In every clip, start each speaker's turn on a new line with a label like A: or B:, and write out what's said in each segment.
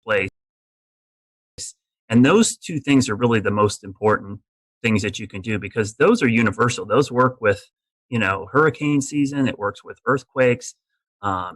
A: place. And those two things are really the most important things that you can do because those are universal. Those work with, hurricane season. It works with earthquakes.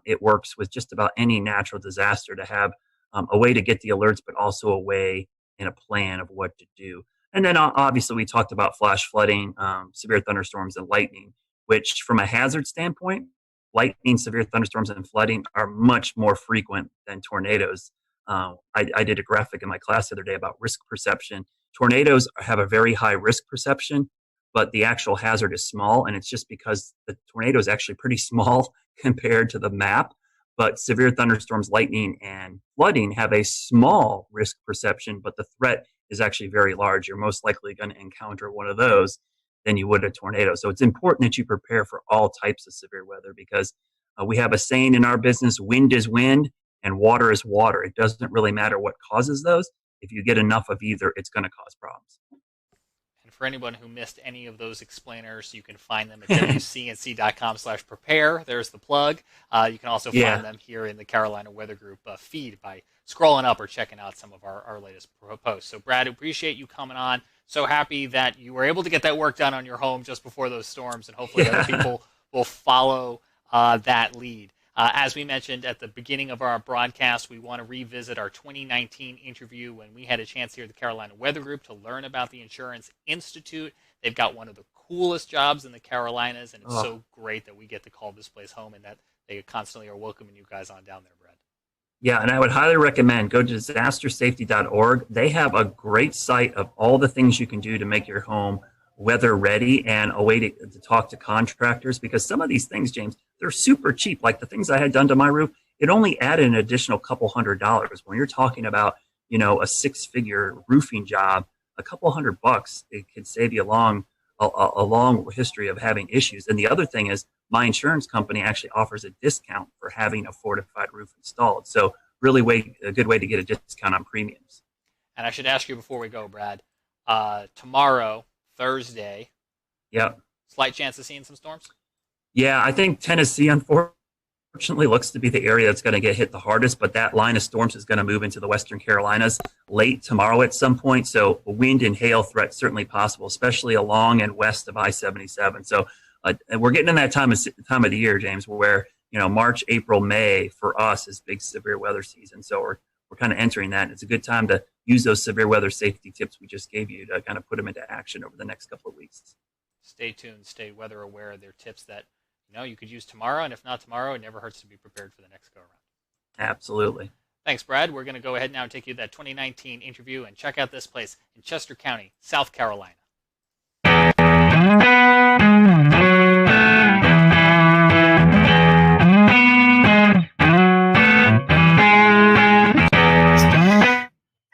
A: It works with just about any natural disaster to have a way to get the alerts, but also a way and a plan of what to do. And then obviously we talked about flash flooding, severe thunderstorms, and lightning, which from a hazard standpoint, lightning, severe thunderstorms, and flooding are much more frequent than tornadoes. I did a graphic in my class the other day about risk perception. Tornadoes have a very high risk perception, but the actual hazard is small, and it's just because the tornado is actually pretty small compared to the map. But severe thunderstorms, lightning, and flooding have a small risk perception, but the threat is actually very large. You're most likely going to encounter one of those than you would a tornado. So it's important that you prepare for all types of severe weather because we have a saying in our business, wind is wind and water is water. It doesn't really matter what causes those. If you get enough of either, it's going to cause problems.
B: And for anyone who missed any of those explainers, you can find them at wcnc.com/prepare. There's the plug. You can also find them here in the Carolina Weather Group feed by scrolling up or checking out some of our latest posts. So, Brad, appreciate you coming on. So happy that you were able to get that work done on your home just before those storms, and hopefully other people will follow that lead. As we mentioned at the beginning of our broadcast, we want to revisit our 2019 interview when we had a chance here at the Carolina Weather Group to learn about the Insurance Institute. They've got one of the coolest jobs in the Carolinas, and it's so great that we get to call this place home and that they constantly are welcoming you guys on down there, Brad.
A: Yeah, and I would highly recommend go to disastersafety.org. They have a great site of all the things you can do to make your home weather ready and a way to talk to contractors because some of these things, James, they're super cheap. Like the things I had done to my roof, it only added an additional couple $100. When you're talking about, a six-figure roofing job, a couple $100, it could save you a long history of having issues. And the other thing is my insurance company actually offers a discount for having a fortified roof installed. So really a good way to get a discount on premiums.
B: And I should ask you before we go, Brad, tomorrow, Thursday, slight chance of seeing some storms?
A: Yeah, I think Tennessee, unfortunately, looks to be the area that's going to get hit the hardest, but that line of storms is going to move into the Western Carolinas late tomorrow at some point. So wind and hail threat certainly possible, especially along and west of I-77. So we're getting in that time of the year, James, where March, April, May for us is big severe weather season. So we're kind of entering that. And it's a good time to use those severe weather safety tips we just gave you to kind of put them into action over the next couple of weeks.
B: Stay tuned, stay weather aware. They're tips that you could use tomorrow, and if not tomorrow, it never hurts to be prepared for the next go around.
A: Absolutely.
B: Thanks, Brad. We're going to go ahead now and take you to that 2019 interview and check out this place in Chester County, South Carolina.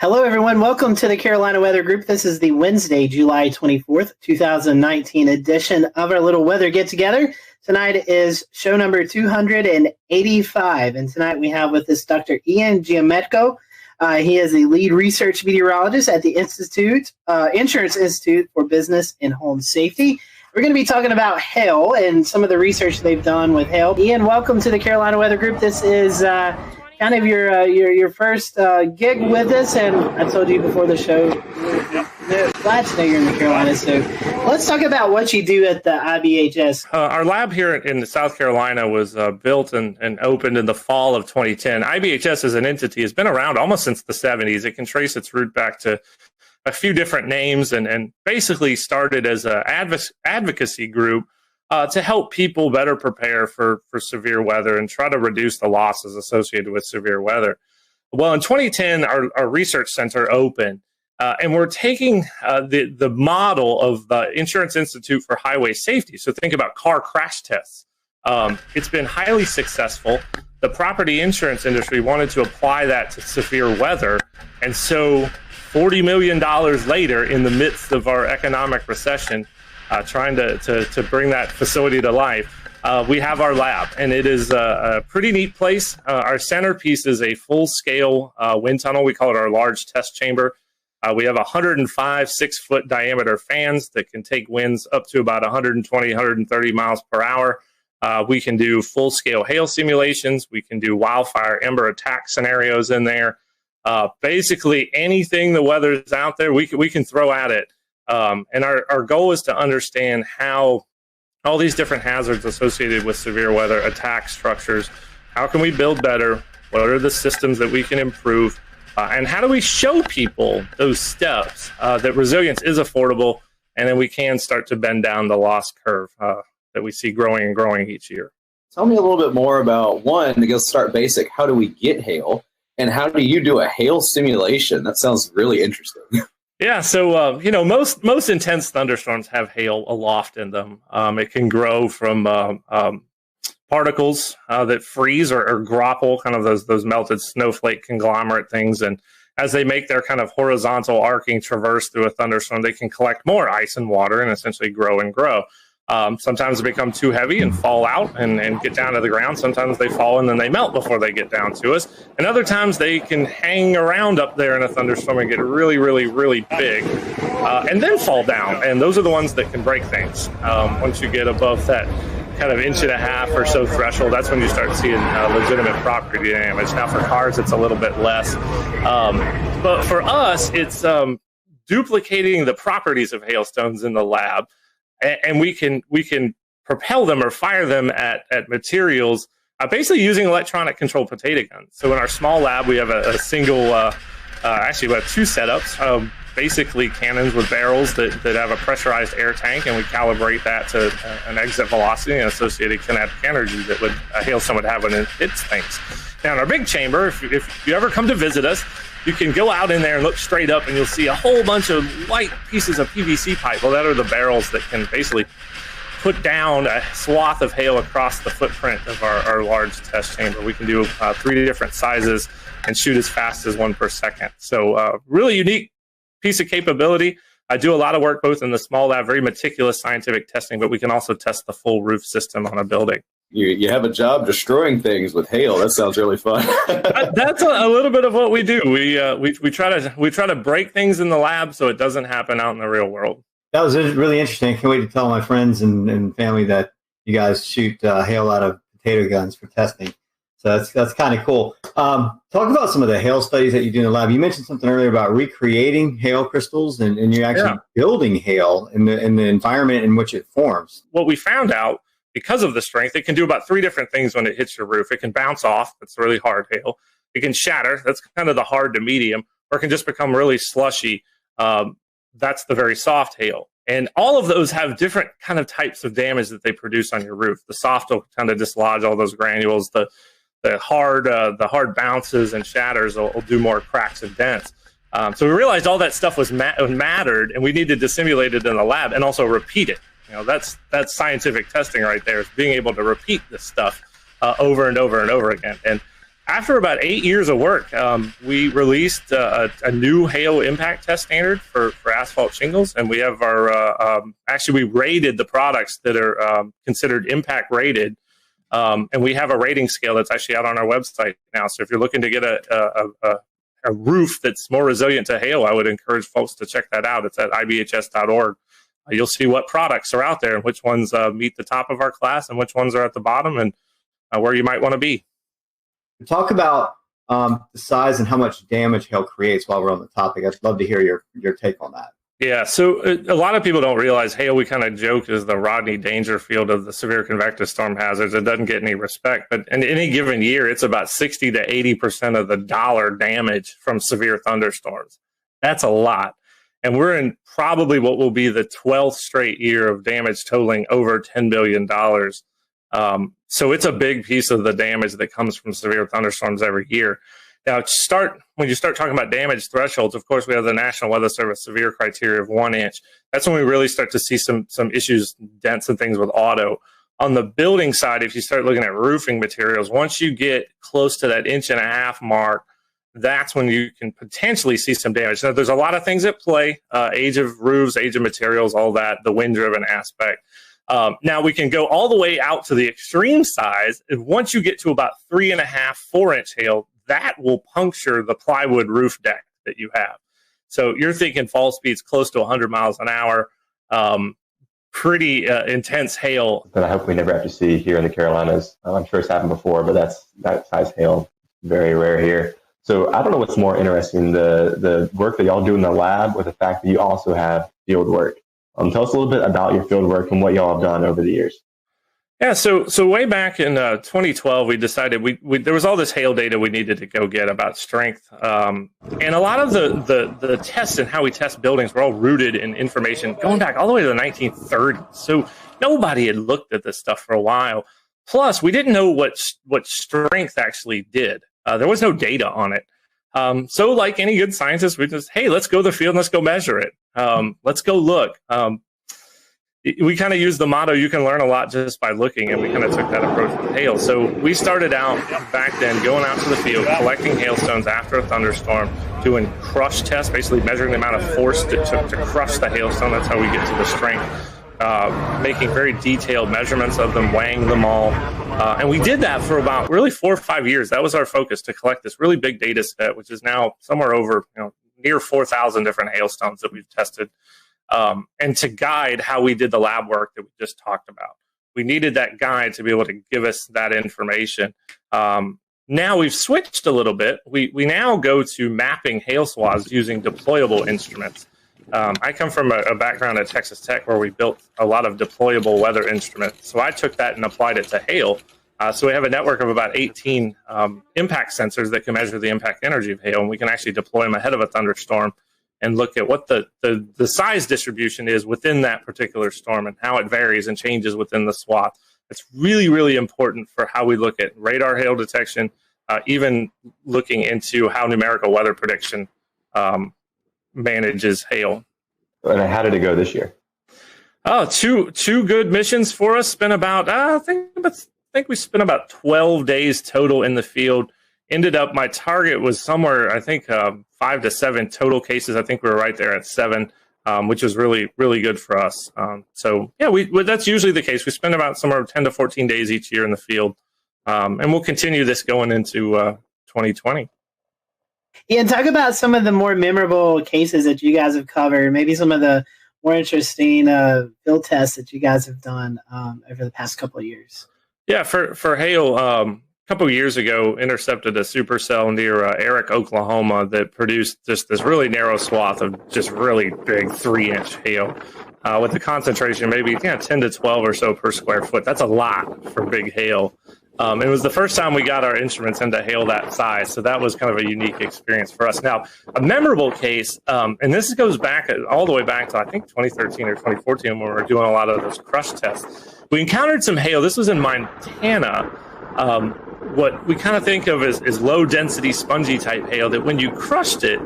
C: Hello, everyone. Welcome to the Carolina Weather Group. This is the Wednesday, July 24th, 2019 edition of our little weather get-together. Tonight is show number 285, and tonight we have with us Dr. Ian Giametco. He is the lead research meteorologist at the Insurance Institute for Business and Home Safety. We're going to be talking about hail and some of the research they've done with hail. Ian, welcome to the Carolina Weather Group. This is kind of your first gig with us, and I told you before the show, glad to know you're in the Carolinas. So let's talk about what you do at the IBHS.
D: Our lab here in South Carolina was built and opened in the fall of 2010. IBHS as an entity has been around almost since the 70s. It can trace its root back to a few different names and basically started as an advocacy group to help people better prepare for severe weather and try to reduce the losses associated with severe weather. Well, in 2010, our research center opened, and we're taking the model of the Insurance Institute for Highway Safety. So think about car crash tests. It's been highly successful. The property insurance industry wanted to apply that to severe weather, and so $40 million later, in the midst of our economic recession, trying to bring that facility to life, we have our lab, and it is a pretty neat place. Our centerpiece is a full-scale wind tunnel. We call it our large test chamber. We have 105 6-foot diameter fans that can take winds up to about 120, 130 miles per hour. We can do full-scale hail simulations. We can do wildfire ember attack scenarios in there. Basically, anything the weather's out there, we can throw at it. And our goal is to understand how all these different hazards associated with severe weather attack structures. How can we build better? What are the systems that we can improve? And how do we show people those steps that resilience is affordable, and then we can start to bend down the loss curve that we see growing and growing each year?
E: Tell me a little bit more about, one, to go start basic, how do we get hail? And how do you do a hail simulation? That sounds really interesting.
D: Yeah, so most intense thunderstorms have hail aloft in them. It can grow from particles that freeze or grapple, kind of those melted snowflake conglomerate things, and as they make their kind of horizontal arcing traverse through a thunderstorm, they can collect more ice and water and essentially grow and grow. Sometimes they become too heavy and fall out and get down to the ground. Sometimes they fall and then they melt before they get down to us. And other times they can hang around up there in a thunderstorm and get really, really, really big and then fall down. And those are the ones that can break things. Once you get above that kind of 1.5 inch or so threshold, that's when you start seeing legitimate property damage. Now for cars, it's a little bit less. But for us, it's duplicating the properties of hailstones in the lab. And we can propel them or fire them at materials, basically using electronic controlled potato guns. So in our small lab, we have a single, actually we have two setups, basically cannons with barrels that have a pressurized air tank, and we calibrate that to an exit velocity and associated kinetic energy that a hailstone would have when it hits things. Now in our big chamber, if you ever come to visit us, you can go out in there and look straight up and you'll see a whole bunch of white pieces of PVC pipe. Well, that are the barrels that can basically put down a swath of hail across the footprint of our large test chamber. We can do 3 different sizes and shoot as fast as 1 per second. So really unique piece of capability. I do a lot of work both in the small lab, very meticulous scientific testing, but we can also test the full roof system on a building.
E: You have a job destroying things with hail. That sounds really fun.
D: That's a little bit of what we do. We try to break things in the lab so it doesn't happen out in the real world.
F: That was really interesting. I can't wait to tell my friends and family that you guys shoot hail out of potato guns for testing. So that's kind of cool. Talk about some of the hail studies that you do in the lab. You mentioned something earlier about recreating hail crystals, and you're actually building hail in the environment in which it forms.
D: What we found out, because of the strength, it can do about 3 different things when it hits your roof. It can bounce off. That's really hard hail. It can shatter. That's kind of the hard to medium. Or it can just become really slushy. That's the very soft hail. And all of those have different kind of types of damage that they produce on your roof. The soft will kind of dislodge all those granules. The hard bounces and shatters will do more cracks and dents. So we realized all that stuff was mattered, and we needed to simulate it in the lab and also repeat it. That's scientific testing right there, is being able to repeat this stuff over and over and over again. And after about 8 years of work, we released a new hail impact test standard for asphalt shingles, and we have we rated the products that are considered impact rated, and we have a rating scale that's actually out on our website now. So if you're looking to get a roof that's more resilient to hail, I would encourage folks to check that out. It's at ibhs.org. You'll see what products are out there and which ones meet the top of our class and which ones are at the bottom, and where you might want to be.
F: Talk about the size and how much damage hail creates while we're on the topic. I'd love to hear your take on that.
D: Yeah, so a lot of people don't realize hail, we kind of joke, is the Rodney Dangerfield of the severe convective storm hazards. It doesn't get any respect, but in any given year, it's about 60 to 80% of the dollar damage from severe thunderstorms. That's a lot. And we're in probably what will be the 12th straight year of damage totaling over $10 billion. So it's a big piece of the damage that comes from severe thunderstorms every year. Now, when you start talking about damage thresholds, of course, we have the National Weather Service severe criteria of 1 inch. That's when we really start to see some issues, dents and things with auto. On the building side, if you start looking at roofing materials, once you get close to that 1.5 inch mark, that's when you can potentially see some damage. Now, there's a lot of things at play, age of roofs, age of materials, all that, the wind-driven aspect. Now, we can go all the way out to the extreme size, and once you get to about 3.5, 4 inch hail, that will puncture the plywood roof deck that you have. So you're thinking fall speeds close to 100 miles an hour, pretty intense hail.
G: That I hope we never have to see here in the Carolinas. I'm sure it's happened before, but that size hail, very rare here. So I don't know what's more interesting, the work that y'all do in the lab with the fact that you also have field work. Tell us a little bit about your field work and what y'all have done over the years.
D: Yeah, so way back in 2012, we decided there was all this hail data we needed to go get about strength, and a lot of the tests and how we test buildings were all rooted in information going back all the way to the 1930s. So nobody had looked at this stuff for a while. Plus, we didn't know what strength actually did. There was no data on it. So like any good scientist, we just, hey, let's go to the field and let's go measure it. Let's go look. We kind of used the motto, you can learn a lot just by looking, and we kind of took that approach with hail. So we started out back then going out to the field, collecting hailstones after a thunderstorm, doing crush tests, basically measuring the amount of force it took to crush the hailstone. That's how we get to the strength. Making very detailed measurements of them, weighing them all. And we did that for about really 4 or 5 years. That was our focus, to collect this really big data set, which is now somewhere over near 4,000 different hailstones that we've tested. And to guide how we did the lab work that we just talked about. We needed that guide to be able to give us that information. Now we've switched a little bit. We now go to mapping hail swaths using deployable instruments. I come from a background at Texas Tech where we built a lot of deployable weather instruments. So I took that and applied it to hail. So we have a network of about 18 impact sensors that can measure the impact energy of hail, and we can actually deploy them ahead of a thunderstorm and look at what the size distribution is within that particular storm and how it varies and changes within the swath. It's really, really important for how we look at radar hail detection, even looking into how numerical weather prediction manages hail.
G: And how did it go this year?
D: Oh, two good missions for us. Spent about I think we spent about 12 days total in the field. Ended up, my target was somewhere, I think 5 to 7 total cases. I think we were right there at 7, which was really, really good for us. So yeah, that's usually the case. We spend about somewhere 10 to 14 days each year in the field, and we'll continue this going into 2020.
C: Yeah, and talk about some of the more memorable cases that you guys have covered, maybe some of the more interesting field tests that you guys have done over the past couple of years.
D: Yeah, for hail, a couple of years ago, intercepted a supercell near Eric, Oklahoma that produced just this really narrow swath of just really big 3-inch hail with a concentration maybe 10 to 12 or so per square foot. That's a lot for big hail. It was the first time we got our instruments into hail that size, so that was kind of a unique experience for us. Now, a memorable case, and this goes back all the way back to I think 2013 or 2014 when we were doing a lot of those crush tests. We encountered some hail. This was in Montana. What we kind of think of as low-density spongy type hail, that when you crushed it,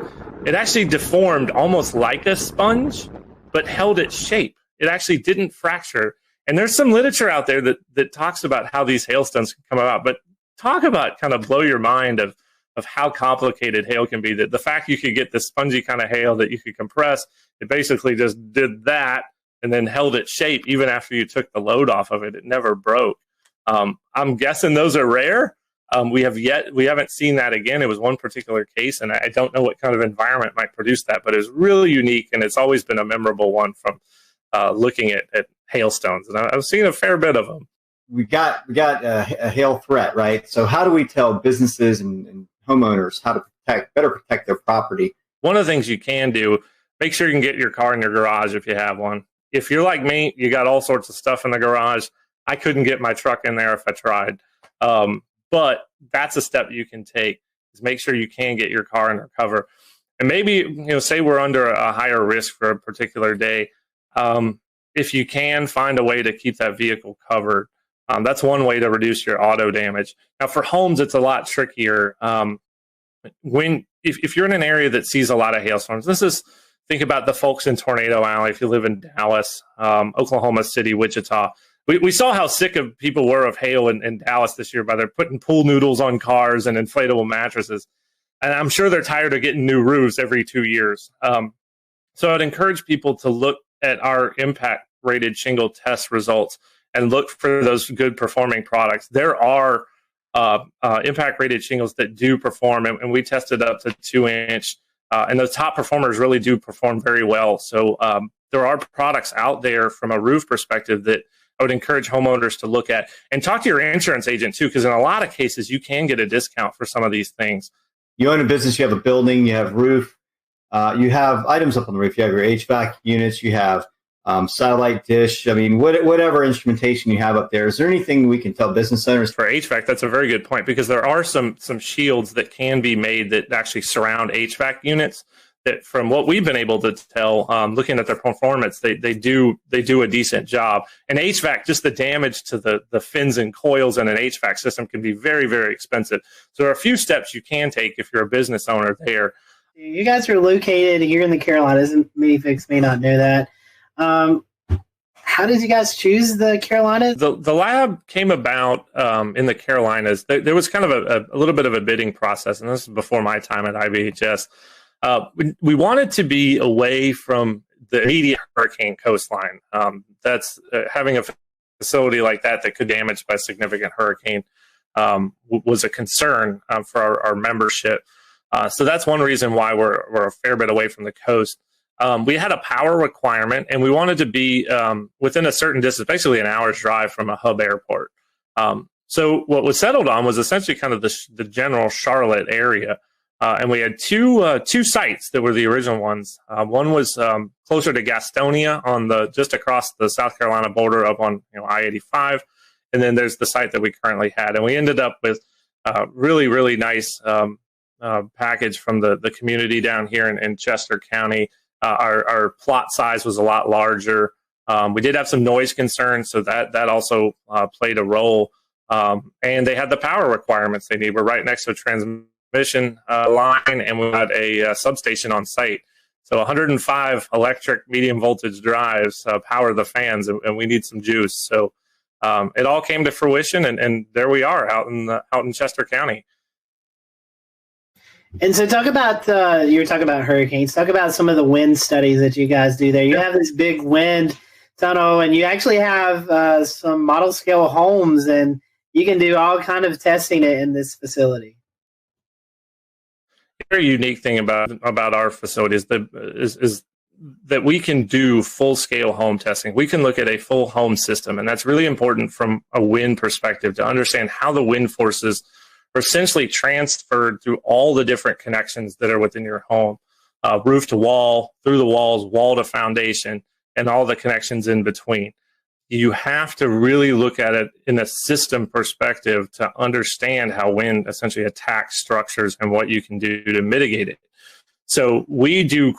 D: it actually deformed almost like a sponge, but held its shape. It actually didn't fracture. And there's some literature out there that talks about how these hailstones can come about. But talk about kind of blow your mind of how complicated hail can be. That the fact you could get this spongy kind of hail that you could compress, it basically just did that and then held its shape even after you took the load off of it. It never broke. I'm guessing those are rare. We haven't seen that again. It was one particular case, and I don't know what kind of environment might produce that, but it's really unique, and it's always been a memorable one from looking at hailstones. And I've seen a fair bit of them.
F: We got a hail threat, right? So how do we tell businesses and homeowners how to better protect their property?
D: One of the things you can do, make sure you can get your car in your garage if you have one. If you're like me, you got all sorts of stuff in the garage. I couldn't get my truck in there if I tried. But that's a step you can take, is make sure you can get your car under cover. And maybe, say we're under a higher risk for a particular day. If you can find a way to keep that vehicle covered, that's one way to reduce your auto damage. Now for homes, it's a lot trickier. If you're in an area that sees a lot of hailstorms, think about the folks in Tornado Alley. If you live in Dallas, Oklahoma City, Wichita, we saw how sick of people were of hail in Dallas this year by their putting pool noodles on cars and inflatable mattresses. And I'm sure they're tired of getting new roofs every 2 years. So I'd encourage people to look at our impact rated shingle test results and look for those good performing products. There are impact rated shingles that do perform, and we tested up to 2-inch, and the top performers really do perform very well. So there are products out there from a roof perspective that I would encourage homeowners to look at, and talk to your insurance agent too, because in a lot of cases you can get a discount for some of these things.
F: you own a business, you have a building, you have roof, you have items up on the roof, you have your HVAC units, you have satellite dish. I mean, whatever instrumentation you have up there. Is there anything we can tell business owners?
D: For HVAC, that's a very good point, because there are some shields that can be made that actually surround HVAC units. That, from what we've been able to tell, looking at their performance, they do a decent job. And HVAC, just the damage to the fins and coils in an HVAC system can be very, very expensive. So there are a few steps you can take if you're a business owner there.
C: You guys are located here in the Carolinas, and many folks may not know that. How did you guys choose the Carolinas?
D: The lab came about in the Carolinas. There was kind of a little bit of a bidding process, and this is before my time at IBHS. We wanted to be away from the immediate hurricane coastline. That's having a facility like that could damage by a significant hurricane was a concern for our membership. So that's one reason why we're a fair bit away from the coast. We had a power requirement, and we wanted to be within a certain distance, basically an hour's drive from a hub airport. So what was settled on was essentially kind of the general Charlotte area. And we had two sites that were the original ones. One was closer to Gastonia, just across the South Carolina border, up on I-85, and then there's the site that we currently had. And we ended up with a really, really nice package from the community down here in Chester County. Our plot size was a lot larger. We did have some noise concerns, so that also played a role. And they had the power requirements they need. We're right next to a transmission line, and we had a substation on site. So 105 electric medium voltage drives power the fans, and we need some juice. So it all came to fruition, and there we are out in Chester County.
C: And so talk about, you were talking about hurricanes. Talk about some of the wind studies that you guys do there. You have this big wind tunnel, and you actually have some model scale homes, and you can do all kind of testing in this facility.
D: A very unique thing about our facility is that we can do full-scale home testing. We can look at a full home system, and that's really important from a wind perspective to understand how the wind forces are essentially transferred through all the different connections that are within your home, roof to wall, through the walls, wall to foundation, and all the connections in between. You have to really look at it in a system perspective to understand how wind essentially attacks structures and what you can do to mitigate it. So we do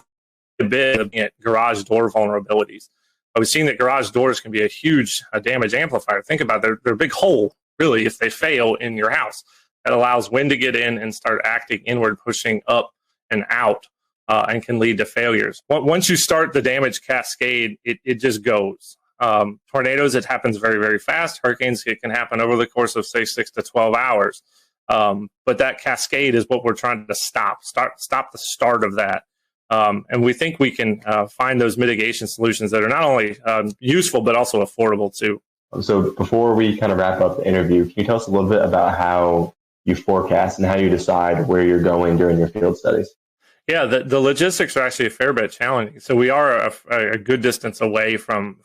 D: a bit of garage door vulnerabilities. We've seen that garage doors can be a huge damage amplifier. Think about it, they're a big hole, really, if they fail in your house. That allows wind to get in and start acting inward, pushing up and out, and can lead to failures. Once you start the damage cascade, it just goes. Tornadoes, it happens very, very fast. Hurricanes, it can happen over the course of, say, 6 to 12 hours. But that cascade is what we're trying to stop the start of that. And we think we can find those mitigation solutions that are not only useful, but also affordable too.
G: So before we kind of wrap up the interview, can you tell us a little bit about how you forecast and how you decide where you're going during your field studies?
D: Yeah, the logistics are actually a fair bit challenging. So we are a good distance away from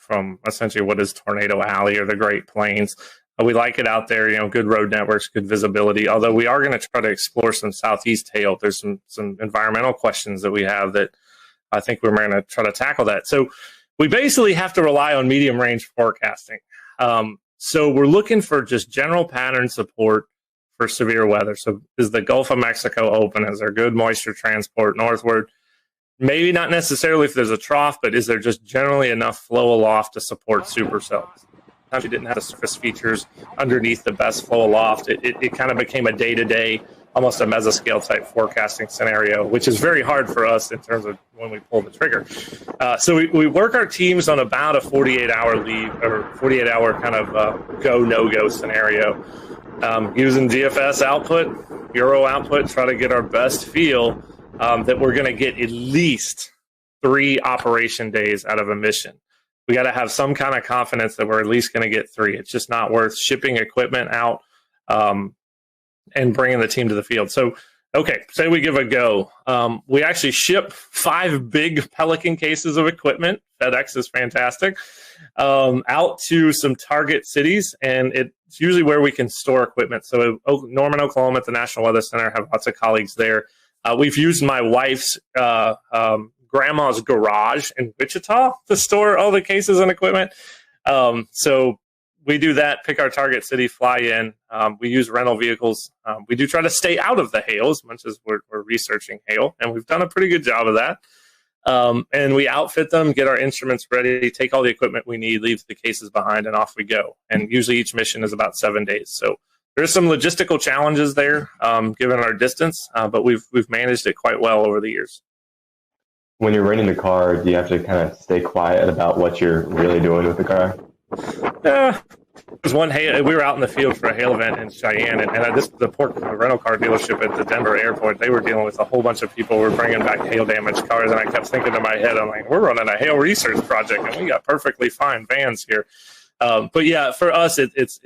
D: essentially what is Tornado Alley or the Great Plains. We like it out there, good road networks, good visibility, although we are going to try to explore some southeast hail. There's some environmental questions that we have that I think we're going to try to tackle that. So we basically have to rely on medium range forecasting. So we're looking for just general pattern support for severe weather. So is the Gulf of Mexico open? Is there good moisture transport northward? Maybe not necessarily if there's a trough, but is there just generally enough flow aloft to support supercells? Sometimes you didn't have the surface features underneath the best flow aloft. It kind of became a day-to-day, almost a mesoscale type forecasting scenario, which is very hard for us in terms of when we pull the trigger. So we work our teams on about a 48-hour lead or 48-hour kind of go, no-go scenario. Using DFS output, Bureau output, try to get our best feel that we're going to get at least 3 operation days out of a mission. We got to have some kind of confidence that we're at least going to get 3. It's just not worth shipping equipment out and bringing the team to the field. So Okay, say we give a go. We actually ship 5 big Pelican cases of equipment. FedEx is fantastic. Out to some target cities, and it's usually where we can store equipment. So Norman, Oklahoma at the National Weather Center, have lots of colleagues there. We've used my wife's grandma's garage in Wichita to store all the cases and equipment. So we do that, pick our target city, fly in. We use rental vehicles. We do try to stay out of the hail as much as we're researching hail, and we've done a pretty good job of that. And we outfit them, get our instruments ready, take all the equipment we need, leave the cases behind, and off we go. And usually each mission is about 7 days. So there's some logistical challenges there, given our distance, but we've managed it quite well over the years.
G: When you're renting the car, do you have to kind of stay quiet about what you're really doing with the car?
D: There's one hail. We were out in the field for a hail event in Cheyenne, and the rental car dealership at the Denver airport, they were dealing with a whole bunch of people who were bringing back hail damaged cars, and I kept thinking in my head, I'm like, we're running a hail research project, and we got perfectly fine vans here. But yeah, for us, it's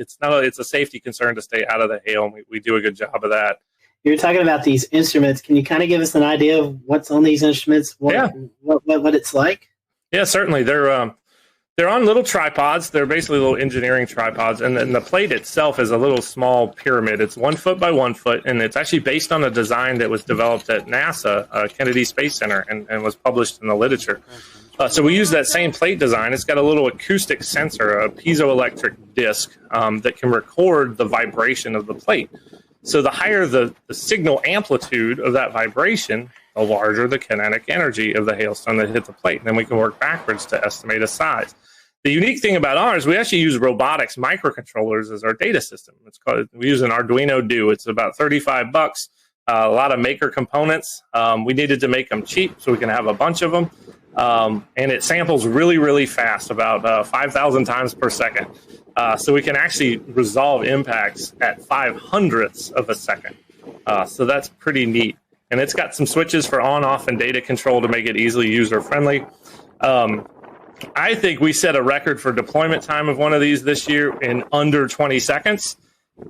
D: a safety concern to stay out of the hail, and we do a good job of that.
C: You're talking about these instruments. Can you kind of give us an idea of what's on these instruments? What it's like?
D: Yeah, certainly. They're on little tripods. They're basically little engineering tripods. And then the plate itself is a little small pyramid. It's 1 foot by 1 foot. And it's actually based on a design that was developed at NASA, Kennedy Space Center, and was published in the literature. So we use that same plate design. It's got a little acoustic sensor, a piezoelectric disc that can record the vibration of the plate. So the higher the signal amplitude of that vibration, the larger the kinetic energy of the hailstone that hit the plate. And then we can work backwards to estimate a size. The unique thing about ours, we actually use robotics microcontrollers as our data system. We use an Arduino Do. It's about $35. A lot of maker components. We needed to make them cheap so we can have a bunch of them. And it samples really, really fast, about 5,000 times per second. So we can actually resolve impacts at 5/100ths of a second. So that's pretty neat. And it's got some switches for on, off, and data control to make it easily user-friendly. I think we set a record for deployment time of one of these this year in under 20 seconds.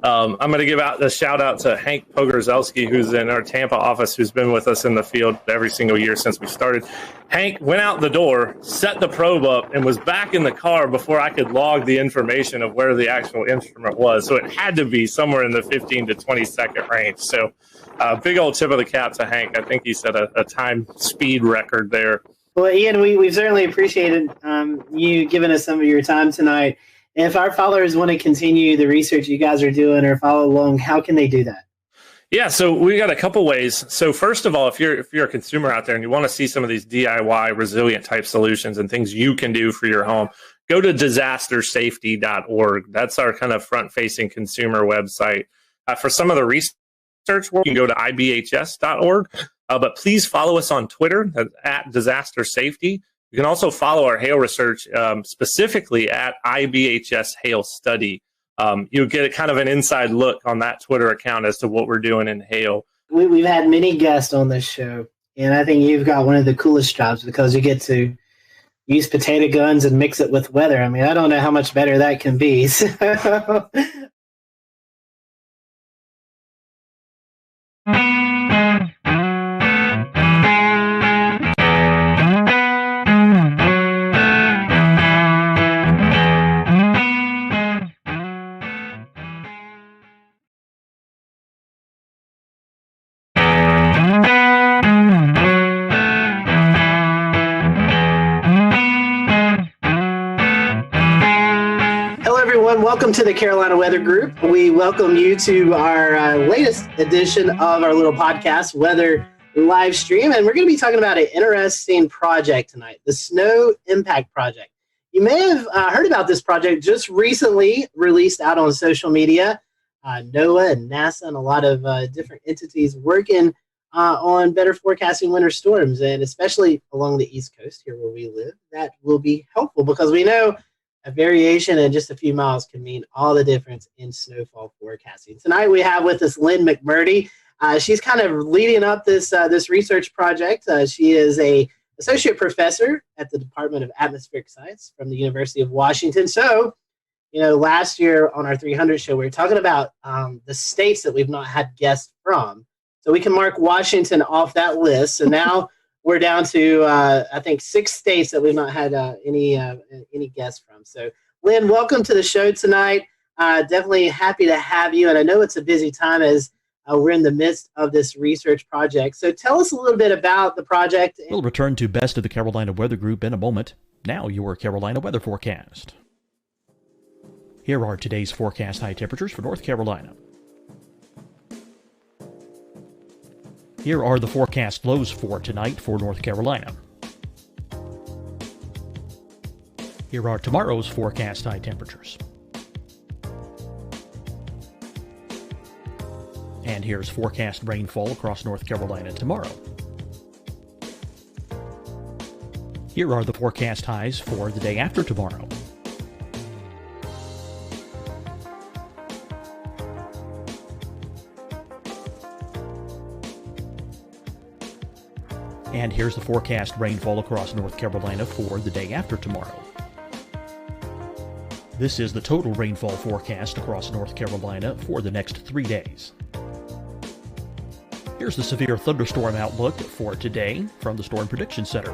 D: I'm going to give out a shout out to Hank Pogorzelski, who's in our Tampa office, who's been with us in the field every single year since we started. Hank went out the door, set the probe up, and was back in the car before I could log the information of where the actual instrument was. So it had to be somewhere in the 15 to 20 second range. So big old tip of the cap to Hank. I think he set a time speed record there.
C: Well, Ian, we've certainly appreciated you giving us some of your time tonight. If our followers want to continue the research you guys are doing or follow along, how can they do that?
D: Yeah, so we got a couple ways. So first of all, if you're a consumer out there and you want to see some of these DIY resilient type solutions and things you can do for your home, go to disastersafety.org. That's our kind of front-facing consumer website. For some of the research work, you can go to ibhs.org. But please follow us on Twitter at Disaster Safety. You can also follow our hail research specifically at IBHS Hail Study. You'll get kind of an inside look on that Twitter account as to what we're doing in hail.
C: We've had many guests on this show, and I think you've got one of the coolest jobs because you get to use potato guns and mix it with weather. I mean, I don't know how much better that can be. So welcome to the Carolina Weather Group. We welcome you to our latest edition of our little podcast, Weather Live Stream. And we're going to be talking about an interesting project tonight, the Snow Impact Project. You may have heard about this project just recently released out on social media. NOAA and NASA and a lot of different entities working on better forecasting winter storms, and especially along the East Coast here where we live. That will be helpful because we know a variation in just a few miles can mean all the difference in snowfall forecasting. Tonight we have with us Lynn McMurdy. She's kind of leading up this research project. She is a associate professor at the Department of Atmospheric Science from the University of Washington. So, you know, last year on our 300 show, we were talking about the states that we've not had guests from. So we can mark Washington off that list. So now we're down to, I think, 6 states that we've not had any guests from. So, Lynn, welcome to the show tonight. Definitely happy to have you. And I know it's a busy time as we're in the midst of this research project. So tell us a little bit about the project.
H: We'll return to Best of the Carolina Weather Group in a moment. Now your Carolina weather forecast. Here are today's forecast high temperatures for North Carolina. Here are the forecast lows for tonight for North Carolina. Here are tomorrow's forecast high temperatures. And here's forecast rainfall across North Carolina tomorrow. Here are the forecast highs for the day after tomorrow. And here's the forecast rainfall across North Carolina for the day after tomorrow. This is the total rainfall forecast across North Carolina for the next 3 days. Here's the severe thunderstorm outlook for today from the Storm Prediction Center.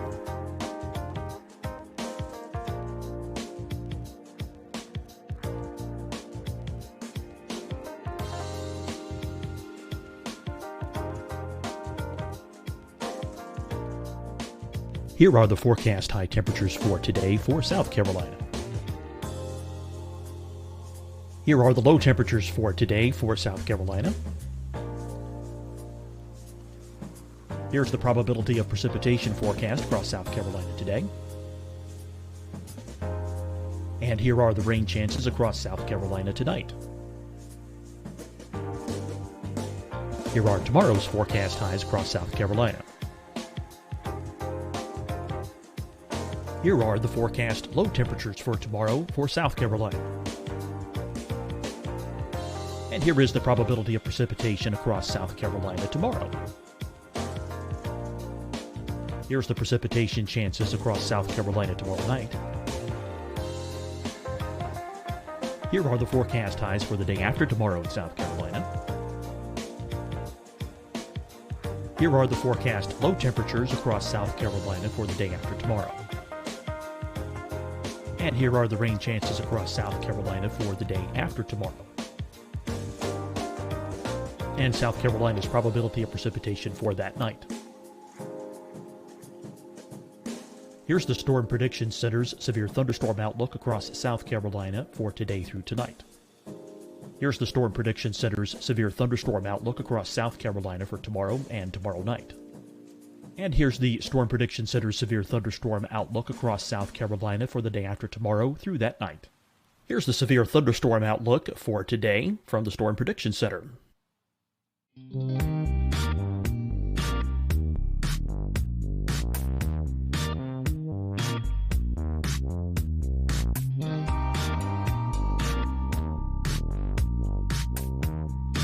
H: Here are the forecast high temperatures for today for South Carolina. Here are the low temperatures for today for South Carolina. Here's the probability of precipitation forecast across South Carolina today. And here are the rain chances across South Carolina tonight. Here are tomorrow's forecast highs across South Carolina. Here are the forecast low temperatures for tomorrow for South Carolina. And here is the probability of precipitation across South Carolina tomorrow. Here's the precipitation chances across South Carolina tomorrow night. Here are the forecast highs for the day after tomorrow in South Carolina. Here are the forecast low temperatures across South Carolina for the day after tomorrow. And here are the rain chances across South Carolina for the day after tomorrow. And South Carolina's probability of precipitation for that night. Here's the Storm Prediction Center's severe thunderstorm outlook across South Carolina for today through tonight. Here's the Storm Prediction Center's severe thunderstorm outlook across South Carolina for tomorrow and tomorrow night. And here's the Storm Prediction Center's severe thunderstorm outlook across South Carolina for the day after tomorrow through that night. Here's the severe thunderstorm outlook for today from the Storm Prediction Center.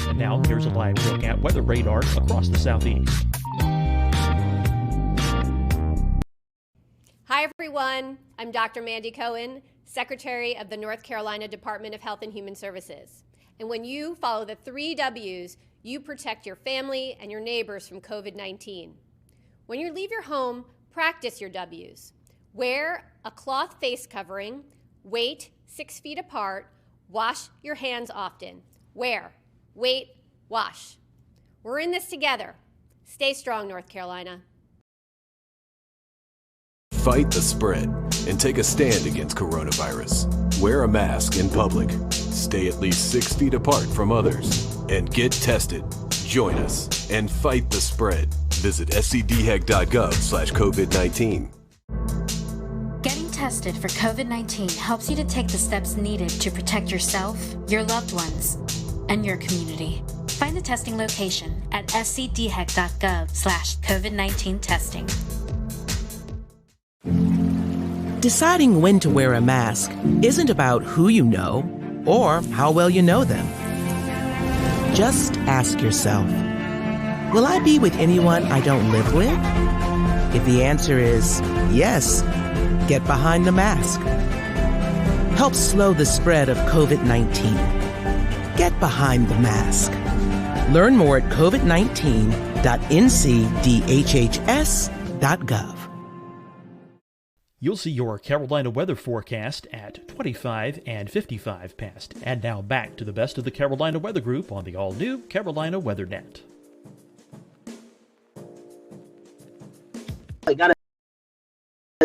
H: And now here's a live look at weather radar across the southeast.
I: Hi, everyone. I'm Dr. Mandy Cohen, Secretary of the North Carolina Department of Health and Human Services. And when you follow the 3 W's, you protect your family and your neighbors from COVID-19. When you leave your home, practice your W's. Wear a cloth face covering, wait 6 feet apart, wash your hands often. Wear, wait, wash. We're in this together. Stay strong, North Carolina.
J: Fight the spread and take a stand against coronavirus. Wear a mask in public. Stay at least 6 feet apart from others. And get tested. Join us and fight the spread. Visit scdhec.gov/COVID-19.
K: Getting tested for COVID-19 helps you to take the steps needed to protect yourself, your loved ones, and your community. Find the testing location at scdhec.gov/COVID-19 testing.
L: Deciding when to wear a mask isn't about who you know or how well you know them. Just ask yourself, will I be with anyone I don't live with? If the answer is yes, get behind the mask. Help slow the spread of COVID-19. Get behind the mask. Learn more at covid19.ncdhhs.gov.
H: You'll see your Carolina weather forecast at 25 and 55 past. And now back to the best of the Carolina Weather Group on the all-new Carolina Weather Net.
C: I got it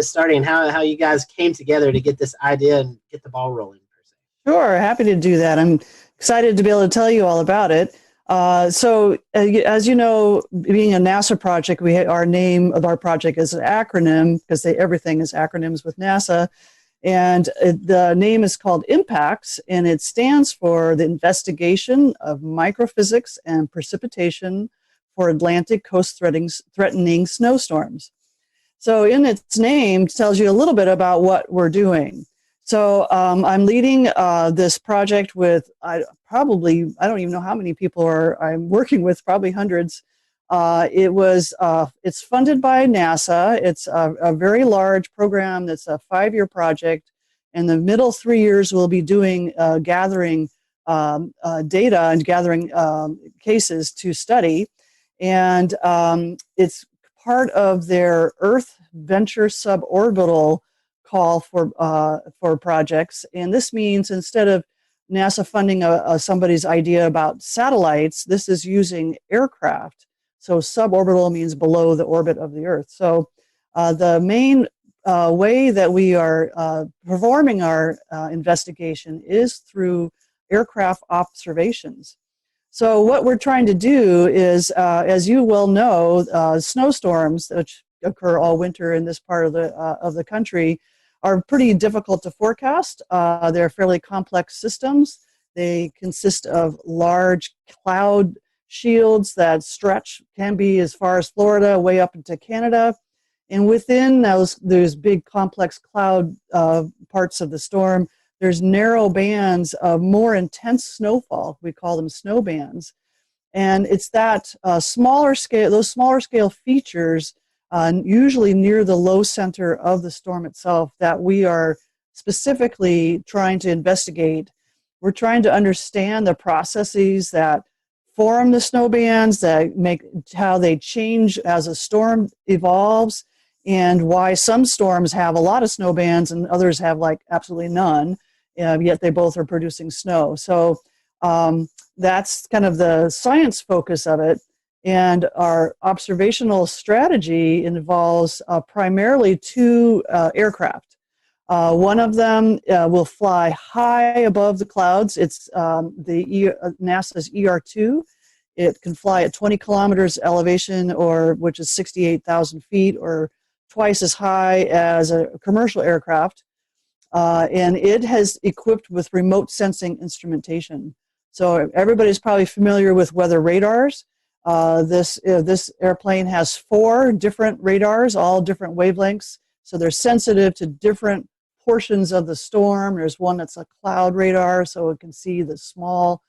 C: starting, how you guys came together to get this idea and get the ball rolling.
M: Sure, happy to do that. I'm excited to be able to tell you all about it. So, as you know, being a NASA project, our name of our project is an acronym because everything is acronyms with NASA. And the name is called IMPACTS, and it stands for the Investigation of Microphysics and Precipitation for Atlantic Coast Threatening Snowstorms. So in its name, it tells you a little bit about what we're doing. So I'm leading this project with I don't even know how many people I'm working with, probably hundreds. It's funded by NASA. It's a very large program that's a 5-year project. In the middle 3 years, we'll be gathering data and gathering cases to study. And it's part of their Earth Venture Suborbital call for projects. And this means instead of NASA funding somebody's idea about satellites, this is using aircraft. So suborbital means below the orbit of the Earth. So the main way that we are performing our investigation is through aircraft observations. So what we're trying to do is, as you well know, snowstorms, which occur all winter in this part of the country, are pretty difficult to forecast. They're fairly complex systems. They consist of large cloud shields that can be as far as Florida, way up into Canada. And within those big complex cloud parts of the storm, there's narrow bands of more intense snowfall. We call them snow bands. And it's that those smaller scale features, usually near the low center of the storm itself, that we are specifically trying to investigate. We're trying to understand the processes that form the snow bands, that make how they change as a storm evolves, and why some storms have a lot of snow bands and others have like absolutely none, yet they both are producing snow. So that's kind of the science focus of it. And our observational strategy involves primarily 2 aircraft. One of them will fly high above the clouds. It's NASA's ER2. It can fly at 20 kilometers elevation, which is 68,000 feet, or twice as high as a commercial aircraft. And it has equipped with remote sensing instrumentation. So everybody's probably familiar with weather radars. This airplane has 4 different radars, all different wavelengths. So they're sensitive to different portions of the storm. There's one that's a cloud radar, so it can see the small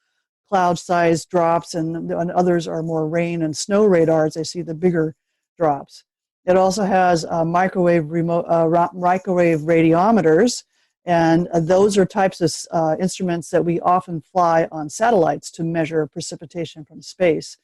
M: cloud-sized drops, and others are more rain and snow radars. They see the bigger drops. It also has microwave radiometers, and those are types of instruments that we often fly on satellites to measure precipitation from space.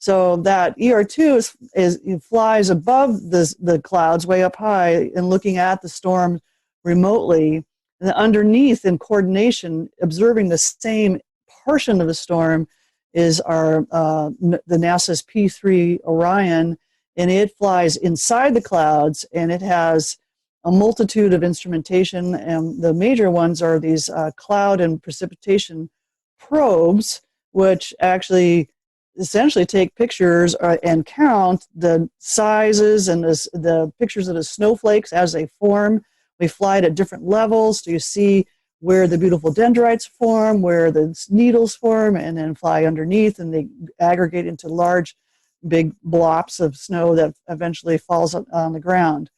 M: So that ER2 flies above the clouds way up high and looking at the storm remotely. And underneath, in coordination, observing the same portion of the storm, is the NASA's P3 Orion, and it flies inside the clouds, and it has a multitude of instrumentation, and the major ones are these cloud and precipitation probes, which actually essentially take pictures and count the sizes and the pictures of the snowflakes as they form. We fly it at different levels, so you see where the beautiful dendrites form, where the needles form, and then fly underneath, and they aggregate into large, big blobs of snow that eventually falls on the ground.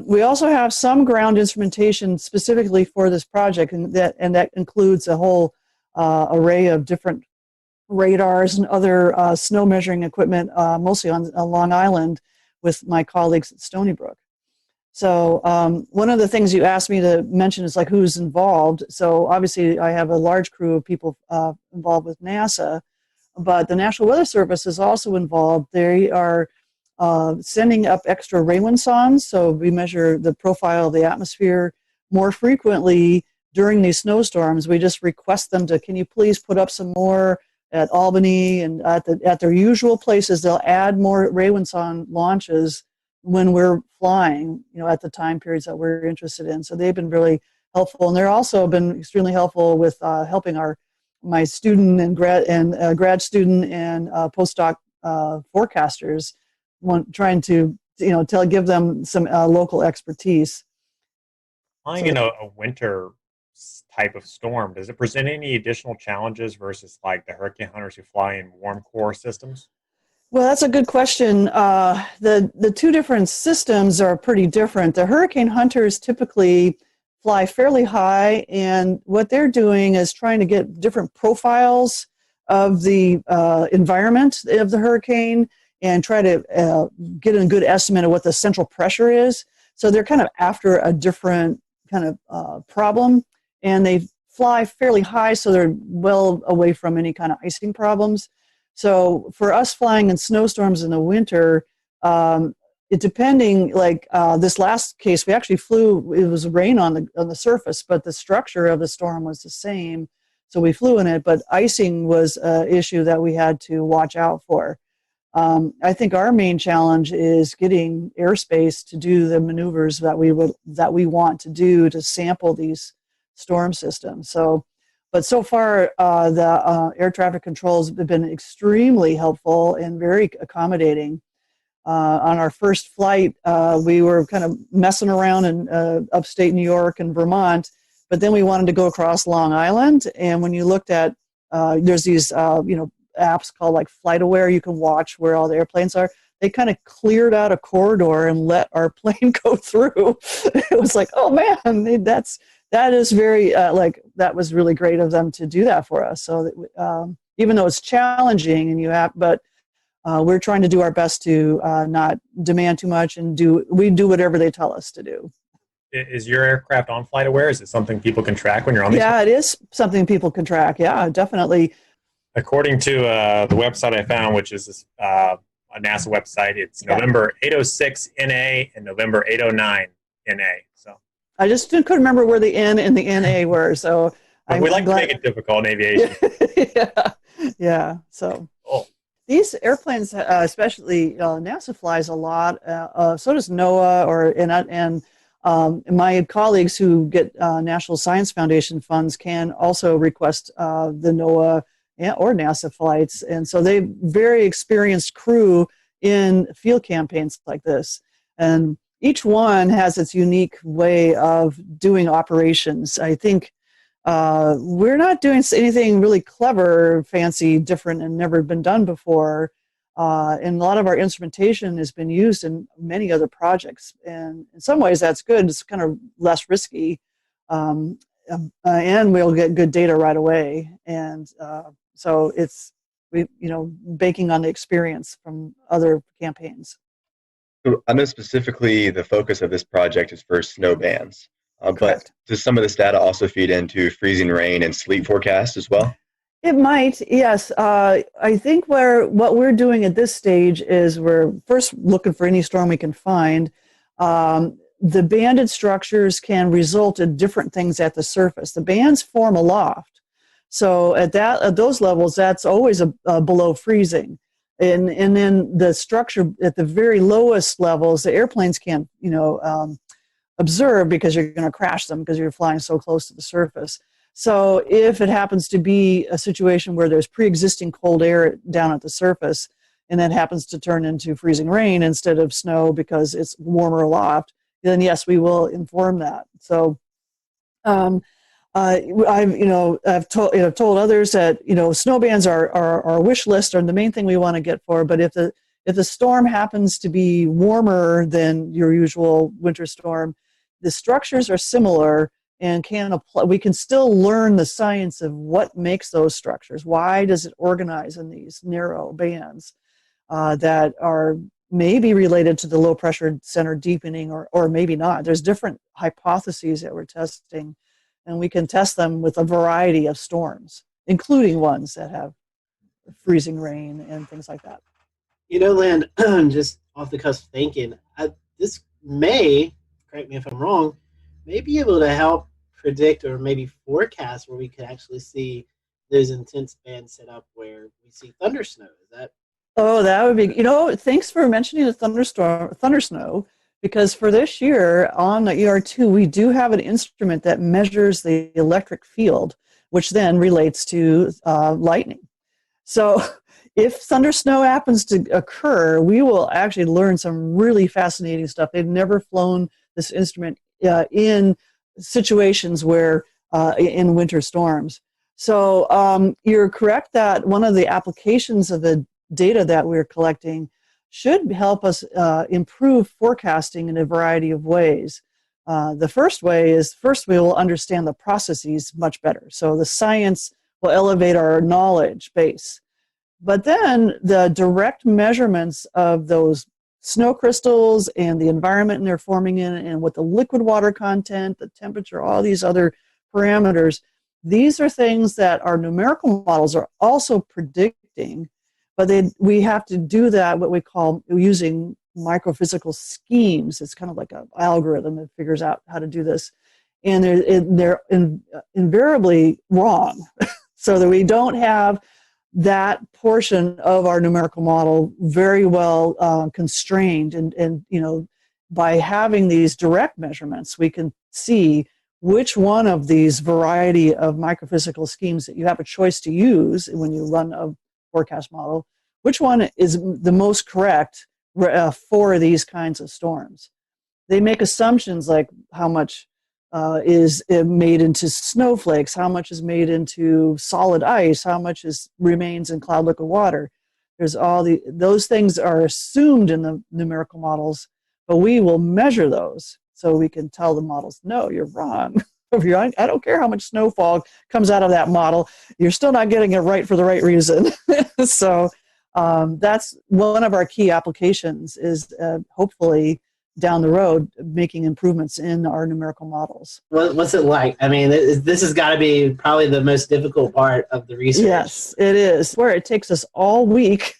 M: We also have some ground instrumentation specifically for this project, and that includes a whole array of different radars and other snow measuring equipment, mostly on Long Island with my colleagues at Stony Brook. So one of the things you asked me to mention is like who's involved. So obviously I have a large crew of people involved with NASA. but the National Weather Service is also involved. They are sending up extra rainwind sondes, so we measure the profile of the atmosphere more frequently during these snowstorms. We just request them to, can you please put up some more at Albany and at their usual places. They'll add more rainwind sonde launches when we're flying, at the time periods that we're interested in. So they've been really helpful, and they're also been extremely helpful with helping my student and grad student and postdoc forecasters, trying to give them some local expertise.
N: Flying in a winter type of storm, does it present any additional challenges versus like the hurricane hunters who fly in warm core systems?
M: Well, that's a good question. The two different systems are pretty different. The hurricane hunters typically fly fairly high, and what they're doing is trying to get different profiles of the environment of the hurricane and try to get a good estimate of what the central pressure is. So they're kind of after a different kind of problem, and they fly fairly high, so they're well away from any kind of icing problems. So for us flying in snowstorms in the winter, this last case, we actually flew, it was rain on the surface, but the structure of the storm was the same. So we flew in it, but icing was an issue that we had to watch out for. I think our main challenge is getting airspace to do the maneuvers that we want to do to sample these storm systems. But so far, the air traffic controls have been extremely helpful and very accommodating. On our first flight, we were kind of messing around in upstate New York and Vermont, but then we wanted to go across Long Island. And when you looked at, there's these, apps called like FlightAware, you can watch where all the airplanes are. They kind of cleared out a corridor and let our plane go through. It was like, oh man, that is very, that was really great of them to do that for us. So even though it's challenging but we're trying to do our best to not demand too much and we do whatever they tell us to do.
N: Is your aircraft on FlightAware? Is it something people can track when you're on these?
M: Yeah, it is something people can track. Yeah, definitely.
N: According to the website I found, which is a NASA website, it's November 806 NA and November 809 NA. So
M: I just couldn't remember where the N and the NA were. So
N: we like to make it difficult in aviation.
M: Yeah. So these airplanes, especially NASA flies a lot. So does NOAA, and my colleagues who get National Science Foundation funds can also request the NOAA or NASA flights. And so they've very experienced crew in field campaigns like this. And each one has its unique way of doing operations. I think we're not doing anything really clever, fancy, different, and never been done before. And a lot of our instrumentation has been used in many other projects. And in some ways that's good. It's kind of less risky. And we'll get good data right away. And so it's, banking on the experience from other campaigns.
O: I know specifically the focus of this project is for snow bands, but does some of this data also feed into freezing rain and sleet forecasts as well?
M: It might, yes. I think what we're doing at this stage is we're first looking for any storm we can find. The banded structures can result in different things at the surface. The bands form aloft. So at those levels, that's always below freezing. And then the structure at the very lowest levels, the airplanes can't, observe because you're going to crash them because you're flying so close to the surface. So if it happens to be a situation where there's pre-existing cold air down at the surface, and that happens to turn into freezing rain instead of snow because it's warmer aloft, then yes, we will inform that. So I've told others that snow bands are our wish list, are the main thing we want to get for. But if the storm happens to be warmer than your usual winter storm, the structures are similar and we can still learn the science of what makes those structures. Why does it organize in these narrow bands that are maybe related to the low pressure center deepening or maybe not? There's different hypotheses that we're testing, and we can test them with a variety of storms, including ones that have freezing rain and things like that.
C: Lynn, just off the cusp thinking, this may, correct me if I'm wrong, may be able to help predict or maybe forecast where we could actually see those intense bands set up where we see thunder snow. Is that?
M: Oh, that would be, thanks for mentioning the thunder snow, because for this year on the ER2, we do have an instrument that measures the electric field, which then relates to lightning. So if thunder snow happens to occur, we will actually learn some really fascinating stuff. They've never flown this instrument in situations where in winter storms. So you're correct that one of the applications of the data that we're collecting should help us improve forecasting in a variety of ways. The first way is, we will understand the processes much better. So the science will elevate our knowledge base. But then the direct measurements of those snow crystals and the environment they're forming in, and what the liquid water content, the temperature, all these other parameters, these are things that our numerical models are also predicting, but we have to do that, what we call using microphysical schemes. It's kind of like an algorithm that figures out how to do this. And they're invariably wrong, so that we don't have that portion of our numerical model very well constrained. And by having these direct measurements, we can see which one of these variety of microphysical schemes that you have a choice to use when you run a forecast model, which one is the most correct for these kinds of storms. They make assumptions like how much is made into snowflakes, how much is made into solid ice, how much remains in cloud liquid water. There's those things are assumed in the numerical models, but we will measure those so we can tell the models, no, you're wrong. I don't care how much snowfall comes out of that model, you're still not getting it right for the right reason. So that's one of our key applications, is hopefully down the road making improvements in our numerical models.
C: What's it like? I mean, this has got to be probably the most difficult part of the research.
M: Yes, it is. Where it takes us all week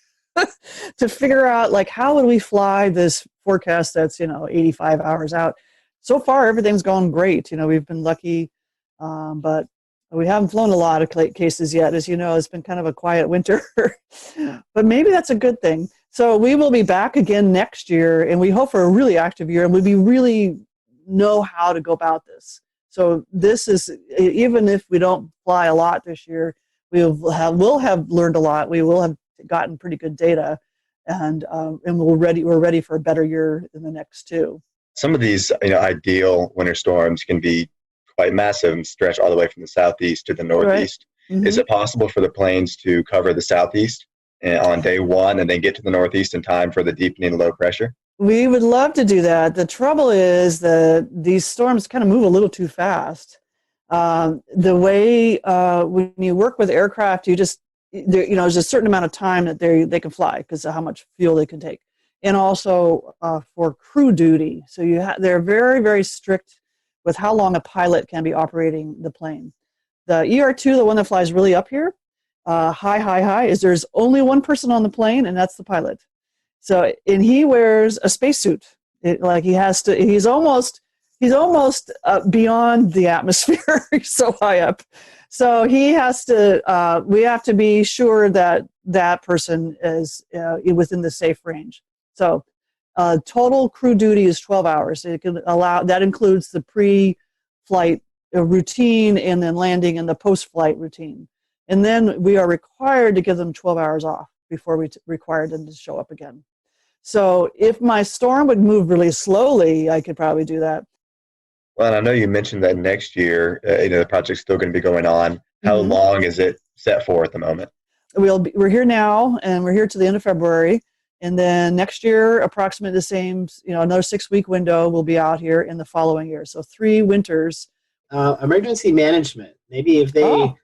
M: to figure out, like, how would we fly this forecast that's 85 hours out. So far, everything's gone great. We've been lucky, but we haven't flown a lot of cases yet. As you know, it's been kind of a quiet winter, but maybe that's a good thing. So we will be back again next year, and we hope for a really active year, and we really know how to go about this. So this is, even if we don't fly a lot this year, we'll have learned a lot. We will have gotten pretty good data, and we're ready for a better year in the next two.
O: Some of these ideal winter storms can be quite massive and stretch all the way from the southeast to the northeast. Right. Mm-hmm. Is it possible for the planes to cover the southeast on day one and then get to the northeast in time for the deepening low pressure?
M: We would love to do that. The trouble is that these storms kind of move a little too fast. The way when you work with aircraft, there's a certain amount of time that they can fly because of how much fuel they can take, and also for crew duty. So they're very, very strict with how long a pilot can be operating the plane. The ER2, the one that flies really up here, high, is there's only one person on the plane, and that's the pilot. So, and he wears a spacesuit. He's almost beyond the atmosphere. He's so high up. So he has to, we have to be sure that that person is within the safe range. So total crew duty is 12 hours. That includes the pre-flight routine and then landing and the post-flight routine. And then we are required to give them 12 hours off before we require them to show up again. So if my storm would move really slowly, I could probably do that.
O: Well, and I know you mentioned that next year, the project's still going to be going on. How
M: Mm-hmm.
O: long is it set for at the moment?
M: We're here now, and we're here to the end of February. And then next year, approximately the same, another 6-week window, we'll be out here in the following year. So 3 winters.
C: Emergency management. Maybe if they,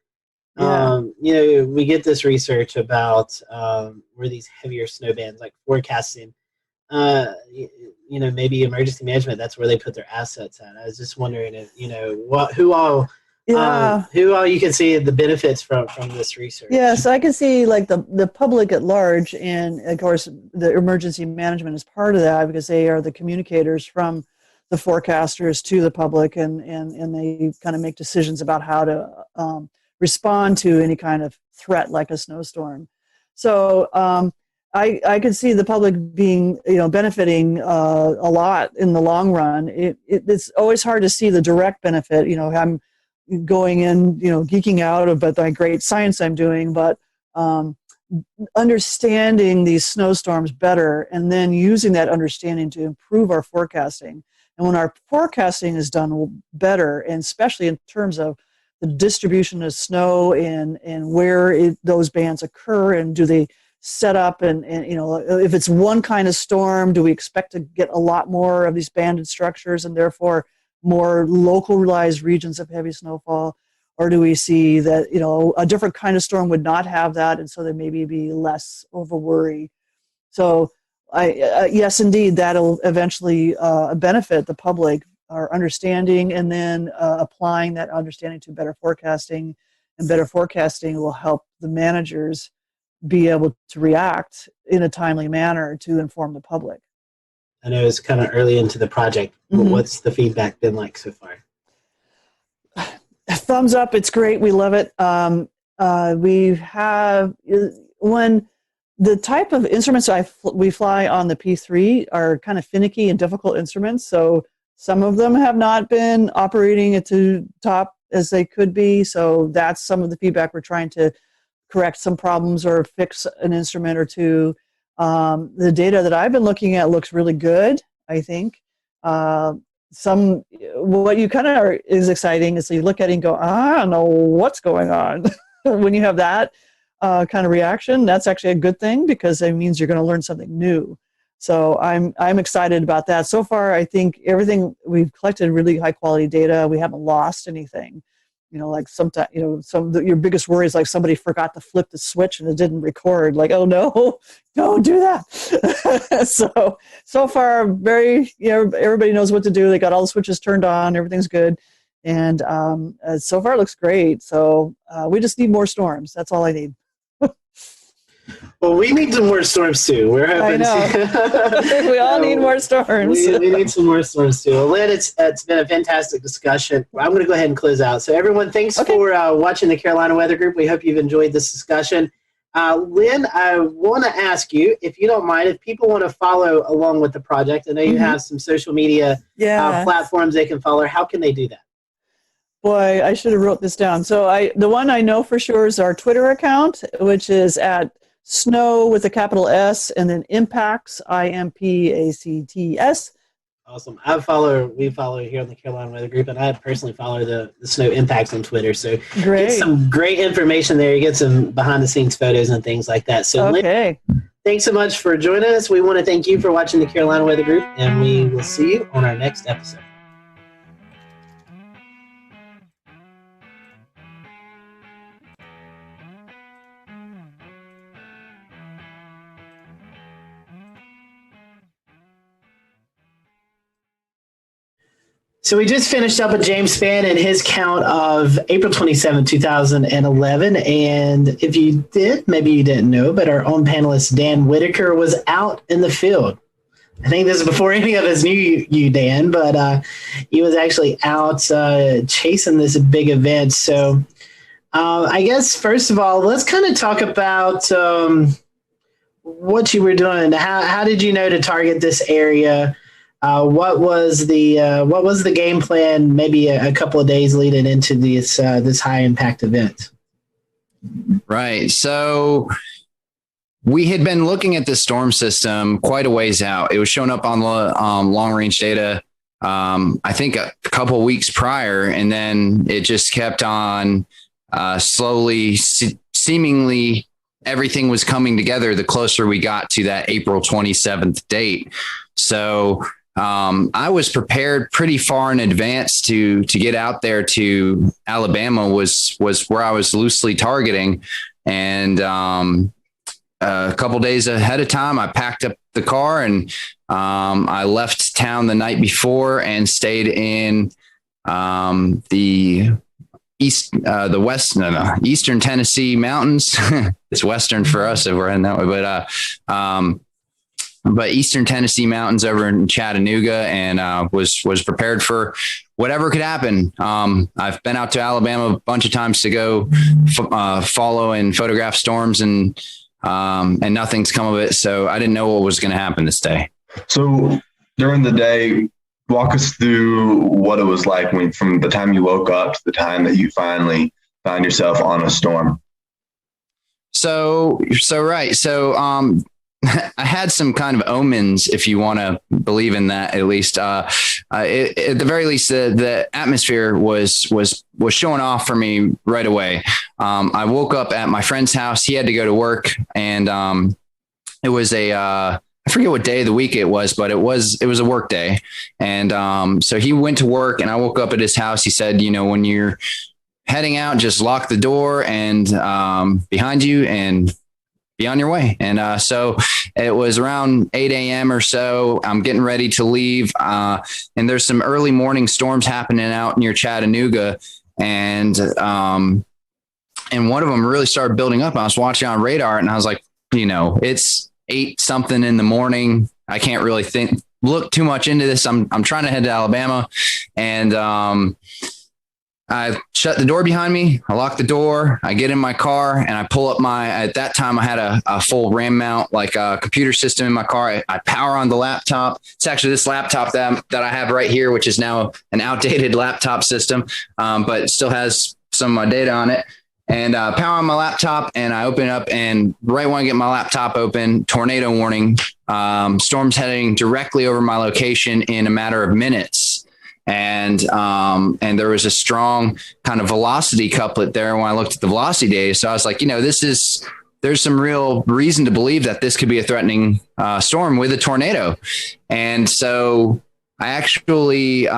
C: we get this research about where these heavier snow bands, like forecasting, maybe emergency management, that's where they put their assets at. I was just wondering if, who all who all you can see the benefits from this research.
M: Yes, I can see like the public at large, and of course the emergency management is part of that because they are the communicators from the forecasters to the public, and they kind of make decisions about how to respond to any kind of threat like a snowstorm. So I could see the public being, benefiting a lot in the long run. It's always hard to see the direct benefit. I'm going in, geeking out about the great science I'm doing, but understanding these snowstorms better and then using that understanding to improve our forecasting. And when our forecasting is done better, and especially in terms of the distribution of snow and where those bands occur, and do they set up, and if it's one kind of storm, do we expect to get a lot more of these banded structures and therefore more localized regions of heavy snowfall, or do we see that a different kind of storm would not have that, and so there maybe be less of a worry? So yes, indeed, that'll eventually benefit the public, our understanding, and then applying that understanding to better forecasting, and better forecasting will help the managers be able to react in a timely manner to inform the public.
C: I know it's kind of early into the project. But what's the feedback been like so far?
M: Thumbs up. It's great. We love it. We have, when the type of instruments we fly on the P3 are kind of finicky and difficult instruments. So some of them have not been operating at the top as they could be. So that's some of the feedback. We're trying to correct some problems or fix an instrument or two. The data that I've been looking at looks really good, I think. What you kind of is exciting is you look at it and go, I don't know what's going on. When you have that kind of reaction, that's actually a good thing because it means you're going to learn something new. So I'm excited about that. So far, I think everything we've collected really high quality data. We haven't lost anything. Like sometimes, your biggest worry is like somebody forgot to flip the switch and it didn't record. Like, oh no, don't do that. So far, everybody knows what to do. They got all the switches turned on. Everything's good. And so far it looks great. So we just need more storms. That's all I need.
C: Well, we need some more storms too. We're hoping.
M: I know. We all need more storms.
C: We need some more storms too. Well, Lynn, it's been a fantastic discussion. I'm going to go ahead and close out. So everyone, thanks for watching the Carolina Weather Group. We hope you've enjoyed this discussion. Lynn, I want to ask you, if you don't mind, if people want to follow along with the project, I know you have some social media platforms they can follow. How can they do that?
M: Boy, I should have wrote this down. So the one I know for sure is our Twitter account, which is at Snow with a capital S, and then Impacts, IMPACTS.
C: Awesome. We follow here on the Carolina Weather Group, and I personally follow the Snow Impacts on Twitter. So get some great information there. You get some behind the scenes photos and things like that. So Lynn, thanks so much for joining us. We want to thank you for watching the Carolina Weather Group, and we will see you on our next episode. So we just finished up with James Spann and his count of April 27, 2011. And if you did, maybe you didn't know, but our own panelist, Dan Whitaker, was out in the field. I think this is before any of us knew you, Dan, but he was actually out chasing this big event. So I guess, first of all, let's kind of talk about what you were doing. How did you know to target this area? What was the game plan? Maybe a couple of days leading into this high impact event.
P: Right. So we had been looking at the storm system quite a ways out. It was showing up on long range data. I think a couple of weeks prior, and then it just kept on slowly, seemingly everything was coming together the closer we got to that April 27th date. So I was prepared pretty far in advance to get out there to Alabama was where I was loosely targeting. And a couple days ahead of time, I packed up the car and I left town the night before and stayed in the eastern Tennessee mountains. It's western for us if we're heading that way, but eastern Tennessee mountains over in Chattanooga, and was prepared for whatever could happen. I've been out to Alabama a bunch of times to go follow and photograph storms, and nothing's come of it. So I didn't know what was going to happen this day.
O: So during the day, walk us through what it was like from the time you woke up to the time that you finally found yourself on a storm.
P: Right. I had some kind of omens, if you want to believe in that, at least. At the very least, the atmosphere was showing off for me right away. I woke up at my friend's house. He had to go to work, and it was I forget what day of the week it was, but it was a work day. And so he went to work, and I woke up at his house. He said, when you're heading out, just lock the door and behind you and be on your way. And so it was around 8 a.m. or so. I'm getting ready to leave. And there's some early morning storms happening out near Chattanooga. And one of them really started building up. I was watching on radar, and I was like, it's 8 something in the morning. I can't really look too much into this. I'm trying to head to Alabama, and I shut the door behind me. I lock the door. I get in my car, and I pull up at that time I had a full RAM mount, like a computer system in my car. I power on the laptop. It's actually this laptop that I have right here, which is now an outdated laptop system, but it still has some of my data on it. And power on my laptop, and I open it up, and right when I get my laptop open, tornado warning, storms heading directly over my location in a matter of minutes. And there was a strong kind of velocity couplet there when I looked at the velocity data. So I was like, there's some real reason to believe that this could be a threatening storm with a tornado. And so I actually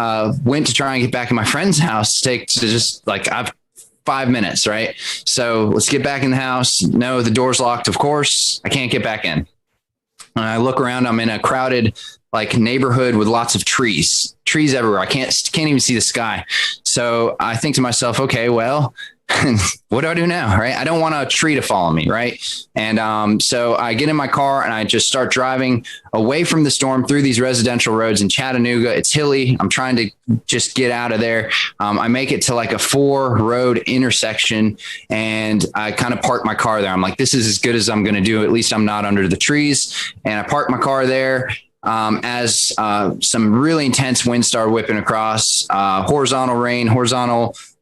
P: went to try and get back in my friend's house I've 5 minutes, right? So let's get back in the house. No, the door's locked. Of course, I can't get back in. And I look around. I'm in a crowded neighborhood with lots of trees everywhere. I can't even see the sky. So I think to myself, okay, well, what do I do now? Right. I don't want a tree to follow me. Right. And so I get in my car, and I just start driving away from the storm through these residential roads in Chattanooga. It's hilly. I'm trying to just get out of there. I make it to a 4-road intersection, and I kind of park my car there. I'm like, this is as good as I'm going to do. At least I'm not under the trees. And I park my car there. As some really intense winds start whipping across, horizontal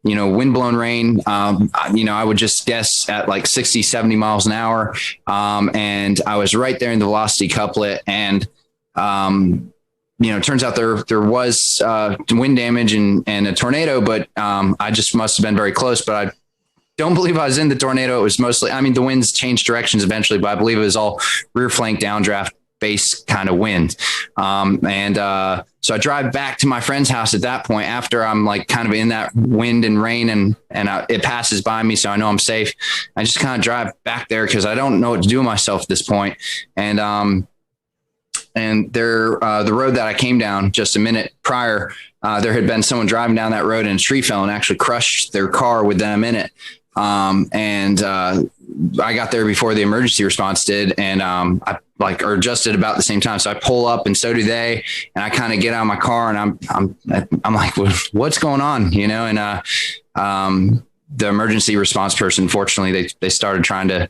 P: windblown rain, I would just guess at 60, 70 miles an hour. And I was right there in the velocity couplet. And, it turns out there was wind damage and a tornado, but I just must have been very close. But I don't believe I was in the tornado. It was mostly, the winds changed directions eventually, but I believe it was all rear flank downdraft base kind of wind. So I drive back to my friend's house at that point after I'm kind of in that wind and rain, and it passes by me. So I know I'm safe. I just kind of drive back there because I don't know what to do with myself at this point. And the road that I came down just a minute prior, there had been someone driving down that road, and a tree fell and actually crushed their car with them in it. I got there before the emergency response did, and I just at about the same time. So I pull up, and so do they. And I kind of get out of my car, and I'm like, what's going on? And the emergency response person, fortunately, they started trying to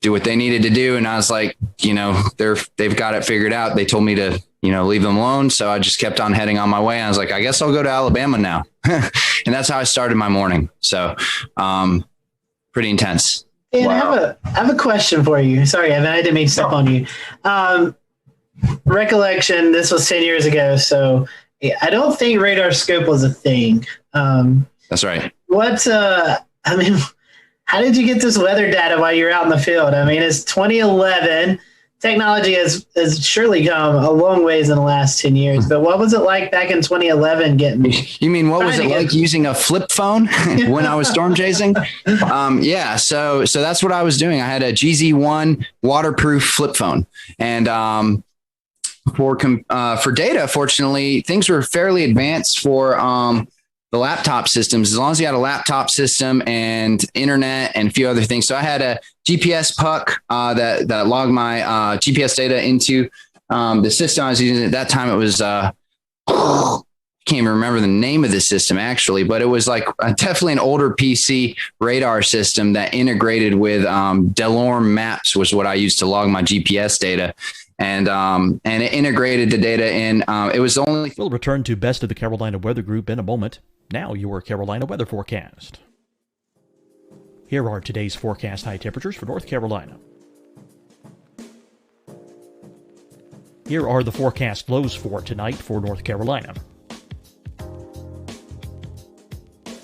P: do what they needed to do, and I was like, they've got it figured out. They told me to leave them alone. So I just kept on heading on my way. I was like, I guess I'll go to Alabama now. And that's how I started my morning. So pretty intense.
C: Dan, wow. I have a question for you. Sorry, Evan, I didn't mean to step on you. Recollection, this was 10 years ago. So I don't think radar scope was a thing.
P: That's right.
C: How did you get this weather data while you're out in the field? It's 2011. Technology has surely come a long ways in the last 10 years, but what was it like back in 2011 getting?
P: You mean, what was it like using a flip phone when I was storm chasing? Yeah. So that's what I was doing. I had a GZ1 waterproof flip phone, and for data, fortunately, things were fairly advanced for the laptop systems, as long as you had a laptop system and internet and a few other things. So I had a GPS puck that logged my GPS data into the system I was using. At that time, it was can't even remember the name of the system actually, but it was like definitely an older PC radar system that integrated with Delorme Maps was what I used to log my GPS data. And it integrated the data in. It was only.
H: We'll return to Best of the Carolina Weather Group in a moment. Now your Carolina weather forecast. Here are today's forecast high temperatures for North Carolina. Here are the forecast lows for tonight for North Carolina.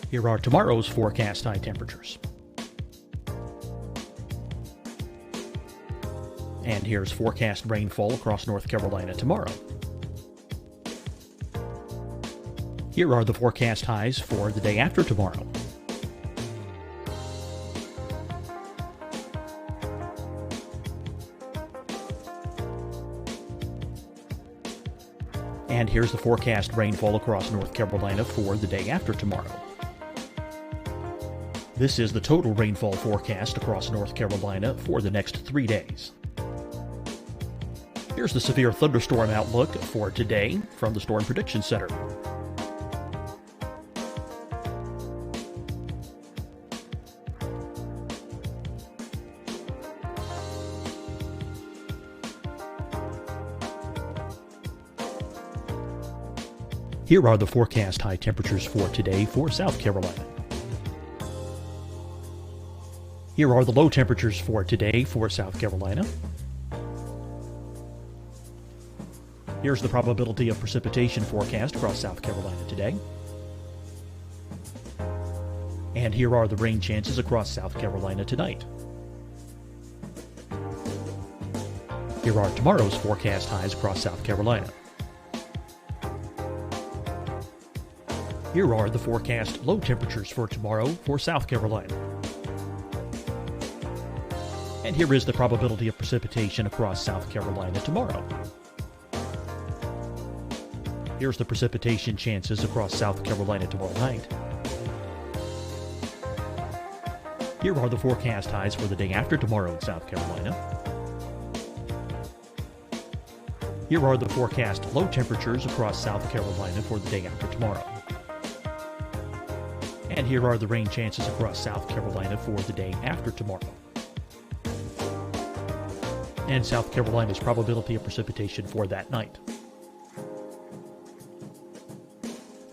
H: Here are tomorrow's forecast high temperatures. And here's forecast rainfall across North Carolina tomorrow. Here are the forecast highs for the day after tomorrow. And here's the forecast rainfall across North Carolina for the day after tomorrow. This is the total rainfall forecast across North Carolina for the next 3 days. Here's the severe thunderstorm outlook for today from the Storm Prediction Center. Here are the forecast high temperatures for today for South Carolina. Here are the low temperatures for today for South Carolina. Here's the probability of precipitation forecast across South Carolina today. And here are the rain chances across South Carolina tonight. Here are tomorrow's forecast highs across South Carolina. Here are the forecast low temperatures for tomorrow for South Carolina. And here is the probability of precipitation across South Carolina tomorrow. Here's the precipitation chances across South Carolina tomorrow night. Here are the forecast highs for the day after tomorrow in South Carolina. Here are the forecast low temperatures across South Carolina for the day after tomorrow. And here are the rain chances across South Carolina for the day after tomorrow. And South Carolina's probability of precipitation for that night.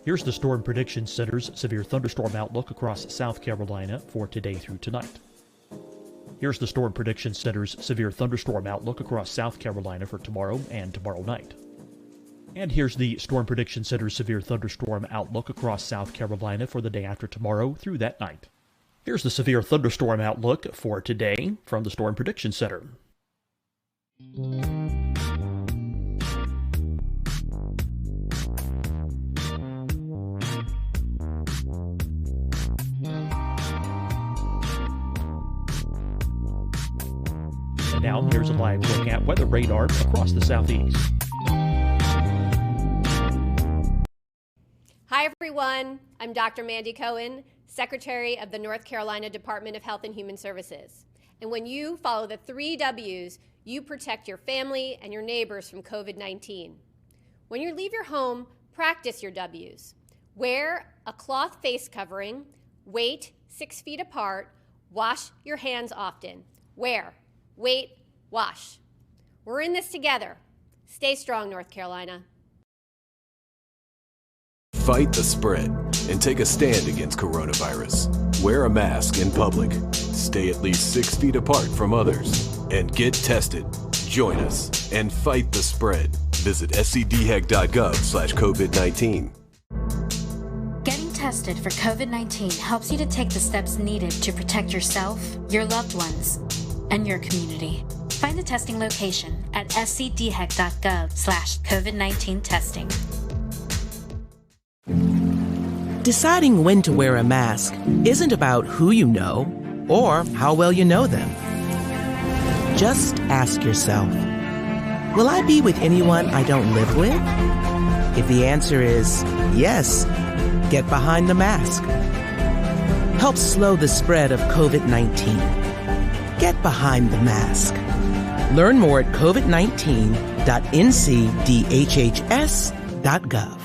H: Here's the Storm Prediction Center's severe thunderstorm outlook across South Carolina for today through tonight. Here's the Storm Prediction Center's severe thunderstorm outlook across South Carolina for tomorrow and tomorrow night. And here's the Storm Prediction Center's severe thunderstorm outlook across South Carolina for the day after tomorrow through that night. Here's the severe thunderstorm outlook for today from the Storm Prediction Center. And now here's a live look at weather radar across the southeast.
I: Hi, everyone. I'm Dr. Mandy Cohen, Secretary of the North Carolina Department of Health and Human Services. And when you follow the 3 W's, you protect your family and your neighbors from COVID-19. When you leave your home, practice your W's. Wear a cloth face covering, wait 6 feet apart, wash your hands often. Wear, wait, wash. We're in this together. Stay strong, North Carolina.
J: Fight the spread and take a stand against coronavirus. Wear a mask in public. Stay at least 6 feet apart from others. And get tested. Join us and fight the spread. Visit scdhec.gov/COVID-19.
K: Getting tested for COVID-19 helps you to take the steps needed to protect yourself, your loved ones, and your community. Find the testing location at scdhec.gov/COVID-19 testing.
L: Deciding when to wear a mask isn't about who you know or how well you know them. Just ask yourself, will I be with anyone I don't live with? If the answer is yes, Get behind the mask. Help slow the spread of COVID-19. Get behind the mask. Learn more at covid19.ncdhhs.gov.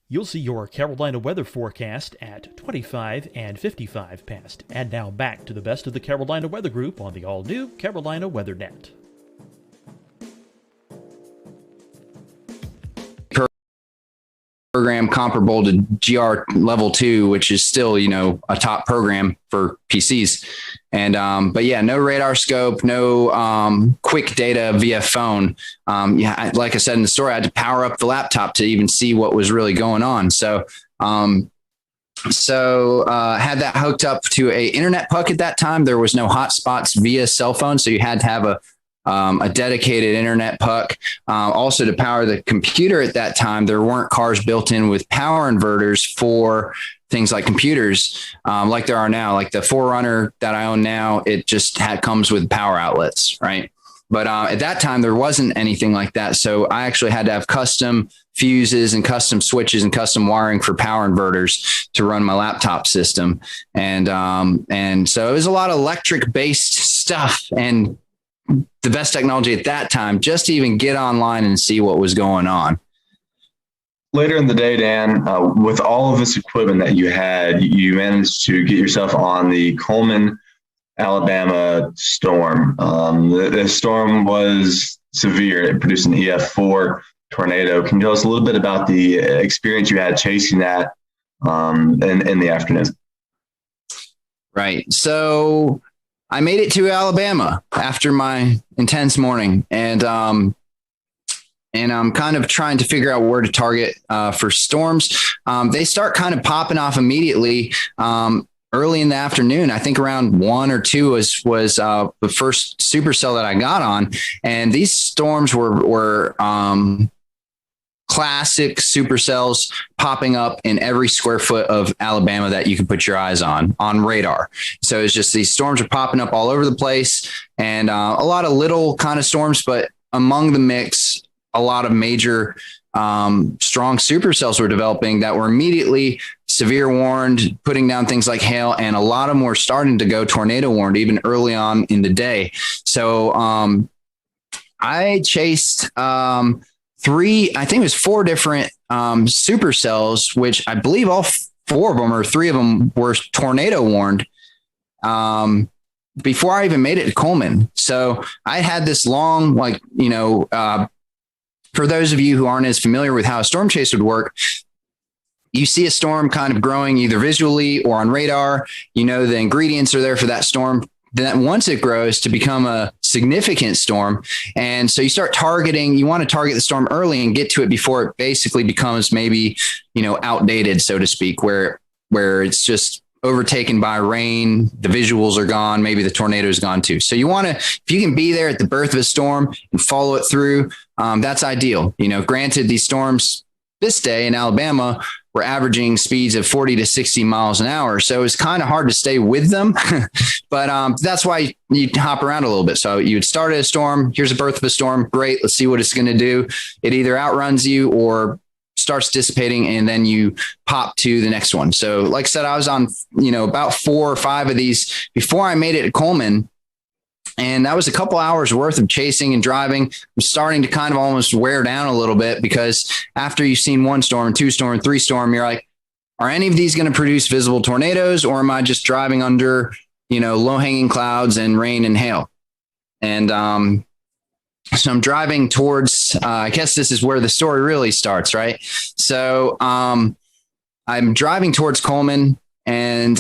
H: You'll see your Carolina weather forecast at 25 and 55 past. And now back to the best of the Carolina Weather Group on the all-new Carolina WeatherNet.
P: Program comparable to GR level 2, which is still, a top program for PCs. And, but yeah, no radar scope, no quick data via phone. Like I said in the story, I had to power up the laptop to even see what was really going on. So, had that hooked up to a internet puck at that time. There was no hotspots via cell phone. So you had to have a dedicated internet puck. Also to power the computer at that time, there weren't cars built in with power inverters for things like computers, like there are now. Like the 4Runner that I own now, it just comes with power outlets, right? But at that time, there wasn't anything like that. So I actually had to have custom fuses and custom switches and custom wiring for power inverters to run my laptop system. And so it was a lot of electric based stuff and the best technology at that time just to even get online and see what was going on.
O: Later in the day, Dan, with all of this equipment that you had, you managed to get yourself on the Coleman, Alabama storm. The storm was severe. It produced an EF4 tornado. Can you tell us a little bit about the experience you had chasing that in the afternoon?
P: Right. So I made it to Alabama after my intense morning, and I'm kind of trying to figure out where to target for storms. They start kind of popping off immediately early in the afternoon. I think around 1 or 2 was the first supercell that I got on, and these storms were classic supercells popping up in every square foot of Alabama that you could put your eyes on radar. So it's just these storms are popping up all over the place, and a lot of little kind of storms, but among the mix, a lot of major strong supercells were developing that were immediately severe warned, putting down things like hail, and a lot of them were starting to go tornado warned even early on in the day. So I chased 4 different supercells, which I believe all 4 of them or 3 of them were tornado warned before I even made it to Coleman. So I had this long, for those of you who aren't as familiar with how a storm chase would work, you see a storm kind of growing either visually or on radar. The ingredients are there for that storm. Then once it grows to become a significant storm. And so you start targeting, you want to target the storm early and get to it before it basically becomes maybe, outdated, so to speak, where it's just overtaken by rain, the visuals are gone, maybe the tornado is gone too. So you want to, if you can be there at the birth of a storm and follow it through, that's ideal. Granted, these storms this day in Alabama were averaging speeds of 40 to 60 miles an hour. So it's kind of hard to stay with them, but that's why you hop around a little bit. So you would start at a storm. Here's the birth of a storm. Great. Let's see what it's going to do. It either outruns you or starts dissipating, and then you pop to the next one. So like I said, I was on, about 4 or 5 of these before I made it to Coleman. And that was a couple hours worth of chasing and driving. I'm starting to kind of almost wear down a little bit, because after you've seen 1 storm, 2 storm, 3 storm, you're like, are any of these going to produce visible tornadoes, or am I just driving under, low hanging clouds and rain and hail? And so I'm driving towards, I guess this is where the story really starts, right? So I'm driving towards Coleman and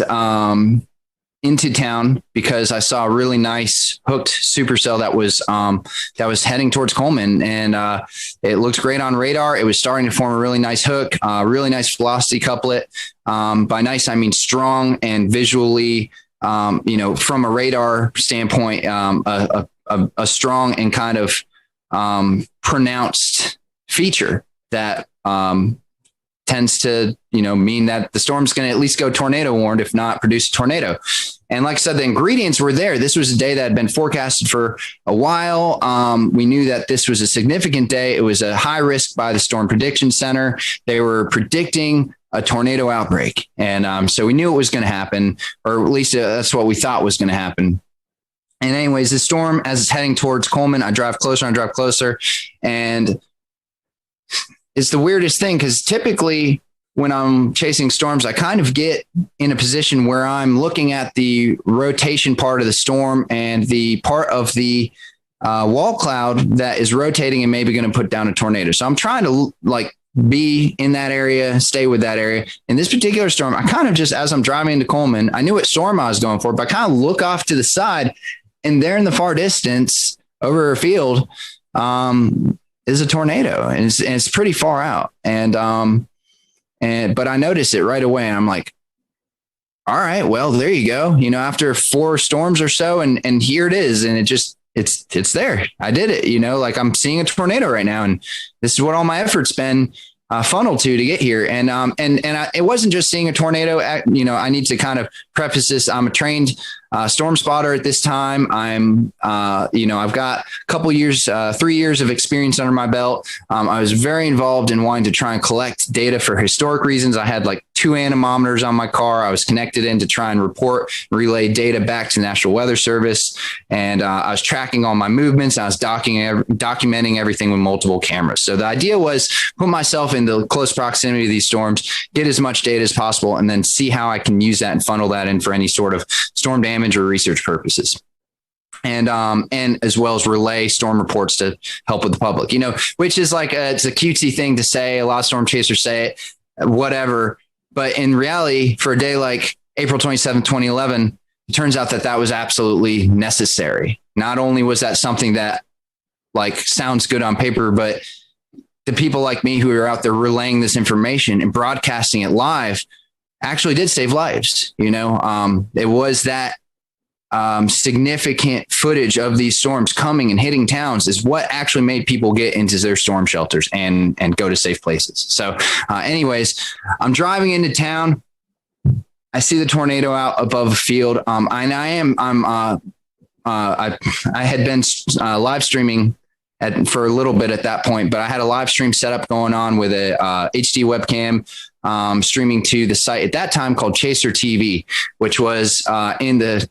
P: into town because I saw a really nice hooked supercell that was heading towards Coleman, and it looked great on radar. It was starting to form a really nice hook, really nice velocity couplet. By nice, I mean strong, and visually, from a radar standpoint, a strong and kind of pronounced feature that tends to, mean that the storm's going to at least go tornado warned, if not produce a tornado. And like I said, the ingredients were there. This was a day that had been forecasted for a while. We knew that this was a significant day. It was a high risk by the Storm Prediction Center. They were predicting a tornado outbreak. And so we knew it was going to happen, or at least that's what we thought was going to happen. And anyways, the storm, as it's heading towards Coleman, I drive closer and drive closer. And it's the weirdest thing, because typically when I'm chasing storms, I kind of get in a position where I'm looking at the rotation part of the storm and the part of the wall cloud that is rotating and maybe going to put down a tornado. So I'm trying to like be in that area, stay with that area. In this particular storm, I kind of just, as I'm driving into Coleman, I knew what storm I was going for, but I kind of look off to the side, and there in the far distance over a field is a tornado, and it's pretty far out. But I noticed it right away, and I'm like, all right, well, there you go. You know, after 4 storms or so, and here it is, and it's there. I did it. You know, like I'm seeing a tornado right now, and this is what all my effort's been funneled to get here. And it wasn't just seeing a tornado. You know, I need to kind of preface this. I'm a trained storm spotter at this time. I've got a couple years, 3 years of experience under my belt. I was very involved in wanting to try and collect data for historic reasons. I had like 2 anemometers on my car. I was connected in to try and relay data back to the National Weather Service. And I was tracking all my movements. I was documenting everything with multiple cameras. So the idea was put myself into close proximity to these storms, get as much data as possible, and then see how I can use that and funnel that in for any sort of storm damage or research purposes. And as well as relay storm reports to help with the public, you know, which is like it's a cutesy thing to say. A lot of storm chasers say it, whatever. But in reality, for a day like April 27, 2011, it turns out that was absolutely necessary. Not only was that something that like sounds good on paper, but the people like me who are out there relaying this information and broadcasting it live actually did save lives. You know, it was that significant footage of these storms coming and hitting towns is what actually made people get into their storm shelters and go to safe places. So anyways, I'm driving into town. I see the tornado out above a field. I had been live streaming for a little bit at that point, but I had a live stream setup going on with a HD webcam streaming to the site at that time called Chaser TV, which was in the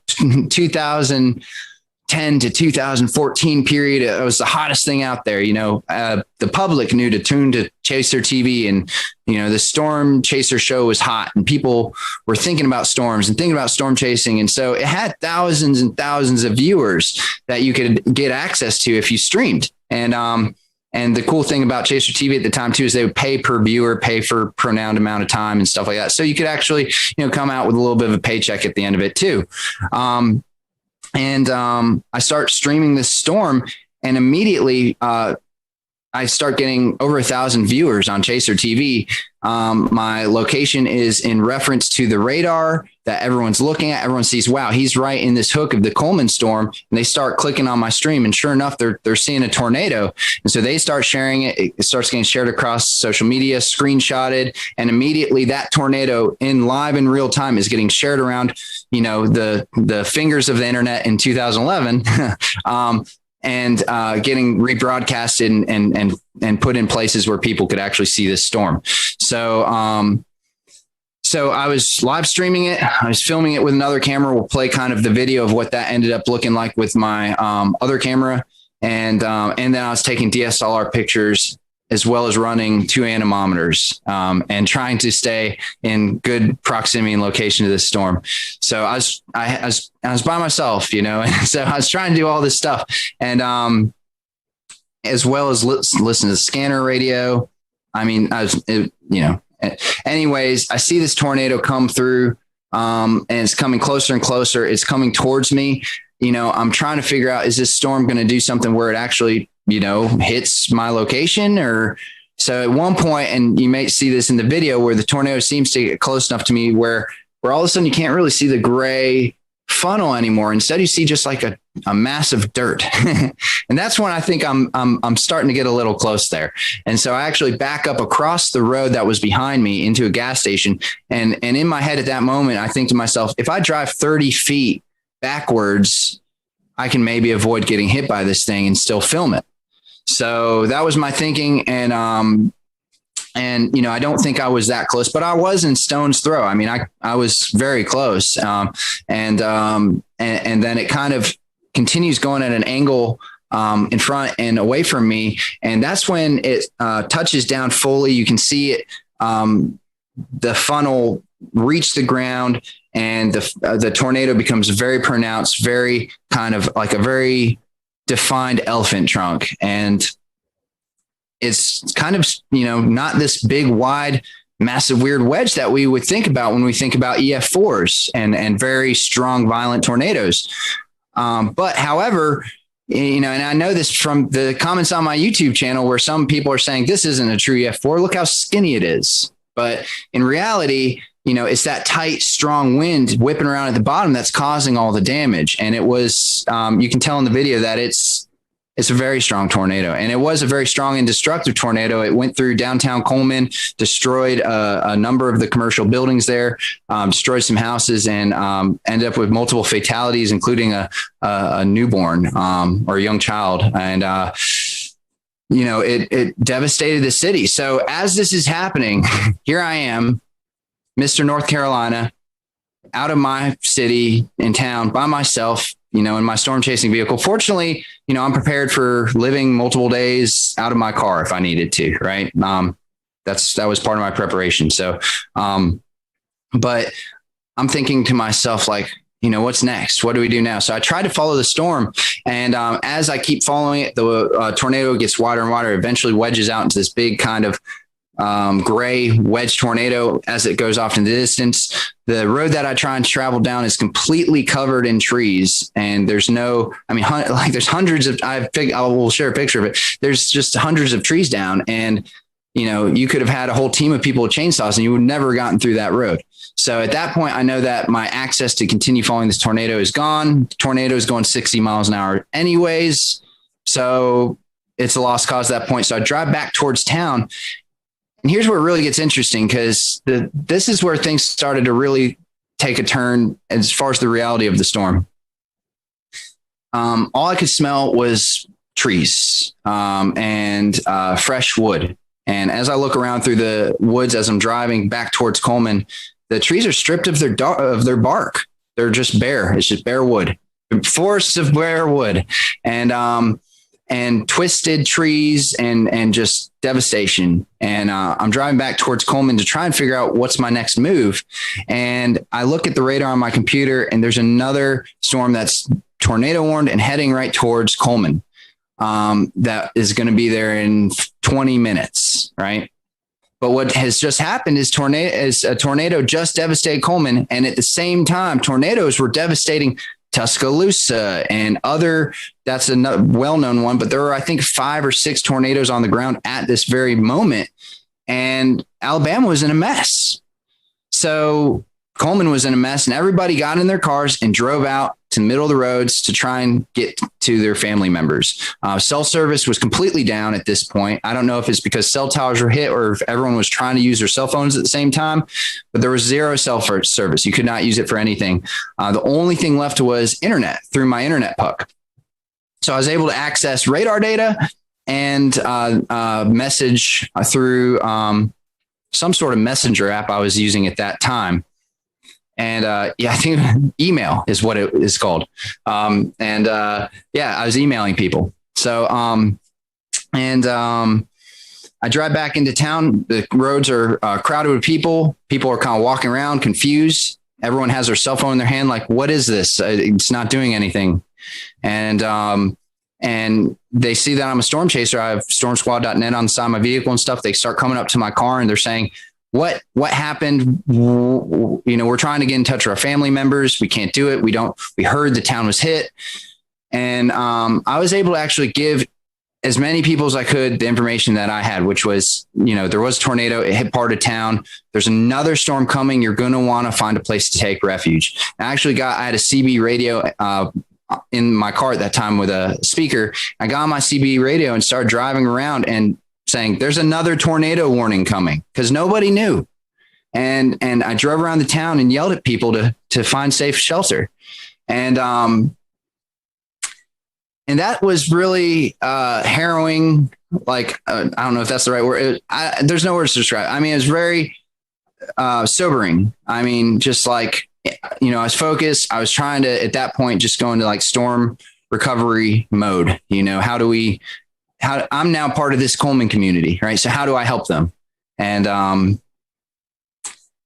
P: 2010 to 2014 period. It was the hottest thing out there. You know, the public knew to tune to Chaser TV, and, you know, the Storm Chaser show was hot, and people were thinking about storms and thinking about storm chasing. And so it had thousands and thousands of viewers that you could get access to if you streamed. And the cool thing about Chaser TV at the time too is they would pay per viewer, pay for pronounced amount of time and stuff like that. So you could actually, you know, come out with a little bit of a paycheck at the end of it too. I start streaming this storm, and immediately I start getting over 1,000 viewers on Chaser TV. My location is in reference to the radar that everyone's looking at. Everyone sees, wow, he's right in this hook of the Coleman storm. And they start clicking on my stream, and sure enough, they're seeing a tornado. And so they start sharing it. It starts getting shared across social media, screenshotted, and immediately that tornado in real time is getting shared around, you know, the fingers of the internet in 2011. And getting rebroadcasted and put in places where people could actually see this storm. So I was live streaming it. I was filming it with another camera. We'll play kind of the video of what that ended up looking like with my other camera. And then I was taking DSLR pictures, as well as running 2 anemometers and trying to stay in good proximity and location to this storm. So I was by myself, you know, and so I was trying to do all this stuff, and as well as listen to the scanner radio. I mean, anyways, I see this tornado come through, and it's coming closer and closer. It's coming towards me. You know, I'm trying to figure out, is this storm going to do something where it actually, you know, hits my location? Or so at one point, and you may see this in the video, where the tornado seems to get close enough to me where all of a sudden you can't really see the gray funnel anymore. Instead, you see just like a mass of dirt. And that's when I think I'm starting to get a little close there. And so I actually back up across the road that was behind me into a gas station. And in my head at that moment, I think to myself, if I drive 30 feet backwards, I can maybe avoid getting hit by this thing and still film it. So that was my thinking. And, you know, I don't think I was that close, but I was in stone's throw. I mean, I was very close. And then it kind of continues going at an angle in front and away from me. And that's when it touches down fully. You can see it, the funnel reach the ground, and the tornado becomes very pronounced, very kind of like a very defined elephant trunk. And it's kind of, you know, not this big, wide, massive, weird wedge that we would think about when we think about EF4s and very strong, violent tornadoes. But however, you know, and I know this from the comments on my YouTube channel where some people are saying this isn't a true EF4. Look how skinny it is. But in reality, you know, it's that tight, strong wind whipping around at the bottom that's causing all the damage. And it was, you can tell in the video that it's a very strong tornado, and it was a very strong and destructive tornado. It went through downtown Coleman, destroyed a number of the commercial buildings there, destroyed some houses, and ended up with multiple fatalities, including a newborn or a young child. And, you know, it devastated the city. So as this is happening, here I am, Mr. North Carolina, out of my city in town by myself, you know, in my storm chasing vehicle. Fortunately, you know, I'm prepared for living multiple days out of my car if I needed to, right? That was part of my preparation. So, but I'm thinking to myself, like, you know, what's next? What do we do now? So I try to follow the storm. And as I keep following it, the tornado gets wider and wider, eventually wedges out into this big kind of gray wedge tornado as it goes off in the distance. The road that I try and travel down is completely covered in trees, and there's no, I mean, like there's hundreds of, I will share a picture of it. There's just hundreds of trees down, and, you know, you could have had a whole team of people with chainsaws and you would never have gotten through that road. So at that point, I know that my access to continue following this tornado is gone. The tornado is going 60 miles an hour anyways. So it's a lost cause at that point. So I drive back towards town. And here's where it really gets interesting, because this is where things started to really take a turn as far as the reality of the storm. All I could smell was trees and fresh wood. And as I look around through the woods as I'm driving back towards Coleman, the trees are stripped of their bark. They're just bare. It's just bare wood, forests of bare wood, and twisted trees and just devastation. And I'm driving back towards Coleman to try and figure out what's my next move. And I look at the radar on my computer, and there's another storm that's tornado warned and heading right towards Coleman. That is going to be there in 20 minutes, right? But what has just happened is a tornado just devastated Coleman, and at the same time, tornadoes were devastating Tuscaloosa and other. That's a well-known one, but there are, I think, 5 or 6 tornadoes on the ground at this very moment, and Alabama was in a mess. So Coleman was in a mess, and everybody got in their cars and drove out to the middle of the roads to try and get to their family members. Cell service was completely down at this point. I don't know if it's because cell towers were hit or if everyone was trying to use their cell phones at the same time, but there was zero cell service. You could not use it for anything. The only thing left was internet through my internet puck. So I was able to access radar data and message through some sort of messenger app I was using at that time. And I think email is what it is called. I was emailing people. So I drive back into town. The roads are crowded with people. People are kind of walking around confused. Everyone has their cell phone in their hand. Like, what is this? It's not doing anything. And they see that I'm a storm chaser. I have stormsquad.net on the side of my vehicle and stuff. They start coming up to my car and they're saying, what happened? You know, we're trying to get in touch with our family members. We can't do it. We heard the town was hit. And I was able to actually give as many people as I could the information that I had, which was, there was a tornado, it hit part of town. There's another storm coming. You're going to want to find a place to take refuge. I had a CB radio in my car at that time with a speaker. I got on my CB radio and started driving around and saying, there's another tornado warning coming, because nobody knew. And I drove around the town and yelled at people to find safe shelter. And that was really harrowing. Like, I don't know if that's the right word. There's no words to describe. I mean, it was very sobering. I mean, just like, I was focused. I was trying to, at that point, just go into like storm recovery mode. I'm now part of this Coleman community, right? So how do I help them? And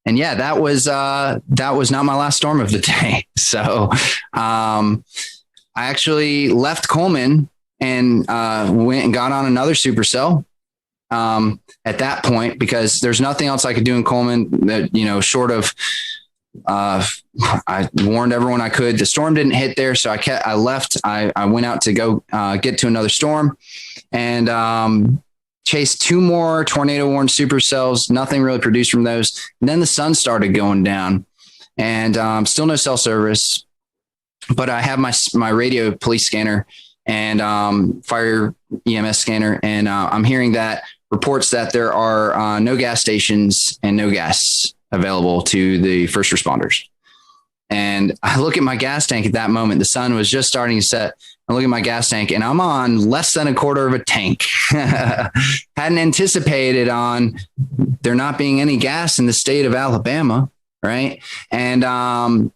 P: yeah, that was not my last storm of the day. So I actually left Coleman and went and got on another supercell at that point, because there's nothing else I could do in Coleman that, short of, I warned everyone I could. The storm didn't hit there, so I left. I went out to go get to another storm and chased 2 more tornado warned supercells. Nothing really produced from those. And then the sun started going down, and still no cell service. But I have my radio police scanner and fire EMS scanner, and I'm hearing that reports that there are no gas stations and no gas available to the first responders. And I look at my gas tank at that moment. The sun was just starting to set. I look at my gas tank and I'm on less than a quarter of a tank. Hadn't anticipated on there not being any gas in the state of Alabama, right? And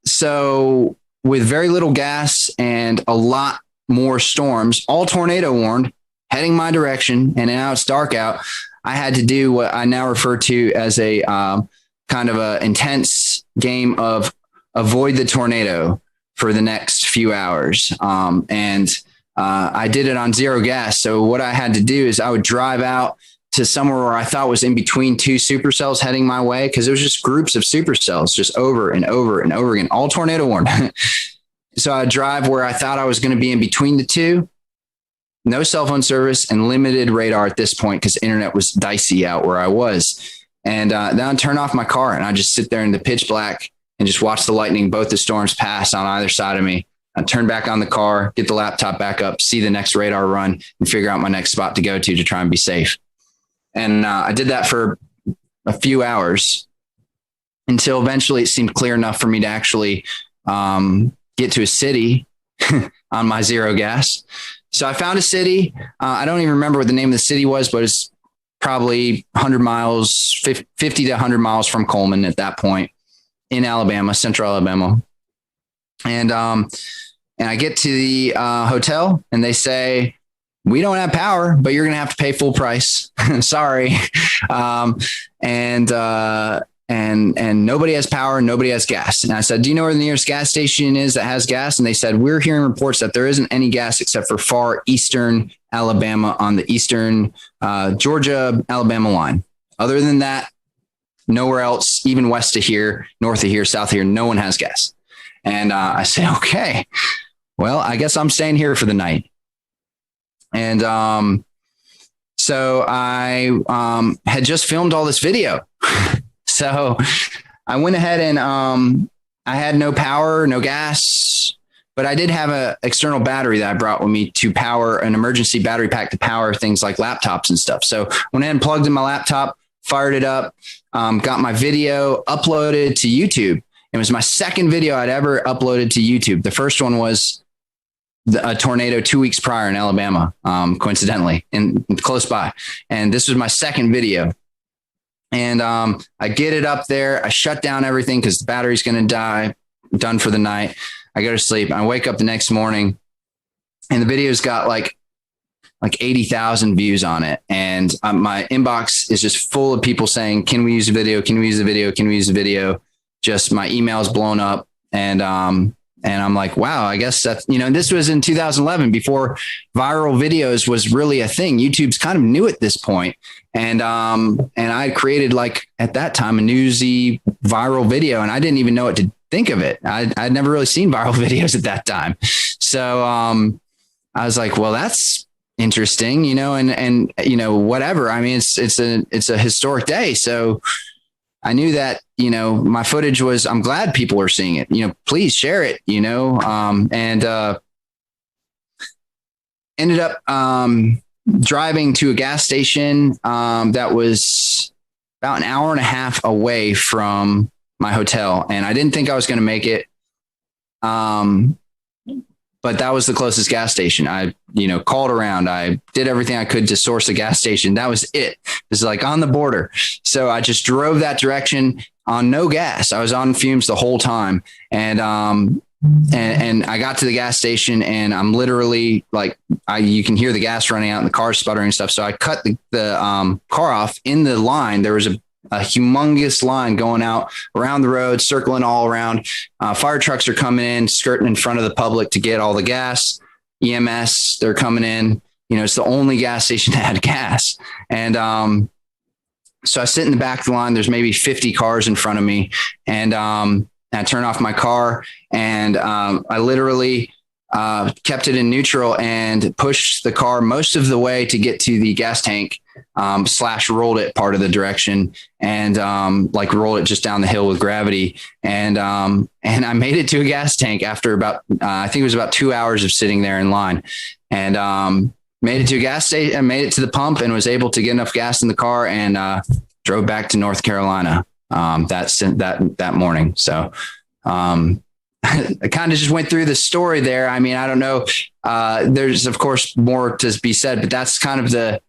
P: so with very little gas and a lot more storms, all tornado warned, heading my direction, and now it's dark out, I had to do what I now refer to as a kind of a intense game of avoid the tornado for the next few hours. And I did it on zero gas. So what I had to do is I would drive out to somewhere where I thought was in between 2 supercells heading my way, because it was just groups of supercells just over and over and over again, all tornado warned. So I'd drive where I thought I was going to be in between the 2. No cell phone service and limited radar at this point because internet was dicey out where I was. And then I'd turn off my car and I'd just sit there in the pitch black and just watch the lightning, both the storms pass on either side of me. I'd turn back on the car, get the laptop back up, see the next radar run, and figure out my next spot to go to try and be safe. And I did that for a few hours until eventually it seemed clear enough for me to actually get to a city on my zero gas. So I found a city. I don't even remember what the name of the city was, but it's probably 100 miles, 50 to 100 miles from Coleman at that point in Alabama, central Alabama. And I get to the hotel and they say, we don't have power, but you're going to have to pay full price. Sorry. And nobody has power, nobody has gas. And I said, do you know where the nearest gas station is that has gas? And they said, we're hearing reports that there isn't any gas except for far eastern Alabama on the eastern Georgia, Alabama line. Other than that, nowhere else, even west of here, north of here, south of here, no one has gas. And I said, okay, well, I guess I'm staying here for the night. And so I had just filmed all this video. So I went ahead and I had no power, no gas, but I did have an external battery that I brought with me to power an emergency battery pack to power things like laptops and stuff. So went ahead and plugged in my laptop, fired it up, got my video uploaded to YouTube. It was my second video I'd ever uploaded to YouTube. The first one was a tornado 2 weeks prior in Alabama, coincidentally, and close by. And this was my second video. And I get it up there. I shut down everything because the battery's going to die. Done for the night. I go to sleep. I wake up the next morning, and the video's got like 80,000 views on it. And my inbox is just full of people saying, "Can we use the video? Can we use the video? Can we use the video?" Just my email's blown up, and I'm like, wow, I guess that's, this was in 2011 before viral videos was really a thing. YouTube's kind of new at this point. And I created at that time, a newsy viral video, and I didn't even know what to think of it. I'd never really seen viral videos at that time. So I was like, well, that's interesting, and whatever. I mean, it's a historic day. So I knew that, my footage was, I'm glad people are seeing it, please share it, and ended up driving to a gas station that was about an hour and a half away from my hotel. And I didn't think I was going to make it. But that was the closest gas station. I, called around. I did everything I could to source a gas station. That was it. It was like on the border. So I just drove that direction on no gas. I was on fumes the whole time. And I got to the gas station, and I'm literally like, you can hear the gas running out and the car sputtering and stuff. So I cut the car off in the line. There was a humongous line going out around the road, circling all around. Fire trucks are coming in, skirting in front of the public to get all the gas. EMS, they're coming in. It's the only gas station that had gas. And so I sit in the back of the line. There's maybe 50 cars in front of me. And I turn off my car, and I literally kept it in neutral and pushed the car most of the way to get to the gas tank, / rolled it part of the direction, and rolled it just down the hill with gravity. And I made it to a gas tank after about, I think it was about 2 hours of sitting there in line, and made it to a gas station and made it to the pump, and was able to get enough gas in the car, and drove back to North Carolina that morning. So I kind of just went through the story there. I mean, I don't know. There's of course more to be said, but that's kind of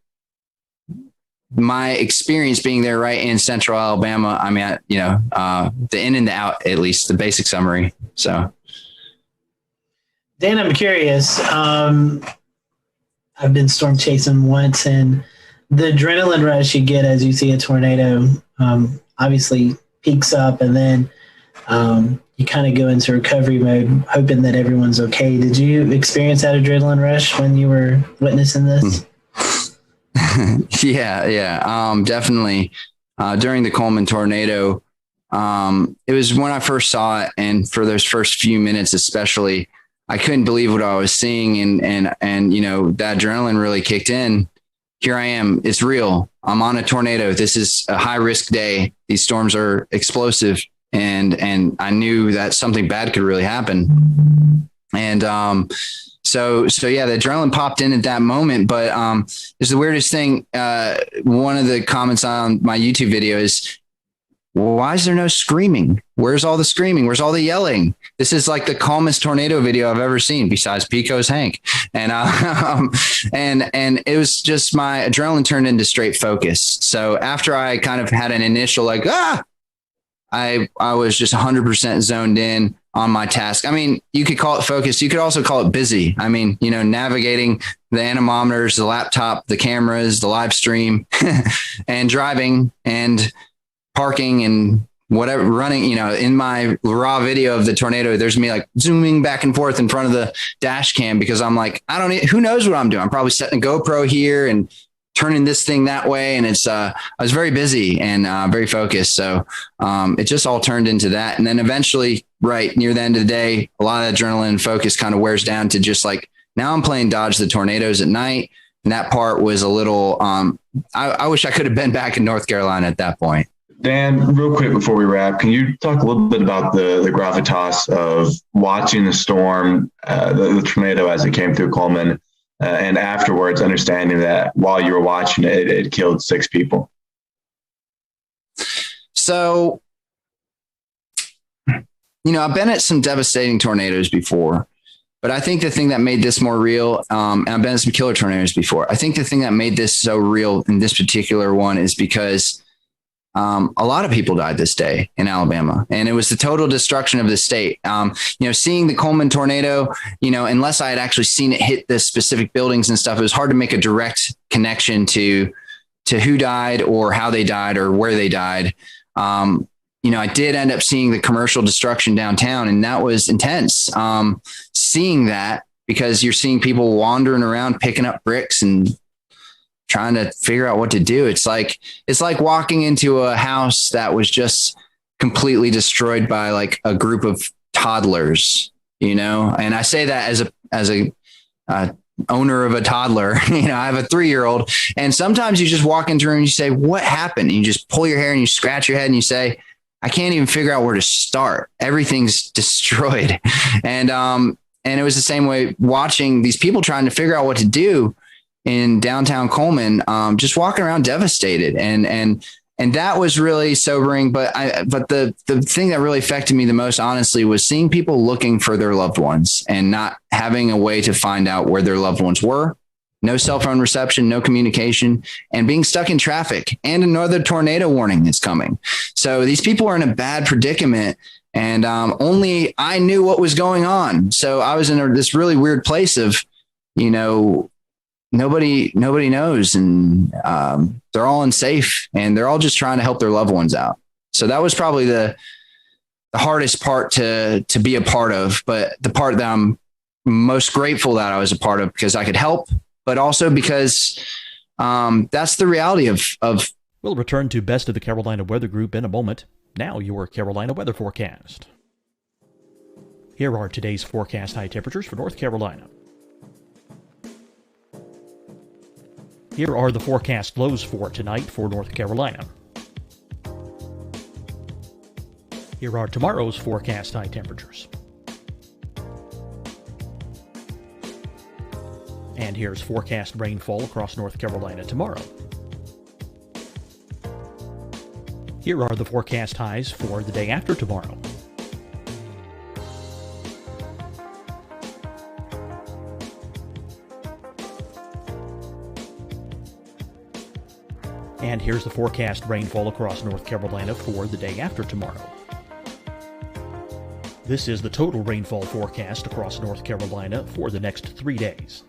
P: my experience being there right in central Alabama. I mean, the in and the out, at least the basic summary. So
C: Dan, I'm curious. I've been storm chasing once, and the adrenaline rush you get as you see a tornado obviously peaks up, and then you kind of go into recovery mode, hoping that everyone's okay. Did you experience that adrenaline rush when you were witnessing this?
P: Yeah. Definitely. During the Coleman tornado, it was when I first saw it. And for those first few minutes, especially, I couldn't believe what I was seeing. And that adrenaline really kicked in. Here I am. It's real. I'm on a tornado. This is a high risk day. These storms are explosive. And I knew that something bad could really happen. And so yeah, the adrenaline popped in at that moment. But it's the weirdest thing. One of the comments on my YouTube video is, why is there no screaming? Where's all the screaming? Where's all the yelling? This is like the calmest tornado video I've ever seen, besides Pico's Hank. And and it was just my adrenaline turned into straight focus. So after I kind of had an initial I was just 100% zoned in on my task. I mean, you could call it focus. You could also call it busy. I mean, navigating the anemometers, the laptop, the cameras, the live stream, and driving and parking and whatever, running, in my raw video of the tornado, there's me like zooming back and forth in front of the dash cam, because I'm like, who knows what I'm doing? I'm probably setting a GoPro here and turning this thing that way. And I was very busy and very focused. So it just all turned into that. And then eventually, right near the end of the day, a lot of adrenaline and focus kind of wears down to just like, now I'm playing dodge the tornadoes at night. And that part was a little, I wish I could have been back in North Carolina at that point.
Q: Dan, real quick before we wrap, can you talk a little bit about the gravitas of watching the storm, the tornado as it came through Coleman, and afterwards understanding that while you were watching it, it killed 6 people?
P: So, I've been at some devastating tornadoes before, but I think the thing that made this more real, and I've been at some killer tornadoes before. I think the thing that made this so real in this particular one is because a lot of people died this day in Alabama, and it was the total destruction of the state. Seeing the Coleman tornado, unless I had actually seen it hit the specific buildings and stuff, it was hard to make a direct connection to who died or how they died or where they died. I did end up seeing the commercial destruction downtown, and that was intense. Seeing that, because you're seeing people wandering around, picking up bricks and trying to figure out what to do. It's like walking into a house that was just completely destroyed by like a group of toddlers, and I say that as a owner of a toddler. I have a 3-year-old, and sometimes you just walk into a room and you say, what happened? And you just pull your hair and you scratch your head and you say, I can't even figure out where to start. Everything's destroyed. And it was the same way watching these people trying to figure out what to do in downtown Coleman, just walking around devastated. And that was really sobering. But the thing that really affected me the most, honestly, was seeing people looking for their loved ones and not having a way to find out where their loved ones were. No cell phone reception, no communication, and being stuck in traffic, and another tornado warning that's coming. So these people are in a bad predicament, and only I knew what was going on. So I was in this really weird place of, nobody knows, and they're all unsafe, and they're all just trying to help their loved ones out. So that was probably the hardest part to be a part of, but the part that I'm most grateful that I was a part of, because I could help, but also because that's the reality of.
H: We'll return to Best of the Carolina Weather Group in a moment. Now your Carolina weather forecast. Here are today's forecast high temperatures for North Carolina. Here are the forecast lows for tonight for North Carolina. Here are tomorrow's forecast high temperatures. And here's forecast rainfall across North Carolina tomorrow. Here are the forecast highs for the day after tomorrow. And here's the forecast rainfall across North Carolina for the day after tomorrow. This is the total rainfall forecast across North Carolina for the next 3 days.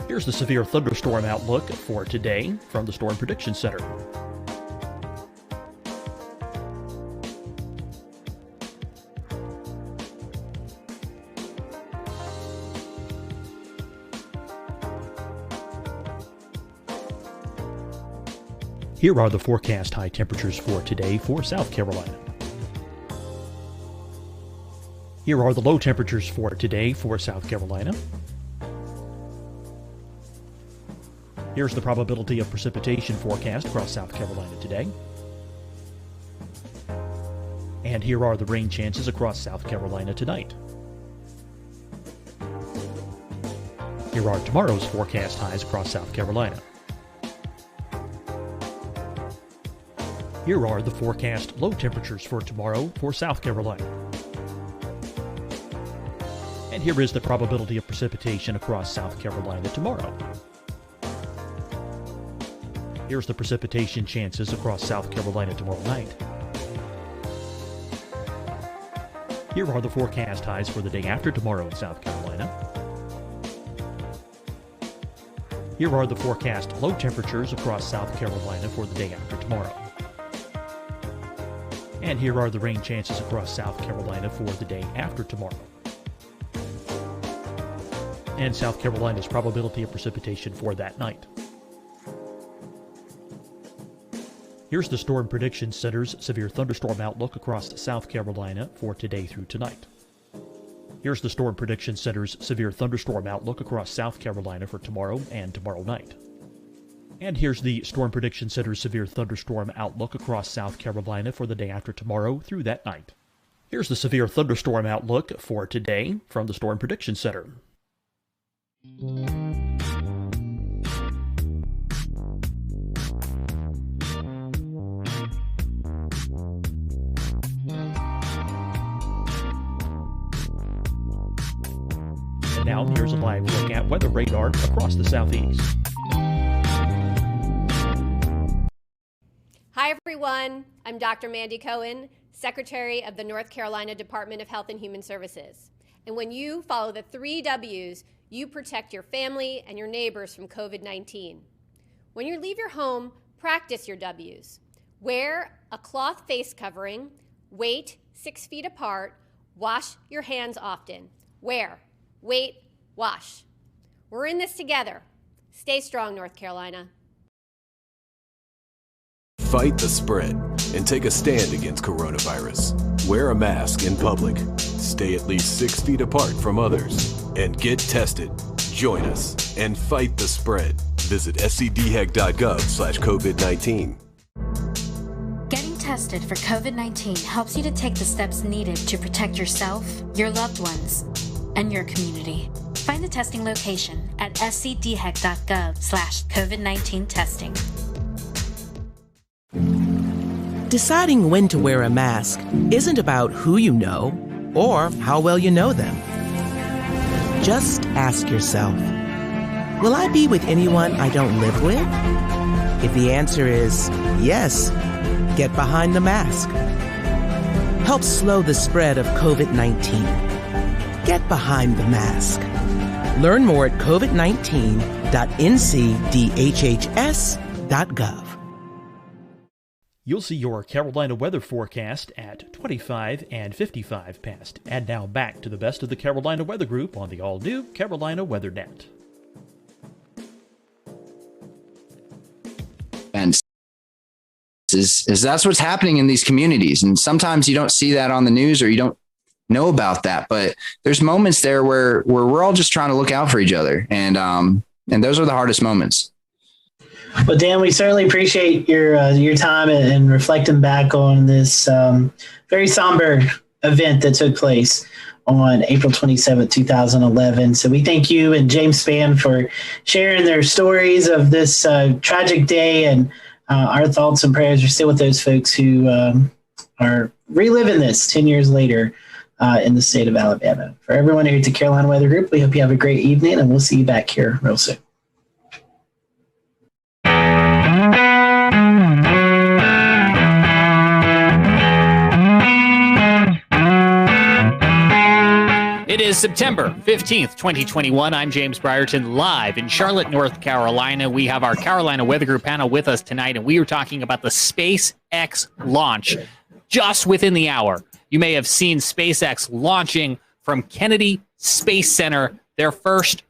H: Here's the severe thunderstorm outlook for today from the Storm Prediction Center. Here are the forecast high temperatures for today for South Carolina. Here are the low temperatures for today for South Carolina. Here's the probability of precipitation forecast across South Carolina today. And here are the rain chances across South Carolina tonight. Here are tomorrow's forecast highs across South Carolina. Here are the forecast low temperatures for tomorrow for South Carolina. And here is the probability of precipitation across South Carolina tomorrow. Here's the precipitation chances across South Carolina tomorrow night. Here are the forecast highs for the day after tomorrow in South Carolina. Here are the forecast low temperatures across South Carolina for the day after tomorrow. And here are the rain chances across South Carolina for the day after tomorrow. And South Carolina's probability of precipitation for that night. Here's the Storm Prediction Center's severe thunderstorm outlook across South Carolina for today through tonight. Here's the Storm Prediction Center's severe thunderstorm outlook across South Carolina for tomorrow and tomorrow night. And here's the Storm Prediction Center's severe thunderstorm outlook across South Carolina for the day after tomorrow through that night. Here's the severe thunderstorm outlook for today from the Storm Prediction Center. And now here's a live look at weather radar across the southeast.
I: Hi, everyone. I'm Dr. Mandy Cohen, Secretary of the North Carolina Department of Health and Human Services. And when you follow the 3 W's, you protect your family and your neighbors from COVID-19. When you leave your home, practice your W's. Wear a cloth face covering, wait 6 feet apart, wash your hands often. Wear, wait, wash. We're in this together. Stay strong, North Carolina.
J: Fight the spread and take a stand against coronavirus. Wear a mask in public. Stay at least 6 feet apart from others. And get tested. Join us and fight the spread. Visit scdhec.gov/COVID-19.
K: Getting tested for COVID-19 helps you to take the steps needed to protect yourself, your loved ones, and your community. Find the testing location at scdhec.gov/COVID-19 testing.
L: Deciding when to wear a mask isn't about who you know or how well you know them. Just ask yourself, will I be with anyone I don't live with? If the answer is yes, get behind the mask. Help slow the spread of COVID-19. Get behind the mask. Learn more at covid19.ncdhhs.gov.
H: You'll see your Carolina weather forecast at 25 and 55 past. And now back to the best of the Carolina Weather Group on the all-new Carolina WeatherNet.
P: And is that's what's happening in these communities. And sometimes you don't see that on the news or you don't know about that. But there's moments there where we're all just trying to look out for each other. And those are the hardest moments.
C: Well, Dan, we certainly appreciate your time and reflecting back on this very somber event that took place on April 27, 2011. So we thank you and James Spann for sharing their stories of this tragic day, and our thoughts and prayers are still with those folks who are reliving this 10 years later in the state of Alabama. For everyone here at the Carolina Weather Group, we hope you have a great evening, and we'll see you back here real soon.
B: It is September 15th, 2021. I'm James Brierton, live in Charlotte, North Carolina. We have our Carolina Weather Group panel with us tonight, and we are talking about the SpaceX launch just within the hour. You may have seen SpaceX launching from Kennedy Space Center, their first,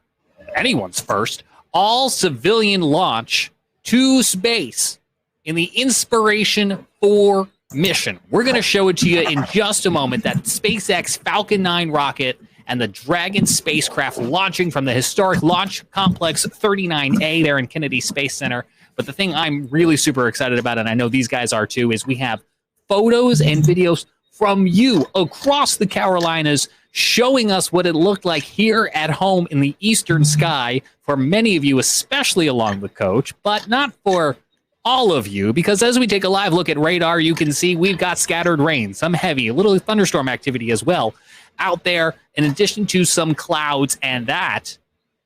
B: anyone's first, all-civilian launch to space in the Inspiration 4 mission. We're going to show it to you in just a moment, that SpaceX Falcon 9 rocket and the Dragon spacecraft launching from the historic Launch Complex 39A there in Kennedy Space Center. But the thing I'm really super excited about, and I know these guys are too, is we have photos and videos from you across the Carolinas showing us what it looked like here at home in the eastern sky for many of you, especially along the coast, but not for all of you, because as we take a live look at radar, you can see we've got scattered rain, some heavy, a little thunderstorm activity as well out there, in addition to some clouds, and that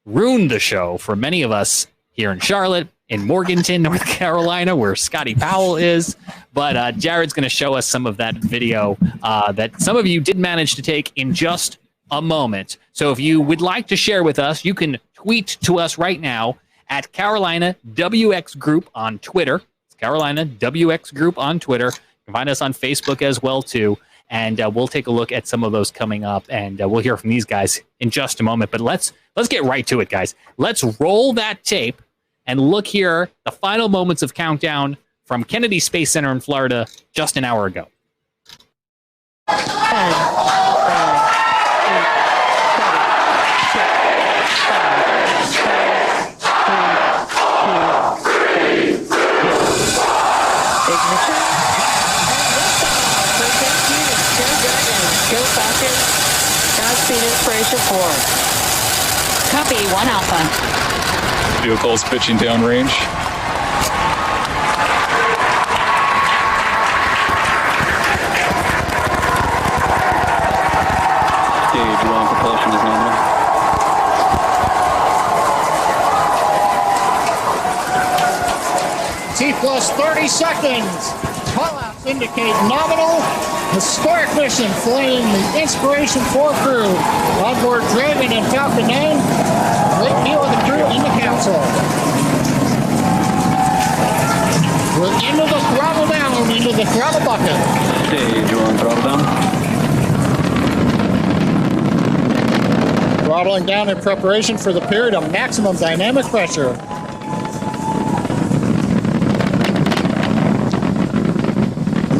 B: ruined the show for many of us here in Charlotte, in Morganton, North Carolina, where Scotty Powell is. But Jared's going to show us some of that video that some of you did manage to take in just a moment. So if you would like to share with us, you can tweet to us right now at Carolina WX Group on Twitter. It's Carolina WX Group on Twitter. You can find us on Facebook as well, too. And we'll take a look at some of those coming up, and we'll hear from these guys in just a moment. But let's get right to it, guys. Let's roll that tape and look here, the final moments of countdown from Kennedy Space Center in Florida just an hour ago.
R: 10, 9, 8, 7, 6, 5, 4, 3, 2, 1. Ignition. Go Falcon. Godspeed Inspiration 4.
K: Copy, 1 Alpha.
S: Vehicles pitching downrange. Stage 1 propulsion is nominal.
T: T plus 30 seconds. Callouts indicate nominal. Historic mission flying the Inspiration 4 crew. Onboard Dragon and Falcon 9. Great view of the crew in the capsule. We're into the throttle down, into the throttle bucket.
S: Stage 1 throttle down.
T: Throttling down in preparation for the period of maximum dynamic pressure.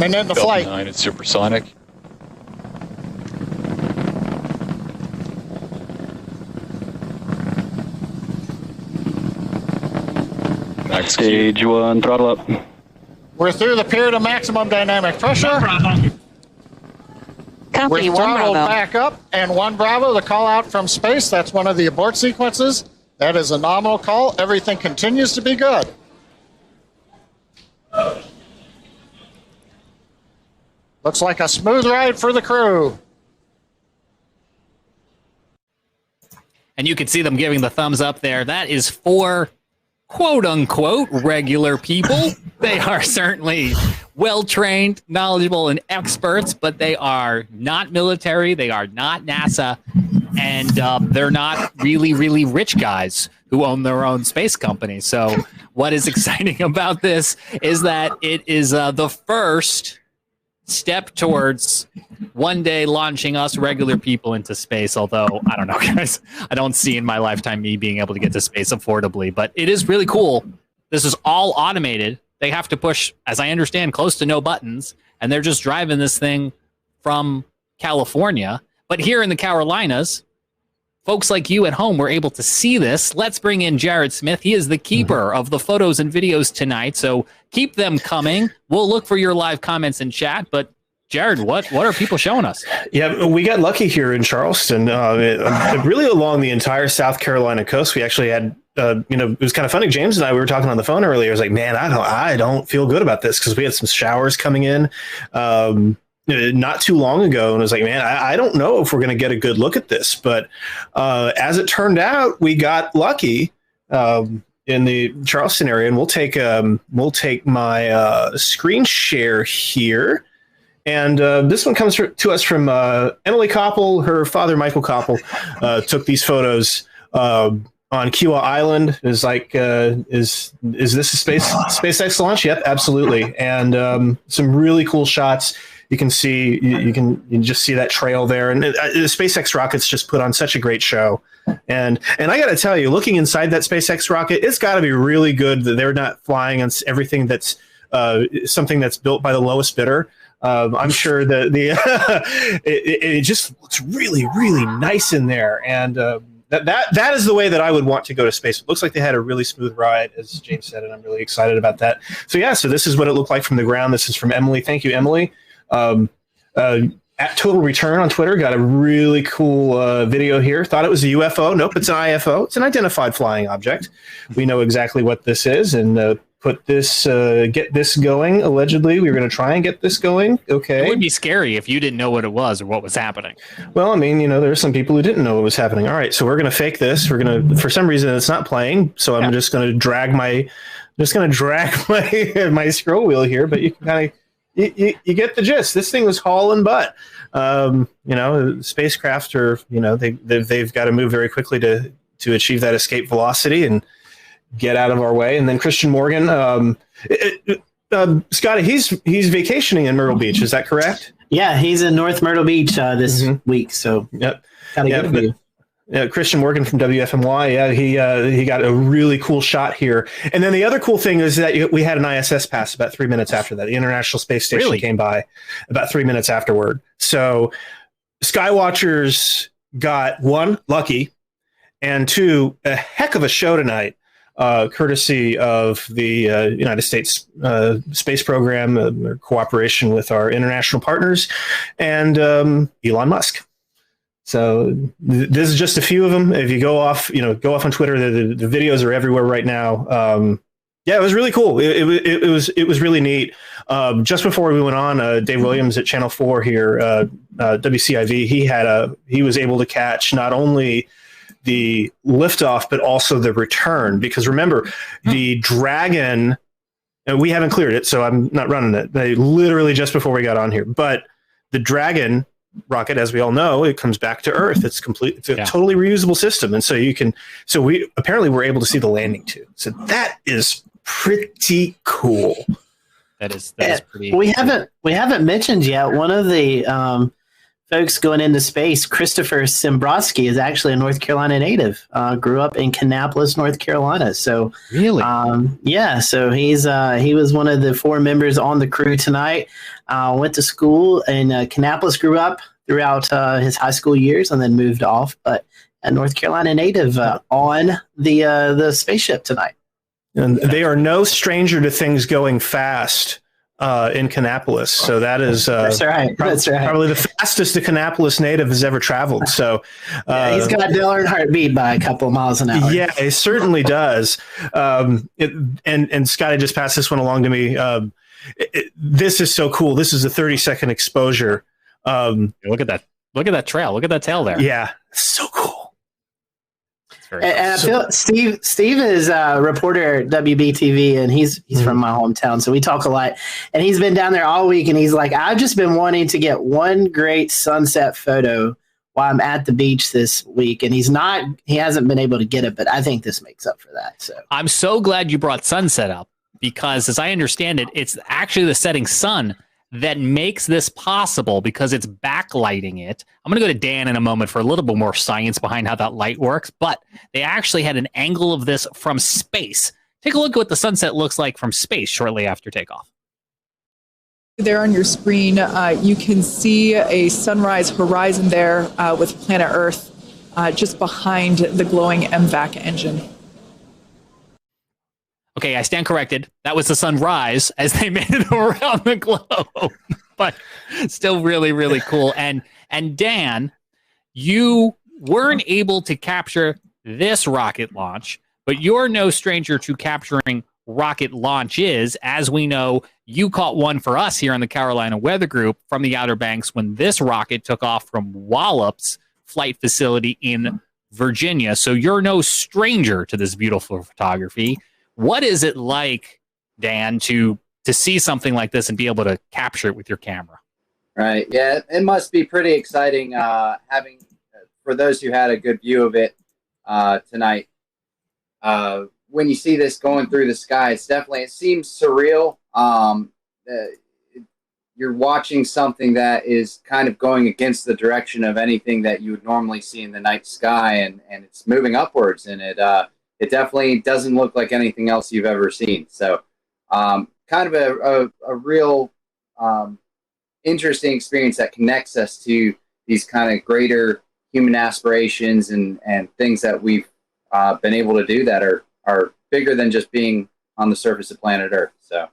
T: And then the flight.
S: 9 at supersonic. Stage 1, throttle up.
T: We're through the period of maximum dynamic pressure.
R: Copy,
T: We're
R: 1
T: throttled
R: Bravo.
T: back up, and 1 Bravo, the call out from space. That's one of the abort sequences. That is a nominal call. Everything continues to be good. Looks like a smooth ride for the crew.
B: And you can see them giving the thumbs up there. That is for quote unquote regular people. They are certainly well trained, knowledgeable, and experts, but they are not military. They are not NASA. And they're not really, really rich guys who own their own space company. So what is exciting about this is that it is the first step towards one day launching us regular people into space. Although, I don't know, guys, I don't see in my lifetime me being able to get to space affordably, but it is really cool. This is all automated. They have to push, as I understand, close to no buttons, and they're just driving this thing from California. But here in the Carolinas, folks like you at home were able to see this. Let's bring in Jared Smith. He is the keeper of the photos and videos tonight, so keep them coming. We'll look for your live comments in chat, but Jared, what are people showing us?
U: Yeah, we got lucky here in Charleston. Really along the entire South Carolina coast, we actually had, it was kind of funny. James and I, we were talking on the phone earlier. I was like, man, I don't feel good about this because we had some showers coming in not too long ago. And I was like, man, I don't know if we're going to get a good look at this. But as it turned out, we got lucky in the Charleston area. And we'll take my screen share here. And this one comes to us from Emily Koppel. Her father, Michael Koppel, took these photos on Kiowa Island. Is like, is this a SpaceX launch? Yep, absolutely. And some really cool shots. You can see, you can just see that trail there. And the SpaceX rockets just put on such a great show. And I got to tell you, looking inside that SpaceX rocket, it's got to be really good that they're not flying on everything that's something that's built by the lowest bidder. I'm sure that it just looks really, really nice in there. And that is the way that I would want to go to space. It looks like they had a really smooth ride, as James said, and I'm really excited about that. So yeah, so this is what it looked like from the ground. This is from Emily. Thank you, Emily. At Total Return on Twitter got a really cool video here. Thought it was a UFO. Nope, it's an IFO. It's an identified flying object. We know exactly what this is, and put this, get this going. Allegedly, we were going to try and get this going. Okay.
B: It would be scary if you didn't know what it was or what was happening.
U: Well, I mean, there are some people who didn't know what was happening. All right, so we're going to fake this. We're going to, for some reason, it's not playing. So I'm just going to drag my my scroll wheel here. But you can kind of you get the gist. This thing was hauling butt. Spacecraft are they've got to move very quickly to achieve that escape velocity and get out of our way. And then Christian Morgan, Scotty, he's vacationing in Myrtle Beach. Is that correct?
C: Yeah, he's in North Myrtle Beach this week. So
U: yep, Christian Morgan from WFMY. Yeah, he got a really cool shot here. And then the other cool thing is that we had an ISS pass about 3 minutes after that. The International Space Station came by about 3 minutes afterward. So Skywatchers got one, lucky, and two, a heck of a show tonight. Courtesy of the United States Space Program, cooperation with our international partners, and Elon Musk. So this is just a few of them. If you go off on Twitter, the videos are everywhere right now. Yeah, it was really cool. It was really neat. Just before we went on, Dave Williams at Channel 4 here, WCIV, he was able to catch not only the liftoff, but also the return. Because remember, the Dragon, and we haven't cleared it, so I'm not running it. They literally just before we got on here. But the Dragon rocket, as we all know, it comes back to Earth. It's complete. It's a totally reusable system, and so we apparently were able to see the landing too. So that is pretty cool.
B: That is pretty.
C: We haven't mentioned yet one of the folks going into space. Christopher Simbrowski is actually a North Carolina native. Grew up in Kannapolis, North Carolina. So
B: really,
C: so he was one of the 4 members on the crew tonight. Went to school in Kannapolis, grew up throughout his high school years, and then moved off. But a North Carolina native on the spaceship tonight.
U: And they are no stranger to things going fast. In Kannapolis, so that is
C: that's right.
U: Probably the fastest a Kannapolis native has ever traveled. So
C: he's got Dale Earnhardt beat by a couple of miles an hour.
U: Yeah, it certainly does. And Scotty just passed this one along to me. This is so cool. This is a 30-second exposure.
B: Look at that! Look at that trail! Look at that tail there.
U: Yeah, so cool.
C: And I feel Steve is a reporter at WBTV, and he's from my hometown, so we talk a lot. And he's been down there all week, and he's like, I've just been wanting to get one great sunset photo while I'm at the beach this week, and he hasn't been able to get it, but I think this makes up for that. So
B: I'm so glad you brought sunset up, because as I understand it, it's actually the setting sun that makes this possible, because it's backlighting it. I'm going to go to Dan in a moment for a little bit more science behind how that light works, but they actually had an angle of this from space. Take a look at what the sunset looks like from space shortly after takeoff.
A: There on your screen, you can see a sunrise horizon there with planet Earth just behind the glowing MVAC engine.
B: Okay, I stand corrected. That was the sunrise as they made it around the globe, but still really, really cool. And Dan, you weren't able to capture this rocket launch, but you're no stranger to capturing rocket launches. As we know, you caught one for us here on the Carolina Weather Group from the Outer Banks when this rocket took off from Wallops Flight Facility in Virginia. So you're no stranger to this beautiful photography. What is it like, Dan, to see something like this and be able to capture it with your camera?
V: Right. Yeah, it must be pretty exciting having, for those who had a good view of it tonight. When you see this going through the sky, it seems surreal. You're watching something that is kind of going against the direction of anything that you would normally see in the night sky, and it's moving upwards, and it definitely doesn't look like anything else you've ever seen. So kind of a real interesting experience that connects us to these kind of greater human aspirations and things that we've been able to do that are bigger than just being on the surface of planet Earth. So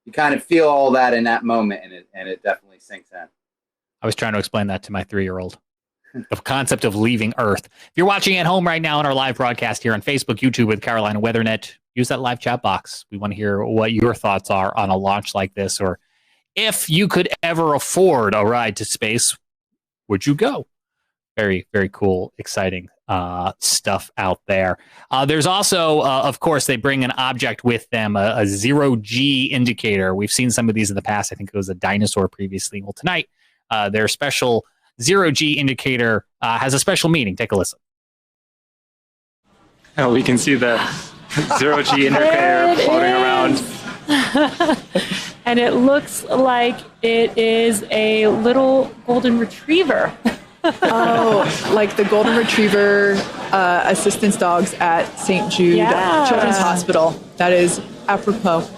V: you kind of feel all that in that moment, and it definitely sinks in.
B: I was trying to explain that to my 3-year-old. The concept of leaving Earth. If you're watching at home right now on our live broadcast here on Facebook, YouTube with Carolina WeatherNet, use that live chat box. We want to hear what your thoughts are on a launch like this, or if you could ever afford a ride to space, would you go? Very, very cool, exciting stuff out there. There's also, of course, they bring an object with them, a zero-G indicator. We've seen some of these in the past. I think it was a dinosaur previously. Well, tonight, their special zero-G indicator has a special meaning. Take a listen.
W: Oh, we can see the zero-G indicator floating around.
X: And it looks like it is a little golden retriever.
A: Oh, like the golden retriever assistance dogs at St. Jude Children's Hospital. That is apropos.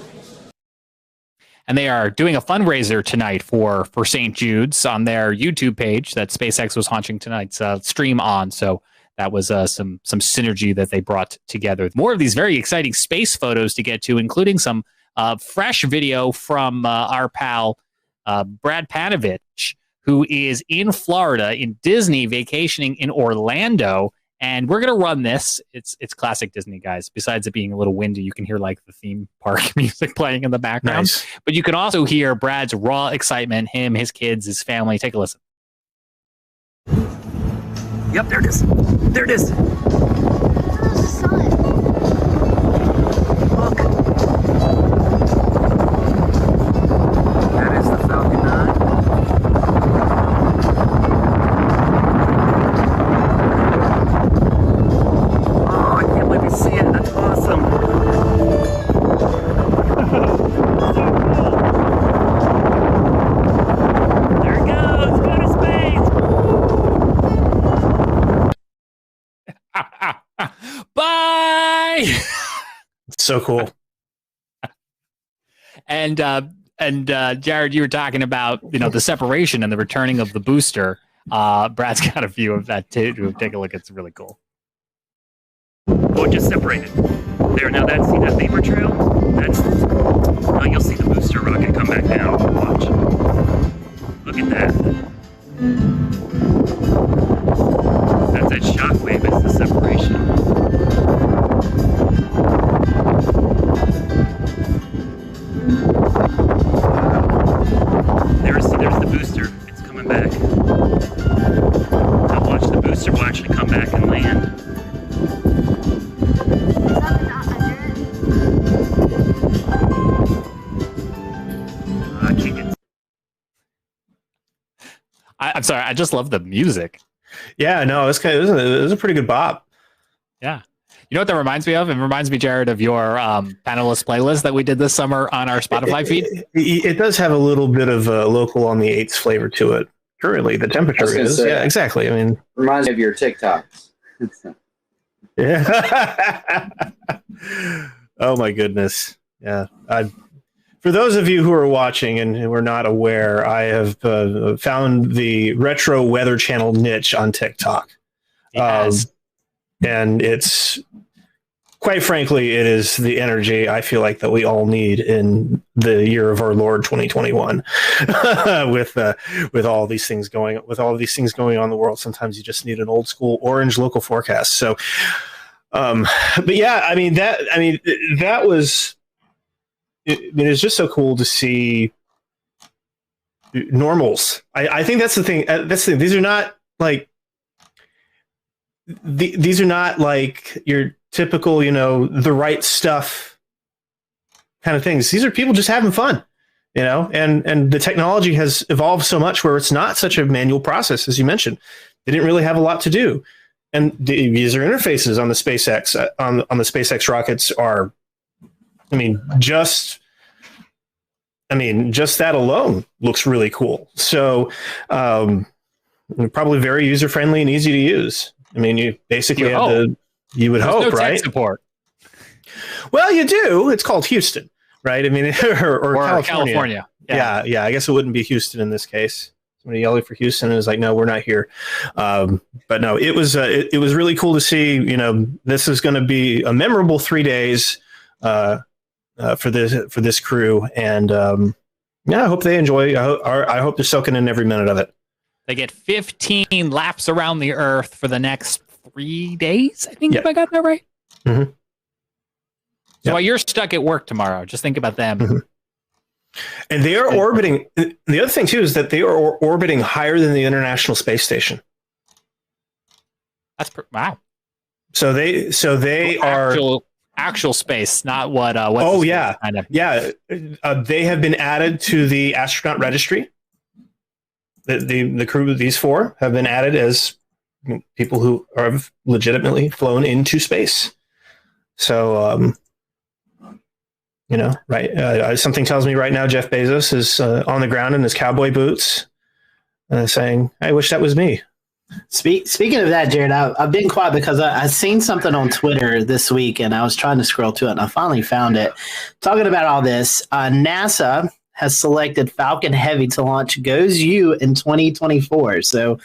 B: And they are doing a fundraiser tonight for St. Jude's on their YouTube page that SpaceX was launching tonight's stream on. So that was some synergy that they brought together. More of these very exciting space photos to get to, including some fresh video from our pal Brad Panovich, who is in Florida in Disney, vacationing in Orlando. And we're going to run this. It's classic Disney, guys. Besides it being a little windy, you can hear like the theme park music playing in the background. Nice. But you can also hear Brad's raw excitement, him, his kids, his family. Take a listen.
Y: Yep, there it is. There it is.
Z: How's the sun?
Y: Look. That is the Falcon 9. Oh, I can't believe you see it. That's awesome. There it goes. Go to space.
U: So cool.
B: And Jared, you were talking about, the separation and the returning of the booster. Brad's got a view of that too. Take a look. It's really cool.
H: Oh, it just separated. There, now see that vapor trail? Now you'll see the booster rocket come back down. Watch. Look at that. That's that shockwave. It's the separation. There's the booster. It's coming back. Now watch, the booster will actually come back and land.
B: I'm sorry. I just love the music.
U: Yeah, no, it was a pretty good bop.
B: Yeah. You know what that reminds me of? It reminds me, Jared, of your panelist playlist that we did this summer on our Spotify feed.
U: It does have a little bit of a local on the 8s flavor to it. Currently, the temperature is. Yeah, exactly. I mean,
V: reminds me of your TikToks.
U: Yeah. Oh my goodness. Yeah. For those of you who are watching and who are not aware, I have found the retro weather channel niche on TikTok.
B: Yes.
U: And it's, quite frankly, it is the energy I feel like that we all need in the year of our Lord 2021. with all these things going on in the world, sometimes you just need an old school orange local forecast. So, but yeah, that was. It's just so cool to see normals. I think that's the thing. These are not like these are not like your typical, the right stuff kind of things. These are people just having fun, and the technology has evolved so much where it's not such a manual process, as you mentioned. They didn't really have a lot to do. And the user interfaces on the SpaceX on the SpaceX rockets are, just that alone looks really cool. So probably very user friendly and easy to use. You basically you would hope, right?
B: Tech support.
U: Well, you do. It's called Houston, right? Or
B: California.
U: Yeah. I guess it wouldn't be Houston in this case. Somebody yelling for Houston is like, no, we're not here. But no, it was really cool to see. This is going to be a memorable 3 days for this crew, and I hope they enjoy. I hope they're soaking in every minute of it.
B: They get 15 laps around the Earth for the next 3 days. I think if I got that right.
U: Mm-hmm.
B: So while you're stuck at work tomorrow, just think about them.
U: Mm-hmm. And they are orbiting. The other thing too is that they are orbiting higher than the International Space Station.
B: That's wow.
U: So they are
B: actual space, not what.
U: Oh yeah, kind of. Yeah. They have been added to the astronaut registry. The crew of these 4 have been added as people who have legitimately flown into space. So, right. Something tells me right now Jeff Bezos is on the ground in his cowboy boots, saying, "I wish that was me."
C: Speaking of that, Jared, I've been quiet because I seen something on Twitter this week, and I was trying to scroll to it, and I finally found it. Talking about all this, NASA has selected Falcon Heavy to launch GOES-U in 2024. So,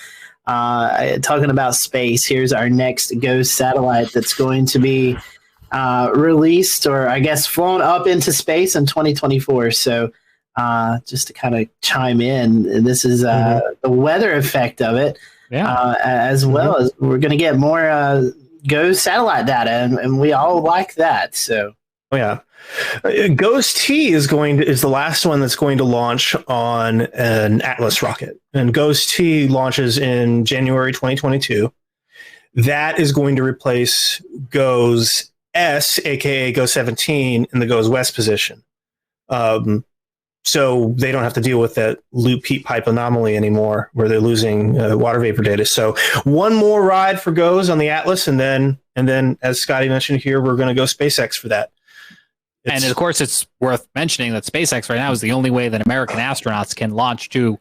C: talking about space, here's our next GOES satellite that's going to be released, or I guess flown up into space in 2024. So, just to kind of chime in, this is the weather effect of it.
B: Yeah.
C: As well as we're going to get more GOES satellite data, and we all like that. So,
U: GOES-T is the last one that's going to launch on an Atlas rocket, and GOES-T launches in January 2022. That is going to replace GOES-S, aka GOES-17, in the GOES-West position. So they don't have to deal with that loop heat pipe anomaly anymore, where they're losing water vapor data. So one more ride for GOES on the Atlas, and then as Scotty mentioned here, we're going to go SpaceX for that.
B: And of course, it's worth mentioning that SpaceX right now is the only way that American astronauts can launch to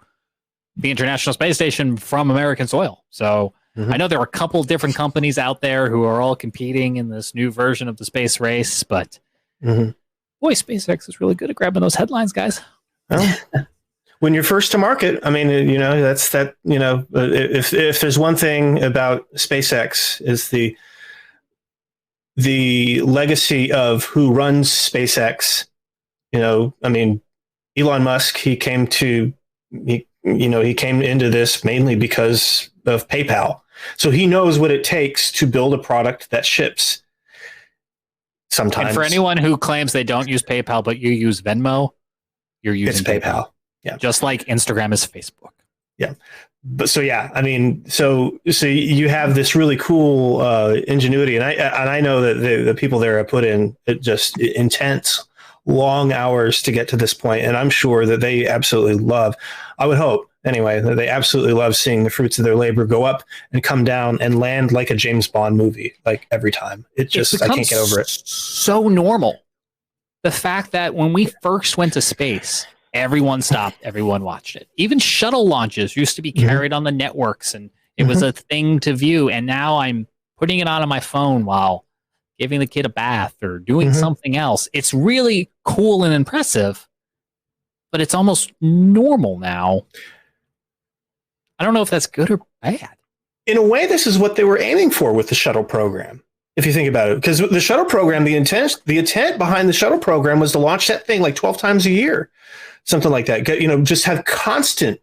B: the International Space Station from American soil. So I know there are a couple different companies out there who are all competing in this new version of the space race, but
U: Mm-hmm.
D: Boy, SpaceX is really good at grabbing those headlines, guys.
U: Well, when you're first to market, I mean, that's that. If there's one thing about SpaceX is the legacy of who runs SpaceX. I mean, Elon Musk, he came into this mainly because of PayPal. So he knows what it takes to build a product that ships. Sometimes.
D: And for anyone who claims they don't use PayPal, but you use Venmo, you're using
U: PayPal. Yeah.
D: Just like Instagram is Facebook.
U: Yeah. But so, yeah, I mean, so you have this really cool ingenuity. And I know that the people there have put in just intense, long hours to get to this point. And I'm sure that they absolutely love, I would hope anyway, that they absolutely love seeing the fruits of their labor go up and come down and land like a James Bond movie, like every time. I can't get over it.
D: So normal. The fact that when we first went to space, everyone stopped, everyone watched it. Even shuttle launches used to be carried on the networks, and it was a thing to view. And now I'm putting it on my phone while giving the kid a bath or doing something else. It's really cool and impressive, but it's almost normal now. I don't know if that's good or bad.
U: In a way, this is what they were aiming for with the shuttle program, if you think about it. Because the shuttle program, the intent behind the shuttle program was to launch that thing like 12 times a year, something like that. Just have constant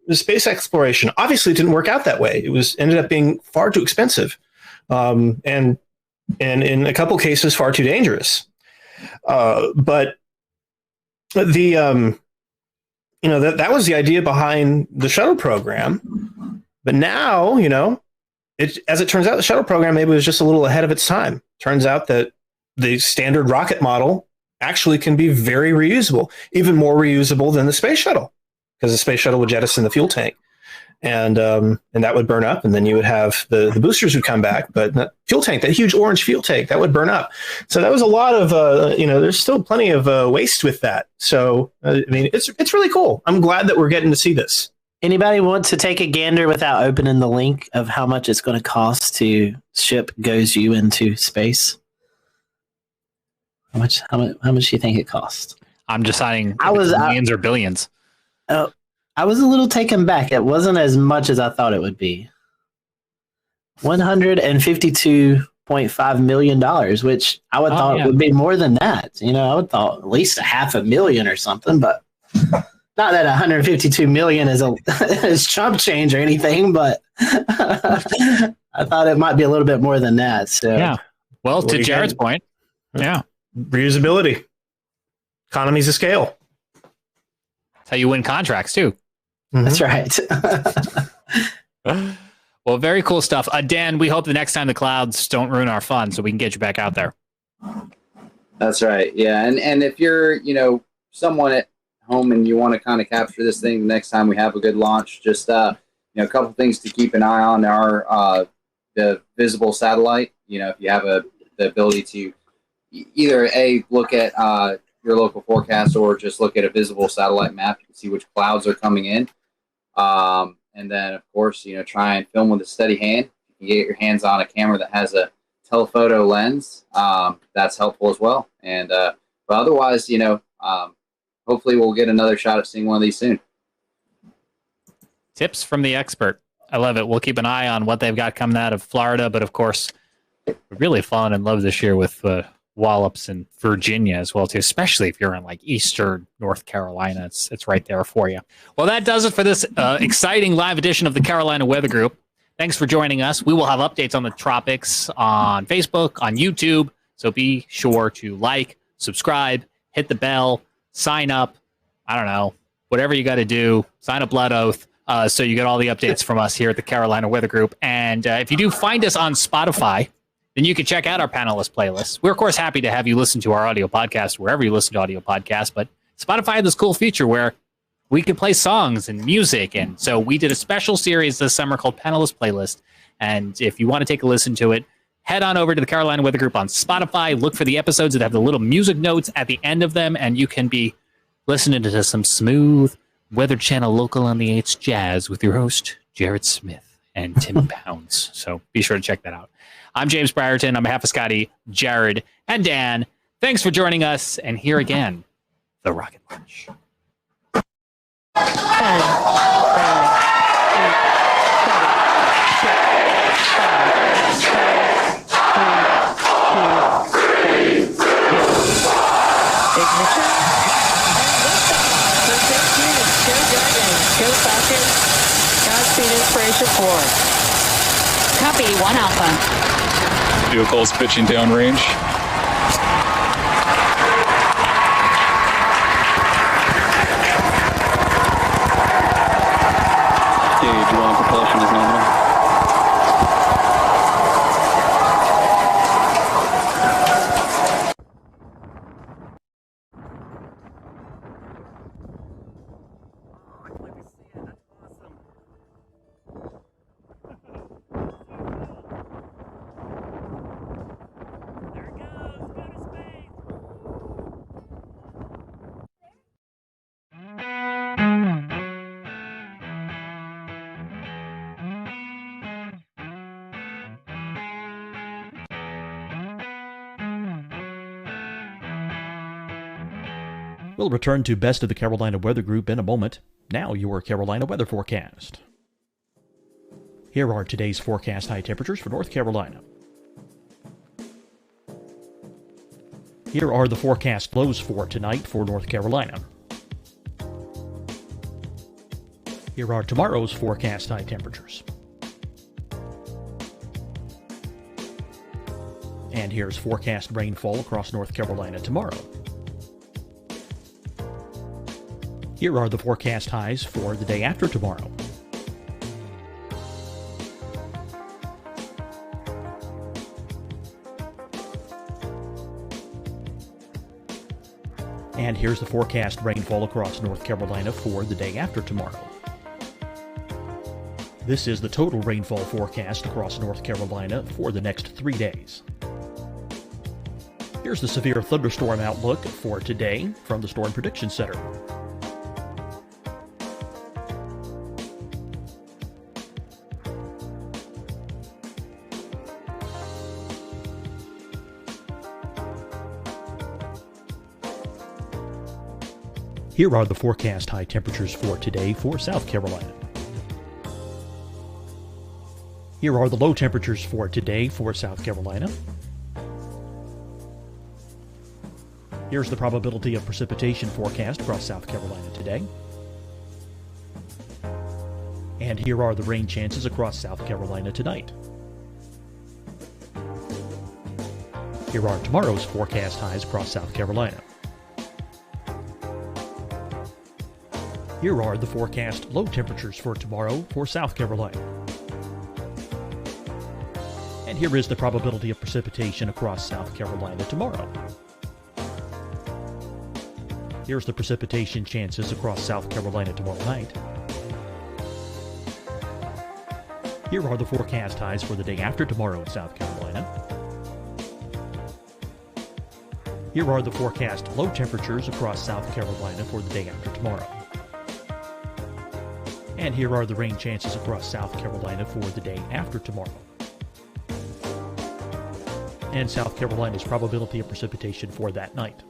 U: space exploration. Obviously, it didn't work out that way. It ended up being far too expensive, and in a couple cases, far too dangerous. But the that was the idea behind the shuttle program. But now, as it turns out, the shuttle program maybe was just a little ahead of its time. Turns out that the standard rocket model actually can be very reusable, even more reusable than the space shuttle, because the space shuttle would jettison the fuel tank, and that would burn up, and then you would have the boosters would come back, but that fuel tank, that huge orange fuel tank, that would burn up. So that was a lot of there's still plenty of waste with that. So I mean, it's really cool. I'm glad that we're getting to see this.
C: Anybody want to take a gander without opening the link of how much it's going to cost to ship Goes-U into space? How much do you think it costs?
D: I'm deciding millions or billions.
C: I was a little taken back. It wasn't as much as I thought it would be. $152.5 million, which I would thought would be more than that. I would thought at least $500,000 or something, but not that 152 million is chump change or anything, but I thought it might be a little bit more than that. So
D: yeah. Well, to Jared's point, yeah.
U: Reusability. Economies of scale.
D: That's how you win contracts too.
C: That's right.
D: Well, very cool stuff. Dan, we hope the next time the clouds don't ruin our fun so we can get you back out there.
V: That's right. Yeah. And if you're, someone at home and you want to kind of capture this thing the next time we have a good launch, just, a couple things to keep an eye on are the visible satellite. If you have the ability to either look at your local forecast or just look at a visible satellite map, you can see which clouds are coming in. And then, of course, try and film with a steady hand. You can get your hands on a camera that has a telephoto lens. That's helpful as well. And but otherwise, hopefully we'll get another shot at seeing one of these soon.
D: Tips from the expert. I love it. We'll keep an eye on what they've got coming out of Florida. But, of course, we're really falling in love this year with wallops in Virginia as well, too, especially if you're in like eastern North Carolina. It's right there for you. Well, that does it for this exciting live edition of the Carolina Weather Group. Thanks for joining us. We will have updates on the tropics on Facebook, on YouTube. So be sure to like, subscribe, hit the bell, sign up. I don't know, whatever you got to do, sign a blood oath. So you get all the updates from us here at the Carolina Weather Group. And if you do find us on Spotify, then you can check out our panelist playlist. We're, of course, happy to have you listen to our audio podcast wherever you listen to audio podcasts. But Spotify had this cool feature where we could play songs and music. And so we did a special series this summer called Panelist Playlist. And if you want to take a listen to it, head on over to the Carolina Weather Group on Spotify. Look for the episodes that have the little music notes at the end of them. And you can be listening to some smooth Weather Channel local on the 8's jazz with your host, Jared Smith and Tim Pounds. So be sure to check that out. I'm James Brierton. On behalf of Scotty, Jared, and Dan, thanks for joining us. And here again, the Rocket Launch.
R: 10, 9, 8, 7, 6, 5, 4, 3, 2, 1. Ignition. And liftoff. Go Dragons. Go Falcons. Godspeed Inspiration 4.
K: Copy, 1 Alpha.
S: Vehicles pitching downrange. Gauge 1 propulsion is nominal.
H: We'll return to Best of the Carolina Weather Group in a moment. Now your Carolina weather forecast. Here are today's forecast high temperatures for North Carolina. Here are the forecast lows for tonight for North Carolina. Here are tomorrow's forecast high temperatures. And here's forecast rainfall across North Carolina tomorrow. Here are the forecast highs for the day after tomorrow. And here's the forecast rainfall across North Carolina for the day after tomorrow. This is the total rainfall forecast across North Carolina for the next 3 days. Here's the severe thunderstorm outlook for today from the Storm Prediction Center. Here are the forecast high temperatures for today for South Carolina. Here are the low temperatures for today for South Carolina. Here's the probability of precipitation forecast across South Carolina today. And here are the rain chances across South Carolina tonight. Here are tomorrow's forecast highs across South Carolina. Here are the forecast low temperatures for tomorrow for South Carolina. And here is the probability of precipitation across South Carolina tomorrow. Here's the precipitation chances across South Carolina tomorrow night. Here are the forecast highs for the day after tomorrow in South Carolina. Here are the forecast low temperatures across South Carolina for the day after tomorrow. And here are the rain chances across South Carolina for the day after tomorrow. And South Carolina's probability of precipitation for that night.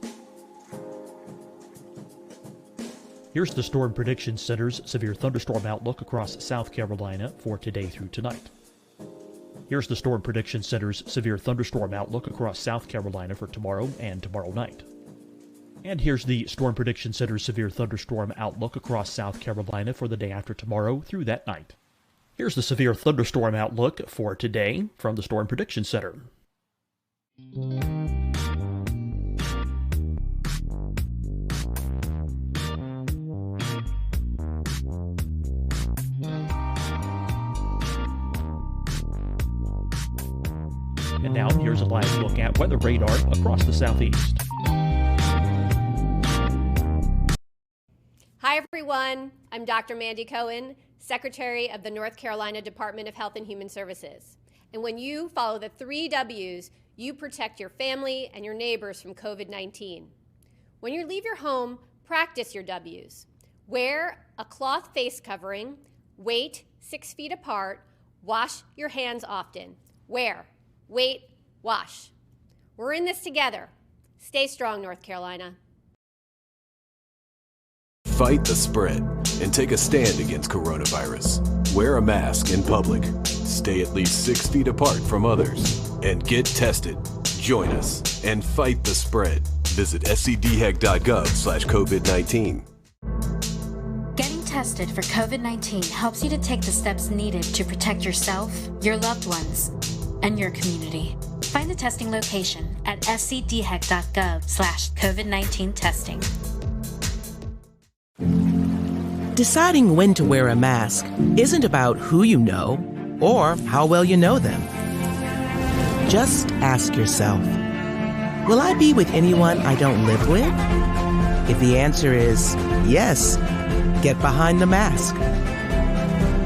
H: Here's the Storm Prediction Center's severe thunderstorm outlook across South Carolina for today through tonight. Here's the Storm Prediction Center's severe thunderstorm outlook across South Carolina for tomorrow and tomorrow night. And here's the Storm Prediction Center's severe thunderstorm outlook across South Carolina for the day after tomorrow through that night. Here's the severe thunderstorm outlook for today from the Storm Prediction Center. And now here's a live look at weather radar across the southeast.
I: Hi, everyone. I'm Dr. Mandy Cohen, Secretary of the North Carolina Department of Health and Human Services. And when you follow the 3 W's, you protect your family and your neighbors from COVID-19. When you leave your home, practice your W's. Wear a cloth face covering, wait 6 feet apart, wash your hands often. Where? wait, wash. We're in this together. Stay strong, North Carolina.
J: Fight the spread and take a stand against coronavirus. Wear a mask in public. Stay at least 6 feet apart from others. And get tested. Join us and fight the spread. Visit scdhec.gov/COVID-19.
K: Getting tested for COVID-19 helps you to take the steps needed to protect yourself, your loved ones, and your community. Find the testing location at scdhec.gov/COVID-19 testing.
L: Deciding when to wear a mask isn't about who you know or how well you know them. Just ask yourself, will I be with anyone I don't live with? If the answer is yes, get behind the mask.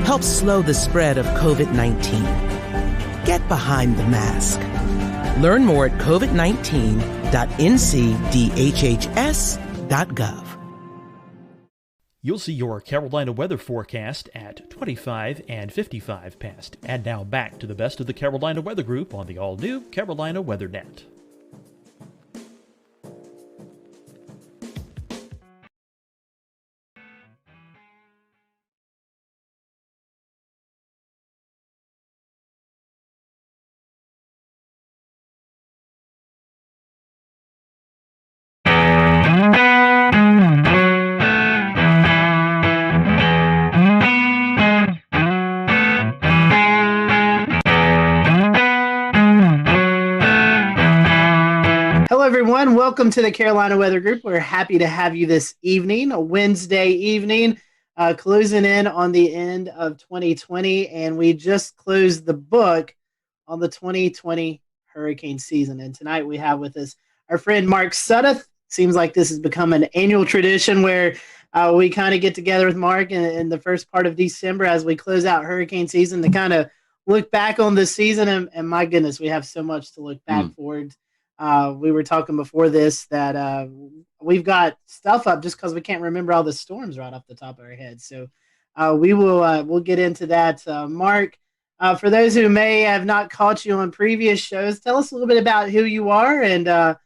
L: Help slow the spread of COVID-19. Get behind the mask. Learn more at covid19.ncdhhs.gov.
H: You'll see your Carolina weather forecast at 25 and 55 past. And now back to the best of the Carolina Weather Group on the all-new Carolina Weather Net.
C: Everyone, welcome to the Carolina Weather Group. We're happy to have you this evening, a Wednesday evening, closing in on the end of 2020, and we just closed the book on the 2020 hurricane season. And tonight we have with us our friend Mark Sudduth. Seems like this has become an annual tradition where we kind of get together with Mark in the first part of December as we close out hurricane season to kind of look back on this season. And my goodness, we have so much to look back forward. We were talking before this that we've got stuff up just because we can't remember all the storms right off the top of our heads. So we'll get into that. Mark, for those who may have not caught you on previous shows, tell us a little bit about who you are and how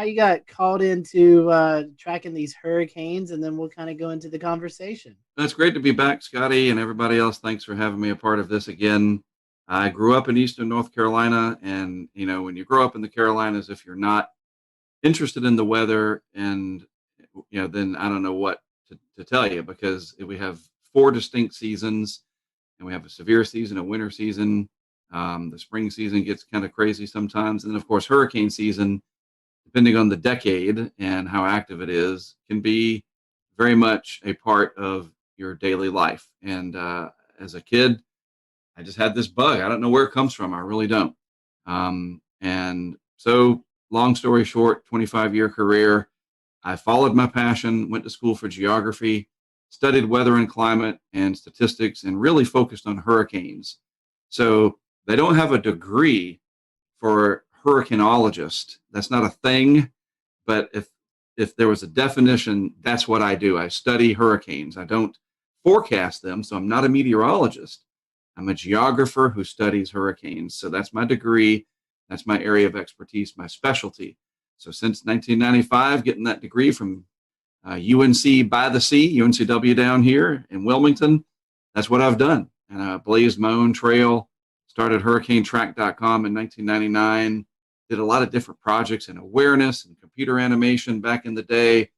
C: you got called into tracking these hurricanes, and then we'll kind of go into the conversation.
E: That's great to be back, Scotty, and everybody else. Thanks for having me a part of this again. I grew up in Eastern North Carolina, and, you know, when you grow up in the Carolinas, if you're not interested in the weather, and, you know, then I don't know what to tell you, because we have 4 distinct seasons, and we have a severe season, a winter season. The spring season gets kind of crazy sometimes. And then, of course, hurricane season, depending on the decade and how active it is, can be very much a part of your daily life. And as a kid, I just had this bug. I don't know where it comes from. I really don't. And so, long story short, 25-year career, I followed my passion, went to school for geography, studied weather and climate and statistics, and really focused on hurricanes. So they don't have a degree for hurricanologist. That's not a thing. But if there was a definition, that's what I do. I study hurricanes. I don't forecast them, so I'm not a meteorologist. I'm a geographer who studies hurricanes. So that's my degree. That's my area of expertise, my specialty. So since 1995, getting that degree from UNC by the Sea, UNCW down here in Wilmington, that's what I've done. And I blazed my own trail, started hurricanetrack.com in 1999, did a lot of different projects in awareness and computer animation back in the day,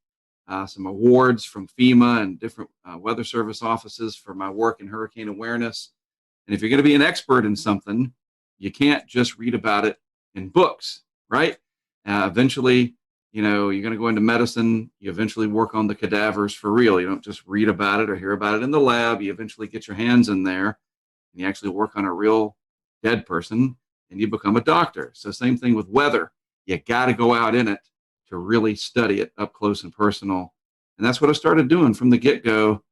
E: some awards from FEMA and different weather service offices for my work in hurricane awareness. And if you're going to be an expert in something, you can't just read about it in books, right? Eventually, you know, you're going to go into medicine. You eventually work on the cadavers for real. You don't just read about it or hear about it in the lab. You eventually get your hands in there and you actually work on a real dead person and you become a doctor. So same thing with weather. You got to go out in it to really study it up close and personal. And that's what I started doing from the get-go.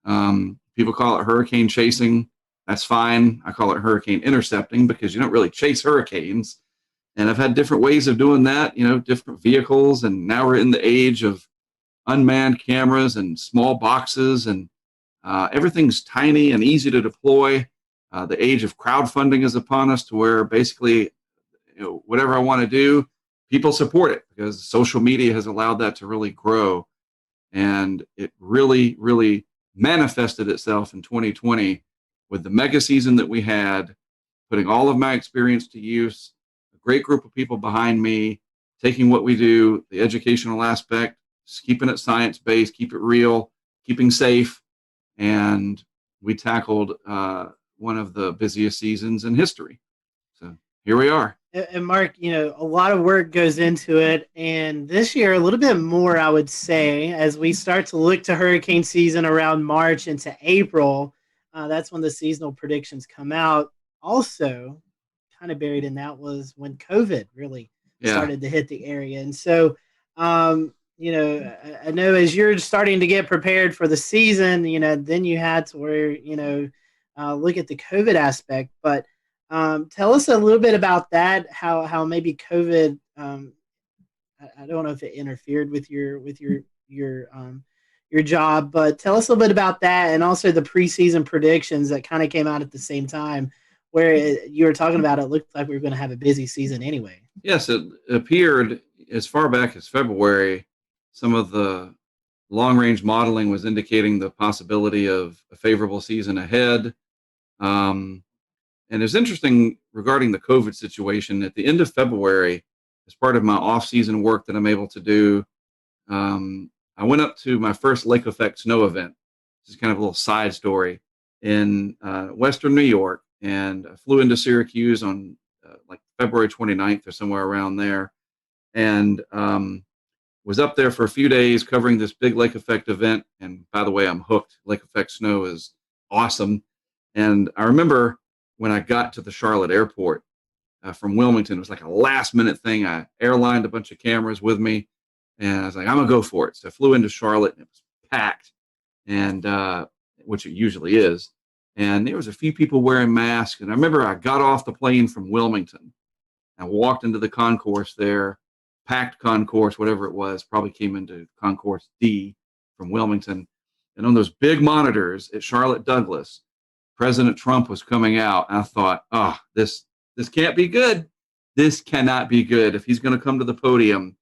E: People call it hurricane chasing. That's fine. I call it hurricane intercepting because you don't really chase hurricanes. And I've had different ways of doing that, you know, different vehicles. And now we're in the age of unmanned cameras and small boxes, and everything's tiny and easy to deploy. The age of crowdfunding is upon us, to where basically whatever I want to do, people support it because social media has allowed that to really grow. And it really, really manifested itself in 2020 with the mega season that we had, putting all of my experience to use, a great group of people behind me, taking what we do, the educational aspect, just keeping it science-based, keep it real, keeping safe. And we tackled one of the busiest seasons in history. So here we are.
C: And Mark, a lot of work goes into it. And this year, a little bit more, I would say, as we start to look to hurricane season around March into April, that's when the seasonal predictions come out. Also, kind of buried in that was when COVID really started to hit the area. And so, I know as you're starting to get prepared for the season, then you had to where, look at the COVID aspect. But tell us a little bit about that, how maybe COVID, I don't know if it interfered with your job, but tell us a little bit about that, and also the preseason predictions that kind of came out at the same time, where you were talking about it looked like we were going to have a busy season anyway.
E: Yes, it appeared as far back as February. Some of the long-range modeling was indicating the possibility of a favorable season ahead. And it's interesting regarding the COVID situation. At the end of February, as part of my off-season work that I'm able to do, I went up to my first lake effect snow event. This is kind of a little side story in Western New York, and I flew into Syracuse on like February 29th or somewhere around there, and was up there for a few days covering this big lake effect event. And by the way, I'm hooked. Lake effect snow is awesome. And I remember when I got to the Charlotte airport from Wilmington, it was like a last minute thing. I airlined a bunch of cameras with me, and I was like, I'm gonna go for it. So I flew into Charlotte, and it was packed, and which it usually is. And there was a few people wearing masks. And I remember I got off the plane from Wilmington and walked into the concourse there, packed concourse, whatever it was, probably came into concourse D from Wilmington. And on those big monitors at Charlotte Douglas, President Trump was coming out. And I thought, oh, this can't be good. This cannot be good. If he's going to come to the podium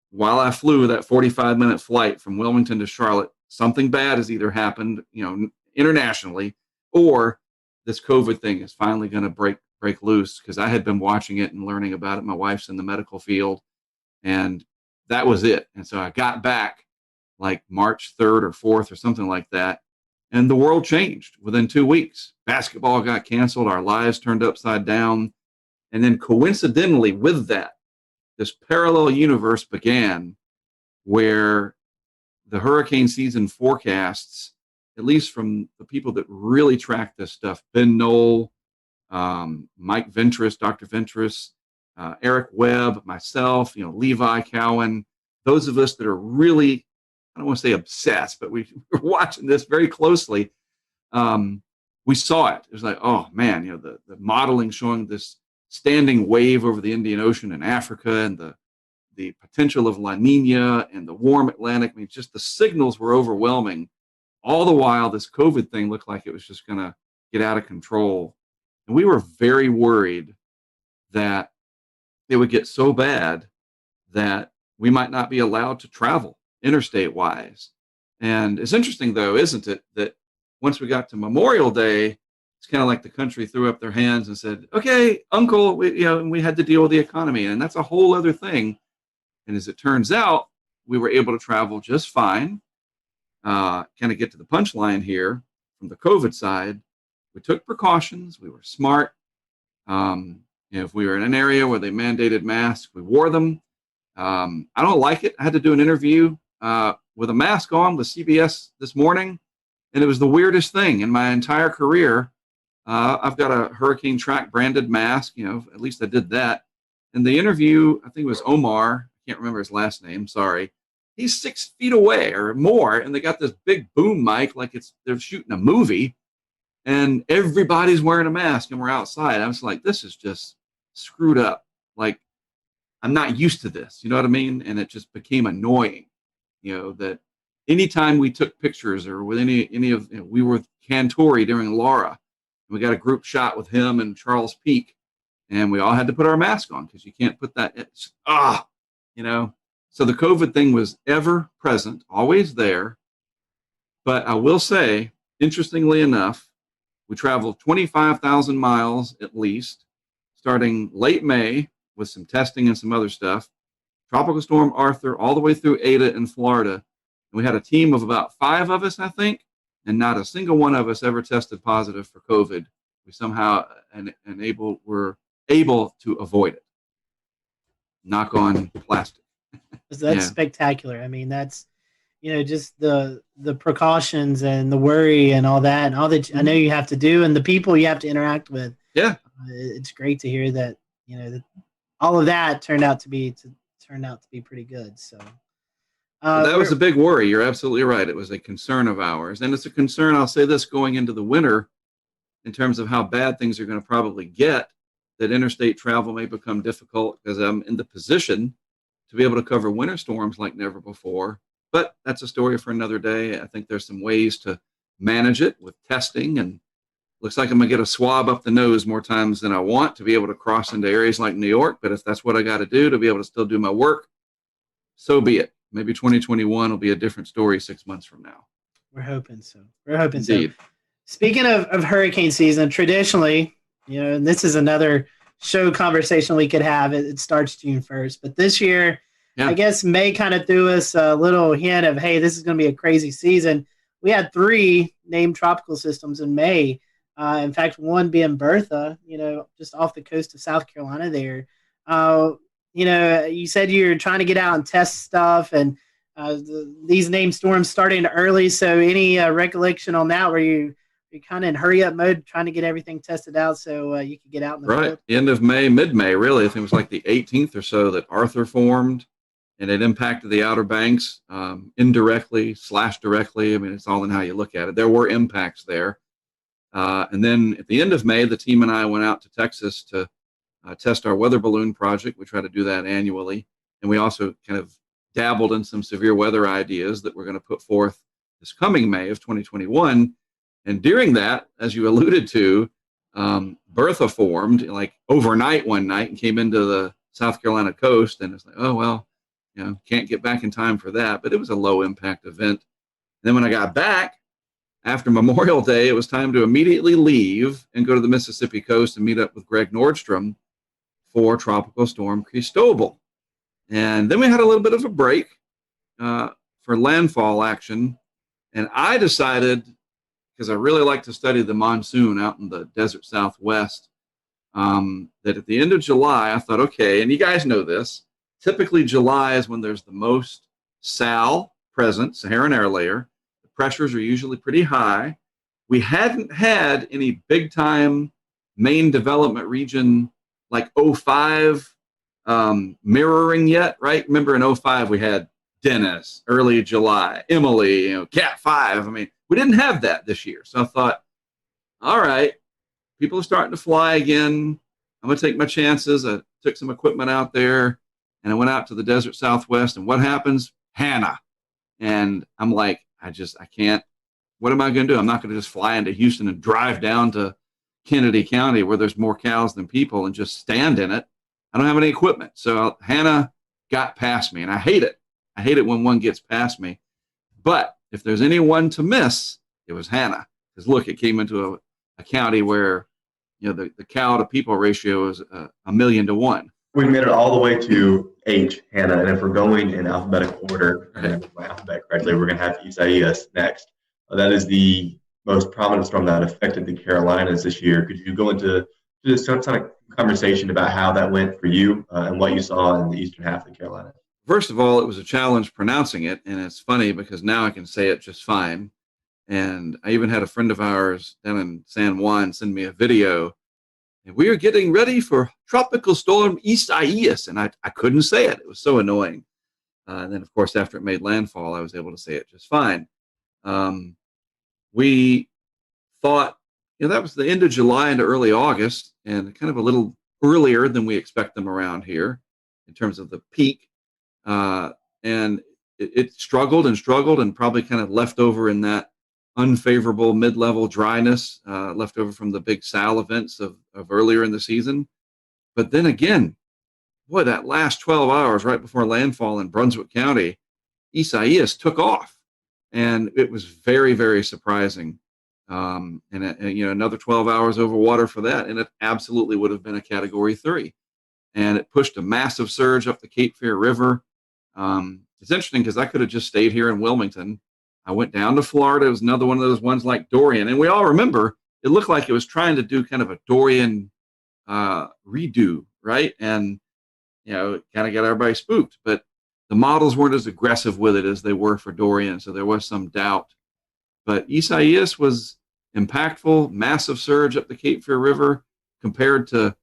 E: while I flew that 45-minute flight from Wilmington to Charlotte, something bad has either happened, internationally, or this COVID thing is finally going to break loose, because I had been watching it and learning about it. My wife's in the medical field, and that was it. And so I got back like March 3rd or 4th or something like that, and the world changed within 2 weeks. Basketball got canceled. Our lives turned upside down. And then coincidentally with that, this parallel universe began where the hurricane season forecasts, at least from the people that really track this stuff, Ben Knoll, Mike Ventris, Dr. Ventris, Eric Webb, myself, Levi Cowan, those of us that are really, I don't want to say obsessed, but we're watching this very closely. We saw it. It was like, oh man, the modeling showing this standing wave over the Indian Ocean in Africa, and the potential of La Nina and the warm Atlantic. I mean, just the signals were overwhelming. All the while, this COVID thing looked like it was just going to get out of control. And we were very worried that it would get so bad that we might not be allowed to travel interstate wise. And it's interesting, though, isn't it, that once we got to Memorial Day, it's kind of like the country threw up their hands and said, okay, Uncle, we had to deal with the economy. And that's a whole other thing. And as it turns out, we were able to travel just fine. Kind of get to the punchline here from the COVID side. We took precautions. We were smart. If we were in an area where they mandated masks, we wore them. I don't like it. I had to do an interview with a mask on with CBS this morning, and it was the weirdest thing in my entire career. I've got a hurricane track branded mask, at least I did that. In the interview, I think it was Omar, I can't remember his last name, sorry. He's 6 feet away or more, and they got this big boom mic like they're shooting a movie, and everybody's wearing a mask, and we're outside. I was like, this is just screwed up. Like, I'm not used to this, you know what I mean? And it just became annoying, that anytime we took pictures or with any of, we were with Cantore during Laura, we got a group shot with him and Charles Peak, and we all had to put our mask on because you can't put that. So the COVID thing was ever present, always there. But I will say, interestingly enough, we traveled 25,000 miles at least, starting late May with some testing and some other stuff. Tropical Storm Arthur all the way through Ada in Florida. And we had a team of about 5 of us, I think, and not a single one of us ever tested positive for COVID. We somehow were able to avoid it. Knock on plastic.
C: That's spectacular. I mean, that's, just the precautions and the worry and all that, and all that I know you have to do, and the people you have to interact with.
E: Yeah,
C: it's great to hear that that all of that turned out to be pretty good. So
E: that was a big worry. You're absolutely right. It was a concern of ours, and it's a concern. I'll say this going into the winter, in terms of how bad things are going to probably get, that interstate travel may become difficult because I'm in the position to be able to cover winter storms like never before. But that's a story for another day. I think there's some ways to manage it with testing, and looks like I'm going to get a swab up the nose more times than I want to be able to cross into areas like New York. But if that's what I got to do to be able to still do my work, so be it. Maybe 2021 will be a different story 6 months from now.
C: We're hoping so. We're hoping
E: Indeed.
C: so. Speaking of hurricane season, traditionally, and this is another show conversation we could have. It starts June 1st, but this year, I guess May kind of threw us a little hint of, hey, this is going to be a crazy season. We had 3 named tropical systems in May. In fact, one being Bertha, just off the coast of South Carolina there. You said you're trying to get out and test stuff, and these named storms starting early. So any recollection on that, where you're kind of in hurry up mode trying to get everything tested out so you could get out in the field?
E: End of May, mid-May, really. I think it was like the 18th or so that Arthur formed, and it impacted the Outer Banks indirectly / directly. I mean, it's all in how you look at it. There were impacts there. And then at the end of May, the team and I went out to Texas to test our weather balloon project. We try to do that annually. And we also kind of dabbled in some severe weather ideas that we're going to put forth this coming May of 2021. And during that, as you alluded to, Bertha formed like overnight one night and came into the South Carolina coast. And it's like, oh, well, can't get back in time for that. But it was a low impact event. And then when I got back after Memorial Day, it was time to immediately leave and go to the Mississippi coast and meet up with Greg Nordstrom for Tropical Storm Cristobal. And then we had a little bit of a break for landfall action. And I decided, because I really like to study the monsoon out in the desert Southwest, that at the end of July, I thought, okay, and you guys know this, typically July is when there's the most SAL present, Saharan air layer. The pressures are usually pretty high. We hadn't had any big time main development region like 05 mirroring yet, right? Remember in 05 we had Dennis, early July, Emily, Cat 5. I mean, we didn't have that this year. So I thought, all right, people are starting to fly again. I'm going to take my chances. I took some equipment out there and I went out to the desert Southwest. And what happens? Hannah. And I'm like, I can't. What am I going to do? I'm not going to just fly into Houston and drive down to Kennedy County where there's more cows than people and just stand in it. I don't have any equipment. So Hannah got past me, and I hate it. I hate it when one gets past me. But if there's anyone to miss, it was Hannah. Because look, it came into a county where the cow to people ratio is 1,000,000 to 1.
F: We made it all the way to H, Hannah, and if we're going in alphabetical order, and my alphabet correctly, we're going to have Isaias next. That is the most prominent storm that affected the Carolinas this year. Could you go into just some kind of conversation about how that went for you and what you saw in the eastern half of the Carolinas?
E: First of all, it was a challenge pronouncing it, and it's funny because now I can say it just fine. And I even had a friend of ours down in San Juan send me a video, and we are getting ready for Tropical Storm Isaias, and I couldn't say it. It was so annoying. And then, of course, after it made landfall, I was able to say it just fine. We thought, that was the end of July into early August, and kind of a little earlier than we expect them around here in terms of the peak. And it struggled and probably kind of left over in that unfavorable mid-level dryness left over from the big SAL events of earlier in the season. But then again, boy, that last 12 hours right before landfall in Brunswick County, Isaias took off, and it was very, very surprising. Another 12 hours over water for that, and it absolutely would have been a Category 3. And it pushed a massive surge up the Cape Fear River. It's interesting because I could have just stayed here in Wilmington. I went down to Florida. It was another one of those ones like Dorian, and we all remember it looked like it was trying to do kind of a Dorian redo, right? And it kind of got everybody spooked, but the models weren't as aggressive with it as they were for Dorian, so there was some doubt. But Isaias was impactful, massive surge up the Cape Fear River compared to,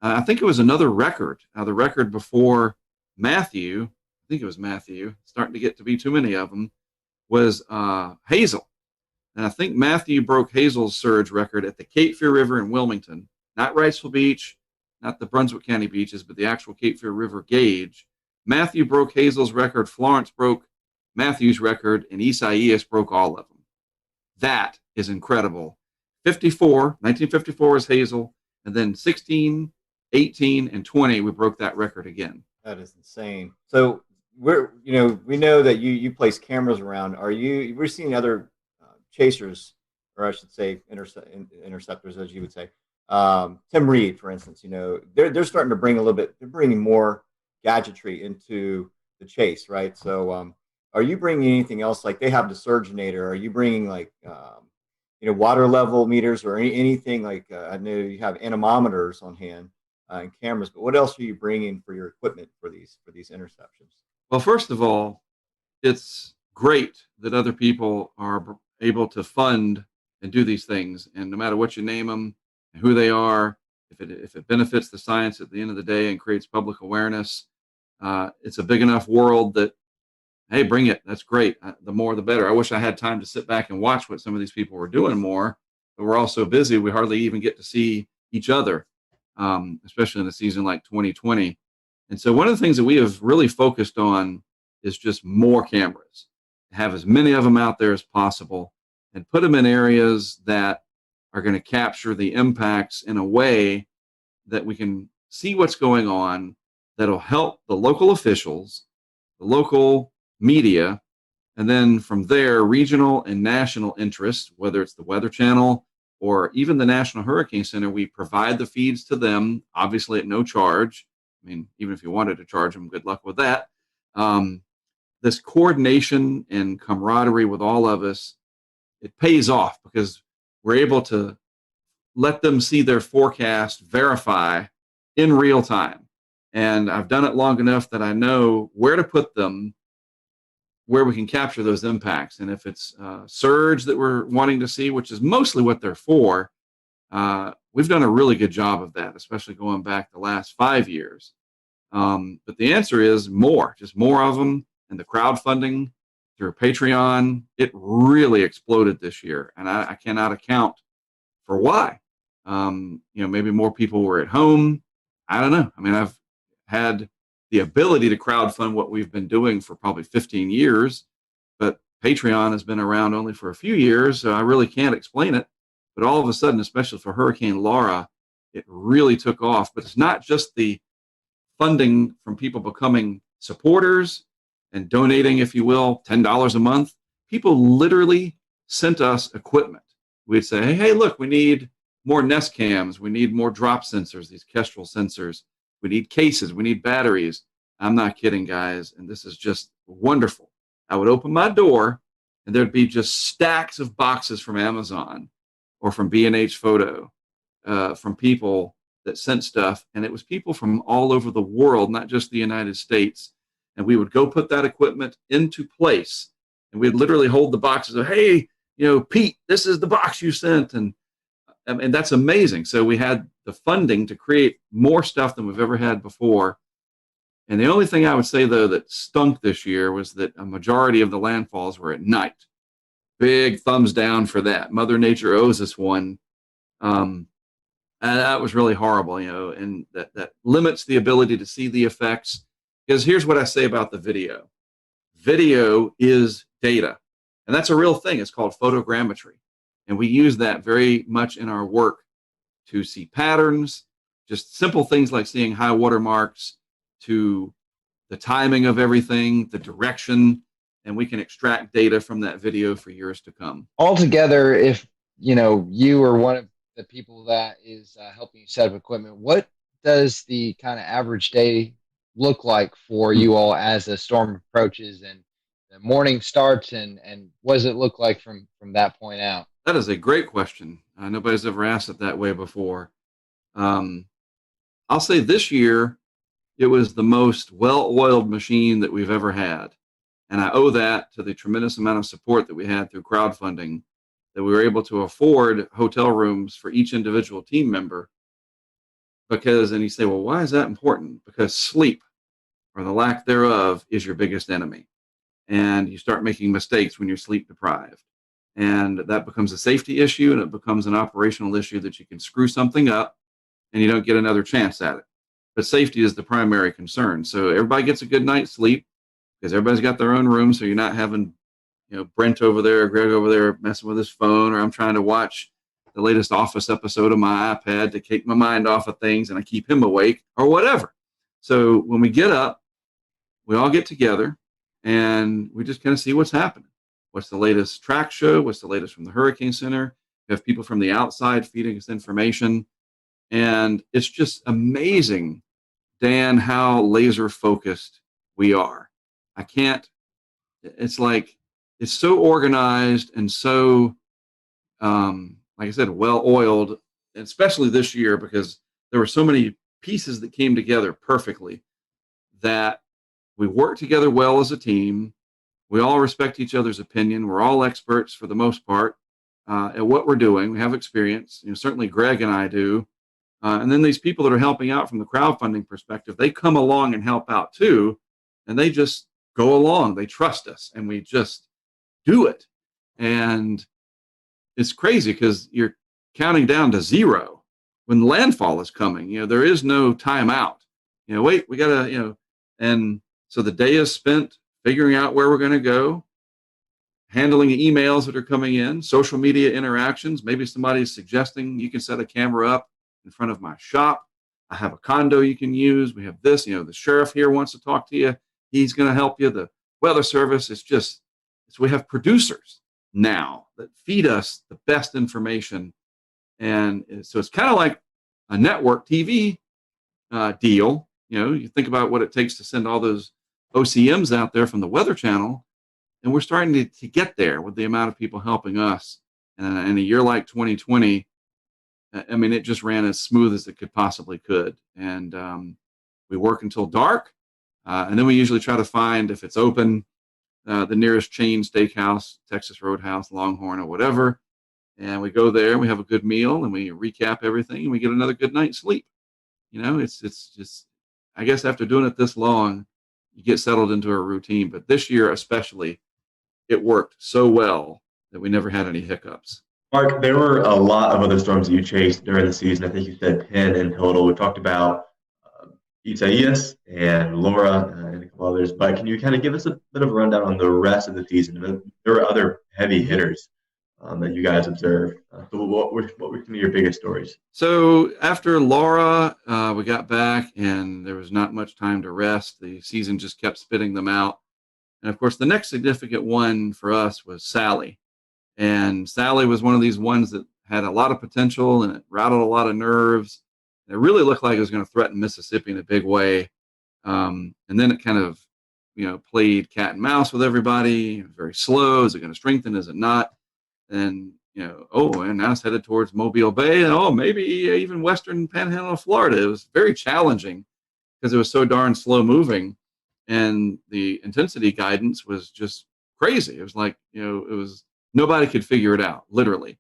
E: I think it was another record. The record before Matthew, I think it was Matthew, starting to get to be too many of them, was Hazel. And I think Matthew broke Hazel's surge record at the Cape Fear River in Wilmington, not Wrightsville Beach, not the Brunswick County beaches, but the actual Cape Fear River gauge. Matthew broke Hazel's record, Florence broke Matthew's record, and Isaias broke all of them. That is incredible. 1954 is Hazel, and then 16, 18, and 20, we broke that record again.
G: That is insane. So we know that you place cameras around. We're seeing other chasers, or I should say interceptors, as you would say. Tim Reed, for instance, they're starting to bring they're bringing more gadgetry into the chase, right? So are you bringing anything else? Like they have the Surgeonator. Are you bringing like water level meters or anything like I know you have anemometers on hand and cameras, but what else are you bringing for your equipment for these interceptions?
E: Well, first of all, it's great that other people are able to fund and do these things, and no matter what you name them, who they are, if it benefits the science at the end of the day and creates public awareness, it's a big enough world that, hey, bring it. That's great. The more, the better. I wish I had time to sit back and watch what some of these people were doing more, but we're all so busy, we hardly even get to see each other, especially in a season like 2020. And so one of the things that we have really focused on is just more cameras, have as many of them out there as possible, and put them in areas that are going to capture the impacts in a way that we can see what's going on, that'll help the local officials, the local media, and then from there, regional and national interests, whether it's the Weather Channel or even the National Hurricane Center. We provide the feeds to them, obviously at no charge. I mean, even if you wanted to charge them, good luck with that. This coordination and camaraderie with all of us, it pays off because we're able to let them see their forecast verify in real time. And I've done it long enough that I know where to put them, where we can capture those impacts. And if it's surge that we're wanting to see, which is mostly what they're for, we've done a really good job of that, especially going back the last 5 years. But the answer is more, just more of them. And the crowdfunding through Patreon, it really exploded this year. And I cannot account for why. Maybe more people were at home. I don't know. I mean, I've had the ability to crowdfund what we've been doing for probably 15 years, but Patreon has been around only for a few years, so I really can't explain it. But all of a sudden, especially for Hurricane Laura, it really took off. But it's not just the funding from people becoming supporters and donating, if you will, $10 a month. People literally sent us equipment. We'd say, hey, look, we need more Nest cams. We need more drop sensors, these Kestrel sensors. We need cases. We need batteries. I'm not kidding, guys. And this is just wonderful. I would open my door and there'd be just stacks of boxes from Amazon or from B&H Photo, from people that sent stuff. And it was people from all over the world, not just the United States. And we would go put that equipment into place. And we'd literally hold the boxes of, hey, Pete, this is the box you sent. And that's amazing. So we had the funding to create more stuff than we've ever had before. And the only thing I would say, though, that stunk this year was that a majority of the landfalls were at night. Big thumbs down for that. Mother Nature owes us one. And that was really horrible, and that limits the ability to see the effects. Because here's what I say about the video. Video is data. And that's a real thing. It's called photogrammetry. And we use that very much in our work to see patterns, just simple things like seeing high water marks to the timing of everything, the direction, and we can extract data from that video for years to come.
V: Altogether, if you are one of the people that is helping you set up equipment, what does the kind of average day look like for you all as the storm approaches and the morning starts, and what does it look like from that point out?
E: That is a great question. Nobody's ever asked it that way before. I'll say this year, it was the most well-oiled machine that we've ever had. And I owe that to the tremendous amount of support that we had through crowdfunding, that we were able to afford hotel rooms for each individual team member. Because, and you say, well, why is that important? Because sleep, or the lack thereof, is your biggest enemy. And you start making mistakes when you're sleep deprived. And that becomes a safety issue, and it becomes an operational issue that you can screw something up and you don't get another chance at it. But safety is the primary concern. So everybody gets a good night's sleep because everybody's got their own room. So you're not having, Brent over there or Greg over there messing with his phone, or I'm trying to watch the latest Office episode on my iPad to take my mind off of things and I keep him awake or whatever. So when we get up, we all get together and we just kind of see what's happening. What's the latest track show? What's the latest from the Hurricane Center? We have people from the outside feeding us information. And it's just amazing, Dan, how laser focused we are. It's like, it's so organized and so, like I said, well-oiled, especially this year because there were so many pieces that came together perfectly that we work together well as a team. We all respect each other's opinion. We're all experts for the most part at what we're doing. We have experience. Certainly Greg and I do. And then these people that are helping out from the crowdfunding perspective, they come along and help out too. And they just go along. They trust us and we just do it. And it's crazy because you're counting down to zero when landfall is coming. There is no timeout. Wait, we got to, and so the day is spent figuring out where we're going to go, handling the emails that are coming in, social media interactions. Maybe somebody's suggesting you can set a camera up in front of my shop. I have a condo you can use. We have this, the sheriff here wants to talk to you. He's going to help you. The weather service. We have producers now that feed us the best information. And so it's kind of like a network TV deal. You think about what it takes to send all those OCMs out there from the Weather Channel. And we're starting to get there with the amount of people helping us. And in a year like 2020, it just ran as smooth as it possibly could. And we work until dark. And then we usually try to find, if it's open, the nearest chain steakhouse, Texas Roadhouse, Longhorn, or whatever. And we go there, we have a good meal, and we recap everything, and we get another good night's sleep. It's just, I guess after doing it this long, you get settled into a routine. But this year especially, it worked so well that we never had any hiccups.
F: Mark, there were a lot of other storms that you chased during the season. I think you said 10 in total. We talked about Isaias and Laura and a couple others, but can you kind of give us a bit of a rundown on the rest of the season? There were other heavy hitters that you guys observed. So what were some of your biggest stories?
E: So after Laura, we got back and there was not much time to rest. The season just kept spitting them out. And of course, the next significant one for us was Sally. And Sally was one of these ones that had a lot of potential and it rattled a lot of nerves. And it really looked like it was going to threaten Mississippi in a big way. And then it kind of, played cat and mouse with everybody. It was very slow. Is it going to strengthen? Is it not? And, and now it's headed towards Mobile Bay. And, maybe even western panhandle of Florida. It was very challenging because it was so darn slow moving. And the intensity guidance was just crazy. It was like, nobody could figure it out, literally.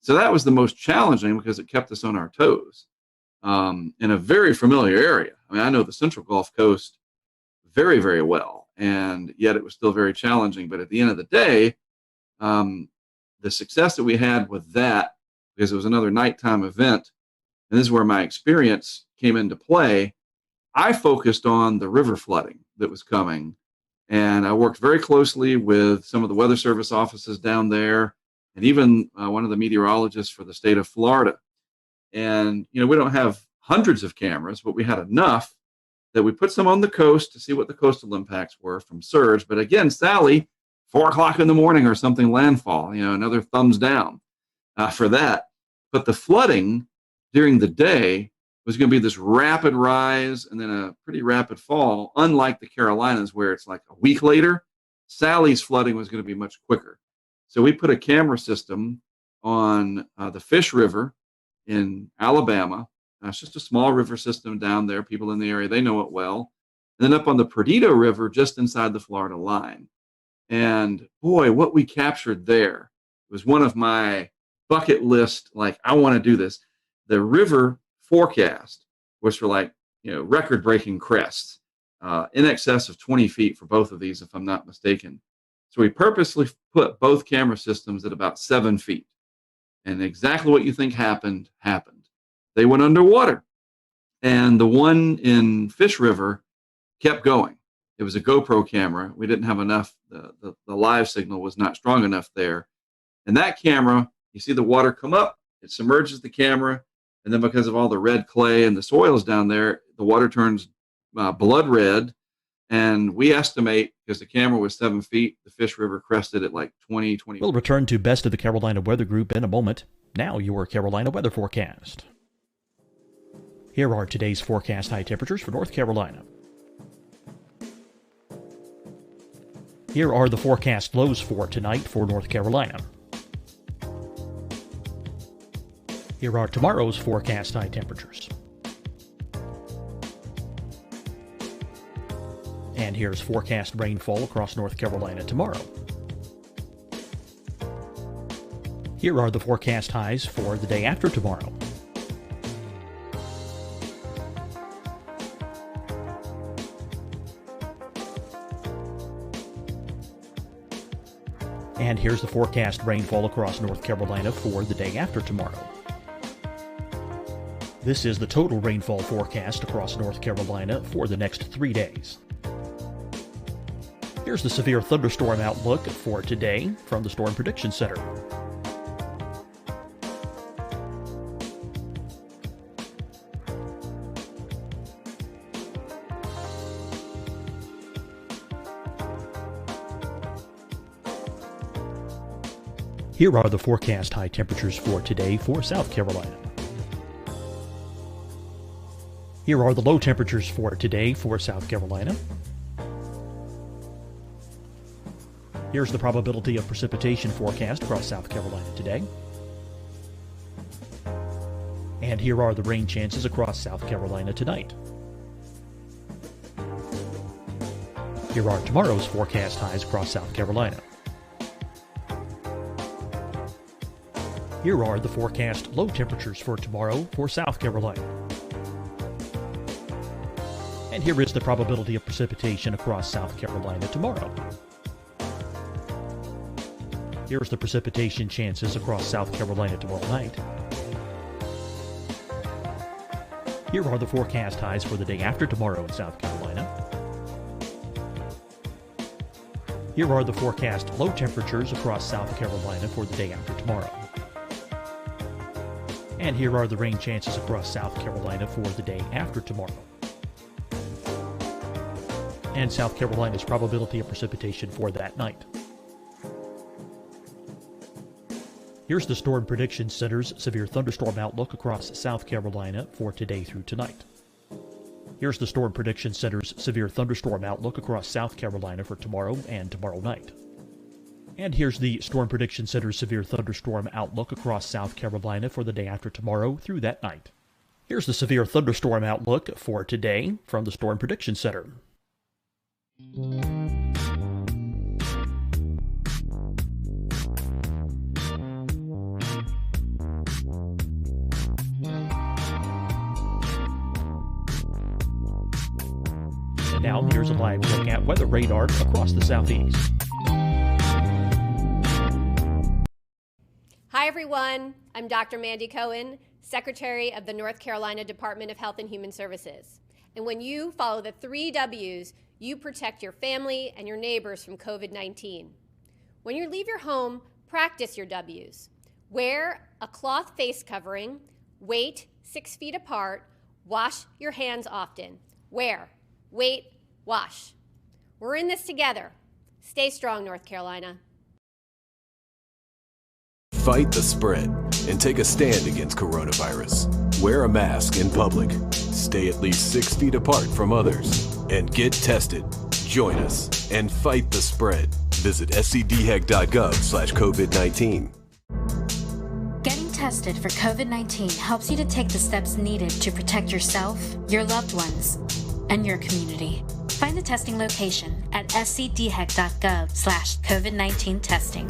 E: So that was the most challenging because it kept us on our toes in a very familiar area. I know the Central Gulf Coast very, very well, and yet it was still very challenging. But at the end of the day, the success that we had with that, because it was another nighttime event, and this is where my experience came into play, I focused on the river flooding that was coming. And I worked very closely with some of the Weather Service offices down there, and even one of the meteorologists for the state of Florida. And, we don't have hundreds of cameras, but we had enough that we put some on the coast to see what the coastal impacts were from surge. But again, Sally, 4 o'clock in the morning or something, landfall, another thumbs down for that. But the flooding during the day was going to be this rapid rise and then a pretty rapid fall, unlike the Carolinas where it's like a week later. Sally's flooding was going to be much quicker. So we put a camera system on the Fish River in Alabama. It's just a small river system down there. People in the area, they know it well. And then up on the Perdido River, just inside the Florida line. And boy, what we captured there was one of my bucket list, like, I want to do this. The river forecast was for record-breaking crests, in excess of 20 feet for both of these, if I'm not mistaken. So we purposely put both camera systems at about 7 feet. And exactly what you think happened. They went underwater. And the one in Fish River kept going. It was a GoPro camera. We didn't have enough. The live signal was not strong enough there. And that camera, you see the water come up, it submerges the camera. And then because of all the red clay and the soils down there, the water turns blood red. And we estimate, because the camera was 7 feet, the Fish River crested at like 20.
H: We'll return to Best of the Carolina Weather Group in a moment. Now your Carolina weather forecast. Here are today's forecast high temperatures for North Carolina. Here are the forecast lows for tonight for North Carolina. Here are tomorrow's forecast high temperatures. And here's forecast rainfall across North Carolina tomorrow. Here are the forecast highs for the day after tomorrow. And here's the forecast rainfall across North Carolina for the day after tomorrow. This is the total rainfall forecast across North Carolina for the next 3 days. Here's the severe thunderstorm outlook for today from the Storm Prediction Center. Here are the forecast high temperatures for today for South Carolina. Here are the low temperatures for today for South Carolina. Here's the probability of precipitation forecast across South Carolina today. And here are the rain chances across South Carolina tonight. Here are tomorrow's forecast highs across South Carolina. Here are the forecast low temperatures for tomorrow for South Carolina. And here is the probability of precipitation across South Carolina tomorrow. Here's the precipitation chances across South Carolina tomorrow night. Here are the forecast highs for the day after tomorrow in South Carolina. Here are the forecast low temperatures across South Carolina for the day after tomorrow. And here are the rain chances across South Carolina for the day after tomorrow. And South Carolina's probability of precipitation for that night. Here's the Storm Prediction Center's severe thunderstorm outlook across South Carolina for today through tonight. Here's the Storm Prediction Center's severe thunderstorm outlook across South Carolina for tomorrow and tomorrow night. And here's the Storm Prediction Center's severe thunderstorm outlook across South Carolina for the day after tomorrow through that night. Here's the severe thunderstorm outlook for today from the Storm Prediction Center. And now here's a live look at weather radar across the southeast.
I: Hi, everyone. I'm Dr. Mandy Cohen, Secretary of the North Carolina Department of Health and Human Services. And when you follow the 3 W's, you protect your family and your neighbors from COVID-19. When you leave your home, practice your W's. Wear a cloth face covering, wait 6 feet apart, Wash your hands often. Wear, wait, wash. We're in this together. Stay strong, North Carolina.
J: Fight the spread and take a stand against coronavirus. Wear a mask in public. Stay at least 6 feet apart from others. And get tested. Join us and fight the spread. Visit scdhec.gov/COVID-19.
K: Getting tested for COVID-19 helps you to take the steps needed to protect yourself, your loved ones, and your community. Find the testing location at scdhec.gov/COVID-19 testing.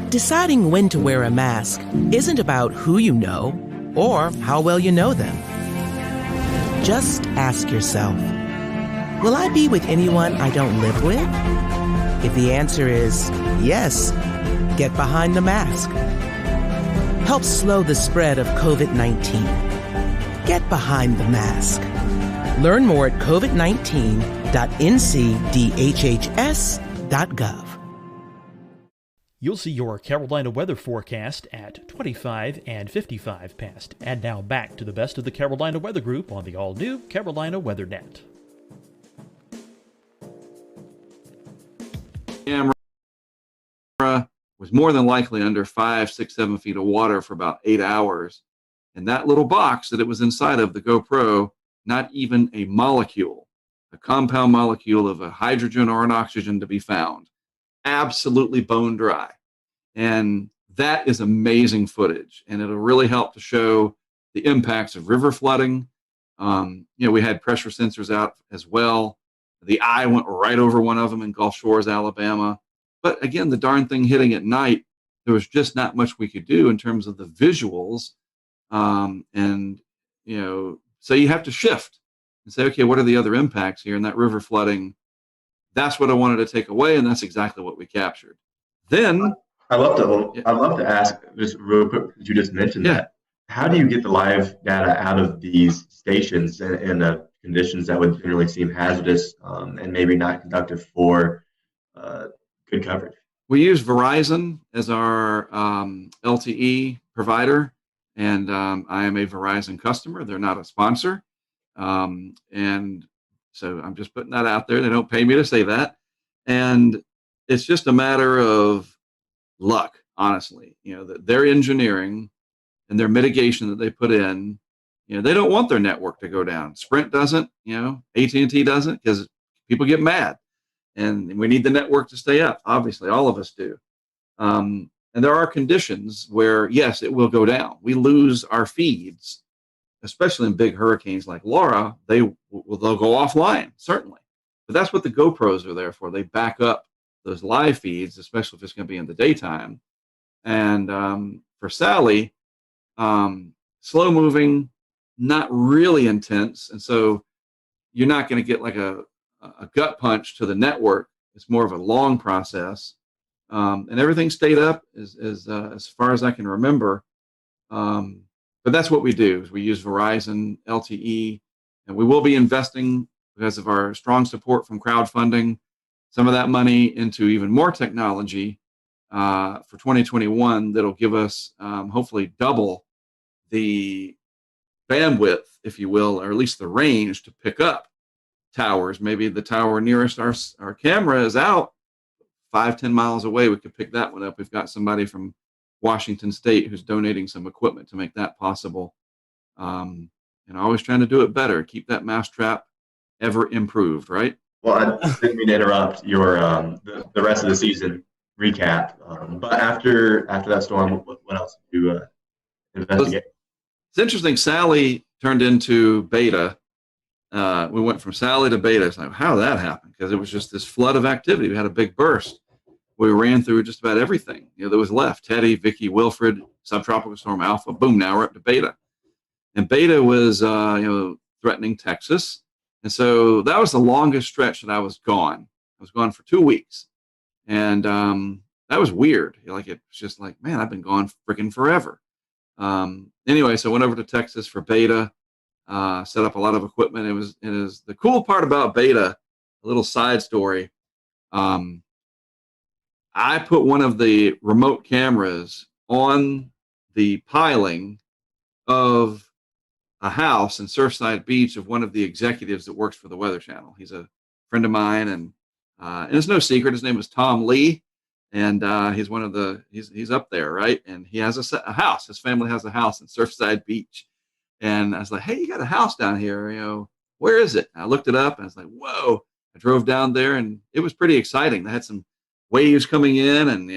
L: Deciding when to wear a mask isn't about who you know or how well you know them. Just ask yourself, will I be with anyone I don't live with? If the answer is yes, get behind the mask. Help slow the spread of COVID-19. Get behind the mask. Learn more at covid19.ncdhhs.gov.
H: You'll see your Carolina weather forecast at 25 and 55 past. And now back to the best of the Carolina Weather Group on the all-new Carolina WeatherNet.
E: Camera was more than likely under 5, 6, 7 feet of water for about 8 hours. And that little box that it was inside of, the GoPro, not even a molecule, a compound molecule of a hydrogen or an oxygen to be found. Absolutely bone dry. And that is amazing footage. And it'll really help to show the impacts of river flooding. We had pressure sensors out as well. The eye went right over one of them in Gulf Shores, Alabama. But again, the darn thing hitting at night, there was just not much we could do in terms of the visuals. So you have to shift and say, okay, what are the other impacts here? And that river flooding, that's what I wanted to take away, and that's exactly what we captured. Then
F: I'd love to ask just real quick, because you just mentioned that. How do you get the live data out of these stations in conditions that would generally seem hazardous and maybe not conducive for good coverage?
E: We use Verizon as our LTE provider, and I am a Verizon customer. They're not a sponsor. And so I'm just putting that out there. They don't pay me to say that. And it's just a matter of luck, honestly. Their engineering and their mitigation that they put in, they don't want their network to go down. Sprint doesn't, AT&T doesn't, because people get mad. And we need the network to stay up. Obviously, all of us do. And there are conditions where, yes, it will go down. We lose our feeds, especially in big hurricanes like Laura. They'll go offline, certainly. But that's what the GoPros are there for. They back up those live feeds, especially if it's going to be in the daytime. And for Sally, slow moving, not really intense. And so you're not going to get like a gut punch to the network. It's more of a long process. And everything stayed up as far as I can remember. But that's what we do, is we use Verizon LTE, and we will be investing, because of our strong support from crowdfunding, some of that money into even more technology for 2021 that'll give us hopefully double the bandwidth, if you will, or at least the range to pick up towers. Maybe the tower nearest our camera is out 5-10 miles away. We could pick that one up. We've got somebody from Washington State who's donating some equipment to make that possible. And always trying to do it better, keep that mousetrap ever improved, right?
F: Well, I didn't mean to interrupt your the rest of the season recap. But after that storm, what else did you investigate?
E: It's interesting. Sally turned into beta. We went from Sally to beta. It's like, how did that happen? Because it was just this flood of activity. We had a big burst. We ran through just about everything that was left. Teddy, Vicky, Wilfred, subtropical storm Alpha. Boom! Now we're up to beta. And beta was threatening Texas. And so that was the longest stretch that I was gone. I was gone for 2 weeks. And that was weird. It was just like, man, I've been gone freaking forever. Anyway, so I went over to Texas for beta, set up a lot of equipment. It is the cool part about beta, a little side story. I put one of the remote cameras on the piling of a house in Surfside Beach of one of the executives that works for the Weather Channel. He's a friend of mine, and it's no secret. His name is Tom Lee, and he's one of the he's up there, right? And he has a house. His family has a house in Surfside Beach, and I was like, hey, you got a house down here, where is it? And I looked it up, and I was like, whoa. I drove down there, and it was pretty exciting. They had some waves coming in, and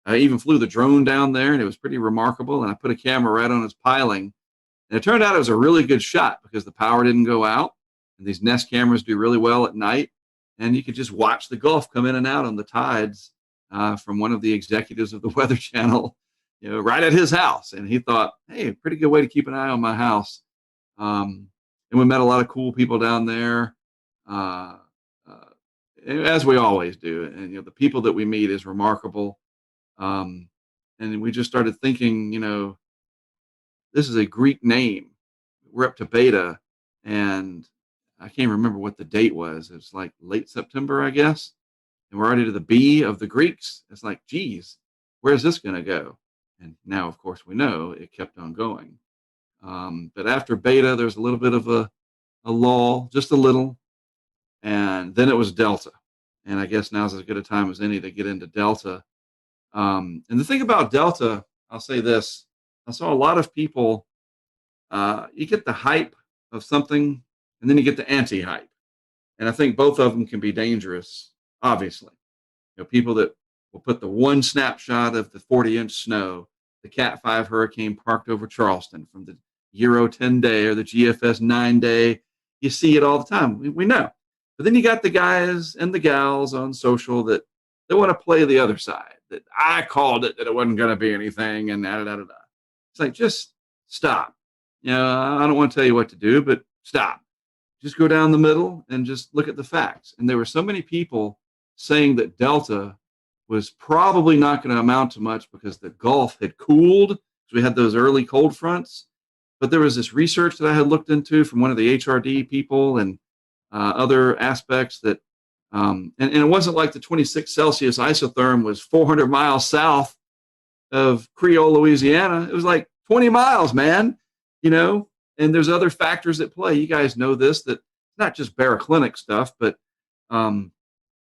E: I even flew the drone down there, and it was pretty remarkable. And I put a camera right on his piling, and it turned out it was a really good shot because the power didn't go out, and these Nest cameras do really well at night, and you could just watch the Gulf come in and out on the tides from one of the executives of the Weather Channel, right at his house. And he thought, hey, pretty good way to keep an eye on my house. And we met a lot of cool people down there, as we always do. And the people that we meet is remarkable. And we just started thinking, this is a Greek name. We're up to beta, and I can't remember what the date was. It was like late September, I guess. And we're already to the B of the Greeks. It's like, geez, where's this going to go? And now, of course, we know it kept on going. But after beta, there's a little bit of a lull, just a little. And then it was Delta. And I guess now's as good a time as any to get into Delta. And the thing about Delta, I'll say this. I saw a lot of people, you get the hype of something, and then you get the anti-hype. And I think both of them can be dangerous, obviously. People that will put the one snapshot of the 40-inch snow, the Cat 5 hurricane parked over Charleston from the Euro 10 day or the GFS 9 day. You see it all the time. We know. But then you got the guys and the gals on social that they want to play the other side, that I called it, that it wasn't going to be anything, and da-da-da-da-da. It's like, just stop. I don't want to tell you what to do, but stop. Just go down the middle and just look at the facts. And there were so many people saying that Delta was probably not going to amount to much because the Gulf had cooled. So we had those early cold fronts. But there was this research that I had looked into from one of the HRD people and other aspects that, and it wasn't like the 26 Celsius isotherm was 400 miles south of Creole, Louisiana. It was like 20 miles, man, and there's other factors at play. You guys know this, that it's not just baroclinic stuff, but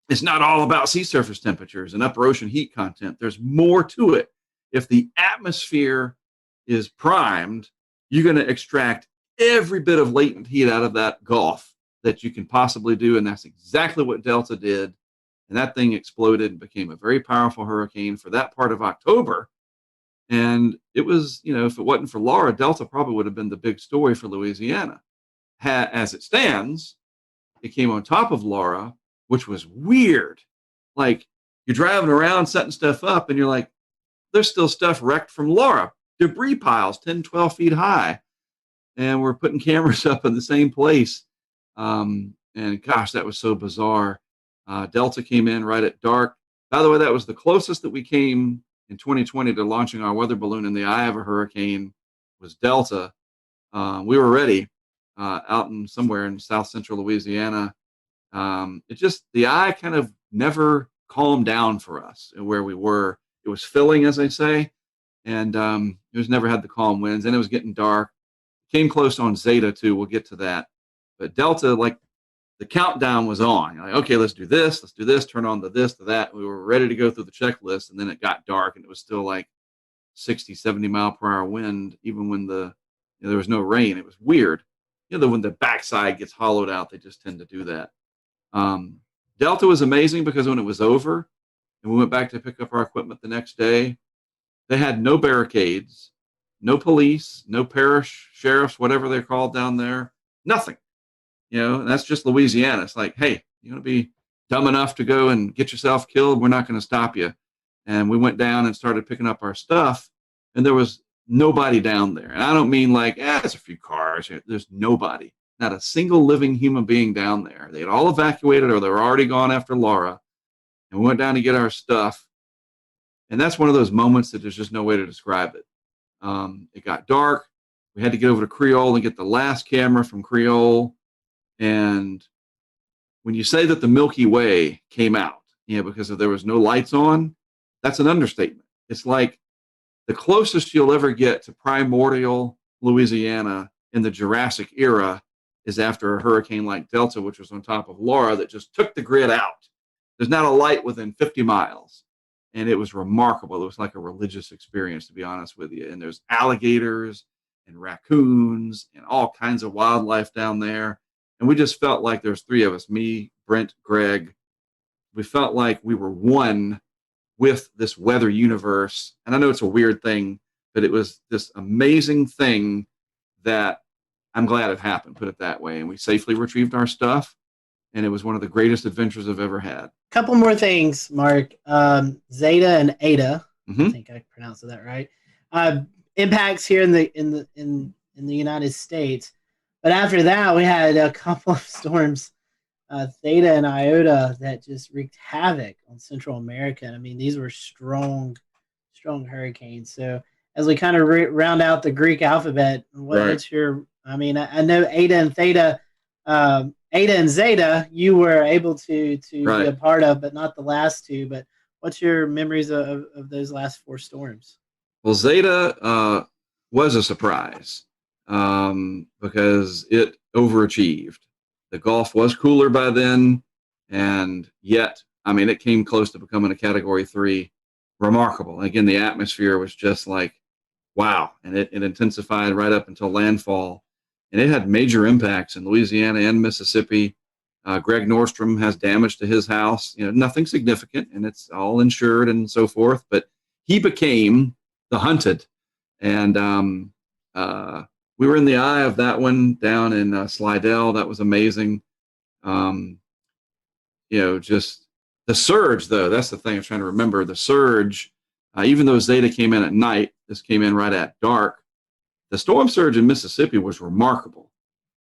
E: it's not all about sea surface temperatures and upper ocean heat content. There's more to it. If the atmosphere is primed, you're going to extract every bit of latent heat out of that Gulf that you can possibly do. And that's exactly what Delta did. And that thing exploded and became a very powerful hurricane for that part of October. And it was, if it wasn't for Laura, Delta probably would have been the big story for Louisiana. As it stands, it came on top of Laura, which was weird. Like, you're driving around setting stuff up and you're like, there's still stuff wrecked from Laura. Debris piles 10, 12 feet high. And we're putting cameras up in the same place. And gosh, that was so bizarre. Delta came in right at dark. By the way, that was the closest that we came in 2020 to launching our weather balloon in the eye of a hurricane, was Delta. We were ready out in somewhere in south central Louisiana. The eye kind of never calmed down for us where we were. It was filling, as I say, and it was never had the calm winds, and it was getting dark. Came close on Zeta too. We'll get to that. But Delta, like, the countdown was on. You're like, okay, let's do this, turn on the this, to that. We were ready to go through the checklist, and then it got dark, and it was still like 60, 70 mile per hour wind, even when there was no rain. It was weird. When the backside gets hollowed out, they just tend to do that. Delta was amazing because when it was over and we went back to pick up our equipment the next day, they had no barricades, no police, no parish sheriffs, whatever they're called down there, nothing. And that's just Louisiana. It's like, hey, you want to be dumb enough to go and get yourself killed? We're not going to stop you. And we went down and started picking up our stuff, and there was nobody down there. And I don't mean like, there's a few cars. There's nobody, not a single living human being down there. They had all evacuated, or they were already gone after Laura. And we went down to get our stuff. And that's one of those moments that there's just no way to describe it. It got dark. We had to get over to Creole and get the last camera from Creole. And when you say that the Milky Way came out, because there was no lights on, that's an understatement. It's like the closest you'll ever get to primordial Louisiana in the Jurassic era is after a hurricane like Delta, which was on top of Laura, that just took the grid out. There's not a light within 50 miles. And it was remarkable. It was like a religious experience, to be honest with you. And there's alligators and raccoons and all kinds of wildlife down there. And we just felt like there's three of us, me, Brent, Greg. We felt like we were one with this weather universe. And I know it's a weird thing, but it was this amazing thing that I'm glad it happened, put it that way. And we safely retrieved our stuff. And it was one of the greatest adventures I've ever had.
C: Couple more things, Mark. Zeta and Eta, I think I pronounced that right. Impacts here in the United States, but after that we had a couple of storms, Theta and Iota, that just wreaked havoc on Central America. And I mean, these were strong hurricanes. So as we kind of round out the Greek alphabet, what's your? I mean, I know Eta and Theta. Eta and Zeta, you were able to be a part of, but not the last two. But what's your memories of those last four storms?
E: Well, Zeta was a surprise because it overachieved. The Gulf was cooler by then, and yet, I mean, it came close to becoming a Category 3. Remarkable. And again, the atmosphere was just like, wow. And it intensified right up until landfall. And it had major impacts in Louisiana and Mississippi. Greg Nordstrom has damage to his house. You know, nothing significant, and it's all insured and so forth. But he became the hunted. And we were in the eye of that one down in Slidell. That was amazing. You know, just the surge, though. That's the thing I'm trying to remember. The surge, even though Zeta came in at night, this came in right at dark. The storm surge in Mississippi was remarkable.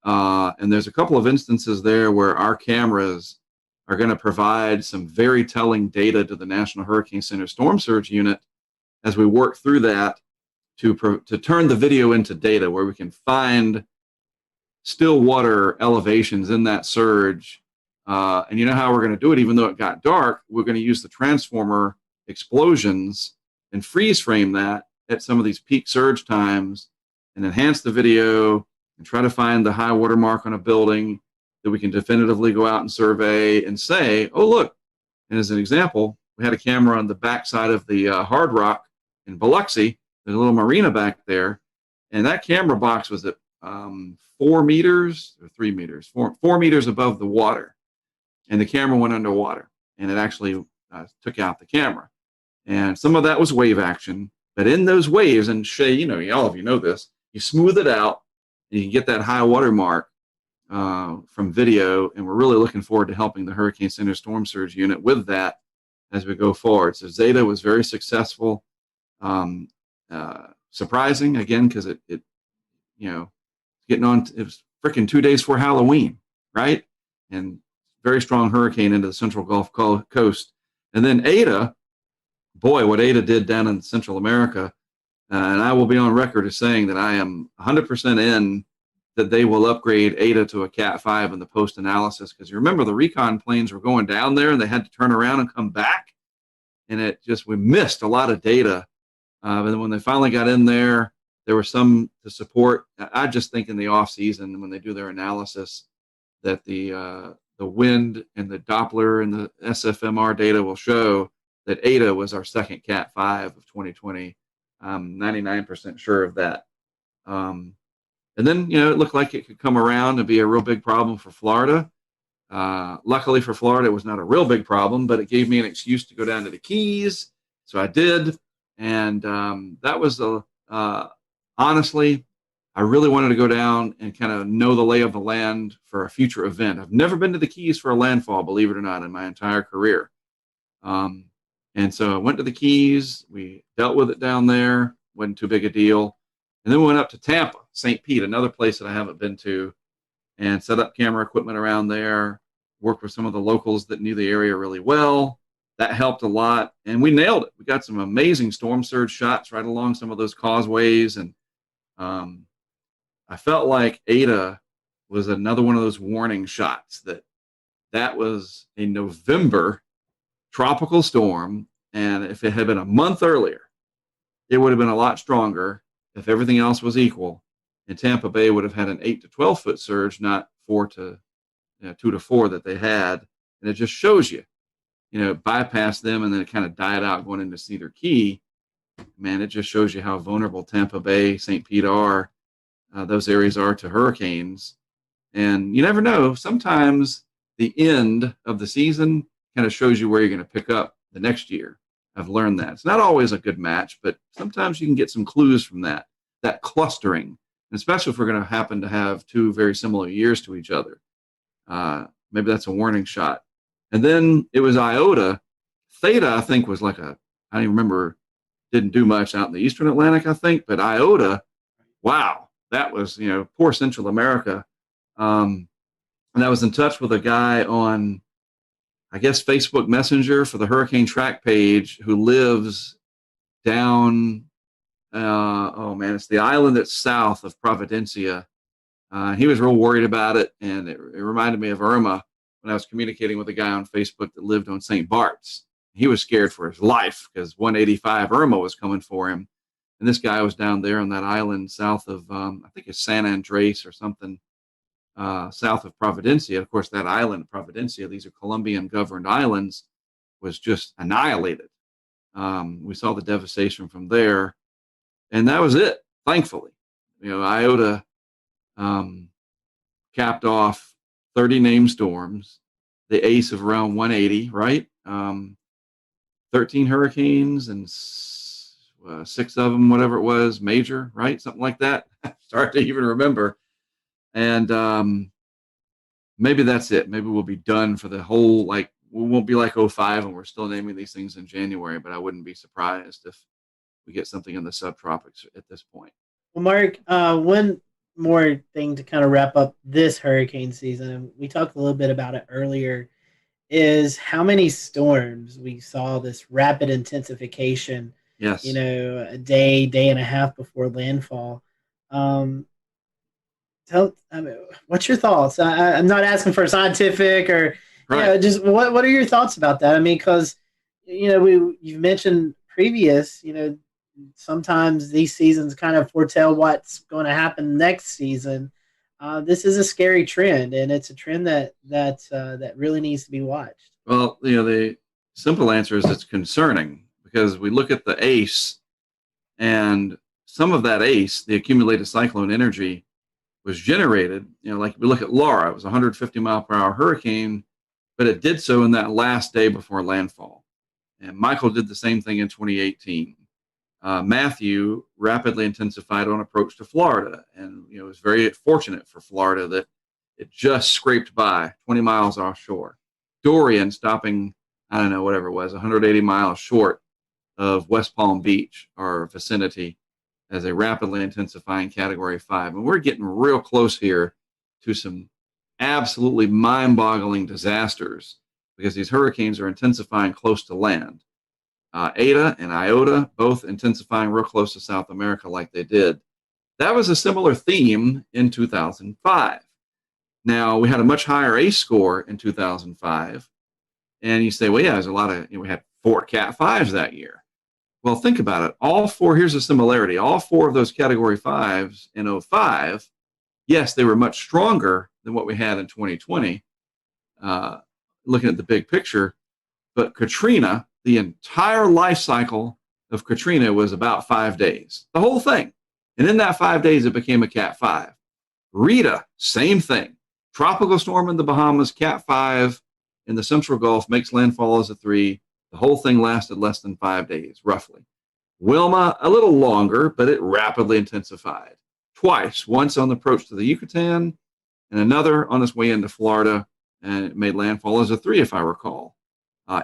E: And there's a couple of instances there where our cameras are going to provide some very telling data to the National Hurricane Center Storm Surge Unit as we work through that to turn the video into data where we can find still water elevations in that surge. And you know how we're going to do it, even though it got dark, we're going to use the transformer explosions and freeze frame that at some of these peak surge times and enhance the video and try to find the high water mark on a building that we can definitively go out and survey and say, oh, look. And as an example, we had a camera on the backside of the Hard Rock in Biloxi. There's a little marina back there. And that camera box was at 4 meters or 3 meters, 4 meters above the water. And the camera went underwater. And it actually took out the camera. And some of that was wave action. But in those waves, and Shay, you know, all of you know this, you smooth it out, and you can get that high water mark from video, and we're really looking forward to helping the Hurricane Center Storm Surge Unit with that as we go forward. So Zeta was very successful, surprising, again, because it you know, getting on, it was freaking 2 days before Halloween, right? And very strong hurricane into the Central Gulf Coast. And then Eta, boy, what Eta did down in Central America, and I will be on record as saying that I am 100% in that they will upgrade Eta to a Cat 5 in the post-analysis, because you remember the recon planes were going down there and they had to turn around and come back, and it just, we missed a lot of data. But then when they finally got in there, there was some to support. I just think in the off season when they do their analysis that the wind and the Doppler and the SFMR data will show that Eta was our second Cat 5 of 2020. I'm 99% sure of that. And then, you know, it looked like it could come around and be a real big problem for Florida. Luckily for Florida, it was not a real big problem, but it gave me an excuse to go down to the Keys. So I did. And that was, honestly, I really wanted to go down and kind of know the lay of the land for a future event. I've never been to the Keys for a landfall, believe it or not, in my entire career. And so I went to the Keys. We dealt with it down there. Wasn't too big a deal. And then we went up to Tampa, St. Pete, another place that I haven't been to, and set up camera equipment around there, worked with some of the locals that knew the area really well. That helped a lot. And we nailed it. We got some amazing storm surge shots right along some of those causeways. And I felt like Eta was another one of those warning shots that was a November tropical storm, and if it had been a month earlier, it would have been a lot stronger if everything else was equal. and Tampa Bay would have had an 8 to 12 foot surge, not 2 to 4 that they had. And it just shows you, bypass them and then it kind of died out going into Cedar Key. Man, it just shows you how vulnerable Tampa Bay, St. Pete are. Those areas are to hurricanes. And you never know. Sometimes the end of the season kind of shows you where you're going to pick up the next year. I've learned that. It's not always a good match, but sometimes you can get some clues from that clustering, and especially if we're going to happen to have 2 very similar years to each other. Maybe that's a warning shot. And then it was Iota. Theta, I think, was I don't even remember, didn't do much out in the Eastern Atlantic, I think, but Iota, wow, that was, poor Central America. And I was in touch with a guy on, I guess, Facebook Messenger for the Hurricane Track page who lives down, it's the island that's south of Providencia. He was real worried about it, and it reminded me of Irma when I was communicating with a guy on Facebook that lived on St. Bart's. He was scared for his life because 185 Irma was coming for him. And this guy was down there on that island south of, I think it's San Andres or something, south of Providencia. Of course, that island, Providencia, these are Colombian governed islands, was just annihilated. We saw the devastation from there. And that was it, thankfully. Iota capped off 30 named storms, the ace of around 180, right? 13 hurricanes and 6 of them, whatever it was, major, right? Something like that. It's hard to even remember. And maybe that's it. Maybe we'll be done for the whole, we won't be like 05 and we're still naming these things in January, but I wouldn't be surprised if we get something in the subtropics at this point.
C: Well, Mark, one more thing to kind of wrap up this hurricane season, and we talked a little bit about it earlier, is how many storms we saw this rapid intensification.
E: Yes.
C: A day and a half before landfall. What's your thoughts? I'm not asking for scientific or just what are your thoughts about that? I mean, because you've mentioned previous, sometimes these seasons kind of foretell what's going to happen next season. This is a scary trend, and it's a trend that really needs to be watched.
E: Well, the simple answer is it's concerning because we look at the ACE, and some of that ACE, the accumulated cyclone energy, was generated. Like we look at Laura, it was a 150 mile per hour hurricane, but it did so in that last day before landfall. And Michael did the same thing in 2018. Matthew rapidly intensified on approach to Florida, and it was very fortunate for Florida that it just scraped by 20 miles offshore. Dorian stopping, I don't know, whatever it was, 180 miles short of West Palm Beach, our vicinity, as a rapidly intensifying Category 5. And we're getting real close here to some absolutely mind-boggling disasters because these hurricanes are intensifying close to land. Eta and Iota both intensifying real close to South America like they did. That was a similar theme in 2005. Now, we had a much higher ACE score in 2005. And you say, well, yeah, there's a lot of, we had 4 Cat 5s that year. Well, think about it. Here's a similarity. All 4 of those Category 5s in 05, yes, they were much stronger than what we had in 2020, looking at the big picture. But Katrina, the entire life cycle of Katrina was about 5 days, the whole thing. And in that 5 days, it became a Cat 5. Rita, same thing. Tropical storm in the Bahamas, Cat 5 in the Central Gulf, makes landfall as a 3. The whole thing lasted less than 5 days, roughly. Wilma, a little longer, but it rapidly intensified. Twice, once on the approach to the Yucatan and another on its way into Florida, and it made landfall as a 3, if I recall.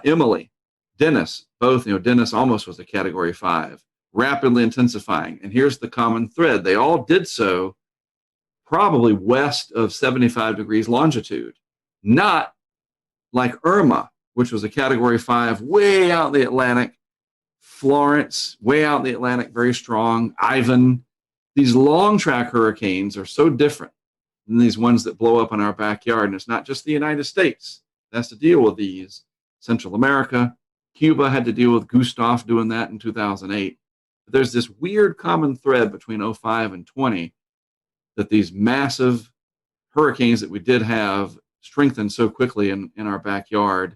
E: Emily, Dennis, both, Dennis almost was a Category 5, rapidly intensifying. And here's the common thread. They all did so probably west of 75 degrees longitude, not like Irma, which was a Category 5 way out in the Atlantic. Florence, way out in the Atlantic, very strong. Ivan. These long track hurricanes are so different than these ones that blow up in our backyard. And it's not just the United States that has to deal with these. Central America, Cuba had to deal with Gustav doing that in 2008. But there's this weird common thread between 05 and 20 that these massive hurricanes that we did have strengthened so quickly in our backyard.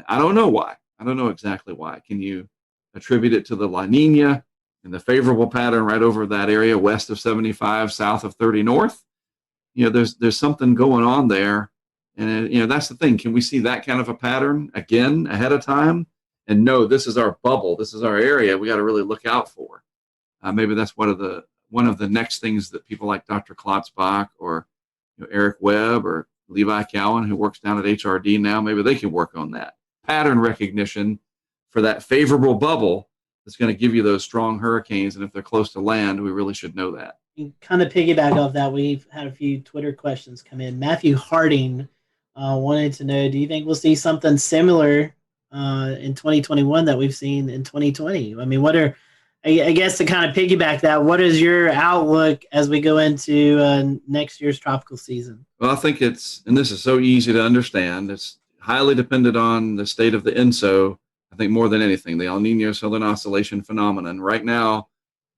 E: I don't know why. I don't know exactly why. Can you attribute it to the La Nina and the favorable pattern right over that area west of 75, south of 30 north? There's something going on there. And, that's the thing. Can we see that kind of a pattern again ahead of time? And no, this is our bubble. This is our area we got to really look out for. Maybe that's one of the next things that people like Dr. Klotzbach or Eric Webb or Levi Cowan, who works down at HRD now, maybe they can work on that pattern recognition for that favorable bubble that's going to give you those strong hurricanes. And if they're close to land, we really should know that.
C: And kind of piggyback off that, we've had a few Twitter questions come in. Matthew Harding wanted to know, do you think we'll see something similar in 2021 that we've seen in 2020? I mean, I guess to kind of piggyback that, what is your outlook as we go into next year's tropical season?
E: Well, I think and this is so easy to understand, it's highly dependent on the state of the ENSO, I think more than anything, the El Nino Southern Oscillation phenomenon. Right now,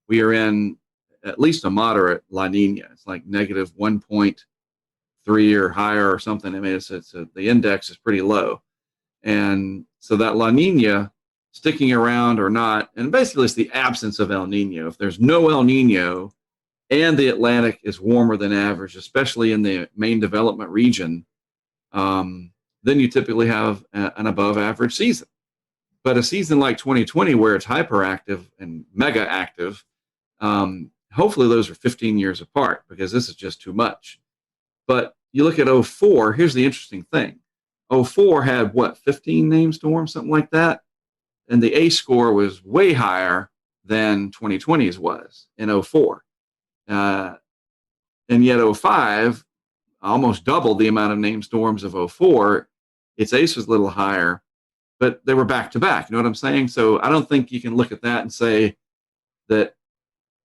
E: we are in at least a moderate La Nina. It's like negative 1.3 or higher or something. I mean, the index is pretty low. And so that La Nina sticking around or not, and basically it's the absence of El Nino. If there's no El Nino and the Atlantic is warmer than average, especially in the main development region, then you typically have an above average season. But a season like 2020, where it's hyperactive and mega active, hopefully those are 15 years apart, because this is just too much. But you look at 04, here's the interesting thing. 04 had, 15 named storms, something like that? And the A score was way higher than 2020's was in 04. And yet 05 almost doubled the amount of named storms of 04. Its ACE was a little higher, but they were back to back. You know what I'm saying? So I don't think you can look at that and say that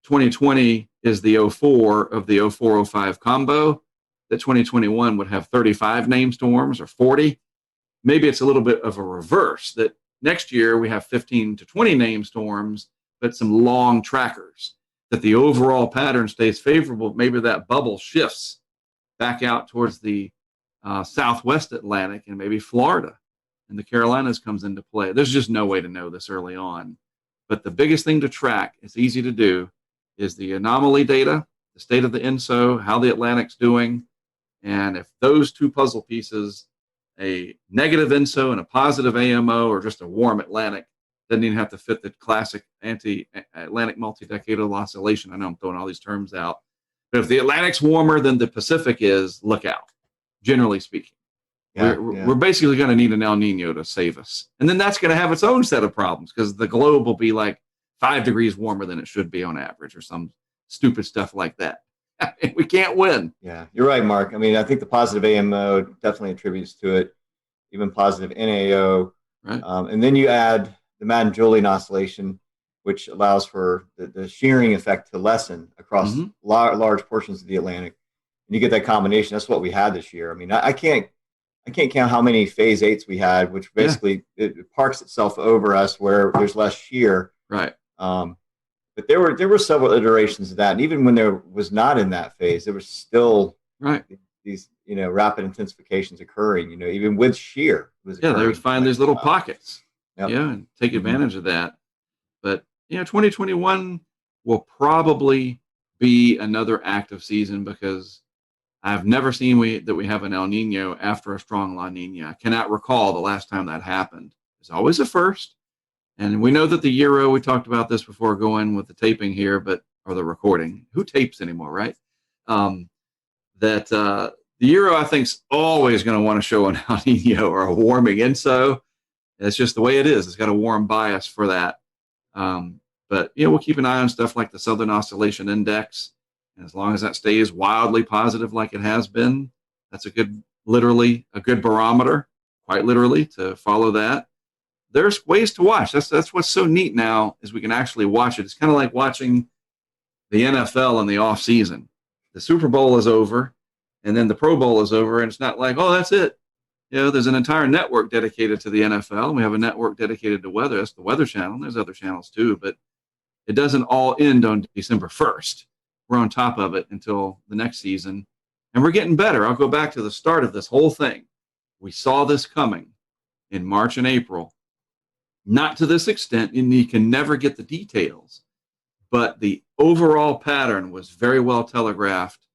E: 2020 is the 04 of the 04-05 combo, that 2021 would have 35 named storms or 40. Maybe it's a little bit of a reverse, that next year we have 15 to 20 named storms, but some long trackers, that the overall pattern stays favorable. Maybe that bubble shifts back out towards the southwest Atlantic and maybe Florida and the Carolinas comes into play. There's just no way to know this early on. But the biggest thing to track, it's easy to do, is the anomaly data, the state of the ENSO, how the Atlantic's doing. And if those two puzzle pieces, a negative ENSO and a positive AMO, or just a warm Atlantic, doesn't even have to fit the classic anti-Atlantic multi-decadal oscillation. I know I'm throwing all these terms out. But if the Atlantic's warmer than the Pacific is, look out, generally speaking. We're basically going to need an El Nino to save us. And then that's going to have its own set of problems, because the globe will be like 5 degrees warmer than it should be on average, or some stupid stuff like that. We can't win.
G: Yeah, you're right, Mark. I mean, I think the positive AMO definitely attributes to it, even positive NAO.
E: Right.
G: And then you add the Madden-Julian oscillation, which allows for the shearing effect to lessen across large portions of the Atlantic. And you get that combination. That's what we had this year. I mean, I can't count how many phase 8s we had, which basically it parks itself over us where there's less shear.
E: Right.
G: But there were several iterations of that, and even when there was not in that phase, there was still these rapid intensifications occurring. Even with shear,
E: they would find these little pockets, and take advantage of that. But 2021 will probably be another active season, because I've never seen that we have an El Nino after a strong La Nina. I cannot recall the last time that happened. It's always a first. And we know that the Euro, we talked about this before going with the taping here, or the recording. Who tapes anymore, right? The Euro, I think, is always going to want to show an El Nino or a warming ENSO. It's just the way it is. It's got a warm bias for that. But we'll keep an eye on stuff like the Southern Oscillation Index. And as long as that stays wildly positive like it has been, that's literally a good barometer, quite literally, to follow that. There's ways to watch. That's what's so neat now, is we can actually watch it. It's kind of like watching the NFL in the off season. The Super Bowl is over, and then the Pro Bowl is over, and it's not like, oh, that's it. There's an entire network dedicated to the NFL, and we have a network dedicated to weather. That's the Weather Channel. There's other channels too, but it doesn't all end on December 1st. we're on top of it until the next season. And we're getting better. I'll go back to the start of this whole thing. We saw this coming in March and April. Not to this extent, and you can never get the details, but the overall pattern was very well telegraphed.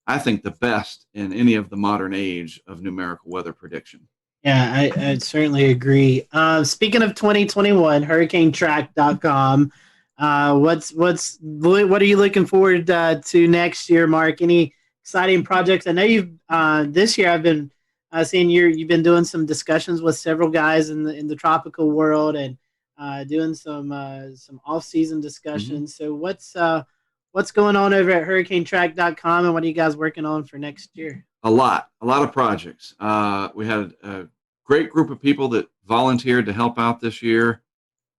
E: I think the best in any of the modern age of numerical weather prediction.
C: Yeah, I certainly agree. Speaking of 2021, hurricanetrack.com. What are you looking forward to next year, Mark? Any exciting projects? I know you've this year I've been seeing you've been doing some discussions with several guys in the tropical world and doing some off-season discussions.
E: Mm-hmm.
C: So what's going on over at hurricanetrack.com, and what are you guys working on for next year?
E: A lot of projects. We had a great group of people that volunteered to help out this year.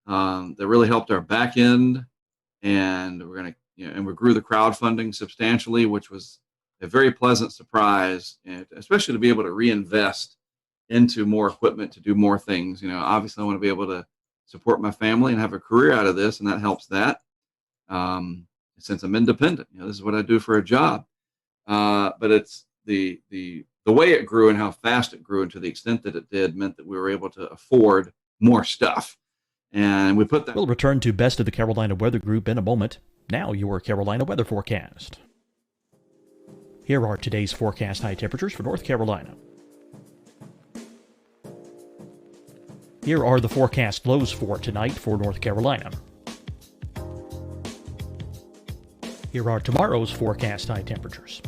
E: That really helped our back end, and we grew the crowdfunding substantially, which was a very pleasant surprise, and especially to be able to reinvest into more equipment to do more things. Obviously I want to be able to support my family and have a career out of this, and that helps that. Since I'm independent, this is what I do for a job. But it's the way it grew and how fast it grew, and to the extent that it did, meant that we were able to afford more stuff. And we put that.
H: We'll return to Best of the Carolina Weather Group in a moment. Now your Carolina weather forecast. Here are today's forecast high temperatures for North Carolina. Here are the forecast lows for tonight for North Carolina. Here are tomorrow's forecast high temperatures.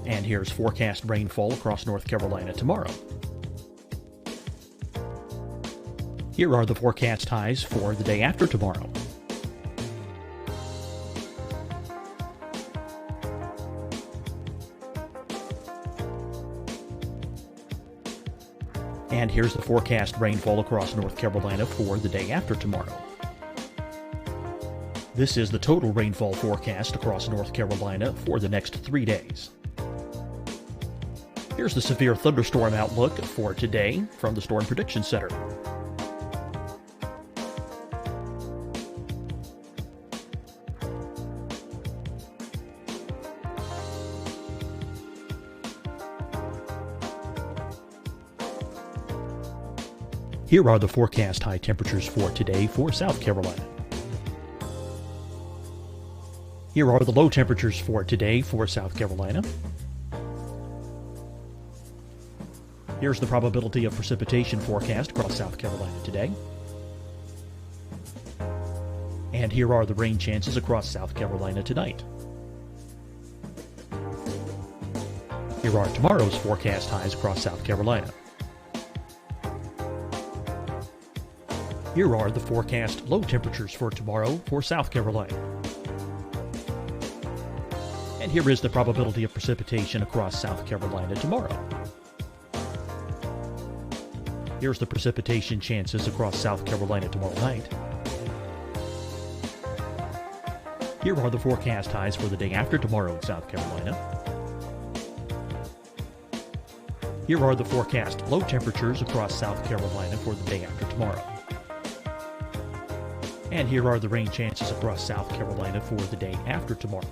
H: And here's forecast rainfall across North Carolina tomorrow. Here are the forecast highs for the day after tomorrow. And here's the forecast rainfall across North Carolina for the day after tomorrow. This is the total rainfall forecast across North Carolina for the next 3 days. Here's the severe thunderstorm outlook for today from the Storm Prediction Center. Here are the forecast high temperatures for today for South Carolina. Here are the low temperatures for today for South Carolina. Here's the probability of precipitation forecast across South Carolina today. And here are the rain chances across South Carolina tonight. Here are tomorrow's forecast highs across South Carolina. Here are the forecast low temperatures for tomorrow for South Carolina. And here is the probability of precipitation across South Carolina tomorrow. Here's the precipitation chances across South Carolina tomorrow night. Here are the forecast highs for the day after tomorrow in South Carolina. Here are the forecast low temperatures across South Carolina for the day after tomorrow. And here are the rain chances across South Carolina for the day after tomorrow.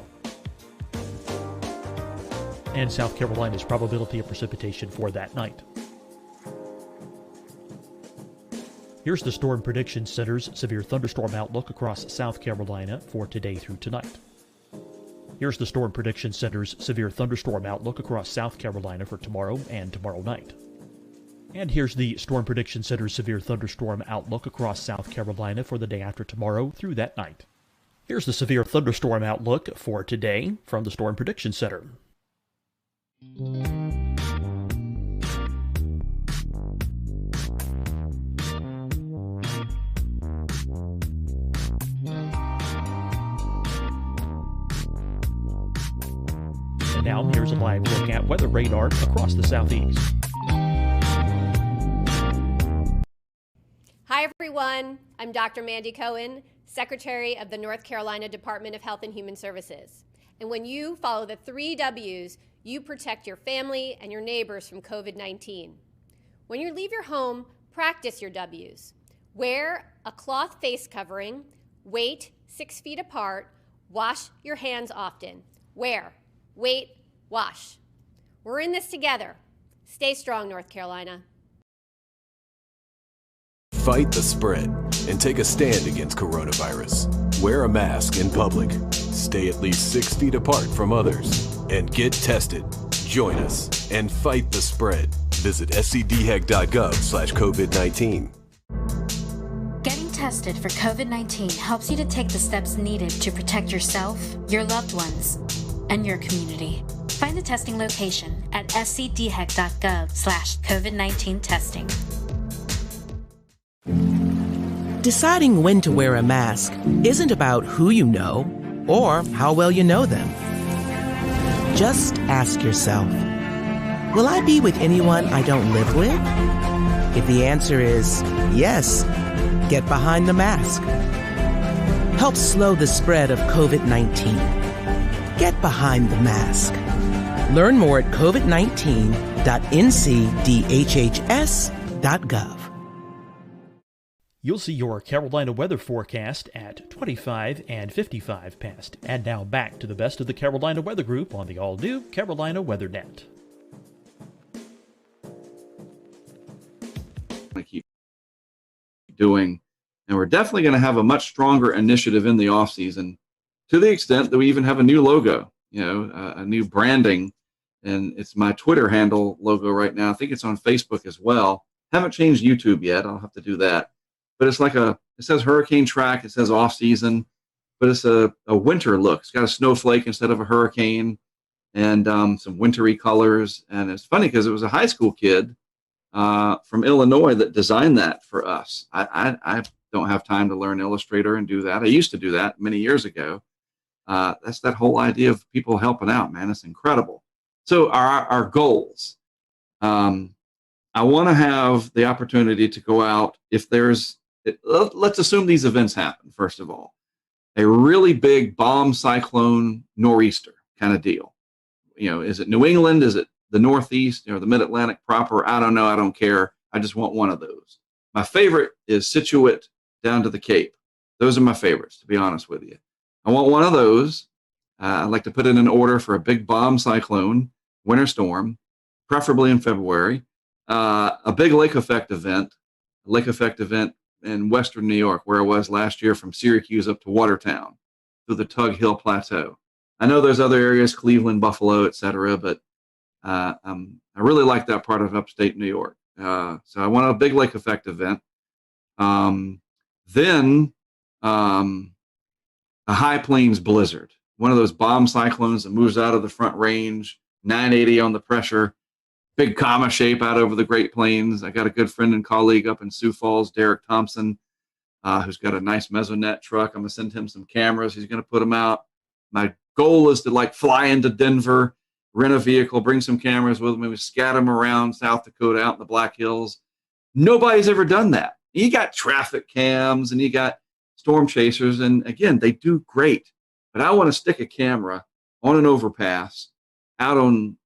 H: And South Carolina's probability of precipitation for that night. Here's the Storm Prediction Center's severe thunderstorm outlook across South Carolina for today through tonight. Here's the Storm Prediction Center's severe thunderstorm outlook across South Carolina for tomorrow and tomorrow night. And here's the Storm Prediction Center's severe thunderstorm outlook across South Carolina for the day after tomorrow through that night. Here's the severe thunderstorm outlook for today from the Storm Prediction Center. And now here's a live look at weather radar across the southeast.
I: Hi, everyone. I'm Dr. Mandy Cohen, Secretary of the North Carolina Department of Health and Human Services. And when you follow the 3 W's, you protect your family and your neighbors from COVID-19. When you leave your home, practice your W's. Wear a cloth face covering, Wait 6 feet apart. Wash your hands often. Wear, wait, wash. We're in this together. Stay strong, North Carolina.
J: Fight the spread and take a stand against coronavirus. Wear a mask in public. Stay at least 6 feet apart from others. And get tested. Join us and fight the spread. Visit scdhec.gov/COVID-19.
K: Getting tested for COVID-19 helps you to take the steps needed to protect yourself, your loved ones, and your community. Find the testing location at scdhec.gov/COVID-19 testing.
L: Deciding when to wear a mask isn't about who you know or how well you know them. Just ask yourself, will I be with anyone I don't live with? If the answer is yes, get behind the mask. Help slow the spread of COVID-19. Get behind the mask. Learn more at covid19.ncdhhs.gov.
H: You'll see your Carolina weather forecast at 25 and 55 past. And now back to the best of the Carolina Weather Group on the all-new Carolina Weather Net.
E: Keep doing, and we're definitely going to have a much stronger initiative in the off season, to the extent that we even have a new logo, a new branding, and it's my Twitter handle logo right now. I think it's on Facebook as well. Haven't changed YouTube yet. I'll have to do that. But it's like it says hurricane track, it says off season, but it's a winter look. It's got a snowflake instead of a hurricane, and some wintry colors. And it's funny because it was a high school kid from Illinois that designed that for us. I don't have time to learn Illustrator and do that. I used to do that many years ago. That's that whole idea of people helping out, man. It's incredible. So our goals. I want to have the opportunity to go out if let's assume these events happen, first of all. A really big bomb cyclone nor'easter kind of deal. Is it New England? Is it the Northeast or the Mid-Atlantic proper? I don't know. I don't care. I just want one of those. My favorite is Situate down to the Cape. Those are my favorites, to be honest with you. I want one of those. I'd like to put in an order for a big bomb cyclone, winter storm, preferably in February. A big lake effect event in western New York, where I was last year from Syracuse up to Watertown through the Tug Hill Plateau. I know there's other areas, Cleveland, Buffalo, etc., but I really like that part of upstate New York. So I want a big lake effect event. Then a high plains blizzard, one of those bomb cyclones that moves out of the Front Range, 980 on the pressure, big comma shape out over the Great Plains. I got a good friend and colleague up in Sioux Falls, Derek Thompson, who's got a nice Mesonet truck. I'm going to send him some cameras. He's going to put them out. My goal is to fly into Denver, rent a vehicle, bring some cameras with me, scatter them around South Dakota, out in the Black Hills. Nobody's ever done that. You got traffic cams and you got storm chasers, and again, they do great. But I want to stick a camera on an overpass out on,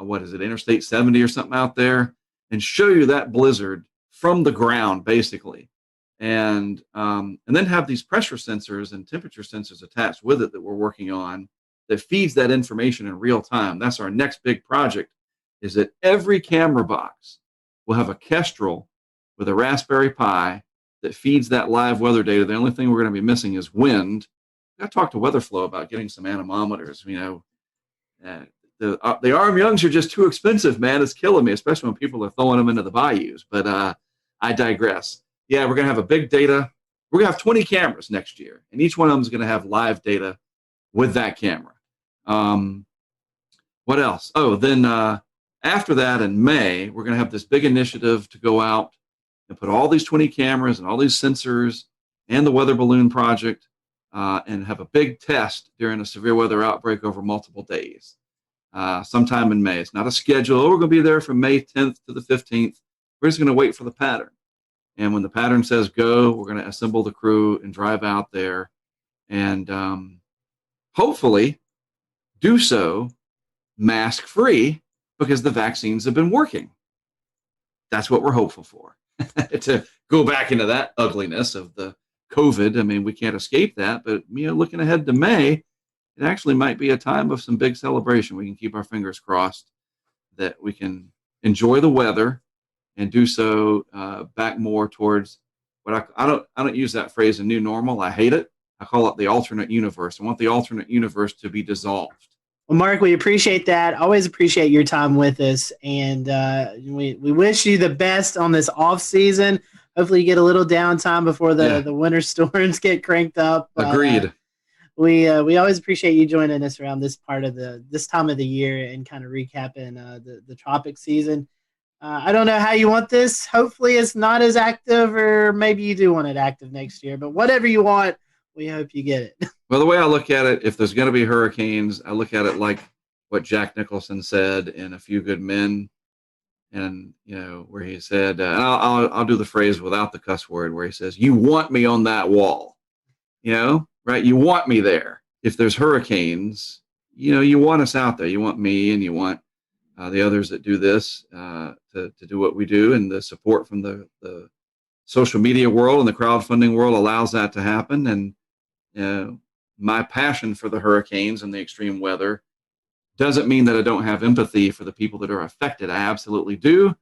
E: Interstate 70 or something out there, and show you that blizzard from the ground, basically. And then have these pressure sensors and temperature sensors attached with it that we're working on that feeds that information in real time. That's our next big project, is that every camera box will have a Kestrel with a Raspberry Pi that feeds that live weather data. The only thing we're going to be missing is wind. I talked to WeatherFlow about getting some anemometers. The arm youngs are just too expensive, man. It's killing me, especially when people are throwing them into the bayous. But I digress. Yeah, we're going to have a big data. We're going to have 20 cameras next year, and each one of them is going to have live data with that camera. What else? Oh, then after that in May, we're going to have this big initiative to go out and put all these 20 cameras and all these sensors and the weather balloon project and have a big test during a severe weather outbreak over multiple days. Sometime in May. It's not a schedule. We're going to be there from May 10th to the 15th. We're just going to wait for the pattern. And when the pattern says go, we're going to assemble the crew and drive out there and hopefully do so mask-free, because the vaccines have been working. That's what we're hopeful for. To go back into that ugliness of the COVID. I mean, we can't escape that, but looking ahead to May, it actually might be a time of some big celebration. We can keep our fingers crossed that we can enjoy the weather and do so back more towards what I don't use that phrase, a new normal. I hate it. I call it the alternate universe. I want the alternate universe to be dissolved.
C: Well, Mark, we appreciate that. Always appreciate your time with us, and we wish you the best on this off season. Hopefully, you get a little downtime before the winter storms get cranked up.
E: Agreed.
C: We always appreciate you joining us around this part of this time of the year and kind of recapping the tropic season. I don't know how you want this. Hopefully, it's not as active, or maybe you do want it active next year. But whatever you want, we hope you get it.
E: Well, the way I look at it, if there's going to be hurricanes, I look at it like what Jack Nicholson said in A Few Good Men, and where he said, and I'll do the phrase without the cuss word, where he says, "You want me on that wall," right? You want me there. If there's hurricanes, you want us out there. You want me, and you want the others that do this to do what we do, and the support from the social media world and the crowdfunding world allows that to happen. And my passion for the hurricanes and the extreme weather doesn't mean that I don't have empathy for the people that are affected. I absolutely do.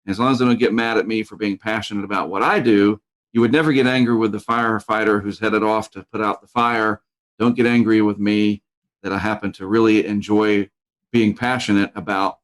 E: As long as they don't get mad at me for being passionate about what I do, you would never get angry with the firefighter who's headed off to put out the fire. Don't get angry with me that I happen to really enjoy being passionate about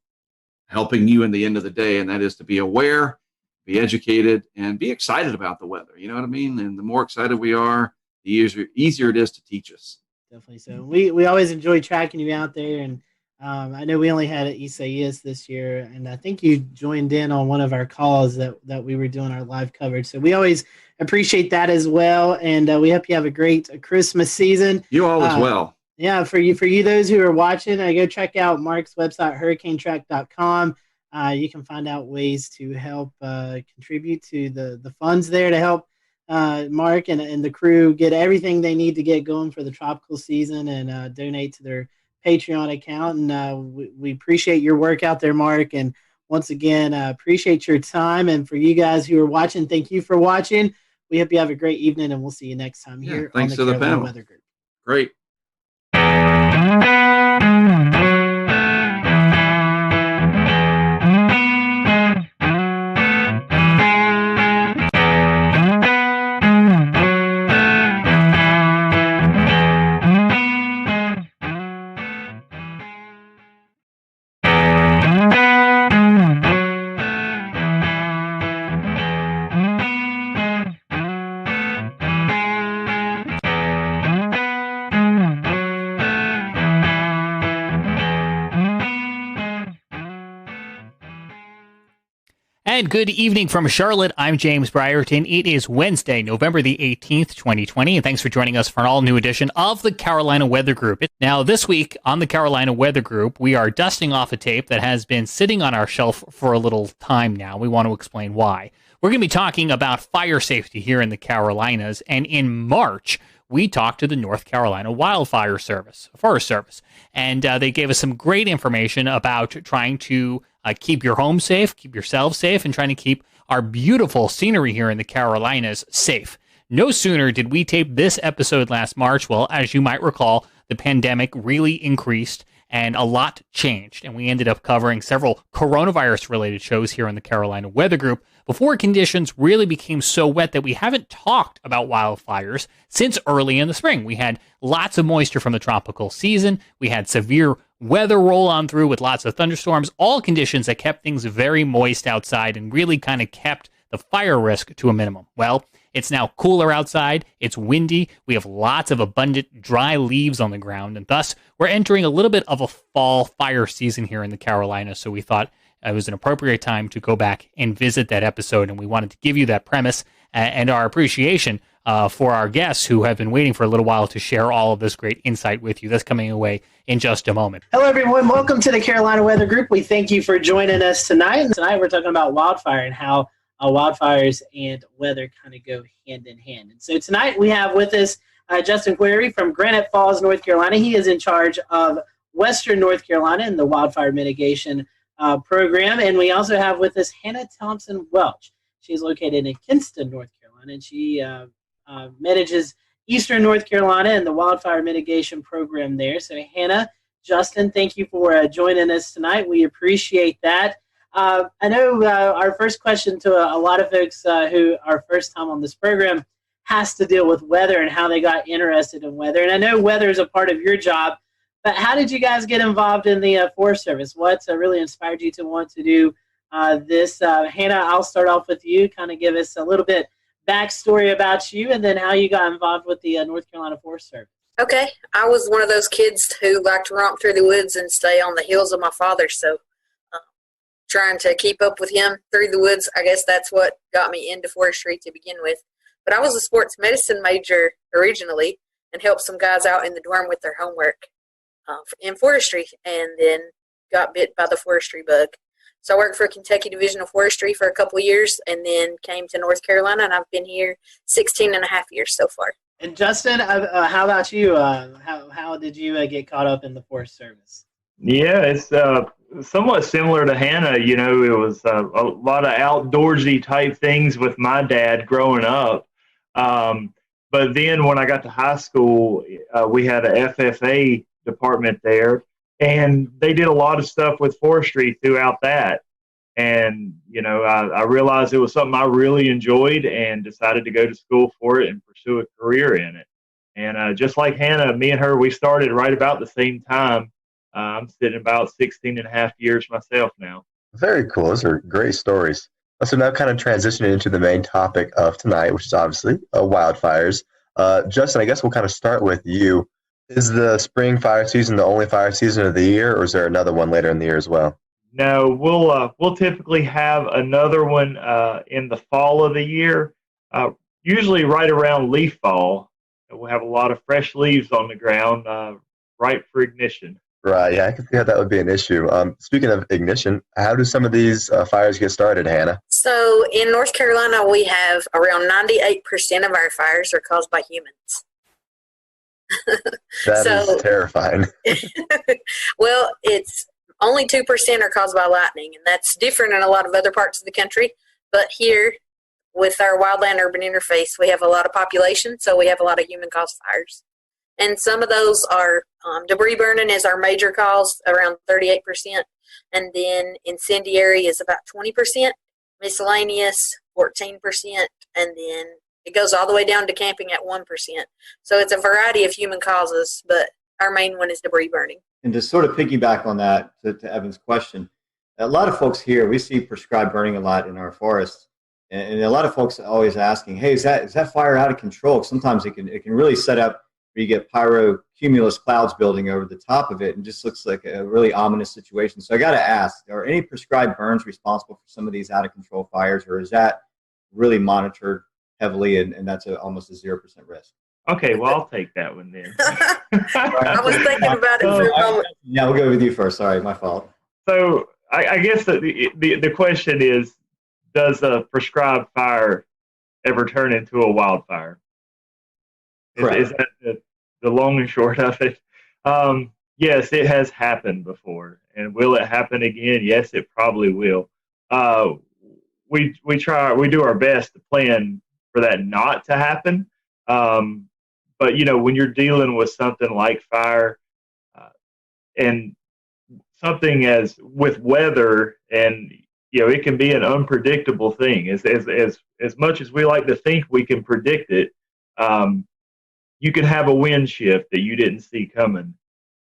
E: helping you in the end of the day, and that is to be aware, be educated, and be excited about the weather. You know what I mean? And the more excited we are, the easier it is to teach us.
C: Definitely so. We always enjoy tracking you out there, and I know we only had Isaias this year, and I think you joined in on one of our calls that we were doing our live coverage. So we always appreciate that as well, and we hope you have a great Christmas season.
E: You all as well.
C: Yeah, for you those who are watching, go check out Mark's website, hurricanetrack.com. You can find out ways to help contribute to the funds there to help Mark and the crew get everything they need to get going for the tropical season, and donate to their Patreon account. And we appreciate your work out there, Mark. And once again, appreciate your time. And for you guys who are watching, thank you for watching. We hope you have a great evening, and we'll see you next time here on the Carolina Weather Group.
E: Great.
B: And good evening from Charlotte. I'm James Brierton. It is Wednesday, November the 18th, 2020, and thanks for joining us for an all-new edition of the Carolina Weather Group. Now, this week on the Carolina Weather Group, we are dusting off a tape that has been sitting on our shelf for a little time now. We want to explain why. We're going to be talking about fire safety here in the Carolinas, and in March, we talked to the North Carolina Wildfire Service, Forest Service, and they gave us some great information about trying to keep your home safe, keep yourselves safe, and trying to keep our beautiful scenery here in the Carolinas safe. No sooner did we tape this episode last March, well, as you might recall, the pandemic really increased and a lot changed, and we ended up covering several coronavirus-related shows here on the Carolina Weather Group before conditions really became so wet that we haven't talked about wildfires since early in the spring. We had lots of moisture from the tropical season. We had severe weather roll on through with lots of thunderstorms, all conditions that kept things very moist outside and really kind of kept the fire risk to a minimum. Well, it's now cooler outside, it's windy, we have lots of abundant dry leaves on the ground, and thus we're entering a little bit of a fall fire season here in the Carolinas, so we thought it was an appropriate time to go back and visit that episode, and we wanted to give you that premise and our appreciation for our guests who have been waiting for a little while to share all of this great insight with you. That's coming away in just a moment.
C: Hello, everyone. Welcome to the Carolina Weather Group. We thank you for joining us tonight. And tonight we're talking about wildfire and how wildfires and weather kind of go hand in hand. And so tonight we have with us Justin Query from Granite Falls, North Carolina. He is in charge of Western North Carolina and the wildfire mitigation program. And we also have with us Hannah Thompson Welch. She's located in Kinston, North Carolina, and she manages Eastern North Carolina and the wildfire mitigation program there. So Hannah, Justin, thank you for joining us tonight. We appreciate that. I know our first question to a lot of folks who are first time on this program has to deal with weather and how they got interested in weather. And I know weather is a part of your job, but how did you guys get involved in the Forest Service? What really inspired you to want to do this? Hannah, I'll start off with you. Kind of give us a little bit backstory about you and then how you got involved with the North Carolina Forest Service.
M: Okay, I was one of those kids who liked to romp through the woods and stay on the heels of my father, so trying to keep up with him through the woods, I guess that's what got me into forestry to begin with. But I was a sports medicine major originally and helped some guys out in the dorm with their homework in forestry, and then got bit by the forestry bug. So I worked for Kentucky Division of Forestry for a couple of years and then came to North Carolina, and I've been here 16 and a half years so far.
C: And Justin, how about you? How did you get caught up in the Forest Service?
N: Yeah, it's somewhat similar to Hannah. You know, it was a lot of outdoorsy type things with my dad growing up. But then when I got to high school, we had a FFA department there, and they did a lot of stuff with forestry throughout that. And, you know, I realized it was something I really enjoyed and decided to go to school for it and pursue a career in it. And just like Hannah, me and her, we started right about the same time. I'm sitting about 16 and a half years myself now.
F: Very cool. Those are great stories. So now kind of transitioning into the main topic of tonight, which is obviously wildfires. Justin, I guess we'll kind of start with you. Is the spring fire season the only fire season of the year, or is there another one later in the year as well?
N: No, we'll typically have another one in the fall of the year, usually right around leaf fall. We'll have a lot of fresh leaves on the ground, ripe for ignition.
F: Right, yeah, I can see how that would be an issue. Speaking of ignition, how do some of these fires get started, Hannah?
M: So in North Carolina, we have around 98% of our fires are caused by humans.
F: That is terrifying.
M: Well, it's only 2% are caused by lightning, and that's different in a lot of other parts of the country. But here, with our wildland-urban interface, we have a lot of population, so we have a lot of human-caused fires. And some of those are debris burning is our major cause, around 38%, and then incendiary is about 20%, miscellaneous 14%, and then it goes all the way down to camping at 1%. So it's a variety of human causes, but our main one is debris burning.
G: And to sort of piggyback on that, to Evan's question, a lot of folks here, we see prescribed burning a lot in our forests. And a lot of folks are always asking, hey, is that fire out of control? Sometimes it can really set up where you get pyrocumulus clouds building over the top of it and just looks like a really ominous situation. So I got to ask, are any prescribed burns responsible for some of these out of control fires, or is that really monitored heavily and that's almost a 0% risk?
N: Okay, well, I'll take that one then.
M: I was thinking about it for a moment.
G: Yeah, we'll go with you first. Sorry, my fault.
N: So I guess the question is, does a prescribed fire ever turn into a wildfire? Is that the long and short of it? Yes, it has happened before. And will it happen again? Yes, it probably will. We do our best to plan for that not to happen. But, you know, when you're dealing with something like fire and something as with weather, and, you know, it can be an unpredictable thing. As much as we like to think we can predict it, you can have a wind shift that you didn't see coming.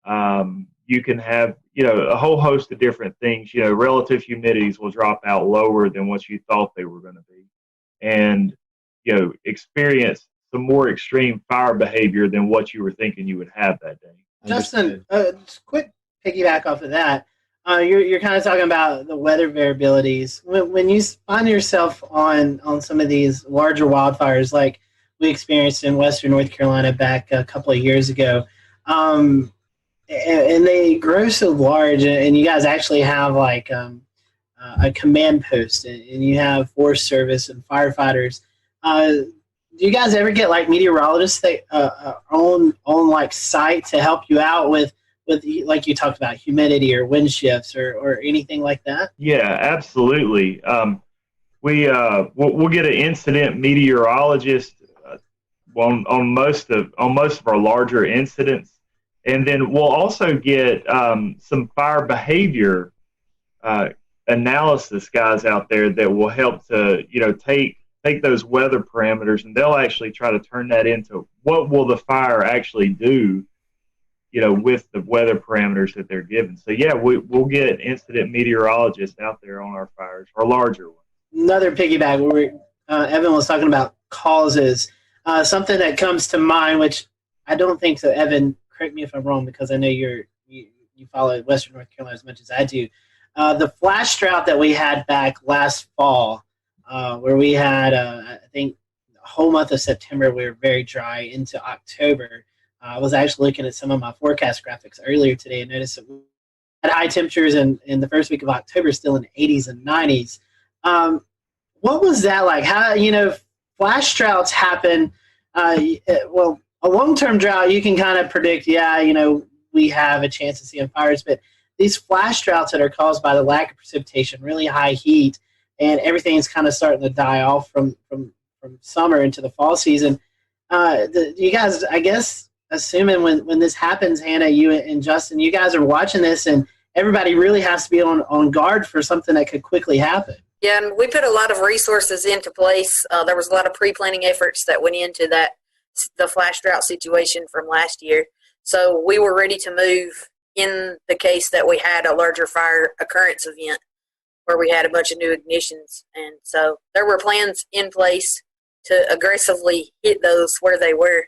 N: You can have, you know, a whole host of different things. You know, relative humidities will drop out lower than what you thought they were going to be. And, you know, experience some more extreme fire behavior than what you were thinking you would have that day.
C: Justin, just quick piggyback off of that. You're kind of talking about the weather variabilities. When you find yourself on some of these larger wildfires like we experienced in Western North Carolina back a couple of years ago, and they grow so large, and you guys actually have like a command post, and you have Forest Service and firefighters. Do you guys ever get like meteorologists that on like site to help you out with like you talked about humidity or wind shifts or anything like that?
N: Yeah, absolutely. We'll get an incident meteorologist on most of our larger incidents, and then we'll also get some fire behavior analysis guys out there that will help to take those weather parameters, and they'll actually try to turn that into what will the fire actually do, with the weather parameters that they're given. So yeah, we'll get incident meteorologists out there on our fires, our larger ones.
C: Another piggyback where Evan was talking about causes. Something that comes to mind, which I don't think so. Evan, correct me if I'm wrong, because I know you follow Western North Carolina as much as I do. The flash drought that we had back last fall, where we had, I think, the whole month of September, we were very dry into October. I was actually looking at some of my forecast graphics earlier today and noticed that we had high temperatures in the first week of October, still in the 80s and 90s. What was that like? How, flash droughts happen. Well, a long-term drought, you can kind of predict, we have a chance of seeing fires, but these flash droughts that are caused by the lack of precipitation, really high heat, and everything's kind of starting to die off from summer into the fall season. You guys, I guess, assuming when this happens, Hannah, you and Justin, you guys are watching this, and everybody really has to be on guard for something that could quickly happen.
M: Yeah, and we put a lot of resources into place. There was a lot of pre-planning efforts that went into the flash drought situation from last year. So we were ready to move in the case that we had a larger fire occurrence event where we had a bunch of new ignitions. And so there were plans in place to aggressively hit those where they were,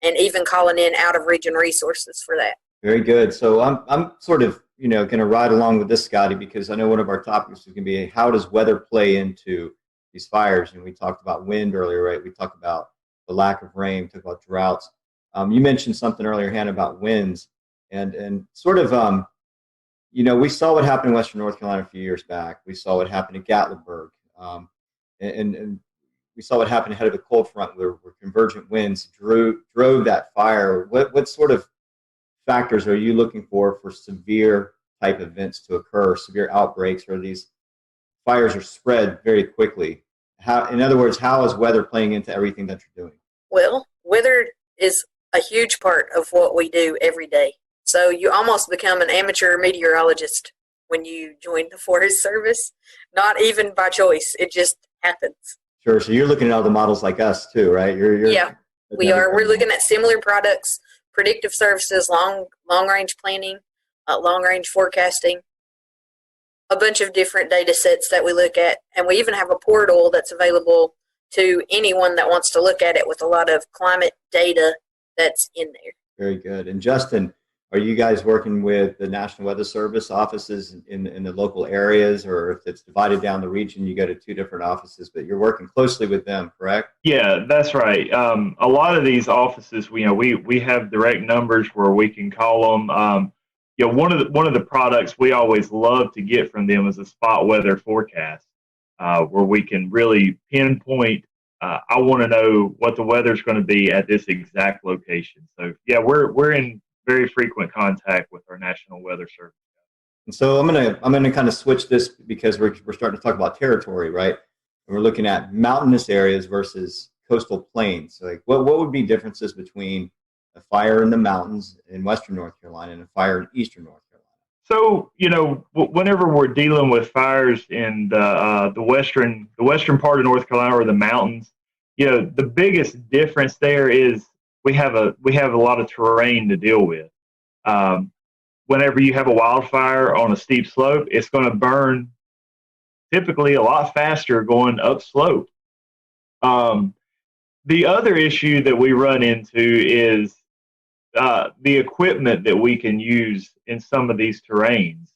M: and even calling in out-of-region resources for that.
G: Very good. So I'm sort of, going to ride along with this, Scotty, because I know one of our topics is going to be how does weather play into these fires? And we talked about wind earlier, right? We talked about the lack of rain, we talked about droughts. You mentioned something earlier, Hannah, about winds. And sort of, we saw what happened in Western North Carolina a few years back. We saw what happened in Gatlinburg. And we saw what happened ahead of the cold front where convergent winds drove that fire. What sort of factors are you looking for severe type events to occur, severe outbreaks, or these fires are spread very quickly? In other words, how is weather playing into everything that you're doing?
M: Well, weather is a huge part of what we do every day. So you almost become an amateur meteorologist when you join the Forest Service, not even by choice. It just happens.
G: Sure. So you're looking at all the models like us too, right?
M: Yeah, we are. We're looking at similar products, predictive services, long-range planning, long-range forecasting, a bunch of different data sets that we look at. And we even have a portal that's available to anyone that wants to look at it with a lot of climate data that's in there.
G: Very good. And Justin, are you guys working with the National Weather Service offices in the local areas, or if it's divided down the region, you go to two different offices, but you're working closely with them, correct?
N: Yeah, that's right. A lot of these offices, we have direct numbers where we can call them. One of the products we always love to get from them is a spot weather forecast, where we can really pinpoint. I want to know what the weather's going to be at this exact location. So yeah, we're in very frequent contact with our National Weather Service.
G: And so I'm gonna kind of switch this because we're starting to talk about territory, right? And we're looking at mountainous areas versus coastal plains. So like, what would be differences between a fire in the mountains in Western North Carolina and a fire in Eastern North Carolina?
N: So whenever we're dealing with fires in the western part of North Carolina or the mountains, the biggest difference there is we have a lot of terrain to deal with. Whenever you have a wildfire on a steep slope, it's going to burn typically a lot faster going upslope. The other issue that we run into is the equipment that we can use in some of these terrains.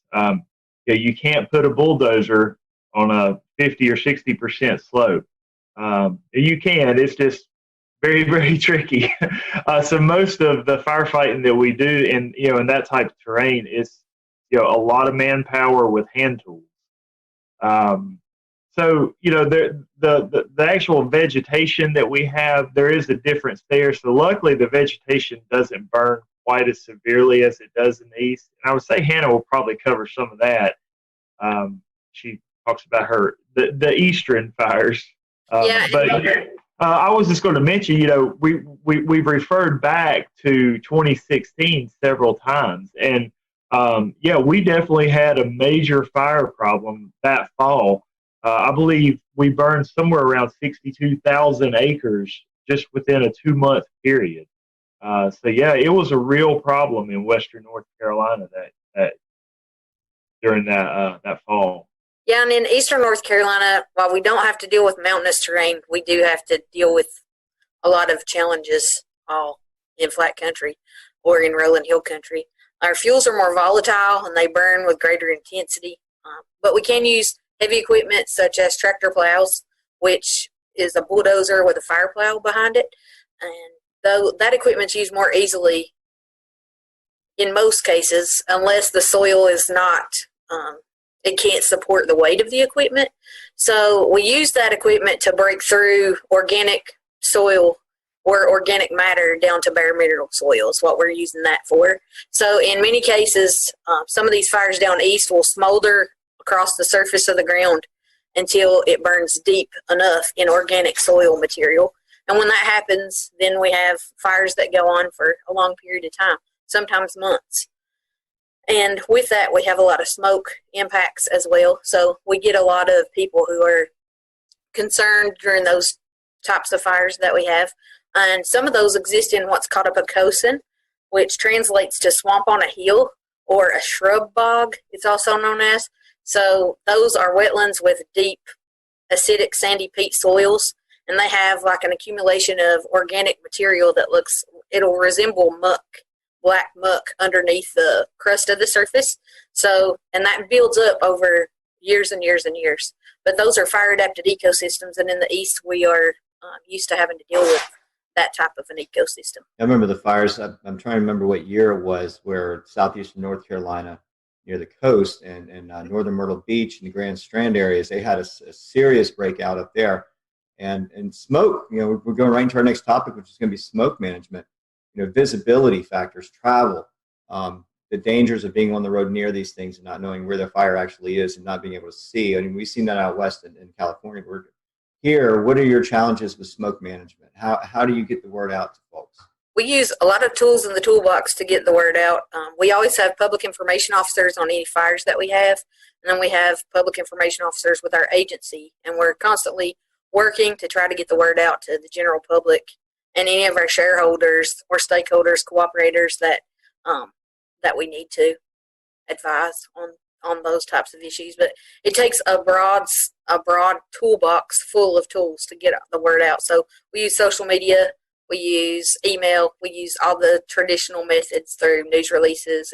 N: You can't put a bulldozer on a 50 or 60% slope. You can, it's just very, very tricky. So most of the firefighting that we do in that type of terrain is a lot of manpower with hand tools. So the actual vegetation that we have, there is a difference there. So luckily the vegetation doesn't burn quite as severely as it does in the east. And I would say Hannah will probably cover some of that. She talks about the eastern fires. But I was just going to mention, we've referred back to 2016 several times, and we definitely had a major fire problem that fall. I believe we burned somewhere around 62,000 acres just within a 2-month period. It was a real problem in Western North Carolina that during that fall.
M: Yeah, and in eastern North Carolina, while we don't have to deal with mountainous terrain, we do have to deal with a lot of challenges all in flat country or in rolling hill country. Our fuels are more volatile and they burn with greater intensity, but we can use heavy equipment such as tractor plows, which is a bulldozer with a fire plow behind it. And though that equipment's used more easily in most cases, unless the soil is not it can't support the weight of the equipment. So we use that equipment to break through organic soil or organic matter down to bare mineral soil is what we're using that for. So in many cases, some of these fires down east will smolder across the surface of the ground until it burns deep enough in organic soil material. And when that happens, then we have fires that go on for a long period of time, sometimes months. And with that, we have a lot of smoke impacts as well. So we get a lot of people who are concerned during those types of fires that we have. And some of those exist in what's called a pocosin, which translates to swamp on a hill or a shrub bog, it's also known as. So those are wetlands with deep acidic sandy peat soils, and they have like an accumulation of organic material that it'll resemble muck, black muck underneath the crust of the surface. So, and that builds up over years and years and years. But those are fire adapted ecosystems, and in the east we are used to having to deal with that type of an ecosystem.
G: I remember the fires. I'm trying to remember what year it was, where southeastern North Carolina, near the coast, and northern Myrtle Beach and the Grand Strand areas, they had a serious breakout up there. And smoke, we're going right into our next topic, which is going to be smoke management. Visibility factors, travel, the dangers of being on the road near these things and not knowing where the fire actually is and not being able to see. I mean, we've seen that out west in California. We're here. What are your challenges with smoke management? How do you get the word out to folks?
M: We use a lot of tools in the toolbox to get the word out. We always have public information officers on any fires that we have, and then we have public information officers with our agency, and we're constantly working to try to get the word out to the general public and any of our shareholders or stakeholders, cooperators that we need to advise on those types of issues. But it takes a broad toolbox full of tools to get the word out. So we use social media, we use email, we use all the traditional methods through news releases,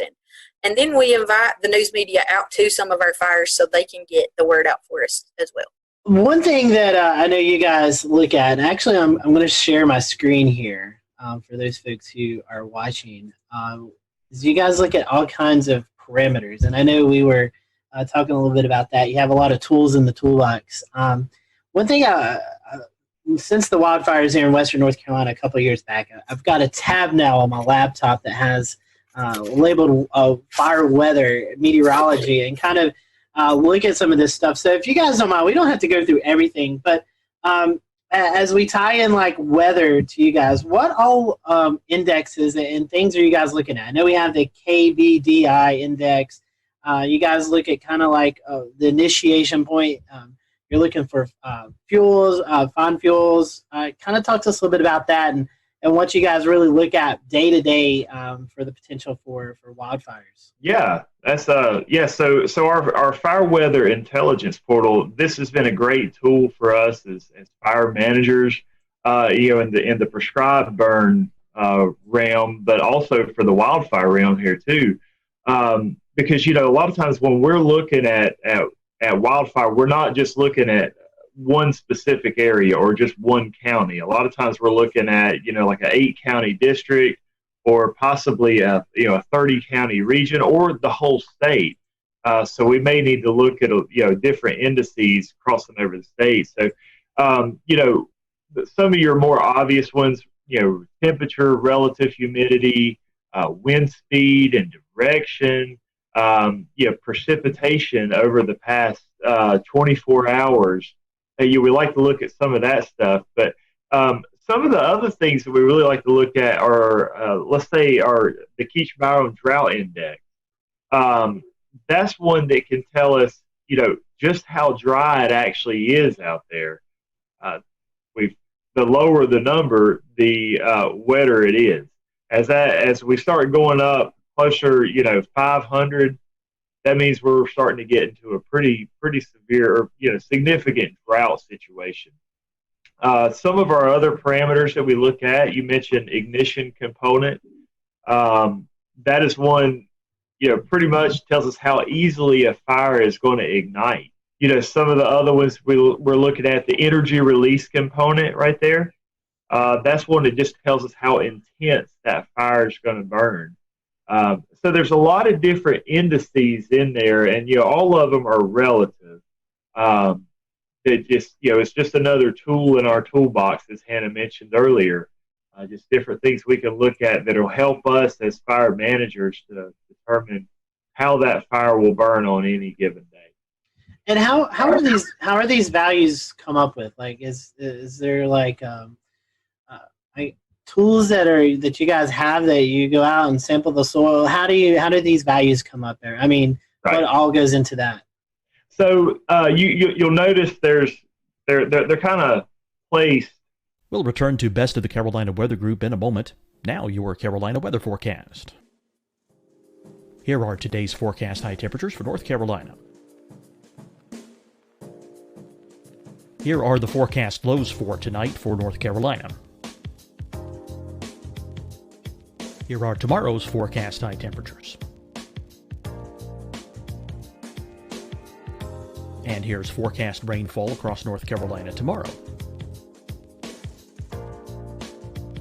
M: and then we invite the news media out to some of our fires so they can get the word out for us as well.
C: One thing that I know you guys look at, and actually I'm going to share my screen here for those folks who are watching, is you guys look at all kinds of parameters. And I know we were talking a little bit about that. You have a lot of tools in the toolbox. One thing, since the wildfires here in Western North Carolina a couple of years back, I've got a tab now on my laptop that has labeled fire weather, meteorology, and kind of look at some of this stuff. So if you guys don't mind, we don't have to go through everything, but as we tie in like weather to you guys, what all indexes and things are you guys looking at? I know we have the KBDI index. You guys look at kind of like the initiation point. You're looking for fuels, fine fuels. Kind of talk to us a little bit about that and what you guys really look at day to day for the potential for wildfires.
N: Yeah, that's So our fire weather intelligence portal. This has been a great tool for us as fire managers. In the prescribed burn realm, but also for the wildfire realm here too. Because a lot of times when we're looking at wildfire, we're not just looking at one specific area or just one county. A lot of times we're looking at, like an 8-county district or possibly a 30-county region or the whole state. So we may need to look at, different indices crossing over the state. So, some of your more obvious ones, temperature, relative humidity, wind speed and direction, precipitation over the past 24 hours. We like to look at some of that stuff, but Some of the other things that we really like to look at are, let's say, the Keach-Byron Drought Index. That's one that can tell us, just how dry it actually is out there. The lower the number, the wetter it is. As we start going up closer, 500, that means we're starting to get into a pretty severe, significant drought situation. Some of our other parameters that we look at, you mentioned ignition component. That is one, pretty much tells us how easily a fire is going to ignite. Some of the other ones we're looking at, the energy release component right there. That's one that just tells us how intense that fire is going to burn. So there's a lot of different indices in there, and all of them are relative. It just it's just another tool in our toolbox, as Hannah mentioned earlier. Just different things we can look at that will help us as fire managers to determine how that fire will burn on any given day.
C: And how are these values come up with? Like, is there like tools that you guys have that you go out and sample the soil? How do these values come up there? I mean, What all goes into that?
N: So you'll notice they're kind of placed.
H: We'll return to Best of the Carolina Weather Group in a moment. Now your Carolina weather forecast. Here are today's forecast high temperatures for North Carolina. Here are the forecast lows for tonight for North Carolina. Here are tomorrow's forecast high temperatures. And here's forecast rainfall across North Carolina tomorrow.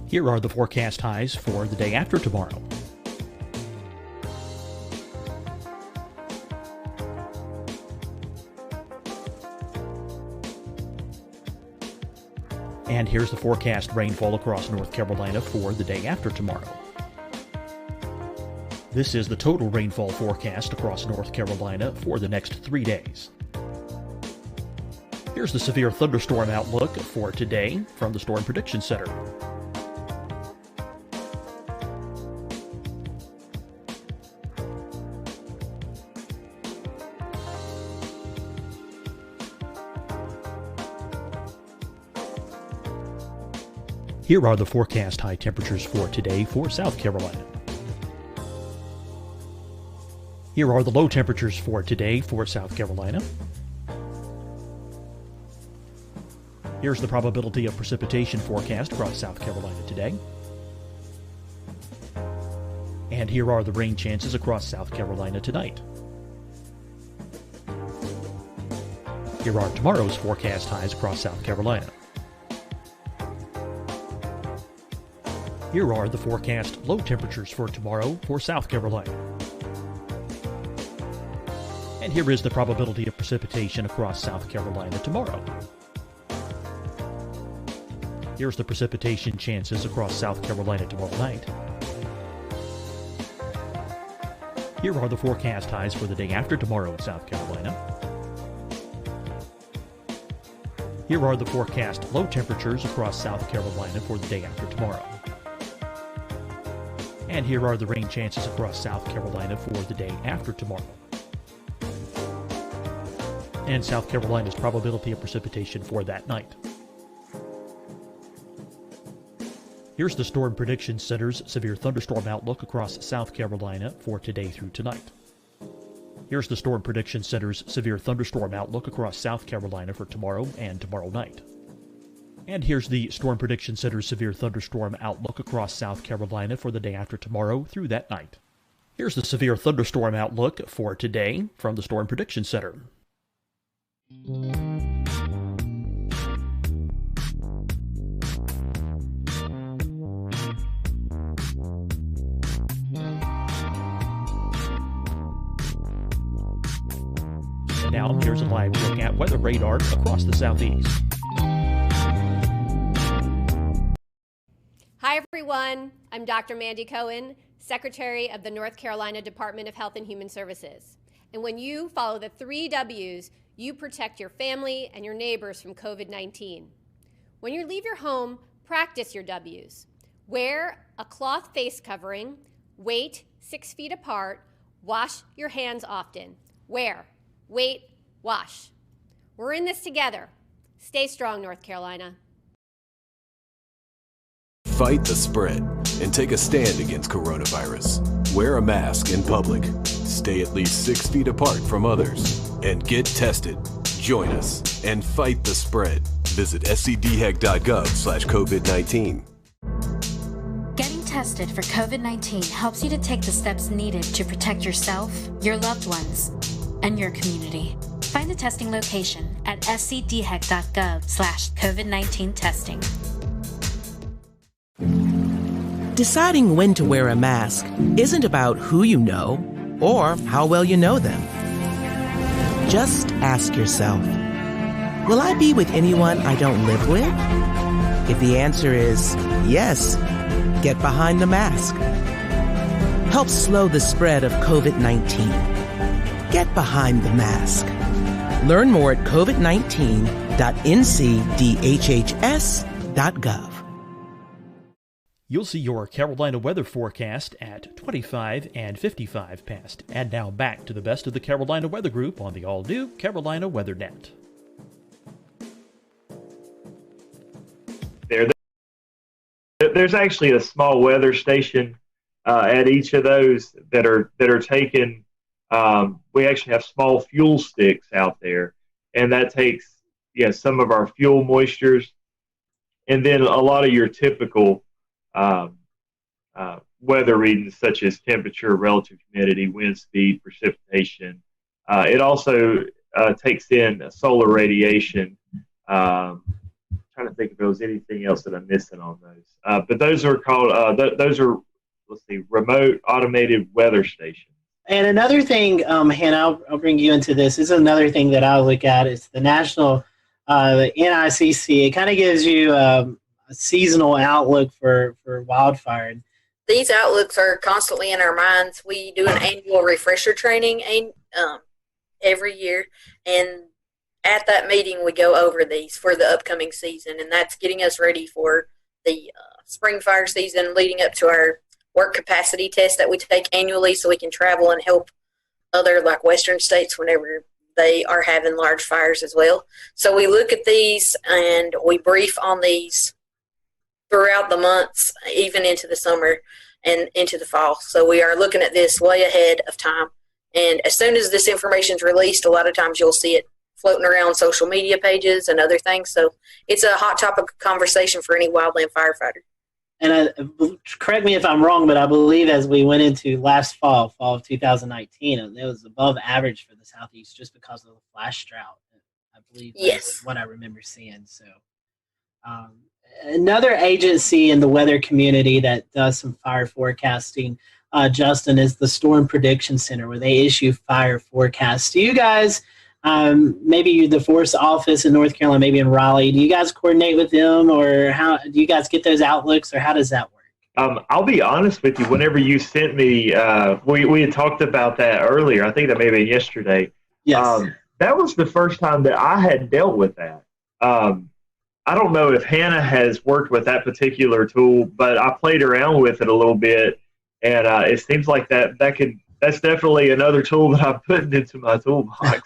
H: Here are the forecast highs for the day after tomorrow. And here's the forecast rainfall across North Carolina for the day after tomorrow. This is the total rainfall forecast across North Carolina for the next 3 days. Here's the severe thunderstorm outlook for today from the Storm Prediction Center. Here are the forecast high temperatures for today for South Carolina. Here are the low temperatures for today for South Carolina. Here's the probability of precipitation forecast across South Carolina today. And here are the rain chances across South Carolina tonight. Here are tomorrow's forecast highs across South Carolina. Here are the forecast low temperatures for tomorrow for South Carolina. And here is the probability of precipitation across South Carolina tomorrow. Here's the precipitation chances across South Carolina tomorrow night. Here are the forecast highs for the day after tomorrow in South Carolina. Here are the forecast low temperatures across South Carolina for the day after tomorrow. And here are the rain chances across South Carolina for the day after tomorrow. And South Carolina's probability of precipitation for that night. Here's the Storm Prediction Center's severe thunderstorm outlook across South Carolina for today through tonight. Here's the Storm Prediction Center's severe thunderstorm outlook across South Carolina for tomorrow and tomorrow night. And here's the Storm Prediction Center's severe thunderstorm outlook across South Carolina for the day after tomorrow through that night. Here's the severe thunderstorm outlook for today from the Storm Prediction Center. And now here's a live look at weather radar across the southeast.
I: Hi, everyone. I'm Dr. Mandy Cohen, Secretary of the North Carolina Department of Health and Human Services. And when you follow the 3 W's, you protect your family and your neighbors from COVID-19. When you leave your home, practice your W's. Wear a cloth face covering, wait 6 feet apart, wash your hands often. Wear, wait, wash. We're in this together. Stay strong, North Carolina.
J: Fight the spread and take a stand against coronavirus. Wear a mask in public. Stay at least 6 feet apart from others. And get tested. Join us and fight the spread. Visit scdhec.gov/COVID-19.
K: Getting tested for COVID-19 helps you to take the steps needed to protect yourself, your loved ones, and your community. Find the testing location at scdhec.gov/COVID-19 testing.
L: Deciding when to wear a mask isn't about who you know or how well you know them. Just ask yourself, will I be with anyone I don't live with? If the answer is yes, get behind the mask. Help slow the spread of COVID-19. Get behind the mask. Learn more at covid19.ncdhhs.gov.
H: You'll see your Carolina weather forecast at 25 and 55 past. And now back to the best of the Carolina Weather Group on the all-new Carolina Weather Net.
N: There's actually a small weather station at each of those that are taken. We actually have small fuel sticks out there, and that takes some of our fuel moistures, and then a lot of your typical weather readings such as temperature, relative humidity, wind speed, precipitation. It also takes in solar radiation. Trying to think if there was anything else that I'm missing on those. But those are called, remote automated weather stations.
C: And another thing, Hannah, I'll bring you into this. This is another thing that I look at is the national, the NICC. It kind of gives you a seasonal outlook for wildfire.
M: These outlooks are constantly in our minds. We do an annual refresher training every year, and at that meeting we go over these for the upcoming season, and that's getting us ready for the spring fire season leading up to our work capacity test that we take annually so we can travel and help other like western states whenever they are having large fires as well. So we look at these and we brief on these throughout the months, even into the summer and into the fall. So we are looking at this way ahead of time. And as soon as this information is released, a lot of times you'll see it floating around social media pages and other things. So it's a hot topic of conversation for any wildland firefighter.
C: And correct me if I'm wrong, but I believe as we went into last fall of 2019, it was above average for the Southeast just because of the flash drought. I believe that's what I remember seeing. So another agency in the weather community that does some fire forecasting, Justin, is the Storm Prediction Center, where they issue fire forecasts. Do you guys, maybe the Force office in North Carolina, maybe in Raleigh, do you guys coordinate with them, or how do you guys get those outlooks, or how does that work?
N: I'll be honest with you. Whenever you sent me, we had talked about that earlier. I think that may have been yesterday.
C: Yes.
N: That was the first time that I had dealt with that. I don't know if Hannah has worked with that particular tool, but I played around with it a little bit, and it seems like that's definitely another tool that I'm putting into my toolbox.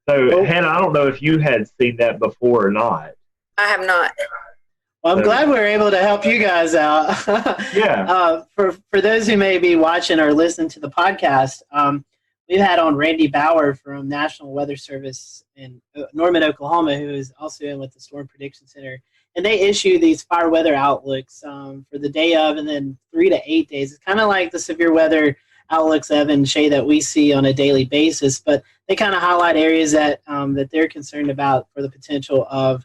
N: So, Hannah, I don't know if you had seen that before or not.
M: I have not.
C: Well, I'm glad we were able to help you guys out.
N: Yeah.
C: For those who may be watching or listening to the podcast, we've had on Randy Bauer from National Weather Service in Norman, Oklahoma, who is also in with the Storm Prediction Center. And they issue these fire weather outlooks for the day of and then 3 to 8 days. It's kind of like the severe weather outlooks, Evan and Shay, that we see on a daily basis, but they kind of highlight areas that they're concerned about for the potential of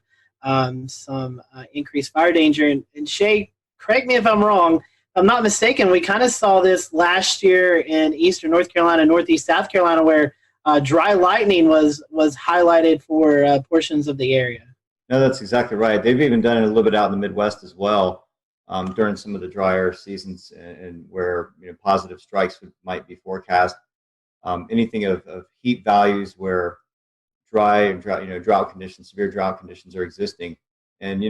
C: some increased fire danger. And Shay, correct me if I'm wrong, if I'm not mistaken, we kind of saw this last year in eastern North Carolina, northeast South Carolina, where dry lightning was highlighted for portions of the area.
G: No, that's exactly right. They've even done it a little bit out in the Midwest as well during some of the drier seasons, and where positive strikes might be forecast. Anything of heat values where drought conditions, severe drought conditions are existing, And,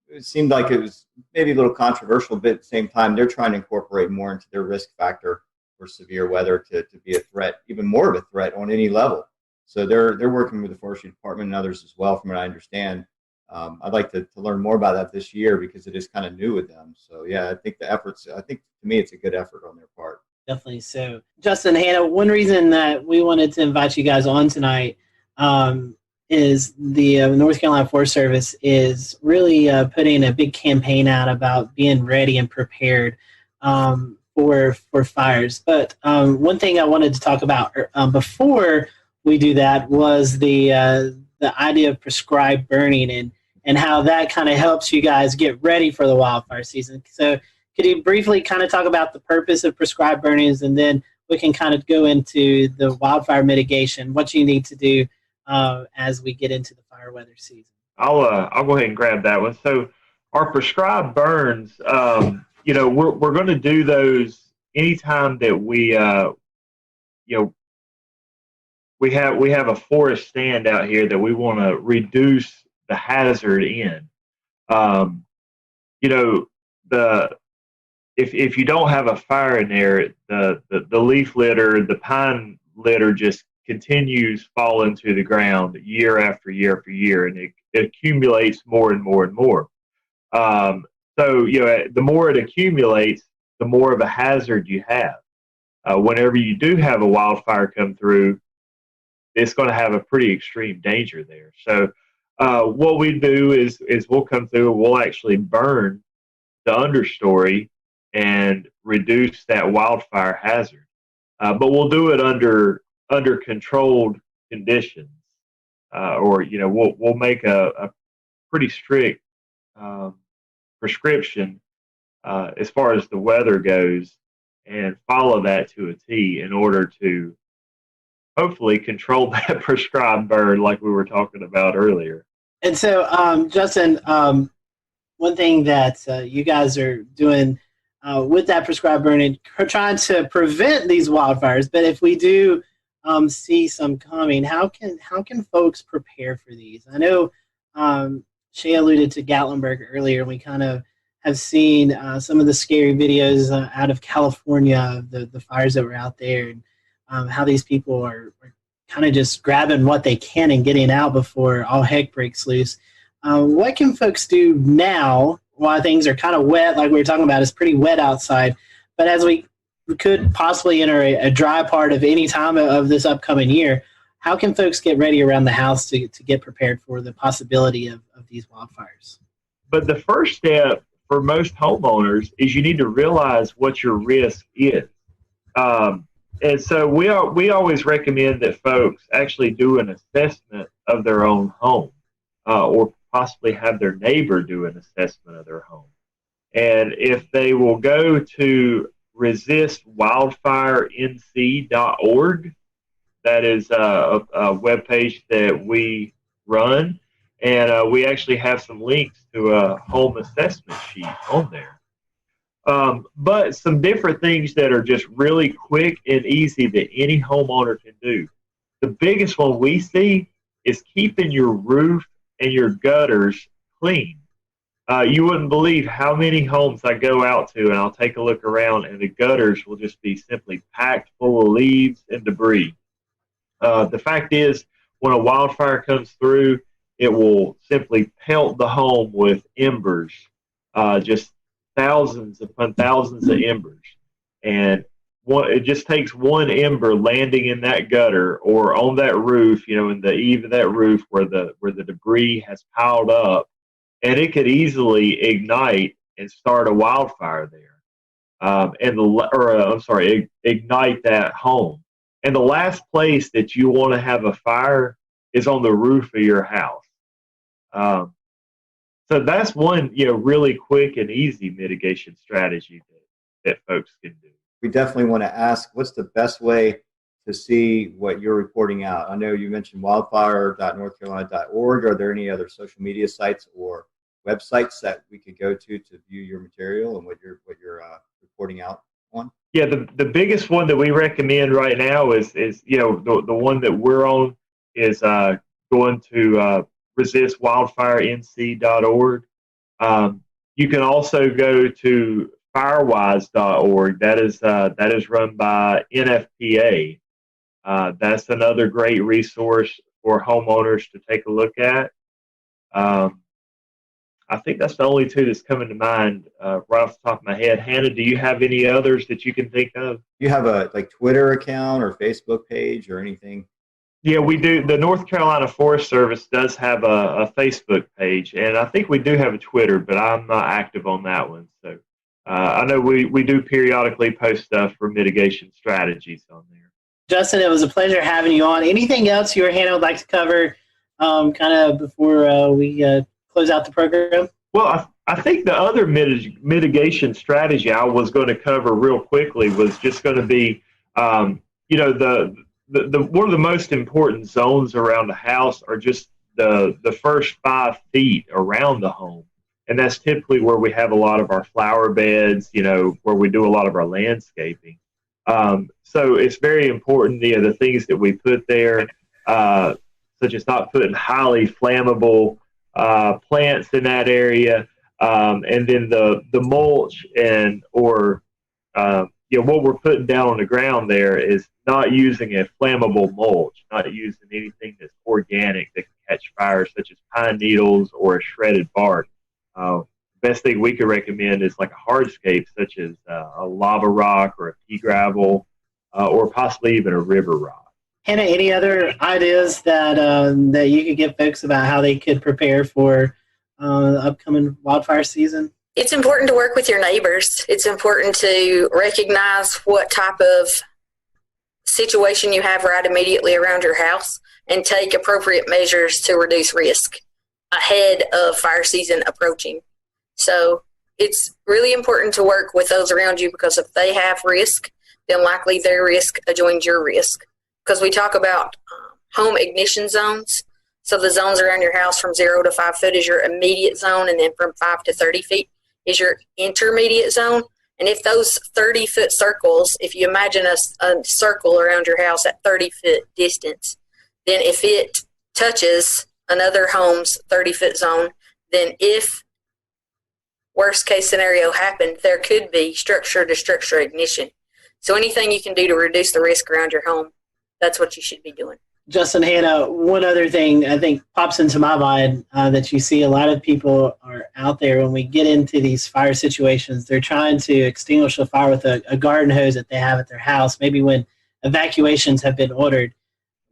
G: it seemed like it was maybe a little controversial, but at the same time, they're trying to incorporate more into their risk factor for severe weather to be a threat, even more of a threat on any level. So they're working with the forestry department and others as well, from what I understand. I'd like to learn more about that this year because it is kind of new with them. So yeah, I think to me, it's a good effort on their part.
C: Definitely. So Justin, Hannah, one reason that we wanted to invite you guys on tonight is the North Carolina Forest Service is really putting a big campaign out about being ready and prepared for fires. But one thing I wanted to talk about before we do that was the idea of prescribed burning and how that kind of helps you guys get ready for the wildfire season. So could you briefly kind of talk about the purpose of prescribed burnings, and then we can kind of go into the wildfire mitigation, what you need to do as we get into the fire weather season?
N: I'll go ahead and grab that one. So our prescribed burns, we're going to do those anytime that we have a forest stand out here that we want to reduce the hazard in. If you don't have a fire in there, the leaf litter, the pine litter just continues falling to the ground year after year after year, and it accumulates more and more and more. So the more it accumulates, the more of a hazard you have. Whenever you do have a wildfire come through, it's going to have a pretty extreme danger there. So what we do is we'll come through and we'll actually burn the understory and reduce that wildfire hazard. But we'll do it under controlled conditions, or we'll make a pretty strict prescription as far as the weather goes, and follow that to a T in order to hopefully control that prescribed burn like we were talking about earlier.
C: And so, Justin, one thing that you guys are doing with that prescribed burning, trying to prevent these wildfires, but if we do see some coming, how can folks prepare for these? I know Shay alluded to Gatlinburg earlier, and we kind of have seen some of the scary videos out of California, the fires that were out there, and how these people are kind of just grabbing what they can and getting out before all heck breaks loose. What can folks do now while things are kind of wet, like we were talking about? It's pretty wet outside, but as we could possibly enter a dry part of any time of this upcoming year, how can folks get ready around the house to get prepared for the possibility of these wildfires?
N: But the first step for most homeowners is you need to realize what your risk is. And so we always recommend that folks actually do an assessment of their own home, or possibly have their neighbor do an assessment of their home. And if they will go to resistwildfirenc.org, that is a webpage that we run, and we actually have some links to a home assessment sheet on there. But some different things that are just really quick and easy that any homeowner can do. The biggest one we see is keeping your roof and your gutters clean. You wouldn't believe how many homes I go out to, and I'll take a look around, and the gutters will just be simply packed full of leaves and debris. The fact is, when a wildfire comes through, it will simply pelt the home with embers, just thousands upon thousands of embers. And it just takes one ember landing in that gutter or on that roof, in the eave of that roof where the debris has piled up, and it could easily ignite and start a wildfire there. Ignite that home. And the last place that you want to have a fire is on the roof of your house. So that's one, really quick and easy mitigation strategy that folks can do.
G: We definitely want to ask, what's the best way to see what you're reporting out? I know you mentioned wildfire.northcarolina.org. Are there any other social media sites or websites that we could go to view your material and what you're reporting out on?
N: Yeah, the biggest one that we recommend right now is the one that we're on is going to resistwildfirenc.org. You can also go to firewise.org. That is run by NFPA. That's another great resource for homeowners to take a look at. I think that's the only two that's coming to mind right off the top of my head. Hannah, do you have any others that you can think of?
G: You have a Twitter account or Facebook page or anything?
N: Yeah, we do. The North Carolina Forest Service does have a Facebook page, and I think we do have a Twitter, but I'm not active on that one. So I know we do periodically post stuff for mitigation strategies on there.
C: Justin, it was a pleasure having you on. Anything else you or Hannah would like to cover kind of before we close out the program?
N: Well, I think the other mitigation strategy I was going to cover real quickly was just going to be, the one of the most important zones around the house are just the first 5 feet around the home. And that's typically where we have a lot of our flower beds, where we do a lot of our landscaping. So it's very important, the things that we put there, such as not putting highly flammable plants in that area, and then the mulch what we're putting down on the ground there is not using a flammable mulch, not using anything that's organic that can catch fire, such as pine needles or a shredded bark. Best thing we could recommend is like a hardscape, such as a lava rock or a pea gravel, or possibly even a river rock.
C: Hannah, any other ideas that you could give folks about how they could prepare for the upcoming wildfire season?
M: It's important to work with your neighbors. It's important to recognize what type of situation you have right immediately around your house and take appropriate measures to reduce risk ahead of fire season approaching. So it's really important to work with those around you, because if they have risk, then likely their risk adjoins your risk. Because we talk about home ignition zones. So the zones around your house from 0 to 5 foot is your immediate zone, and then from 5 to 30 feet is your intermediate zone. And if those 30-foot circles, if you imagine a circle around your house at 30-foot distance, then if it touches another home's 30-foot zone, then if worst case scenario happened, there could be structure-to-structure ignition. So anything you can do to reduce the risk around your home, that's what you should be doing.
C: Justin, Hannah, one other thing I think pops into my mind that you see a lot of people are out there when we get into these fire situations. They're trying to extinguish a fire with a garden hose that they have at their house, maybe when evacuations have been ordered.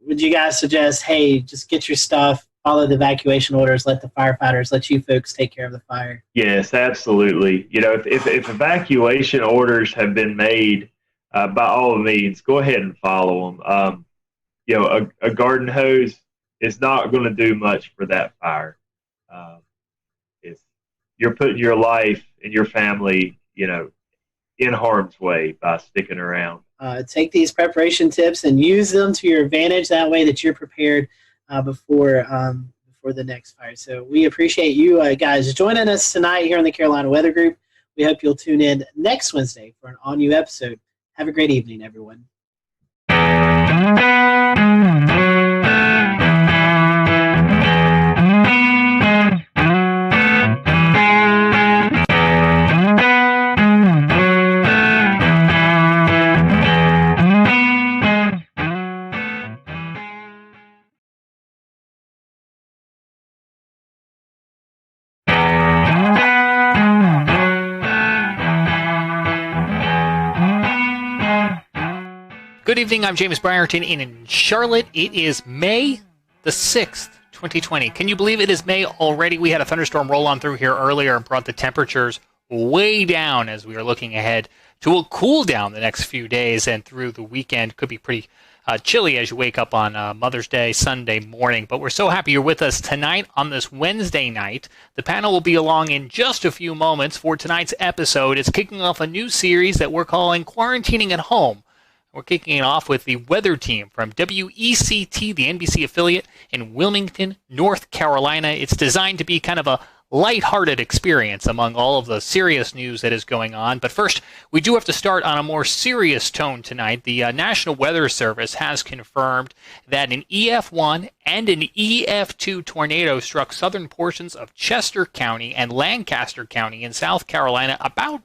C: Would you guys suggest, hey, just get your stuff, follow the evacuation orders, let the firefighters, let you folks take care of the fire?
N: Yes, absolutely. If evacuation orders have been made, by all means, go ahead and follow them. A garden hose is not going to do much for that fire. You're putting your life and your family, in harm's way by sticking around.
C: Take these preparation tips and use them to your advantage. That way that you're prepared before the next fire. So we appreciate you guys joining us tonight here on the Carolina Weather Group. We hope you'll tune in next Wednesday for an all-new episode. Have a great evening, everyone.
B: Good evening, I'm James Brierton in Charlotte. It is May the 6th, 2020. Can you believe it is May already? We had a thunderstorm roll on through here earlier and brought the temperatures way down as we are looking ahead to a cool down the next few days, and through the weekend could be pretty chilly as you wake up on Mother's Day, Sunday morning. But we're so happy you're with us tonight on this Wednesday night. The panel will be along in just a few moments for tonight's episode. It's kicking off a new series that we're calling Quarantining at Home. We're kicking it off with the weather team from WECT, the NBC affiliate in Wilmington, North Carolina. It's designed to be kind of a lighthearted experience among all of the serious news that is going on. But first, we do have to start on a more serious tone tonight. The National Weather Service has confirmed that an EF1 and an EF2 tornado struck southern portions of Chester County and Lancaster County in South Carolina about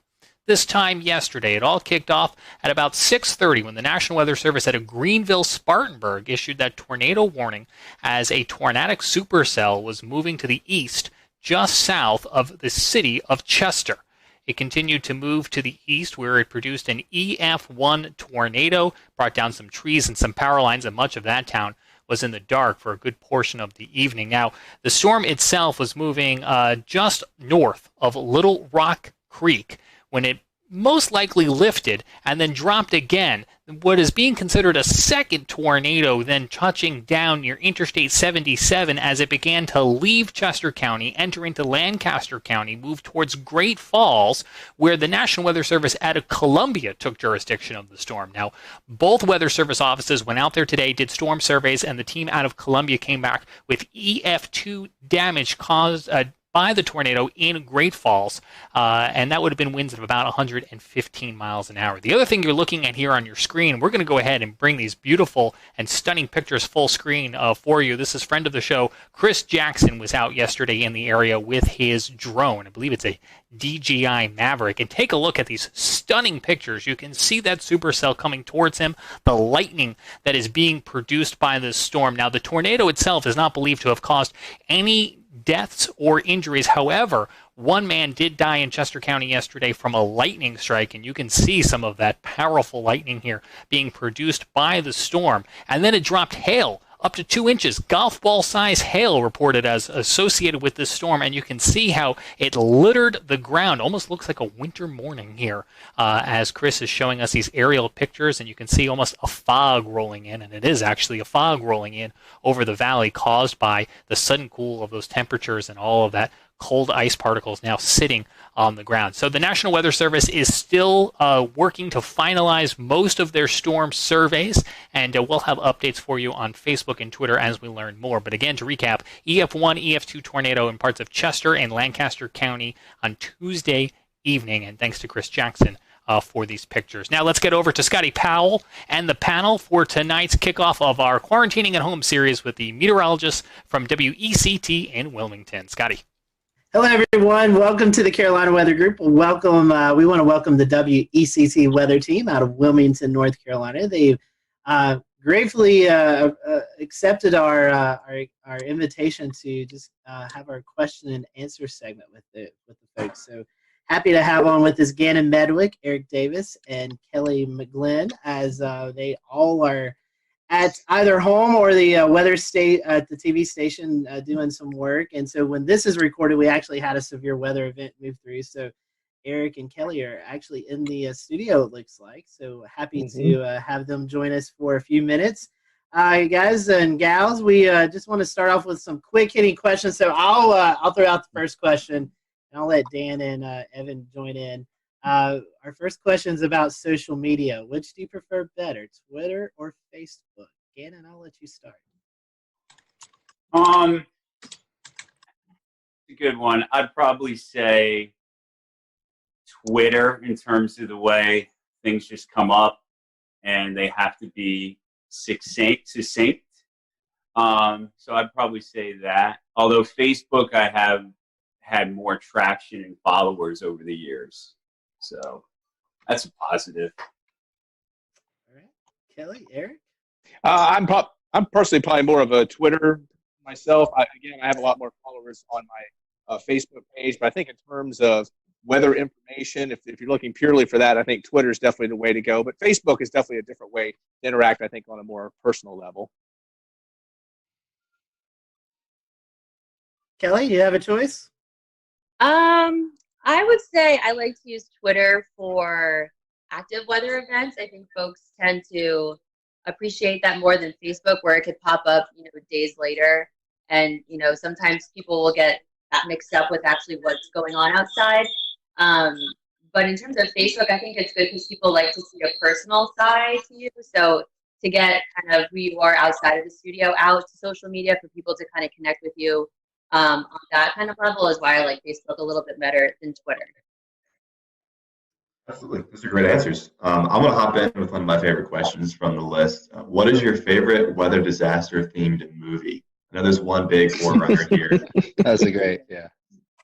B: this time yesterday. It all kicked off at about 6:30 when the National Weather Service at Greenville, Spartanburg issued that tornado warning as a tornadic supercell was moving to the east just south of the city of Chester. It continued to move to the east where it produced an EF1 tornado, brought down some trees and some power lines, and much of that town was in the dark for a good portion of the evening. Now, the storm itself was moving just north of Little Rock Creek when it most likely lifted and then dropped again. What is being considered a second tornado then touching down near Interstate 77 as it began to leave Chester County, enter into Lancaster County, move towards Great Falls, where the National Weather Service out of Columbia took jurisdiction of the storm. Now, both Weather Service offices went out there today, did storm surveys, and the team out of Columbia came back with EF2 damage caused by the tornado in Great Falls, and that would have been winds of about 115 miles an hour. The other thing you're looking at here on your screen, we're going to go ahead and bring these beautiful and stunning pictures full screen for you. This is friend of the show, Chris Jackson, was out yesterday in the area with his drone. I believe it's a DJI Maverick. And take a look at these stunning pictures. You can see that supercell coming towards him, the lightning that is being produced by this storm. Now, the tornado itself is not believed to have caused any deaths or injuries. However, one man did die in Chester County yesterday from a lightning strike, and you can see some of that powerful lightning here being produced by the storm. And then it dropped hail up to 2 inches, golf ball size hail reported as associated with this storm, and you can see how it littered the ground. Almost looks like a winter morning here as Chris is showing us these aerial pictures, and you can see almost a fog rolling in, and it is actually a fog rolling in over the valley caused by the sudden cool of those temperatures and all of that cold ice particles now sitting on the ground. So the National Weather Service is still working to finalize most of their storm surveys, and we'll have updates for you on Facebook and Twitter as we learn more. But again, to recap, EF1, EF2 tornado in parts of Chester and Lancaster County on Tuesday evening, and thanks to Chris Jackson for these pictures. Now let's get over to Scotty Powell and the panel for tonight's kickoff of our Quarantining at Home series with the meteorologist from WECT in Wilmington. Scotty.
C: Hello, everyone. Welcome to the Carolina Weather Group. Welcome. We want to welcome the WECT weather team out of Wilmington, North Carolina. They've gratefully accepted our invitation to just have our question and answer segment with the folks. So happy to have on with us Gannon Medwick, Eric Davis, and Kelly McGlynn, as they all are at either home or the weather state at the TV station doing some work. And so when this is recorded, we actually had a severe weather event move through. So Eric and Kelly are actually in the studio, it looks like. So happy to have them join us for a few minutes. Guys and gals, we just want to start off with some quick hitting questions. So I'll throw out the first question, and I'll let Dan and Evan join in. Our first question is about social media. Which do you prefer better, Twitter or Facebook? Gannon, I'll let you start.
O: A good one. I'd probably say Twitter in terms of the way things just come up and they have to be succinct. So I'd probably say that. Although Facebook, I have had more traction and followers over the years. So that's a positive.
C: All right. Kelly, Eric?
P: I'm personally probably more of a Twitter myself. I have a lot more followers on my Facebook page, but I think in terms of weather information, if you're looking purely for that, I think Twitter is definitely the way to go. But Facebook is definitely a different way to interact, I think, on a more personal level.
C: Kelly, you have a choice?
Q: I would say I like to use Twitter for active weather events. I think folks tend to appreciate that more than Facebook, where it could pop up, days later. And, sometimes people will get that mixed up with actually what's going on outside. But in terms of Facebook, I think it's good because people like to see a personal side to you. So to get kind of who you are outside of the studio out to social media for people to kind of connect with you on that kind of level is why I like Facebook a little bit better than Twitter.
F: Absolutely. Those are great answers. I'm going to hop in with one of my favorite questions from the list. What is your favorite weather disaster themed movie? I know there's one big forerunner here.
V: That's a great, yeah.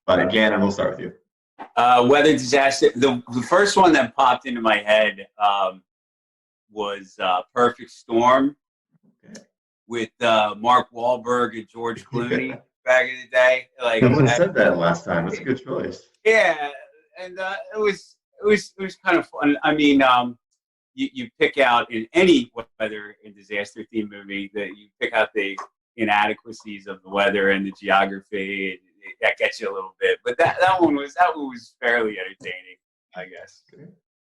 F: But Gannon, we'll start with you.
O: Weather disaster. The first one that popped into my head was Perfect Storm with Mark Wahlberg and George Clooney back in the day. Like,
F: I would have said that last time. That's a good choice.
O: Yeah, and it was kind of fun. I mean, you pick out in any weather and disaster themed movie that you pick out the inadequacies of the weather and the geography. That gets you a little bit, but that one was fairly entertaining, I guess.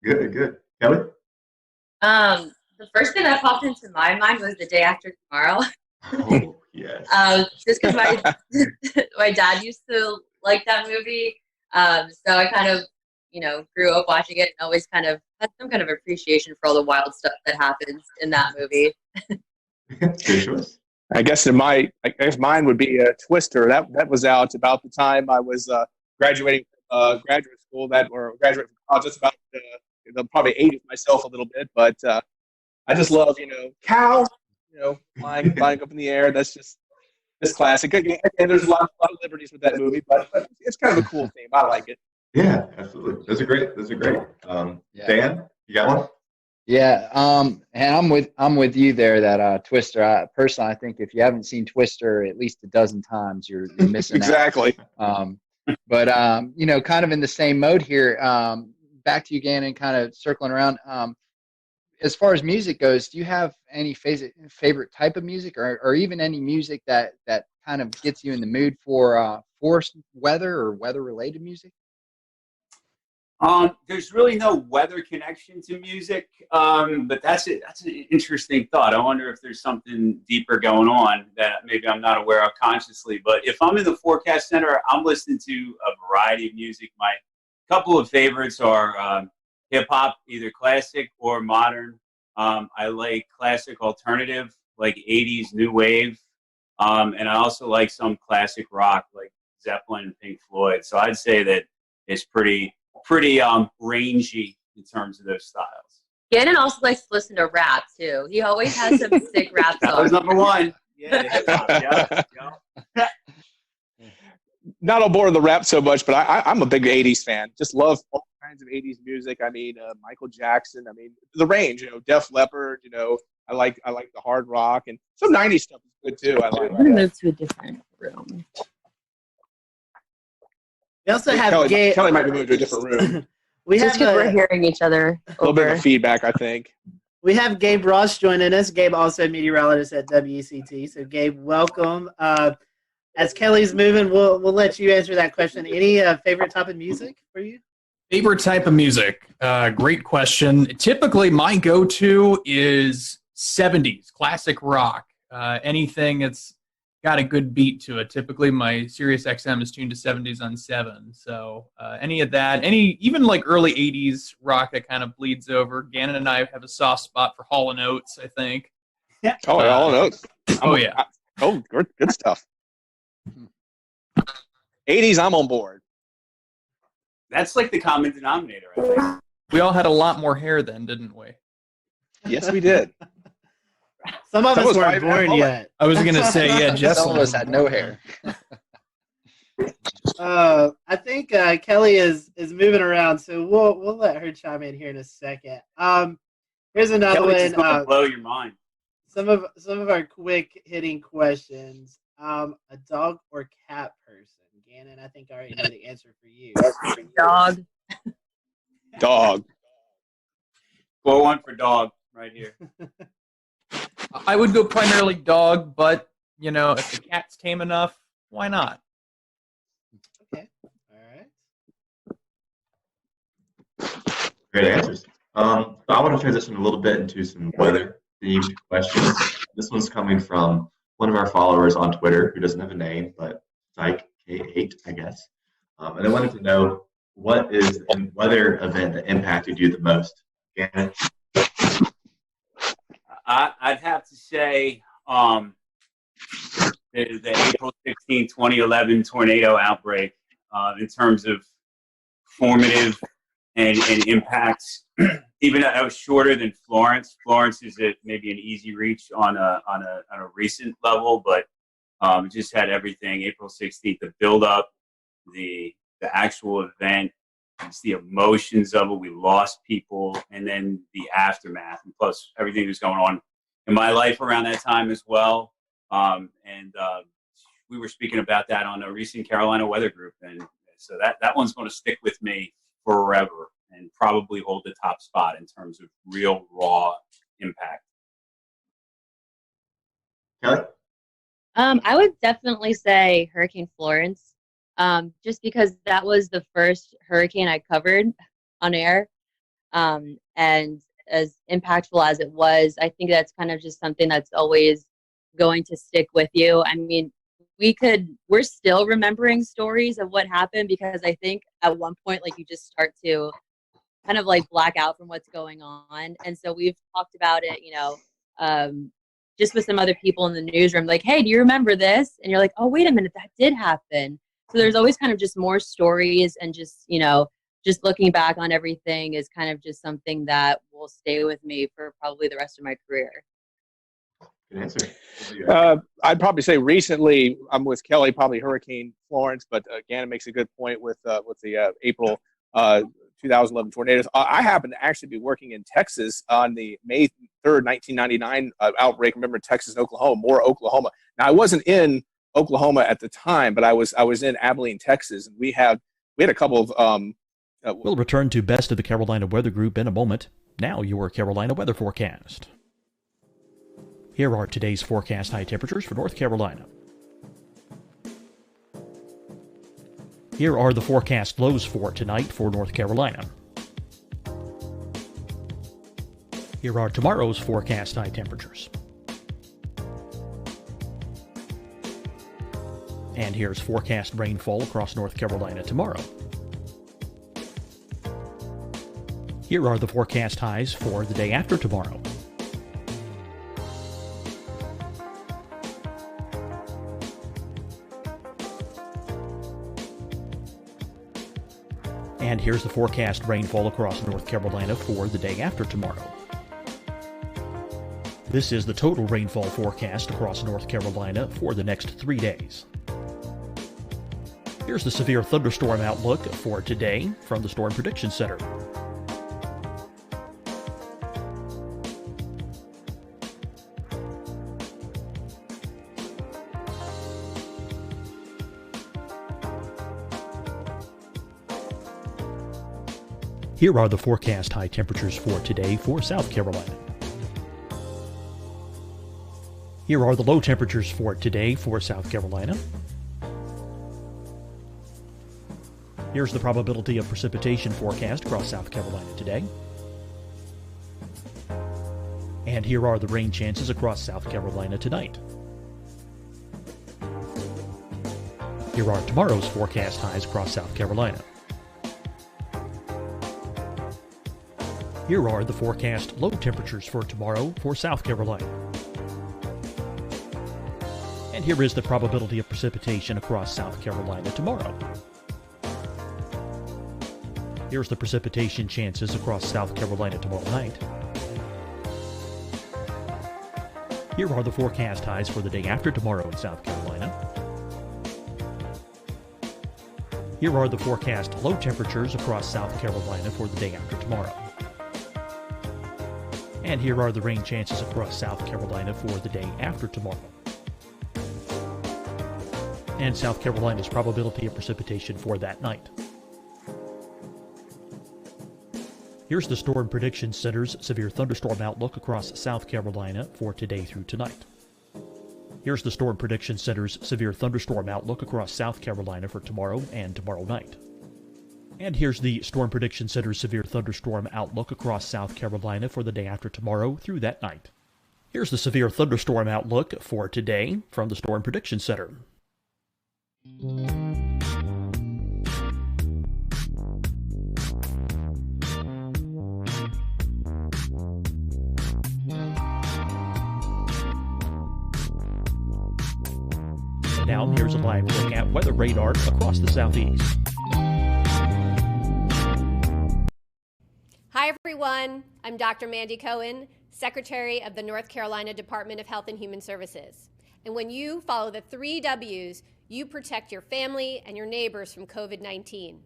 F: Good. Kelly?
Q: The first thing that popped into my mind was The Day After Tomorrow.
F: Oh, yes.
Q: Just because my dad used to like that movie, so I kind of grew up watching it and always kind of had some kind of appreciation for all the wild stuff that happens in that movie.
F: Good choice.
P: I guess mine would be Twister. That was out about the time I was graduating graduate school or graduating from college. Just about probably aged myself a little bit, but I just love cow, flying up in the air. That's classic. And there's a lot of liberties with that movie, but it's kind of a cool theme. I like it.
F: Yeah, absolutely. Those are great. Dan, you got one?
V: Yeah, and I'm with you there. That Twister. Personally, I think if you haven't seen Twister at least a dozen times, you're missing
P: exactly.
V: out. But kind of in the same mode here. Back to you, Gannon. Kind of circling around. As far as music goes, do you have any favorite type of music, or even any music that kind of gets you in the mood for weather or weather related music?
O: There's really no weather connection to music, but that's an interesting thought. I wonder if there's something deeper going on that maybe I'm not aware of consciously. But if I'm in the forecast center, I'm listening to a variety of music. My couple of favorites are hip hop, either classic or modern. I like classic alternative, like 80s new wave, and I also like some classic rock, like Zeppelin and Pink Floyd. So I'd say that it's pretty rangy in terms of those styles.
Q: Gannon also likes to listen to rap too. He always has some sick rap songs.
O: That was number one. Yeah.
P: Not on board with the rap so much, but I'm a big 80s fan. Just love all kinds of 80s music. I mean, Michael Jackson. I mean, the range. Def Leppard. I like the hard rock, and some 90s stuff is good too. I like.
Q: We're gonna move to a different room.
C: We also have
P: Kelly might be moved to a different room.
Q: Just because we're hearing each other.
P: A little bit of feedback, I think.
C: We have Gabe Ross joining us. Gabe also a meteorologist at WCT. So Gabe, welcome. As Kelly's moving, we'll let you answer that question. Any favorite type of music for you?
A: Favorite type of music? Great question. Typically, my go-to is 70s classic rock. Anything that's got a good beat to it. Typically, my Sirius XM is tuned to 70s on 7. So any of that, even like early 80s rock that kind of bleeds over. Gannon and I have a soft spot for Hall & Oates, I think.
P: Yeah. Oh, Hall & Oates.
A: Yeah.
P: Oh, good stuff. 80s, I'm on board.
O: That's like the common denominator, I think.
A: We all had a lot more hair then, didn't we?
P: Yes, we did.
C: Some of us weren't born yet.
A: I was going to say, yeah, Jess.
V: Some of us had no hair.
C: I think Kelly is moving around, so we'll let her chime in here in a second. Here's another
O: Kelly's
C: one.
O: Gonna blow your mind.
C: Some of our quick hitting questions. A dog or cat person? Gannon, I think I already know the answer for you.
Q: Dog.
P: Dog.
O: Go one for dog right here.
A: I would go primarily dog, but, if the cat's tame enough, why not?
C: Okay. All
F: right. Great answers. So I want to transition a little bit into some weather-themed questions. This one's coming from one of our followers on Twitter who doesn't have a name, but Psych K8, I guess. And I wanted to know, what is a weather event that impacted you the most? Gannon?
O: I'd have to say the the April 16, 2011 tornado outbreak in terms of formative and impacts. Even though I was shorter than Florence. Florence is maybe an easy reach on a recent level, but just had everything. April 16th, the build up, the actual event, it's the emotions of it. We lost people, and then the aftermath, and plus everything that was going on in my life around that time as well. We were speaking about that on a recent Carolina Weather Group, and so that one's going to stick with me forever and probably hold the top spot in terms of real raw impact.
F: Kelly?
Q: I would definitely say Hurricane Florence, just because that was the first hurricane I covered on air. And as impactful as it was, I think that's kind of just something that's always going to stick with you. I mean, we're still remembering stories of what happened, because I think at one point, like, you just start to kind of like black out from what's going on. And so we've talked about it, just with some other people in the newsroom, like, hey, do you remember this? And you're like, oh, wait a minute, that did happen. So there's always kind of just more stories, and just, just looking back on everything is kind of just something that will stay with me for probably the rest of my career.
F: Good answer.
P: I'd probably say recently, I'm with Kelly, probably Hurricane Florence, but again, it makes a good point with the April 2011 tornadoes. I happen to actually be working in Texas on the May 3rd, 1999 outbreak. Remember, Texas and Oklahoma, more Oklahoma. Now, I wasn't in Oklahoma at the time, but I was in Abilene, Texas, and we had a couple of.
H: We'll return to Best of the Carolina Weather Group in a moment. Now, your Carolina weather forecast. Here are today's forecast high temperatures for North Carolina. Here are the forecast lows for tonight for North Carolina. Here are tomorrow's forecast high temperatures. And here's forecast rainfall across North Carolina tomorrow. Here are the forecast highs for the day after tomorrow. And here's the forecast rainfall across North Carolina for the day after tomorrow. This is the total rainfall forecast across North Carolina for the next 3 days. Here's the severe thunderstorm outlook for today from the Storm Prediction Center. Here are the forecast high temperatures for today for South Carolina. Here are the low temperatures for today for South Carolina. Here's the probability of precipitation forecast across South Carolina today. And here are the rain chances across South Carolina tonight. Here are tomorrow's forecast highs across South Carolina. Here are the forecast low temperatures for tomorrow for South Carolina. And here is the probability of precipitation across South Carolina tomorrow. Here's the precipitation chances across South Carolina tomorrow night. Here are the forecast highs for the day after tomorrow in South Carolina. Here are the forecast low temperatures across South Carolina for the day after tomorrow. And here are the rain chances across South Carolina for the day after tomorrow. And South Carolina's probability of precipitation for that night. Here's the Storm Prediction Center's severe thunderstorm outlook across South Carolina for today through tonight. Here's the Storm Prediction Center's severe thunderstorm outlook across South Carolina for tomorrow and tomorrow night. And here's the Storm Prediction Center's severe thunderstorm outlook across South Carolina for the day after tomorrow through that night. Here's the severe thunderstorm outlook for today from the Storm Prediction Center. now, here's a live look at weather radar across the southeast.
I: Hi, everyone. I'm Dr. Mandy Cohen, Secretary of the North Carolina Department of Health and Human Services. And when you follow the 3 W's, you protect your family and your neighbors from COVID-19.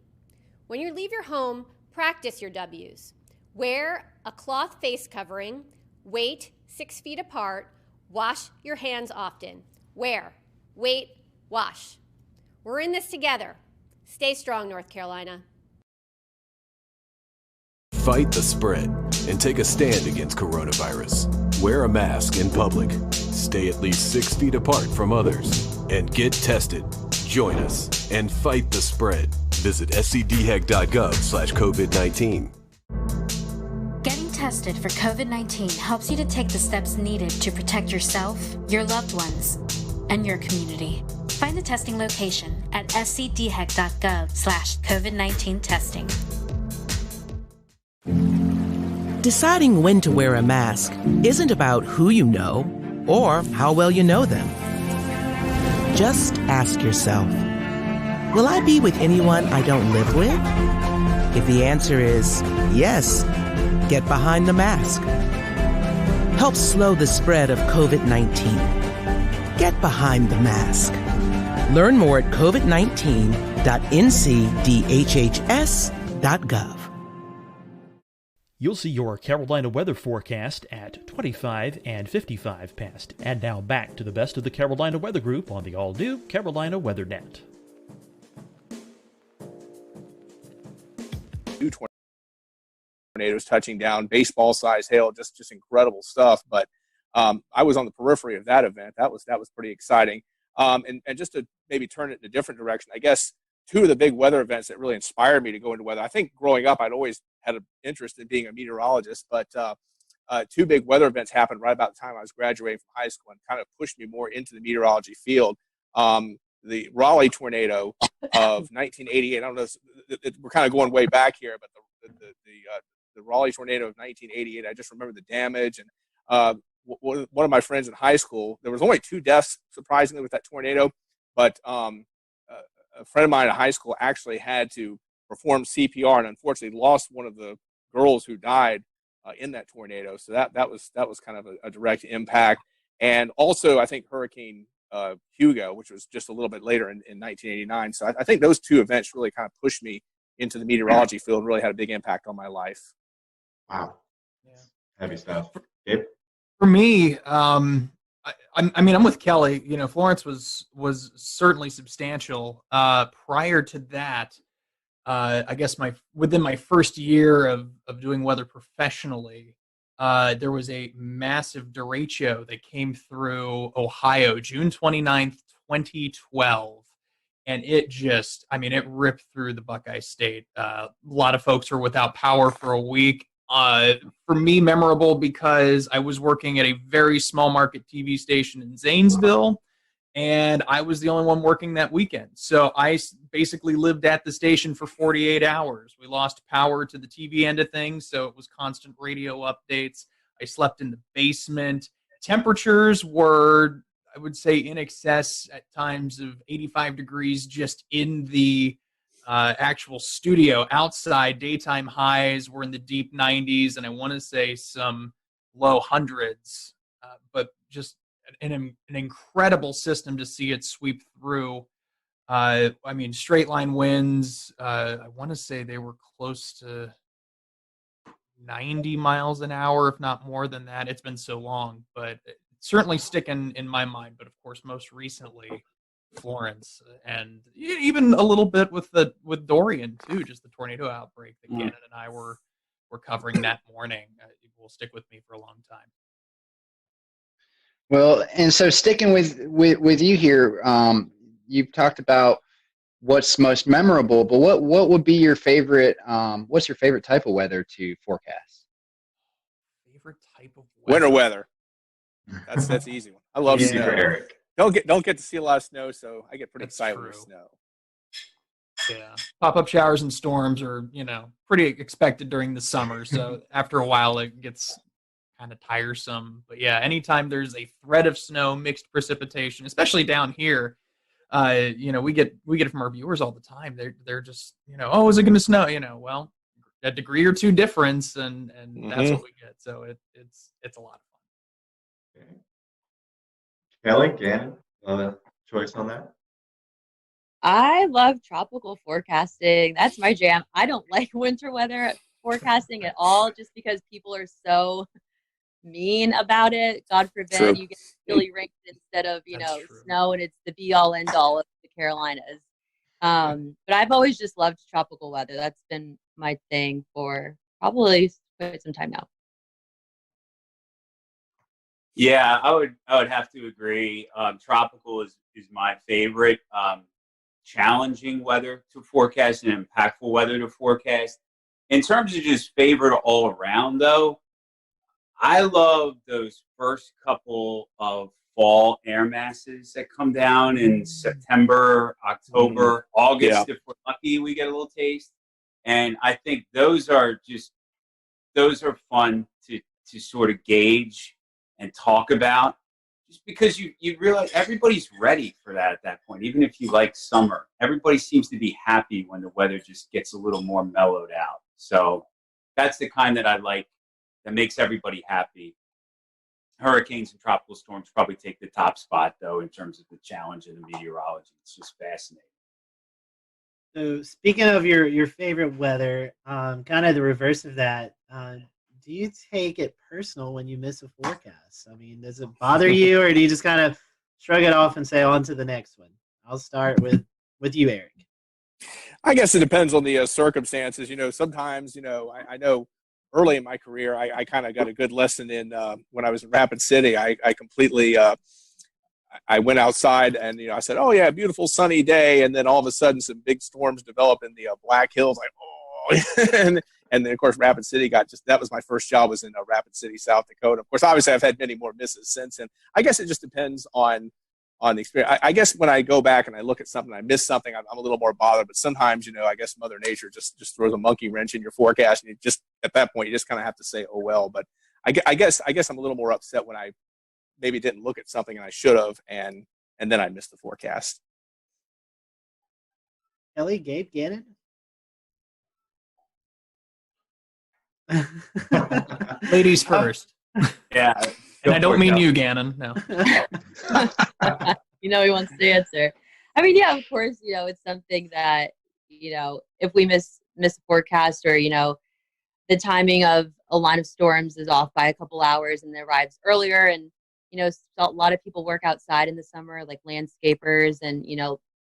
I: When you leave your home, practice your W's. Wear a cloth face covering, wait 6 feet apart, wash your hands often. Wear, wait, wash. We're in this together. Stay strong, North Carolina.
J: Fight the spread and take a stand against coronavirus. Wear a mask in public. Stay at least 6 feet apart from others. And get tested. Join us and fight the spread. Visit scdhec.gov/COVID-19.
K: Getting tested for COVID-19 helps you to take the steps needed to protect yourself, your loved ones, and your community. Find the testing location at scdhec.gov/COVID-19 testing.
L: Deciding when to wear a mask isn't about who you know or how well you know them. Just ask yourself, will I be with anyone I don't live with? If the answer is yes, get behind the mask. Help slow the spread of COVID-19. Get behind the mask. Learn more at covid19.ncdhhs.gov.
H: You'll see your Carolina weather forecast at 25 and 55 past. And now back to the best of the Carolina Weather Group on the all-new Carolina WeatherNet.
P: Tornadoes touching down, baseball-sized hail, just incredible stuff. But I was on the periphery of that event. That was pretty exciting. And just to maybe turn it in a different direction, I guess two of the big weather events that really inspired me to go into weather. I think growing up, I'd always had an interest in being a meteorologist, but two big weather events happened right about the time I was graduating from high school and kind of pushed me more into the meteorology field. The Raleigh tornado of 1988. I don't know, we're kind of going way back here, but the Raleigh tornado of 1988, I just remember the damage. And one of my friends in high school, there was only 2 deaths, surprisingly, with that tornado, but a friend of mine in high school actually had to perform CPR and unfortunately lost one of the girls who died in that tornado. So that was kind of a direct impact. And also, I think Hurricane Hugo, which was just a little bit later in 1989. So I think those 2 events really kind of pushed me into the meteorology field and really had a big impact on my life.
F: Wow. Yeah. Heavy stuff. Yep.
A: For me, I mean, I'm with Kelly. You know, Florence was certainly substantial. Prior to that, I guess within my first year of doing weather professionally, there was a massive derecho that came through Ohio, June 29th, 2012. And it just, I mean, it ripped through the Buckeye State. A lot of folks were without power for a week. For me, memorable because I was working at a very small market TV station in Zanesville, and I was the only one working that weekend. So I basically lived at the station for 48 hours. We lost power to the TV end of things, so it was constant radio updates. I slept in the basement. Temperatures were, I would say, in excess at times of 85 degrees just in the actual studio. Outside, daytime highs were in the deep 90s, and I want to say some low hundreds, but just an incredible system to see it sweep through. I mean, straight line winds, I want to say they were close to 90 miles an hour, if not more than that. It's been so long, but certainly sticking in my mind. But of course, most recently, Florence, and even a little bit with Dorian too, just the tornado outbreak that Gannon and I were covering that morning. It will stick with me for a long time.
T: Well, and so sticking with you here, you've talked about what's most memorable, but what would be your favorite? What's your favorite type of weather to forecast?
A: Favorite type of weather?
P: Winter weather. That's the easy one. I love snow.
F: Eric.
P: Don't get to see a lot of snow, so I get pretty excited with snow.
A: Yeah, pop-up showers and storms are, pretty expected during the summer. So after a while, it gets kind of tiresome. But yeah, anytime there's a threat of snow, mixed precipitation, especially down here, we get it from our viewers all the time. They're just, oh, is it going to snow? Well, a degree or two difference, and that's what we get. So it's a lot of fun.
F: Kelly, Gannon, choice on that?
Q: I love tropical forecasting. That's my jam. I don't like winter weather forecasting at all, just because people are so mean about it. God forbid you get chilly rain instead of snow, and it's the be all end all of the Carolinas. But I've always just loved tropical weather. That's been my thing for probably quite some time now.
O: Yeah, I would have to agree. Tropical is my favorite. Challenging weather to forecast and impactful weather to forecast. In terms of just favorite all around, though, I love those first couple of fall air masses that come down in September, October, August. If we're lucky, we get a little taste. And I think those are fun to sort of gauge and talk about, just because you realize everybody's ready for that at that point. Even if you like summer, everybody seems to be happy when the weather just gets a little more mellowed out. So that's the kind that I like, that makes everybody happy. Hurricanes and tropical storms probably take the top spot, though, in terms of the challenge of the meteorology. It's just fascinating.
C: So speaking of your favorite weather, kind of the reverse of that, do you take it personal when you miss a forecast? I mean, does it bother you, or do you just kind of shrug it off and say on to the next one? I'll start with you, Eric.
P: I guess it depends on the circumstances. Sometimes, I know early in my career, I kind of got a good lesson in when I was in Rapid City. I completely I went outside and, I said, oh, yeah, beautiful sunny day. And then all of a sudden some big storms developed in the Black Hills. Like, oh, and then, of course, Rapid City that was my first job, was in Rapid City, South Dakota. Of course, obviously, I've had many more misses since. And I guess it just depends on the experience. I guess when I go back and I look at something, I miss something, I'm a little more bothered. But sometimes, I guess Mother Nature just throws a monkey wrench in your forecast. And you just, at that point, you just kind of have to say, oh, well. But I guess I'm a little more upset when I maybe didn't look at something and I should have, and then I missed the forecast.
C: Ellie, Gabe, Gannon?
A: Ladies first.
O: Yeah.
A: And I don't mean you, Gannon. No.
Q: He wants to answer. I mean, yeah, of course, it's something that, if we miss a forecast, or, the timing of a line of storms is off by a couple hours and it arrives earlier. And, a lot of people work outside in the summer, like landscapers, and,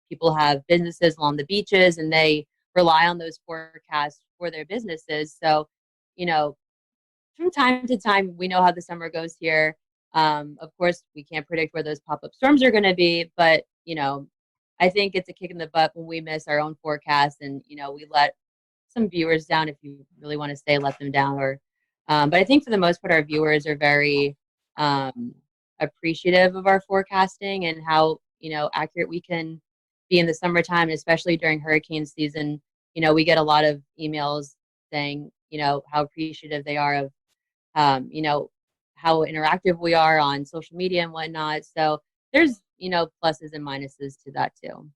Q: people have businesses along the beaches, and they rely on those forecasts for their businesses. So, from time to time, we know how the summer goes here. Of course, we can't predict where those pop-up storms are going to be, but, I think it's a kick in the butt when we miss our own forecast, and, we let some viewers down. If you really want to say let them down, but I think for the most part, our viewers are very appreciative of our forecasting and how, accurate we can be in the summertime, especially during hurricane season. We get a lot of emails saying, how appreciative they are of, how interactive we are on social media and whatnot. So there's, pluses and minuses to that too.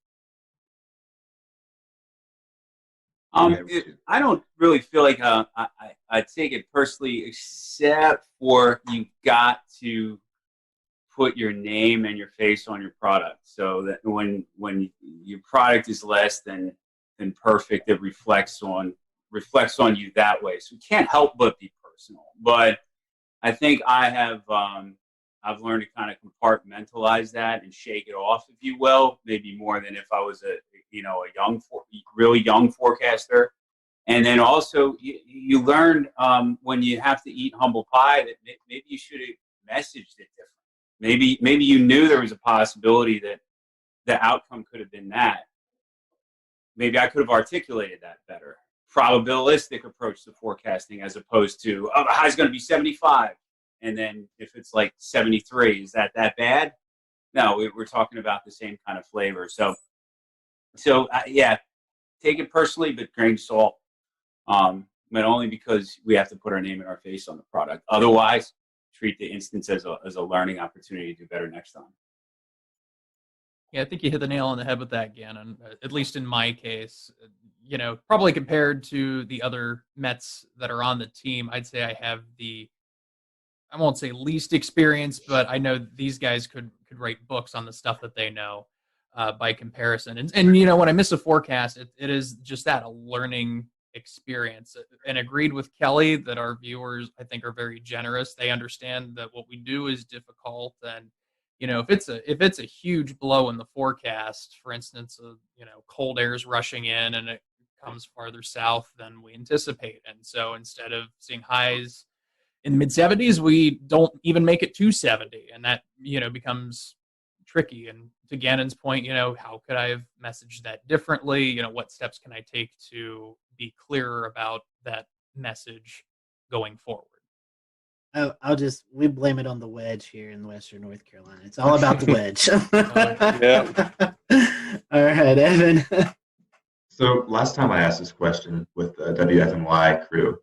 O: I don't really feel like I take it personally, except for you've got to put your name and your face on your product, so that when your product is less than perfect, it reflects on you that way. So you can't help but be personal. But I think I've learned to kind of compartmentalize that and shake it off, if you will, maybe more than if I was a really young forecaster. And then also you learn when you have to eat humble pie that maybe you should have messaged it different. Maybe you knew there was a possibility that the outcome could have been that. Maybe I could have articulated that better. Probabilistic approach to forecasting, as opposed to, the high's going to be 75. And then if it's like 73, is that bad? No, we're talking about the same kind of flavor. So yeah, take it personally, but grain of salt. But only because we have to put our name and our face on the product. Otherwise, treat the instance as a learning opportunity to do better next time.
A: Yeah, I think you hit the nail on the head with that, Gannon. At least in my case, probably compared to the other Mets that are on the team, I'd say I have I won't say least experience, but I know these guys could write books on the stuff that they know by comparison. And when I miss a forecast, it is just that, a learning experience. And agreed with Kelly that our viewers, I think, are very generous. They understand that what we do is difficult, and if it's a huge blow in the forecast, for instance, cold air is rushing in and it comes farther south than we anticipate, and so instead of seeing highs in mid 70s, we don't even make it to 70, and that becomes tricky. And to Gannon's point, how could I have messaged that differently? What steps can I take to be clearer about that message going forward?
C: We blame it on the wedge here in Western North Carolina. It's all about the wedge. All right, Evan.
F: So last time I asked this question with the WFNY crew,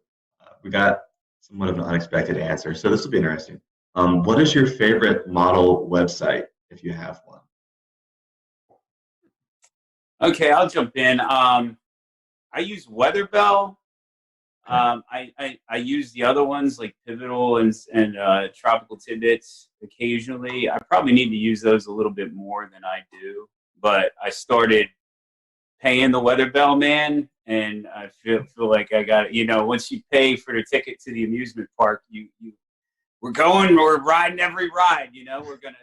F: we got somewhat of an unexpected answer. So this will be interesting. What is your favorite model website, if you have one?
O: Okay, I'll jump in. I use Weatherbell. I use the other ones like Pivotal and Tropical Tidbits occasionally. I probably need to use those a little bit more than I do, but I started paying the Weatherbell man, and I feel like I got once you pay for the ticket to the amusement park, we're riding every ride.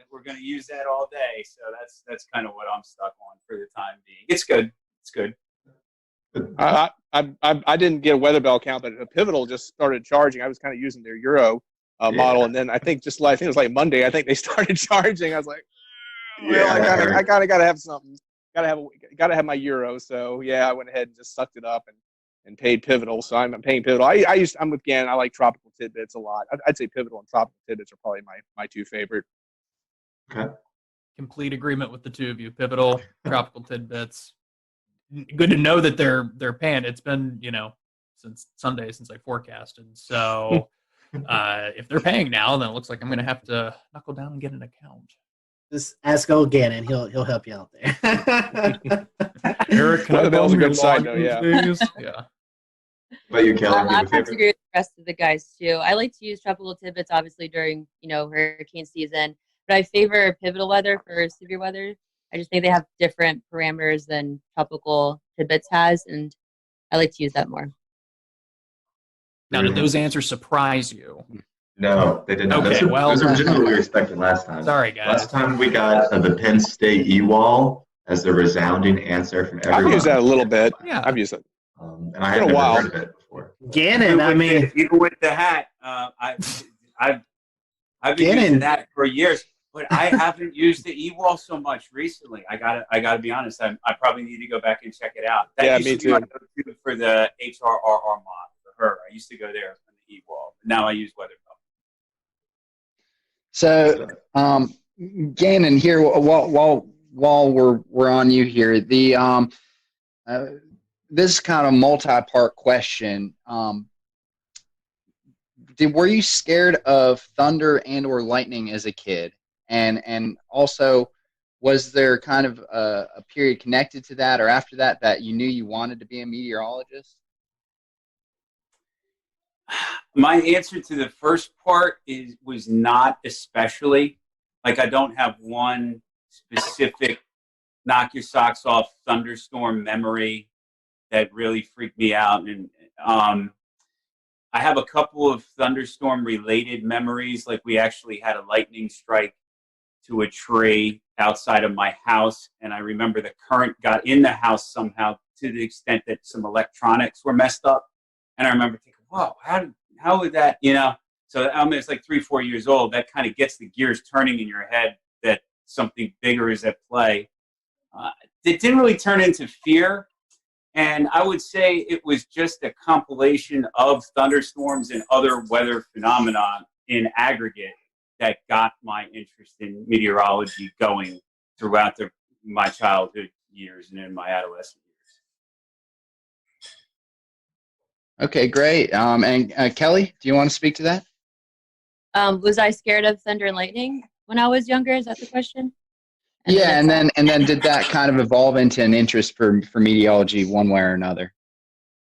O: We're gonna use that all day. So that's kind of what I'm stuck on for the time being. It's good. It's good.
P: I didn't get a Weatherbell account, but Pivotal just started charging. I was kind of using their Euro model, and then I think it was like Monday. I think they started charging. I was like, I gotta have something. Gotta have my Euro. So yeah, I went ahead and just sucked it up and paid Pivotal. So I'm paying Pivotal. I'm with Gannon. I like Tropical Tidbits a lot. I'd say Pivotal and Tropical Tidbits are probably my two favorite.
F: Okay.
A: Complete agreement with the two of you. Pivotal, Tropical Tidbits. Good to know that they're paying. It's been since Sunday since I forecasted. So if they're paying now, then it looks like I'm going to have to knuckle down and get an account.
C: Just ask old Gannon. He'll help you out there.
A: Eric,
P: Weatherbell's a good side though. Yeah.
A: Yeah.
F: But you, Kelly,
Q: I have to agree with the rest of the guys too. I like to use Tropical Tidbits obviously during hurricane season, but I favor Pivotal Weather for severe weather. I just think they have different parameters than Tropical Tidbits has, and I like to use that more.
A: Now, did those answers surprise you?
F: No, they did not.
A: Okay,
F: those are just what we were expecting last time.
A: Sorry, guys.
F: Last time we got the Penn State E-Wall as the resounding answer from everyone.
P: I've used that a little bit.
A: Yeah.
P: I've used it.
F: And I have never heard of it before.
C: Gannon,
O: even with the hat, I've been using that for years. But I haven't used the e-wall so much recently. I gotta be honest. I probably need to go back and check it out. That used
P: me
O: to be my
P: too.
O: go-to for the HRRR mod for her. I used to go there for the e-wall. Now I use Weatherbell.
T: So, Gannon, here while we're on you here, the this kind of multi-part question. Were you scared of thunder and or lightning as a kid? And also, was there kind of a period connected to that or after that you knew you wanted to be a meteorologist?
O: My answer to the first part was not especially. Like, I don't have one specific knock your socks off thunderstorm memory that really freaked me out. And I have a couple of thunderstorm related memories. Like, we actually had a lightning strike to a tree outside of my house, and I remember the current got in the house somehow to the extent that some electronics were messed up. And I remember thinking, "Whoa, how would that?" So it's like 3-4 years old. That kind of gets the gears turning in your head that something bigger is at play. It didn't really turn into fear, and I would say it was just a compilation of thunderstorms and other weather phenomena in aggregate that got my interest in meteorology going throughout my childhood years and in my adolescent years.
T: Okay, great. And Kelly, do you want to speak to that?
Q: Was I scared of thunder and lightning when I was younger? Is that the question?
T: Yeah, and then did that kind of evolve into an interest for meteorology one way or another?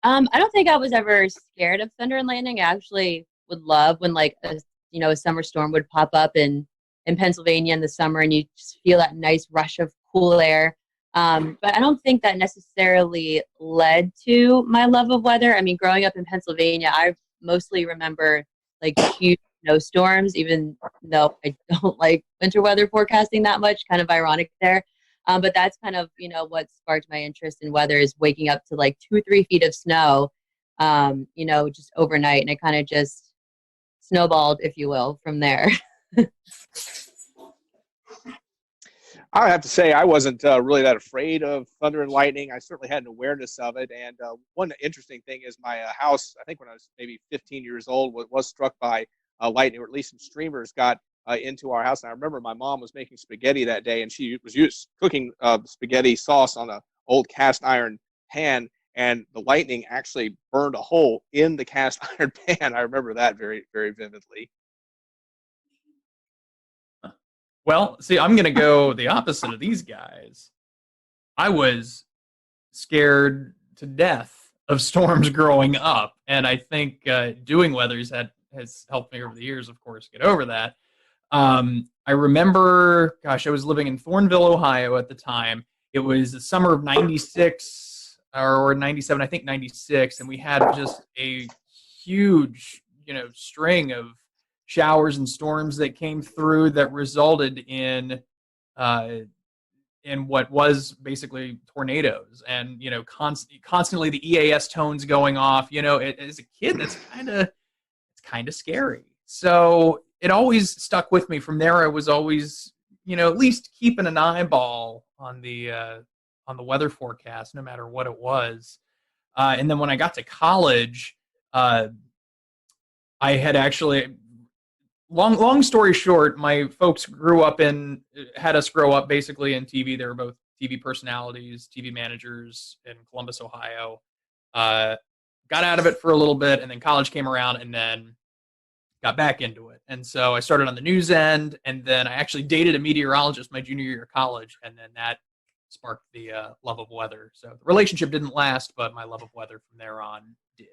Q: I don't think I was ever scared of thunder and lightning. I actually would love when like a summer storm would pop up in Pennsylvania in the summer, and you just feel that nice rush of cool air. But I don't think that necessarily led to my love of weather. I mean, growing up in Pennsylvania, I mostly remember like huge snowstorms, even though I don't like winter weather forecasting that much. Kind of ironic there. But that's kind of, what sparked my interest in weather is waking up to like 2 or 3 feet of snow, just overnight. And it kind of just snowballed, if you will, from there.
P: I have to say I wasn't really that afraid of thunder and lightning. I certainly had an awareness of it. And one interesting thing is my house, I think when I was maybe 15 years old, was struck by lightning, or at least some streamers got into our house. And I remember my mom was making spaghetti that day, and she was cooking spaghetti sauce on an old cast iron pan, and the lightning actually burned a hole in the cast iron pan. I remember that very, very vividly.
A: Well, see, I'm going to go the opposite of these guys. I was scared to death of storms growing up, and I think doing weathers has helped me over the years, of course, get over that. I remember, I was living in Thornville, Ohio at the time. It was the summer of 96 or 97, I think 96, and we had just a huge, string of showers and storms that came through that resulted in what was basically tornadoes, and constantly the EAS tones going off. As a kid, that's kind of scary. So it always stuck with me. From there, I was always at least keeping an eyeball on the weather forecast, no matter what it was. And then when I got to college, I had actually. Long story short, my folks had us grow up basically in TV. They were both TV personalities, TV managers in Columbus, Ohio. Got out of it for a little bit, and then college came around, and then got back into it. And so I started on the news end, and then I actually dated a meteorologist my junior year of college, and then that sparked the love of weather. So the relationship didn't last, but my love of weather from there on did.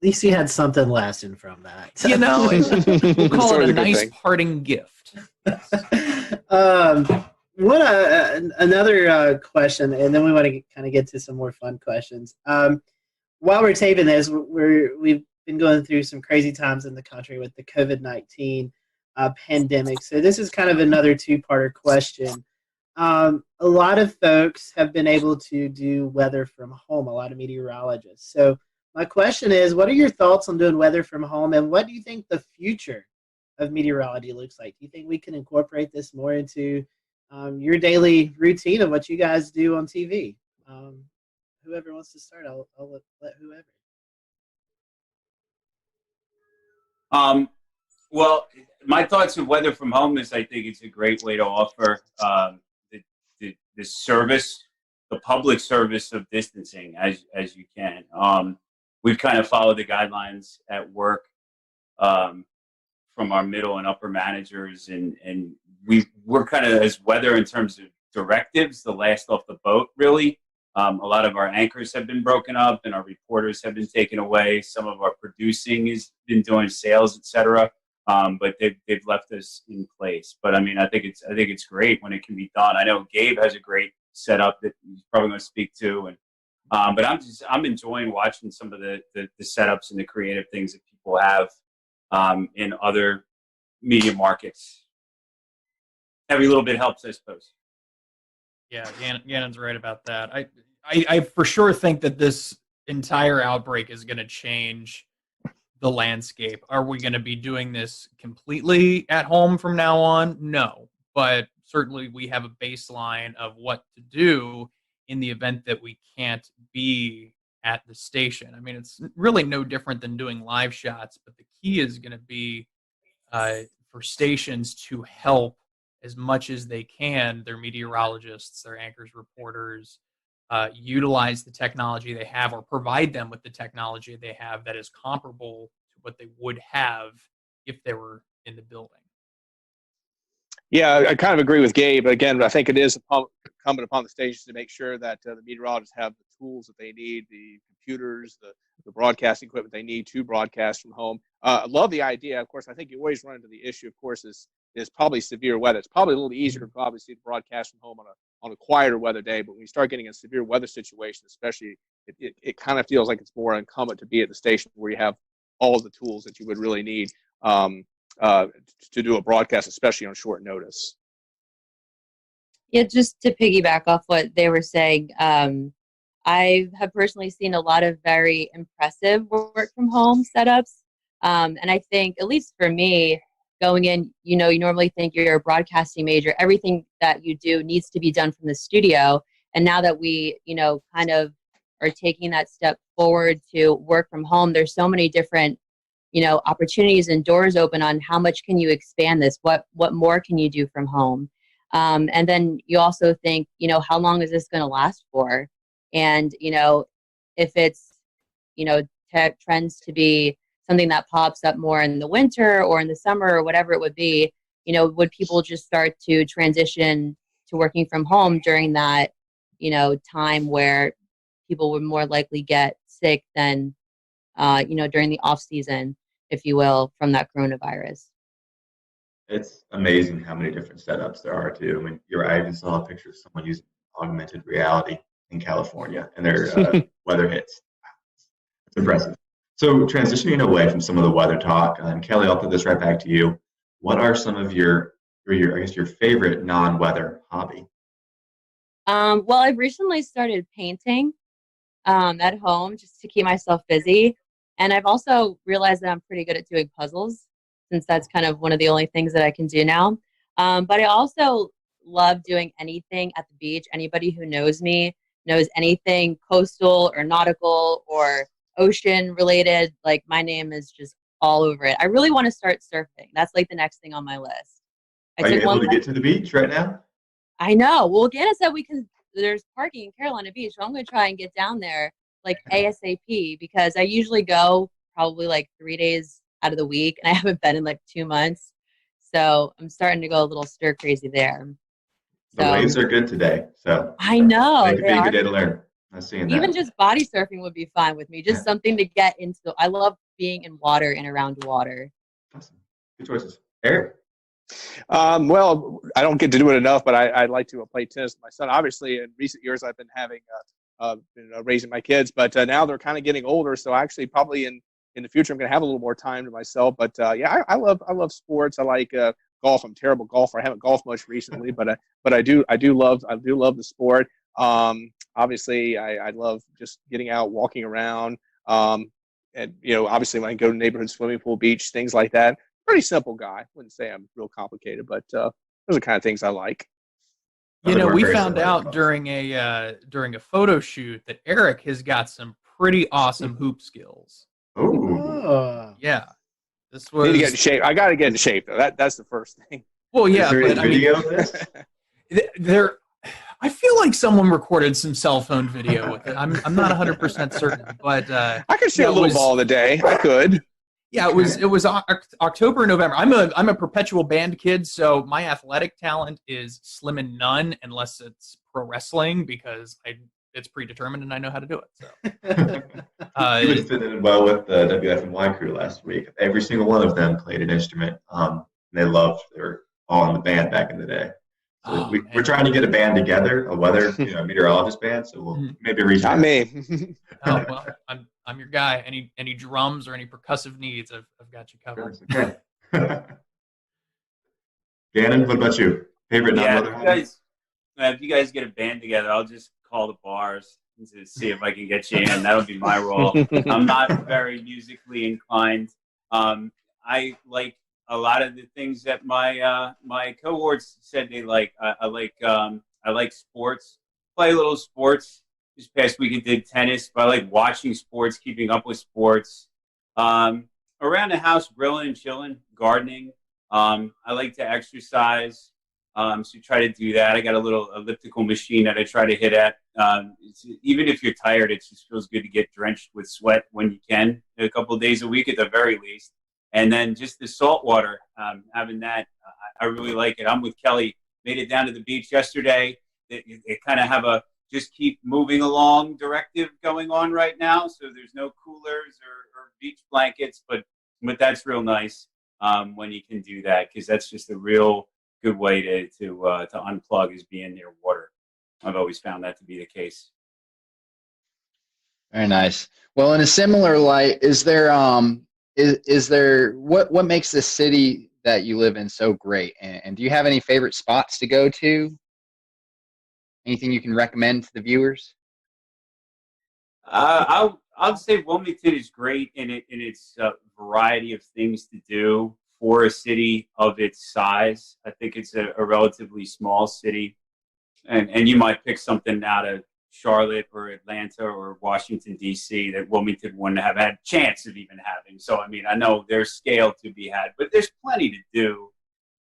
C: At least you had something lasting from that.
A: We'll call it a nice parting gift.
C: Another question, and then we want to kind of get to some more fun questions. While we're taping this, we've been going through some crazy times in the country with the COVID-19 pandemic. So this is kind of another two-parter question. A lot of folks have been able to do weather from home, a lot of meteorologists. So my question is, what are your thoughts on doing weather from home, and what do you think the future of meteorology looks like? Do you think we can incorporate this more into your daily routine of what you guys do on TV? Whoever wants to start, I'll let whoever.
O: Well, my thoughts of weather from home is I think it's a great way to offer the service, the public service of distancing as you can. We've kind of followed the guidelines at work from our middle and upper managers, and we're kind of as weather in terms of directives, the last off the boat, really. A lot of our anchors have been broken up, and our reporters have been taken away. Some of our producing has been doing sales, etc. But they've left us in place. But I mean, I think it's great when it can be done. I know Gabe has a great setup that he's probably going to speak to, and but I'm enjoying watching some of the setups and the creative things that people have in other media markets. Every little bit helps, I suppose.
A: Yeah, Gannon's right about that. I for sure think that this entire outbreak is going to change the landscape. Are we going to be doing this completely at home from now on? No, but certainly we have a baseline of what to do in the event that we can't be at the station. I mean, it's really no different than doing live shots, but the key is going to be for stations to help as much as they can their meteorologists, their anchors, reporters, utilize the technology they have, or provide them with the technology they have that is comparable to what they would have if they were in the building.
P: Yeah, I kind of agree with Gabe. Again, I think it is incumbent upon the stations to make sure that the meteorologists have the tools that they need, the computers, the broadcasting equipment they need to broadcast from home. I love the idea. Of course, I think you always run into the issue, of course, is probably severe weather. It's probably a little easier to obviously broadcast from home on a quieter weather day, but when you start getting a severe weather situation, especially, it kind of feels like it's more incumbent to be at the station where you have all of the tools that you would really need to do a broadcast, especially on short notice.
Q: Yeah, just to piggyback off what they were saying, I have personally seen a lot of very impressive work from home setups. And I think, at least for me, going in, you normally think you're a broadcasting major. Everything that you do needs to be done from the studio. And now that we, kind of are taking that step forward to work from home, there's so many different opportunities and doors open on how much can you expand this? What more can you do from home? And then you also think, how long is this going to last for? And, if it's, tech trends to be something that pops up more in the winter or in the summer or whatever it would be, would people just start to transition to working from home during that, time where people would more likely get sick than, during the off season, if you will, from that coronavirus?
F: It's amazing how many different setups there are too. I mean, I even saw a picture of someone using augmented reality in California and their weather hits. It's impressive. So transitioning away from some of the weather talk, and Kelly, I'll put this right back to you. What are some of your favorite non-weather hobby?
Q: Well, I've recently started painting at home just to keep myself busy. And I've also realized that I'm pretty good at doing puzzles, since that's kind of one of the only things that I can do now. But I also love doing anything at the beach. Anybody who knows me knows anything coastal or nautical or ocean related. Like, my name is just all over it. I really want to start surfing. That's like the next thing on my list.
F: Are you able to get to the beach right now?
Q: I know. Well, Ganna said there's parking in Carolina Beach, so I'm going to try and get down there like ASAP, because I usually go probably like 3 days out of the week, and I haven't been in like 2 months. So I'm starting to go a little stir crazy there.
F: The waves are good today, so
Q: I know
F: it could be a good day to learn. I'm seeing that.
Q: Even just body surfing would be fine with me. Just something to get into. I love being in water and around water.
F: Awesome. Good choices. Eric?
P: Well, I don't get to do it enough, but I like to play tennis with my son. Obviously, in recent years, I've been having raising my kids, but now they're kind of getting older. So actually, probably in the future, I'm going to have a little more time to myself. But yeah, I love sports. I like golf. I'm a terrible golfer. I haven't golfed much recently, but I do love the sport. Obviously, I love just getting out, walking around, and obviously when I go to neighborhood swimming pool, beach, things like that. Pretty simple guy. Wouldn't say I'm real complicated, but those are the kind of things I like.
A: We found out during a photo shoot that Eric has got some pretty awesome hoop skills.
F: Oh,
A: yeah. This was.
P: Need to get in shape. I got to get in shape though. That's the first thing.
A: Well, yeah,
F: is there
A: but
F: any video of this?
A: I feel like someone recorded some cell phone video with it. I'm not 100% certain, but
P: I could shoot a little ball in the day. I could.
A: Yeah, it was October, November. I'm a perpetual band kid, so my athletic talent is slim and none, unless it's pro wrestling, because it's predetermined and I know how to do it. So
F: you would fit in well with the WFNY crew last week. Every single one of them played an instrument. They were all in the band back in the day. So we're trying to get a band together, a weather meteorologist band. So we'll maybe reach out.
P: Not me.
A: Oh well, I'm your guy. Any drums or any percussive needs, I've got you covered.
F: Okay. Gannon, what about you? Favorite non-weather hobby?
O: If you guys get a band together, I'll just call the bars to see if I can get you in. That'll be my role. I'm not very musically inclined. I like a lot of the things that my cohorts said they like. I like sports. Play a little sports. This past week I did tennis, but I like watching sports, keeping up with sports. Around the house, grilling and chilling, gardening. I like to exercise, so try to do that. I got a little elliptical machine that I try to hit at. Even if you're tired, it just feels good to get drenched with sweat when you can, a couple of days a week at the very least. And then just the salt water, having that, I really like it. I'm with Kelly. Made it down to the beach yesterday. It kind of have a just keep moving along directive going on right now. So there's no coolers or beach blankets, but that's real nice when you can do that, because that's just a real good way to unplug, is being near water. I've always found that to be the case.
T: Very nice. Well, in a similar light, is there what makes this city that you live in so great? And do you have any favorite spots to go to? Anything you can recommend to the viewers?
O: I'll say Wilmington is great in its variety of things to do for a city of its size. I think it's a relatively small city, and you might pick something out of Charlotte or Atlanta or Washington, D.C. that Wilmington wouldn't have had a chance of even having. So, I mean, I know there's scale to be had, but there's plenty to do.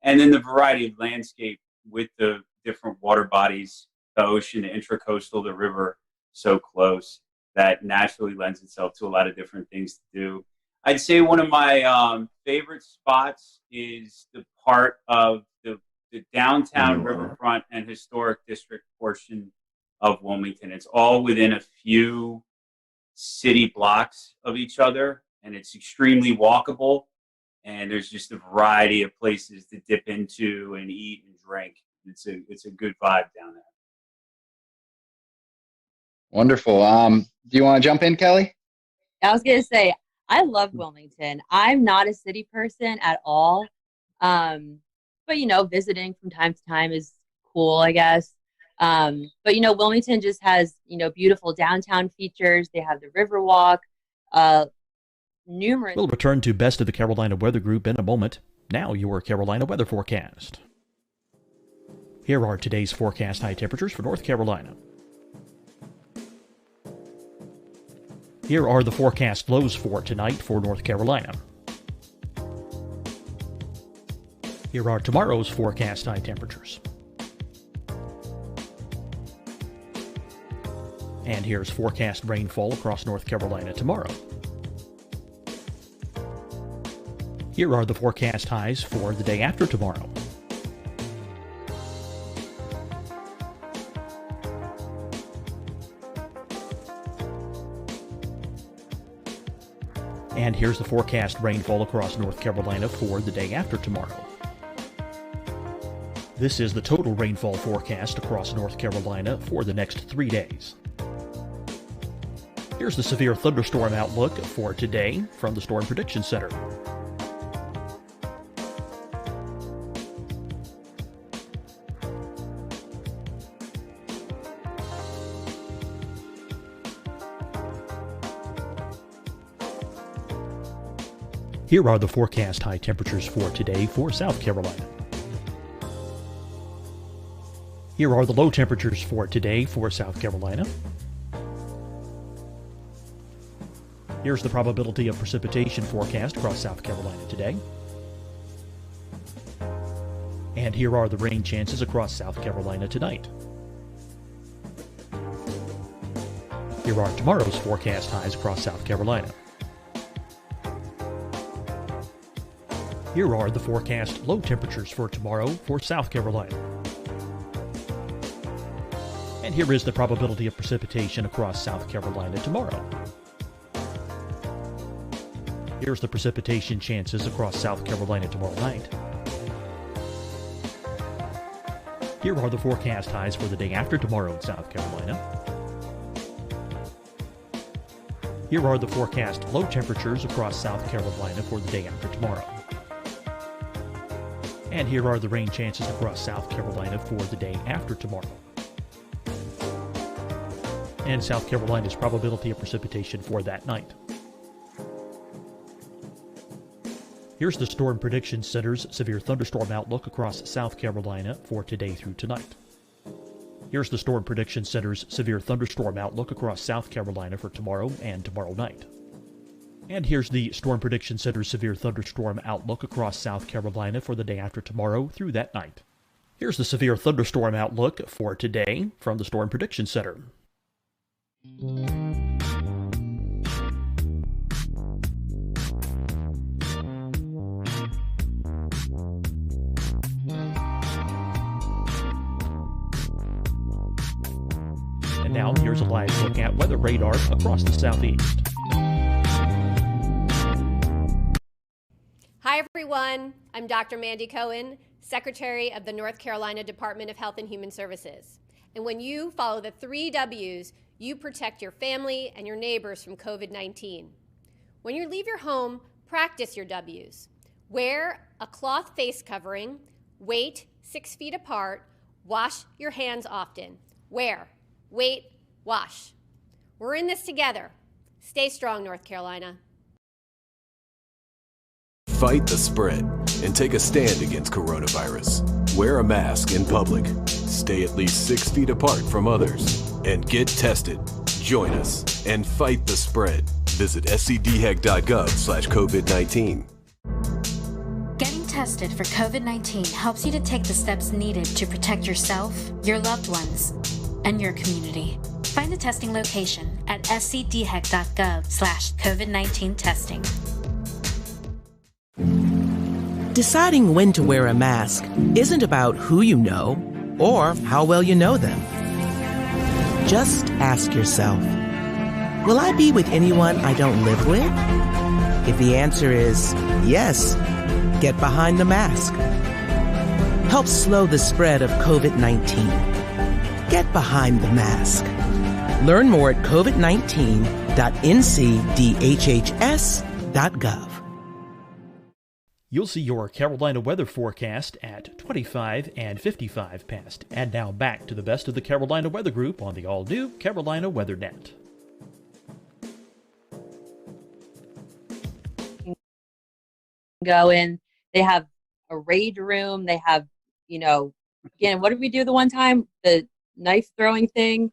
O: And then the variety of landscape with the different water bodies, the ocean, the intracoastal, the river, so close, that naturally lends itself to a lot of different things to do. I'd say one of my favorite spots is the part of the downtown riverfront and historic district portion of Wilmington. It's all within a few city blocks of each other, and it's extremely walkable. And there's just a variety of places to dip into and eat and drink. It's a good vibe down there.
T: Wonderful. Do you want to jump in, Kelly?
Q: I was going to say, I love Wilmington. I'm not a city person at all. But, visiting from time to time is cool, I guess. But, Wilmington just has, beautiful downtown features. They have the Riverwalk, numerous.
H: We'll return to Best of the Carolina Weather Group in a moment. Now your Carolina weather forecast. Here are today's forecast high temperatures for North Carolina. Here are the forecast lows for tonight for North Carolina. Here are tomorrow's forecast high temperatures. And here's forecast rainfall across North Carolina tomorrow. Here are the forecast highs for the day after tomorrow. And here's the forecast rainfall across North Carolina for the day after tomorrow. This is the total rainfall forecast across North Carolina for the next 3 days. Here's the severe thunderstorm outlook for today from the Storm Prediction Center. Here are the forecast high temperatures for today for South Carolina. Here are the low temperatures for today for South Carolina. Here's the probability of precipitation forecast across South Carolina today. And here are the rain chances across South Carolina tonight. Here are tomorrow's forecast highs across South Carolina. Here are the forecast low temperatures for tomorrow for South Carolina. And here is the probability of precipitation across South Carolina tomorrow. Here's the precipitation chances across South Carolina tomorrow night. Here are the forecast highs for the day after tomorrow in South Carolina. Here are the forecast low temperatures across South Carolina for the day after tomorrow. And here are the rain chances across South Carolina for the day after tomorrow. And South Carolina's probability of precipitation for that night. Here's the Storm Prediction Center's severe thunderstorm outlook across South Carolina for today through tonight. Here's the Storm Prediction Center's severe thunderstorm outlook across South Carolina for tomorrow and tomorrow night. And here's the Storm Prediction Center's severe thunderstorm outlook across South Carolina for the day after tomorrow through that night. Here's the severe thunderstorm outlook for today from the Storm Prediction Center. Now, here's a live look at weather radar across the southeast.
I: Hi, everyone. I'm Dr. Mandy Cohen, Secretary of the North Carolina Department of Health and Human Services. And when you follow the 3 W's, you protect your family and your neighbors from COVID-19. When you leave your home, practice your W's. Wear a cloth face covering, wait 6 feet apart, wash your hands often. Wear, wait, wash. We're in this together. Stay strong, North Carolina.
J: Fight the spread and take a stand against coronavirus. Wear a mask in public. Stay at least 6 feet apart from others. And get tested. Join us and fight the spread. Visit scdhec.gov/COVID-19.
K: Getting tested for COVID-19 helps you to take the steps needed to protect yourself, your loved ones, and your community. Find the testing location at scdhec.gov/COVID-19 testing.
L: Deciding when to wear a mask isn't about who you know or how well you know them. Just ask yourself, will I be with anyone I don't live with? If the answer is yes, get behind the mask. Help slow the spread of COVID-19. Get behind the mask. Learn more at covid19.ncdhhs.gov.
H: You'll see your Carolina weather forecast at 25 and 55 past. And now back to the best of the Carolina Weather Group on the all-new Carolina Weather Net.
Q: Go in. They have a raid room. They have, again, what did we do the one time? The knife throwing thing.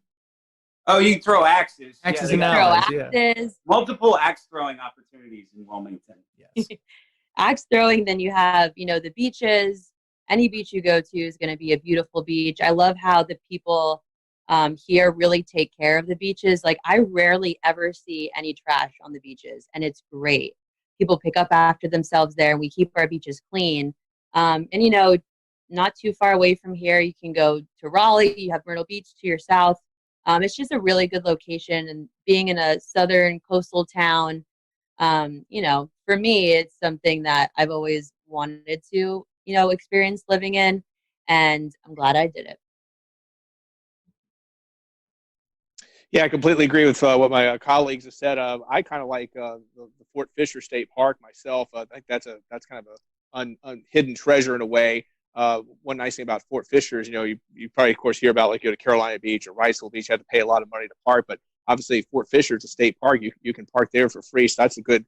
O: Oh, you can throw axes.
A: Axes
O: yeah,
A: and
Q: Throw
A: arrows,
Q: axes.
O: multiple axe throwing opportunities in Wilmington.
A: Yes.
Q: Axe throwing. Then you have, the beaches. Any beach you go to is going to be a beautiful beach. I love how the people here really take care of the beaches. Like, I rarely ever see any trash on the beaches, and it's great. People pick up after themselves there, and we keep our beaches clean. And, not too far away from here, you can go to Raleigh. You have Myrtle Beach to your south. It's just a really good location. And being in a southern coastal town, for me, it's something that I've always wanted to, experience living in. And I'm glad I did it.
P: Yeah, I completely agree with what my colleagues have said. I kind of like the Fort Fisher State Park myself. I think that's kind of a hidden treasure in a way. One nice thing about Fort Fisher is, you probably, of course, hear about, like, you go to Carolina Beach or Riceville Beach, you have to pay a lot of money to park. But obviously, Fort Fisher is a state park. You can park there for free. So that's a good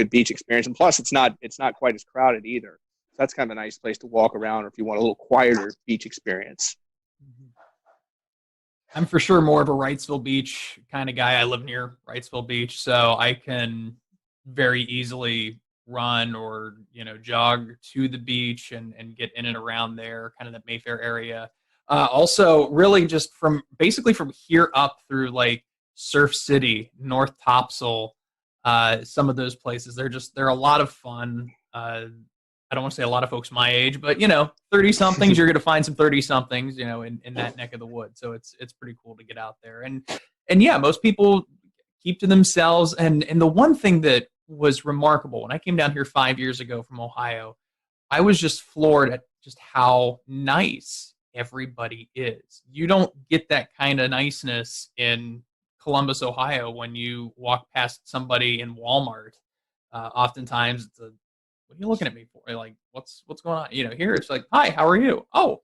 P: beach experience. And plus, it's not quite as crowded either. So that's kind of a nice place to walk around, or if you want a little quieter beach experience.
A: I'm for sure more of a Wrightsville Beach kind of guy. I live near Wrightsville Beach, so I can very easily run or jog to the beach and get in and around there, kind of the Mayfair area. Also, really just from here up through like Surf City, North Topsail, some of those places. They're a lot of fun. I don't want to say a lot of folks my age, but 30-somethings, you're going to find some 30-somethings, in that neck of the woods. So it's pretty cool to get out there. And yeah, most people keep to themselves. And the one thing that was remarkable, when I came down here 5 years ago from Ohio, I was just floored at just how nice everybody is. You don't get that kind of niceness in Columbus, Ohio, when you walk past somebody in Walmart. Oftentimes it's what are you looking at me for? Like, what's going on? Here it's like, hi, how are you? Oh,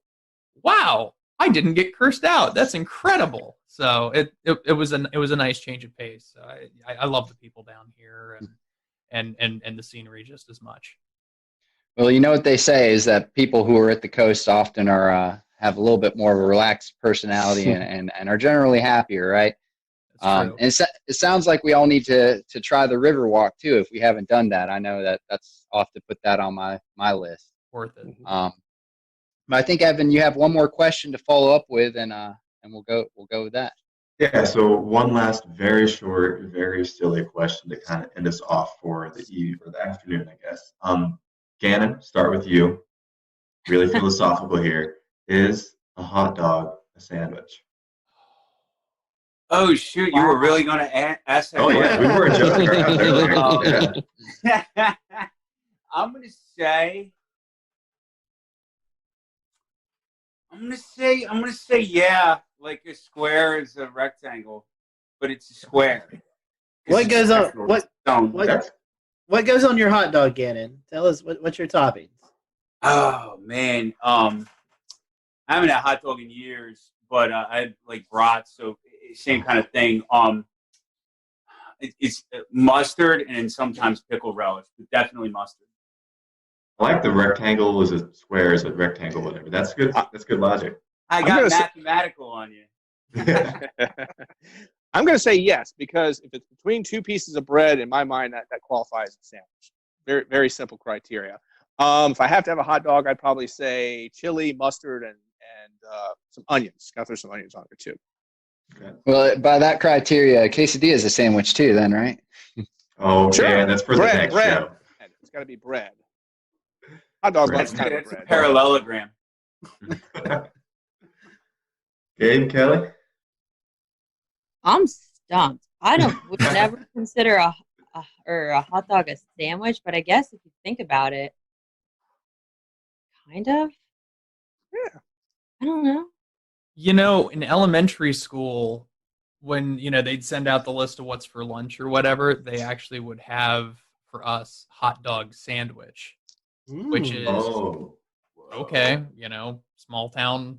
A: wow, I didn't get cursed out. That's incredible. So it was a nice change of pace. I love the people down here and the scenery just as much.
T: Well, what they say is that people who are at the coast often are have a little bit more of a relaxed personality and are generally happier, right? And it sounds like we all need to try the river walk too, if we haven't done that. I know that's off to put that on my list.
A: Worth it.
T: But I think, Evan, you have one more question to follow up with, and we'll go with that.
F: Yeah. So one last, very short, very silly question to kind of end us off for the afternoon, I guess. Gannon, start with you. Really philosophical here. Is a hot dog a sandwich?
O: Oh shoot! You were really going to ask that?
F: Oh yeah, we weren't joking around earlier.
O: Yeah. I'm gonna say yeah. Like a square is a rectangle, but it's a square.
C: What goes on? What goes on your hot dog, Gannon? Tell us what's your toppings.
O: Oh man, I haven't had hot dog in years, but I like brats, so same kind of thing. It's mustard and sometimes pickle relish, but definitely mustard.
F: I like the rectangle is a square is a rectangle, whatever. That's good. That's good logic.
O: I got mathematical on you.
P: I'm going to say yes, because if it's between two pieces of bread, in my mind, that qualifies as a sandwich. Very, very simple criteria. If I have to have a hot dog, I'd probably say chili, mustard, and some onions. Got to throw some onions on there too.
T: Okay. Well, by that criteria, quesadilla is a sandwich too, then, right?
F: Oh, sure. Yeah, that's for the next show.
P: It's got to be bread. Hot dog
O: That's
P: kind
O: a
P: bread.
O: parallelogram.
F: Gabe, Kelly?
Q: I'm stumped. Would never consider a hot dog a sandwich, but I guess if you think about it, kind of.
P: Yeah.
Q: I don't know.
A: You know, in elementary school, when, they'd send out the list of what's for lunch or whatever, they actually would have, for us, hot dog sandwich, which is, okay, small town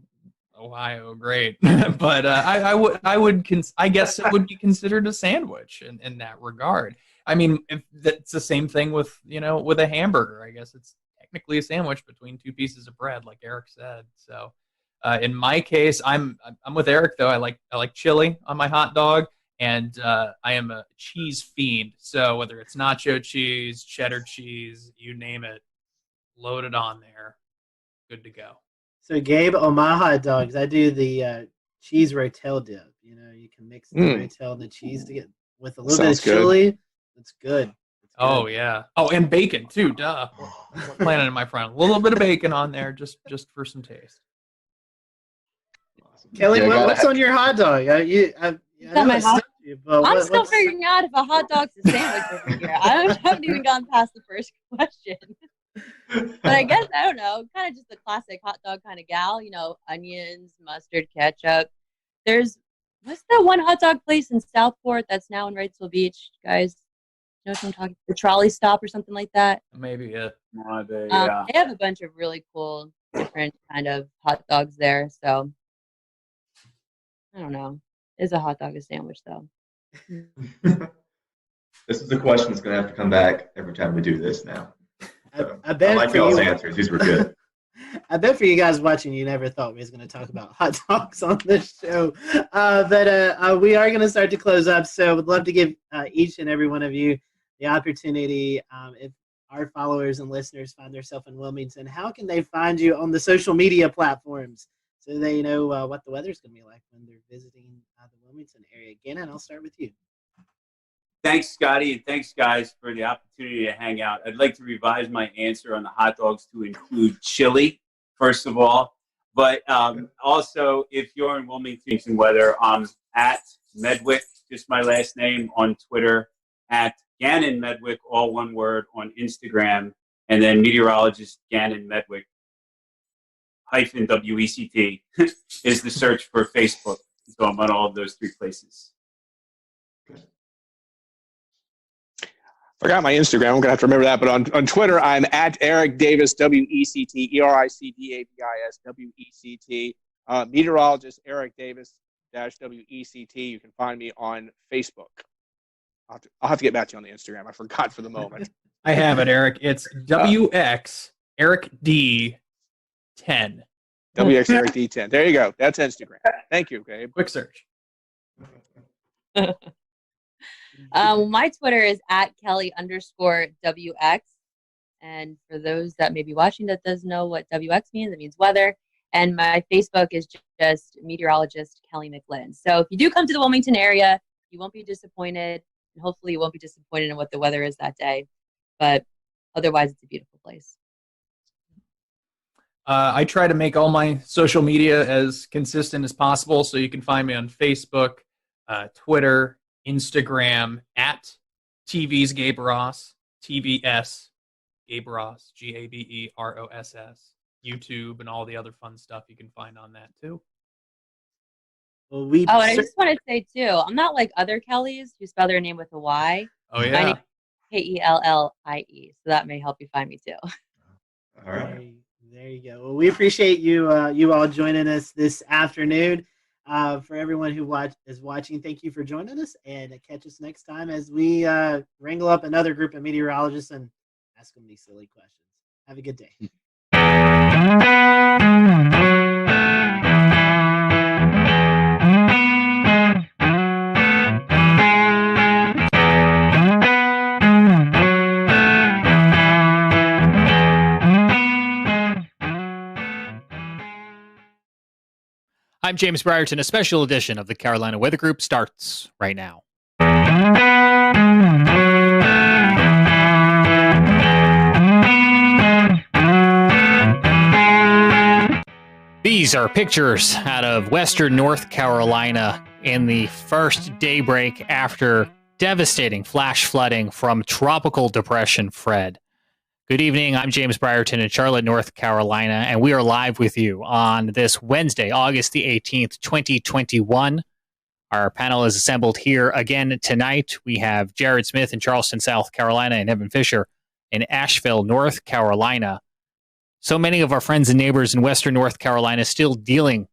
A: Ohio, great. But I guess it would be considered a sandwich in that regard. I mean, if that's the same thing with, with a hamburger, I guess it's technically a sandwich between two pieces of bread, like Eric said. So, in my case, I'm with Eric though. I like chili on my hot dog, and I am a cheese fiend. So whether it's nacho cheese, cheddar cheese, you name it, load it on there, good to go.
C: So, Gabe, on my hot dogs, I do the cheese rotel dip. You can mix the rotel and the cheese to get with a little bit of chili. It's good.
A: Oh yeah. Oh, and bacon too. Duh. We're planning in my front. A little bit of bacon on there, just for some taste.
C: Kelly, what's on your hot dog?
Q: I'm still figuring out if a hot dog's a sandwich over here. I haven't even gotten past the first question. But I guess, I don't know, kind of just a classic hot dog kind of gal, onions, mustard, ketchup. What's that one hot dog place in Southport that's now in Wrightsville Beach, guys? You know what I'm talking? The Trolley Stop or something like that?
A: Maybe, yeah.
Q: They have a bunch of really cool, different kind of hot dogs there, so I don't know. Is a hot dog a sandwich, though?
F: This is a question that's going to have to come back every time we do this now. So,
C: I bet
F: like y'all's answers. These were good.
C: I bet for you guys watching, you never thought we was going to talk about hot dogs on this show. But we are going to start to close up, so I would love to give each and every one of you the opportunity, if our followers and listeners find themselves in Wilmington, how can they find you on the social media platforms so they know what the weather's going to be like when they're visiting the Wilmington area? Again, and I'll start with you.
O: Thanks, Scotty, and thanks, guys, for the opportunity to hang out. I'd like to revise my answer on the hot dogs to include chili, first of all. But also, if you're in Wilmington weather, I'm at Medwick, just my last name, on Twitter, at Gannon Medwick, all one word, on Instagram, and then meteorologist Gannon Medwick -WECT is the search for Facebook. So I'm on all of those three places.
P: Forgot my Instagram. I'm going to have to remember that. But on Twitter, I'm at Eric Davis, WECT, ERICDAVIS, WECT. Meteorologist Eric Davis -WECT. You can find me on Facebook. I'll have to get back to you on the Instagram. I forgot for the moment.
A: I have it, Eric. It's WX Eric D 10.
P: WX Eric D 10. There you go. That's Instagram. Thank you, Gabe.
A: Quick search.
Q: My Twitter is at Kelly_WX. And for those that may be watching that doesn't know what WX means, it means weather. And my Facebook is just meteorologist Kelly McLinn. So if you do come to the Wilmington area, you won't be disappointed. And hopefully you won't be disappointed in what the weather is that day. But otherwise, it's a beautiful place.
A: I try to make all my social media as consistent as possible. So you can find me on Facebook, Twitter, Instagram, at TV's Gabe Ross, TVS Gabe Ross, GABEROSS, YouTube, and all the other fun stuff you can find on that too.
C: Well,
Q: and I just want to say too, I'm not like other Kellys who spell their name with a Y.
A: Oh yeah.
Q: My name is Kellie, so that may help you find me too.
F: All right.
C: There you go. Well, we appreciate you all joining us this afternoon. For everyone who is watching, thank you for joining us, and catch us next time as we wrangle up another group of meteorologists and ask them these silly questions. Have a good day.
B: I'm James Brierton. A special edition of the Carolina Weather Group starts right now. These are pictures out of western North Carolina in the first daybreak after devastating flash flooding from Tropical Depression Fred. Good evening. I'm James Brierton in Charlotte, North Carolina, and we are live with you on this Wednesday, August the 18th, 2021. Our panel is assembled here again tonight. We have Jared Smith in Charleston, South Carolina, and Evan Fisher in Asheville, North Carolina. So many of our friends and neighbors in Western North Carolina still dealing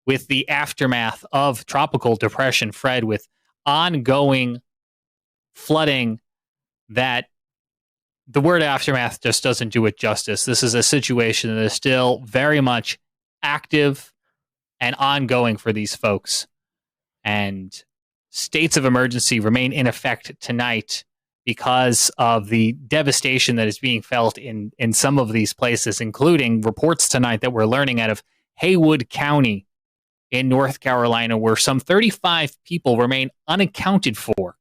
B: with the aftermath of Tropical Depression Fred, with ongoing flooding that the word aftermath just doesn't do it justice. This is a situation that is still very much active and ongoing for these folks. And states of emergency remain in effect tonight because of the devastation that is being felt in some of these places, including reports tonight that we're learning out of Haywood County in North Carolina, where some 35 people remain unaccounted for.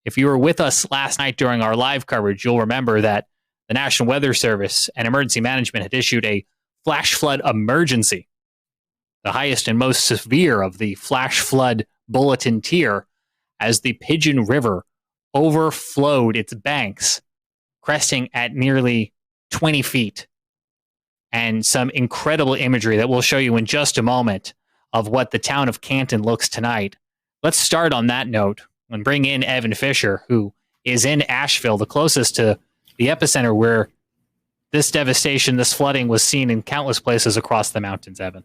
B: If you were with us last night during our live coverage, you'll remember that the National Weather Service and Emergency Management had issued a flash flood emergency, the highest and most severe of the flash flood bulletin tier, as the Pigeon River overflowed its banks, cresting at nearly 20 feet. And some incredible imagery that we'll show you in just a moment of what the town of Canton looks tonight. Let's start on that note and bring in Evan Fisher, who is in Asheville, the closest to the epicenter where this devastation, this flooding was seen in countless places across the mountains, Evan.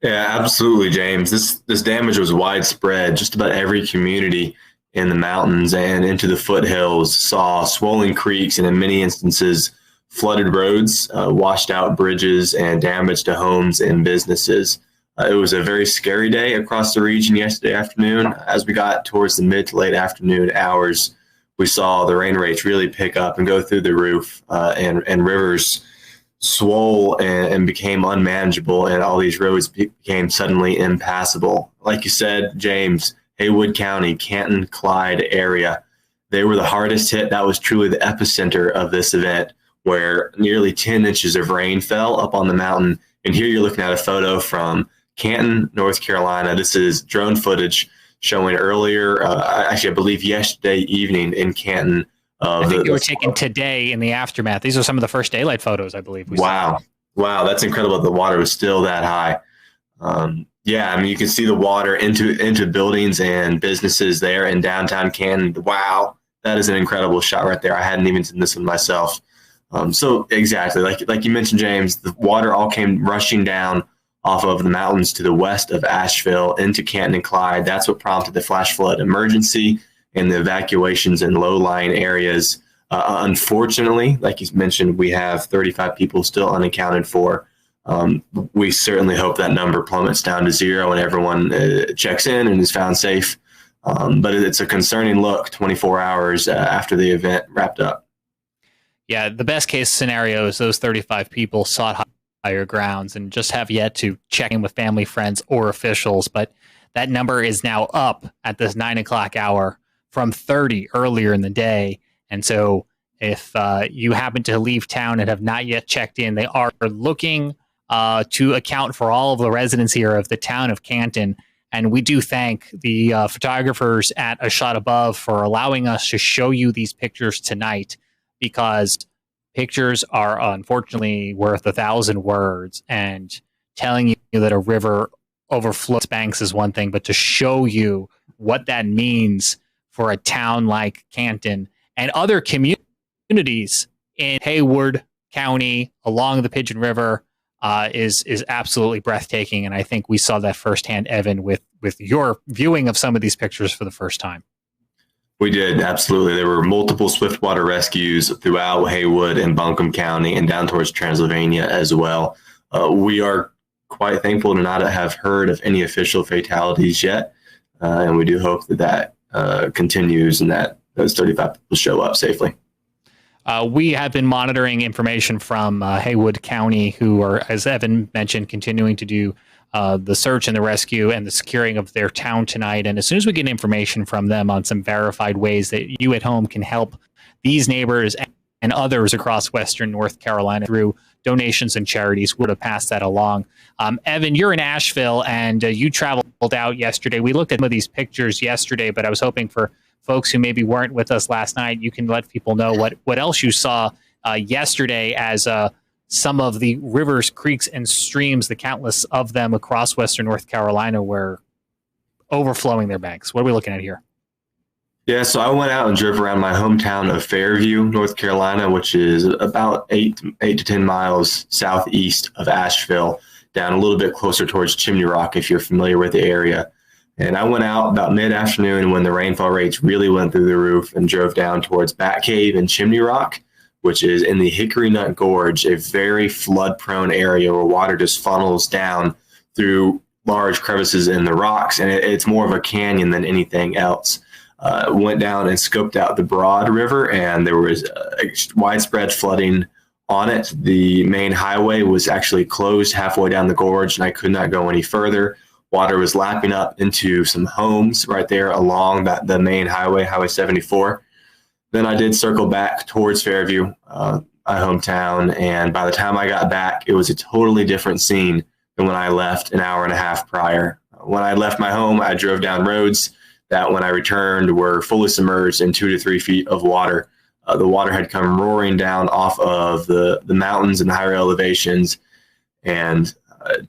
F: Yeah, absolutely, James. This damage was widespread. Just about every community in the mountains and into the foothills saw swollen creeks and in many instances flooded roads, washed out bridges, and damage to homes and businesses. It was a very scary day across the region yesterday afternoon. As we got towards the mid to late afternoon hours, we saw the rain rates really pick up and go through the roof, and rivers swole and became unmanageable, and all these roads became suddenly impassable. Like you said, James, Haywood County, Canton, Clyde area, they were the hardest hit. That was truly the epicenter of this event, where nearly 10 inches of rain fell up on the mountain. And here you're looking at a photo from Canton, North Carolina. This is drone footage showing earlier, actually, I believe yesterday evening in Canton.
B: I think they were taken today in the aftermath. These are some of the first daylight photos, I believe.
F: Wow, that's incredible. The water was still that high. Yeah, I mean, you can see the water into buildings and businesses there in downtown Canton. Wow, that is an incredible shot right there. I hadn't even seen this one myself. So exactly, like you mentioned, James, the water all came rushing down off of the mountains to the west of Asheville into Canton and Clyde. That's what prompted the flash flood emergency and the evacuations in low-lying areas. Unfortunately, like you mentioned, we have 35 people still unaccounted for. We certainly hope that number plummets down to zero and everyone checks in and is found safe. But it's a concerning look 24 hours after the event wrapped up.
B: Yeah, the best case scenario is those 35 people sought higher grounds and just have yet to check in with family, friends, or officials. But that number is now up at this 9 o'clock hour from 30 earlier in the day. And so if you happen to leave town and have not yet checked in, they are looking to account for all of the residents here of the town of Canton And we do thank the photographers at A Shot Above for allowing us to show you these pictures tonight, because pictures are unfortunately worth 1,000 words, and telling you that a river overflows banks is one thing, but to show you what that means for a town like Canton and other communities in Haywood County along the Pigeon River is absolutely breathtaking. And I think we saw that firsthand, Evan, with your viewing of some of these pictures for the first time.
F: We did, absolutely. There were multiple swiftwater rescues throughout Haywood and Buncombe County and down towards Transylvania as well. We are quite thankful to not have heard of any official fatalities yet, and we do hope that continues and that those 35 people show up safely.
B: We have been monitoring information from Haywood County, who are, as Evan mentioned, continuing to do the search and the rescue and the securing of their town tonight. And as soon as we get information from them on some verified ways that you at home can help these neighbors and others across Western North Carolina through donations and charities, we're to pass that along. Evan, you're in Asheville, and you traveled out yesterday. We looked at some of these pictures yesterday, but I was hoping for folks who maybe weren't with us last night, you can let people know what else you saw yesterday as some of the rivers, creeks, and streams, the countless of them across Western North Carolina, were overflowing their banks. What are we looking at here?
F: Yeah, so I went out and drove around my hometown of Fairview, North Carolina, which is about 8 to 10 miles southeast of Asheville, down a little bit closer towards Chimney Rock, if you're familiar with the area. And I went out about mid-afternoon when the rainfall rates really went through the roof and drove down towards Bat Cave and Chimney Rock, which is in the Hickory Nut Gorge, a very flood-prone area where water just funnels down through large crevices in the rocks, and it's more of a canyon than anything else. Went down and scoped out the Broad River, and there was widespread flooding on it. The main highway was actually closed halfway down the gorge, and I could not go any further. Water was lapping up into some homes right there along the main highway, Highway 74. Then I did circle back towards Fairview, my hometown, and by the time I got back, it was a totally different scene than when I left an hour and a half prior. When I left my home, I drove down roads that when I returned were fully submerged in 2 to 3 feet of water. The water had come roaring down off of the mountains and higher elevations, and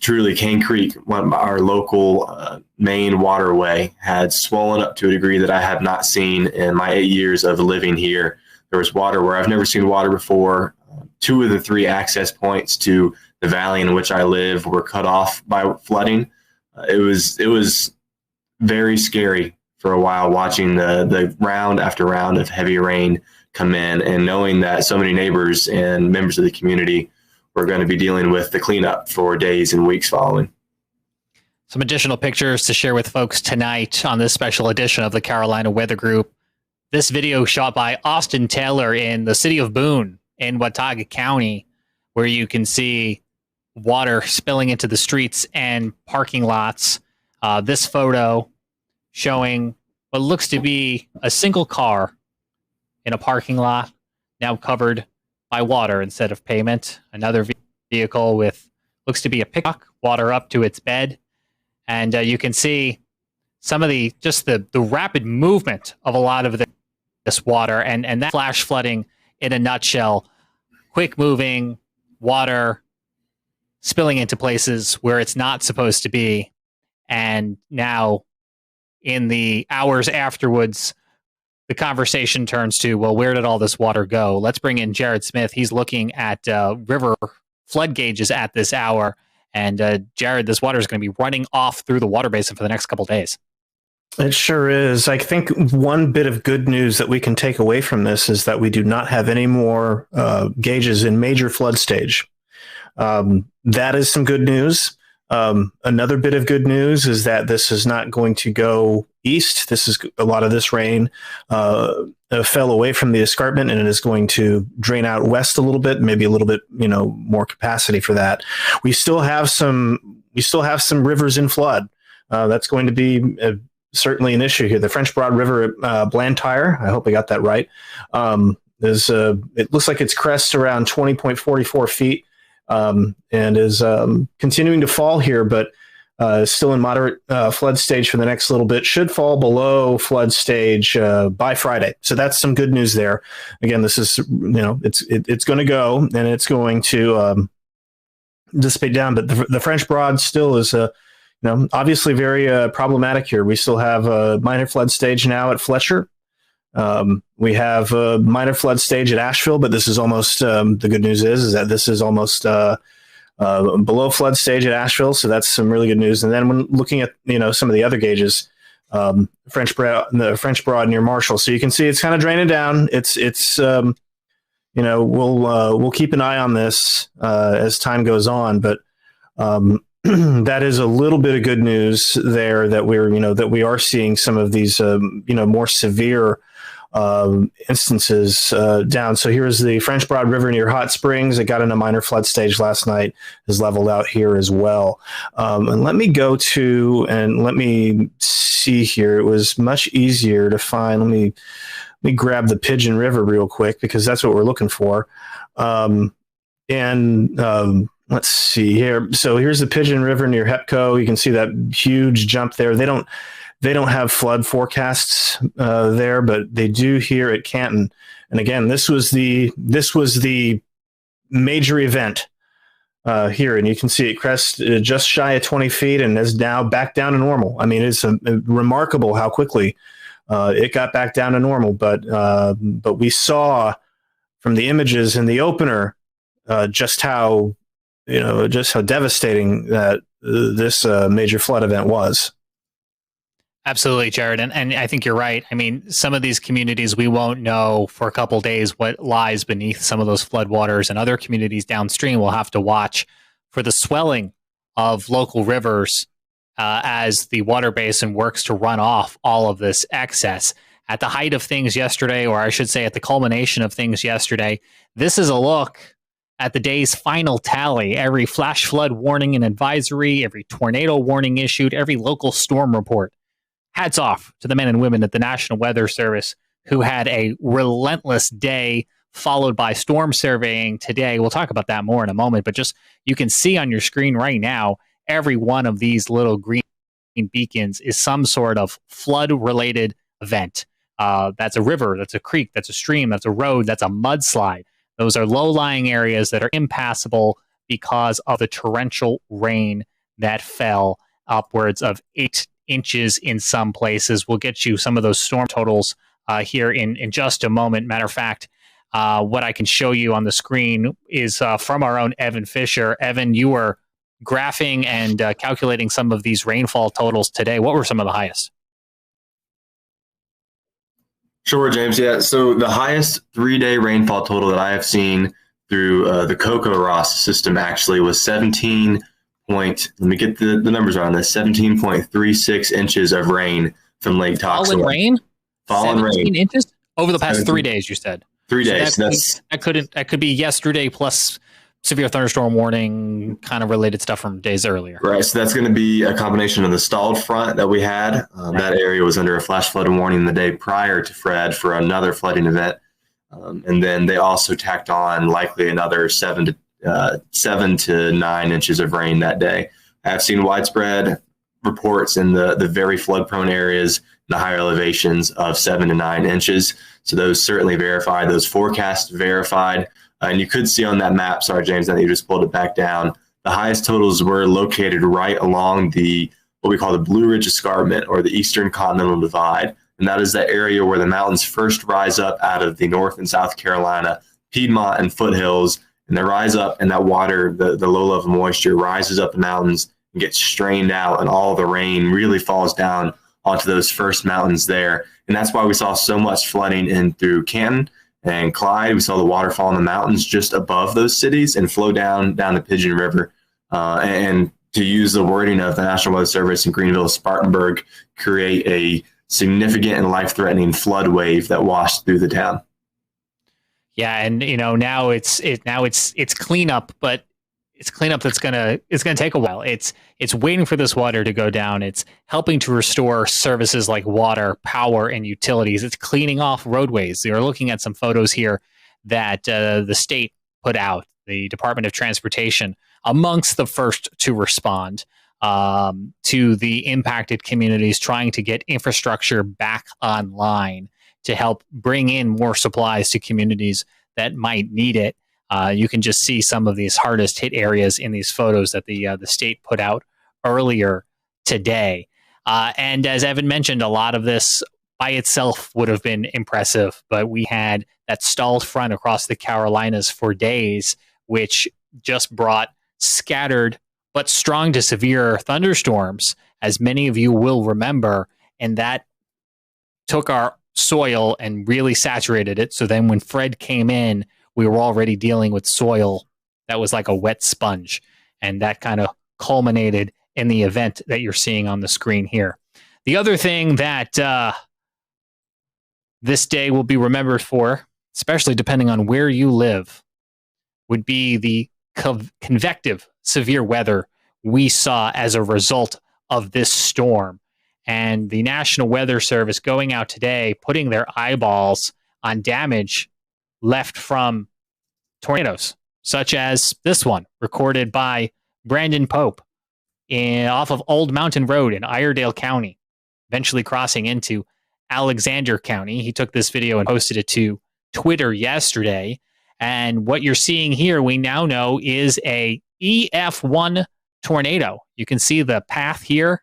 F: truly Cane Creek, our local main waterway, had swollen up to a degree that I had not seen in my 8 years of living here. There was water where I've never seen water before. 2 of the 3 access points to the valley in which I live were cut off by flooding. It was very scary for a while watching the round after round of heavy rain come in, and knowing that so many neighbors and members of the community were going to be dealing with the cleanup for days and weeks following.
B: Some additional pictures to share with folks tonight on this special edition of the Carolina Weather Group. This video shot by Austin Taylor in the city of Boone in Watauga County, where you can see water spilling into the streets and parking lots. This photo showing what looks to be a single car in a parking lot, now covered by water instead of pavement. Another vehicle with looks to be a pickup, water up to its bed. And you can see some of the rapid movement of a lot of this water, and that flash flooding in a nutshell. Quick moving water spilling into places where it's not supposed to be. And now in the hours afterwards, the conversation turns to, well, where did all this water go? Let's bring in Jared Smith. He's looking at river flood gauges at this hour. And Jared, this water is going to be running off through the water basin for the next couple days.
D: It sure is. I think one bit of good news that we can take away from this is that we do not have any more gauges in major flood stage. That is some good news. Another bit of good news is that this is not going to go east. This is a lot of this rain fell away from the escarpment, and it is going to drain out west a little bit, maybe a little bit, more capacity for that. We still have some rivers in flood. That's going to be certainly an issue here. The French Broad River at Blantyre, I hope I got that right, it looks like its crest around 20.44 feet. And is continuing to fall here, but still in moderate flood stage for the next little bit, should fall below flood stage by Friday. So that's some good news there. Again, this is, it's going to go, and it's going to dissipate down. But the French Broad still is, obviously very problematic here. We still have a minor flood stage now at Fletcher. We have a minor flood stage at Asheville, but this is almost, the good news is that this is almost below flood stage at Asheville. So that's some really good news. And then when looking at, some of the other gauges, the French Broad near Marshall. So you can see it's kind of draining down. We'll keep an eye on this as time goes on, but that is a little bit of good news there that we are seeing some of these, more severe instances down. So here's the French Broad River near Hot Springs. It got in a minor flood stage last night, is leveled out here as well. And let me see here. It was much easier to find. Let me grab the Pigeon River real quick, because that's what we're looking for. Let's see here. So here's the Pigeon River near Hepco. You can see that huge jump there. They don't have flood forecasts there, but they do here at Canton. And again, this was the major event here, and you can see it crest just shy of 20 feet and is now back down to normal. I mean, it's remarkable how quickly it got back down to normal. But we saw from the images in the opener just how devastating that this major flood event was.
B: Absolutely, Jared. And I think you're right. I mean, some of these communities, we won't know for a couple of days what lies beneath some of those floodwaters, and other communities downstream will have to watch for the swelling of local rivers as the water basin works to run off all of this excess. At the height of things yesterday, or I should say at the culmination of things yesterday, this is a look at the day's final tally. Every flash flood warning and advisory, every tornado warning issued, every local storm report. Hats off to the men and women at the National Weather Service who had a relentless day followed by storm surveying today. We'll talk about that more in a moment, but just you can see on your screen right now, every one of these little green beacons is some sort of flood-related event. That's a river, that's a creek, that's a stream, that's a road, that's a mudslide. Those are low-lying areas that are impassable because of the torrential rain that fell upwards of 8 inches in some places. We'll get you some of those storm totals here in just a moment. Matter of fact, what I can show you on the screen is from our own Evan Fisher. Evan, you were graphing and calculating some of these rainfall totals today. What were some of the highest?
F: Sure, James. Yeah. So the highest 3-day rainfall total that I have seen through the CocoRoss system actually was let me get the numbers on this, 17.36 inches of rain from Lake Toxaway.
B: Fallen rain?
F: Fallen
B: 17
F: rain.
B: inches? Over the past 3 days, you said.
F: 3 days.
B: So that could be yesterday plus severe thunderstorm warning kind of related stuff from days earlier.
F: Right. So that's going to be a combination of the stalled front that we had. That area was under a flash flood warning the day prior to Fred for another flooding event. And then they also tacked on likely another 7 to 9 inches of rain that day. I have seen widespread reports in the very flood prone areas, the higher elevations of 7 to 9 inches. So those certainly verified, those forecasts verified. And you could see on that map, sorry, James, that you just pulled it back down. The highest totals were located right along what we call the Blue Ridge Escarpment, or the Eastern Continental Divide. And that is that area where the mountains first rise up out of the North and South Carolina, Piedmont and foothills. And they rise up, and that water, the low-level moisture, rises up the mountains and gets strained out, and all the rain really falls down onto those first mountains there. And that's why we saw so much flooding in through Canton and Clyde. We saw the water fall in the mountains just above those cities and flow down the Pigeon River. And to use the wording of the National Weather Service in Greenville, Spartanburg, create a significant and life-threatening flood wave that washed through the town.
B: Yeah, and now it's cleanup, but it's cleanup that's gonna take a while. It's waiting for this water to go down. It's helping to restore services like water, power, and utilities. It's cleaning off roadways. You're looking at some photos here that the state put out, the Department of Transportation, amongst the first to respond. to the impacted communities, trying to get infrastructure back online to help bring in more supplies to communities that might need it. You can just see some of these hardest hit areas in these photos that the state put out earlier today. And as Evan mentioned, a lot of this by itself would have been impressive, but we had that stalled front across the Carolinas for days, which just brought scattered but strong to severe thunderstorms, as many of you will remember, and that took our soil and really saturated it. So then when Fred came in, we were already dealing with soil that was like a wet sponge, and that kind of culminated in the event that you're seeing on the screen here. The other thing that this day will be remembered for, especially depending on where you live, would be the convective severe weather we saw as a result of this storm. And the National Weather Service going out today, putting their eyeballs on damage left from tornadoes, such as this one recorded by Brandon Pope off of Old Mountain Road in Iredell County, eventually crossing into Alexander County. He took this video and posted it to Twitter yesterday. And what you're seeing here, we now know, is a EF1 tornado. You can see the path here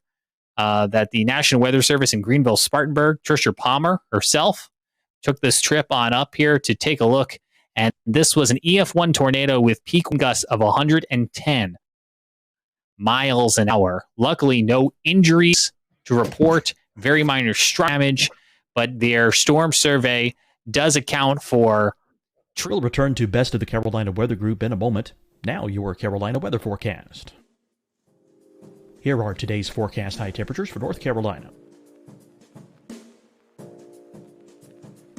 B: that the National Weather Service in Greenville, Spartanburg, Tricia Palmer herself took this trip on up here to take a look. And this was an EF1 tornado with peak wind gusts of 110 miles an hour. Luckily, no injuries to report, very minor damage, but their storm survey does account for.
H: We'll return to Best of the Carolina Weather Group in a moment. Now your Carolina weather forecast. Here are today's forecast high temperatures for North Carolina.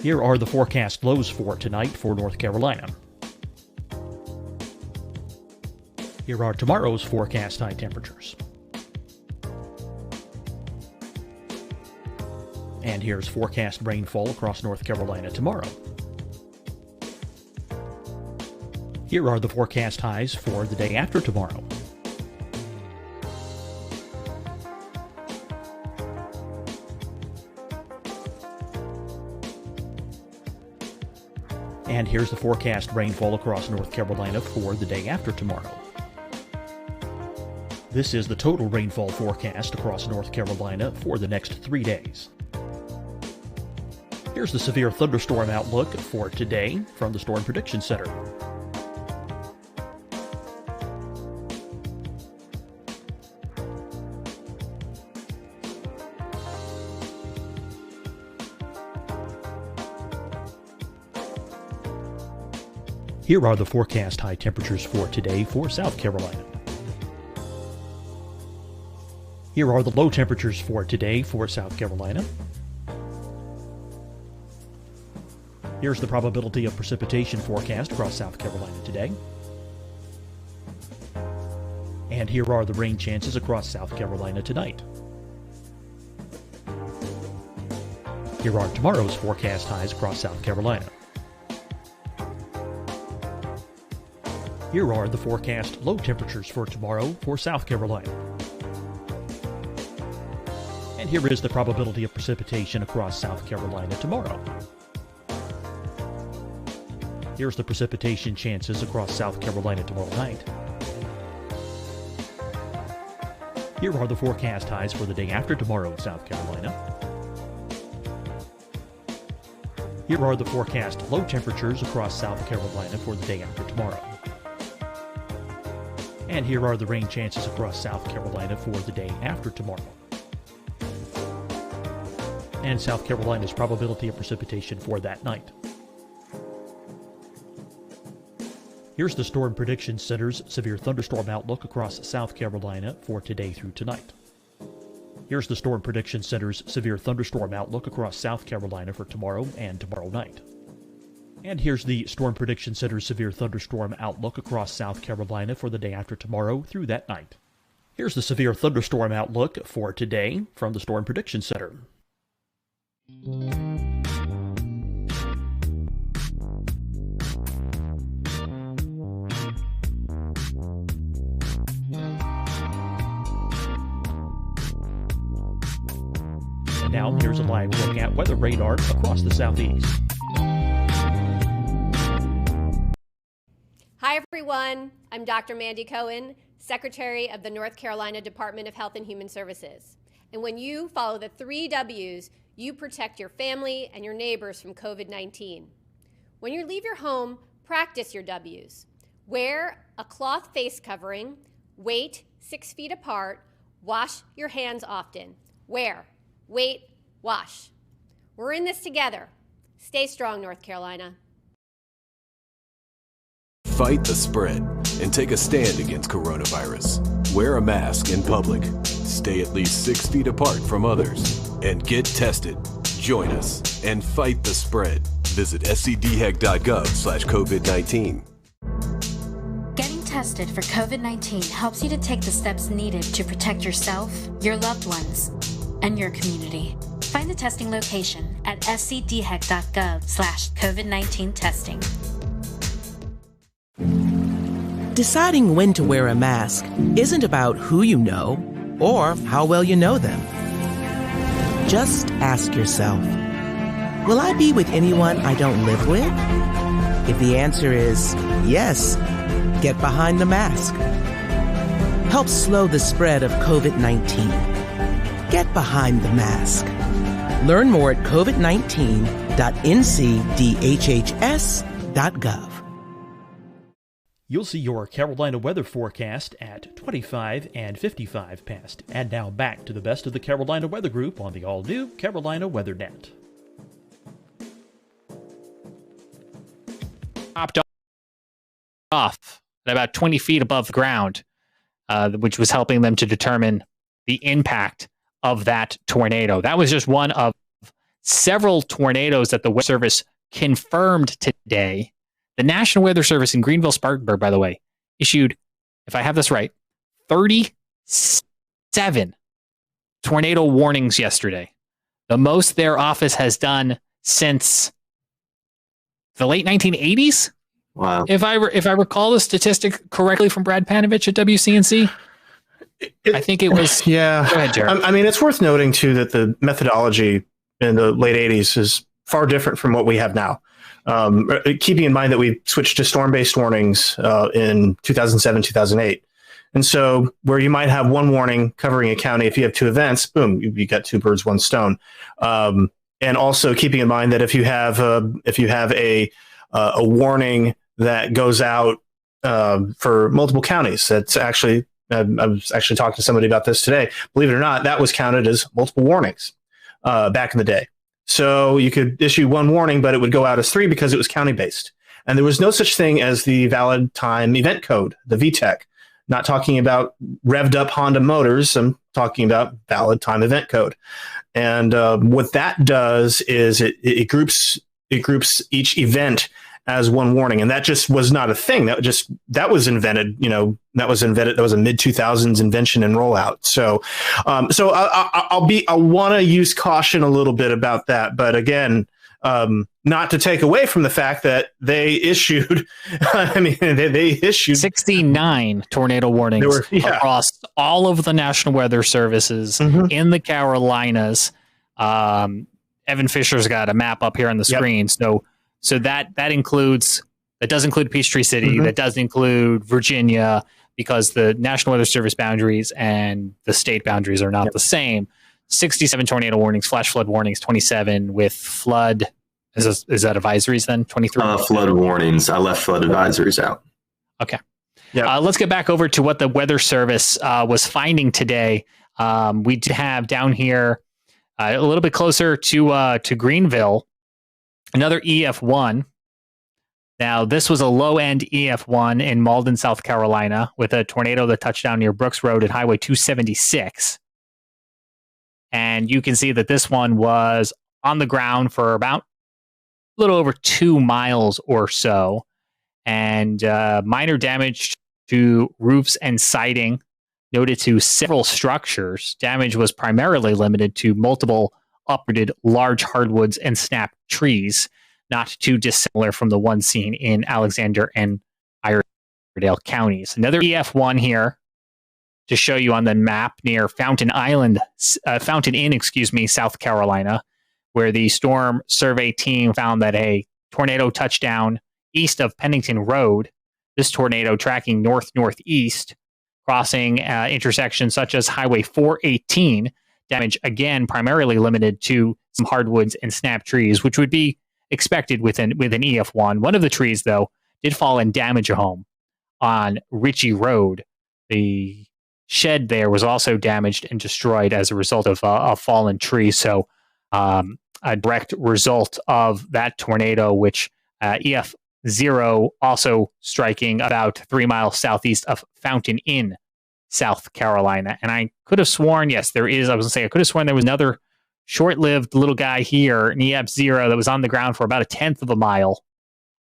H: Here are the forecast lows for tonight for North Carolina. Here are tomorrow's forecast high temperatures. And here's forecast rainfall across North Carolina tomorrow. Here are the forecast highs for the day after tomorrow. And here's the forecast rainfall across North Carolina for the day after tomorrow. This is the total rainfall forecast across North Carolina for the next 3 days. Here's the severe thunderstorm outlook for today from the Storm Prediction Center. Here are the forecast high temperatures for today for South Carolina. Here are the low temperatures for today for South Carolina. Here's the probability of precipitation forecast across South Carolina today. And here are the rain chances across South Carolina tonight. Here are tomorrow's forecast highs across South Carolina. Here are the forecast low temperatures for tomorrow for South Carolina. And here is the probability of precipitation across South Carolina tomorrow. Here's the precipitation chances across South Carolina tomorrow night. Here are the forecast highs for the day after tomorrow in South Carolina. Here are the forecast low temperatures across South Carolina for the day after tomorrow. And here are the rain chances across South Carolina for the day after tomorrow. And South Carolina's probability of precipitation for that night. Here's the Storm Prediction Center's severe thunderstorm outlook across South Carolina for today through tonight. Here's the Storm Prediction Center's severe thunderstorm outlook across South Carolina for tomorrow and tomorrow night. And here's the Storm Prediction Center's severe thunderstorm outlook across South Carolina for the day after tomorrow through that night. Here's the severe thunderstorm outlook for today from the Storm Prediction Center. And now here's a live look at weather radar across the southeast.
I: Hi, everyone. I'm Dr. Mandy Cohen, Secretary of the North Carolina Department of Health and Human Services. And when you follow the 3 W's, you protect your family and your neighbors from COVID-19. When you leave your home, practice your W's. Wear a cloth face covering, wait 6 feet apart, wash your hands often. Wear, wait, wash. We're in this together. Stay strong, North Carolina.
J: Fight the spread and take a stand against coronavirus. Wear a mask in public. Stay at least 6 feet apart from others. And get tested. Join us and fight the spread. Visit scdhec.gov/COVID-19.
K: Getting tested for COVID-19 helps you to take the steps needed to protect yourself, your loved ones, and your community. Find the testing location at scdhec.gov/COVID-19 testing.
L: Deciding when to wear a mask isn't about who you know or how well you know them. Just ask yourself, will I be with anyone I don't live with? If the answer is yes, get behind the mask. Help slow the spread of COVID-19. Get behind the mask. Learn more at covid19.ncdhhs.gov.
H: You'll see your Carolina weather forecast at 25 and 55 past. And now back to the best of the Carolina Weather Group on the all-new Carolina WeatherNet.
B: Popped off at about 20 feet above the ground, which was helping them to determine the impact of that tornado. That was just one of several tornadoes that the Weather Service confirmed today. The National Weather Service in Greenville-Spartanburg, by the way, issued, if I have this right, 37 tornado warnings yesterday. The most their office has done since the late 1980s.
D: Wow.
B: If I recall the statistic correctly from Brad Panovich at WCNC, I think it was.
D: Yeah.
B: Go ahead, Jared.
D: I mean, it's worth noting, too, that the methodology in the late 80s is far different from what we have now. Keeping in mind that we switched to storm-based warnings in 2007, 2008. And so where you might have one warning covering a county, if you have 2 events, boom, you got 2 birds, 1 stone. And also keeping in mind that if you have a warning that goes out for multiple counties, that's actually, I was actually talking to somebody about this today. Believe it or not, that was counted as multiple warnings back in the day. So you could issue 1 warning, but it would go out as 3 because it was county-based. And there was no such thing as the valid time event code, the VTEC. Not talking about revved up Honda motors. I'm talking about valid time event code. And what that does is it groups each event as 1 warning. And that just was not a thing. That was invented, that was a mid-2000s invention and rollout. So I'll want to use caution a little bit about that. But again, not to take away from the fact that they issued, they issued
B: 69 tornado warnings across all of the National Weather Services in the Carolinas. Evan Fisher's got a map up here on the screen. So that does include Peachtree City. That does include Virginia, because the National Weather Service boundaries and the state boundaries are not the same. 67 tornado warnings, flash flood warnings, 27 with flood. Is that advisories then? 23?
R: Flood warnings. I left flood advisories out.
B: Okay. Yeah. Let's get back over to what the Weather Service was finding today. We did have down here a little bit closer to Greenville, another EF1. Now, this was a low-end EF1 in Malden, South Carolina, with a tornado that touched down near Brooks Road at Highway 276. And you can see that this one was on the ground for about a little over 2 miles or so. And minor damage to roofs and siding noted to several structures. Damage was primarily limited to multiple uprooted large hardwoods and snapped trees, not too dissimilar from the one seen in Alexander and Iredale counties. Another EF1 here to show you on the map near Fountain Inn, South Carolina, where the storm survey team found that a tornado touchdown east of Pennington Road. This tornado tracking north-northeast, crossing intersections such as Highway 418. Damage, again, primarily limited to some hardwoods and snap trees, which would be expected with an EF1. One of the trees, though, did fall and damage a home on Ritchie Road. The shed there was also damaged and destroyed as a result of a fallen tree. So a direct result of that tornado, which EF0 also striking about 3 miles southeast of Fountain Inn, South Carolina. And I could have sworn, yes, there is. I was going to say, I could have sworn there was another short-lived little guy here, an EF0, that was on the ground for about 1/10 of a mile.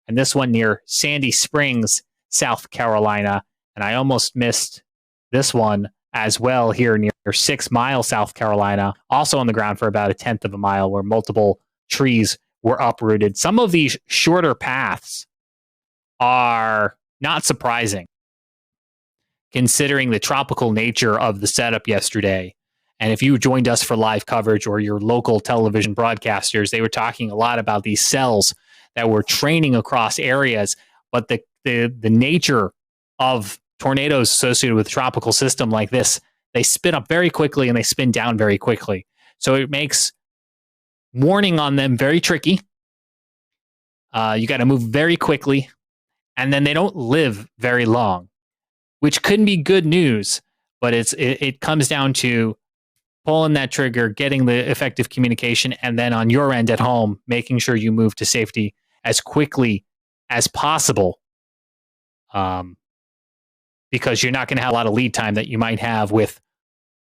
B: And this one near Sandy Springs, South Carolina. And I almost missed this one as well here near 6 Mile, South Carolina, also on the ground for about 1/10 of a mile, where multiple trees were uprooted. Some of these shorter paths are not surprising, considering the tropical nature of the setup yesterday. And if you joined us for live coverage, or your local television broadcasters, they were talking a lot about these cells that were training across areas, but the nature of tornadoes associated with a tropical system like this, they spin up very quickly and they spin down very quickly. So it makes warning on them very tricky. You got to move very quickly, and then they don't live very long, which couldn't be good news. But it comes down to pulling that trigger, getting the effective communication, and then on your end at home, making sure you move to safety as quickly as possible. Because you're not going to have a lot of lead time that you might have with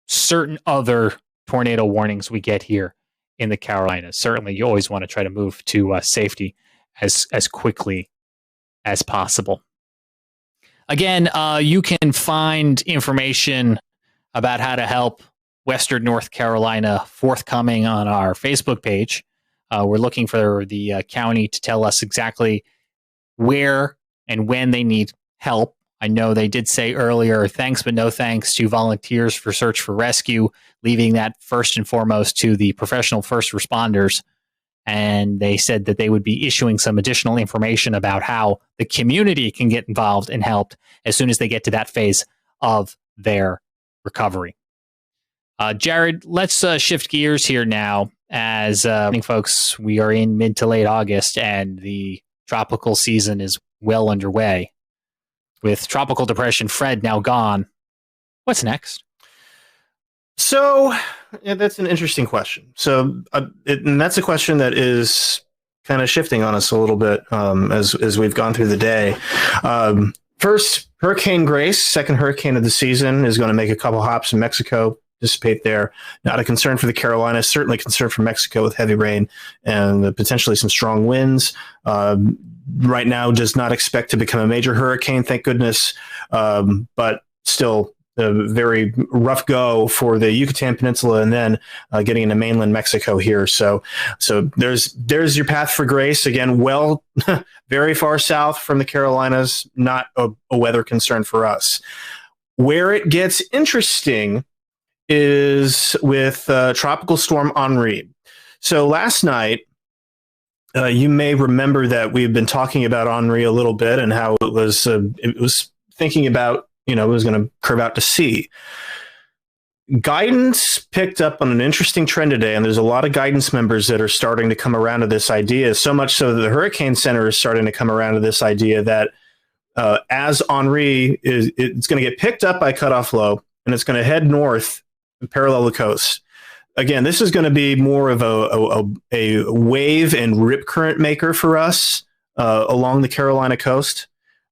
B: certain other tornado warnings we get here in the Carolinas. Certainly, you always want to try to move to safety as quickly as possible. Again, you can find information about how to help Western North Carolina forthcoming on our Facebook page. We're looking for the county to tell us exactly where and when they need help. I know they did say earlier, thanks but no thanks to volunteers for search for rescue, leaving that first and foremost to the professional first responders. And they said that they would be issuing some additional information about how the community can get involved and helped as soon as they get to that phase of their recovery. Jared, let's shift gears here now. As folks, we are in mid to late August, and the tropical season is well underway. With Tropical Depression Fred now gone, what's next?
D: So that's an interesting question. So and that's a question that is kind of shifting on us a little bit as we've gone through the day. First, Hurricane Grace, second hurricane of the season, is going to make a couple hops in Mexico, dissipate there. Not a concern for the Carolinas, certainly a concern for Mexico with heavy rain and potentially some strong winds. Right now, does not expect to become a major hurricane, thank goodness, but still a very rough go for the Yucatan Peninsula, and then getting into mainland Mexico here. So there's your path for Grace. Again, well, very far south from the Carolinas, not a weather concern for us. Where it gets interesting is with Tropical Storm Henri. So last night, you may remember that we've been talking about Henri a little bit and how it was thinking about, it was going to curve out to sea. Guidance picked up on an interesting trend today, and there's a lot of guidance members that are starting to come around to this idea, so much so that the Hurricane Center is starting to come around to this idea that as Henri it's going to get picked up by cutoff low, and it's going to head north and parallel the coast. Again, this is going to be more of a wave and rip current maker for us along the Carolina coast.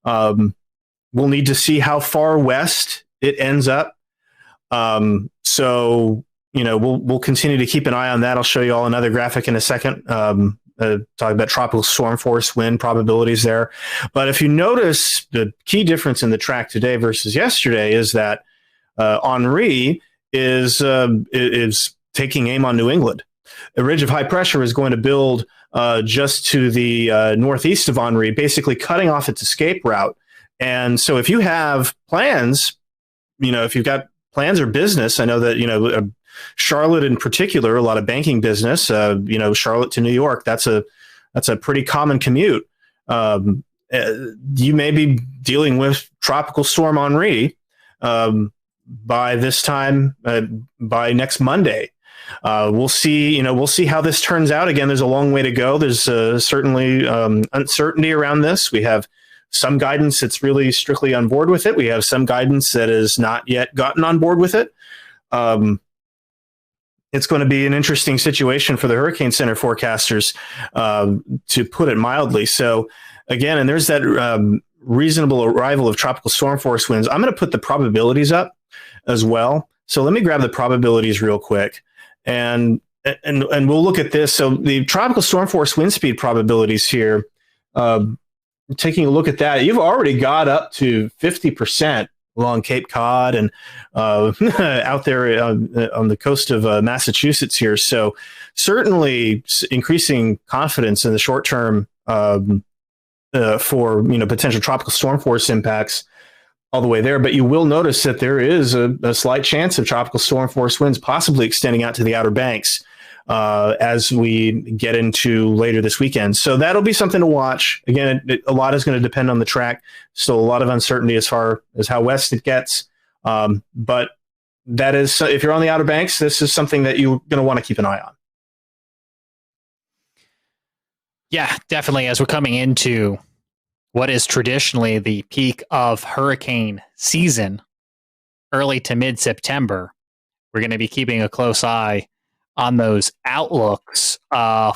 D: We'll need to see how far west it ends up. So, we'll continue to keep an eye on that. I'll show you all another graphic in a second, talking about tropical storm force wind probabilities there. But if you notice, the key difference in the track today versus yesterday is that Henri is taking aim on New England. A ridge of high pressure is going to build just to the northeast of Henri, basically cutting off its escape route. And so if you have plans, if you've got plans or business. I know that, Charlotte in particular, a lot of banking business, Charlotte to New York, that's a pretty common commute. You may be dealing with Tropical Storm Henri by this time, by next Monday. We'll see how this turns out. Again, there's a long way to go. There's certainly uncertainty around this. We have some guidance that's really strictly on board with it. We have some guidance that has not yet gotten on board with it. It's going to be an interesting situation for the Hurricane Center forecasters, to put it mildly. So again, and there's that reasonable arrival of tropical storm force winds. I'm going to put the probabilities up as well. So let me grab the probabilities real quick, and we'll look at this. So the tropical storm force wind speed probabilities here, taking a look at that, you've already got up to 50% along Cape Cod and out there on the coast of Massachusetts here. So certainly increasing confidence in the short term for potential tropical storm force impacts all the way there. But you will notice that there is a slight chance of tropical storm force winds possibly extending out to the Outer Banks as we get into later this weekend. So that'll be something to watch. Again, a lot is going to depend on the track. Still a lot of uncertainty as far as how west it gets. But that is, if you're on the Outer Banks, this is something that you're going to want to keep an eye on.
B: Yeah, definitely. As we're coming into what is traditionally the peak of hurricane season, early to mid-September, we're going to be keeping a close eye on those outlooks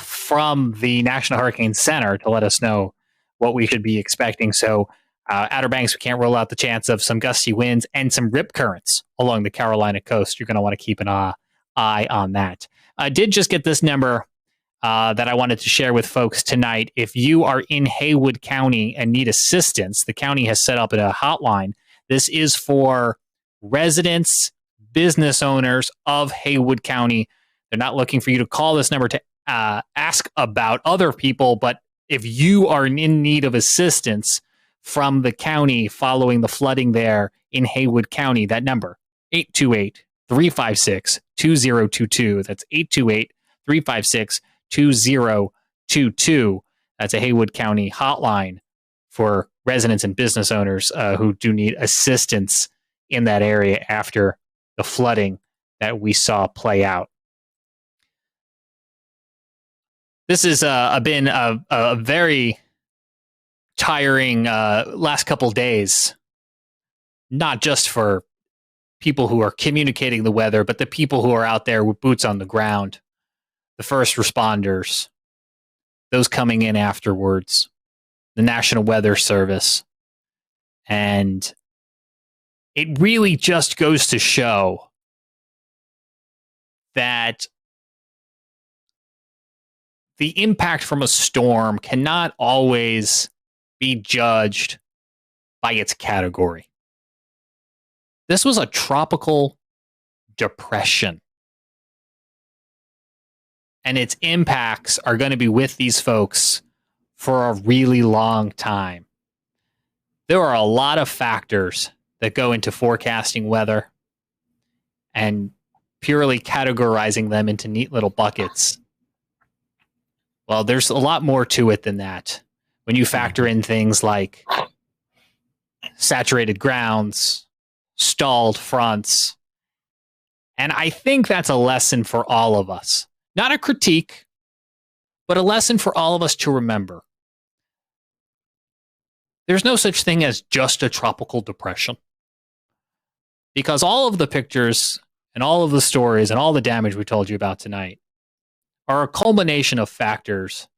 B: from the National Hurricane Center to let us know what we should be expecting. So Outer Banks, we can't rule out the chance of some gusty winds and some rip currents along the Carolina coast. You're going to want to keep an eye on that. I did just get this number that I wanted to share with folks tonight. If you are in Haywood County and need assistance, the county has set up a hotline. This is for residents, business owners of Haywood County. They're not looking for you to call this number to ask about other people, but if you are in need of assistance from the county following the flooding there in Haywood County, that number, 828-356-2022. That's 828-356-2022. That's a Haywood County hotline for residents and business owners who do need assistance in that area after the flooding that we saw play out. This has been a very tiring last couple days, not just for people who are communicating the weather, but the people who are out there with boots on the ground, the first responders, those coming in afterwards, the National Weather Service. And it really just goes to show that the impact from a storm cannot always be judged by its category. This was a tropical depression, and its impacts are going to be with these folks for a really long time. There are a lot of factors that go into forecasting weather, and purely categorizing them into neat little buckets, well, there's a lot more to it than that. When you factor in things like saturated grounds, stalled fronts, and I think that's a lesson for all of us. Not a critique, but a lesson for all of us to remember. There's no such thing as just a tropical depression. Because all of the pictures and all of the stories and all the damage we told you about tonight are a culmination of factors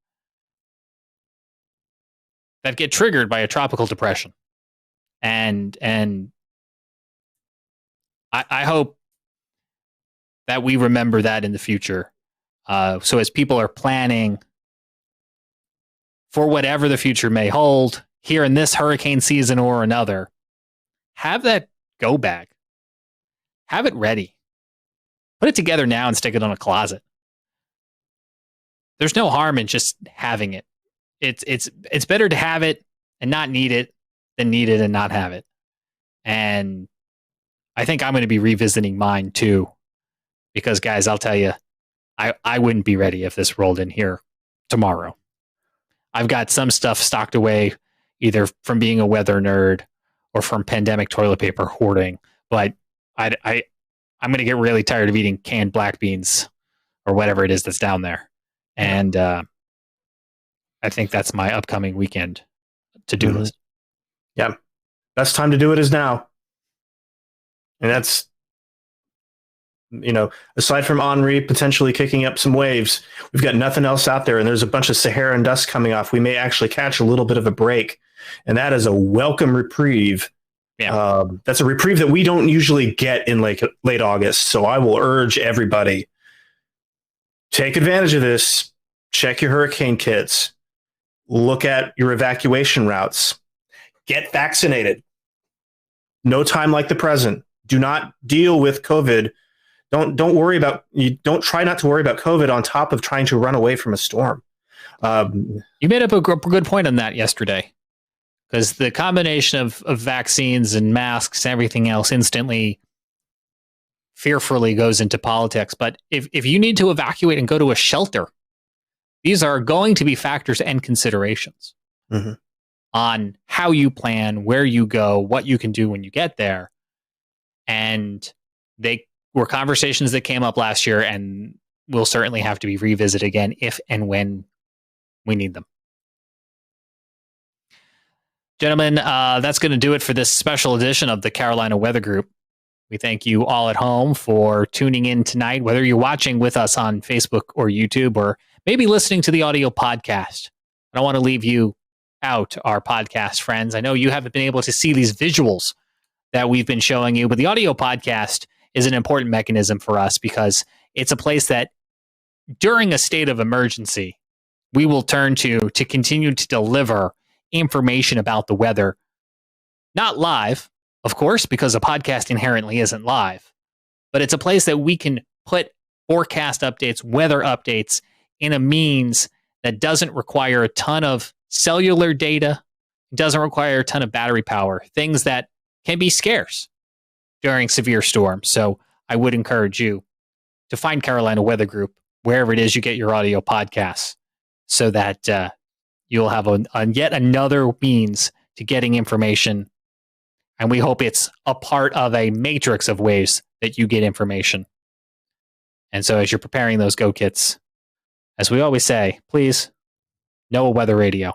B: that get triggered by a tropical depression. And I hope that we remember that in the future. So as people are planning for whatever the future may hold, here in this hurricane season or another, have that go bag. Have it ready. Put it together now and stick it on a closet. There's no harm in just having it. It's better to have it and not need it than need it and not have it. And I think I'm going to be revisiting mine too, because guys, I'll tell you, I wouldn't be ready if this rolled in here tomorrow. I've got some stuff stocked away either from being a weather nerd or from pandemic toilet paper hoarding, but I'm going to get really tired of eating canned black beans or whatever it is that's down there. And I think that's my upcoming weekend to-do list.
D: Yeah. Best time to do it is now. And that's, aside from Henri potentially kicking up some waves, we've got nothing else out there. And there's a bunch of Saharan dust coming off. We may actually catch a little bit of a break. And that is a welcome reprieve.
B: Yeah.
D: That's a reprieve that we don't usually get in late August. So I will urge everybody, take advantage of this. Check your hurricane kits. Look at your evacuation routes. Get vaccinated. No time like the present. Do not deal with COVID. Don't try not to worry about COVID on top of trying to run away from a storm.
B: You made up a good point on that yesterday, because the combination of vaccines and masks and everything else instantly, fearfully goes into politics. But if you need to evacuate and go to a shelter, these are going to be factors and considerations on how you plan, where you go, what you can do when you get there. And they were conversations that came up last year and will certainly have to be revisited again if and when we need them. Gentlemen, that's going to do it for this special edition of the Carolina Weather Group. We thank you all at home for tuning in tonight, whether you're watching with us on Facebook or YouTube, or maybe listening to the audio podcast. I don't want to leave you out, our podcast friends. I know you haven't been able to see these visuals that we've been showing you, but the audio podcast is an important mechanism for us because it's a place that during a state of emergency, we will turn to continue to deliver information about the weather. Not live, of course, because a podcast inherently isn't live, but it's a place that we can put forecast updates, weather updates in a means that doesn't require a ton of cellular data, doesn't require a ton of battery power, things that can be scarce during severe storms. So I would encourage you to find Carolina Weather Group wherever it is you get your audio podcasts, so that you'll have yet another means to getting information. And we hope it's a part of a matrix of ways that you get information. And so as you're preparing those go kits, as we always say, please know a weather radio.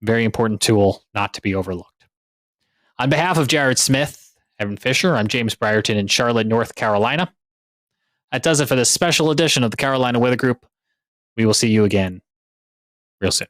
B: Very important tool not to be overlooked. On behalf of Jared Smith, Evan Fisher, I'm James Brierton in Charlotte, North Carolina. That does it for this special edition of the Carolina Weather Group. We will see you again real soon.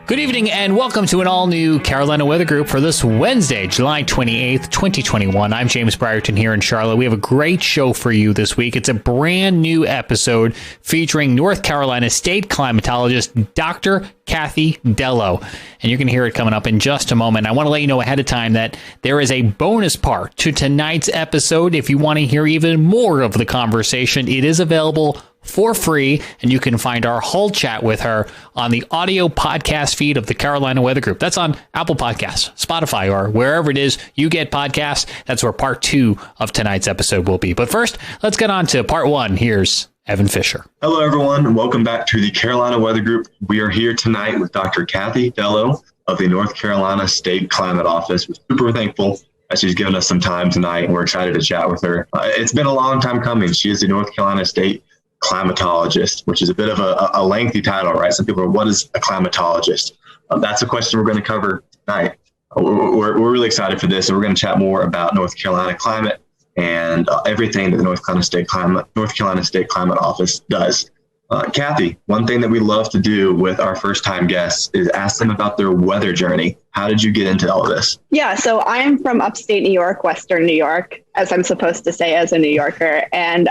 B: Good evening and welcome to an all-new Carolina Weather Group for this Wednesday, July 28th, 2021. I'm James Brierton here in Charlotte. We have a great show for you this week. It's a brand new episode featuring North Carolina state climatologist Dr. Kathy Dello. And you're going to hear it coming up in just a moment. I want to let you know ahead of time that there is a bonus part to tonight's episode. If you want to hear even more of the conversation, it is available for free, and you can find our whole chat with her on the audio podcast feed of the Carolina Weather Group. That's on Apple Podcasts, Spotify, or wherever it is you get podcasts. That's where part 2 of tonight's episode will be. But first, let's get on to part 1. Here's Evan Fisher.
R: Hello, everyone, and welcome back to the Carolina Weather Group. We are here tonight with Dr. Kathy Dello of the North Carolina State Climate Office. We're super thankful that she's given us some time tonight, and we're excited to chat with her. It's been a long time coming. She is the North Carolina State climatologist, which is a bit of a lengthy title, right? Some people are, what is a climatologist? That's a question we're going to cover tonight. We're really excited for this, and we're going to chat more about North Carolina climate and everything that the North Carolina State Climate Office does. Kathy, one thing that we love to do with our first-time guests is ask them about their weather journey. How did you get into all this?
S: Yeah, so I'm from upstate New York, Western New York, as I'm supposed to say as a New Yorker, and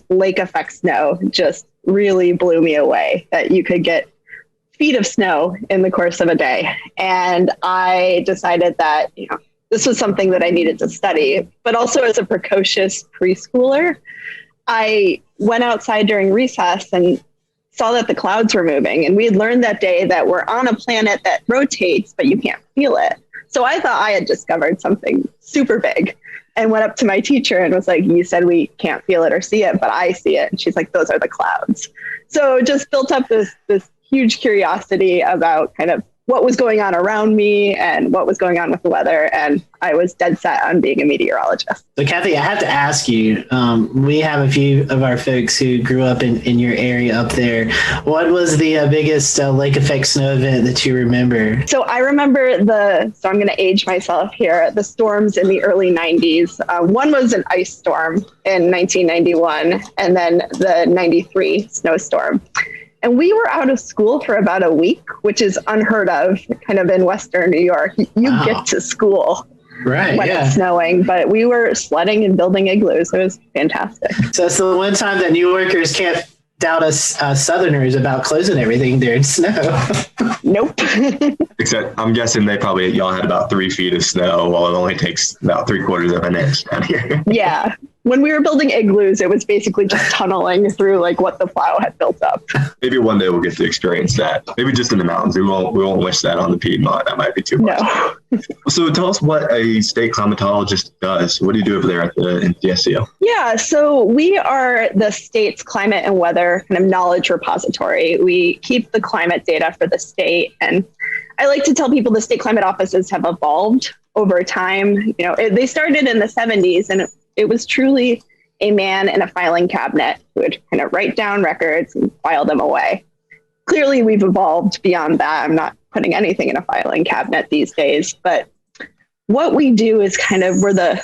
S: lake effect snow just really blew me away, that you could get feet of snow in the course of a day. And I decided that, this was something that I needed to study, but also as a precocious preschooler, I went outside during recess and saw that the clouds were moving. And we had learned that day that we're on a planet that rotates, but you can't feel it. So I thought I had discovered something super big and went up to my teacher and was like, you said we can't feel it or see it, but I see it. And she's like, those are the clouds. So just built up this huge curiosity about kind of what was going on around me and what was going on with the weather. And I was dead set on being a meteorologist.
C: So Kathy, I have to ask you, we have a few of our folks who grew up in your area up there. What was the biggest lake effect snow event that you remember?
S: So I remember so I'm going to age myself here, the storms in the early 90s. One was an ice storm in 1991 and then the 93 snowstorm. And we were out of school for about a week, which is unheard of kind of in Western New York. You get to school when it's snowing, but we were sledding and building igloos. It was fantastic.
C: So it's the one time that New Yorkers can't doubt us Southerners about closing everything during snow.
S: Nope.
R: Except I'm guessing y'all had about 3 feet of snow while it only takes about 3/4 of an inch down here.
S: Yeah. When we were building igloos, it was basically just tunneling through like what the plow had built up. Maybe
R: one day we'll get to experience that. Maybe just in the mountains. We won't wish that on the Piedmont. That might be too much. No. So tell us what a state climatologist does. What do you do over there at the NCSCO?
S: Yeah, so we are the state's climate and weather kind of knowledge repository. We keep the climate data for the state. And I like to tell people the state climate offices have evolved over time. They started in the 70s and it was truly a man in a filing cabinet who would kind of write down records and file them away. Clearly, we've evolved beyond that. I'm not putting anything in a filing cabinet these days, but what we do is we're the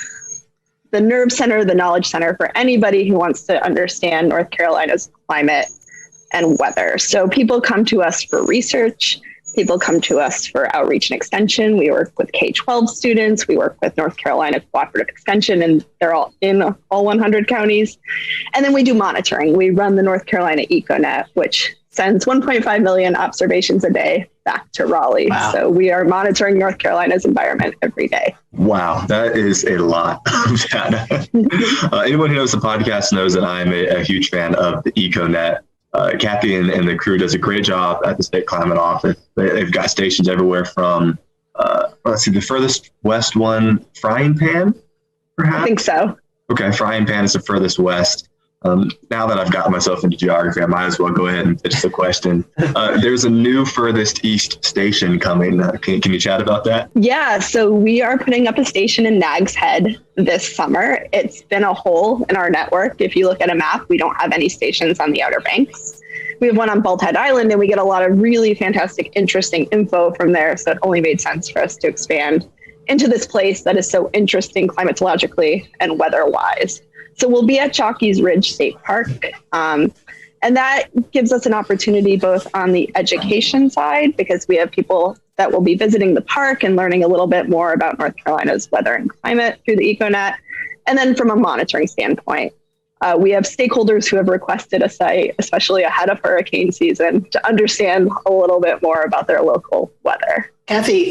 S: nerve center, the knowledge center for anybody who wants to understand North Carolina's climate and weather. So people come to us for research. People come to us for outreach and extension. We work with K-12 students. We work with North Carolina Cooperative Extension, and they're all in all 100 counties. And then we do monitoring. We run the North Carolina EcoNet, which sends 1.5 million observations a day back to Raleigh. Wow. So we are monitoring North Carolina's environment every day.
R: Wow, that is a lot of data. Anyone who knows the podcast knows that I'm a huge fan of the EcoNet. Kathy and the crew does a great job at the State Climate Office. They've got stations everywhere from, the furthest west one, Frying Pan, perhaps?
S: I think so.
R: Okay, Frying Pan is the furthest west. Now that I've gotten myself into geography, I might as well go ahead and pitch the question. There's a new furthest east station coming. Can you chat about that?
S: Yeah, so we are putting up a station in Nags Head this summer. It's been a hole in our network. If you look at a map, we don't have any stations on the Outer Banks. We have one on Bald Head Island, and we get a lot of really fantastic, interesting info from there. So it only made sense for us to expand into this place that is so interesting climatologically and weather-wise. So we'll be at Chalky's Ridge State Park. And that gives us an opportunity both on the education side, because we have people that will be visiting the park and learning a little bit more about North Carolina's weather and climate through the EcoNet. And then from a monitoring standpoint, we have stakeholders who have requested a site, especially ahead of hurricane season, to understand a little bit more about their local weather.
C: Kathy,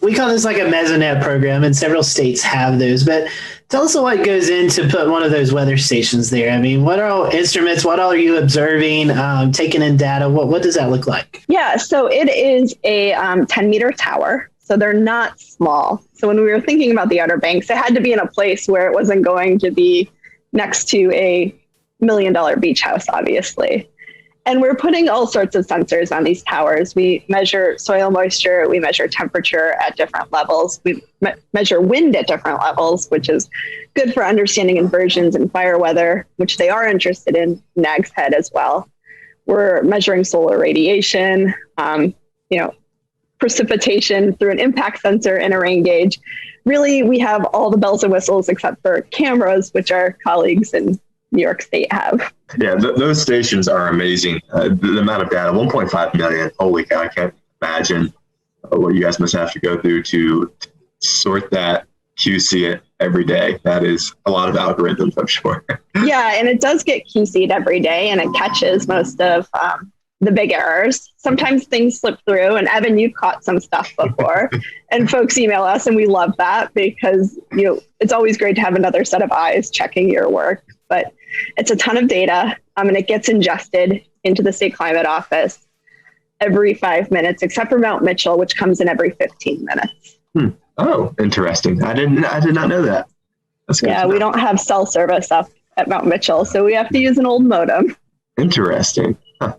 C: we call this like a mesonet program, and several states have those, but tell us what goes into put one of those weather stations there. I mean, what are all instruments? What all are you observing, taking in data? What does that look like?
S: Yeah, so it is a 10-meter tower. So they're not small. So when we were thinking about the Outer Banks, it had to be in a place where it wasn't going to be next to a $1 million beach house, obviously. And we're putting all sorts of sensors on these towers. We measure soil moisture, we measure temperature at different levels, we measure wind at different levels, which is good for understanding inversions and fire weather, which they are interested in Nags Head as well. We're measuring solar radiation, precipitation through an impact sensor and a rain gauge. Really, we have all the bells and whistles except for cameras, which our colleagues in New York State have.
R: Yeah, those stations are amazing. The amount of data, 1.5 million. Holy cow! I can't imagine what you guys must have to go through to sort that, QC it every day. That is a lot of algorithms, I'm sure.
S: Yeah, and it does get QC'd every day, and it catches most of the big errors. Sometimes things slip through, and Evan, you've caught some stuff before, and folks email us, and we love that because it's always great to have another set of eyes checking your work. But it's a ton of data, and it gets ingested into the State Climate Office every 5 minutes, except for Mount Mitchell, which comes in every 15 minutes.
R: Oh, interesting. I did not know that. That's good.
S: Yeah, we don't have cell service up at Mount Mitchell, so we have to use an old modem.
R: Interesting. Huh.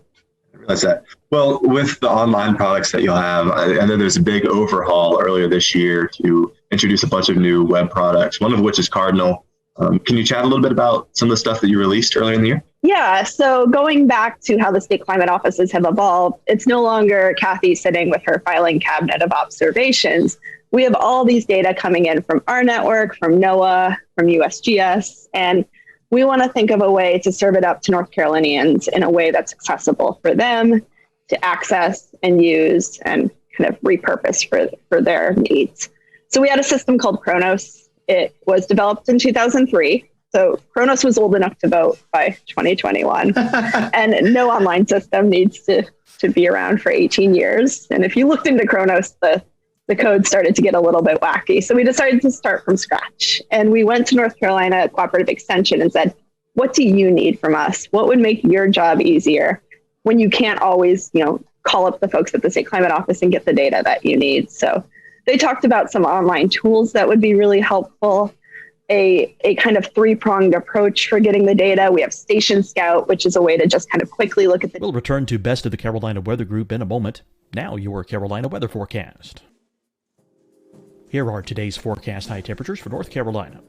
R: I realize that. Well, with the online products that you'll have, I know there's a big overhaul earlier this year to introduce a bunch of new web products, one of which is Cardinal. Can you chat a little bit about some of the stuff that you released earlier in the year?
S: Yeah, so going back to how the state climate offices have evolved, it's no longer Kathy sitting with her filing cabinet of observations. We have all these data coming in from our network, from NOAA, from USGS, and we want to think of a way to serve it up to North Carolinians in a way that's accessible for them to access and use and kind of repurpose for their needs. So we had a system called Kronos. It was developed in 2003. So Kronos was old enough to vote by 2021. And no online system needs to be around for 18 years. And if you looked into Kronos, the code started to get a little bit wacky. So we decided to start from scratch. And we went to North Carolina Cooperative Extension and said, what do you need from us? What would make your job easier when you can't always, call up the folks at the State Climate Office and get the data that you need? So they talked about some online tools that would be really helpful, a kind of three-pronged approach for getting the data. We have Station Scout, which is a way to just kind of quickly look at the...
H: We'll return to Best of the Carolina Weather Group in a moment. Now your Carolina weather forecast. Here are today's forecast high temperatures for North Carolina.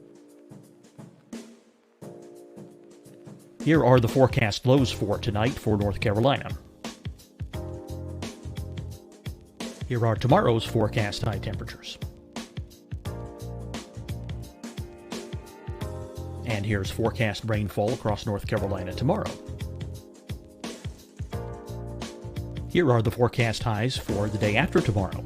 H: Here are the forecast lows for tonight for North Carolina. Here are tomorrow's forecast high temperatures. And here's forecast rainfall across North Carolina tomorrow. Here are the forecast highs for the day after tomorrow.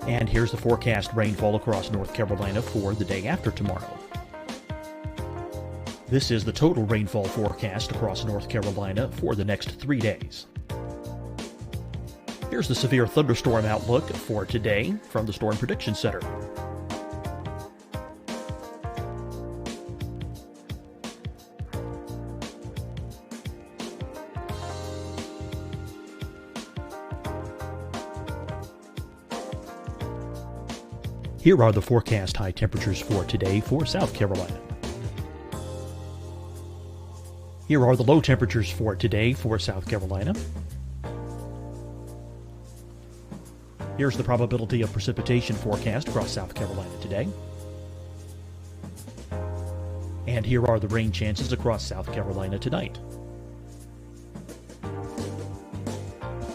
H: And here's the forecast rainfall across North Carolina for the day after tomorrow. This is the total rainfall forecast across North Carolina for the next 3 days. Here's the severe thunderstorm outlook for today from the Storm Prediction Center. Here are the forecast high temperatures for today for South Carolina. Here are the low temperatures for today for South Carolina. Here's the probability of precipitation forecast across South Carolina today. And here are the rain chances across South Carolina tonight.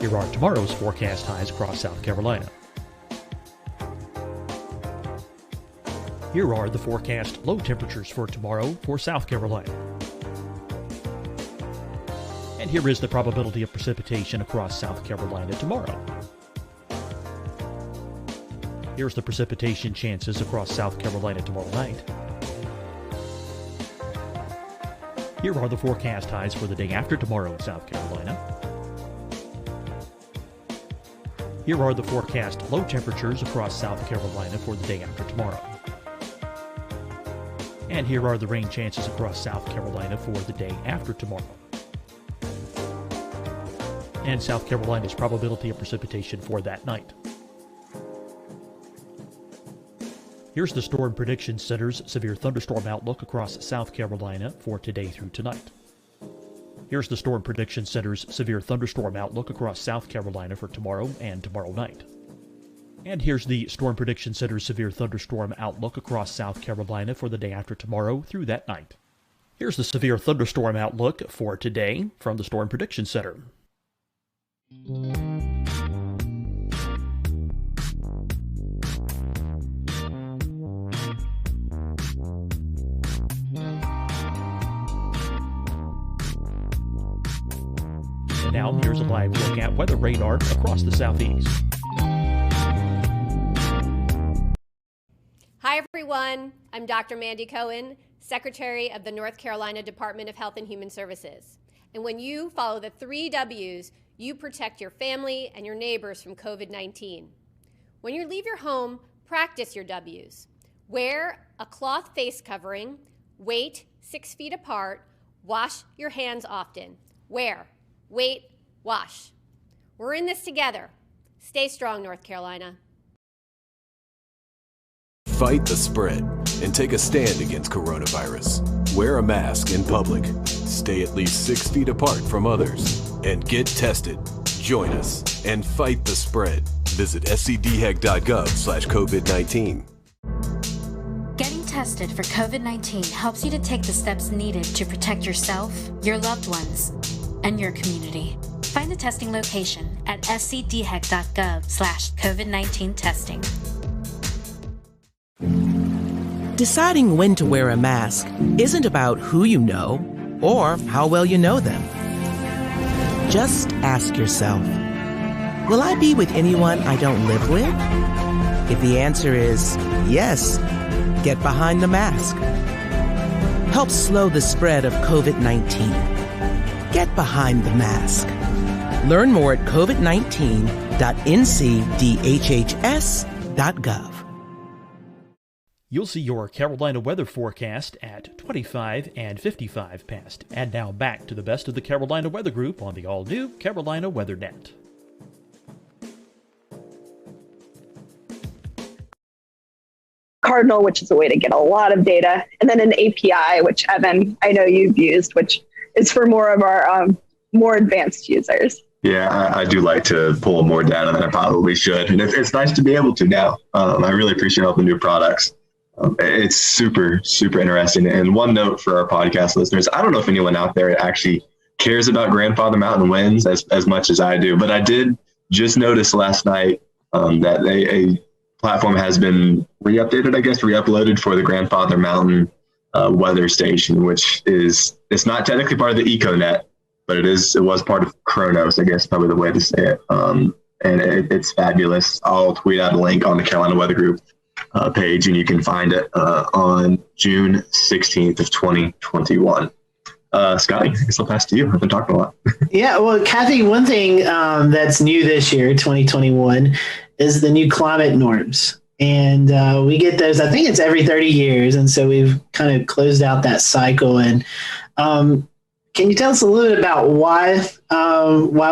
H: Here are tomorrow's forecast highs across South Carolina. Here are the forecast low temperatures for tomorrow for South Carolina. And here is the probability of precipitation across South Carolina tomorrow. Here's the precipitation chances across South Carolina tomorrow night. Here are the forecast highs for the day after tomorrow in South Carolina. Here are the forecast low temperatures across South Carolina for the day after tomorrow. And here are the rain chances across South Carolina for the day after tomorrow. And South Carolina's probability of precipitation for that night. Here's the Storm Prediction Center's severe thunderstorm outlook across South Carolina for today through tonight. Here's the Storm Prediction Center's severe thunderstorm outlook across South Carolina for tomorrow and tomorrow night. And here's the Storm Prediction Center's severe thunderstorm outlook across South Carolina for the day after tomorrow through that night. Here's the severe thunderstorm outlook for today from the Storm Prediction Center. Now, here's a live look at weather radar across the southeast.
I: Hi, everyone. I'm Dr. Mandy Cohen, Secretary of the North Carolina Department of Health and Human Services. And when you follow the 3 W's, you protect your family and your neighbors from COVID-19. When you leave your home, practice your W's. Wear a cloth face covering, wait 6 feet apart, wash your hands often. Wear, wait, wash. We're in this together. Stay strong, North Carolina.
J: Fight the spread and take a stand against coronavirus. Wear a mask in public. Stay at least 6 feet apart from others. And get tested. Join us and fight the spread. Visit scdhec.gov/COVID-19.
K: Getting tested for COVID-19 helps you to take the steps needed to protect yourself, your loved ones, and your community. Find the testing location at scdhec.gov/COVID-19 testing.
L: Deciding when to wear a mask isn't about who you know or how well you know them. Just ask yourself, will I be with anyone I don't live with? If the answer is yes, get behind the mask. Help slow the spread of COVID-19. Get behind the mask. Learn more at covid19.ncdhhs.gov.
H: You'll see your Carolina weather forecast at 25 and 55 past. And now back to the best of the Carolina Weather Group on the all-new Carolina Weather Net.
S: Cardinal, which is a way to get a lot of data, and then an API, which Evan, I know you've used, which is for more of our more advanced users.
R: Yeah, I do like to pull more data than I probably should. And it's nice to be able to now. I really appreciate all the new products. It's super, super interesting. And one note for our podcast listeners, I don't know if anyone out there actually cares about grandfather mountain winds as much as I do, but I did just notice last night that a platform has been re-uploaded for the grandfather mountain weather station, which it's not technically part of the EcoNet, but it was part of Kronos, I guess, probably the way to say it. And it's fabulous. I'll tweet out a link on the Carolina Weather Group page, and you can find it on June 16th of 2021. Scotty, I guess I'll pass to you. I've been talking a lot.
C: Yeah, well, Kathy, one thing that's new this year, 2021, is the new climate norms. And we get those, I think it's every 30 years. And so we've kind of closed out that cycle. And can you tell us a little bit about why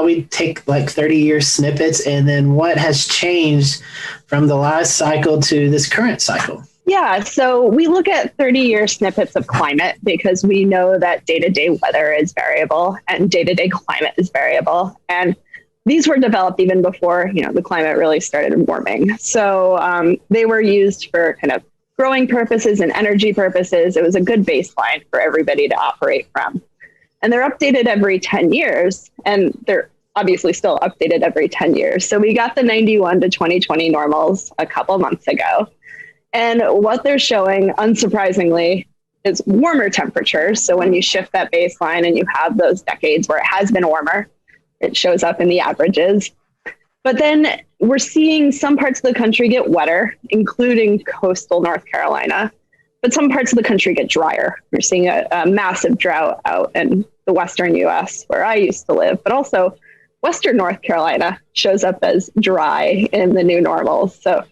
C: we take like 30-year snippets, and then what has changed from the last cycle to this current cycle?
S: Yeah, so we look at 30-year snippets of climate because we know that day-to-day weather is variable and day-to-day climate is variable. And these were developed even before, the climate really started warming. So they were used for kind of growing purposes and energy purposes. It was a good baseline for everybody to operate from. And they're updated every 10 years, and they're obviously still updated every 10 years. So we got the 91 to 2020 normals a couple months ago. And what they're showing, unsurprisingly, is warmer temperatures. So when you shift that baseline and you have those decades where it has been warmer, it shows up in the averages. But then we're seeing some parts of the country get wetter, including coastal North Carolina. But some parts of the country get drier. We're seeing a massive drought out in the western U.S. where I used to live, but also western North Carolina shows up as dry in the new normals. So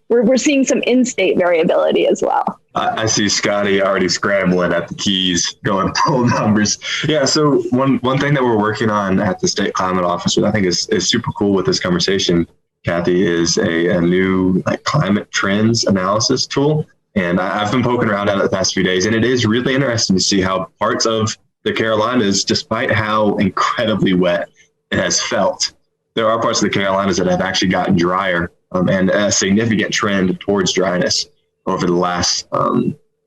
S: we're seeing some in-state variability as well.
R: I see Scotty already scrambling at the keys, going pull numbers. Yeah, so one thing that we're working on at the State Climate Office, which I think is super cool with this conversation, Kathy, is a new climate trends analysis tool. And I've been poking around at it the past few days, and it is really interesting to see how parts of the Carolinas, despite how incredibly wet it has felt, there are parts of the Carolinas that have actually gotten drier, and a significant trend towards dryness over the last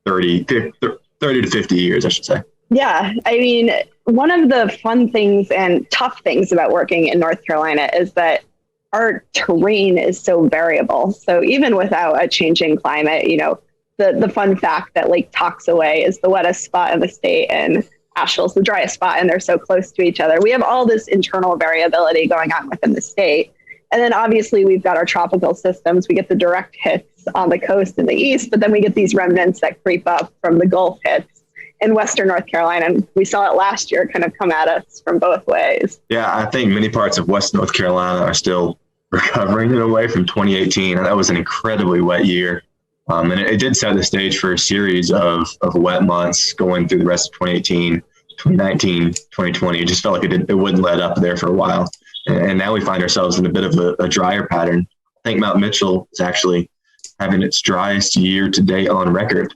R: 30 to 50 years, I should say.
S: Yeah, I mean, one of the fun things and tough things about working in North Carolina is that our terrain is so variable. So even without a changing climate, the fun fact that Lake Toxaway is the wettest spot in the state, and Asheville's the driest spot and they're so close to each other. We have all this internal variability going on within the state. And then obviously we've got our tropical systems. We get the direct hits on the coast in the east, but then we get these remnants that creep up from the Gulf hits in Western North Carolina. And we saw it last year kind of come at us from both ways.
R: Yeah, I think many parts of West North Carolina are still recovering in a way from 2018. And that was an incredibly wet year. And it did set the stage for a series of wet months going through the rest of 2018, 2019, 2020. It just felt like it wouldn't let up there for a while. And now we find ourselves in a bit of a drier pattern. I think Mount Mitchell is actually having its driest year to date on record,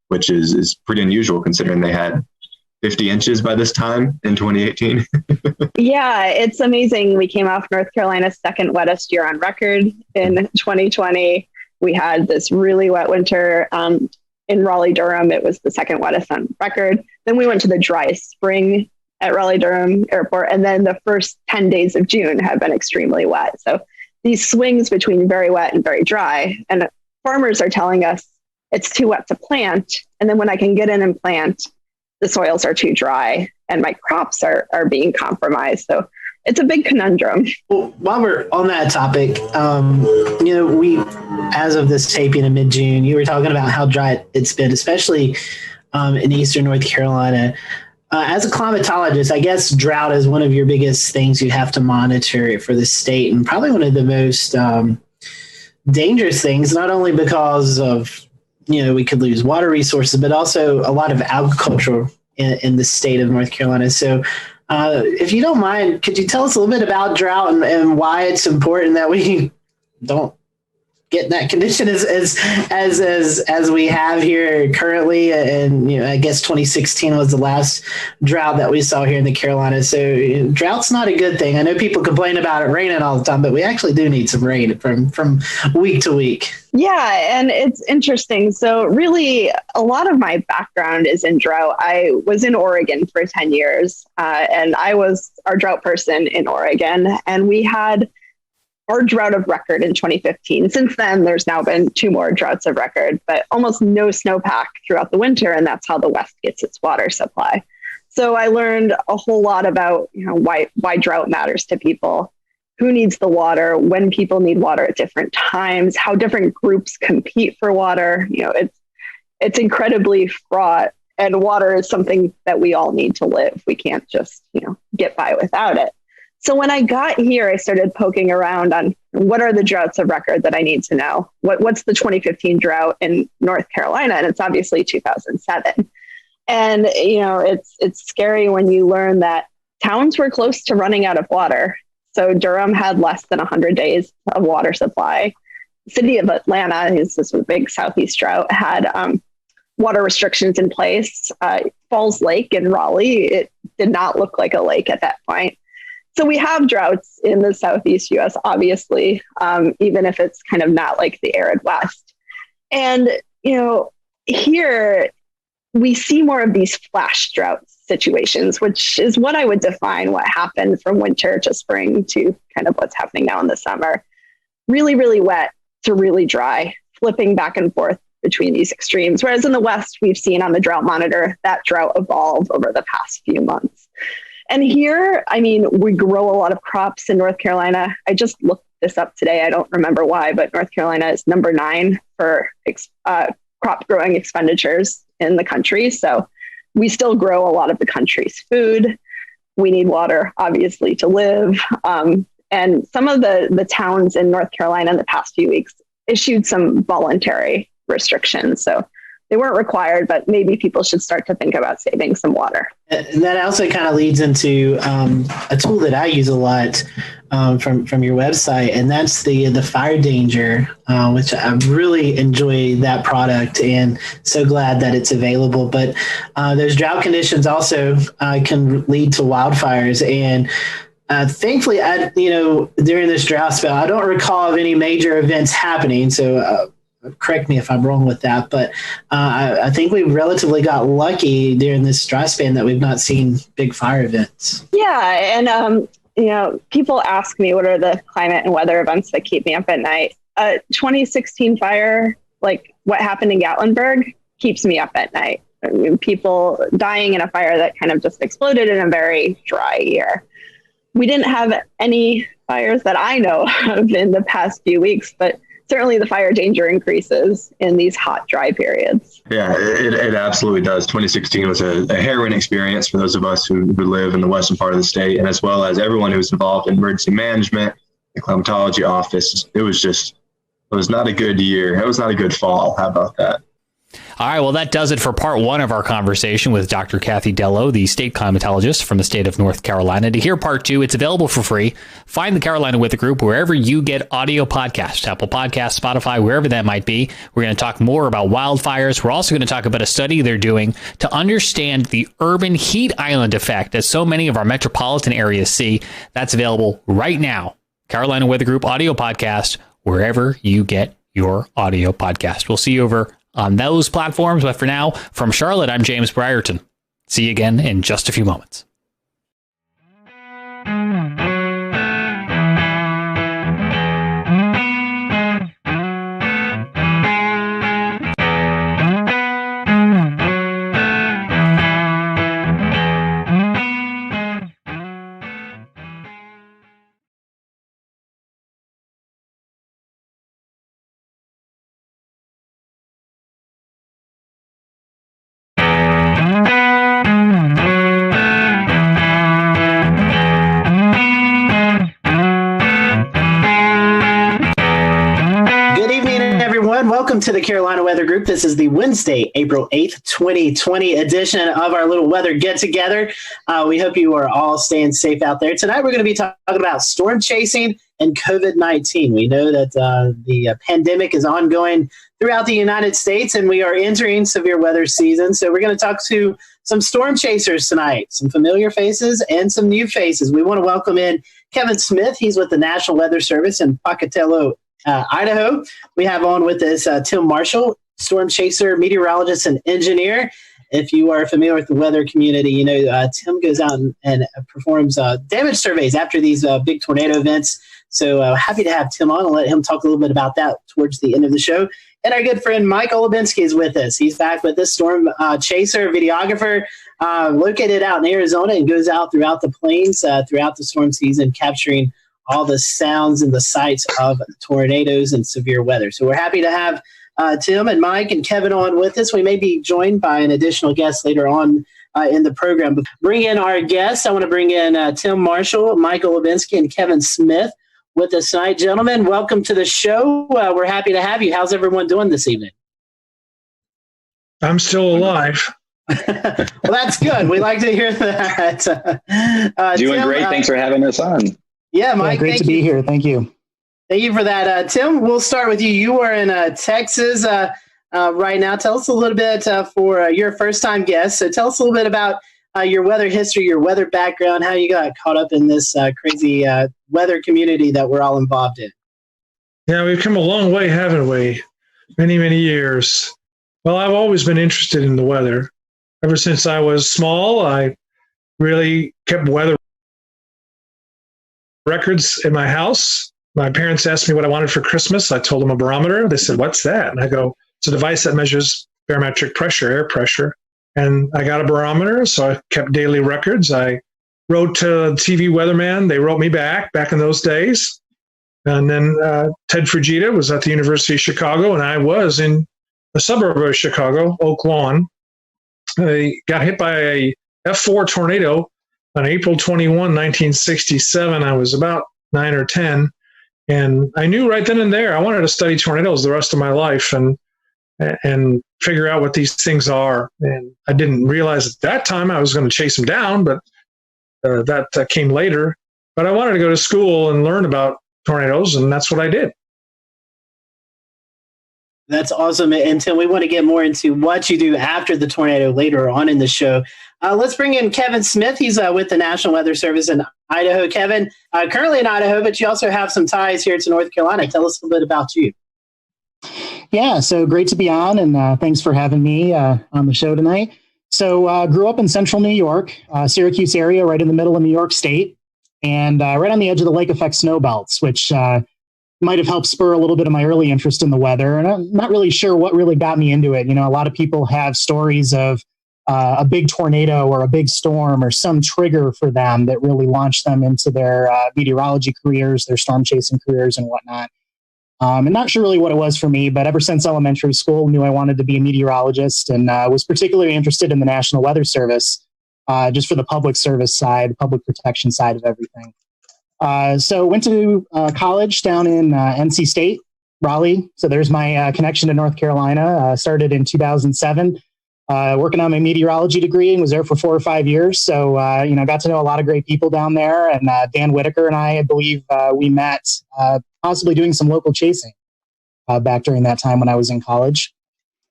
R: which is pretty unusual considering they had 50 inches by this time in 2018.
S: Yeah, it's amazing. We came off North Carolina's second wettest year on record in 2020. We had this really wet winter in Raleigh-Durham. It was the second wettest on record. Then we went to the driest spring at Raleigh-Durham Airport. And then the first 10 days of June have been extremely wet. So these swings between very wet and very dry, and farmers are telling us it's too wet to plant. And then when I can get in and plant, the soils are too dry and my crops are being compromised. So it's a big conundrum.
C: Well, while we're on that topic, we, as of this taping in mid-June, you were talking about how dry it's been, especially in eastern North Carolina. As a climatologist, I guess drought is one of your biggest things you have to monitor for the state, and probably one of the most dangerous things, not only because of, we could lose water resources, but also a lot of agriculture in the state of North Carolina. So if you don't mind, could you tell us a little bit about drought and why it's important that we don't get in that condition as we have here currently? And I guess 2016 was the last drought that we saw here in the Carolinas. So drought's not a good thing. I know people complain about it raining all the time, but we actually do need some rain from week to week.
S: Yeah, and it's interesting. So really, a lot of my background is in drought. I was in Oregon for 10 years, and I was our drought person in Oregon, and we had our drought of record in 2015. Since then, there's now been 2 more droughts of record, but almost no snowpack throughout the winter, and that's how the West gets its water supply. So I learned a whole lot about why drought matters to people, who needs the water, when people need water at different times, how different groups compete for water. It's incredibly fraught, and water is something that we all need to live. We can't just get by without it. So when I got here, I started poking around on what are the droughts of record that I need to know. What's the 2015 drought in North Carolina? And it's obviously 2007. And it's scary when you learn that towns were close to running out of water. So Durham had less than 100 days of water supply. The city of Atlanta, who's this big southeast drought, had water restrictions in place. Falls Lake in Raleigh, it did not look like a lake at that point. So we have droughts in the southeast U.S., obviously, even if it's kind of not like the arid West. And, here we see more of these flash drought situations, which is what I would define what happened from winter to spring to kind of what's happening now in the summer. Really, really wet to really dry, flipping back and forth between these extremes. Whereas in the West, we've seen on the drought monitor that drought evolve over the past few months. And here, we grow a lot of crops in North Carolina. I just looked this up today. I don't remember why, but North Carolina is number 9 for crop growing expenditures in the country. So we still grow a lot of the country's food. We need water, obviously, to live. And some of the towns in North Carolina in the past few weeks issued some voluntary restrictions. So they weren't required, but maybe people should start to think about saving some water.
C: And that also kind of leads into a tool that I use a lot from your website, and that's the fire danger, which I really enjoy that product and so glad that it's available. But those drought conditions also can lead to wildfires. And thankfully, during this drought spell, I don't recall of any major events happening. So correct me if I'm wrong with that, but I think we relatively got lucky during this dry span that we've not seen big fire events.
S: Yeah, and people ask me what are the climate and weather events that keep me up at night. 2016 fire, like what happened in Gatlinburg, keeps me up at night. people dying in a fire that kind of just exploded in a very dry year. We didn't have any fires that I know of in the past few weeks, but certainly the fire danger increases in these hot, dry periods.
R: Yeah, it absolutely does. 2016 was a harrowing experience for those of us who live in the western part of the state, and as well as everyone who's involved in emergency management, the climatology office. It was not a good year. It was not a good fall. How about that?
B: All right, well, that does it for part one of our conversation with Dr. Kathy Dello, the state climatologist from the state of North Carolina. To hear part two, it's available for free. Find the Carolina Weather Group wherever you get audio podcasts, Apple Podcasts, Spotify, wherever that might be. We're going to talk more about wildfires. We're also going to talk about a study they're doing to understand the urban heat island effect that so many of our metropolitan areas see. That's available right now. Carolina Weather Group audio podcast, wherever you get your audio podcast. We'll see you over on those platforms. But for now, from Charlotte, I'm James Brierton. See you again in just a few moments.
C: Welcome to the Carolina Weather Group. This is the Wednesday, April 8th, 2020 edition of our little weather get-together. We hope you are all staying safe out there. Tonight we're going to be talking about storm chasing and COVID-19. We know that the pandemic is ongoing throughout the United States, and we are entering severe weather season. So we're going to talk to some storm chasers tonight, some familiar faces and some new faces. We want to welcome in Kevin Smith. He's with the National Weather Service in Pocatello, Idaho. We have on with us Tim Marshall, storm chaser, meteorologist, and engineer. If you are familiar with the weather community, you know Tim goes out and performs damage surveys after these big tornado events. So happy to have Tim on and let him talk a little bit about that towards the end of the show. And our good friend Mike Olubinski is with us. He's back with us, storm chaser, videographer, located out in Arizona and goes out throughout the plains throughout the storm season, capturing all the sounds and the sights of tornadoes and severe weather. So we're happy to have Tim and Mike and Kevin on with us. We may be joined by an additional guest later on in the program. But bring in our guests. I want to bring in Tim Marshall, Mike Olubinski, and Kevin Smith with us tonight. Gentlemen, welcome to the show. We're happy to have you. How's everyone doing this evening?
E: I'm still alive.
C: Well, that's good. We like to hear that.
U: Doing
C: Tim,
U: great. Thanks for having us on.
C: Yeah, Mike.
W: Great to be here. Thank you.
C: Thank you for that. Tim, we'll start with you. You are in Texas right now. Tell us a little bit for your first-time guest. So tell us a little bit about your weather history, your weather background, how you got caught up in this crazy weather community that we're all involved in.
E: Yeah, we've come a long way, haven't we? Many, many years. Well, I've always been interested in the weather. Ever since I was small, I really kept weather records in my house. My parents asked me what I wanted for Christmas. I told them a barometer. They said, "What's that?" And I go, "It's a device that measures barometric pressure, air pressure." And I got a barometer, so I kept daily records. I wrote to TV weatherman. They wrote me back in those days. And then Ted Fujita was at the University of Chicago, and I was in a suburb of Chicago, Oak Lawn. I got hit by a F4 tornado on April 21, 1967. I was about 9 or 10. And I knew right then and there I wanted to study tornadoes the rest of my life and figure out what these things are. And I didn't realize at that time I was going to chase them down, but that came later. But I wanted to go to school and learn about tornadoes, and that's what I did.
C: That's awesome. And Tim, we want to get more into what you do after the tornado later on in the show. Let's bring in Kevin Smith. He's with the National Weather Service in Idaho. Kevin, currently in Idaho, but you also have some ties here to North Carolina. Tell us a little bit about you.
W: Yeah, so great to be on, and thanks for having me on the show tonight. So grew up in central New York, Syracuse area, right in the middle of New York State, and right on the edge of the lake effect snow belts, which might have helped spur a little bit of my early interest in the weather. And I'm not really sure what really got me into it. You know, a lot of people have stories of a big tornado or a big storm or some trigger for them that really launched them into their meteorology careers, their storm chasing careers and whatnot. And not sure really what it was for me, but ever since elementary school, knew I wanted to be a meteorologist, and was particularly interested in the National Weather Service, just for the public service side, public protection side of everything. So went to college down in NC State, Raleigh. So there's my connection to North Carolina. Started in 2007, working on my meteorology degree, and was there for 4 or 5 years. So, got to know a lot of great people down there. And Dan Whitaker and I believe we met possibly doing some local chasing back during that time when I was in college.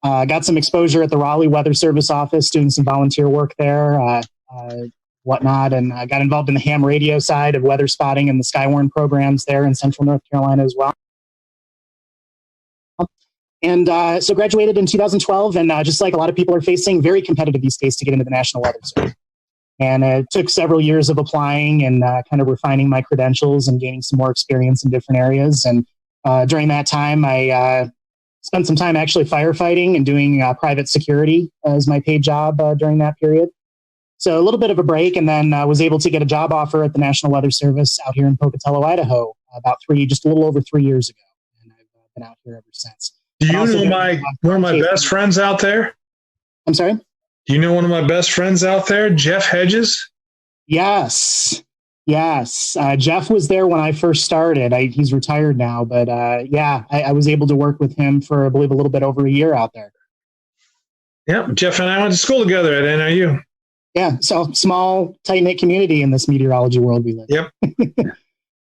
W: Got some exposure at the Raleigh Weather Service office, doing some volunteer work there, whatnot, and I got involved in the ham radio side of weather spotting and the Skywarn programs there in Central North Carolina as well. And so graduated in 2012, and just like a lot of people are facing, very competitive these days to get into the National Weather Service. And it took several years of applying and kind of refining my credentials and gaining some more experience in different areas. And during that time, I spent some time actually firefighting and doing private security as my paid job during that period. So a little bit of a break, and then was able to get a job offer at the National Weather Service out here in Pocatello, Idaho, just a little over 3 years ago. And I've been out here ever since.
E: Do you know one of my best friends out there?
W: I'm sorry?
E: Do you know one of my best friends out there, Jeff Hedges?
W: Yes. Jeff was there when I first started. He's retired now, but I was able to work with him for, I believe, a little bit over a year out there.
E: Yep, Jeff and I went to school together at NIU.
W: Yeah, so small, tight-knit community in this meteorology world we live in.
E: Yep.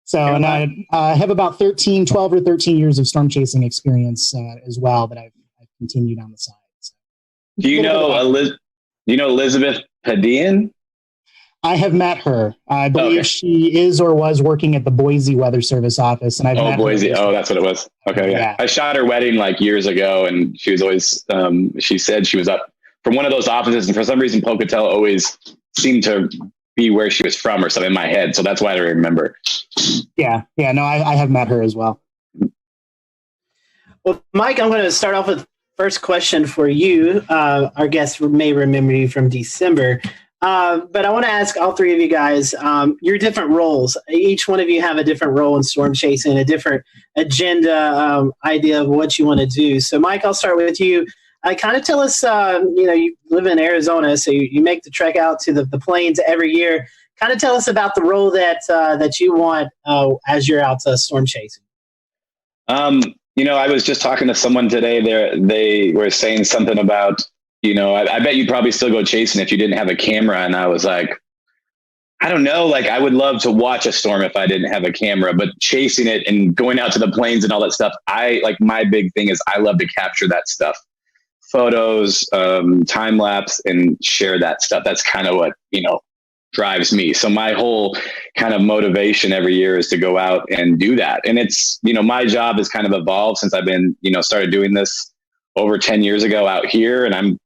W: So, and I have about 12 or 13 years of storm chasing experience as well that I've continued on the side. So.
U: Do you know Elizabeth Padian?
W: I have met her. I believe she is or was working at the Boise Weather Service office. And I've met
U: Boise.
W: Her.
U: Oh, that's what it was. Okay, yeah. I shot her wedding like years ago, and she was always, she said she was up from one of those offices, and for some reason, Pocatello always seemed to be where she was from or something in my head. So that's why I remember.
W: Yeah. No, I have met her as well.
C: Well, Mike, I'm going to start off with first question for you. Our guests may remember you from December. But I want to ask all three of you guys your different roles. Each one of you have a different role in storm chasing, a different agenda, idea of what you want to do. So, Mike, I'll start with you. Kind of tell us, you live in Arizona, so you make the trek out to the plains every year. Kind of tell us about the role that you want as you're out storm chasing.
U: I was just talking to someone today. They were saying something about, I bet you'd probably still go chasing if you didn't have a camera. And I was like, I don't know. Like, I would love to watch a storm if I didn't have a camera, but chasing it and going out to the plains and all that stuff, my big thing is I love to capture that stuff. Photos, time lapse, and share that stuff. That's kind of what, drives me. So my whole kind of motivation every year is to go out and do that. And it's, my job has kind of evolved since I've been, started doing this over 10 years ago out here. And I'm,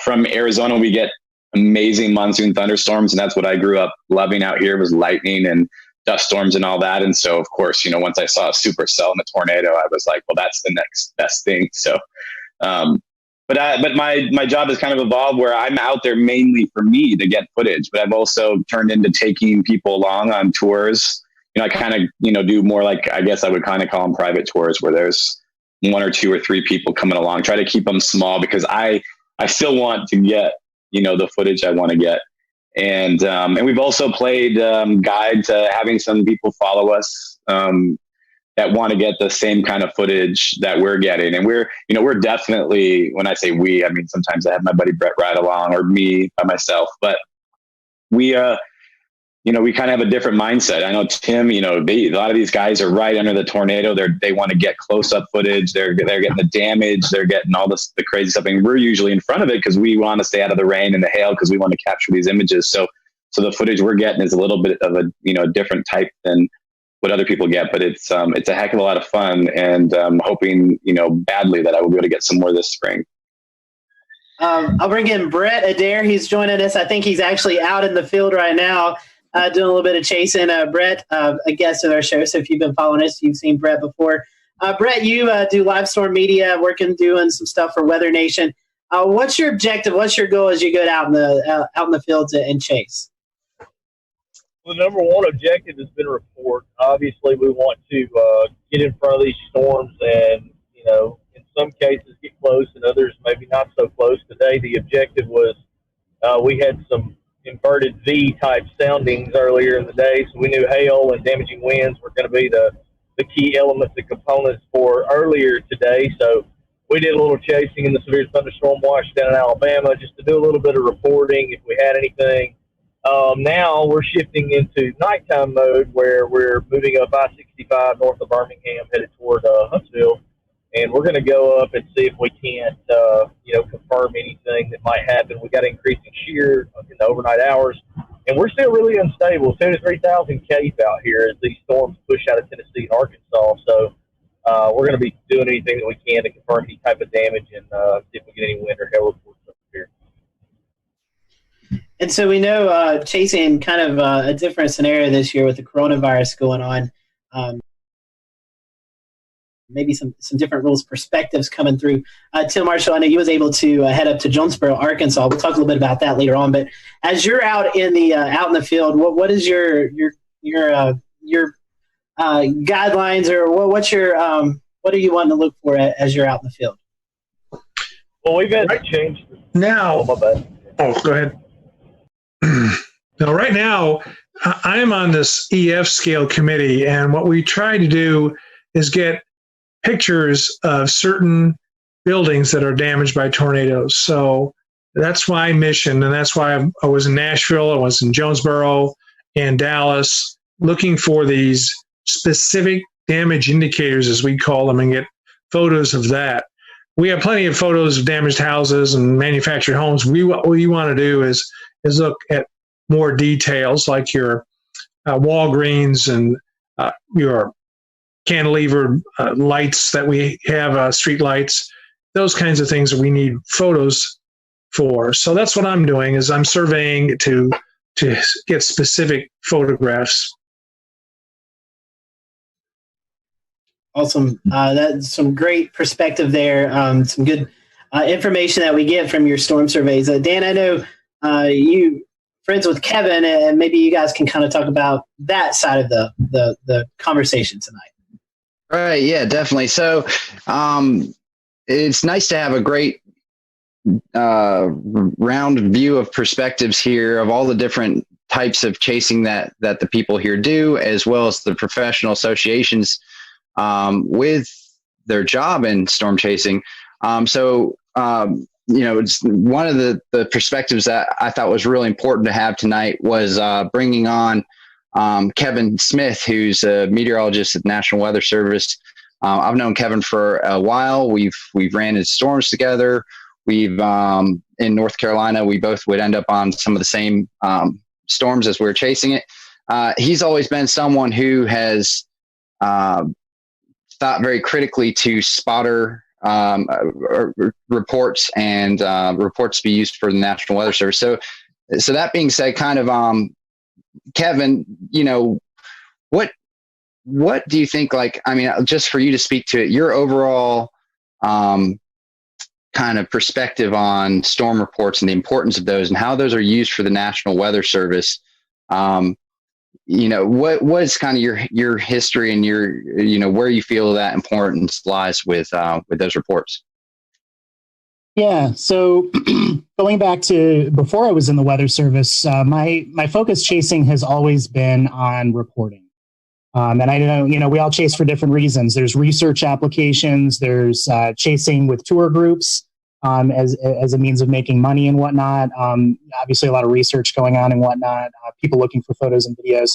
U: from Arizona, we get amazing monsoon thunderstorms. And that's what I grew up loving out here, was lightning and dust storms and all that. And so, of course, once I saw a supercell and a tornado, I was like, well, that's the next best thing. So, but my job has kind of evolved where I'm out there mainly for me to get footage, but I've also turned into taking people along on tours. I kind of, do more like, I guess I would kind of call them private tours, where there's 1 or 2 or 3 people coming along, try to keep them small because I still want to get, the footage I want to get. And we've also played guide to having some people follow us that want to get the same kind of footage that we're getting. And we're definitely, when I say we, I mean, sometimes I have my buddy Brett ride along or me by myself, but we kind of have a different mindset. I know Tim, a lot of these guys are right under the tornado. They want to get close up footage. They're getting the damage. They're getting all the crazy stuff. And we're usually in front of it because we want to stay out of the rain and the hail because we want to capture these images. So the footage we're getting is a little bit of a different type than what other people get, but it's a heck of a lot of fun, and hoping badly that I will be able to get some more this spring.
C: I'll bring in Brett Adair. He's joining us. I think he's actually out in the field right now doing a little bit of chasing. Brett, a guest of our show, so if you've been following us, you've seen Brett before. Brett, you do live storm media, doing some stuff for Weather Nation. What's your objective? What's your goal as you go out in the field and chase?
G: Well, the number one objective has been report. Obviously, we want to get in front of these storms and, in some cases get close and others maybe not so close. Today, the objective was we had some inverted V-type soundings earlier in the day, so we knew hail and damaging winds were going to be the key elements and components for earlier today. So we did a little chasing in the severe thunderstorm watch down in Alabama just to do a little bit of reporting if we had anything. Now we're shifting into nighttime mode where we're moving up I-65 north of Birmingham headed toward Huntsville. And we're going to go up and see if we can't, confirm anything that might happen. We got increasing shear in the overnight hours, and we're still really unstable. 2,000 to 3,000 cape out here as these storms push out of Tennessee and Arkansas. So we're going to be doing anything that we can to confirm any type of damage and see if we get any wind or hail reports up here.
C: And so we know chasing kind of a different scenario this year with the coronavirus going on. Maybe some different rules, perspectives coming through. Tim Marshall, I know you was able to head up to Jonesboro, Arkansas. We'll talk a little bit about that later on. But as you're out in the field, what is your guidelines, or what are you wanting to look for as you're out in the field?
G: Well, we've had to change
E: now.
G: Oh, my bad.
E: Oh, go ahead. Now, right now, I'm on this EF scale committee, and what we try to do is get pictures of certain buildings that are damaged by tornadoes. So that's my mission, and that's why I was in Nashville, I was in Jonesboro and Dallas, looking for these specific damage indicators, as we call them, and get photos of that. We have plenty of photos of damaged houses and manufactured homes. What we want to do is look at more details, like your Walgreens and your cantilever lights that we have, street lights, those kinds of things that we need photos for. So that's what I'm doing, is I'm surveying to get specific photographs.
C: Awesome. That's some great perspective there. Some good information that we get from your storm surveys. Dan, I know you friends with Kevin, and maybe you guys can kind of talk about that side of the conversation tonight.
V: Right. Yeah, definitely. So it's nice to have a great round view of perspectives here of all the different types of chasing that the people here do, as well as the professional associations with their job in storm chasing. It's one of the perspectives that I thought was really important to have tonight was bringing on Kevin Smith, who's a meteorologist at the National Weather Service. I've known Kevin for a while. We've ran in storms together. We've in North Carolina, we both would end up on some of the same storms as we were chasing it. He's always been someone who has thought very critically to spotter reports and reports to be used for the National Weather Service. So that being said, kind of Kevin, what do you think, just for you to speak to it, your overall kind of perspective on storm reports and the importance of those and how those are used for the National Weather Service? What is kind of your history and your, where you feel that importance lies with those reports?
W: Yeah. So going back to before I was in the Weather Service, my focus chasing has always been on reporting. And I know, we all chase for different reasons. There's research applications, there's chasing with tour groups as a means of making money and whatnot. Obviously a lot of research going on and whatnot, people looking for photos and videos.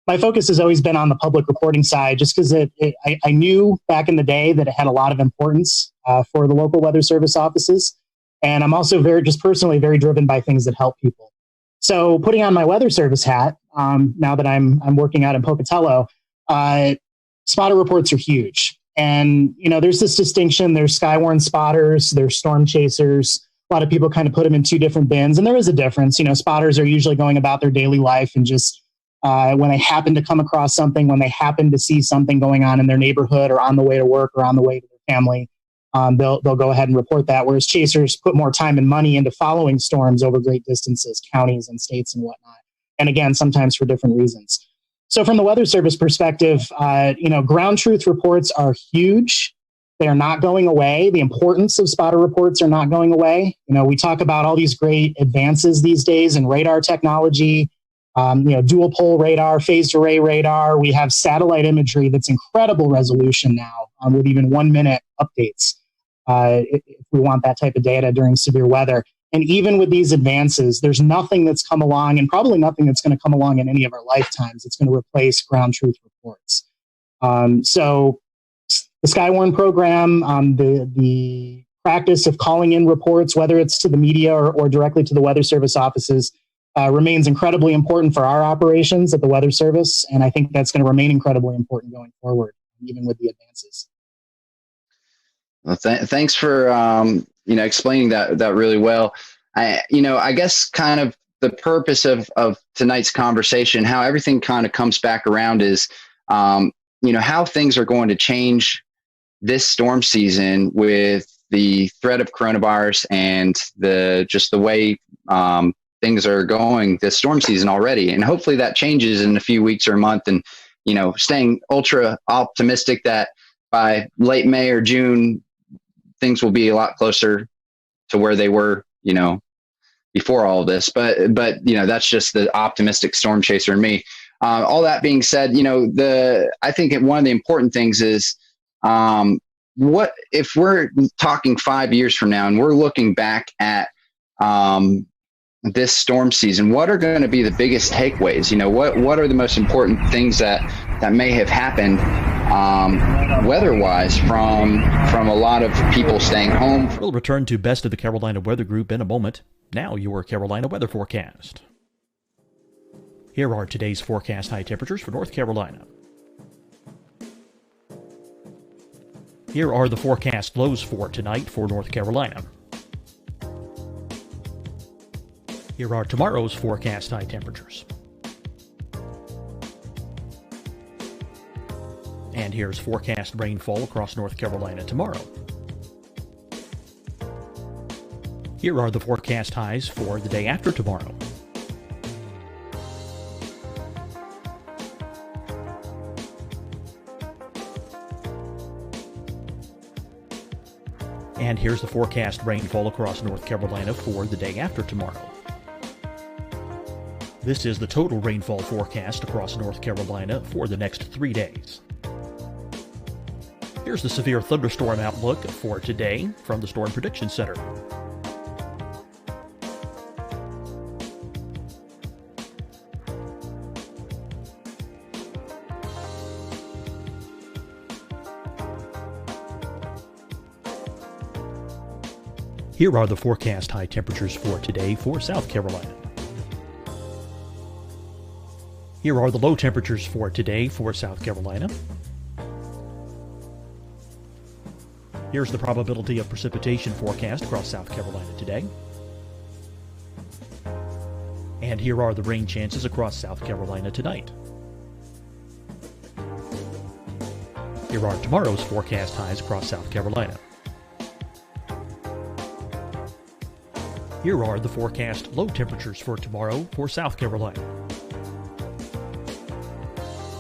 W: My focus has always been on the public reporting side, just because I knew back in the day that it had a lot of importance for the local Weather Service offices. And I'm also personally very driven by things that help people. So putting on my Weather Service hat, now that I'm working out in Pocatello, spotter reports are huge. And, there's this distinction. There's skywarn spotters, there's storm chasers. A lot of people kind of put them in two different bins. And there is a difference. Spotters are usually going about their daily life and just when they happen to come across something, when they happen to see something going on in their neighborhood or on the way to work or on the way to their family, they'll go ahead and report that, whereas chasers put more time and money into following storms over great distances, counties and states and whatnot. And again, sometimes for different reasons. So from the Weather Service perspective, ground truth reports are huge. They are not going away. The importance of spotter reports are not going away. We talk about all these great advances these days in radar technology, dual pole radar, phased array radar. We have satellite imagery that's incredible resolution now with even 1 minute updates if we want that type of data during severe weather. And even with these advances, there's nothing that's come along, and probably nothing that's going to come along in any of our lifetimes, that's going to replace ground truth reports. So the Skywarn program, the practice of calling in reports, whether it's to the media or directly to the Weather Service offices, remains incredibly important for our operations at the Weather Service. And I think that's going to remain incredibly important going forward, even with the advances.
V: Well, thanks for explaining that really well. I guess kind of the purpose of tonight's conversation, how everything kind of comes back around, is how things are going to change this storm season with the threat of coronavirus and the way things are going this storm season already. And hopefully that changes in a few weeks or a month, and staying ultra optimistic that by late May or June things will be a lot closer to where they were, before all of this. But that's just the optimistic storm chaser in me. All that being said, I think one of the important things is, what if we're talking 5 years from now and we're looking back at this storm season, what are going to be the biggest takeaways? What are the most important things that may have happened weather-wise from a lot of people staying home?
H: We'll return to Best of the Carolina Weather Group in a moment. Now your Carolina weather forecast. Here are today's forecast high temperatures for North Carolina. Here are the forecast lows for tonight for North Carolina. Here are tomorrow's forecast high temperatures. And here's forecast rainfall across North Carolina tomorrow. Here are the forecast highs for the day after tomorrow. And here's the forecast rainfall across North Carolina for the day after tomorrow. This is the total rainfall forecast across North Carolina for the next 3 days. Here's the severe thunderstorm outlook for today from the Storm Prediction Center. Here are the forecast high temperatures for today for South Carolina. Here are the low temperatures for today for South Carolina. Here's the probability of precipitation forecast across South Carolina today. And here are the rain chances across South Carolina tonight. Here are tomorrow's forecast highs across South Carolina. Here are the forecast low temperatures for tomorrow for South Carolina.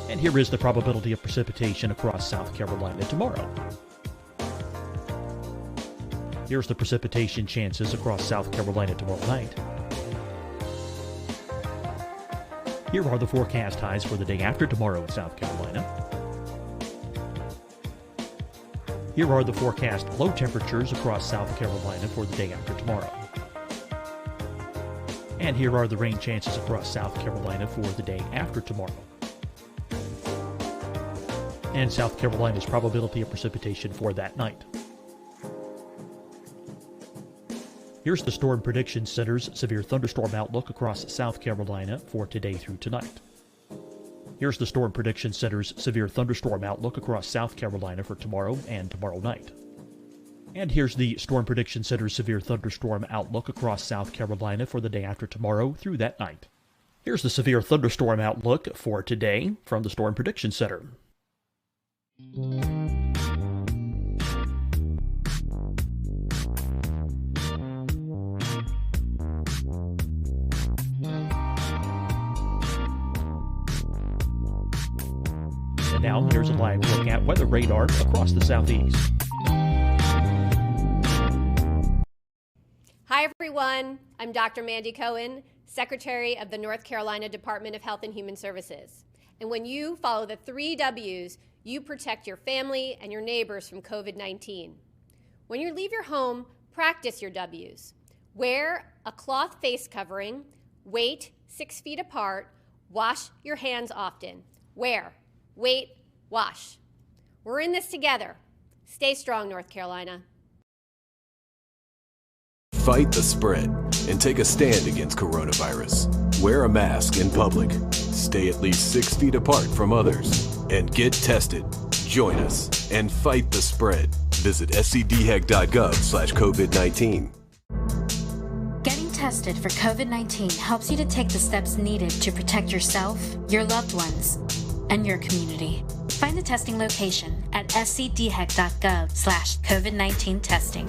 H: And here is the probability of precipitation across South Carolina tomorrow. Here's the precipitation chances across South Carolina tomorrow night. Here are the forecast highs for the day after tomorrow in South Carolina. Here are the forecast low temperatures across South Carolina for the day after tomorrow. And here are the rain chances across South Carolina for the day after tomorrow. And South Carolina's probability of precipitation for that night. Here's the Storm Prediction Center's severe thunderstorm outlook across South Carolina for today through tonight. Here's the Storm Prediction Center's severe thunderstorm outlook across South Carolina for tomorrow and tomorrow night. And here's the Storm Prediction Center's severe thunderstorm outlook across South Carolina for the day after tomorrow through that night. Here's the severe thunderstorm outlook for today from the Storm Prediction Center. And now here's a live look at weather radar across the southeast.
I: Hi, everyone. I'm Dr. Mandy Cohen, Secretary of the North Carolina Department of Health and Human Services. And when you follow the 3 W's, you protect your family and your neighbors from COVID-19. When you leave your home, practice your W's. Wear a cloth face covering, wait 6 feet apart, wash your hands often. Wear, wait, wash. We're in this together. Stay strong, North Carolina.
J: Fight the spread and take a stand against coronavirus. Wear a mask in public. Stay at least 6 feet apart from others. And get tested. Join us and fight the spread. Visit scdhec.gov/COVID-19.
K: Getting tested for COVID-19 helps you to take the steps needed to protect yourself, your loved ones, and your community. Find the testing location at scdhec.gov/COVID-19 testing.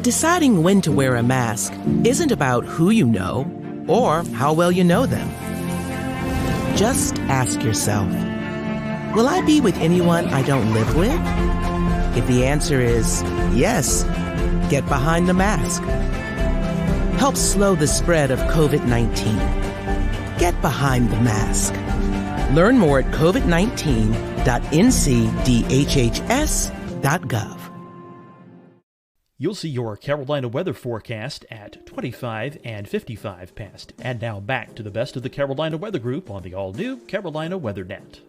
L: Deciding when to wear a mask isn't about who you know or how well you know them. Just ask yourself, will I be with anyone I don't live with? If the answer is yes, get behind the mask. Help slow the spread of COVID-19. Get behind the mask. Learn more at covid19.ncdhhs.gov.
H: You'll see your Carolina weather forecast at 25 and 55 past. And now back to the best of the Carolina Weather Group on the all-new Carolina WeatherNet.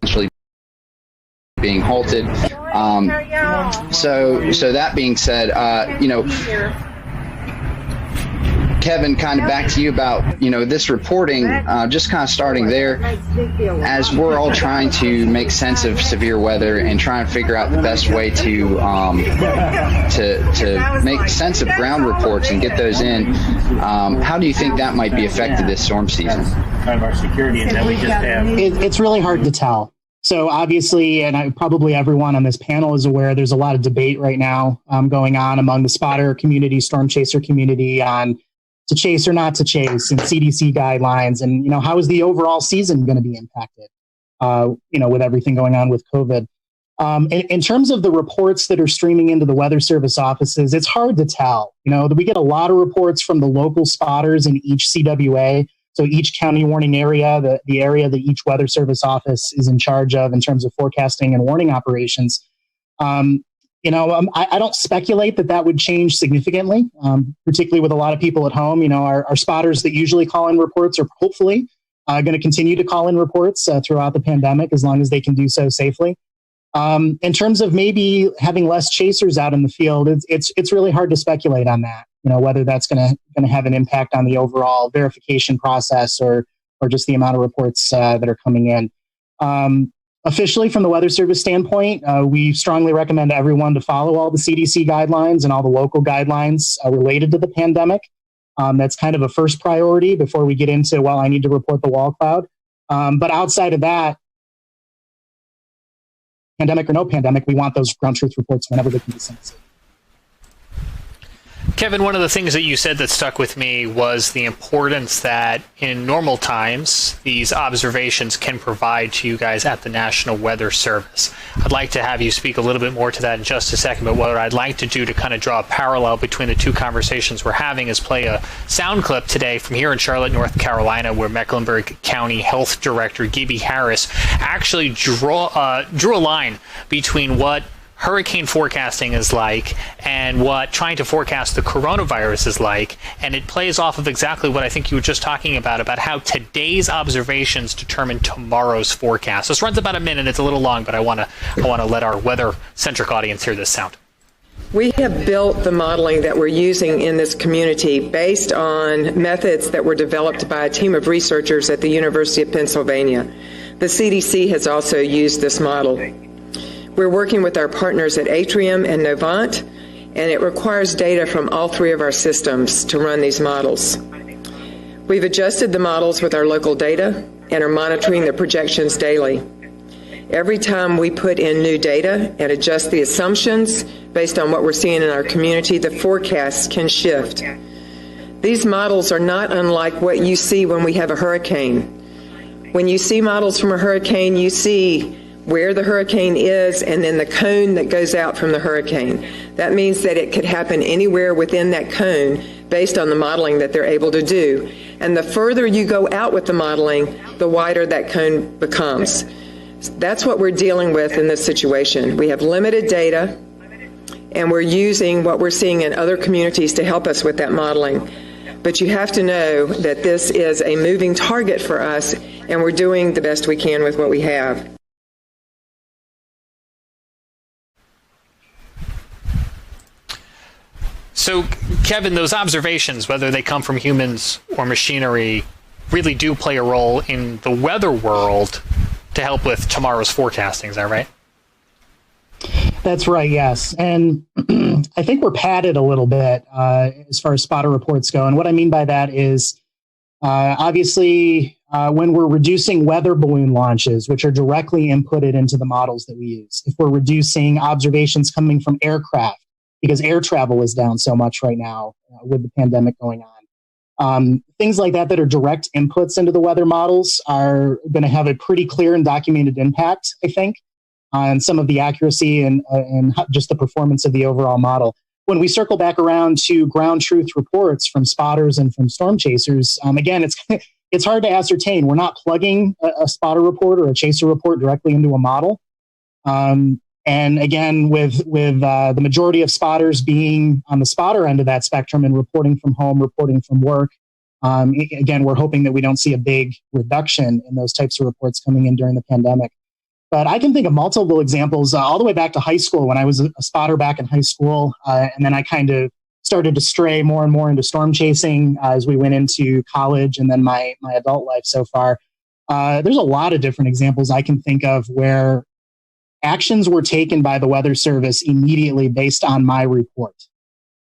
V: Actually being halted. So that being said, Kevin, kind of back to you about, this reporting, just kind of starting there, as we're all trying to make sense of severe weather and try and figure out the best way to make sense of ground reports and get those in. How do you think that might be affected this storm season?
W: Kind of our security that we just have. It's really hard to tell. So obviously, and probably everyone on this panel is aware, there's a lot of debate right now going on among the spotter community, storm chaser community on to chase or not to chase, and CDC guidelines, and how is the overall season going to be impacted? With everything going on with COVID. In terms of the reports that are streaming into the Weather Service offices, it's hard to tell. We get a lot of reports from the local spotters in each CWA, so each county warning area, the area that each Weather Service office is in charge of in terms of forecasting and warning operations. I don't speculate that would change significantly, particularly with a lot of people at home. Our spotters that usually call in reports are hopefully going to continue to call in reports throughout the pandemic as long as they can do so safely. In terms of maybe having less chasers out in the field, it's really hard to speculate on that. Whether that's going to have an impact on the overall verification process or just the amount of reports that are coming in. Officially, from the Weather Service standpoint, we strongly recommend everyone to follow all the CDC guidelines and all the local guidelines related to the pandemic. That's kind of a first priority before we get into, I need to report the wall cloud. But outside of that, pandemic or no pandemic, we want those ground truth reports whenever they can be sent.
B: Kevin, one of the things that you said that stuck with me was the importance that in normal times, these observations can provide to you guys at the National Weather Service. I'd like to have you speak a little bit more to that in just a second, but what I'd like to do to kind of draw a parallel between the two conversations we're having is play a sound clip today from here in Charlotte, North Carolina, where Mecklenburg County Health Director Gibby Harris actually drew a line between what hurricane forecasting is like and what trying to forecast the coronavirus is like, and it plays off of exactly what I think you were just talking about how today's observations determine tomorrow's forecast. This runs about a minute. It's a little long, but I want to let our weather-centric audience hear this sound.
M: We have built the modeling that we're using in this community based on methods that were developed by a team of researchers at the University of Pennsylvania. The CDC has also used this model. We're working with our partners at Atrium and Novant, and it requires data from all three of our systems to run these models. We've adjusted the models with our local data and are monitoring the projections daily. Every time we put in new data and adjust the assumptions based on what we're seeing in our community, the forecasts can shift. These models are not unlike what you see when we have a hurricane. When you see models from a hurricane, you see where the hurricane is and then the cone that goes out from the hurricane. That means that it could happen anywhere within that cone based on the modeling that they're able to do. And the further you go out with the modeling, the wider that cone becomes. That's what we're dealing with in this situation. We have limited data, and we're using what we're seeing in other communities to help us with that modeling. But you have to know that this is a moving target for us, and we're doing the best we can with what we have.
B: So, Kevin, those observations, whether they come from humans or machinery, really do play a role in the weather world to help with tomorrow's forecasting. Is that right?
W: That's right, yes. And I think we're padded a little bit as far as spotter reports go. And what I mean by that is, obviously, when we're reducing weather balloon launches, which are directly inputted into the models that we use, if we're reducing observations coming from aircraft, because air travel is down so much right now with the pandemic going on. Things like that are direct inputs into the weather models are going to have a pretty clear and documented impact, I think, on some of the accuracy and just the performance of the overall model. When we circle back around to ground truth reports from spotters and from storm chasers, again, it's hard to ascertain. We're not plugging a spotter report or a chaser report directly into a model. And again, with the majority of spotters being on the spotter end of that spectrum and reporting from home, reporting from work, again, we're hoping that we don't see a big reduction in those types of reports coming in during the pandemic. But I can think of multiple examples all the way back to high school when I was a spotter back in high school. And then I kind of started to stray more and more into storm chasing as we went into college and then my adult life so far. There's a lot of different examples I can think of where actions were taken by the Weather Service immediately based on my report.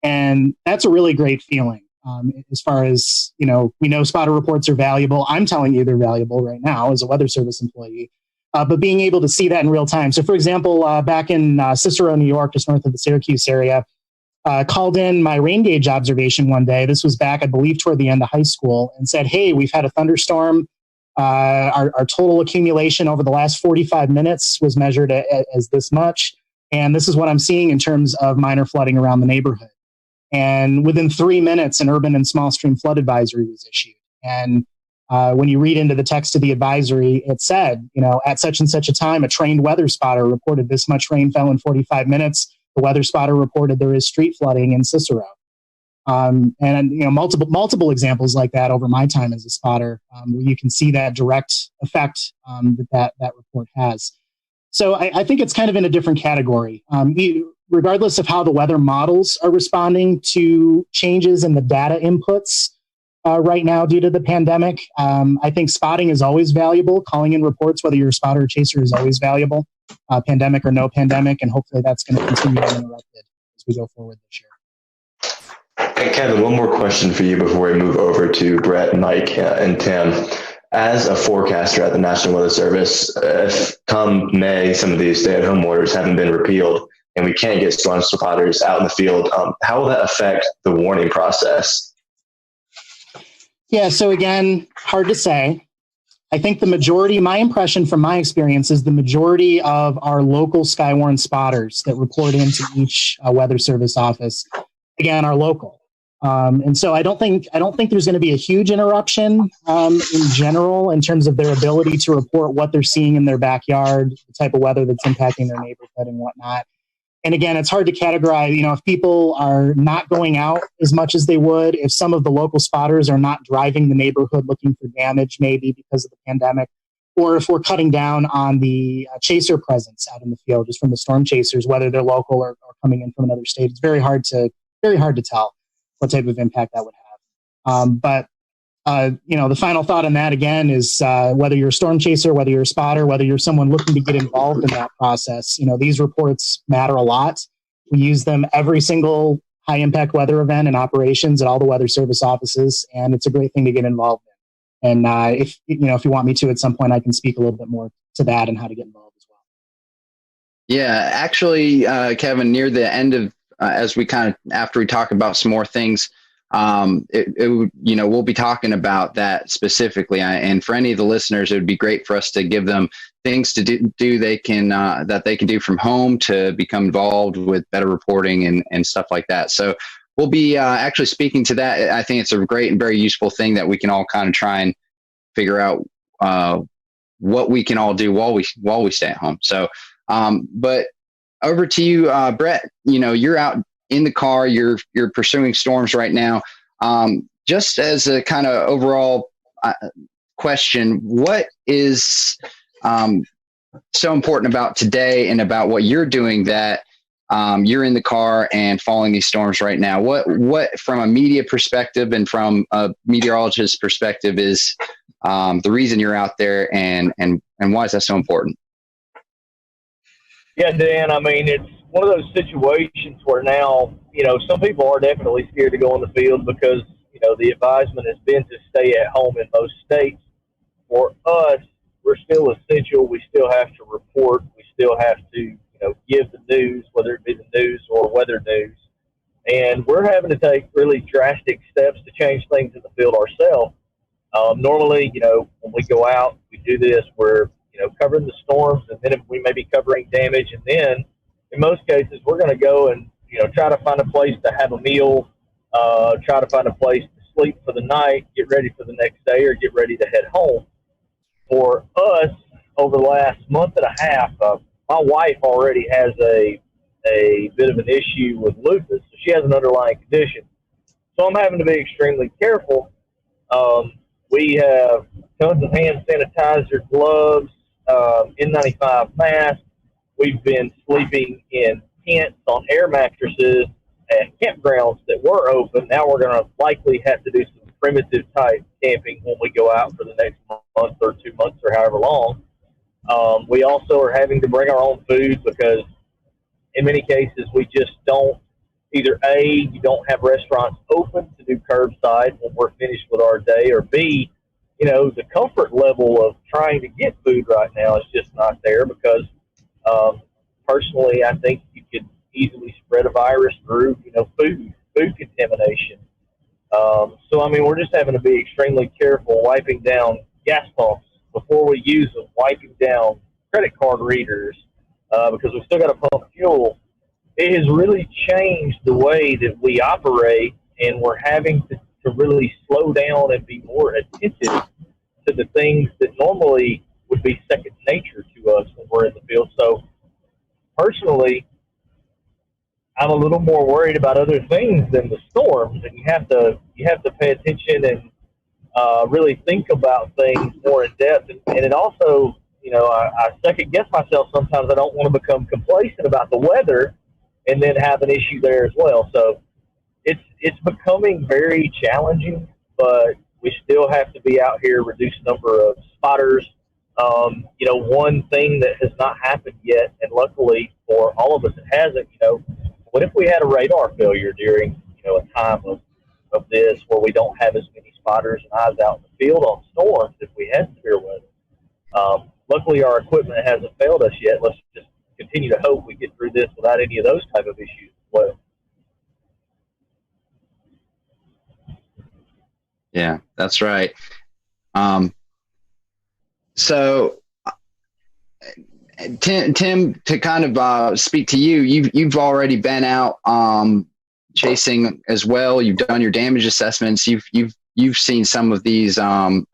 W: And that's a really great feeling. As far as, we know spotter reports are valuable. I'm telling you they're valuable right now as a Weather Service employee. But being able to see that in real time. So, for example, back in Cicero, New York, just north of the Syracuse area, called in my rain gauge observation one day. This was back, I believe, toward the end of high school, and said, hey, we've had a thunderstorm. Our total accumulation over the last 45 minutes was measured as this much. And this is what I'm seeing in terms of minor flooding around the neighborhood. And within 3 minutes, an urban and small stream flood advisory was issued. And when you read into the text of the advisory, it said, at such and such a time, a trained weather spotter reported this much rain fell in 45 minutes. The weather spotter reported there is street flooding in Cicero. And multiple examples like that over my time as a spotter, where you can see that direct effect that report has. So I think it's kind of in a different category. Regardless of how the weather models are responding to changes in the data inputs right now due to the pandemic, I think spotting is always valuable. Calling in reports, whether you're a spotter or chaser, is always valuable, pandemic or no pandemic, and hopefully that's going to continue uninterrupted as we go forward this year.
R: Hey, Kevin, one more question for you before we move over to Brett, Mike, and Tim. As a forecaster at the National Weather Service, if come May, some of these stay-at-home orders haven't been repealed and we can't get storm spotters out in the field, how will that affect the warning process?
W: Yeah, so again, hard to say. I think the majority, my impression from my experience is the majority of our local Skywarn spotters that report into each Weather Service office, again, are local. And so I don't think there's going to be a huge interruption in general in terms of their ability to report what they're seeing in their backyard, the type of weather that's impacting their neighborhood and whatnot. And again, it's hard to categorize, if people are not going out as much as they would, if some of the local spotters are not driving the neighborhood looking for damage, maybe because of the pandemic, or if we're cutting down on the chaser presence out in the field, just from the storm chasers, whether they're local or coming in from another state. It's very hard to tell what type of impact that would have. But the final thought on that, again, is whether you're a storm chaser, whether you're a spotter, whether you're someone looking to get involved in that process, these reports matter a lot. We use them every single high impact weather event and operations at all the Weather Service offices, and it's a great thing to get involved in. And if you want me to at some point, I can speak a little bit more to that and how to get involved as well.
V: Yeah, actually, Kevin, near the end of, after we talk about some more things, we'll be talking about that specifically. And for any of the listeners, it would be great for us to give them things to do they can that they can do from home to become involved with better reporting and stuff like that. So we'll be actually speaking to that. I think it's a great and very useful thing that we can all kind of try and figure out what we can all do while we stay at home. So, but over to you, Brett. You're out in the car. You're pursuing storms right now. Just as a kind of overall question, what is so important about today and about what you're doing that you're in the car and following these storms right now? What from a media perspective and from a meteorologist's perspective is the reason you're out there, and why is that so important?
G: Yeah, Dan, I mean, it's one of those situations where now, some people are definitely scared to go on the field because, the advisement has been to stay at home in most states. For us, we're still essential. We still have to report. We still have to, give the news, whether it be the news or weather news. And we're having to take really drastic steps to change things in the field ourselves. Normally, when we go out, we do this, we're, covering the storms, and then we may be covering damage. And then in most cases, we're going to go and, try to find a place to have a meal, try to find a place to sleep for the night, get ready for the next day, or get ready to head home. For us, over the last month and a half, my wife already has a bit of an issue with lupus. So she has an underlying condition. So I'm having to be extremely careful. We have tons of hand sanitizer, gloves, N95 masks. We've been sleeping in tents on air mattresses at campgrounds that were open. Now we're going to likely have to do some primitive type camping when we go out for the next month or 2 months or however long. We also are having to bring our own food because in many cases we just don't, either A, you don't have restaurants open to do curbside when we're finished with our day, or B, the comfort level of trying to get food right now is just not there because personally I think you could easily spread a virus through, food contamination. So, I mean, we're just having to be extremely careful wiping down gas pumps before we use them, wiping down credit card readers because we've still got to pump fuel. It has really changed the way that we operate, and we're having to really slow down and be more attentive to the things that normally would be second nature to us when we're in the field. So, personally, I'm a little more worried about other things than the storms, and you have to pay attention and really think about things more in depth. And it also, I second guess myself sometimes. I don't want to become complacent about the weather and then have an issue there as well. So it's becoming very challenging, but we still have to be out here, reduce number of spotters. One thing that has not happened yet, and luckily for all of us it hasn't, what if we had a radar failure during, a time of this where we don't have as many spotters and eyes out in the field on storms if we had severe weather? Luckily, our equipment hasn't failed us yet. Let's just continue to hope we get through this without any of those type of issues as well.
V: Yeah, that's right. So, Tim, to kind of speak to you, you've already been out chasing as well. You've done your damage assessments. You've seen some of these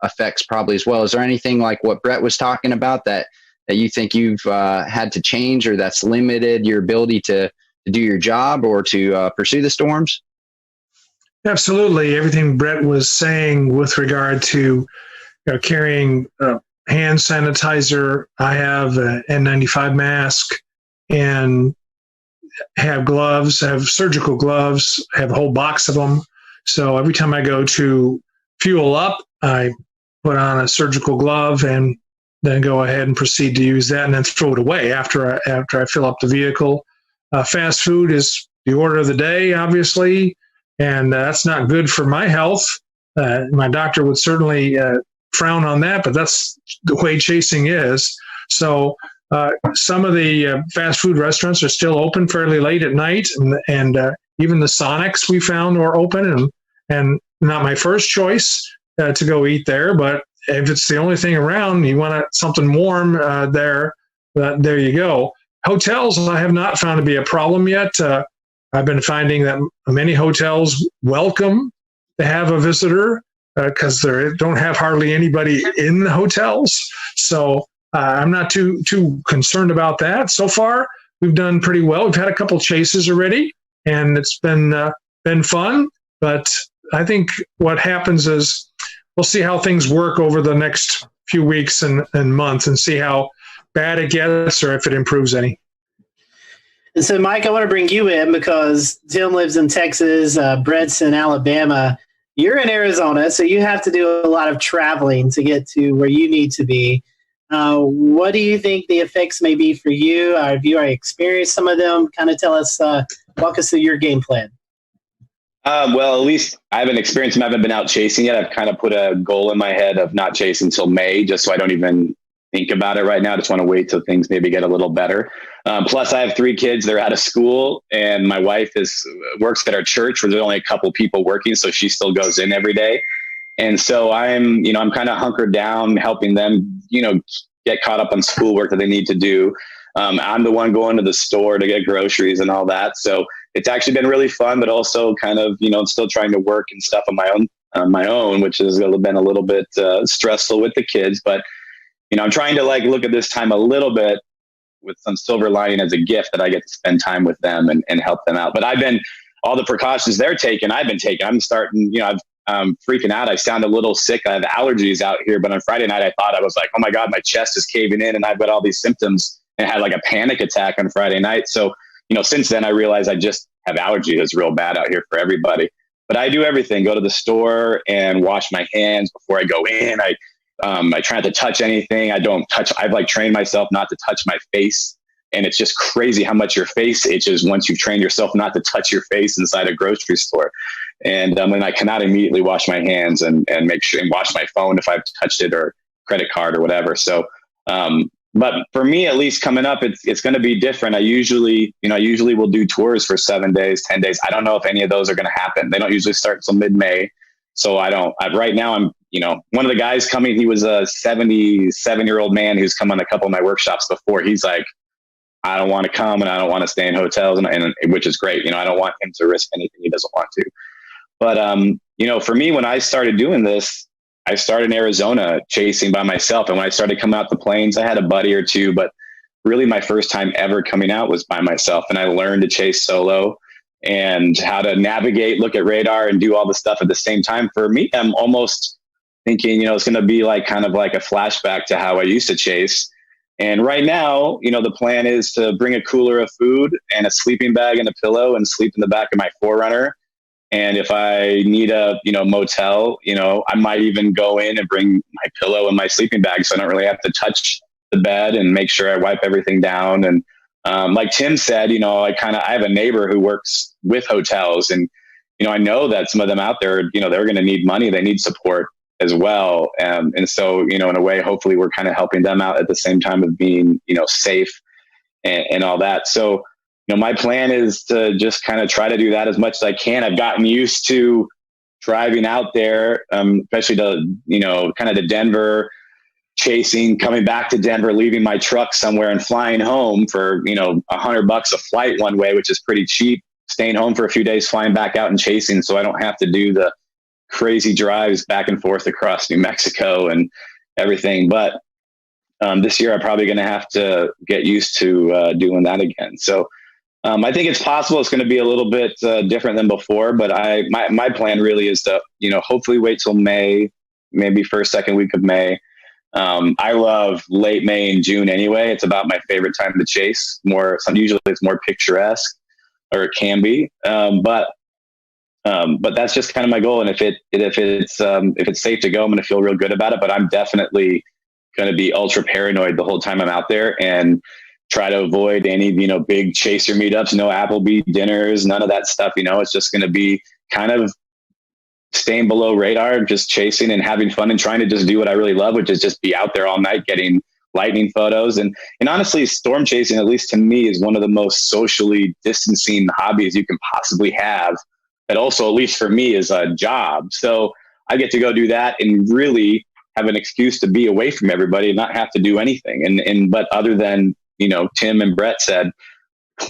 V: effects probably as well. Is there anything like what Brett was talking about that you think you've had to change, or that's limited your ability to do your job or to pursue the storms?
E: Absolutely. Everything Brett was saying with regard to carrying hand sanitizer. I have an N95 mask and have gloves, have surgical gloves, have a whole box of them. So every time I go to fuel up, I put on a surgical glove and then go ahead and proceed to use that and then throw it away after I fill up the vehicle. Fast food is the order of the day, obviously, and that's not good for my health. My doctor would certainly frown on that, but that's the way chasing is. So some of the fast food restaurants are still open fairly late at night, and even the Sonics we found were open, and not my first choice to go eat there. But if it's the only thing around, you want something warm there, there you go. Hotels, I have not found to be a problem yet. I've been finding that many hotels welcome to have a visitor because they don't have hardly anybody in the hotels. So I'm not too concerned about that. So far, we've done pretty well. We've had a couple chases already, and it's been fun. But I think what happens is we'll see how things work over the next few weeks and months, and see how bad it gets or if it improves any.
C: And so, Mike, I want to bring you in because Tim lives in Texas, Brett's in Alabama. You're in Arizona, so you have to do a lot of traveling to get to where you need to be. What do you think the effects may be for you? Have you already experienced some of them? Kind of tell us, walk us through your game plan.
U: Well, at least I haven't experienced them. I haven't been out chasing yet. I've kind of put a goal in my head of not chasing until May, just so I don't even think about it right now. I just want to wait till things maybe get a little better. Plus, I have 3 kids. They're out of school, and my wife works at our church where there's only a couple people working, so she still goes in every day. And so I'm kind of hunkered down, helping them, get caught up on schoolwork that they need to do. I'm the one going to the store to get groceries and all that. So it's actually been really fun, but also kind of, still trying to work and stuff on my own, which has been a little bit stressful with the kids. But I'm trying to look at this time a little bit with some silver lining as a gift that I get to spend time with them and help them out. But all the precautions they're taking, I've been taking. I'm starting, I'm freaking out. I sound a little sick. I have allergies out here. But on Friday night, I thought I was like, oh my God, my chest is caving in and I've got all these symptoms, and had like a panic attack on Friday night. So, since then I realized I just have allergies. It's real bad out here for everybody. But I do everything, go to the store and wash my hands before I go in. I try not to touch anything. I've trained myself not to touch my face. And it's just crazy how much your face itches once you've trained yourself not to touch your face inside a grocery store. And then I cannot immediately wash my hands and make sure and wash my phone if I've touched it, or credit card or whatever. So, but for me, at least coming up, it's going to be different. I usually will do tours for 7 days, 10 days. I don't know if any of those are going to happen. They don't usually start until mid-May. So right now I'm, one of the guys coming, he was a 77-year-old man who's come on a couple of my workshops before. He's like, I don't want to come and I don't want to stay in hotels, and which is great. I don't want him to risk anything he doesn't want to. But, for me, when I started doing this, I started in Arizona chasing by myself. And when I started coming out the plains, I had a buddy or two, but really my first time ever coming out was by myself. And I learned to chase solo and how to navigate, look at radar, and do all the stuff at the same time. For me, I'm almost thinking, it's going to be kind of like a flashback to how I used to chase. And right now, the plan is to bring a cooler of food and a sleeping bag and a pillow and sleep in the back of my 4Runner. And if I need a, motel, I might even go in and bring my pillow and my sleeping bag, so I don't really have to touch the bed, and make sure I wipe everything down. And like Tim said, I have a neighbor who works with hotels, and, I know that some of them out there, they're going to need money. They need support as well. And so, in a way, hopefully we're kind of helping them out at the same time of being, safe and all that. So, my plan is to just kind of try to do that as much as I can. I've gotten used to driving out there, especially to, kind of to Denver, chasing, coming back to Denver, leaving my truck somewhere and flying home for, $100 a flight one way, which is pretty cheap, staying home for a few days, flying back out and chasing. So I don't have to do the crazy drives back and forth across New Mexico and everything. But this year I'm probably going to have to get used to doing that again. So I think it's possible it's going to be a little bit different than before, but my plan really is to, hopefully wait till May, maybe first, second week of May. I love late May and June anyway. It's about my favorite time to chase. Usually it's more picturesque, or it can be. But that's just kind of my goal. And if it's safe to go, I'm going to feel real good about it, but I'm definitely going to be ultra paranoid the whole time I'm out there, and try to avoid any, big chaser meetups, no Applebee dinners, none of that stuff. It's just going to be kind of staying below radar, just chasing and having fun and trying to just do what I really love, which is just be out there all night getting lightning photos. And honestly, storm chasing, at least to me, is one of the most socially distancing hobbies you can possibly have. that also, at least for me, is a job. So I get to go do that and really have an excuse to be away from everybody and not have to do anything. But other than, Tim and Brett said,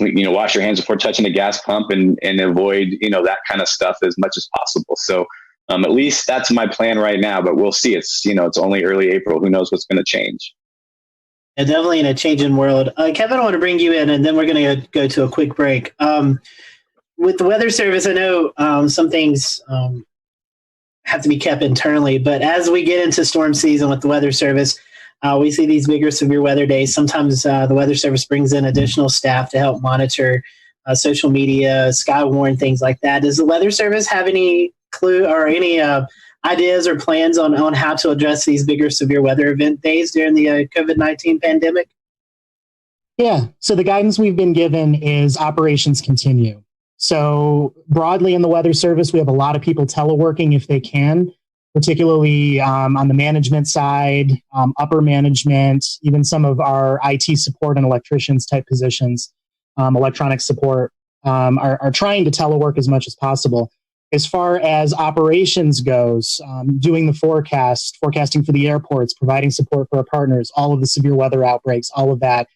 U: wash your hands before touching the gas pump and avoid, that kind of stuff as much as possible. So at least that's my plan right now, but we'll see. It's only early April. Who knows what's going to change?
C: Yeah, definitely in a changing world. Kevin, I want to bring you in, and then we're going to go to a quick break. With the Weather Service, I know some things have to be kept internally, but as we get into storm season with the Weather Service, we see these bigger severe weather days. Sometimes the Weather Service brings in additional staff to help monitor social media, Skywarn, things like that. Does the Weather Service have any clue or any ideas or plans on how to address these bigger severe weather event days during the COVID-19 pandemic?
W: Yeah, so the guidance we've been given is operations continue. So broadly in the Weather Service, we have a lot of people teleworking if they can, particularly on the management side, upper management, even some of our IT support and electricians type positions, electronic support, are trying to telework as much as possible. As far as operations goes, doing the forecasting for the airports, providing support for our partners, all of the severe weather outbreaks, all of that.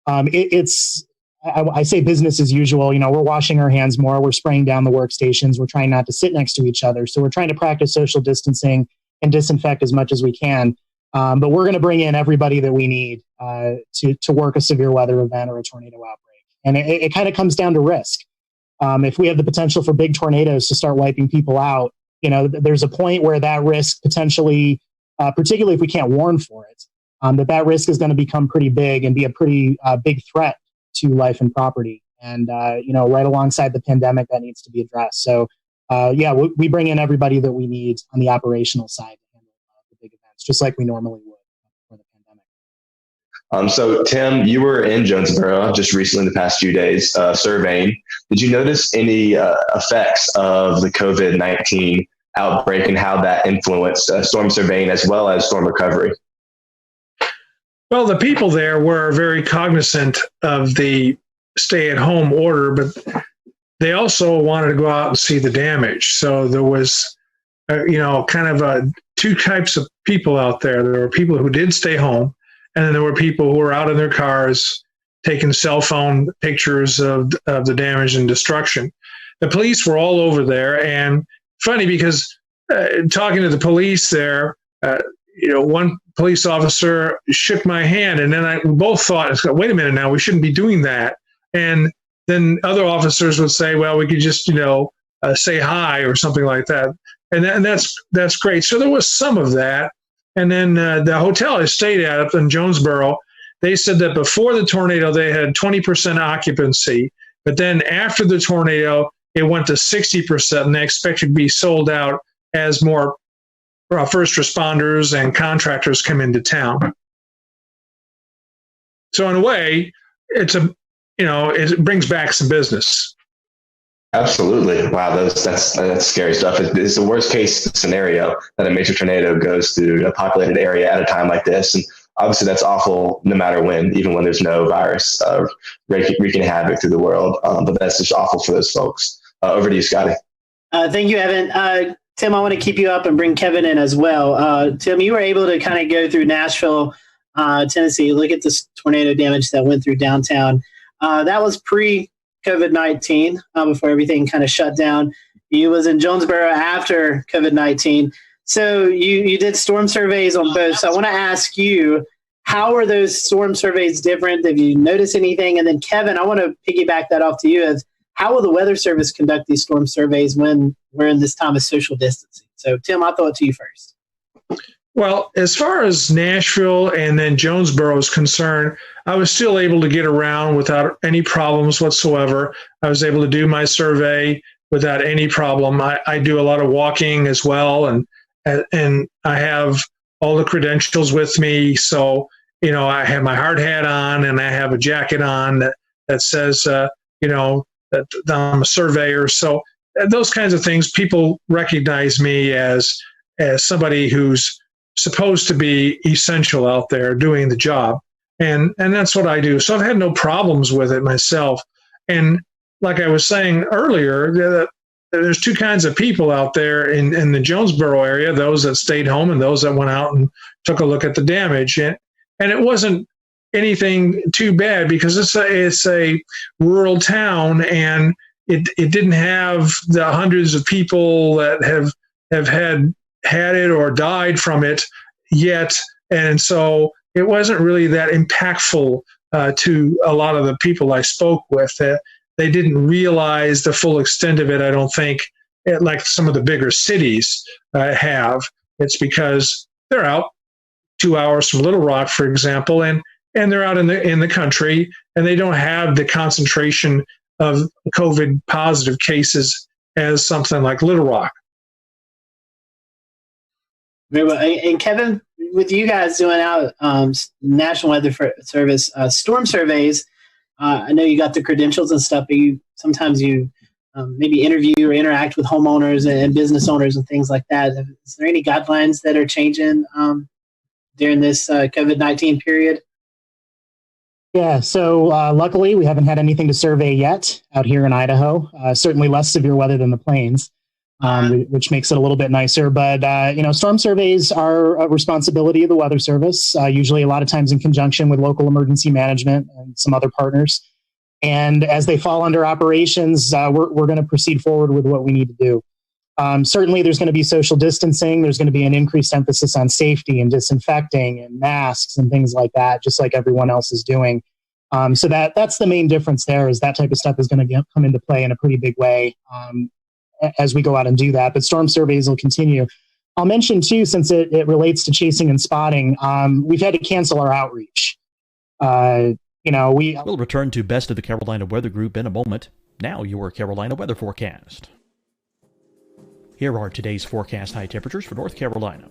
W: I say business as usual. We're washing our hands more. We're spraying down the workstations. We're trying not to sit next to each other. So we're trying to practice social distancing and disinfect as much as we can. But we're going to bring in everybody that we need to work a severe weather event or a tornado outbreak. And it kind of comes down to risk. If we have the potential for big tornadoes to start wiping people out, there's a point where that risk potentially, particularly if we can't warn for it, that risk is going to become pretty big and be a pretty big threat to life and property. And, right alongside the pandemic, that needs to be addressed. So, we bring in everybody that we need on the operational side to handle the big events, just like we normally would for the pandemic.
R: So, Tim, you were in Jonesboro just recently in the past few days surveying. Did you notice any effects of the COVID-19 outbreak and how that influenced storm surveying as well as storm recovery?
E: Well, the people there were very cognizant of the stay-at-home order, but they also wanted to go out and see the damage. So there was, two types of people out there. There were people who did stay home, and then there were people who were out in their cars taking cell phone pictures of the damage and destruction. The police were all over there, and funny because talking to the police there, one police officer shook my hand, and then we both thought, wait a minute now, we shouldn't be doing that. And then other officers would say, well, we could just, say hi or something like that. And that's great. So there was some of that. And then the hotel I stayed at up in Jonesboro, they said that before the tornado, they had 20% occupancy. But then after the tornado, it went to 60%, and they expect to be sold out as more first responders and contractors come into town. So in a way, it brings back some business.
R: Absolutely. Wow, that's scary stuff. It's the worst case scenario that a major tornado goes through a populated area at a time like this. And obviously that's awful no matter when, even when there's no virus wreaking havoc through the world. But that's just awful for those folks. Over to you, Scotty.
C: Thank you, Evan. Tim, I want to keep you up and bring Kevin in as well. Tim, you were able to kind of go through Nashville, Tennessee, look at this tornado damage that went through downtown. That was pre-COVID-19, before everything kind of shut down. You was in Jonesboro after COVID-19. So you did storm surveys on both. So I want to ask you, how are those storm surveys different? Have you noticed anything? And then Kevin, I want to piggyback that off to you as how will the Weather Service conduct these storm surveys when we're in this time of social distancing? So, Tim, I'll throw it to you first.
E: Well, as far as Nashville and then Jonesboro is concerned, I was still able to get around without any problems whatsoever. I was able to do my survey without any problem. I do a lot of walking as well, and I have all the credentials with me. So, I have my hard hat on and I have a jacket on that says, that I'm a surveyor. So those kinds of things, people recognize me as somebody who's supposed to be essential out there doing the job. And that's what I do. So I've had no problems with it myself. And like I was saying earlier, there's two kinds of people out there in the Jonesboro area, those that stayed home and those that went out and took a look at the damage. And it wasn't anything too bad because it's a rural town, and it didn't have the hundreds of people that have had it or died from it yet. And so it wasn't really that impactful to a lot of the people I spoke with. They didn't realize the full extent of it, I don't think, like some of the bigger cities have. It's because they're out 2 hours from Little Rock, for example, and they're out in the country, and they don't have the concentration of COVID positive cases as something like Little Rock.
C: And Kevin, with you guys doing out National Weather Service storm surveys, I know you got the credentials and stuff, but sometimes you maybe interview or interact with homeowners and business owners and things like that. Is there any guidelines that are changing during this COVID-19 period?
W: Yeah, so luckily we haven't had anything to survey yet out here in Idaho. Certainly less severe weather than the plains, which makes it a little bit nicer. But, storm surveys are a responsibility of the Weather Service, usually a lot of times in conjunction with local emergency management and some other partners. And as they fall under operations, we're going to proceed forward with what we need to do. Certainly there's going to be social distancing. There's going to be an increased emphasis on safety and disinfecting and masks and things like that, just like everyone else is doing. So that's the main difference there, is that type of stuff is going to come into play in a pretty big way as we go out and do that. But storm surveys will continue. I'll mention too, since it relates to chasing and spotting, we've had to cancel our outreach. We'll
H: return to Best of the Carolina Weather Group in a moment. Now your Carolina weather forecast. Here are today's forecast high temperatures for North Carolina.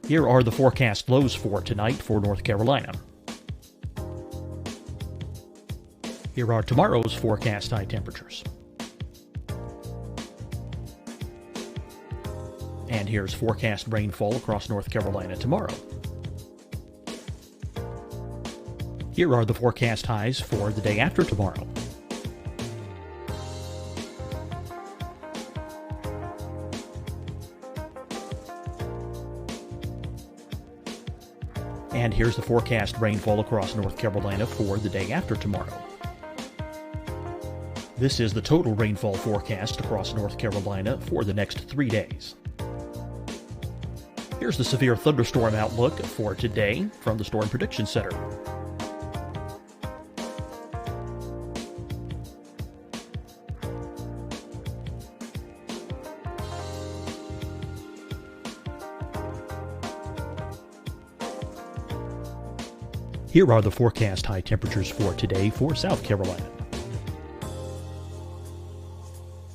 H: Here are the forecast lows for tonight for North Carolina. Here are tomorrow's forecast high temperatures. And here's forecast rainfall across North Carolina tomorrow. Here are the forecast highs for the day after tomorrow. And here's the forecast rainfall across North Carolina for the day after tomorrow. This is the total rainfall forecast across North Carolina for the next 3 days. Here's the severe thunderstorm outlook for today from the Storm Prediction Center. Here are the forecast high temperatures for today for South Carolina.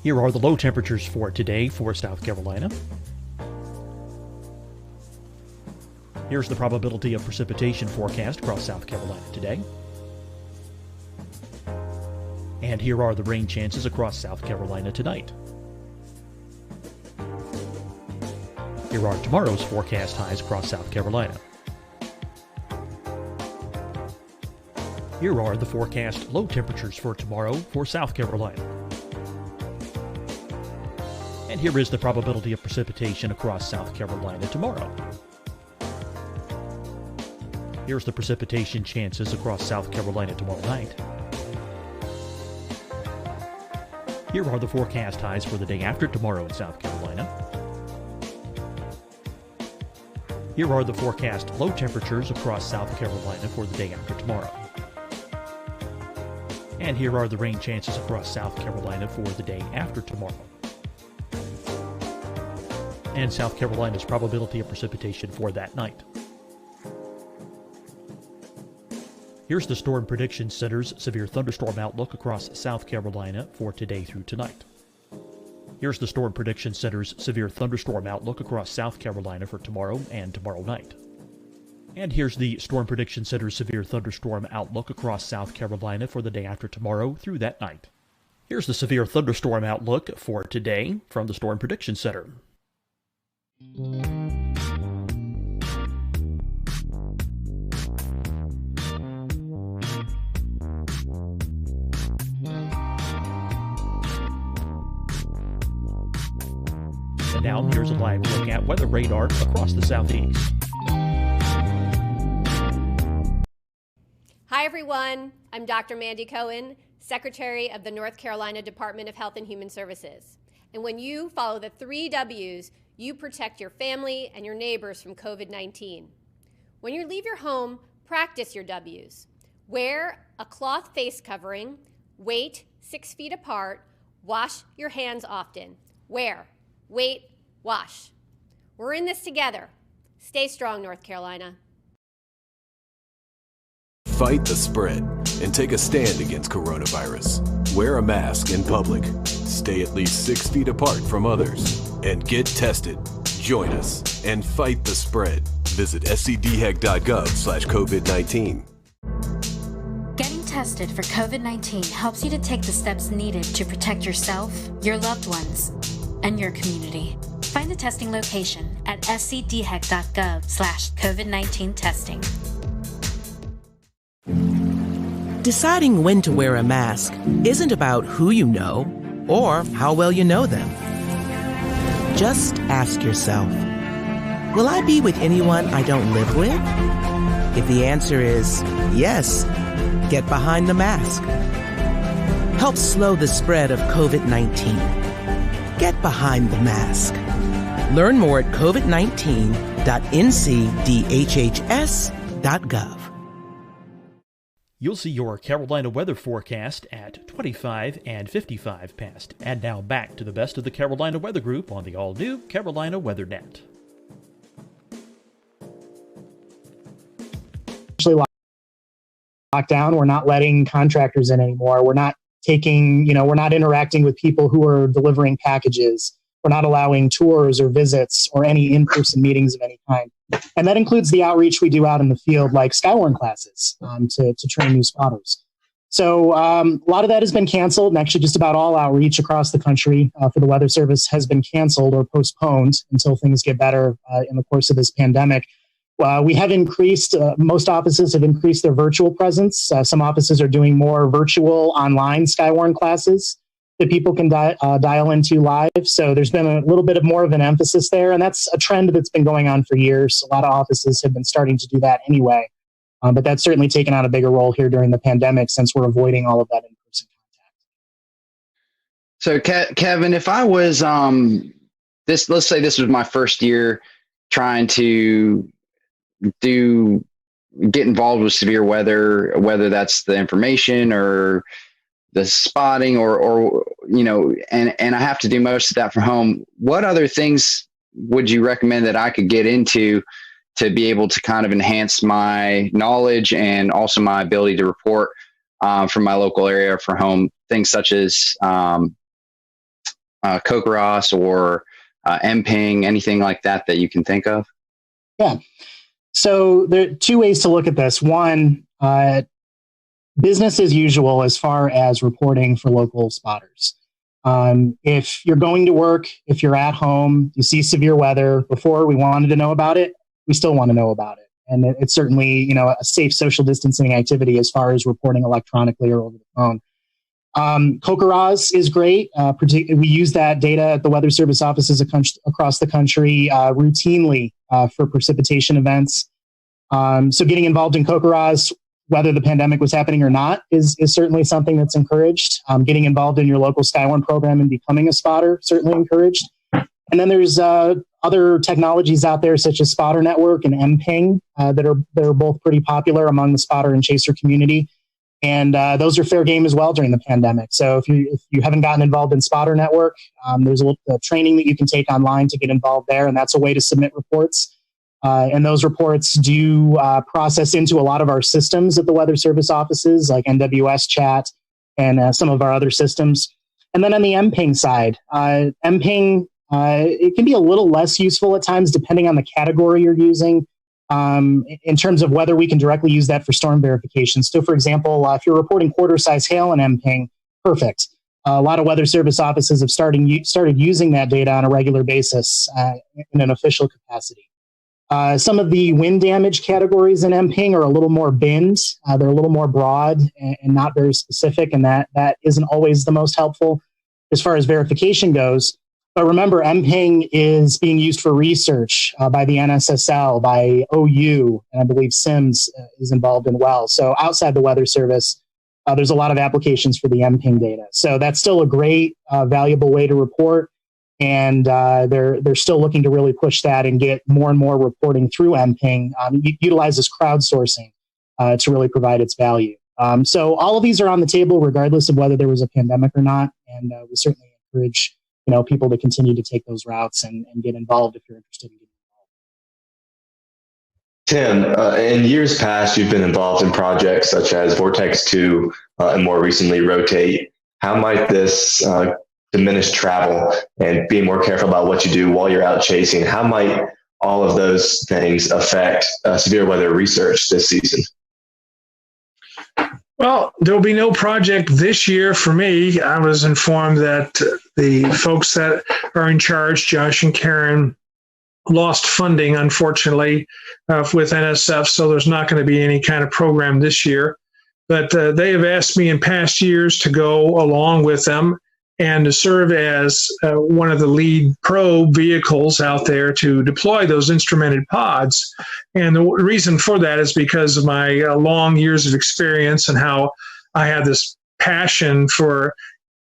H: Here are the low temperatures for today for South Carolina. Here's the probability of precipitation forecast across South Carolina today. And here are the rain chances across South Carolina tonight. Here are tomorrow's forecast highs across South Carolina. Here are the forecast low temperatures for tomorrow for South Carolina. And here is the probability of precipitation across South Carolina tomorrow. Here's the precipitation chances across South Carolina tomorrow night. Here are the forecast highs for the day after tomorrow in South Carolina. Here are the forecast low temperatures across South Carolina for the day after tomorrow. And here are the rain chances across South Carolina for the day after tomorrow. And South Carolina's probability of precipitation for that night. Here's the Storm Prediction Center's severe thunderstorm outlook across South Carolina for today through tonight. Here's the Storm Prediction Center's severe thunderstorm outlook across South Carolina for tomorrow and tomorrow night. And here's the Storm Prediction Center's severe thunderstorm outlook across South Carolina for the day after tomorrow through that night. Here's the severe thunderstorm outlook for today from the Storm Prediction Center. now, here's a live look at weather radar across the southeast.
I: Hi, everyone. I'm Dr. Mandy Cohen, Secretary of the North Carolina Department of Health and Human Services. And when you follow the 3 W's, you protect your family and your neighbors from COVID-19. When you leave your home, practice your W's. Wear a cloth face covering, wait 6 feet apart, wash your hands often. Wear, wait, wash. We're in this together. Stay strong, North Carolina.
J: Fight the spread and take a stand against coronavirus. Wear a mask in public. Stay at least 6 feet apart from others. And get tested. Join us and fight the spread. Visit scdhec.gov/COVID-19.
K: Getting tested for COVID-19 helps you to take the steps needed to protect yourself, your loved ones, and your community. Find the testing location at scdhec.gov/COVID-19 testing.
L: Deciding when to wear a mask isn't about who you know or how well you know them. Just ask yourself, will I be with anyone I don't live with? If the answer is yes, get behind the mask. Help slow the spread of COVID-19. Get behind the mask. Learn more at covid19.ncdhhs.gov.
H: You'll see your Carolina weather forecast at 25 and 55 past. And now back to the best of the Carolina Weather Group on the all-new Carolina WeatherNet.
W: Lockdown, we're not letting contractors in anymore. We're not we're not interacting with people who are delivering packages. We're not allowing tours or visits or any in-person meetings of any kind. And that includes the outreach we do out in the field, like Skywarn classes to train new spotters. So a lot of that has been canceled, and actually just about all outreach across the country for the Weather Service has been canceled or postponed until things get better in the course of this pandemic. We have increased, most offices have increased their virtual presence. Some offices are doing more virtual online Skywarn classes that people can dial into live. So there's been a little bit of more of an emphasis there. And that's a trend that's been going on for years. A lot of offices have been starting to do that anyway. But that's certainly taken on a bigger role here during the pandemic since we're avoiding all of that in-person
V: So
W: contact.
V: Kevin, if I was, let's say this was my first year trying to get involved with severe weather, whether that's the information or the spotting or and I have to do most of that from home. What other things would you recommend that I could get into to be able to kind of enhance my knowledge and also my ability to report from my local area for home? Things such as CoCROS or MPing, anything like that you can think of?
W: Yeah. So there are 2 ways to look at this. One, business as usual as far as reporting for local spotters. If you're going to work, if you're at home, you see severe weather, before we wanted to know about it, we still want to know about it. And it's certainly, a safe social distancing activity as far as reporting electronically or over the phone. CoCROS is great. We use that data at the Weather Service offices across the country routinely for precipitation events. So getting involved in CoCROS, whether the pandemic was happening or not, is certainly something that's encouraged. Getting involved in your local Skywarn program and becoming a spotter, certainly encouraged. And then there's other technologies out there such as Spotter Network and MPing that are both pretty popular among the spotter and chaser community. And those are fair game as well during the pandemic. So if you haven't gotten involved in Spotter Network, there's a training that you can take online to get involved there, and that's a way to submit reports. And those reports do process into a lot of our systems at the Weather Service offices, like NWS Chat and some of our other systems. And then on the MPing side, MPing, it can be a little less useful at times depending on the category you're using in terms of whether we can directly use that for storm verification. So, for example, if you're reporting quarter-size hail in MPing, perfect. A lot of Weather Service offices have started using that data on a regular basis in an official capacity. Some of the wind damage categories in MPing are a little more binned. They're a little more broad and not very specific, and that isn't always the most helpful as far as verification goes. But remember, MPing is being used for research by the NSSL, by OU, and I believe SIMS is involved in well. So outside the Weather Service, there's a lot of applications for the MPing data. So that's still a great, valuable way to report. And they're still looking to really push that and get more and more reporting through MPing. Utilizes crowdsourcing to really provide its value. So all of these are on the table, regardless of whether there was a pandemic or not. And we certainly encourage people to continue to take those routes and get involved if you're interested in getting
R: Tim, in years past, you've been involved in projects such as Vortex 2 and more recently Rotate. How might this diminish travel and being more careful about what you do while you're out chasing? How might all of those things affect severe weather research this season?
E: Well, there'll be no project this year for me. I was informed that the folks that are in charge, Josh and Karen, lost funding, unfortunately, with NSF, so there's not going to be any kind of program this year. But they have asked me in past years to go along with them and to serve as one of the lead probe vehicles out there to deploy those instrumented pods. And the reason for that is because of my long years of experience and how I had this passion for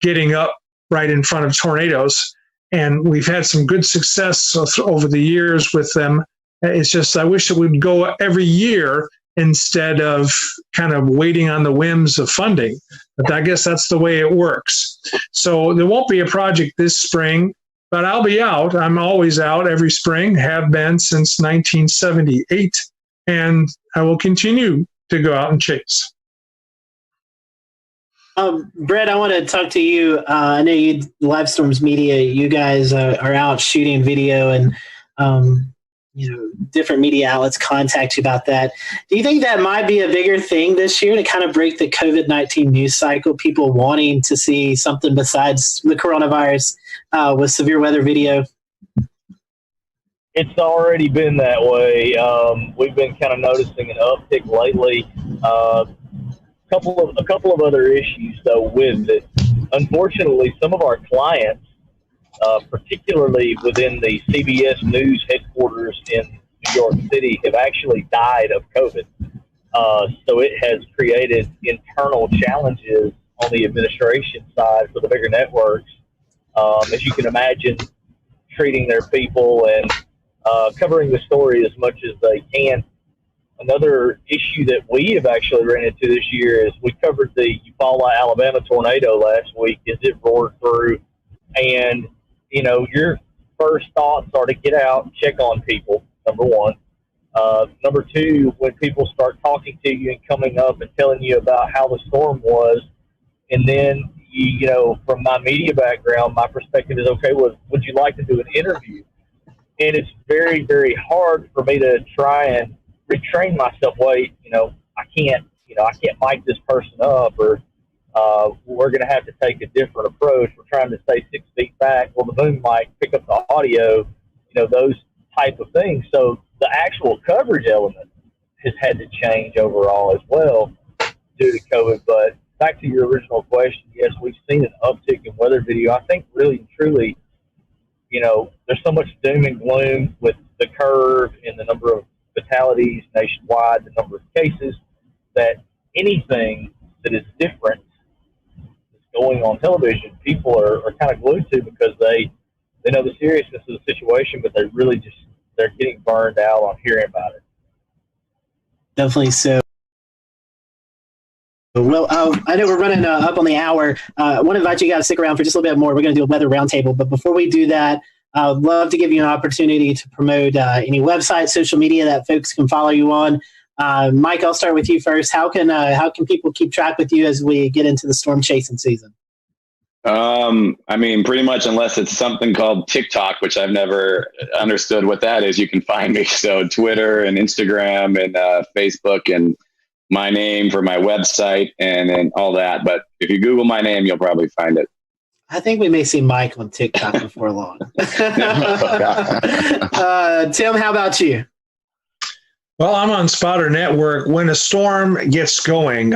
E: getting up right in front of tornadoes. And we've had some good success over the years with them. It's just, I wish that we'd go every year instead of kind of waiting on the whims of funding. But I guess that's the way it works. So there won't be a project this spring, but I'll be out. I'm always out every spring, have been since 1978, and I will continue to go out and chase.
C: Brett, I want to talk to you. I know you, Live Storms Media, you guys are out shooting video and different media outlets contact you about that. Do you think that might be a bigger thing this year to kind of break the COVID-19 news cycle, people wanting to see something besides the coronavirus with severe weather video?
G: It's already been that way. We've been kind of noticing an uptick lately. A couple of other issues, though, with it. Unfortunately, some of our clients, particularly within the CBS News headquarters in New York City, have actually died of COVID. So it has created internal challenges on the administration side for the bigger networks. As you can imagine, treating their people and covering the story as much as they can. Another issue that we have actually ran into this year is we covered the Eufaula, Alabama tornado last week as it roared through. And, your first thoughts are to get out and check on people, number one. Number two, when people start talking to you and coming up and telling you about how the storm was, and then, from my media background, my perspective is, okay, well, would you like to do an interview? And it's very, very hard for me to try and retrain myself. Wait, I can't mic this person up, or we're going to have to take a different approach. We're trying to stay 6 feet back. Well, the boom mic pick up the audio, those type of things. So the actual coverage element has had to change overall as well due to COVID. But back to your original question, yes, we've seen an uptick in weather video. I think really and truly, there's so much doom and gloom with the curve and the number of fatalities nationwide, the number of cases, that anything that is different that's going on television, people are kind of glued to, because they know the seriousness of the situation, but they're getting burned out on hearing about it.
C: Definitely so. Well, I know we're running up on the hour. I want to invite you guys to stick around for just a little bit more. We're going to do a weather roundtable, but before we do that, I would love to give you an opportunity to promote any website, social media that folks can follow you on. Mike, I'll start with you first. How can people keep track with you as we get into the storm chasing season?
U: Pretty much, unless it's something called TikTok, which I've never understood what that is, you can find me. So Twitter and Instagram and Facebook, and my name for my website and all that. But if you Google my name, you'll probably find it.
C: I think we may see Mike on TikTok before long. Tim, how about you?
E: Well, I'm on Spotter Network. When a storm gets going,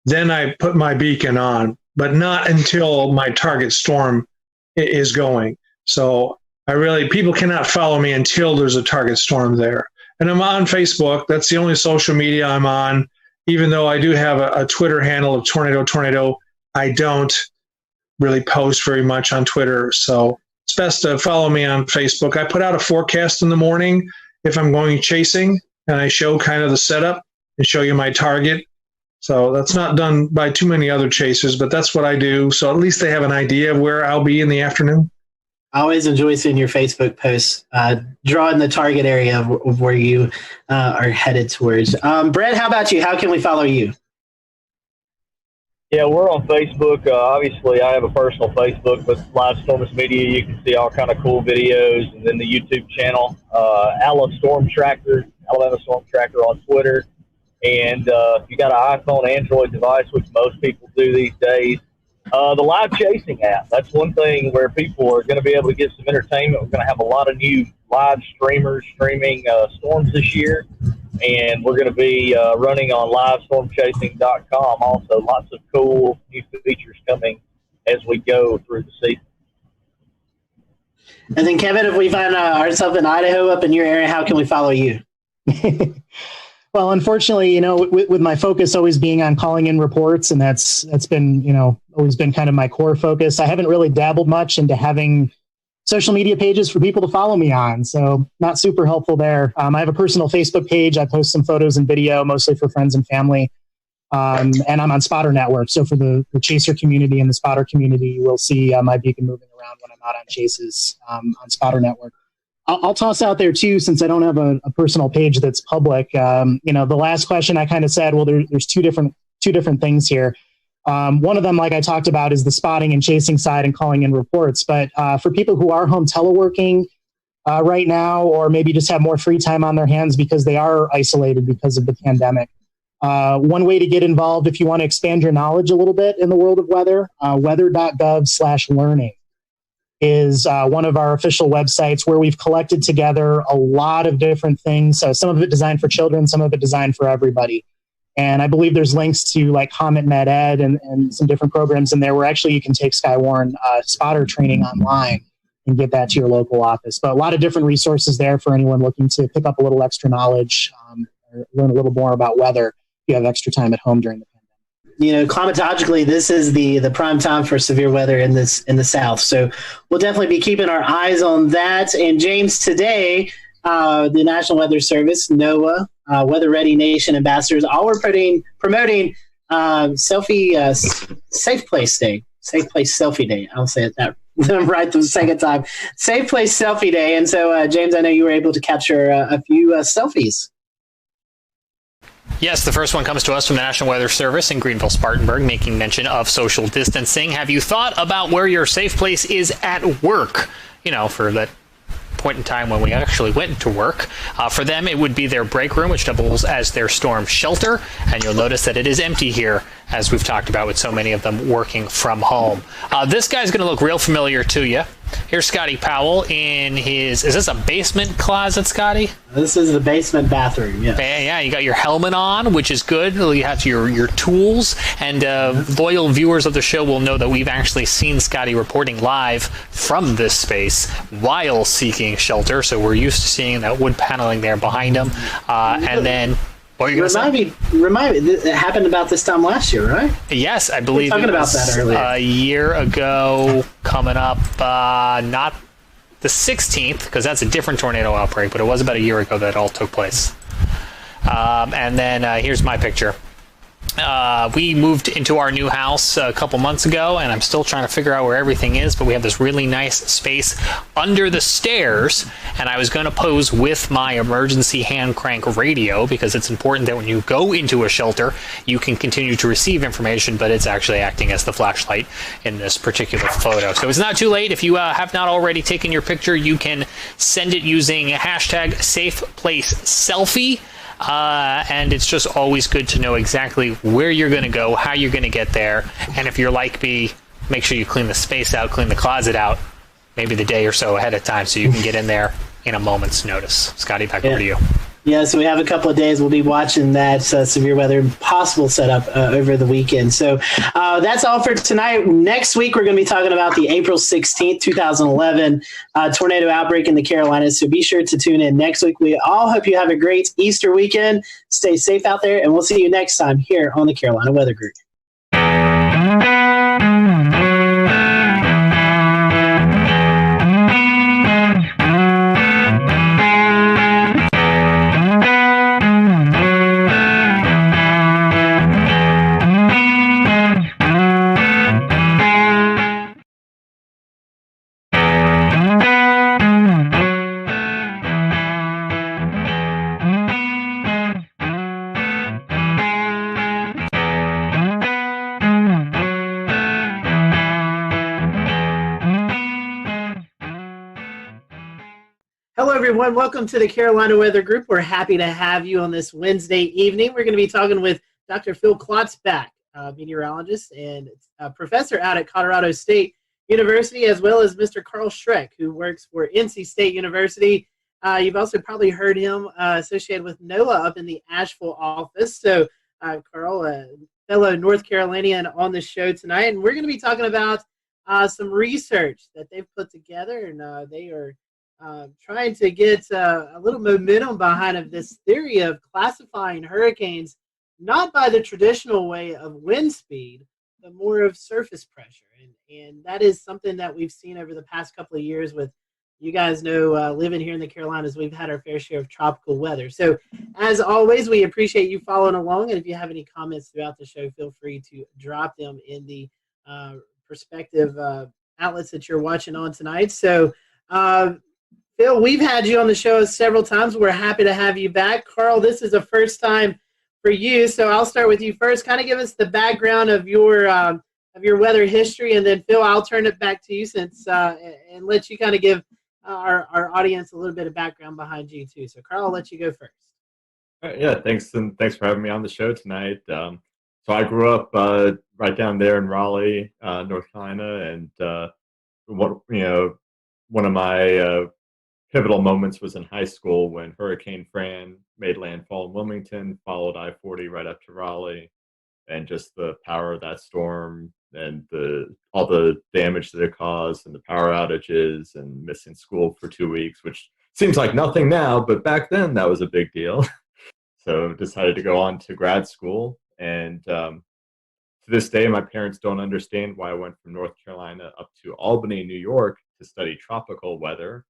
E: then I put my beacon on, but not until my target storm is going. So people cannot follow me until there's a target storm there. And I'm on Facebook. That's the only social media I'm on. Even though I do have a Twitter handle of Tornado, I don't really post very much on Twitter. So it's best to follow me on Facebook. I put out a forecast in the morning if I'm going chasing, and I show kind of the setup and show you my target. So that's not done by too many other chasers, but that's what I do. So at least they have an idea of where I'll be in the afternoon.
C: I always enjoy seeing your Facebook posts, drawing the target area of where you are headed towards. Brett, how about you? How can we follow you?
G: Yeah, we're on Facebook. Obviously, I have a personal Facebook with Live Storms Media. You can see all kind of cool videos, and then the YouTube channel, Alabama Storm Tracker on Twitter. And if you got an iPhone, Android device, which most people do these days, the live chasing app. That's one thing where people are going to be able to get some entertainment. We're going to have a lot of new live streamers streaming storms this year. And we're going to be running on livestormchasing.com. Also, lots of cool new features coming as we go through the season.
C: And then, Kevin, if we find ourselves in Idaho up in your area, how can we follow you?
W: Well, unfortunately, with my focus always being on calling in reports, and that's been, always been kind of my core focus. I haven't really dabbled much into having social media pages for people to follow me on. So not super helpful there. I have a personal Facebook page. I post some photos and video, mostly for friends and family. And I'm on Spotter Network. So for the chaser community and the spotter community, you will see my beacon moving around when I'm out on chases on Spotter Network. I'll toss out there too, since I don't have a personal page that's public. The last question I kind of said, well, there's two different things here. One of them, like I talked about, is the spotting and chasing side and calling in reports. But for people who are home teleworking right now, or maybe just have more free time on their hands because they are isolated because of the pandemic, one way to get involved if you want to expand your knowledge a little bit in the world of weather, weather.gov/learning is one of our official websites where we've collected together a lot of different things. So some of it designed for children, some of it designed for everybody. And I believe there's links to like Comet Med Ed and some different programs in there where actually you can take Skywarn spotter training online and get that to your local office. But a lot of different resources there for anyone looking to pick up a little extra knowledge or learn a little more about weather if you have extra time at home during the pandemic.
C: Climatologically, this is the prime time for severe weather in the South. So we'll definitely be keeping our eyes on that. And James, today, the National Weather Service, NOAA, Weather Ready Nation ambassadors, all were promoting Safe Place Day. Safe Place Selfie Day. I'll say it that right the second time. Safe Place Selfie Day. And so, James, I know you were able to capture a few selfies.
B: Yes, the first one comes to us from the National Weather Service in Greenville-Spartanburg, making mention of social distancing. Have you thought about where your safe place is at work? For that point in time when we actually went to work. For them, it would be their break room, which doubles as their storm shelter. And you'll notice that it is empty here, as we've talked about with so many of them working from home. This guy's going to look real familiar to you. Here's Scotty Powell in his, is this a basement closet, Scotty?
C: This is the basement bathroom, yes.
B: Yeah, you got your helmet on, which is good. You have your tools, and loyal viewers of the show will know that we've actually seen Scotty reporting live from this space while seeking shelter, so we're used to seeing that wood paneling there behind him. And then... Remind me, it happened about this time last year, right? Yes, I believe
C: we were talking about that earlier.
B: A year ago, coming up, not the 16th, because that's a different tornado outbreak, but it was about a year ago that all took place. And then here's my picture. We moved into our new house a couple months ago, and I'm still trying to figure out where everything is, but we have this really nice space under the stairs, and I was going to pose with my emergency hand crank radio because it's important that when you go into a shelter, you can continue to receive information, but it's actually acting as the flashlight in this particular photo. So it's not too late. If you have not already taken your picture, you can send it using hashtag #SafePlaceSelfie. And it's just always good to know exactly where you're going to go, how you're going to get there, and if you're like me, make sure you clean the space out, clean the closet out, maybe the day or so ahead of time so you can get in there in a moment's notice. Scotty, back over to you.
C: Yeah, so we have a couple of days. We'll be watching that severe weather possible setup over the weekend. So that's all for tonight. Next week, we're going to be talking about the April 16th, 2011 tornado outbreak in the Carolinas. So be sure to tune in next week. We all hope you have a great Easter weekend. Stay safe out there, and we'll see you next time here on the Carolina Weather Group. Hello, everyone. Welcome to the Carolina Weather Group. We're happy to have you on this Wednesday evening. We're going to be talking with Dr. Phil Klotzbach, meteorologist and professor out at Colorado State University, as well as Mr. Carl Schreck, who works for NC State University. You've also probably heard him associated with NOAA up in the Asheville office. So, Carl, a fellow North Carolinian on the show tonight, and we're going to be talking about some research that they've put together, and they are trying to get a little momentum behind of this theory of classifying hurricanes not by the traditional way of wind speed, but more of surface pressure. And that is something that we've seen over the past couple of years with, you guys know, living here in the Carolinas, we've had our fair share of tropical weather. So as always, we appreciate you following along. And if you have any comments throughout the show, feel free to drop them in the respective outlets that you're watching on tonight. So, Phil, we've had you on the show several times. We're happy to have you back. Carl, this is the first time for you, so I'll start with you first. Kind of give us the background of your weather history, and then Phil, I'll turn it back to you since and let you kind of give our audience a little bit of background behind you too. So, Carl, I'll let you go first.
N: Yeah, thanks, and thanks for having me on the show tonight. So I grew up right down there in Raleigh, North Carolina, and one of my pivotal moments was in high school when Hurricane Fran made landfall in Wilmington, followed I-40 right up to Raleigh, and just the power of that storm and all the damage that it caused and the power outages and missing school for 2 weeks, which seems like nothing now, but back then that was a big deal. So decided to go on to grad school, and to this day my parents don't understand why I went from North Carolina up to Albany, New York to study tropical weather.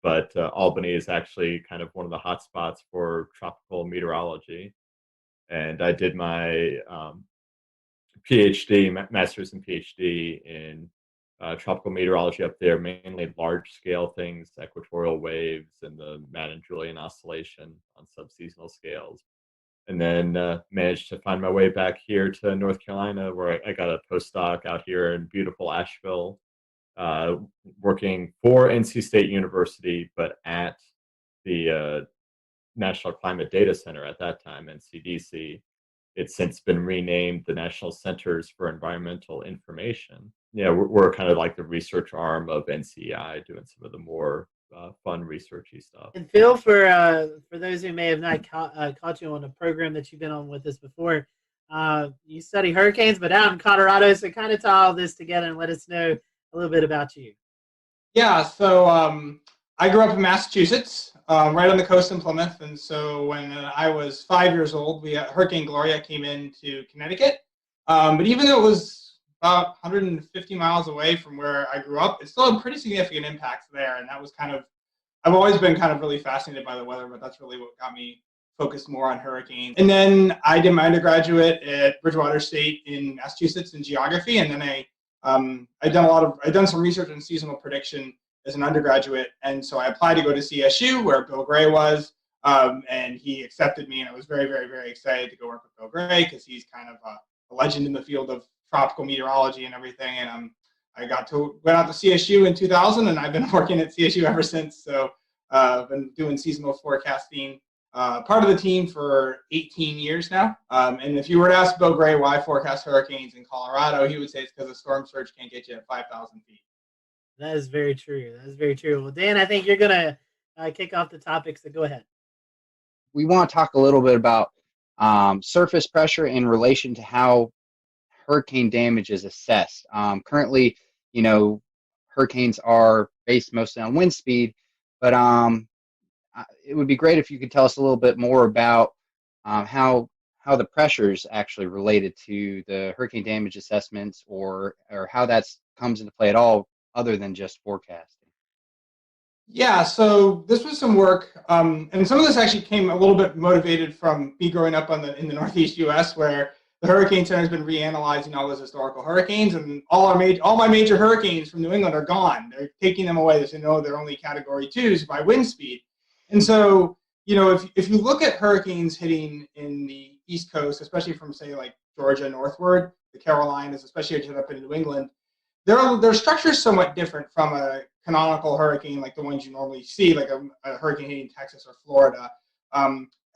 N: But Albany is actually kind of one of the hot spots for tropical meteorology. And I did my PhD, master's and PhD in tropical meteorology up there, mainly large scale things, equatorial waves and the Madden-Julian oscillation on subseasonal scales. And then managed to find my way back here to North Carolina, where I got a postdoc out here in beautiful Asheville, working for NC State University, but at the National Climate Data Center at that time, NCDC. It's since been renamed the National Centers for Environmental Information. Yeah, we're kind of like the research arm of NCEI, doing some of the more fun researchy stuff.
C: And Phil, for those who may have not caught you on a program that you've been on with us before, you study hurricanes, but out in Colorado, so kind of tie all this together and let us know a little bit about you.
O: Yeah, so I grew up in Massachusetts, right on the coast in Plymouth, and so when I was 5 years old, Hurricane Gloria came into Connecticut. But even though it was about 150 miles away from where I grew up, it still had pretty significant impacts there, and that was I've always been kind of really fascinated by the weather, but that's really what got me focused more on hurricanes. And then I did my undergraduate at Bridgewater State in Massachusetts in geography, and then I'd done some research on seasonal prediction as an undergraduate, and so I applied to go to CSU, where Bill Gray was, and he accepted me, and I was very, very, very excited to go work with Bill Gray because he's kind of a legend in the field of tropical meteorology and everything. And I went out to CSU in 2000, and I've been working at CSU ever since. So I've been doing seasonal forecasting, part of the team for 18 years now. And if you were to ask Bill Gray why forecast hurricanes in Colorado, he would say it's because a storm surge can't get you at 5,000 feet.
C: That is very true. That is very true. Well, Dan, I think you're going to kick off the topics, so go ahead.
V: we want to talk a little bit about surface pressure in relation to how hurricane damage is assessed. Currently, hurricanes are based mostly on wind speed, but it would be great if you could tell us a little bit more about how the pressure is actually related to the hurricane damage assessments, or how that comes into play at all, other than just forecasting.
O: Yeah, so this was some work, and some of this actually came a little bit motivated from me growing up in the Northeast U.S., where the Hurricane Center has been reanalyzing all those historical hurricanes, and all my major hurricanes from New England are gone. They're taking them away. They know they're only Category 2s by wind speed. And so, if you look at hurricanes hitting in the East Coast, especially from, say, like Georgia northward, the Carolinas, especially as you head up into New England, their structure is somewhat different from a canonical hurricane like the ones you normally see, like a hurricane hitting Texas or Florida.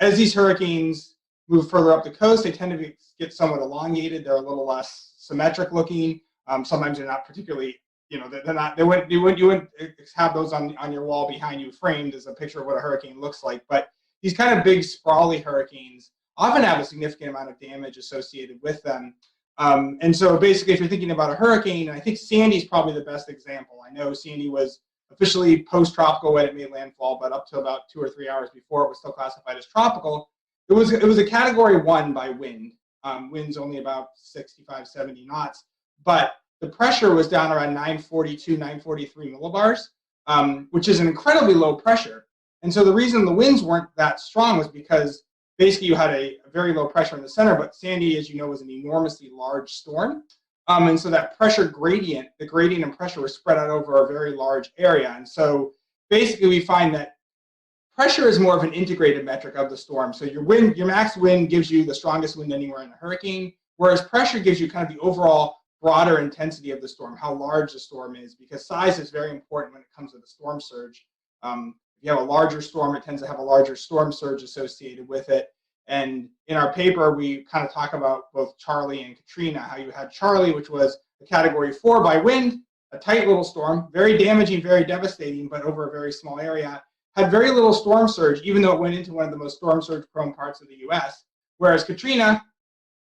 O: As these hurricanes move further up the coast, they tend to get somewhat elongated. They're a little less symmetric looking. Sometimes they're not particularly, they're not. You wouldn't have those on your wall behind you framed as a picture of what a hurricane looks like. But these kind of big sprawly hurricanes often have a significant amount of damage associated with them. And so basically, if you're thinking about a hurricane, and I think Sandy's probably the best example. I know Sandy was officially post-tropical when it made landfall, but up to about 2 or 3 hours before, it was still classified as tropical. It was a Category 1 by wind. Wind's only about 65, 70 knots, but the pressure was down around 942, 943 millibars, which is an incredibly low pressure. And so the reason the winds weren't that strong was because basically you had a very low pressure in the center, but Sandy, as you know, was an enormously large storm. And so that pressure gradient, the gradient in pressure was spread out over a very large area. And so basically we find that pressure is more of an integrated metric of the storm. So your max wind gives you the strongest wind anywhere in a hurricane, whereas pressure gives you kind of the overall broader intensity of the storm, how large the storm is, because size is very important when it comes to the storm surge. If you have a larger storm, it tends to have a larger storm surge associated with it. And in our paper, we kind of talk about both Charlie and Katrina, how you had Charlie, which was a Category 4 by wind, a tight little storm, very damaging, very devastating, but over a very small area, had very little storm surge, even though it went into one of the most storm surge prone parts of the US. Whereas Katrina,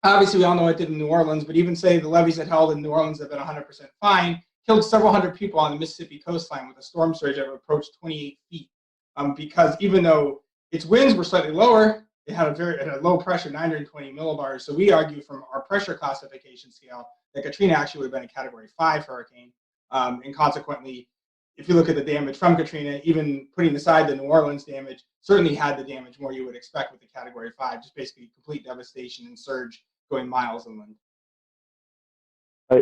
O: obviously we all know what it did in New Orleans, but even say the levees it held in New Orleans have been 100% fine, killed several hundred people on the Mississippi coastline with a storm surge that approached 28 feet. Because even though its winds were slightly lower, it had a low pressure, 920 millibars. So we argue from our pressure classification scale that Katrina actually would have been a Category 5 hurricane. And consequently, if you look at the damage from Katrina, even putting aside the New Orleans damage, certainly had the damage more you would expect with the Category 5, just basically complete devastation and surge going miles inland.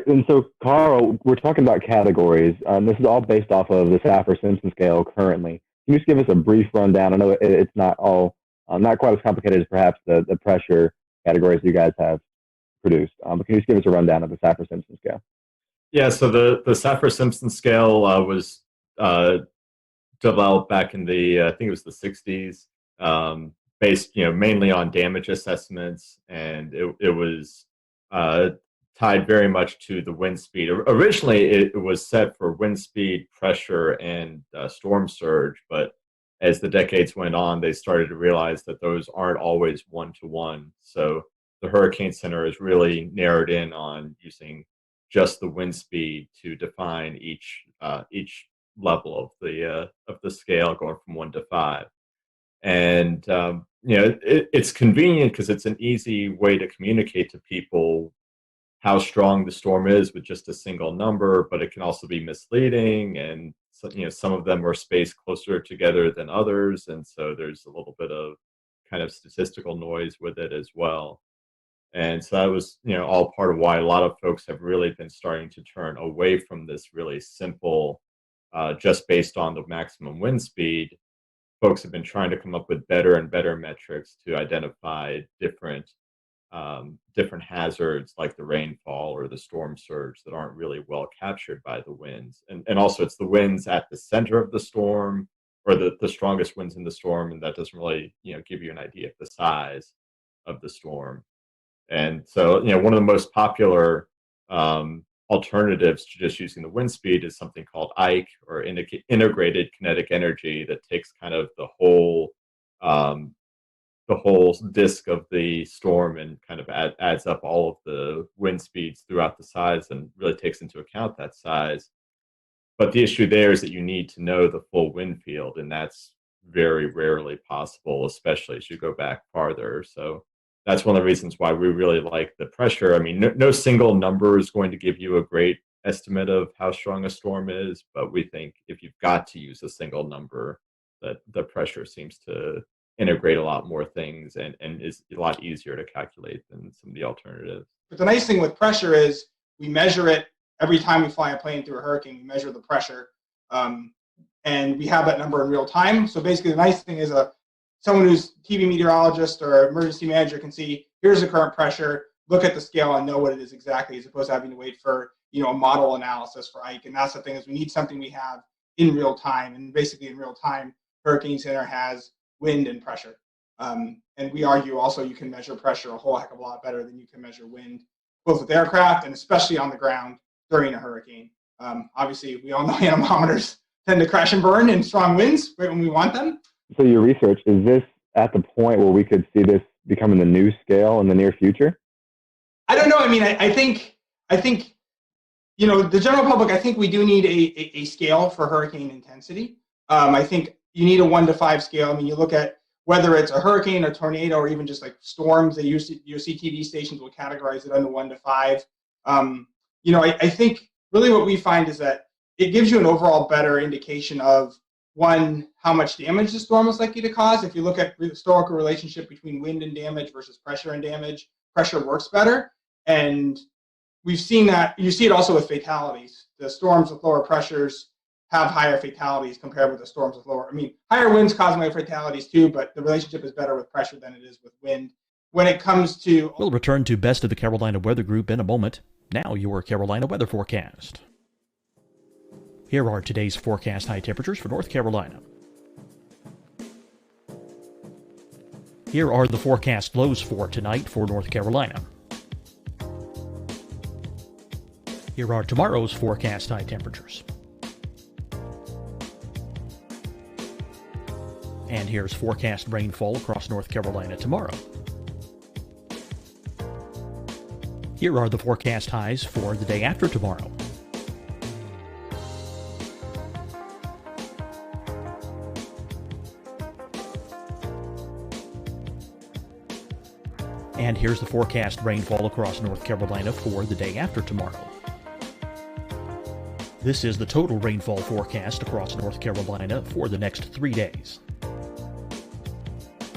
A: And so, Carl, we're talking about categories. This is all based off of the Saffir-Simpson scale currently. Can you just give us a brief rundown? I know it's not all, not quite as complicated as perhaps the pressure categories you guys have produced. But can you just give us a rundown of the Saffir-Simpson scale?
N: Yeah, so the Saffir-Simpson scale was developed back in the I think it was the 60s, based mainly on damage assessments, and it was tied very much to the wind speed. Originally, it was set for wind speed, pressure, and storm surge, but as the decades went on, they started to realize that those aren't always one-to-one. So the Hurricane Center is really narrowed in on using just the wind speed to define each level of the scale, going from 1 to 5. And it's convenient because it's an easy way to communicate to people how strong the storm is with just a single number, but it can also be misleading, and some of them are spaced closer together than others, and so there's a little bit of kind of statistical noise with it as well. And so that was all part of why a lot of folks have really been starting to turn away from this really simple, just based on the maximum wind speed. Folks have been trying to come up with better and better metrics to identify different hazards like the rainfall or the storm surge that aren't really well captured by the winds. And also it's the winds at the center of the storm, or the strongest winds in the storm, and that doesn't really give you an idea of the size of the storm. And so one of the most popular alternatives to just using the wind speed is something called IKE, or integrated kinetic energy, that takes kind of the whole the whole disk of the storm and kind of adds up all of the wind speeds throughout the size and really takes into account that size. But the issue there is that you need to know the full wind field, and that's very rarely possible, especially as you go back farther. So that's one of the reasons why we really like the pressure. I mean, no single number is going to give you a great estimate of how strong a storm is, but we think if you've got to use a single number, that the pressure seems to integrate a lot more things and is a lot easier to calculate than some of the alternatives.
O: But the nice thing with pressure is we measure it every time we fly a plane through a hurricane. We measure the pressure, and we have that number in real time. So basically, the nice thing is someone who's TV meteorologist or emergency manager can see, here's the current pressure, look at the scale and know what it is exactly, as opposed to having to wait for a model analysis for Ike. And that's the thing, is we need something we have in real time. And basically in real time, Hurricane Center has wind and pressure. And we argue also you can measure pressure a whole heck of a lot better than you can measure wind, both with aircraft and especially on the ground during a hurricane. Obviously, we all know anemometers tend to crash and burn in strong winds right when we want them.
A: So your research, is this at the point where we could see this becoming the new scale in the near future?
O: I don't know. I mean, I think the general public, I think we do need a scale for hurricane intensity. I think you need a 1 to 5 scale. I mean, you look at whether it's a hurricane, a tornado, or even just like storms, your CTV stations will categorize it under 1 to 5. I think really what we find is that it gives you an overall better indication of, one, how much damage the storm is likely to cause. If you look at the historical relationship between wind and damage versus pressure and damage, pressure works better. And we've seen that. You see it also with fatalities. The storms with lower pressures have higher fatalities compared with the storms with lower. I mean, higher winds cause more fatalities too, but the relationship is better with pressure than it is with wind. When it comes to...
H: We'll return to Best of the Carolina Weather Group in a moment. Now your Carolina weather forecast. Here are today's forecast high temperatures for North Carolina. Here are the forecast lows for tonight for North Carolina. Here are tomorrow's forecast high temperatures. And here's forecast rainfall across North Carolina tomorrow. Here are the forecast highs for the day after tomorrow. And here's the forecast rainfall across North Carolina for the day after tomorrow. This is the total rainfall forecast across North Carolina for the next 3 days.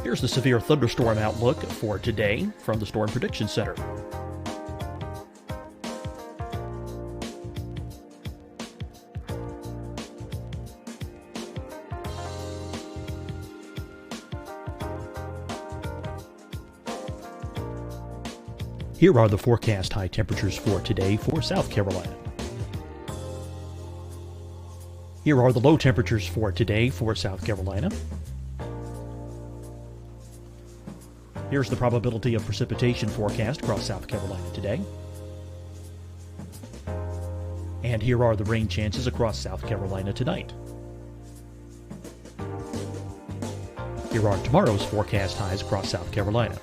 H: Here's the severe thunderstorm outlook for today from the Storm Prediction Center. Here are the forecast high temperatures for today for South Carolina. Here are the low temperatures for today for South Carolina. Here's the probability of precipitation forecast across South Carolina today. And here are the rain chances across South Carolina tonight. Here are tomorrow's forecast highs across South Carolina.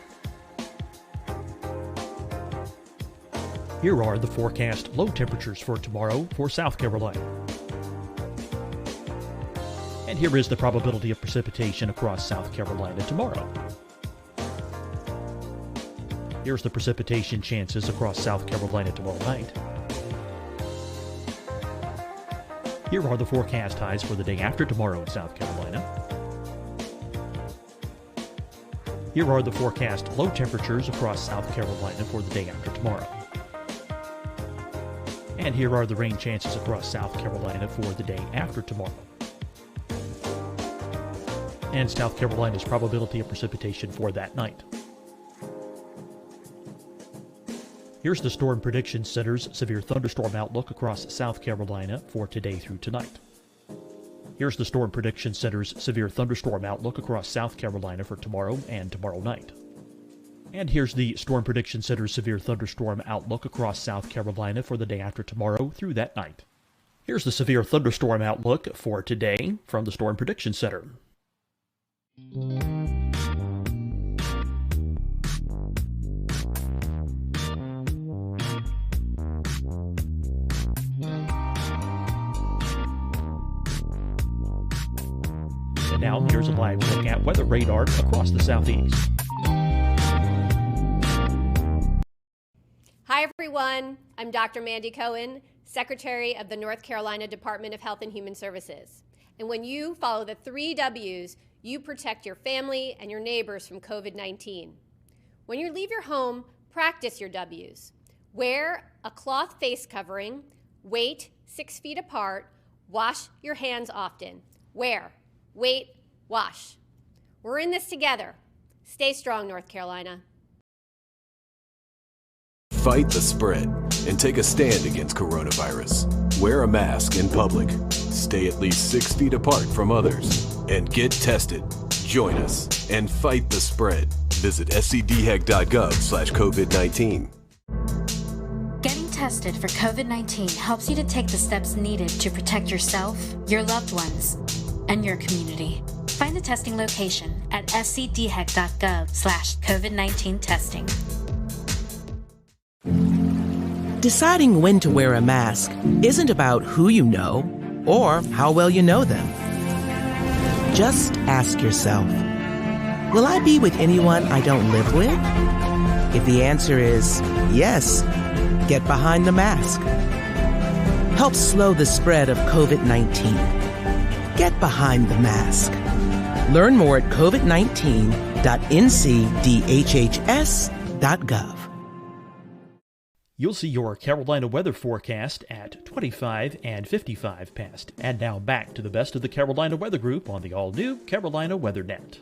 H: Here are the forecast low temperatures for tomorrow for South Carolina. And here is the probability of precipitation across South Carolina tomorrow. Here's the precipitation chances across South Carolina tomorrow night. Here are the forecast highs for the day after tomorrow in South Carolina. Here are the forecast low temperatures across South Carolina for the day after tomorrow. And here are the rain chances across South Carolina for the day after tomorrow. And South Carolina's probability of precipitation for that night. Here's the Storm Prediction Center's severe thunderstorm outlook across South Carolina for today through tonight. Here's the Storm Prediction Center's severe thunderstorm outlook across South Carolina for tomorrow and tomorrow night. And here's the Storm Prediction Center's severe thunderstorm outlook across South Carolina for the day after tomorrow through that night. Here's the severe thunderstorm outlook for today from the Storm Prediction Center. Now, here's a live look at weather radar across the southeast.
I: Hi, everyone. I'm Dr. Mandy Cohen, Secretary of the North Carolina Department of Health and Human Services. And when you follow the 3 W's, you protect your family and your neighbors from COVID-19. When you leave your home, practice your W's. Wear a cloth face covering, wait 6 feet apart, wash your hands often. Wear, wait, wash. We're in this together. Stay strong, North Carolina.
J: Fight the spread and take a stand against coronavirus. Wear a mask in public. Stay at least 6 feet apart from others. And get tested. Join us and fight the spread. Visit scdhec.gov/COVID-19.
K: Getting tested for COVID-19 helps you to take the steps needed to protect yourself, your loved ones, and your community. Find the testing location at scdhec.gov/COVID-19 testing.
L: Deciding when to wear a mask isn't about who you know or how well you know them. Just ask yourself, will I be with anyone I don't live with? If the answer is yes, get behind the mask. Help slow the spread of COVID-19. Get behind the mask. Learn more at covid19.ncdhhs.gov.
H: You'll see your Carolina weather forecast at 25 and 55 past. And now back to the best of the Carolina Weather Group on the all-new Carolina Weather Net.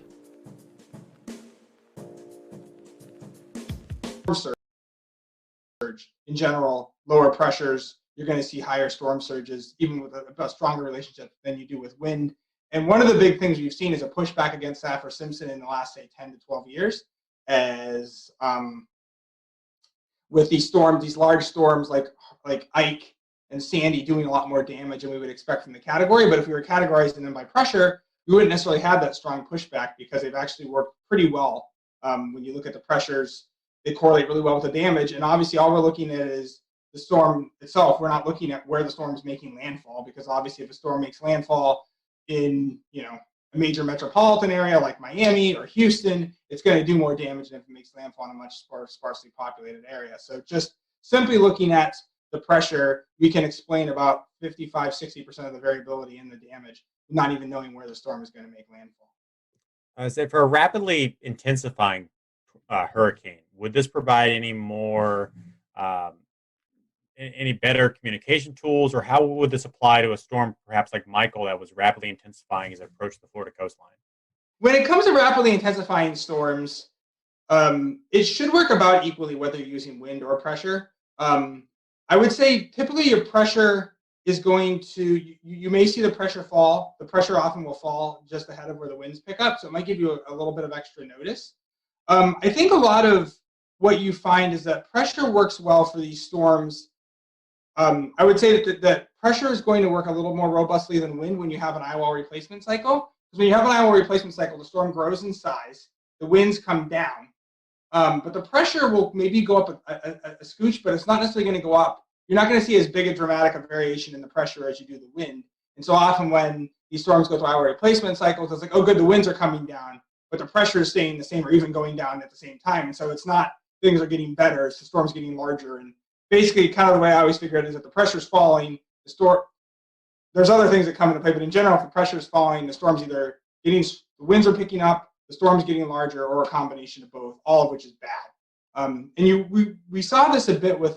O: Surge. In general, lower pressures, you're going to see higher storm surges, even with a stronger relationship than you do with wind. And one of the big things we've seen is a pushback against Saffir-Simpson in the last, say, 10 to 12 years, as with these storms, these large storms like Ike and Sandy doing a lot more damage than we would expect from the category. But if we were categorizing them by pressure, we wouldn't necessarily have that strong pushback because they've actually worked pretty well. When you look at the pressures, they correlate really well with the damage. And obviously all we're looking at is the storm itself. We're not looking at where the storm is making landfall, because obviously if a storm makes landfall in, a major metropolitan area like Miami or Houston, it's going to do more damage than if it makes landfall in a much sparsely populated area. So just simply looking at the pressure, we can explain about 55, 60% of the variability in the damage, not even knowing where the storm is going to make landfall.
P: So for a rapidly intensifying hurricane, would this provide any more, any better communication tools, or how would this apply to a storm perhaps like Michael that was rapidly intensifying as it approached the Florida coastline?
O: When it comes to rapidly intensifying storms, it should work about equally whether you're using wind or pressure. I would say typically your pressure is going to, you may see the pressure fall. The pressure often will fall just ahead of where the winds pick up, so it might give you a little bit of extra notice. I think a lot of what you find is that pressure works well for these storms. I would say that pressure is going to work a little more robustly than wind when you have an eyewall replacement cycle. Because when you have an eyewall replacement cycle, the storm grows in size, the winds come down, but the pressure will maybe go up a scooch, but it's not necessarily going to go up. You're not going to see as big a dramatic a variation in the pressure as you do the wind. And so often when these storms go through eyewall replacement cycles, it's like, oh good, the winds are coming down, but the pressure is staying the same or even going down at the same time. And so it's not things are getting better, it's the storm's getting larger. And basically, kind of the way I always figure it is that the pressure's falling, there's other things that come into play, but in general, if the pressure's falling, the storm's either the winds are picking up, the storm's getting larger, or a combination of both, all of which is bad. And we saw this a bit with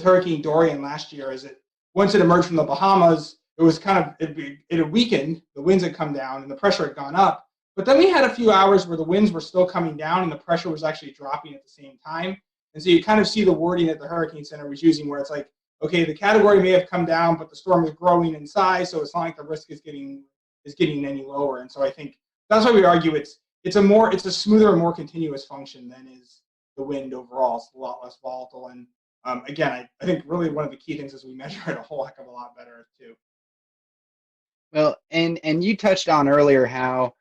O: Hurricane Dorian last year, is that once it emerged from the Bahamas, it was it had weakened, the winds had come down, and the pressure had gone up. But then we had a few hours where the winds were still coming down, and the pressure was actually dropping at the same time. And so you kind of see the wording that the Hurricane Center was using where it's like, okay, the category may have come down, but the storm is growing in size, so it's not like the risk is getting any lower. And so I think that's why we argue it's a smoother and more continuous function than is the wind overall. It's a lot less volatile. And again, I think really one of the key things is we measure it a whole heck of a lot better too.
V: Well, and you touched on earlier how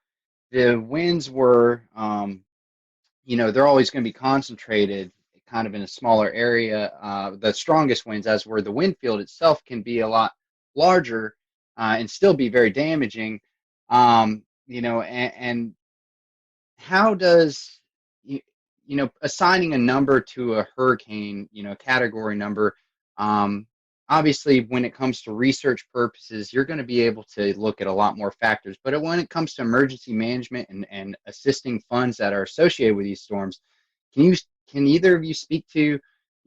V: the winds were, they're always going to be concentrated kind of in a smaller area. The strongest winds, as where the wind field itself can be a lot larger and still be very damaging. and how does assigning a number to a hurricane, a category number, obviously when it comes to research purposes, you're going to be able to look at a lot more factors. But when it comes to emergency management and assisting funds that are associated with these storms, can either of you speak to,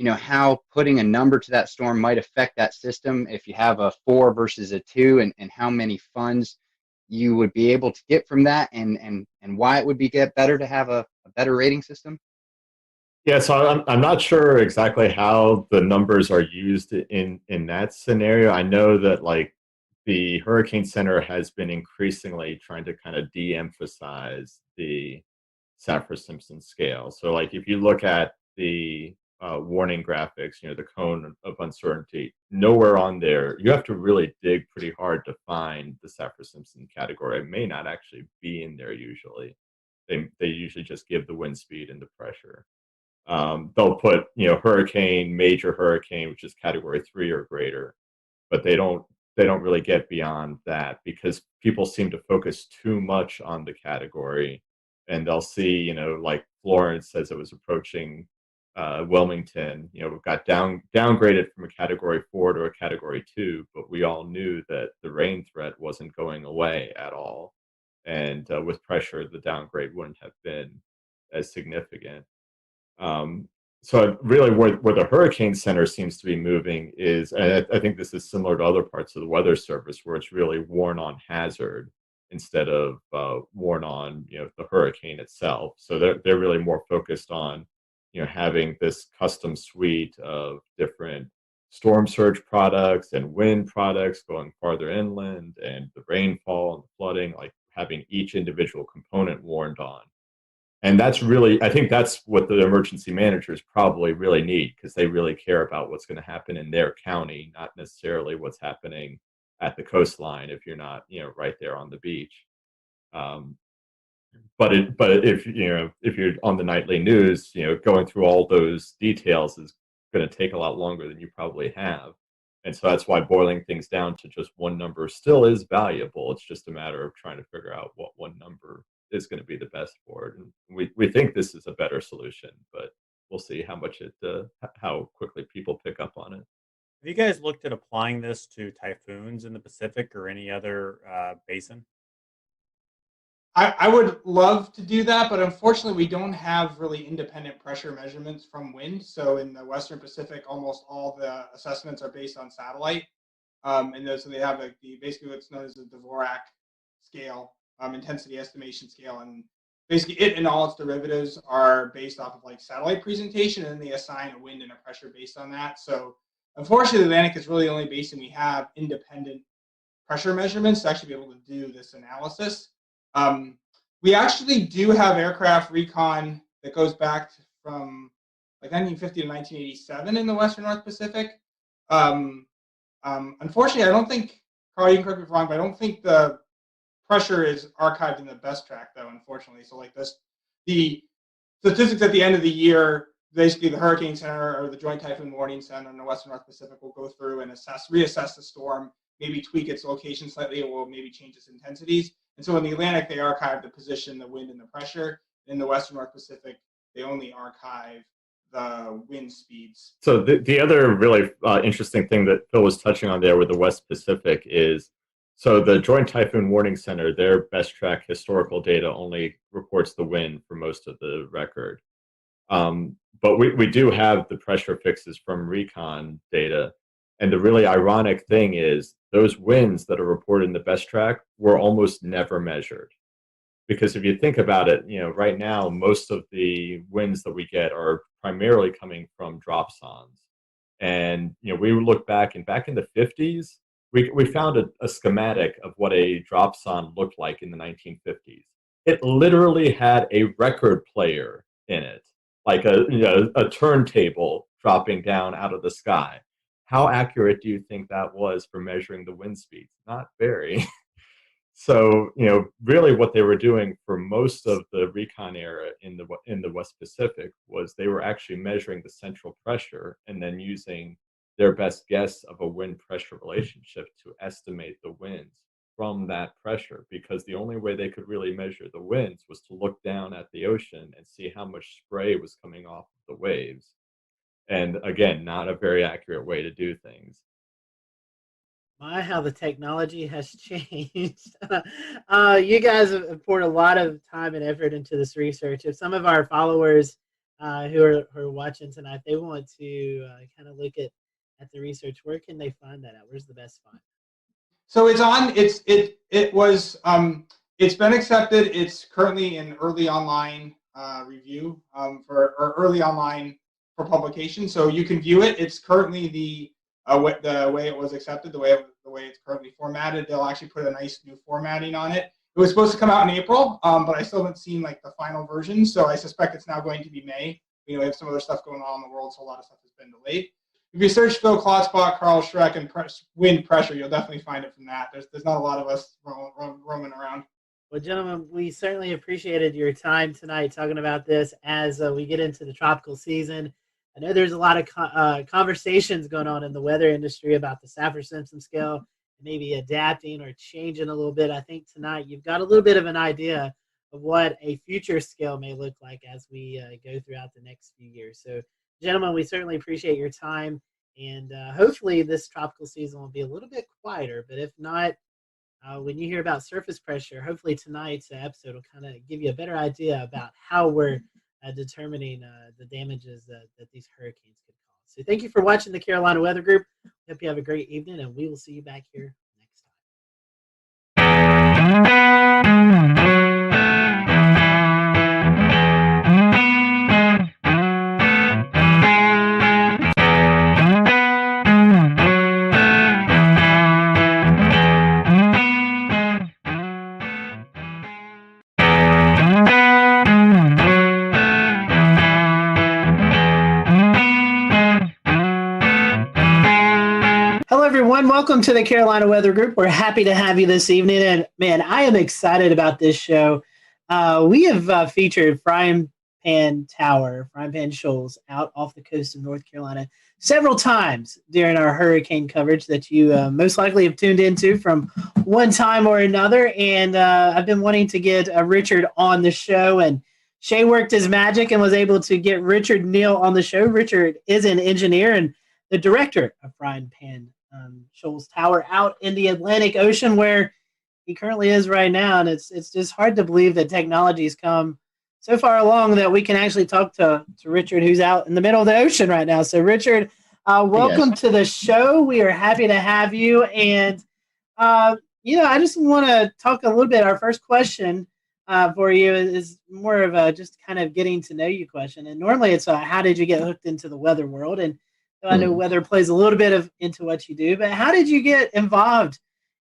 V: how putting a number to that storm might affect that system if you have a 4 versus a 2, and how many funds you would be able to get from that, and why it would get better to have a better rating system?
N: Yeah, so I'm not sure exactly how the numbers are used in that scenario. I know that like the Hurricane Center has been increasingly trying to kind of de-emphasize the Saffir-Simpson scale. So like if you look at the warning graphics, the cone of uncertainty, nowhere on there, you have to really dig pretty hard to find the Saffir-Simpson category. It may not actually be in there usually. They usually just give the wind speed and the pressure. They'll put, hurricane, major hurricane, which is category 3 or greater, but they don't really get beyond that because people seem to focus too much on the category, and they'll see, like Florence says it was approaching Wilmington, got downgraded from a category 4 to a category 2, but we all knew that the rain threat wasn't going away at all. And with pressure, the downgrade wouldn't have been as significant. So really where the Hurricane Center seems to be moving is, and I think this is similar to other parts of the Weather Service, where it's really warn on hazard instead of warn on the hurricane itself. So they're really more focused on having this custom suite of different storm surge products and wind products going farther inland, and the rainfall and the flooding, like having each individual component warned on. And that's really, I think that's what the emergency managers probably really need, because they really care about what's going to happen in their county, not necessarily what's happening at the coastline if you're not, right there on the beach. But if you're on the nightly news, going through all those details is going to take a lot longer than you probably have. And so that's why boiling things down to just one number still is valuable. It's just a matter of trying to figure out what one number is going to be the best for it. And we think this is a better solution, but we'll see how quickly people pick up on it.
P: Have you guys looked at applying this to typhoons in the Pacific or any other basin?
O: I would love to do that, but unfortunately we don't have really independent pressure measurements from wind. So in the Western Pacific, almost all the assessments are based on satellite. So they have basically what's known as the Dvorak scale, intensity estimation scale. And basically it and all its derivatives are based off of like satellite presentation, and then they assign a wind and a pressure based on that. So unfortunately, the Atlantic is really the only basin we have independent pressure measurements to actually be able to do this analysis. We actually do have aircraft recon that goes back from like 1950 to 1987 in the Western North Pacific. Unfortunately, I don't think, Carl, you can correct me if I'm wrong, but I don't think the pressure is archived in the best track, though, unfortunately. So like this, the statistics at the end of the year, basically the Hurricane Center or the Joint Typhoon Warning Center in the Western North Pacific will go through and reassess the storm, maybe tweak its location slightly, or will maybe change its intensities. And so in the Atlantic, they archive the position, the wind, and the pressure. In the Western North Pacific, they only archive the wind speeds.
N: So the other really interesting thing that Phil was touching on there with the West Pacific is, so the Joint Typhoon Warning Center, their best track historical data only reports the wind for most of the record. But we do have the pressure fixes from recon data. And the really ironic thing is those winds that are reported in the best track were almost never measured. Because if you think about it, right now, most of the winds that we get are primarily coming from dropsons. And, we look back in the 50s, we found a schematic of what a dropson looked like in the 1950s. It literally had a record player in it, like a turntable dropping down out of the sky. How accurate do you think that was for measuring the wind speeds? Not very. So, really what they were doing for most of the recon era in the West Pacific was they were actually measuring the central pressure and then using their best guess of a wind pressure relationship to estimate the winds. from that pressure, because the only way they could really measure the winds was to look down at the ocean and see how much spray was coming off the waves. And again, not a very accurate way to do things.
C: My, how the technology has changed. You guys have poured a lot of time and effort into this research. If some of our followers who are watching tonight, they want to kind of look at the research, where can they find that at? Where's the best spot?
O: So it's on. It's been accepted. It's currently in early online review or early online for publication. So you can view it. It's currently the way it was accepted, the way it's currently formatted. They'll actually put a nice new formatting on it. It was supposed to come out in April, but I still haven't seen like the final version. So I suspect it's now going to be May. We have some other stuff going on in the world, so a lot of stuff has been delayed. If you search Phil Klotspot, Carl Schreck, and wind pressure, you'll definitely find it from that. There's not a lot of us roaming around.
C: Well, gentlemen, we certainly appreciated your time tonight talking about this as we get into the tropical season. I know there's a lot of conversations going on in the weather industry about the Saffir-Simpson scale, maybe adapting or changing a little bit. I think tonight you've got a little bit of an idea of what a future scale may look like as we go throughout the next few years. So, gentlemen, we certainly appreciate your time, and hopefully this tropical season will be a little bit quieter. But if not, when you hear about surface pressure, hopefully tonight's episode will kind of give you a better idea about how we're determining the damages that these hurricanes could cause. So thank you for watching the Carolina Weather Group. Hope you have a great evening, and we will see you back here next time. Everyone, welcome to the Carolina Weather Group. We're happy to have you this evening, and man, I am excited about this show. We have featured Frying Pan Shoals out off the coast of North Carolina several times during our hurricane coverage that you most likely have tuned into from one time or another. And I've been wanting to get Richard on the show, and Shay worked his magic and was able to get Richard Neal on the show. Richard is an engineer and the director of Frying Pan Shoals Tower out in the Atlantic Ocean, where he currently is right now. And it's just hard to believe that technology's come so far along that we can actually talk to Richard, who's out in the middle of the ocean right now. So Richard, welcome to the show. We are happy to have you. And, I just want to talk a little bit. Our first question for you is more of a just kind of getting to know you question. And normally it's how did you get hooked into the weather world? And I know weather plays a little bit into what you do, but how did you get involved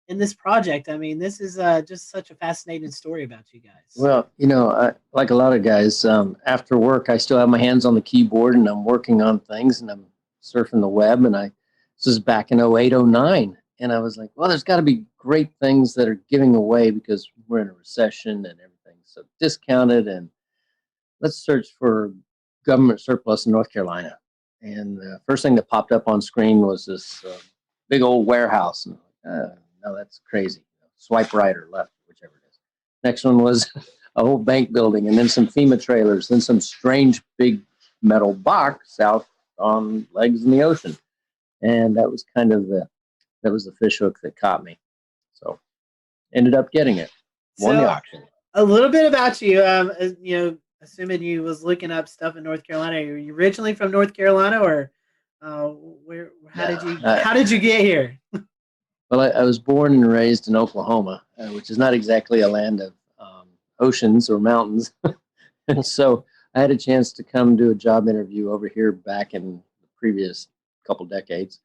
C: in this project? I mean, this is just such a fascinating story about you guys.
F: Well, like a lot of guys, after work, I still have my hands on the keyboard and I'm working on things and I'm surfing the web. And this is back in 08, 09. And I was like, well, there's got to be great things that are giving away because we're in a recession and everything's so discounted. And let's search for government surplus in North Carolina. And the first thing that popped up on screen was this big old warehouse. And no, that's crazy. Swipe right or left, whichever it is. Next one was a whole bank building, and then some FEMA trailers, then some strange big metal box out on legs in the ocean. And that was kind of the fish hook that caught me. So ended up getting it. Won the auction.
C: A little bit about you, assuming you was looking up stuff in North Carolina. Are you originally from North Carolina, or how did you get here?
F: Well, I was born and raised in Oklahoma, which is not exactly a land of oceans or mountains. And so I had a chance to come do a job interview over here back in the previous couple decades.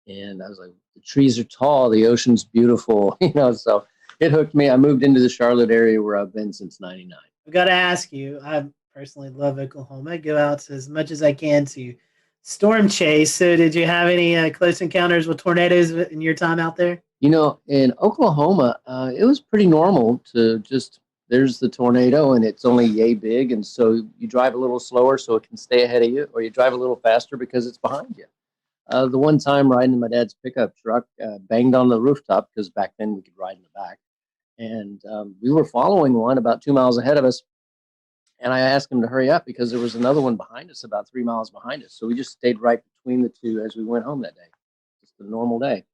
F: And I was like, the trees are tall, the ocean's beautiful, so it hooked me. I moved into the Charlotte area where I've been since 99.
C: I've got to ask you, I personally love Oklahoma. I go out as much as I can to storm chase. So did you have any close encounters with tornadoes in your time out there?
F: In Oklahoma, it was pretty normal to just, there's the tornado and it's only yay big. And so you drive a little slower so it can stay ahead of you, or you drive a little faster because it's behind you. The one time riding in my dad's pickup truck, banged on the rooftop because back then we could ride in the back. And we were following one about 2 miles ahead of us. And I asked him to hurry up because there was another one behind us, about 3 miles behind us. So we just stayed right between the two as we went home that day. Just a normal day.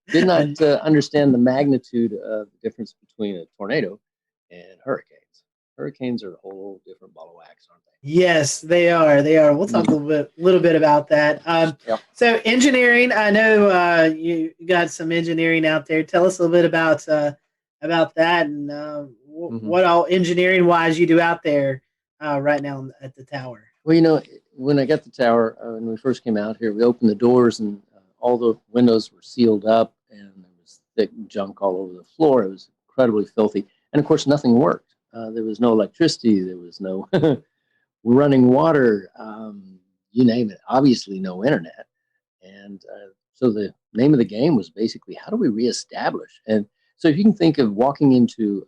F: Did not understand the magnitude of the difference between a tornado and hurricanes. Hurricanes are a whole different ball of wax, aren't they?
C: Yes, they are. They are. We'll talk a little bit about that. So engineering, I know you got some engineering out there. Tell us a little bit about that and what all engineering-wise you do out there right now at the tower.
F: Well, when I got the tower, when we first came out here, we opened the doors and all the windows were sealed up and there was thick junk all over the floor. It was incredibly filthy. And of course, nothing worked. There was no electricity. There was no running water. You name it. Obviously, no internet. And so the name of the game was basically, how do we reestablish? And so if you can think of walking into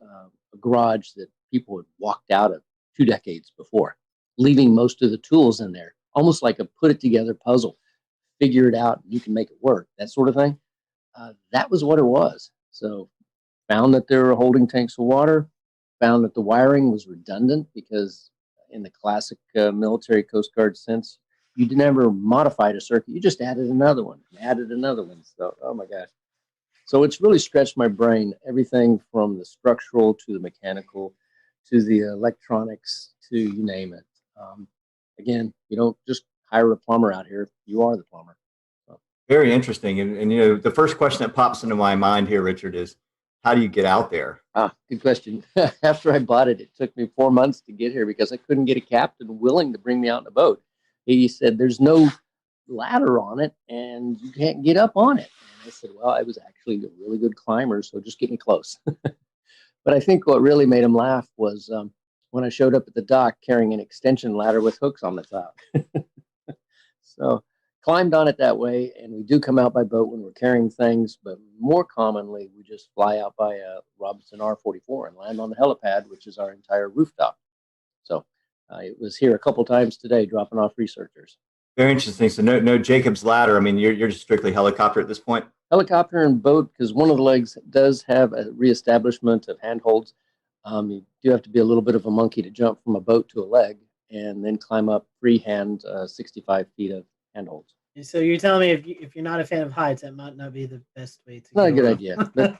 F: a garage that people had walked out of 2 decades before, leaving most of the tools in there, almost like a put-it-together puzzle. Figure it out, and you can make it work, that sort of thing. That was what it was. So found that there were holding tanks of water, found that the wiring was redundant because in the classic military Coast Guard sense, you never modified a circuit. You just added another one, So, oh my gosh. So it's really stretched my brain, everything from the structural to the mechanical to the electronics to you name it. Again, you don't just hire a plumber out here. You are the plumber. So.
D: Very interesting. And the first question that pops into my mind here, Richard, is how do you get out there?
F: Good question. After I bought it, it took me 4 months to get here because I couldn't get a captain willing to bring me out in a boat. He said, there's no ladder on it and you can't get up on it. And I said, well, I was actually a really good climber, so just get me close. But I think what really made him laugh was when I showed up at the dock carrying an extension ladder with hooks on the top. So climbed on it that way, and we do come out by boat when we're carrying things, but more commonly we just fly out by Robinson R-44 and land on the helipad, which is our entire rooftop. So it was here a couple times today dropping off researchers.
D: Very interesting. So no Jacob's ladder. I mean, you're just strictly helicopter at this point?
F: Helicopter and boat, because one of the legs does have a reestablishment of handholds. You do have to be a little bit of a monkey to jump from a boat to a leg and then climb up freehand 65 feet of handholds.
C: So you're telling me if you're not a fan of heights, that might not be the best way to.
F: Not a good idea. But,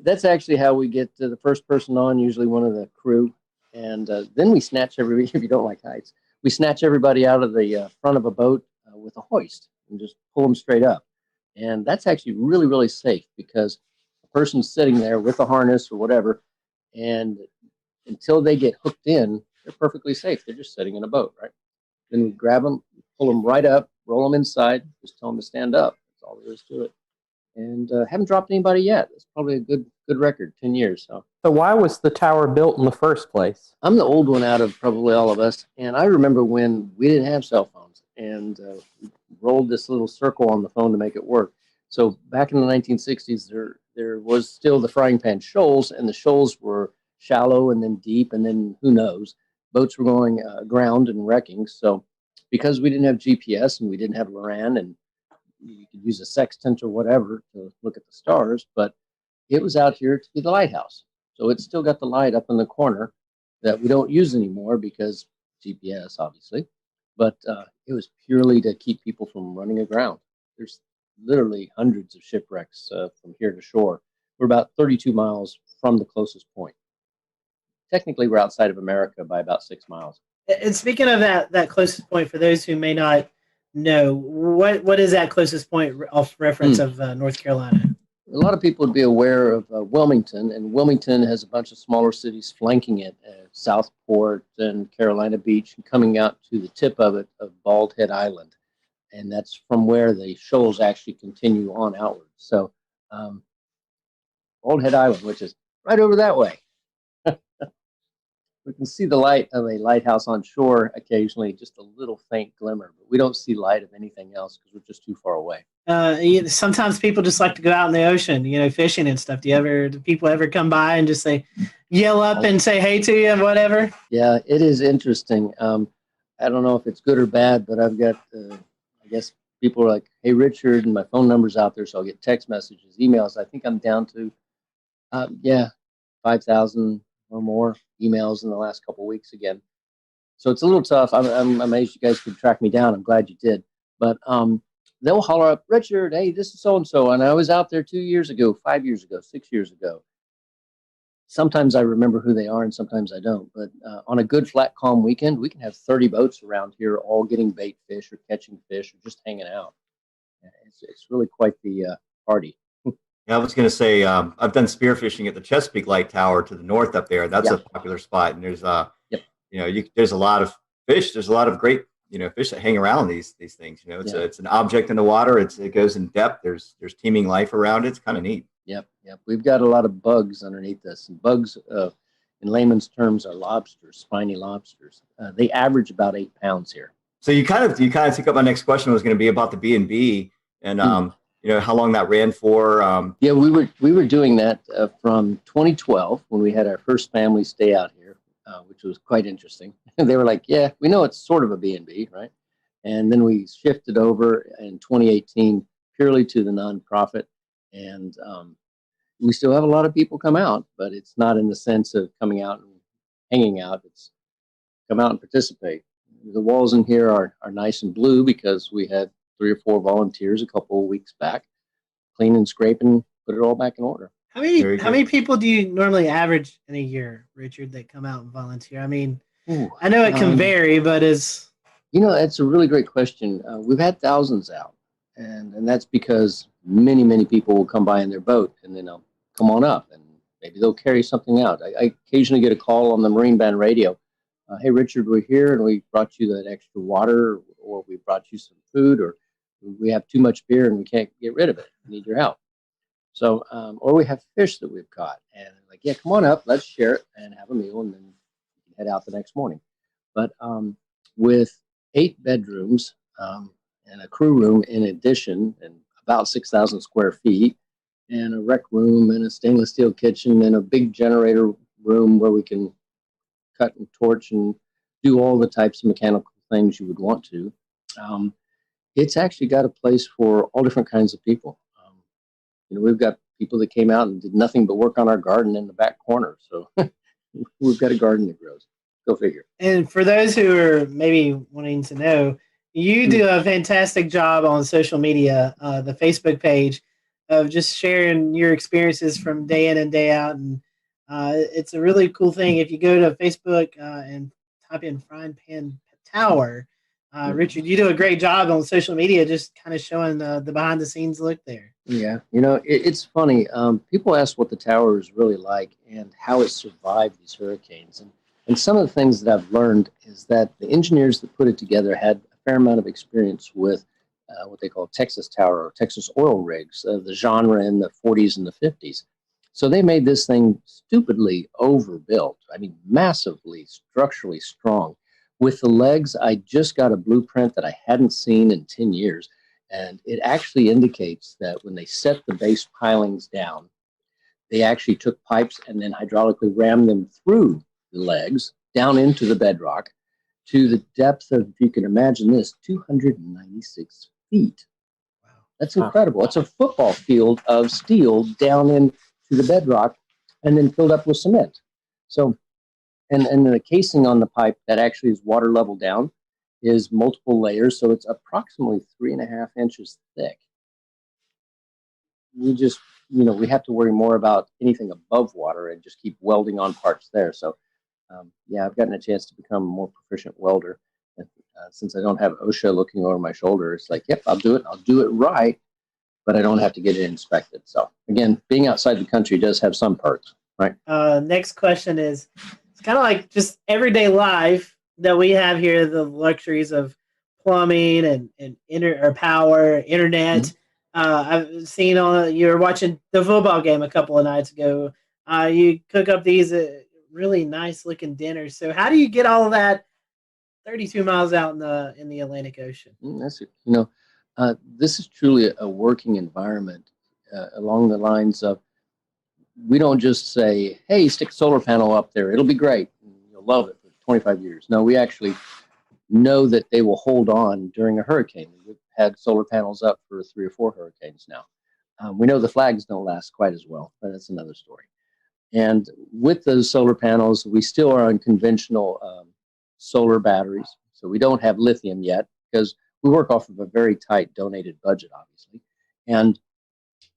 F: that's actually how we get to the first person on, usually one of the crew, and then we snatch everybody. If you don't like heights, we snatch everybody out of the front of a boat with a hoist and just pull them straight up, and that's actually really, really safe because the person's sitting there with a harness or whatever, and until they get hooked in, they're perfectly safe. They're just sitting in a boat, right? Then we grab them, pull them right up, roll them inside, just tell them to stand up. That's all there is to it. And haven't dropped anybody yet. It's probably a good record, 10 years. So
Q: why was the tower built in the first place?
F: I'm the old one out of probably all of us. And I remember when we didn't have cell phones and we rolled this little circle on the phone to make it work. So back in the 1960s, there was still the frying pan shoals, and the shoals were shallow and then deep, and then who knows. Boats were going aground and wrecking. So because we didn't have GPS and we didn't have LORAN, and you could use a sextant or whatever to look at the stars, but it was out here to be the lighthouse. So it's still got the light up in the corner that we don't use anymore because GPS, obviously, but it was purely to keep people from running aground. There's literally hundreds of shipwrecks from here to shore. We're about 32 miles from the closest point. Technically, we're outside of America by about 6 miles.
C: And speaking of that closest point, for those who may not know, what is that closest point of reference of North Carolina?
F: A lot of people would be aware of Wilmington, and Wilmington has a bunch of smaller cities flanking it, Southport and Carolina Beach, and coming out to the tip of it of Bald Head Island. And that's from where the shoals actually continue on outward. So Bald Head Island, which is right over that way. We can see the light of a lighthouse on shore occasionally, just a little faint glimmer, but we don't see light of anything else because we're just too far away.
C: Sometimes people just like to go out in the ocean, fishing and stuff. Do people ever come by and just yell up and say hey to you and whatever?
F: Yeah, it is interesting. I don't know if it's good or bad, but I've got, I guess, people are like, "Hey, Richard," and my phone number's out there, so I'll get text messages, emails. I think I'm down to, 5,000 or more emails in the last couple of weeks again. So it's a little tough. I'm amazed you guys could track me down. I'm glad you did. But they'll holler up, "Richard, hey, this is so-and-so, and I was out there 2 years ago, 5 years ago, 6 years ago." Sometimes I remember who they are and sometimes I don't. But on a good, flat, calm weekend, we can have 30 boats around here all getting bait fish or catching fish or just hanging out. It's really quite the party.
D: Yeah, I was going to say, I've done spearfishing at the Chesapeake Light Tower to the north up there. That's a popular spot. And there's, there's a lot of fish. There's a lot of great, fish that hang around these things. It's an object in the water. It goes in depth. There's teeming life around it. It's kind of neat.
F: Yep. We've got a lot of bugs underneath this. And bugs, in layman's terms, are lobsters, spiny lobsters. They average about 8 pounds here.
D: So you kind of took up my next question was going to be about the B&B and how long that ran for.
F: Yeah, we were doing that from 2012 when we had our first family stay out here, which was quite interesting. They were like, "Yeah, we know it's sort of a B&B, right?" And then we shifted over in 2018 purely to the nonprofit. And we still have a lot of people come out, but it's not in the sense of coming out and hanging out. It's come out and participate. The walls in here are nice and blue because we had 3 or 4 volunteers a couple of weeks back, clean and scrape and put it all back in order.
C: How many people do you normally average in a year, Richard, that come out and volunteer? I mean, I know it can vary, but it's...
F: That's a really great question. We've had thousands out. And that's because many people will come by in their boat and then they'll come on up and maybe they'll carry something out. I occasionally get a call on the Marine Band radio. "Hey, Richard, we're here and we brought you that extra water, or we brought you some food, or we have too much beer and we can't get rid of it. We need your help." So, or we have fish that we've caught and like, "Yeah, come on up, let's share it and have a meal and then head out the next morning." But with 8 bedrooms, and a crew room in addition, and about 6,000 square feet, and a rec room, and a stainless steel kitchen, and a big generator room where we can cut and torch and do all the types of mechanical things you would want to. It's actually got a place for all different kinds of people. We've got people that came out and did nothing but work on our garden in the back corner. So we've got a garden that grows. Go figure.
C: And for those who are maybe wanting to know, you do a fantastic job on social media, the Facebook page, of just sharing your experiences from day in and day out. And it's a really cool thing. If you go to Facebook and type in Frying Pan Tower, Richard, you do a great job on social media, just kind of showing the behind the scenes look there.
F: Yeah, it's funny. People ask what the tower is really like and how it survived these hurricanes. And some of the things that I've learned is that the engineers that put it together had a fair amount of experience with what they call Texas tower or Texas oil rigs, the genre in the 40s and the 50s. So they made this thing stupidly overbuilt. I mean, massively structurally strong. With the legs, I just got a blueprint that I hadn't seen in 10 years. And it actually indicates that when they set the base pilings down, they actually took pipes and then hydraulically rammed them through the legs down into the bedrock to the depth of, if you can imagine this, 296 feet. Wow. That's incredible. It's a football field of steel down into the bedrock and then filled up with cement. So, and the casing on the pipe that actually is water level down is multiple layers. So it's approximately 3.5 inches thick. We just, we have to worry more about anything above water and just keep welding on parts there. So, yeah, I've gotten a chance to become a more proficient welder. And, since I don't have OSHA looking over my shoulder, it's like, yep, I'll do it. I'll do it right, but I don't have to get it inspected. So again, being outside the country does have some perks, right?
C: Next question is, it's kind of like just everyday life that we have here, the luxuries of plumbing and power, internet. Mm-hmm. I've seen you were watching the football game a couple of nights ago. You cook up these really nice looking dinners. So how do you get all of that 32 miles out in the Atlantic Ocean?
F: That's it. This is truly a working environment along the lines of, we don't just say, hey, stick a solar panel up there, it'll be great, you'll love it for 25 years. No, we actually know that they will hold on during a hurricane. We've had solar panels up for 3 or 4 hurricanes now. We know the flags don't last quite as well, but that's another story. And with those solar panels, we still are on conventional solar batteries. So we don't have lithium yet because we work off of a very tight donated budget, obviously. And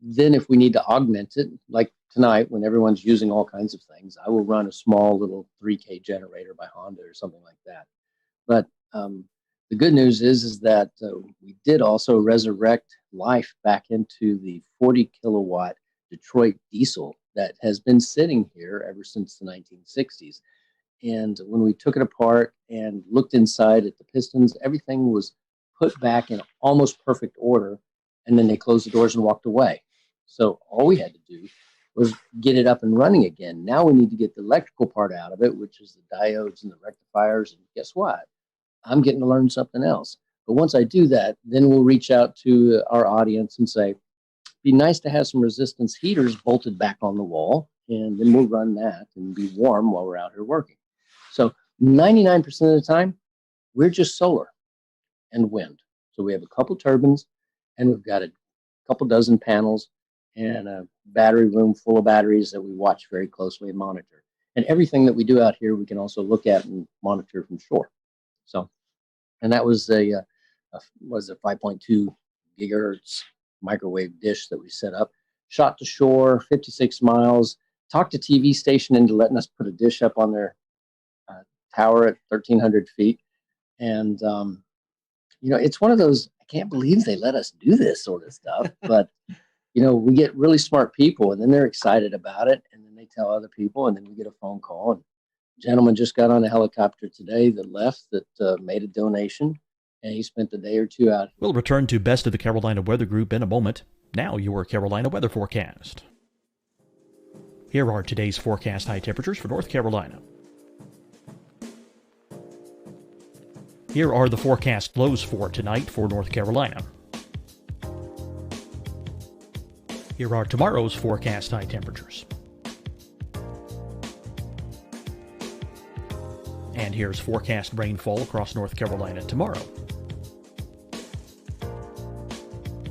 F: then if we need to augment it, like tonight when everyone's using all kinds of things, I will run a small little 3K generator by Honda or something like that. But the good news is that we did also resurrect life back into the 40 kilowatt Detroit diesel that has been sitting here ever since the 1960s. And when we took it apart and looked inside at the pistons, everything was put back in almost perfect order. And then they closed the doors and walked away. So all we had to do was get it up and running again. Now we need to get the electrical part out of it, which is the diodes and the rectifiers. And guess what? I'm getting to learn something else. But once I do that, then we'll reach out to our audience and say, be nice to have some resistance heaters bolted back on the wall, and then we'll run that and be warm while we're out here working. So 99% of the time, we're just solar and wind. So we have a couple turbines, and we've got a couple dozen panels and a battery room full of batteries that we watch very closely and monitor. And everything that we do out here, we can also look at and monitor from shore. So, and that was a 5.2 gigahertz microwave dish that we set up, shot to shore, 56 miles, talked to TV station into letting us put a dish up on their tower at 1,300 feet. And, you know, it's one of those, I can't believe they let us do this sort of stuff, but, you know, we get really smart people and then they're excited about it. And then they tell other people and then we get a phone call. And a gentleman just got on a helicopter today that left that made a donation. And he spent a day or two out.
H: We'll return to Best of the Carolina Weather Group in a moment. Now your Carolina weather forecast. Here are today's forecast high temperatures for North Carolina. Here are the forecast lows for tonight for North Carolina. Here are tomorrow's forecast high temperatures. And here's forecast rainfall across North Carolina tomorrow.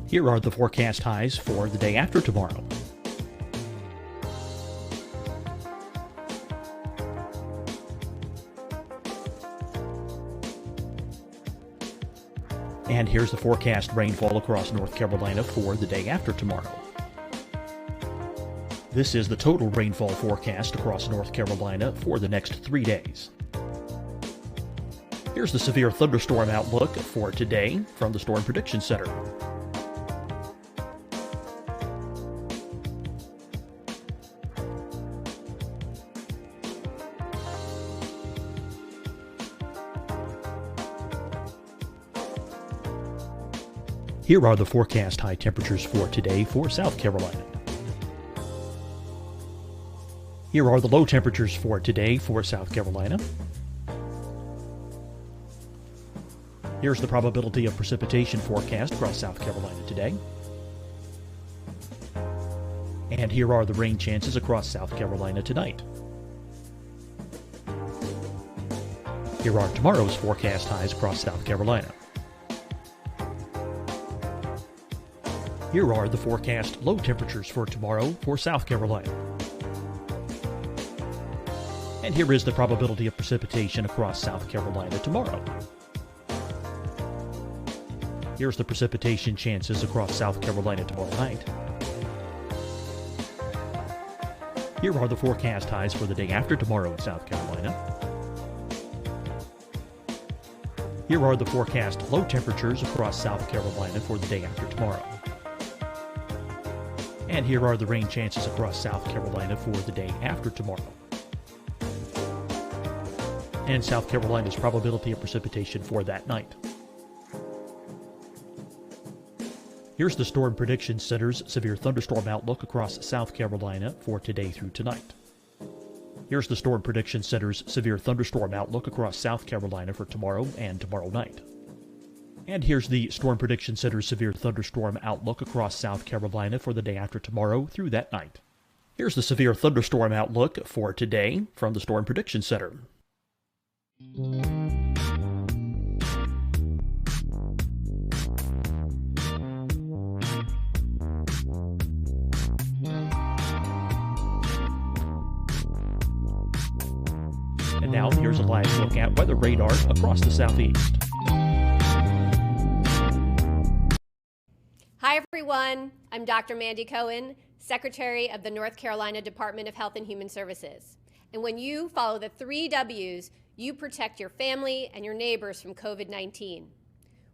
H: Here are the forecast highs for the day after tomorrow. And here's the forecast rainfall across North Carolina for the day after tomorrow. This is the total rainfall forecast across North Carolina for the next 3 days. Here's the severe thunderstorm outlook for today from the Storm Prediction Center. Here are the forecast high temperatures for today for South Carolina. Here are the low temperatures for today for South Carolina. Here's the probability of precipitation forecast across South Carolina today. And here are the rain chances across South Carolina tonight. Here are tomorrow's forecast highs across South Carolina. Here are the forecast low temperatures for tomorrow for South Carolina. And here is the probability of precipitation across South Carolina tomorrow. Here's the precipitation chances across South Carolina tomorrow night. Here are the forecast highs for the day after tomorrow in South Carolina. Here are the forecast low temperatures across South Carolina for the day after tomorrow. And here are the rain chances across South Carolina for the day after tomorrow. And South Carolina's probability of precipitation for that night. Here's the Storm Prediction Center's severe thunderstorm outlook across South Carolina for today through tonight. Here's the Storm Prediction Center's severe thunderstorm outlook across South Carolina for tomorrow and tomorrow night. And here's the Storm Prediction Center's severe thunderstorm outlook across South Carolina for the day after tomorrow through that night. Here's the severe thunderstorm outlook for today from the Storm Prediction Center. Now, here's a live look at weather radar across the southeast.
I: Hi, everyone. I'm Dr. Mandy Cohen, Secretary of the North Carolina Department of Health and Human Services. And when you follow the 3 W's, you protect your family and your neighbors from COVID-19.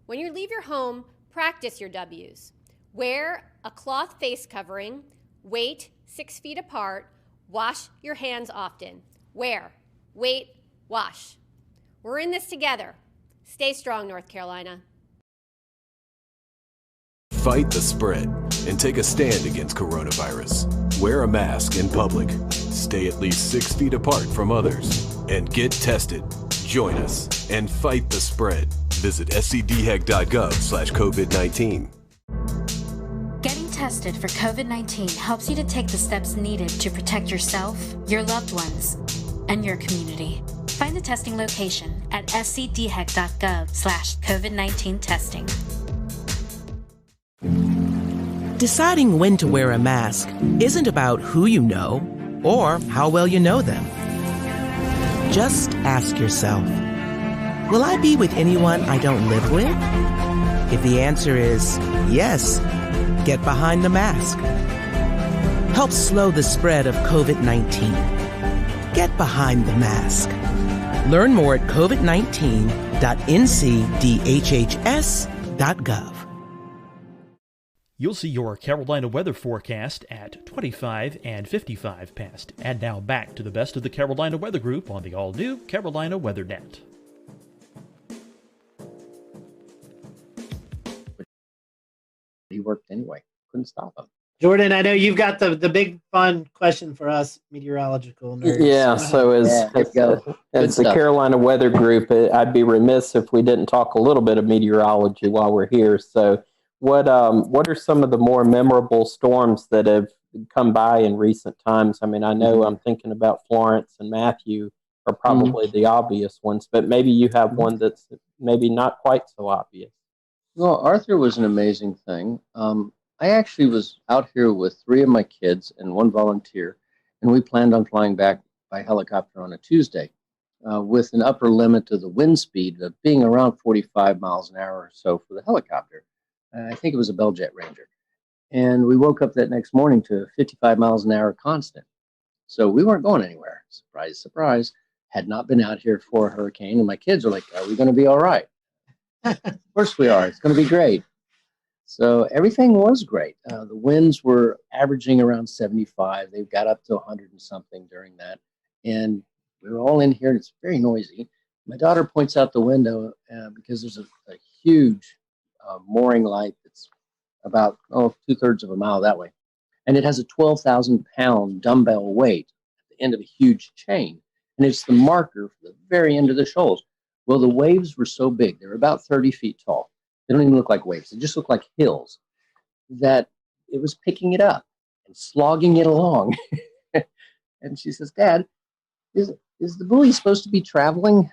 I: When you leave your home, practice your W's. Wear a cloth face covering, wait 6 feet apart, wash your hands often. Wear, wait, wash. We're in this together. Stay strong, North Carolina.
J: Fight the spread and take a stand against coronavirus. Wear a mask in public. Stay at least 6 feet apart from others. And get tested. Join us and fight the spread. Visit scdhec.gov/COVID-19.
K: Getting tested for COVID-19 helps you to take the steps needed to protect yourself, your loved ones, and your community. Find the testing location at scdhec.gov/COVID-19 testing.
L: Deciding when to wear a mask isn't about who you know or how well you know them. Just ask yourself, will I be with anyone I don't live with? If the answer is yes, get behind the mask. Help slow the spread of COVID-19. Get behind the mask. Learn more at covid19.ncdhhs.gov.
H: You'll see your Carolina weather forecast at 25 and 55 past. And now back to the best of the Carolina Weather Group on the all-new Carolina Weather Net.
F: He worked anyway. Couldn't stop him.
C: Jordan, I know you've got the big fun question for us meteorological nerds.
Q: Yeah, so as the Carolina Weather Group, I'd be remiss if we didn't talk a little bit of meteorology while we're here. So what are some of the more memorable storms that have come by in recent times? I mean, I know I'm thinking about Florence and Matthew are probably the obvious ones, but maybe you have one that's maybe not quite so obvious.
F: Well, Arthur was an amazing thing. I actually was out here with 3 of my kids and 1 volunteer, and we planned on flying back by helicopter on a Tuesday with an upper limit of the wind speed of being around 45 miles an hour or so for the helicopter. I think it was a Bell Jet Ranger. And we woke up that next morning to 55 miles an hour constant. So we weren't going anywhere. Surprise, surprise. Had not been out here for a hurricane. And my kids are like, are we going to be all right? Of course we are. It's going to be great. So everything was great. The winds were averaging around 75. They got up to 100 and something during that. And we were all in here, and it's very noisy. My daughter points out the window because there's a huge mooring light that's about 2/3 of a mile that way. And it has a 12,000-pound dumbbell weight at the end of a huge chain. And it's the marker for the very end of the shoals. Well, the waves were so big. They were about 30 feet tall. They don't even look like waves. They just look like hills, that it was picking it up and slogging it along. And she says, Dad, is the buoy supposed to be traveling?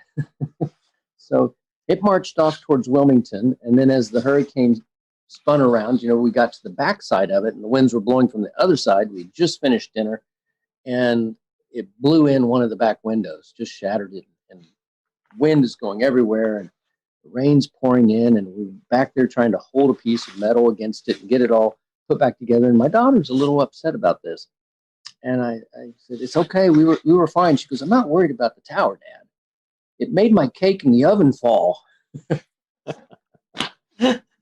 F: So it marched off towards Wilmington. And then as the hurricane spun around, we got to the backside of it, and the winds were blowing from the other side. We just finished dinner, and it blew in one of the back windows, just shattered it. And wind is going everywhere, and the rain's pouring in, and we're back there trying to hold a piece of metal against it and get it all put back together. And my daughter's a little upset about this. And I said, it's okay. We were fine. She goes, I'm not worried about the tower, Dad. It made my cake in the oven fall.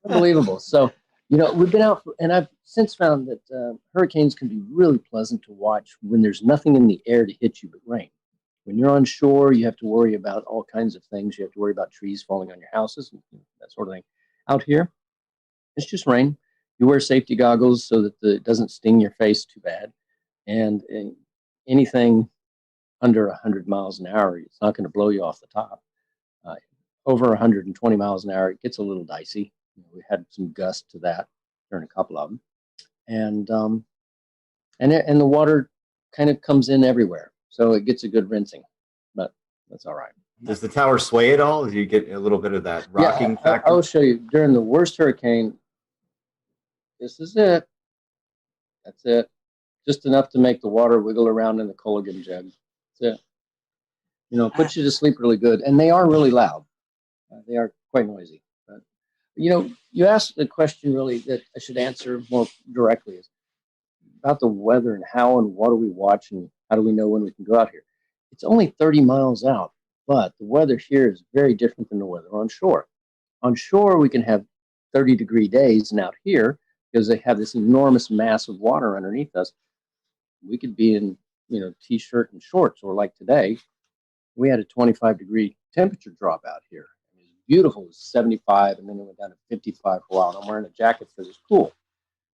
F: Unbelievable. So, we've been out, and I've since found that hurricanes can be really pleasant to watch when there's nothing in the air to hit you but rain. When you're on shore, you have to worry about all kinds of things. You have to worry about trees falling on your houses and that sort of thing. Out here, it's just rain. You wear safety goggles so that it doesn't sting your face too bad. And anything under 100 miles an hour, it's not going to blow you off the top. Over 120 miles an hour, it gets a little dicey. We had some gusts to that during a couple of them. And the water kind of comes in everywhere. So it gets a good rinsing, but that's all right.
D: Does the tower sway at all? Do you get a little bit of that rocking factor?
F: I'll show you. During the worst hurricane, this is it. That's it. Just enough to make the water wiggle around in the Culligan jug. That's it. puts you to sleep really good. And they are really loud. They are quite noisy. But, you asked the question really that I should answer more directly is about the weather and how and what do we watch and how do we know when we can go out here. It's only 30 miles out, but the weather here is very different than the weather on shore. On shore, we can have 30-degree days, and out here, because they have this enormous mass of water underneath us, we could be in, t-shirt and shorts, or like today, we had a 25-degree temperature drop out here. It was beautiful. It was 75, and then it went down to 55 for a while. And I'm wearing a jacket for this cool.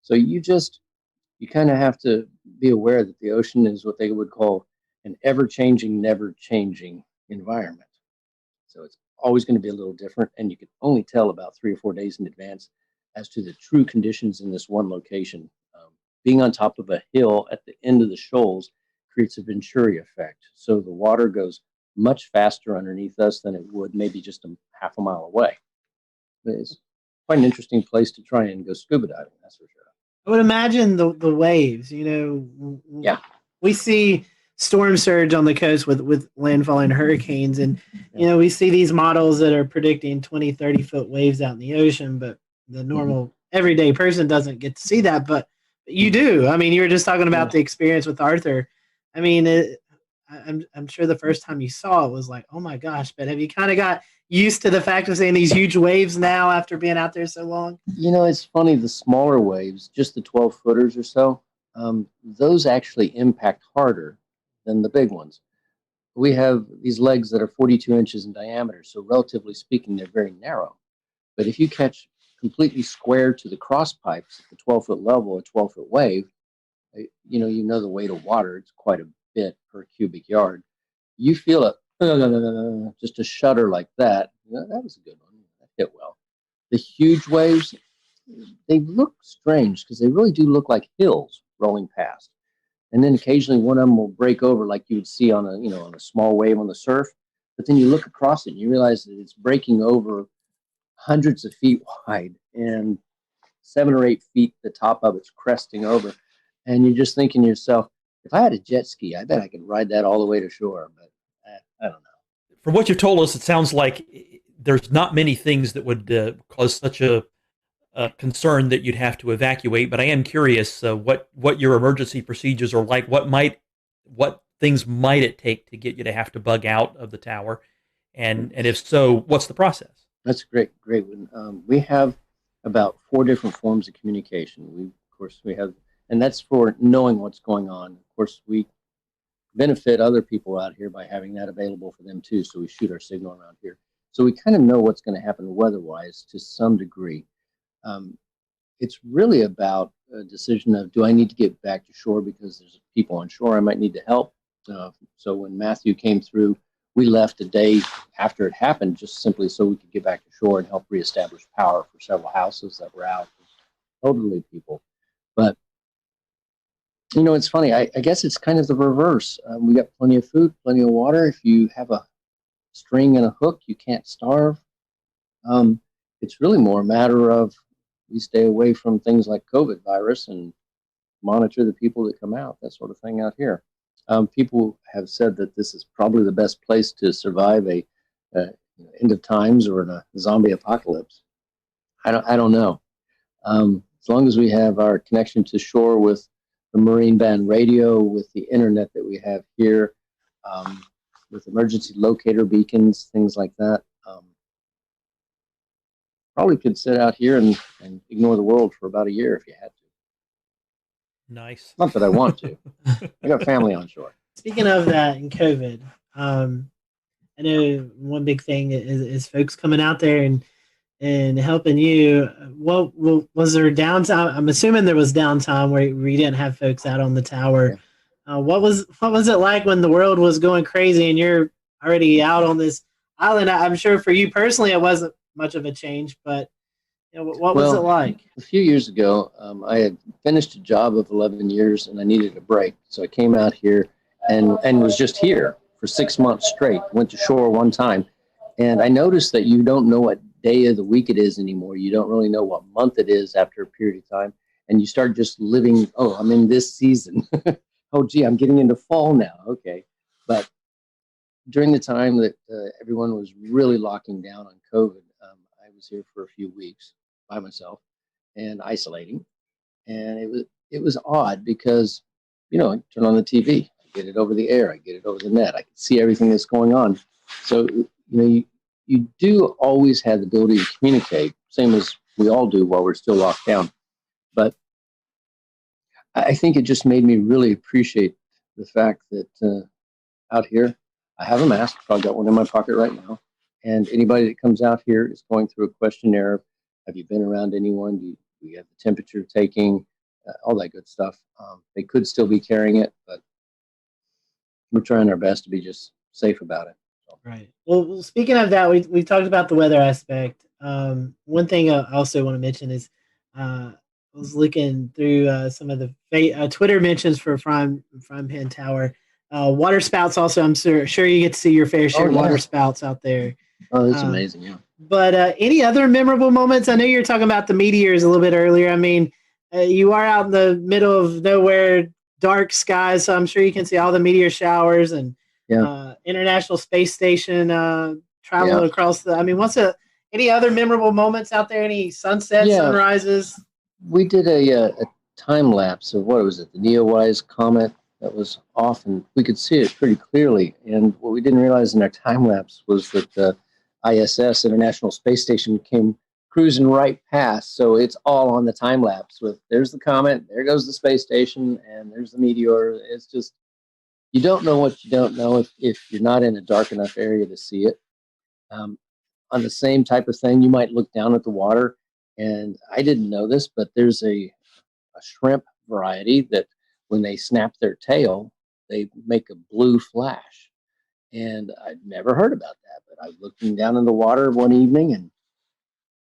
F: So you kind of have to be aware that the ocean is what they would call an ever-changing, never-changing environment. So it's always going to be a little different, and you can only tell about 3 or 4 days in advance as to the true conditions in this one location. Being on top of a hill at the end of the shoals creates a Venturi effect. So the water goes much faster underneath us than it would maybe just half a mile away. It's quite an interesting place to try and go scuba diving, that's for sure.
C: I would imagine the waves, Yeah. We see storm surge on the coast with landfall and hurricanes. And, we see these models that are predicting 20, 30-foot waves out in the ocean, but the normal everyday person doesn't get to see that. But you do. I mean, you were just talking about the experience with Arthur. I mean, I'm sure the first time you saw it was like, oh my gosh, but have you kind of got used to the fact of seeing these huge waves now after being out there so long?
F: It's funny, the smaller waves, just the 12-footers or so, those actually impact harder than the big ones. We have these legs that are 42 inches in diameter, so relatively speaking, they're very narrow. But if you catch completely square to the cross pipes at the 12-foot level, a 12-foot wave, you know the weight of water, it's quite a bit per cubic yard. You feel it, just a shudder like that. That was a good one. That hit well. The huge waves, they look strange because they really do look like hills rolling past. And then occasionally one of them will break over like you would see on a small wave on the surf. But then you look across it and you realize that it's breaking over hundreds of feet wide and 7 or 8 feet, the top of it's cresting over. And you're just thinking to yourself, if I had a jet ski, I bet I could ride that all the way to shore. But I don't know.
H: From what you've told us, it sounds like there's not many things that would cause such a concern that you'd have to evacuate. But I am curious what your emergency procedures are like. What things might it take to get you to have to bug out of the tower, and if so, what's the process?
F: That's great one. We have about 4 different forms of communication. We have, and that's for knowing what's going on. Of course, we benefit other people out here by having that available for them too. So we shoot our signal around here. So we kind of know what's going to happen weather-wise to some degree. It's really about a decision of, do I need to get back to shore because there's people on shore I might need to help? So when Matthew came through, we left a day after it happened just simply so we could get back to shore and help reestablish power for several houses that were out, elderly people. But, it's funny. I guess it's kind of the reverse. We got plenty of food, plenty of water. If you have a string and a hook, you can't starve. It's really more a matter of we stay away from things like COVID virus and monitor the people that come out, that sort of thing out here. People have said that this is probably the best place to survive a end of times or a zombie apocalypse. I don't know. As long as we have our connection to shore with the marine band radio, with the internet that we have here, with emergency locator beacons, things like that, probably could sit out here and ignore the world for about a year if you had to.
H: Nice.
F: Not that I want to. I got family on shore.
C: Speaking of that and COVID, I know one big thing is folks coming out there and helping you. What was there downtime? I'm assuming there was downtime where you didn't have folks out on the tower. Yeah. What was it like when the world was going crazy and you're already out on this island? I'm sure for you personally it wasn't much of a change, but what was it like?
F: A few years ago, I had finished a job of 11 years and I needed a break. So I came out here and was just here for 6 months straight. Went to shore one time. And I noticed that you don't know what day of the week it is anymore. You don't really know what month it is after a period of time. And you start just living, I'm in this season. Oh, gee, I'm getting into fall now. Okay. But during the time that everyone was really locking down on COVID, I was here for a few weeks by myself and isolating. And it was odd because, I turn on the TV, I get it over the air, I get it over the net, I can see everything that's going on. So, you do always have the ability to communicate, same as we all do while we're still locked down. But I think it just made me really appreciate the fact that out here, I have a mask. I've got one in my pocket right now. And anybody that comes out here is going through a questionnaire. Have you been around anyone? Do you have the temperature taking? All that good stuff. They could still be carrying it, but we're trying our best to be just safe about it. So.
C: Right. Well, speaking of that, we talked about the weather aspect. One thing I also want to mention is I was looking through some of the Twitter mentions for Frying Pan Tower. Water spouts also, I'm sure you get to see your fair share of water spouts out there.
F: Oh, that's amazing, yeah.
C: But any other memorable moments? I know you were talking about the meteors a little bit earlier. I mean, you are out in the middle of nowhere, dark skies, so I'm sure you can see all the meteor showers and International Space Station travel across the. I mean, any other memorable moments out there? Any sunsets, sunrises?
F: We did a time lapse of what was it? The Neowise comet that was off, and we could see it pretty clearly. And what we didn't realize in our time lapse was that the ISS, International Space Station, came cruising right past. So it's all on the time lapse with there's the comet, there goes the space station, and there's the meteor. It's just, you don't know what you don't know if you're not in a dark enough area to see it. On the same type of thing, you might look down at the water, and I didn't know this, but there's a shrimp variety that when they snap their tail, they make a blue flash. And I'd never heard about that, but I was looking down in the water one evening and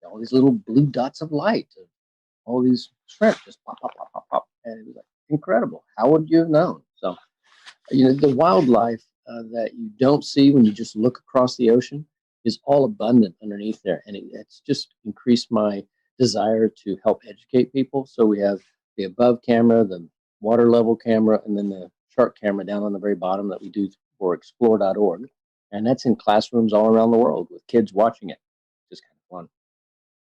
F: all these little blue dots of light, all these shrimp just pop, pop, pop, pop, pop. And it was like incredible. How would you have known? So, the wildlife that you don't see when you just look across the ocean is all abundant underneath there. And it's just increased my desire to help educate people. So we have the above camera, the water level camera, and then the shark camera down on the very bottom that we do for explore.org. And that's in classrooms all around the world with kids watching it. Just kind of fun.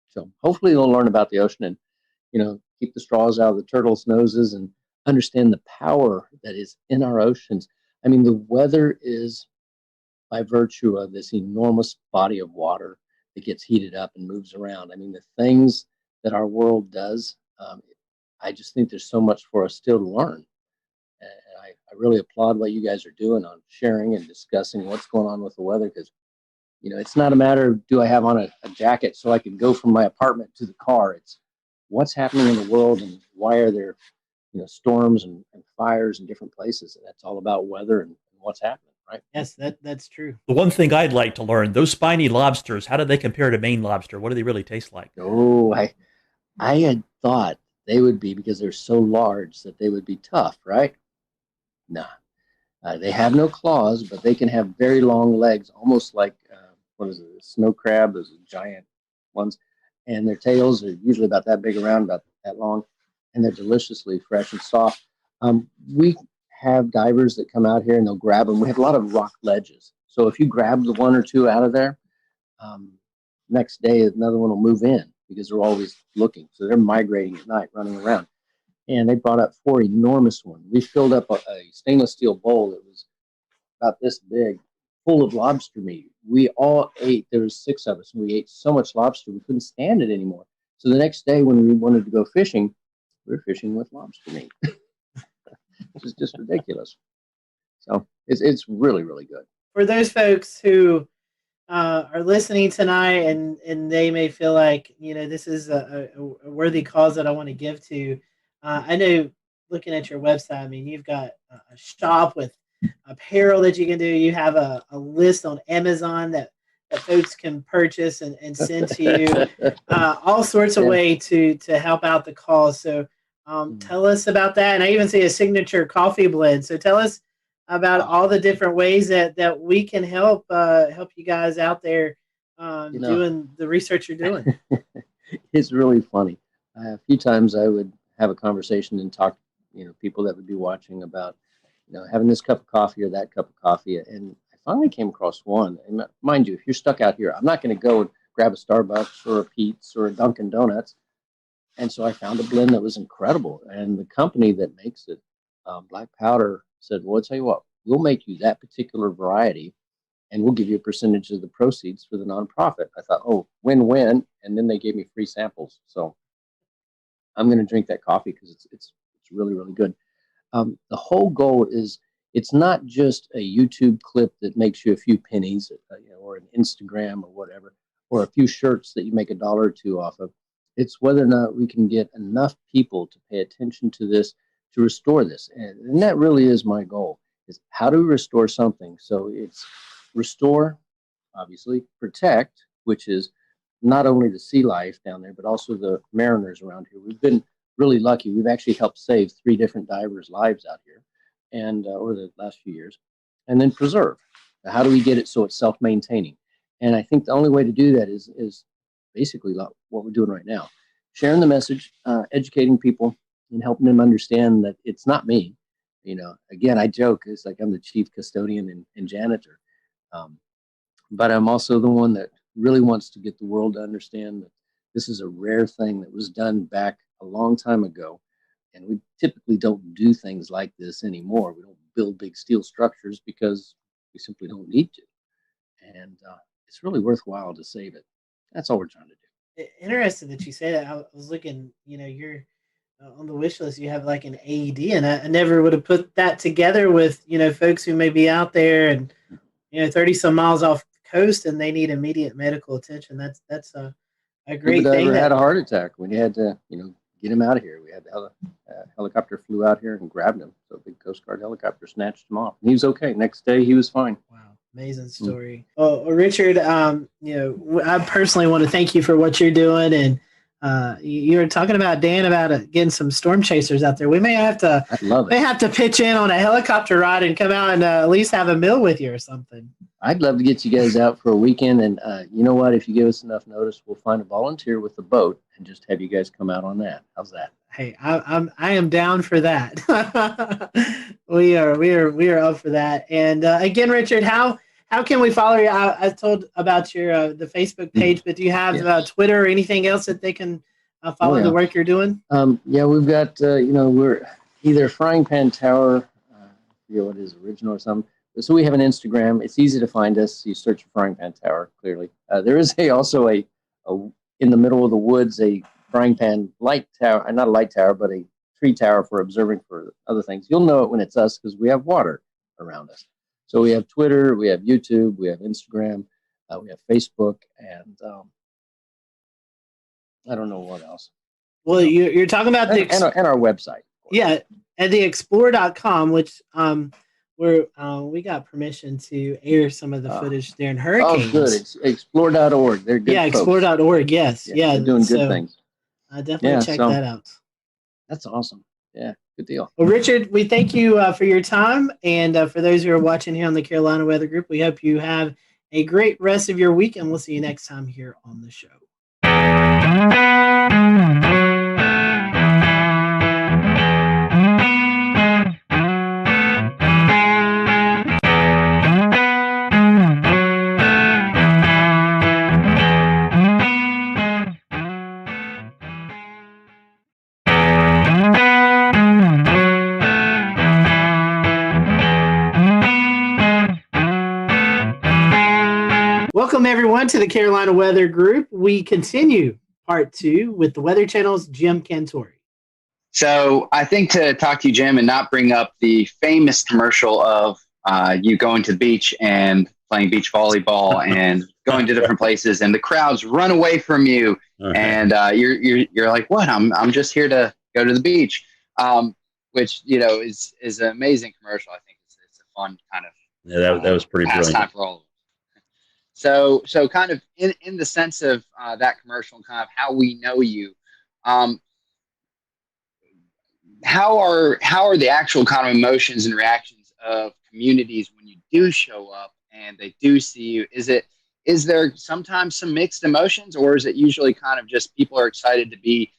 F: So hopefully they'll learn about the ocean and, keep the straws out of the turtles' noses and understand the power that is in our oceans. I mean, the weather is by virtue of this enormous body of water that gets heated up and moves around. I mean, the things that our world does, I just think there's so much for us still to learn. And I really applaud what you guys are doing on sharing and discussing what's going on with the weather, because, it's not a matter of do I have on a jacket so I can go from my apartment to the car. It's what's happening in the world and why are there, storms and fires in different places. And that's all about weather and what's happening, right?
C: Yes, that's true.
H: The one thing I'd like to learn, those spiny lobsters, how do they compare to Maine lobster? What do they really taste like?
F: Oh, I had thought they would be, because they're so large, that they would be tough, right? No. They have no claws, but they can have very long legs, almost like, a snow crab, those giant ones. And their tails are usually about that big around, about that long, and they're deliciously fresh and soft. We have divers that come out here and they'll grab them. We have a lot of rock ledges. So if you grab the one or two out of there, next day another one will move in because they're always looking. So they're migrating at night, running around. And they brought up 4 enormous ones. We filled up a stainless steel bowl that was about this big, full of lobster meat. We all ate. There was 6 of us, and we ate so much lobster we couldn't stand it anymore. So the next day when we wanted to go fishing, we were fishing with lobster meat, which is just ridiculous. So it's really, really good.
C: For those folks who are listening tonight and they may feel like, this is a worthy cause that I want to give to, I know looking at your website, I mean, you've got a shop with apparel that you can do. You have a list on Amazon that folks can purchase and send to you. All sorts of way to help out the cause. So tell us about that. And I even see a signature coffee blend. So tell us about all the different ways that we can help you guys out there doing the research you're doing.
F: It's really funny. A few times I would have a conversation and talk, people that would be watching about, having this cup of coffee or that cup of coffee. And I finally came across one. And mind you, if you're stuck out here, I'm not going to go and grab a Starbucks or a Pete's or a Dunkin' Donuts. And so I found a blend that was incredible. And the company that makes it, Black Powder, said, well, I'll tell you what, we'll make you that particular variety and we'll give you a percentage of the proceeds for the nonprofit. I thought, oh, win-win. And then they gave me free samples. So I'm going to drink that coffee because it's really, really good. The whole goal is, it's not just a YouTube clip that makes you a few pennies, or an Instagram or whatever, or a few shirts that you make $1 or $2 off of. It's whether or not we can get enough people to pay attention to this, to restore this. And that really is my goal, is how do we restore something? So it's restore, obviously, protect, which is not only the sea life down there, but also the mariners around here. We've been really lucky. We've actually helped save 3 different divers' lives out here, and over the last few years. And then preserve. Now, how do we get it so it's self-maintaining? And I think the only way to do that is basically what we're doing right now. Sharing the message, educating people, and helping them understand that it's not me. Again, I joke, it's like I'm the chief custodian and janitor. But I'm also the one that really wants to get the world to understand that this is a rare thing that was done back a long time ago. And we typically don't do things like this anymore. We don't build big steel structures because we simply don't need to. And it's really worthwhile to save it. That's all we're trying to do.
C: Interesting that you say that. I was looking, you're on the wish list, you have like an AED, and I never would have put that together with, folks who may be out there and, 30 some miles off the coast and they need immediate medical attention. That's a great thing.
F: Had a heart attack when you had to, get him out of here. We had the helicopter flew out here and grabbed him. So a big Coast Guard helicopter snatched him off. And he was okay. Next day, he was fine.
C: Wow. Amazing story. Well, Richard, I personally want to thank you for what you're doing. And you were talking about, Dan, about getting some storm chasers out there. We may have to pitch in on a helicopter ride and come out and at least have a meal with you or something.
F: I'd love to get you guys out for a weekend. And you know what? If you give us enough notice, we'll find a volunteer with a boat and just have you guys come out on that. How's that?
C: Hey, I am down for that. we are up for that. And again, Richard, how can we follow you? I told about your the Facebook page, but do you have Twitter or anything else that they can follow the work you're doing?
F: We've got we're either Frying Pan Tower, I forget what it is, original or something. So we have an Instagram. It's easy to find us. You search for Frying Pan Tower. Clearly, there is also a in the middle of the woods a frying pan light tower, not a light tower, but a tree tower for observing for other things. You'll know it when it's us because we have water around us. So we have Twitter, we have YouTube, we have Instagram, we have Facebook, and I don't know what else.
C: Well, you're talking about
F: and our website.
C: Yeah, at the explore.com, which we got permission to air some of the footage during hurricanes.
F: Oh, good. It's explore.org. They're good.
C: Yeah, explore.org. Yes. Yeah.
F: They're doing good things.
C: Definitely check that out.
F: That's awesome. Yeah. Good deal.
C: Well, Richard, we thank you for your time. And for those who are watching here on the Carolina Weather Group, we hope you have a great rest of your week. And we'll see you next time here on the show. Welcome, everyone, to the Carolina Weather Group. We continue part 2 with the Weather Channel's Jim Cantore.
V: So I think to talk to you, Jim, and not bring up the famous commercial of you going to the beach and playing beach volleyball and going to different places, and the crowds run away from you, and you're like, what? I'm just here to go to the beach, which is an amazing commercial. I think it's a fun kind of
M: that was pretty brilliant.
V: Time for all of us. So kind of in the sense of that commercial and kind of how we know you, how are the actual kind of emotions and reactions of communities when you do show up and they do see you? Is there sometimes some mixed emotions, or is it usually kind of just people are excited to be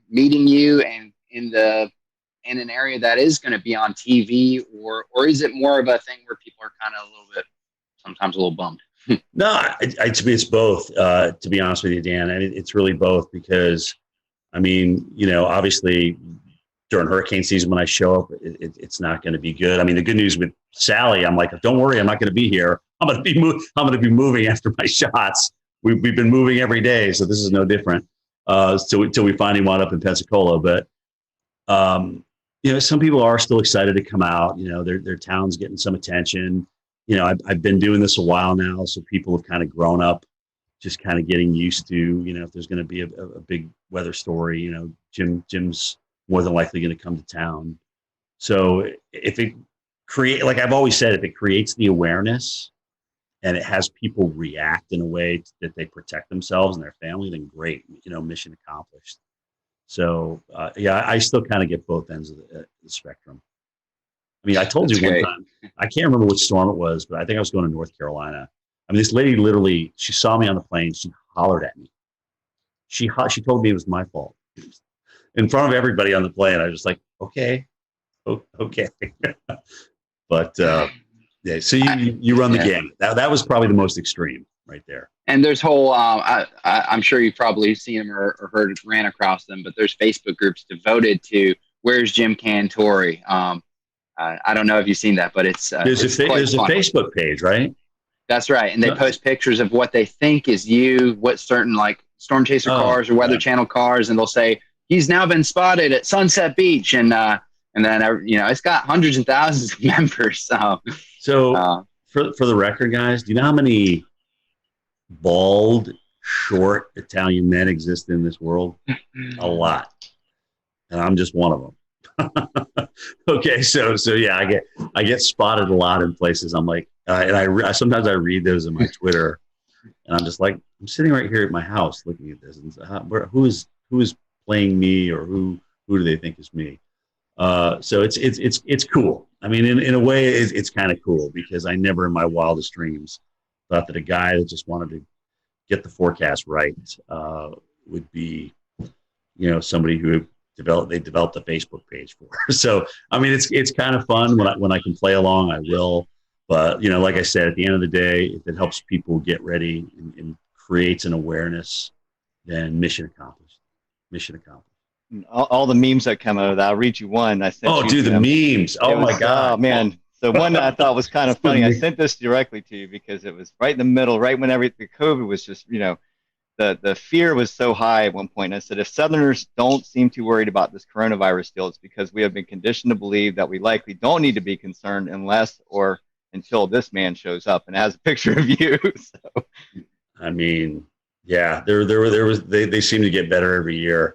V: meeting you and in the in an area that is going to be on TV, or is it more of a thing where people are kind of a little bit, sometimes a little bummed?
M: No, to me, it's both. To be honest with you, Dan, it's really both because, obviously during hurricane season when I show up, it's not going to be good. I mean, the good news with Sally, I'm like, don't worry, I'm not going to be here. I'm going to be moving after my shots. We've been moving every day, so this is no different. Till we finally wound up in Pensacola, but some people are still excited to come out. Their town's getting some attention. I've been doing this a while now, so people have kind of grown up, just kind of getting used to, if there's going to be a big weather story, Jim's more than likely going to come to town. So if it like I've always said, if it creates the awareness and it has people react in a way that they protect themselves and their family, then great, mission accomplished. So I still kind of get both ends of the spectrum. I mean, I told you one time, I can't remember which storm it was, but I think I was going to North Carolina. I mean, this lady literally, she saw me on the plane. She hollered at me. She told me it was my fault. In front of everybody on the plane, I was just like, okay. But so you run the gamut. That was probably the most extreme right there.
V: And there's whole, I'm sure you've probably seen them or ran across them, but there's Facebook groups devoted to Where's Jim Cantore? I don't know if you've seen that, but there's a
M: Facebook page, right?
V: That's right. And they post pictures of what they think is you, what certain like storm chaser cars or weather channel cars. And they'll say, he's now been spotted at Sunset Beach. And then, it's got hundreds and thousands of members.
M: So for the record, guys, do you know how many bald, short Italian men exist in this world? A lot. And I'm just one of them. Okay, so yeah, I get spotted a lot in places. I'm like, and I sometimes I read those in my Twitter, and I'm just like, I'm sitting right here at my house looking at this, and who is playing me, or who do they think is me? So it's cool. I mean, in a way, it's kind of cool because I never in my wildest dreams thought that a guy that just wanted to get the forecast right would be, somebody who developed a Facebook page for. So, I mean, it's kind of fun when I can play along, I will. But, like I said, at the end of the day, if it helps people get ready and creates an awareness, then mission accomplished. Mission accomplished.
S: All the memes that come out of that, I'll read you one. I sent
M: the memes. Oh, my God.
S: Oh, man. So one that I thought was kind of funny, I sent this directly to you because it was right in the middle, right when everything, COVID was just, the fear was so high at one point. I said, if Southerners don't seem too worried about this coronavirus still, it's because we have been conditioned to believe that we likely don't need to be concerned unless or until this man shows up, and has a picture of you. So,
M: I mean, yeah, they seem to get better every year.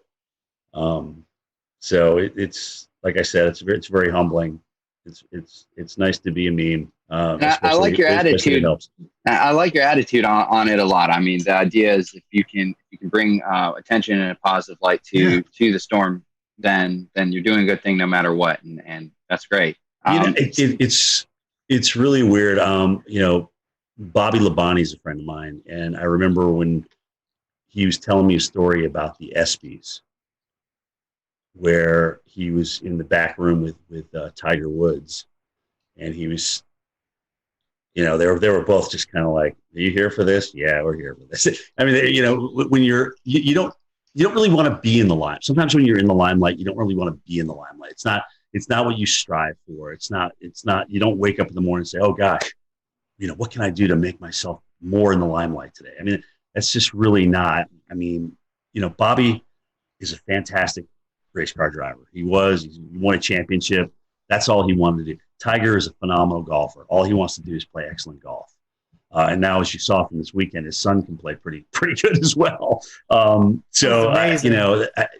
M: So it's like I said, it's very humbling. It's nice to be a meme.
V: I like your attitude. I like your attitude on it a lot. I mean, the idea is if you can bring attention and a positive light to the storm, then you're doing a good thing no matter what, and that's great.
M: It's really weird. Bobby Labonte is a friend of mine, and I remember when he was telling me a story about the ESPYs, where he was in the back room with Tiger Woods, and he was, they were both just kind of like, "Are you here for this?" "Yeah, we're here for this." I mean, when you don't really want to be in the limelight. Sometimes when you're in the limelight, you don't really want to be in the limelight. It's not what you strive for. It's not. You don't wake up in the morning and say, "Oh gosh, what can I do to make myself more in the limelight today?" I mean, that's just really not. I mean, Bobby is a fantastic race car driver. He won a championship. That's all he wanted to do. Tiger is a phenomenal golfer. All he wants to do is play excellent golf. And now, as you saw from this weekend, his son can play pretty good as well.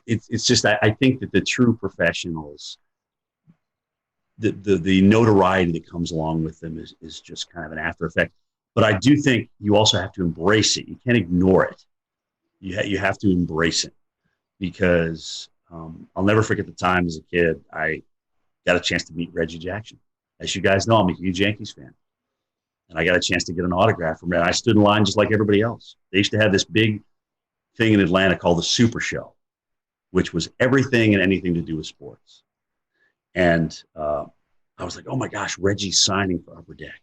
M: It's just I think that the true professionals, the notoriety that comes along with them is just kind of an after effect. But I do think you also have to embrace it. You can't ignore it. You have to embrace it, because I'll never forget the time as a kid I got a chance to meet Reggie Jackson. As you guys know, I'm a huge Yankees fan. And I got a chance to get an autograph from him. I stood in line just like everybody else. They used to have this big thing in Atlanta called the Super Show, which was everything and anything to do with sports. And I was like, oh my gosh, Reggie's signing for Upper Deck.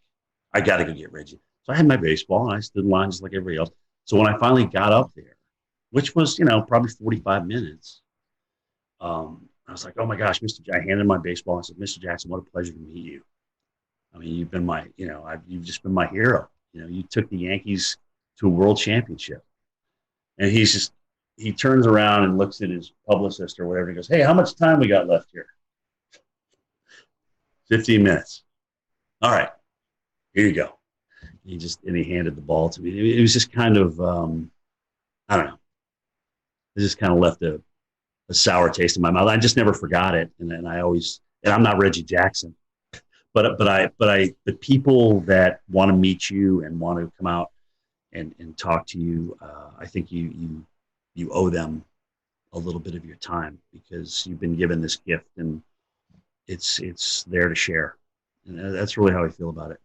M: I got to go get Reggie. So I had my baseball and I stood in line just like everybody else. So when I finally got up there, which was, probably 45 minutes, I was like, oh my gosh, I handed my baseball. I said, Mr. Jackson, what a pleasure to meet you. I mean, you've been you've just been my hero. You took the Yankees to a world championship. And he turns around and looks at his publicist or whatever. He goes, hey, how much time we got left here? 15 minutes. All right, here you go. And he handed the ball to me. It was just kind of, I don't know. It just kind of left a sour taste in my mouth. I just never forgot it. And I'm not Reggie Jackson, but the people that want to meet you and want to come out and talk to you, I think you owe them a little bit of your time because you've been given this gift and it's there to share. And that's really how I feel about it.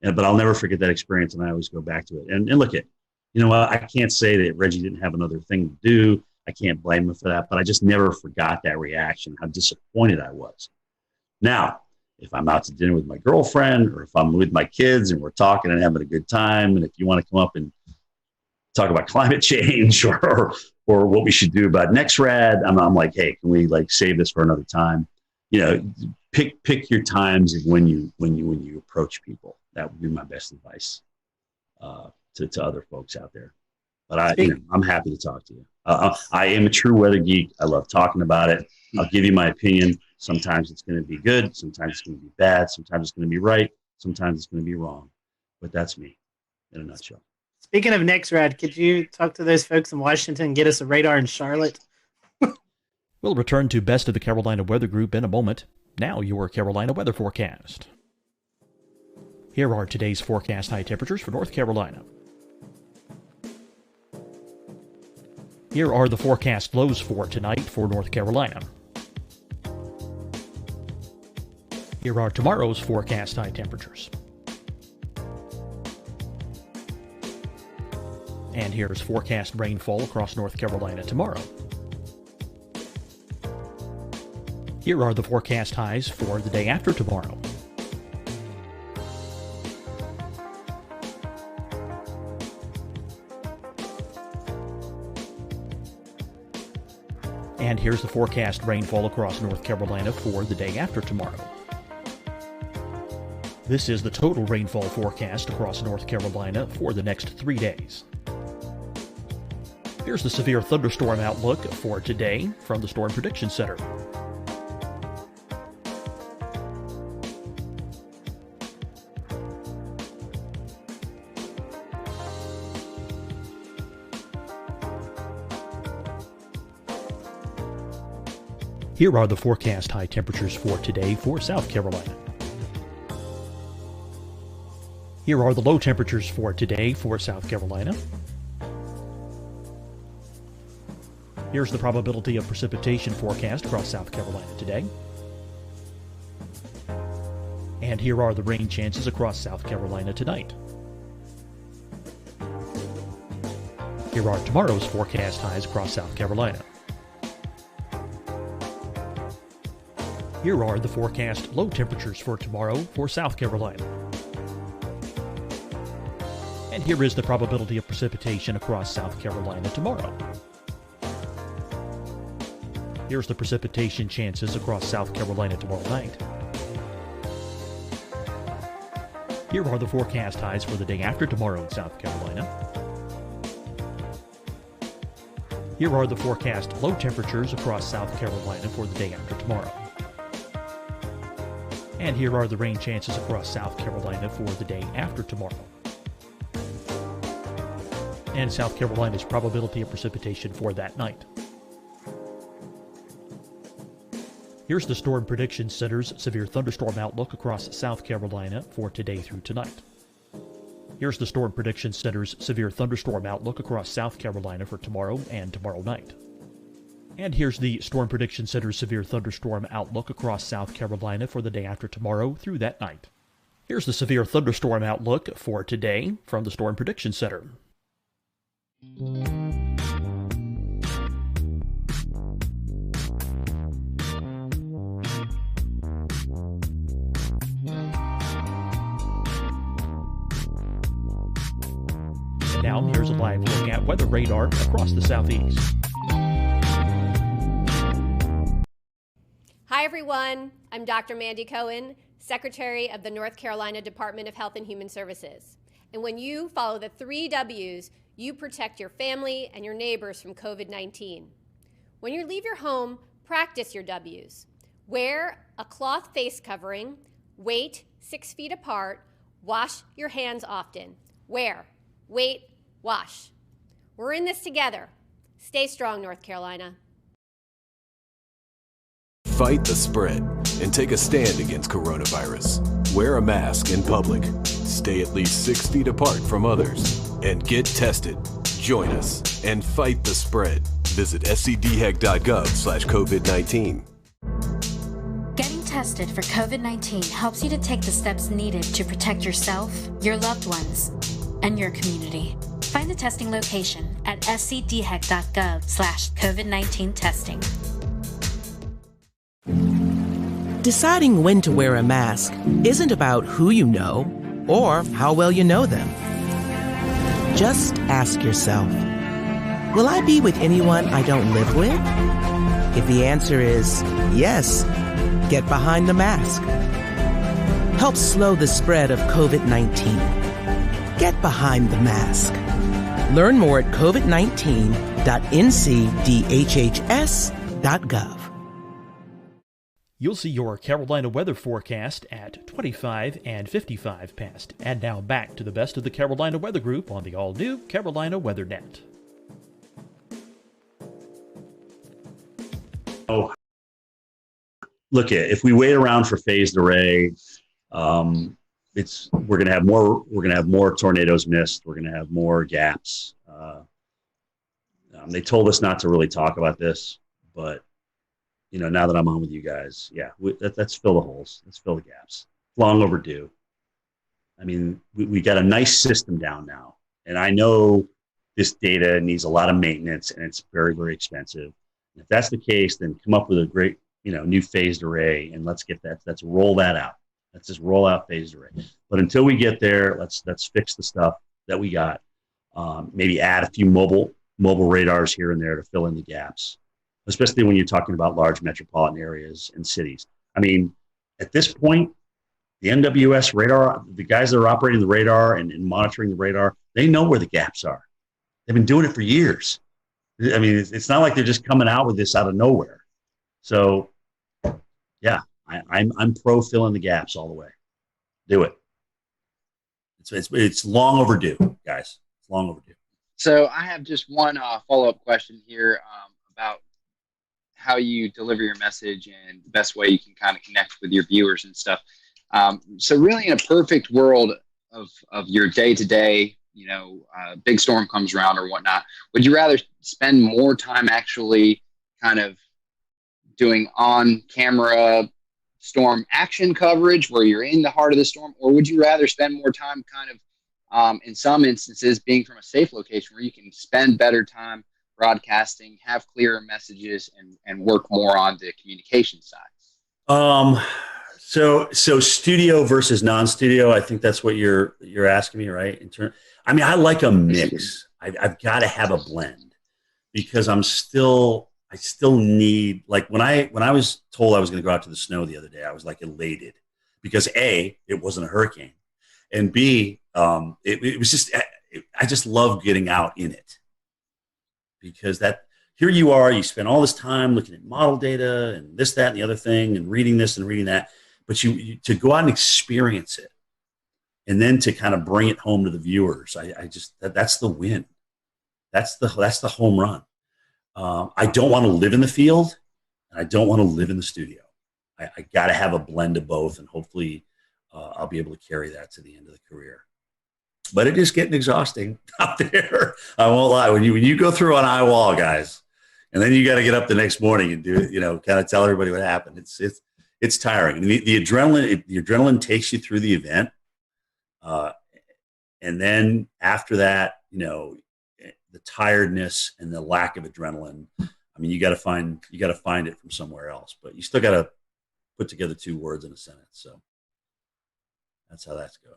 M: But I'll never forget that experience, and I always go back to it. And look at, I can't say that Reggie didn't have another thing to do. I can't blame him for that, but I just never forgot that reaction, how disappointed I was. Now, if I'm out to dinner with my girlfriend or if I'm with my kids and we're talking and having a good time, and if you want to come up and talk about climate change or what we should do about NextRad, I'm like, hey, can we save this for another time? Pick your times when you approach people. That would be my best advice to other folks out there. But I'm happy to talk to you. I am a true weather geek. I love talking about it. I'll give you my opinion. Sometimes it's going to be good. Sometimes it's going to be bad. Sometimes it's going to be right. Sometimes it's going to be wrong. But that's me in a nutshell.
C: Speaking of NextRad, could you talk to those folks in Washington and get us a radar in Charlotte?
H: We'll return to Best of the Carolina Weather Group in a moment. Now your Carolina weather forecast. Here are today's forecast high temperatures for North Carolina. Here are the forecast lows for tonight for North Carolina. Here are tomorrow's forecast high temperatures. And here's forecast rainfall across North Carolina tomorrow. Here are the forecast highs for the day after tomorrow. And here's the forecast rainfall across North Carolina for the day after tomorrow. This is the total rainfall forecast across North Carolina for the next 3 days. Here's the severe thunderstorm outlook for today from the Storm Prediction Center. Here are the forecast high temperatures for today for South Carolina. Here are the low temperatures for today for South Carolina. Here's the probability of precipitation forecast across South Carolina today. And here are the rain chances across South Carolina tonight. Here are tomorrow's forecast highs across South Carolina. Here are the forecast low temperatures for tomorrow for South Carolina. And here is the probability of precipitation across South Carolina tomorrow. Here's the precipitation chances across South Carolina tomorrow night. Here are the forecast highs for the day after tomorrow in South Carolina. Here are the forecast low temperatures across South Carolina for the day after tomorrow. And here are the rain chances across South Carolina for the day after tomorrow. And South Carolina's probability of precipitation for that night. Here's the Storm Prediction Center's severe thunderstorm outlook across South Carolina for today through tonight. Here's the Storm Prediction Center's severe thunderstorm outlook across South Carolina for tomorrow and tomorrow night. And here's the Storm Prediction Center's severe thunderstorm outlook across South Carolina for the day after tomorrow through that night. Here's the severe thunderstorm outlook for today from the Storm Prediction Center. Now, here's a live look at weather radar across the southeast.
I: Hi, everyone. I'm Dr. Mandy Cohen, Secretary of the North Carolina Department of Health and Human Services. And when you follow the 3 W's, you protect your family and your neighbors from COVID-19. When you leave your home, practice your W's. Wear a cloth face covering, wait 6 feet apart, wash your hands often. Wear, wait, wash. We're in this together. Stay strong, North Carolina.
J: Fight the spread and take a stand against coronavirus. Wear a mask in public. Stay at least 6 feet apart from others. And get tested. Join us and fight the spread. Visit scdhec.gov/COVID-19.
K: Getting tested for COVID-19 helps you to take the steps needed to protect yourself, your loved ones, and your community. Find the testing location at scdhec.gov/COVID-19 testing.
L: Deciding when to wear a mask isn't about who you know or how well you know them. Just ask yourself, will I be with anyone I don't live with? If the answer is yes, get behind the mask. Help slow the spread of COVID-19. Get behind the mask. Learn more at covid19.ncdhhs.gov.
H: You'll see your Carolina weather forecast at 25 and 55 past. And now back to the best of the Carolina Weather Group on the all-new Carolina WeatherNet.
M: Oh, look, if we wait around for phased array, we're going to have more tornadoes missed. We're going to have more gaps. They told us not to really talk about this, but now that I'm on with you guys, let's fill the holes. Let's fill the gaps. Long overdue. I mean, we got a nice system down now. And I know this data needs a lot of maintenance and it's very, very expensive. And if that's the case, then come up with a great, new phased array and let's get that. Let's roll that out. Let's just roll out phased array. But until we get there, let's fix the stuff that we got. Maybe add a few mobile radars here and there to fill in the gaps, especially when you're talking about large metropolitan areas and cities. I mean, at this point, the NWS radar, the guys that are operating the radar and monitoring the radar, they know where the gaps are. They've been doing it for years. I mean, it's not like they're just coming out with this out of nowhere. So, yeah, I'm pro filling the gaps all the way. Do it. It's long overdue, guys. It's long overdue.
V: So I have just one follow-up question here about how you deliver your message and the best way you can kind of connect with your viewers and stuff. So really in a perfect world of your day-to-day, big storm comes around or whatnot, would you rather spend more time actually kind of doing on-camera storm action coverage where you're in the heart of the storm, or would you rather spend more time kind of, in some instances, being from a safe location where you can spend better time broadcasting, have clearer messages, and work more on the communication side?
M: So studio versus non-studio, I think that's what you're asking me, right? I like a mix. I've got to have a blend because I still need, like when I was told I was going to go out to the snow the other day, I was like elated because A, it wasn't a hurricane, and B, it was just, I just love getting out in it. Because here you are, you spend all this time looking at model data and this, that, and the other thing, and reading this and reading that, but you to go out and experience it, and then to kind of bring it home to the viewers, that's the win, that's the home run. I don't want to live in the field, and I don't want to live in the studio. I got to have a blend of both, and hopefully I'll be able to carry that to the end of the career. But it is getting exhausting out there. I won't lie. When you go through an eye wall, guys, and then you got to get up the next morning and do it, kind of tell everybody what happened. It's tiring. I mean, the adrenaline takes you through the event, and then after that, the tiredness and the lack of adrenaline. I mean, you got to find it from somewhere else. But you still got to put together 2 words in a sentence. So that's how that's going.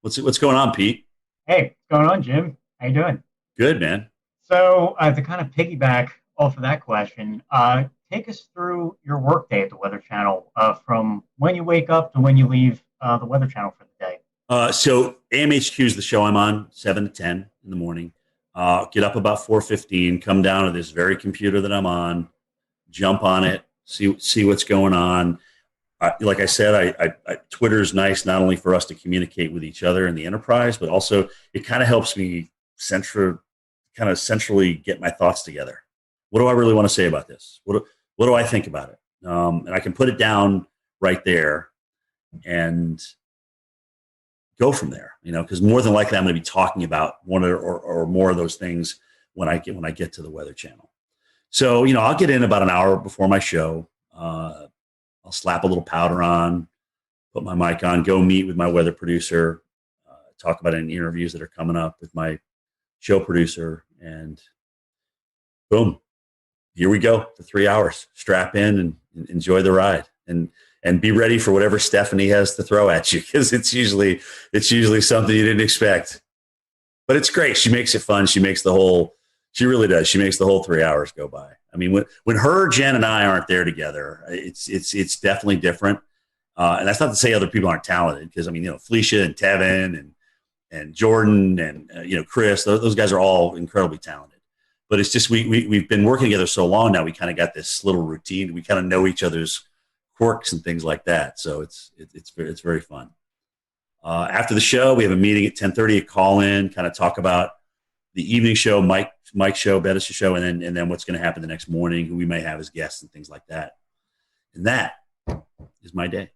M: What's going on, Pete?
R: Hey, what's going on, Jim? How you doing?
M: Good, man.
R: So to kind of piggyback off of that question, take us through your workday at the Weather Channel, from when you wake up to when you leave the Weather Channel for the day.
M: So AMHQ is the show I'm on, 7 to 10 in the morning. Get up about 4:15, come down to this very computer that I'm on, jump on it, see what's going on. Like I said, Twitter's nice not only for us to communicate with each other in the enterprise, but also it kind of helps me centrally get my thoughts together. What do I really want to say about this? What do I think about it? And I can put it down right there and go from there, because more than likely I'm going to be talking about one or more of those things when I get to the Weather Channel. So, I'll get in about an hour before my show. I'll slap a little powder on, put my mic on, go meet with my weather producer, talk about any interviews that are coming up with my show producer, and boom, here we go for 3 hours. Strap in and enjoy the ride, and be ready for whatever Stephanie has to throw at you, because it's usually something you didn't expect. But it's great. She makes it fun. She really does. She makes the whole 3 hours go by. I mean, when her, Jen, and I aren't there together, it's definitely different. And that's not to say other people aren't talented, because Felicia and Tevin and Jordan and Chris, those guys are all incredibly talented. But it's just we've been working together so long now. We kind of got this little routine. We kind of know each other's quirks and things like that. So it's very fun. After the show, we have a meeting at 10:30. A call in, kind of talk about the evening show, Mike's show, Bettis' show, and then what's going to happen the next morning, who we may have as guests and things like that. And that is my day.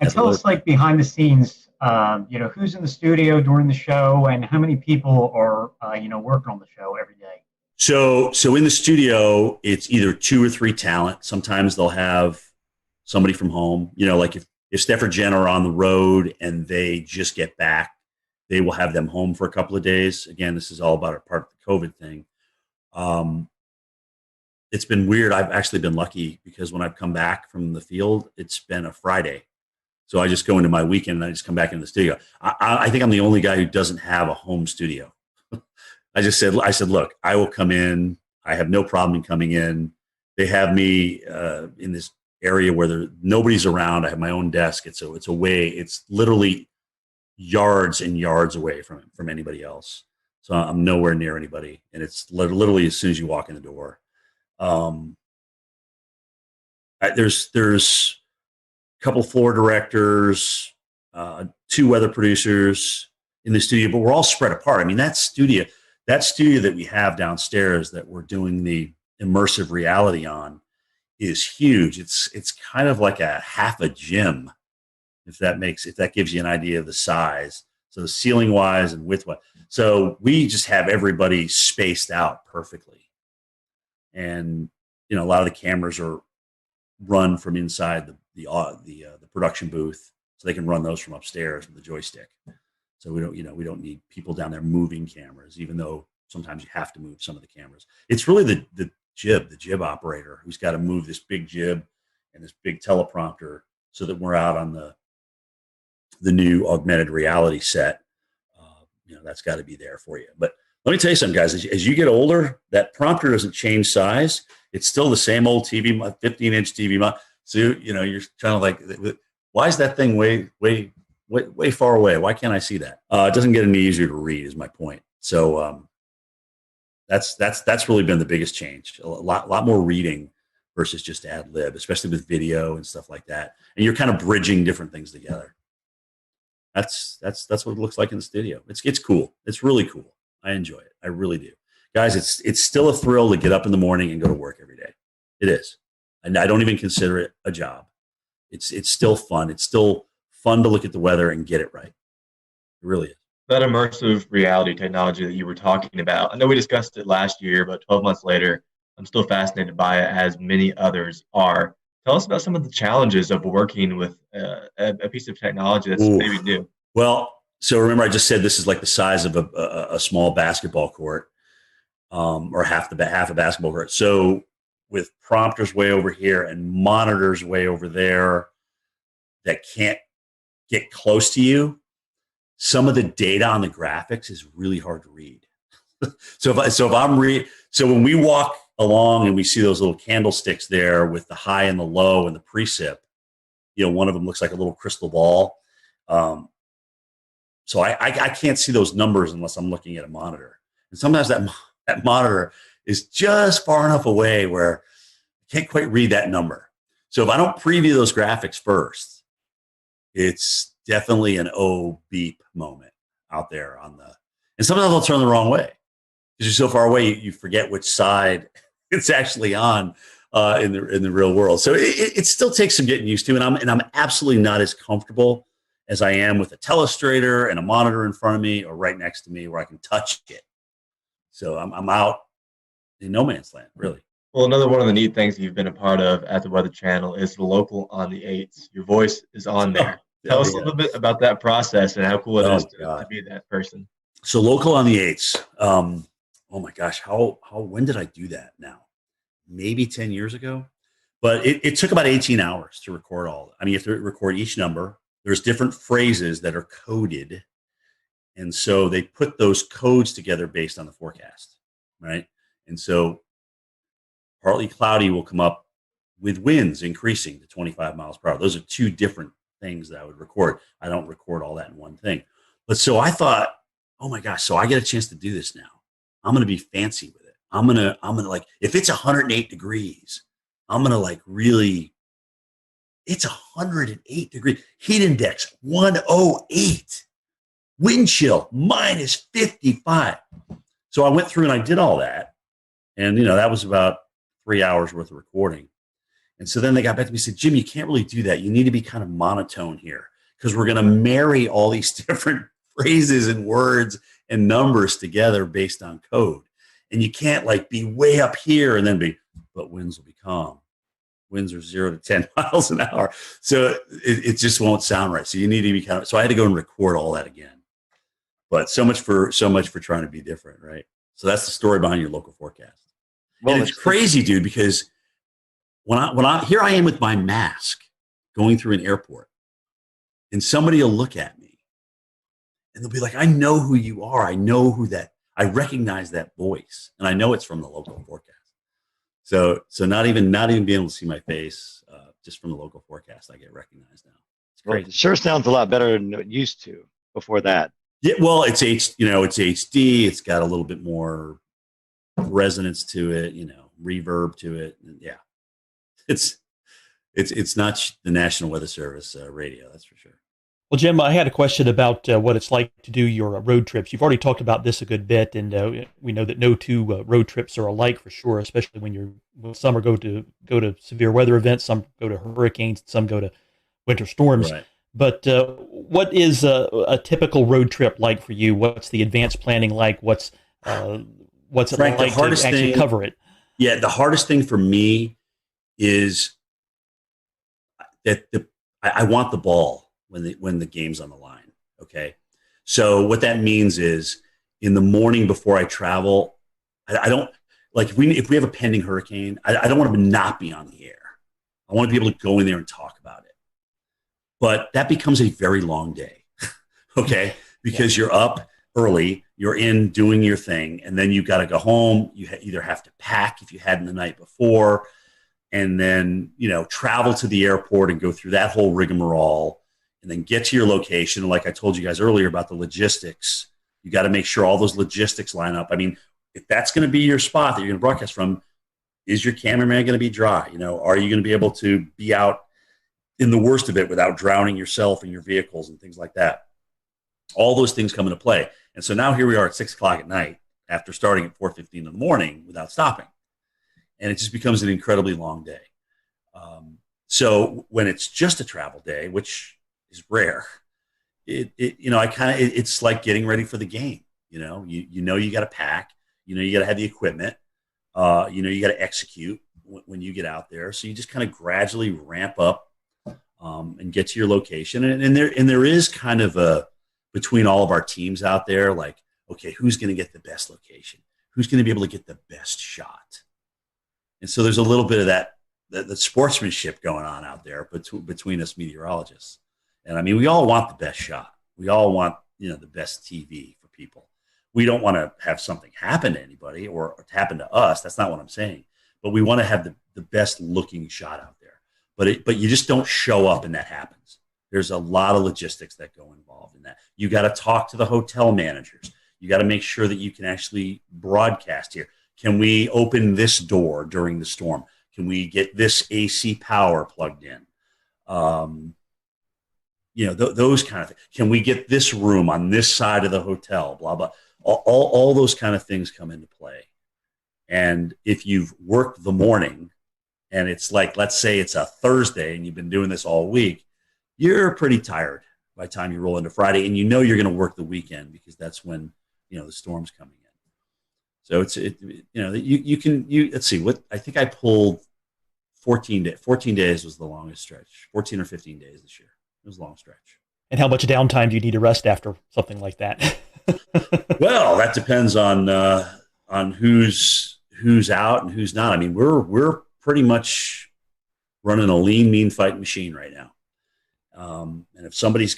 R: And tell us, behind the scenes, who's in the studio during the show, and how many people are working on the show every day.
M: So in the studio, it's either 2 or 3 talent. Sometimes they'll have somebody from home. Like if Steph or Jen are on the road and they just get back, they will have them home for a couple of days. Again, this is all about a part of the COVID thing. It's been weird. I've actually been lucky, because when I've come back from the field, it's been a Friday. So I just go into my weekend and I just come back into the studio. I think I'm the only guy who doesn't have a home studio. I said, look, I will come in. I have no problem in coming in. They have me in this area where nobody's around. I have my own desk. It's literally yards and yards away from anybody else. So I'm nowhere near anybody. And it's literally as soon as you walk in the door. There's a couple floor directors, 2 weather producers in the studio, but we're all spread apart. I mean, that studio that we have downstairs that we're doing the immersive reality on is huge. It's kind of like a half a gym, if that gives you an idea of the size. So ceiling wise and width wise. So we just have everybody spaced out perfectly. And, a lot of the cameras are run from inside the production booth, so they can run those from upstairs with the joystick. So we don't need people down there moving cameras, even though sometimes you have to move some of the cameras. It's really the jib operator who's got to move this big jib and this big teleprompter so that we're out on the new augmented reality set. That's got to be there for you. But let me tell you something, guys. As you get older, that prompter doesn't change size. It's still the same old TV, 15-inch TV. So you're trying to why is that thing way far away? Why can't I see that? It doesn't get any easier to read, is my point. So that's really been the biggest change. A lot more reading versus just ad lib, especially with video and stuff like that. And you're kind of bridging different things together. That's what it looks like in the studio. It's cool. It's really cool. I enjoy it. I really do. Guys, it's still a thrill to get up in the morning and go to work every day. It is. And I don't even consider it a job. It's still fun. It's still fun to look at the weather and get it right. It really is.
T: That immersive reality technology that you were talking about, I know we discussed it last year, but 12 months later, I'm still fascinated by it, as many others are. Tell us about some of the challenges of working with a piece of technology that's maybe new.
M: Well, so remember, I just said this is like the size of a small basketball court, or half a basketball court. So with prompters way over here and monitors way over there that can't get close to you, some of the data on the graphics is really hard to read.
E: So when we walk along and we see those little candlesticks there with the high and the low and the precip, one of them looks like a little crystal ball. So I can't see those numbers unless I'm looking at a monitor. And sometimes that monitor is just far enough away where I can't quite read that number. So if I don't preview those graphics first, it's definitely an beep moment out there and sometimes I'll turn the wrong way because you're so far away, you forget which side it's actually on in the real world. So it still takes some getting used to, and I'm absolutely not as comfortable as I am with a telestrator and a monitor in front of me or right next to me where I can touch it. So I'm out in no man's land, really.
T: Well, another one of the neat things you've been a part of at the Weather Channel is the local on the 8s. Your voice is on there. Tell us a little bit about that process and how cool it is to be that person.
E: So local on the 8s. Oh my gosh, when did I do that now? Maybe 10 years ago. But it took about 18 hours to record all. I mean, you have to record each number. There's different phrases that are coded. And so they put those codes together based on the forecast, right? And so partly cloudy will come up with winds increasing to 25 miles per hour. Those are two different things that I would record. I don't record all that in one thing. But so I thought, oh my gosh, so I get a chance to do this now. I'm going to be fancy with it. I'm going to like, if it's 108 degrees, I'm going to like really, it's 108 degrees. Heat index, 108. Wind chill, minus 55. So I went through and I did all that. And, that was about 3 hours worth of recording. And so then they got back to me and said, Jim, you can't really do that. You need to be kind of monotone here because we're going to marry all these different phrases and words and numbers together based on code. And you can't like be way up here and then but winds will be calm. Winds are 0 to 10 miles an hour. So it just won't sound right. So you need to be so I had to go and record all that again. But so much for trying to be different, right? So that's the story behind your local forecast. Well, and it's crazy, dude, because when here I am with my mask going through an airport and somebody will look at me and they'll be like, I know who you are. I recognize that voice and I know it's from the local forecast. So not even being able to see my face just from the local forecast, I get recognized now. It's great.
S: Well, it sure sounds a lot better than it used to before that.
E: Yeah, well, it's HD. It's got a little bit more resonance to it, reverb to it. Yeah, it's not the National Weather Service radio, that's for sure.
H: Well, Jim, I had a question about what it's like to do your road trips. You've already talked about this a good bit, and we know that no two road trips are alike for sure, especially when some go to severe weather events, some go to hurricanes, some go to winter storms. Right. But what is a typical road trip like for you? What's the advanced planning like? What's it
E: Frank,
H: like to actually cover it?
E: Yeah, the hardest thing for me is that I want the ball when the game's on the line. Okay, so what that means is in the morning before I travel, I don't like if we have a pending hurricane, I don't want to not be on the air. I want to be able to go in there and talk about it. But that becomes a very long day, okay? Because you're up early, you're in doing your thing, and then you got to go home. You either have to pack if you hadn't the night before, and then travel to the airport and go through that whole rigmarole, and then get to your location. Like I told you guys earlier about the logistics, you got to make sure all those logistics line up. I mean, if that's going to be your spot that you're going to broadcast from, is your cameraman going to be dry? Are you going to be able to be out in the worst of it without drowning yourself and your vehicles and things like that? All those things come into play. And so now here we are at 6 o'clock at night after starting at 4:15 in the morning without stopping. And it just becomes an incredibly long day. So when it's just a travel day, which is rare, it's like getting ready for the game. You got to pack, you got to have the equipment, you got to execute when you get out there. So you just kind of gradually ramp up and get to your location. And there is kind of between all of our teams out there, like, okay, who's going to get the best location? Who's going to be able to get the best shot? And so there's a little bit of that sportsmanship going on out there between us meteorologists. And I mean, we all want the best shot. We all want, the best TV for people. We don't want to have something happen to anybody or happen to us. That's not what I'm saying. But we want to have the best looking shot out there. But you just don't show up and that happens. There's a lot of logistics that go involved in that. You got to talk to the hotel managers. You got to make sure that you can actually broadcast here. Can we open this door during the storm? Can we get this AC power plugged in? Those kind of things. Can we get this room on this side of the hotel? Blah, blah. All those kind of things come into play. And if you've worked the morning and it's like, let's say it's a Thursday and you've been doing this all week, you're pretty tired by the time you roll into Friday, and you're going to work the weekend because that's when, the storm's coming in. So let's see what, I think I pulled 14 days was the longest stretch, 14 or 15 days this year. It was a long stretch.
H: And how much downtime do you need to rest after something like that?
E: Well, that depends on who's out and who's not. I mean, we're pretty much running a lean, mean fighting machine right now. And if somebody's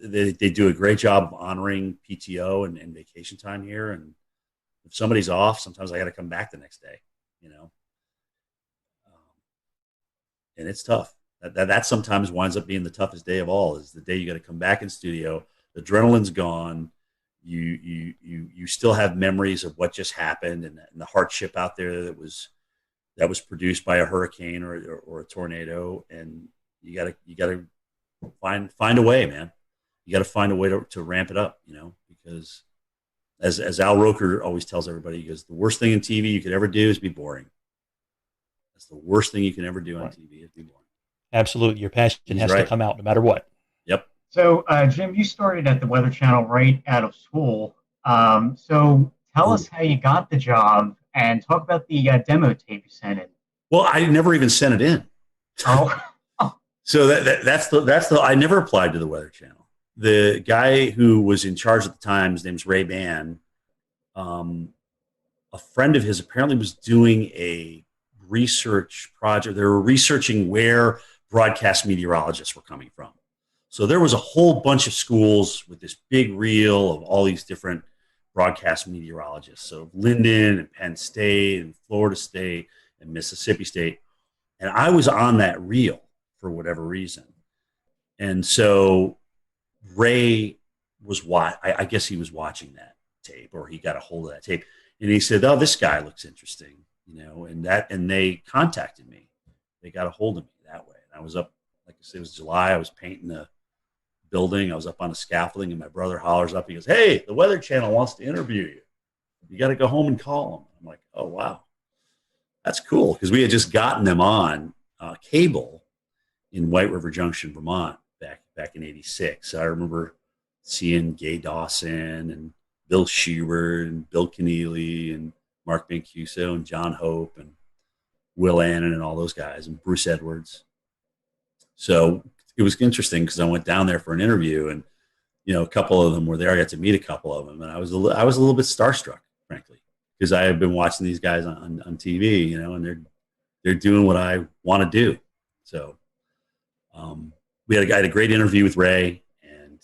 E: they do a great job of honoring PTO and vacation time here. And if somebody's off, sometimes I got to come back the next day, and it's tough. That sometimes winds up being the toughest day of all, is the day you got to come back in studio. The adrenaline's gone. You still have memories of what just happened and the hardship out there that was produced by a hurricane or a tornado. And you gotta find a way, man. You got to find a way to ramp it up, because as Al Roker always tells everybody, he goes, the worst thing in TV you could ever do is be boring. That's the worst thing you can ever do on TV is be boring.
H: Absolutely. Your passion has to come out no matter what.
E: Yep.
R: So, Jim, you started at the Weather Channel right out of school. So tell us how you got the job and talk about the demo tape you sent in.
E: Well, I never even sent it in.
R: Oh.
E: So that's I never applied to the Weather Channel. The guy who was in charge at the time, his name's Ray Bann. A friend of his apparently was doing a research project. They were researching where broadcast meteorologists were coming from. So there was a whole bunch of schools with this big reel of all these different broadcast meteorologists. So Linden and Penn State and Florida State and Mississippi State. And I was on that reel for whatever reason. And so Ray was I guess he was watching that tape, or he got a hold of that tape. And he said, oh, this guy looks interesting, and they contacted me. They got a hold of me that way. And I was up, like I said, it was July. I was painting a building. I was up on a scaffolding, and my brother hollers up. He goes, hey, the Weather Channel wants to interview you. You got to go home and call them. I'm like, oh, wow. That's cool, because we had just gotten them on cable in White River Junction, Vermont, back in '86. So I remember seeing Gay Dawson and Bill Schubert and Bill Keneally and Mark Mancuso and John Hope and Will Annan and all those guys, and Bruce Edwards. So it was interesting because I went down there for an interview, and a couple of them were there. I got to meet a couple of them, and I was a little bit starstruck, frankly, because I had been watching these guys on TV, and they're doing what I want to do. So I had a great interview with Ray, and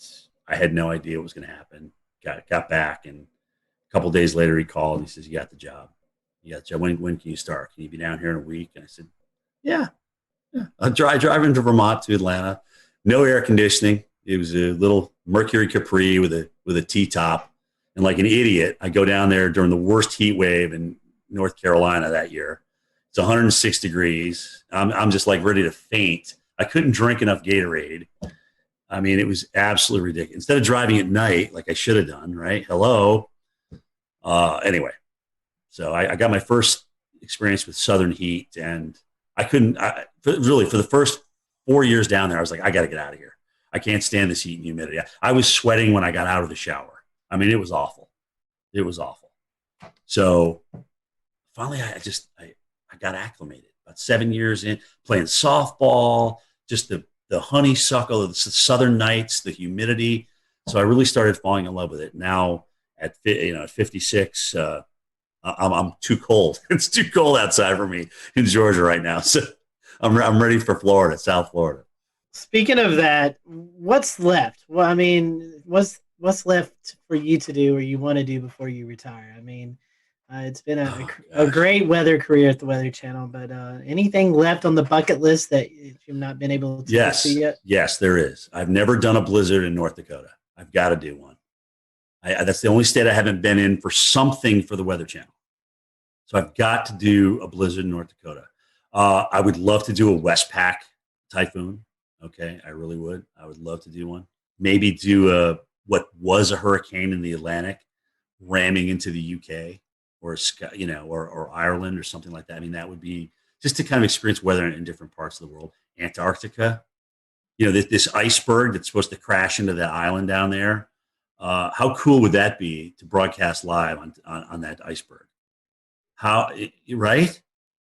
E: I had no idea what was going to happen. Got back, and a couple of days later he called and he says, you got the job. When can you start? Can you be down here in a week? And I said, yeah. I drive into Vermont to Atlanta. No air conditioning. It was a little Mercury Capri with a T-top. And like an idiot, I go down there during the worst heat wave in North Carolina that year. It's 106 degrees. I'm just like ready to faint. I couldn't drink enough Gatorade. I mean, it was absolutely ridiculous. Instead of driving at night, like I should have done, right? Hello. Anyway, so I got my first experience with Southern heat, and I couldn't, for the first 4 years down there, I was like, I got to get out of here. I can't stand this heat and humidity. I was sweating when I got out of the shower. I mean, it was awful. It was awful. So finally, I got acclimated. About 7 years in, playing softball, just the honeysuckle of the southern nights, the humidity. So I really started falling in love with it. Now at 56, I'm too cold. It's too cold outside for me in Georgia right now. So I'm ready for Florida, South Florida.
C: Speaking of that, what's left? Well, I mean, was what's left for you to do or you want to do before you retire? I mean, it's been a great weather career at the Weather Channel, but anything left on the bucket list that you've not been able to get to yet?
E: Yes, there is. I've never done a blizzard in North Dakota. I've got to do one. That's the only state I haven't been in for something for the Weather Channel. So I've got to do a blizzard in North Dakota. I would love to do a Westpac typhoon. Okay, I really would. I would love to do one. Maybe do what was a hurricane in the Atlantic ramming into the UK or or Ireland or something like that. I mean, that would be just to kind of experience weather in different parts of the world. Antarctica, this iceberg that's supposed to crash into that island down there. How cool would that be to broadcast live on that iceberg? Right?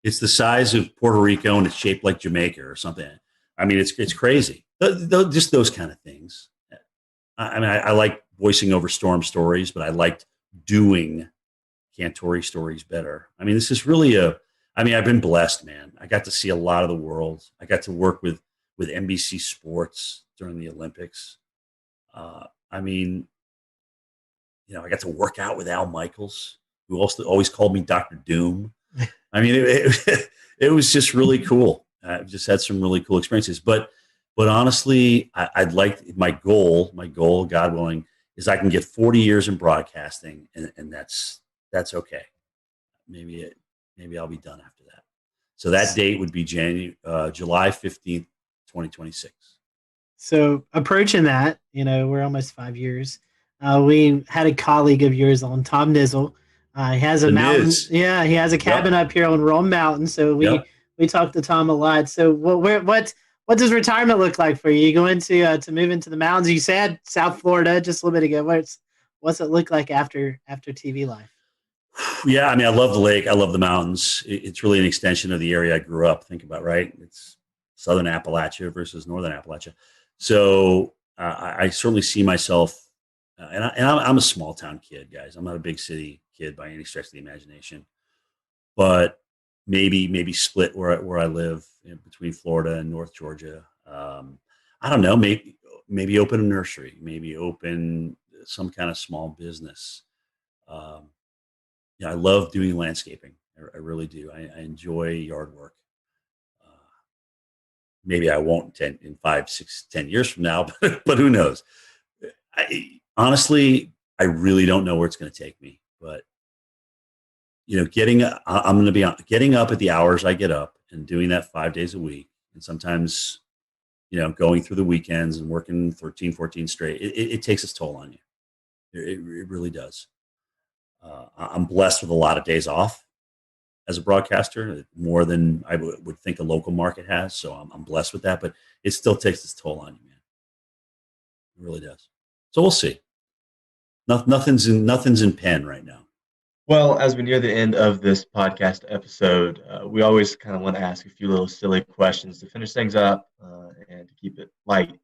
E: It's the size of Puerto Rico and it's shaped like Jamaica or something. I mean, it's crazy. Just those kind of things. I mean, I like voicing over storm stories, but I liked doing Cantore stories better. I mean, this is really I've been blessed, man. I got to see a lot of the world. I got to work with NBC Sports during the Olympics. I mean, I got to work out with Al Michaels, who also always called me Dr. Doom. I mean, it was just really cool. I've just had some really cool experiences. But honestly, I'd like my goal, God willing, is I can get 40 years in broadcasting, and that's okay. Maybe I'll be done after that. So that date would be July 15th, 2026.
C: So approaching that, we're almost 5 years. We had a colleague of yours on, Tom Nizzle. He has a mountain. Yeah, he has a cabin up here on Rome Mountain. So we talked to Tom a lot. So what does retirement look like for you? You going to move into the mountains? You said South Florida just a little bit ago. What's it look like after TV life?
E: Yeah, I mean, I love the lake. I love the mountains. It's really an extension of the area I grew up. Think about, right? It's Southern Appalachia versus Northern Appalachia. So I certainly see myself, and I'm a small town kid, guys. I'm not a big city kid by any stretch of the imagination, but maybe split where I live between Florida and North Georgia. I don't know. Maybe open a nursery. Maybe open some kind of small business. I love doing landscaping. I really do. I enjoy yard work. Maybe I won't in 5, 6, 10 years from now, but who knows? Honestly, I really don't know where it's going to take me. But getting up at the hours I get up and doing that 5 days a week, and sometimes, going through the weekends and working 13, 14 straight. It takes its toll on you. It really does. I'm blessed with a lot of days off as a broadcaster, more than I would think a local market has. So I'm blessed with that, but it still takes its toll on you, man. It really does. So we'll see. Nothing's in pen right now.
T: Well, as we near the end of this podcast episode, we always kind of want to ask a few little silly questions to finish things up and to keep it light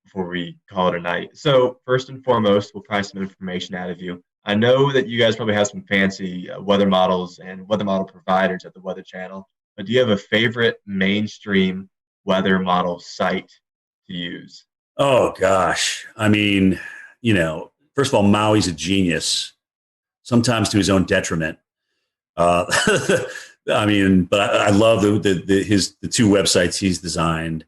T: before we call it a night. So first and foremost, we'll try some information out of you. I know that you guys probably have some fancy weather models and weather model providers at the Weather Channel, but do you have a favorite mainstream weather model site to use?
E: Oh, gosh. I mean, first of all, Maui's a genius, sometimes to his own detriment. I mean, but I love the two websites he's designed.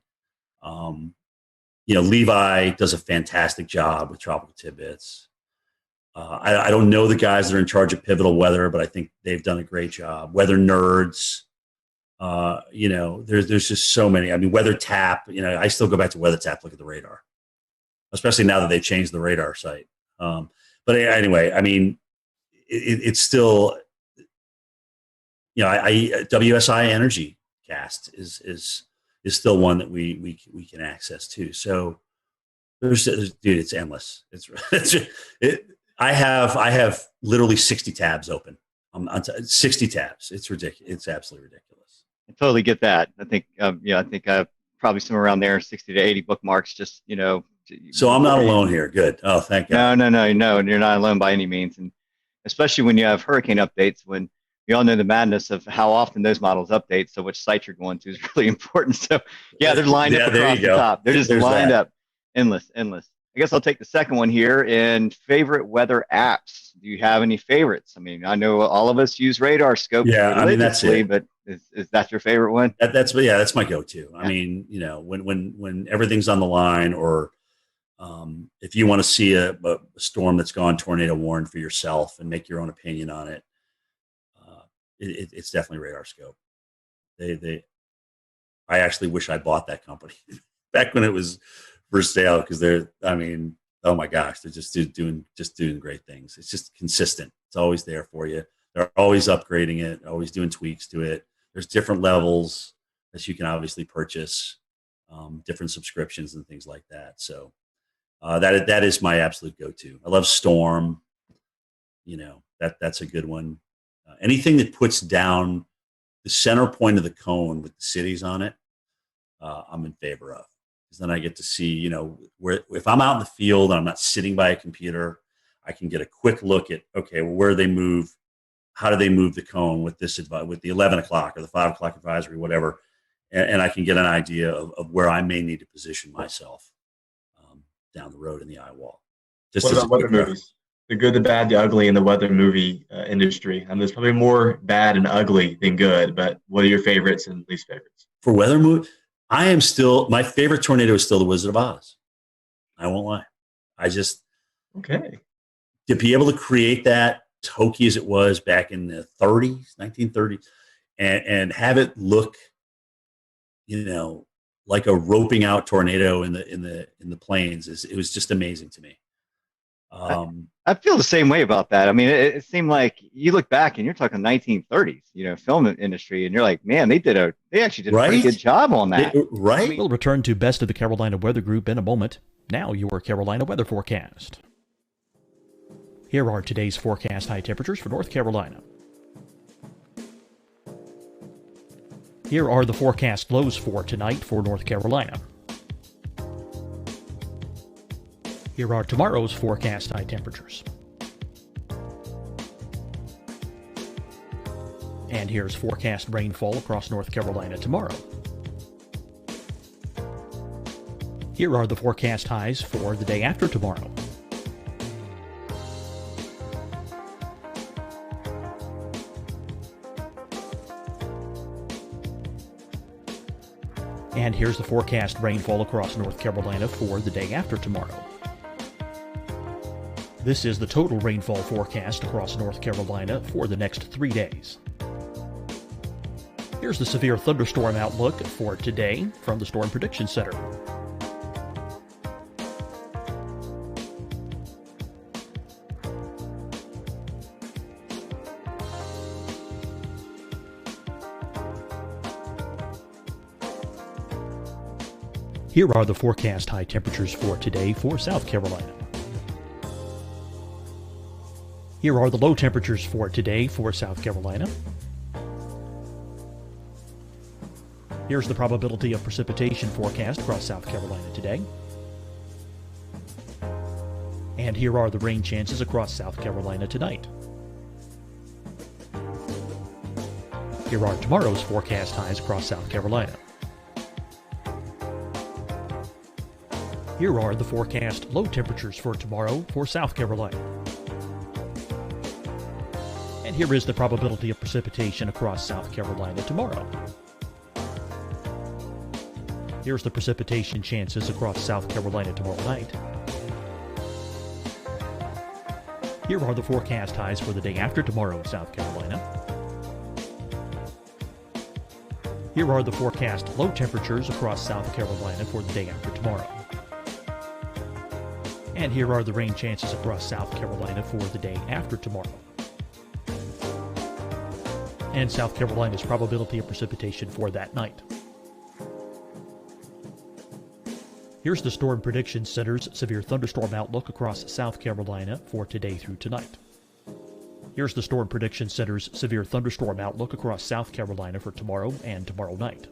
E: Levi does a fantastic job with Tropical Tidbits. I don't know the guys that are in charge of Pivotal Weather, but I think they've done a great job. Weather Nerds, there's just so many. I mean, Weather Tap, I still go back to Weather Tap, look at the radar, especially now that they've changed the radar site. But anyway, I mean, it's still, WSI Energy Cast is still one that we can access too. So dude, it's endless. I have literally 60 tabs open. 60 tabs. It's ridiculous. It's absolutely ridiculous.
S: I totally get that. I think, I think probably somewhere around there, 60 to 80 bookmarks. Just
E: So I'm not alone here. Good. Oh, thank God.
S: No, and you're not alone by any means. And especially when you have hurricane updates, when we all know the madness of how often those models update. So which site you're going to is really important. So yeah, they're lined up across the top. They're just lined up, endless. guess I'll take the second one here. And favorite weather apps. Do you have any favorites? I mean, I know all of us use radar scope.
E: Yeah, I mean, that's it.
S: But is that your favorite one?
E: That's my go-to. Yeah. I mean, when everything's on the line, or if you want to see a storm that's gone tornado warned for yourself and make your own opinion on it, it's definitely Radar Scope. I actually wish I bought that company back when it was for sale, because oh my gosh, they're just doing great things. It's just consistent. It's always there for you. They're always upgrading it, always doing tweaks to it. There's different levels that you can obviously purchase, different subscriptions and things like that. So that is my absolute go-to. I love Storm. That's a good one. Anything that puts down the center point of the cone with the cities on it, I'm in favor of. Because then I get to see, where, if I'm out in the field and I'm not sitting by a computer, I can get a quick look at, okay, well, where they move, how do they move the cone with with the 11 o'clock or the 5 o'clock advisory, whatever, and I can get an idea of where I may need to position myself down the road in the eye wall.
T: What about weather movies? The good, the bad, the ugly in the weather movie industry. And there's probably more bad and ugly than good, but what are your favorites and least favorites?
E: For weather movie, my favorite tornado is still the Wizard of Oz. I won't lie.
T: Okay.
E: To be able to create that, as hokey as it was back in the 1930s, and have it look, like a roping out tornado in the plains, it was just amazing to me.
S: I feel the same way about that. I mean, it seemed like you look back and you're talking 1930s, film industry, and you're like, man, they actually did a pretty good job on that.
H: Right. We'll return to Best of the Carolina Weather Group in a moment. Now your Carolina weather forecast. Here are today's forecast high temperatures for North Carolina. Here are the forecast lows for tonight for North Carolina. Here are tomorrow's forecast high temperatures. And here's forecast rainfall across North Carolina tomorrow. Here are the forecast highs for the day after tomorrow. And here's the forecast rainfall across North Carolina for the day after tomorrow. This is the total rainfall forecast across North Carolina for the next 3 days. Here's the severe thunderstorm outlook for today from the Storm Prediction Center. Here are the forecast high temperatures for today for South Carolina. Here are the low temperatures for today for South Carolina. Here's the probability of precipitation forecast across South Carolina today. And here are the rain chances across South Carolina tonight. Here are tomorrow's forecast highs across South Carolina. Here are the forecast low temperatures for tomorrow for South Carolina. And here is the probability of precipitation across South Carolina tomorrow. Here's the precipitation chances across South Carolina tomorrow night. Here are the forecast highs for the day after tomorrow in South Carolina. Here are the forecast low temperatures across South Carolina for the day after tomorrow. And here are the rain chances across South Carolina for the day after tomorrow. And South Carolina's probability of precipitation for that night. Here's the Storm Prediction Center's severe thunderstorm outlook across South Carolina for today through tonight. Here's the Storm Prediction Center's severe thunderstorm outlook across South Carolina for tomorrow and tomorrow night.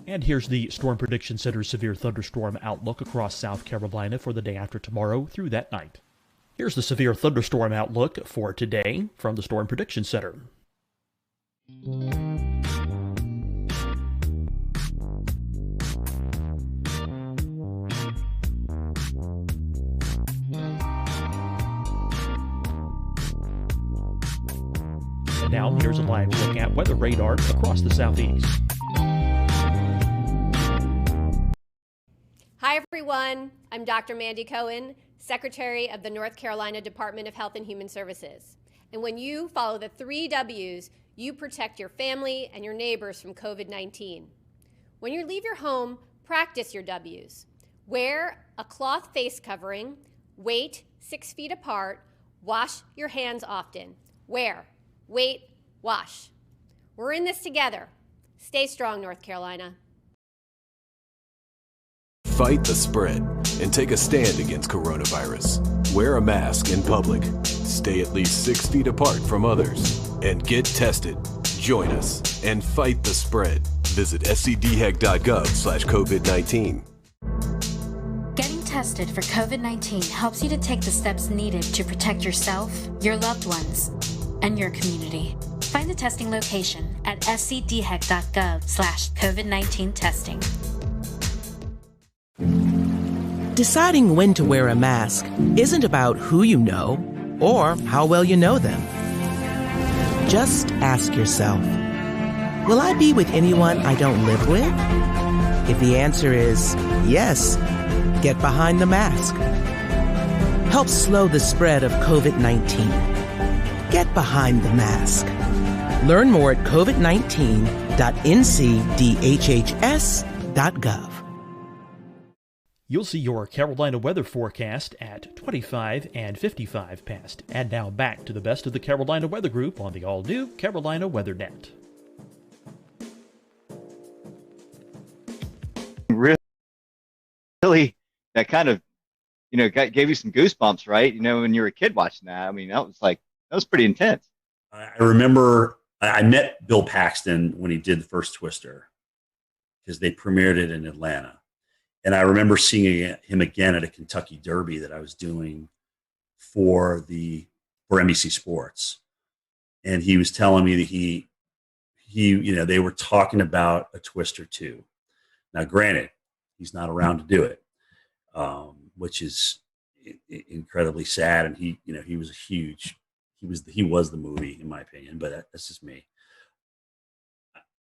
H: And here's the Storm Prediction Center's severe thunderstorm outlook across South Carolina for the day after tomorrow through that night. Here's the severe thunderstorm outlook for today from the Storm Prediction Center. Now, here's a live look at weather radar across the southeast.
I: Hi, everyone. I'm Dr. Mandy Cohen, Secretary of the North Carolina Department of Health and Human Services. And when you follow the 3 W's, you protect your family and your neighbors from COVID-19. When you leave your home, practice your W's. Wear a cloth face covering, wait 6 feet apart, wash your hands often. Wear, wait, wash. We're in this together. Stay strong, North Carolina.
J: Fight the spread and take a stand against coronavirus. Wear a mask in public. Stay at least 6 feet apart from others. And get tested. Join us and fight the spread. Visit scdhec.gov/COVID-19.
K: Getting tested for COVID-19 helps you to take the steps needed to protect yourself, your loved ones, and your community. Find the testing location at scdhec.gov/COVID-19 testing.
L: Deciding when to wear a mask isn't about who you know or how well you know them. Just ask yourself, will I be with anyone I don't live with? If the answer is yes, get behind the mask. Help slow the spread of COVID-19. Get behind the mask. Learn more at covid19.ncdhhs.gov.
H: You'll see your Carolina weather forecast at 25 and 55 past. And now back to the best of the Carolina Weather Group on the all-new Carolina WeatherNet.
S: Really, that kind of, gave you some goosebumps, right? When you were a kid watching that. I mean, that was pretty intense.
E: I remember I met Bill Paxton when he did the first Twister because they premiered it in Atlanta. And I remember seeing him again at a Kentucky Derby that I was doing for NBC Sports. And he was telling me that he they were talking about a Twister 2. Now, granted, he's not around to do it, which is incredibly sad. And he was he was the movie, in my opinion, but that's just me.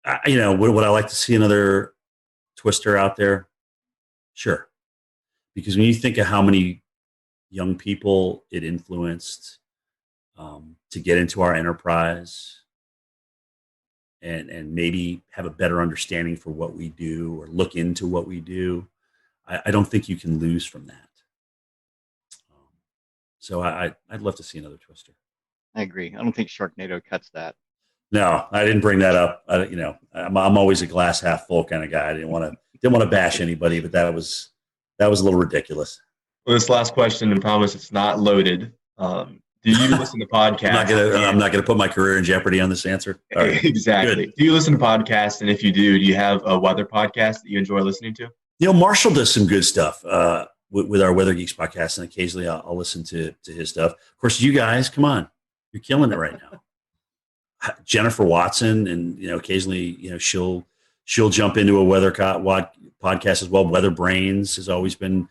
E: Would I like to see another Twister out there? Sure. Because when you think of how many young people it influenced to get into our enterprise and maybe have a better understanding for what we do or look into what we do, I don't think you can lose from that. So I'd love to see another Twister.
S: I agree. I don't think Sharknado cuts that.
E: No, I didn't bring that up. I'm always a glass half full kind of guy. I didn't want to bash anybody, but that was a little ridiculous.
T: Well, this last question, and promise it's not loaded. Do you listen to podcasts?
E: I'm not gonna put my career in jeopardy on this answer. Right.
T: Exactly. Good. Do you listen to podcasts? And if you do you have a weather podcast that you enjoy listening to?
E: Marshall does some good stuff with our Weather Geeks podcast, and occasionally I'll listen to his stuff. Of course, you guys, come on, you're killing it right now. Jennifer Watson, and occasionally she'll jump into a weather podcast as well. Weather Brains has always been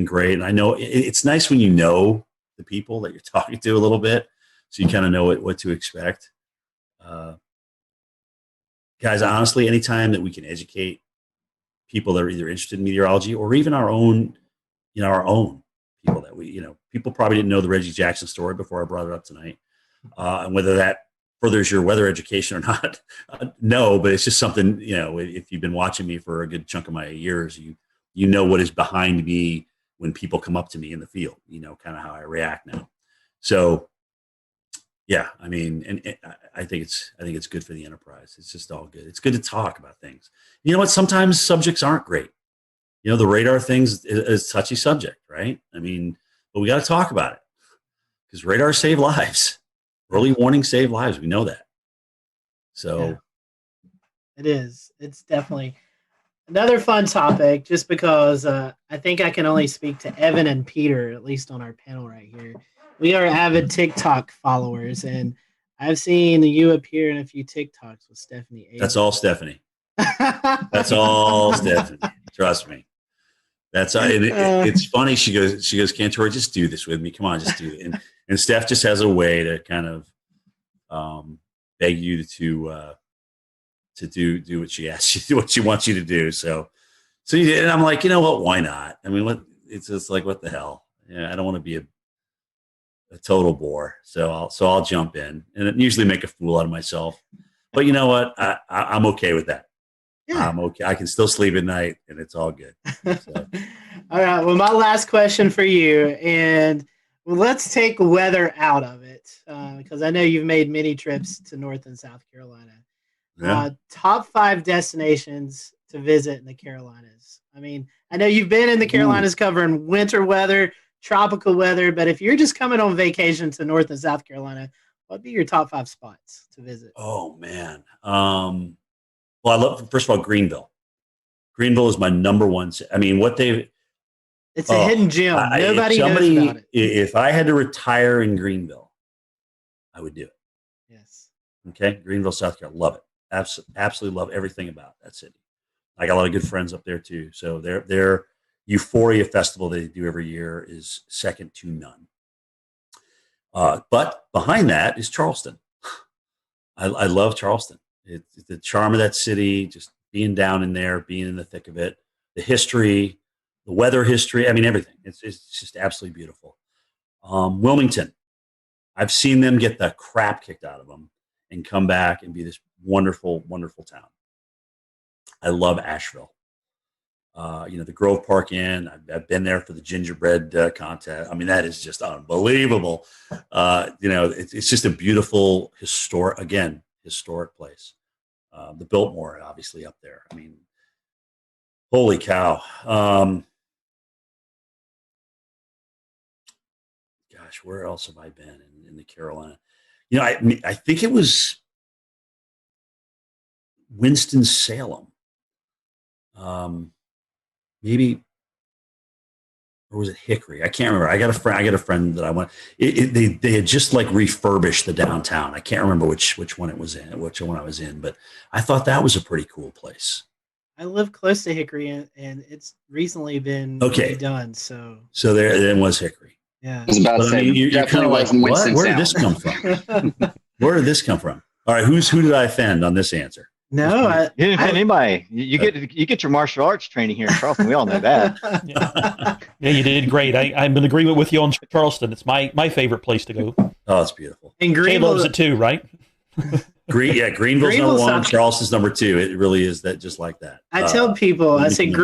E: great, and I know it's nice when you know the people that you're talking to a little bit, so you kind of know what to expect. Guys, honestly, anytime that we can educate people that are either interested in meteorology or even our own people that people probably didn't know the Reggie Jackson story before I brought it up tonight, and whether that furthers your weather education or not, no, but it's just something, if you've been watching me for a good chunk of my years, you know what is behind me when people come up to me in the field, kind of how I react now. So yeah, I mean, and I think it's good for the enterprise. It's just all good. It's good to talk about things. You know what? Sometimes subjects aren't great. The radar things is a touchy subject, right? I mean, but we got to talk about it because radar save lives. Early warning save lives. We know that. So
C: yeah, it is. It's definitely another fun topic just because I think I can only speak to Evan and Peter, at least on our panel right here. We are avid TikTok followers, and I've seen you appear in a few TikToks with Stephanie.
E: That's all Stephanie. That's all Stephanie. Trust me. That's it's funny. She goes, Cantore, just do this with me. Come on, just do it. And Steph just has a way to kind of beg you to do what she asks you, do what she wants you to do. So you did, and I'm like, you know what? Why not? I mean, what? It's just like, what the hell? Yeah, I don't want to be a total bore. So I'll jump in and usually make a fool out of myself. But you know what? I'm okay with that. Yeah. I'm okay. I can still sleep at night, and it's all good. So.
C: All right. Well, my last question for you, and let's take weather out of it, because I know you've made many trips to North and South Carolina. Yeah. Top 5 destinations to visit in the Carolinas. I mean, I know you've been in the Carolinas covering winter weather, tropical weather, but if you're just coming on vacation to North and South Carolina, what'd be your top 5 spots to visit?
E: Oh, man. Well, I love, first of all, Greenville. Greenville is my number one. I mean,
C: it's a hidden gem. Nobody knows about it.
E: If I had to retire in Greenville, I would do it.
C: Yes.
E: Okay. Greenville, South Carolina. Love it. Absolutely love everything about that city. I got a lot of good friends up there too. So their Euphoria Festival they do every year is second to none. But behind that is Charleston. I love Charleston. It's the charm of that city, just being down in there, being in the thick of it, the history, the weather history. I mean, everything. It's just absolutely beautiful. Wilmington. I've seen them get the crap kicked out of them and come back and be this wonderful, wonderful town. I love Asheville. The Grove Park Inn. I've been there for the gingerbread contest. I mean, that is just unbelievable. It's just a beautiful historic place. The Biltmore, obviously, up there. I mean, holy cow. Gosh, where else have I been in the Carolina? I think it was Winston-Salem. Maybe, or was it Hickory? I can't remember. I got a friend that I went. They had just like refurbished the downtown. I can't remember which one it was in, which one I was in, but I thought that was a pretty cool place.
C: I live close to Hickory, and it's recently been redone. So
E: there was Hickory.
C: Yeah,
V: I was about to say,
E: you're kind of like, what? Where did this come from? Where did this come from? All right, who did I offend on this answer?
C: No,
S: you didn't offend anybody. You get your martial arts training here in Charleston. We all know that.
H: Yeah, you did great. I'm in agreement with you on Charleston. It's my favorite place to go.
E: Oh, it's beautiful.
C: And
H: Jay loves it too, right?
E: Greenville's number 1. Charleston's number 2. It really is that, just like that.
C: I tell people, I say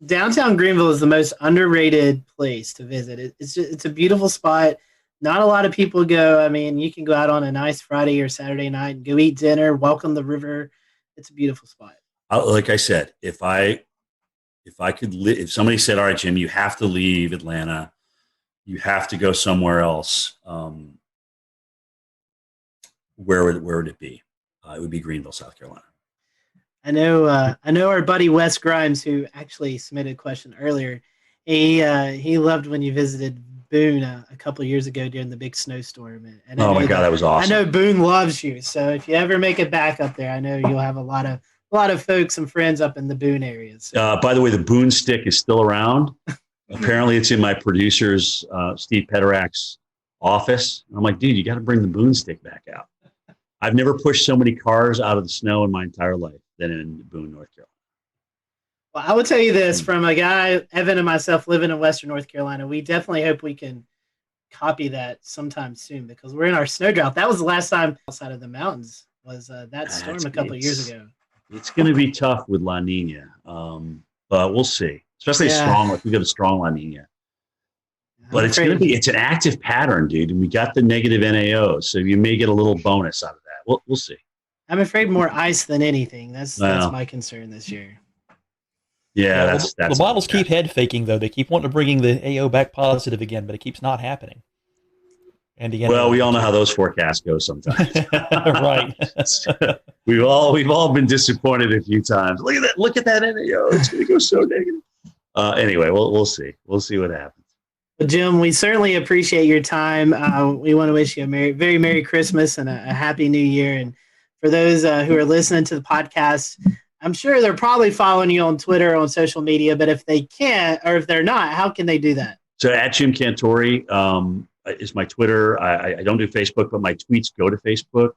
C: downtown Greenville is the most underrated place to visit. It's a beautiful spot. Not a lot of people go. I mean, you can go out on a nice Friday or Saturday night and go eat dinner, welcome the river. It's a beautiful spot.
E: Like I said, if somebody said, all right, Jim, you have to leave Atlanta, you have to go somewhere else, where would it be? It would be Greenville, South Carolina.
C: I know our buddy Wes Grimes, who actually submitted a question earlier. He loved when you visited Boone a couple of years ago during the big snowstorm. And
E: oh my God, that was awesome.
C: I know Boone loves you, so if you ever make it back up there, I know you'll have a lot of folks and friends up in the Boone area. So.
E: By the way, the Boone stick is still around. Apparently, it's in my producer's Steve Pederak's office. I'm like, dude, you got to bring the Boone stick back out. I've never pushed so many cars out of the snow in my entire life than in Boone, North Carolina.
C: Well, I will tell you this, from a guy, Evan and myself, living in Western North Carolina, we definitely hope we can copy that sometime soon, because we're in our snow drought. That was the last time outside of the mountains was that storm a couple of years ago.
E: It's going to be tough with La Nina, but we'll see. Especially strong, if we get a strong La Nina. But it's an active pattern, dude, and we got the negative NAO, so you may get a little bonus out of that. We'll see.
C: I'm afraid more ice than anything. That's my concern this year.
E: Yeah, that's
H: the models keep head faking, though. They keep wanting to bring the AO back positive again, but it keeps not happening. And again,
E: well, we all know how those forecasts go sometimes.
H: Right.
E: we've all been disappointed a few times. Look at that NAO. It's going to go so negative. Anyway, we'll see. We'll see what happens.
C: Well, Jim, we certainly appreciate your time. We want to wish you a very Merry Christmas and a Happy New Year. And for those who are listening to the podcast, I'm sure they're probably following you on Twitter, on social media, but if they can't, or if they're not, how can they do that?
E: So at Jim Cantore is my Twitter. I don't do Facebook, but my tweets go to Facebook.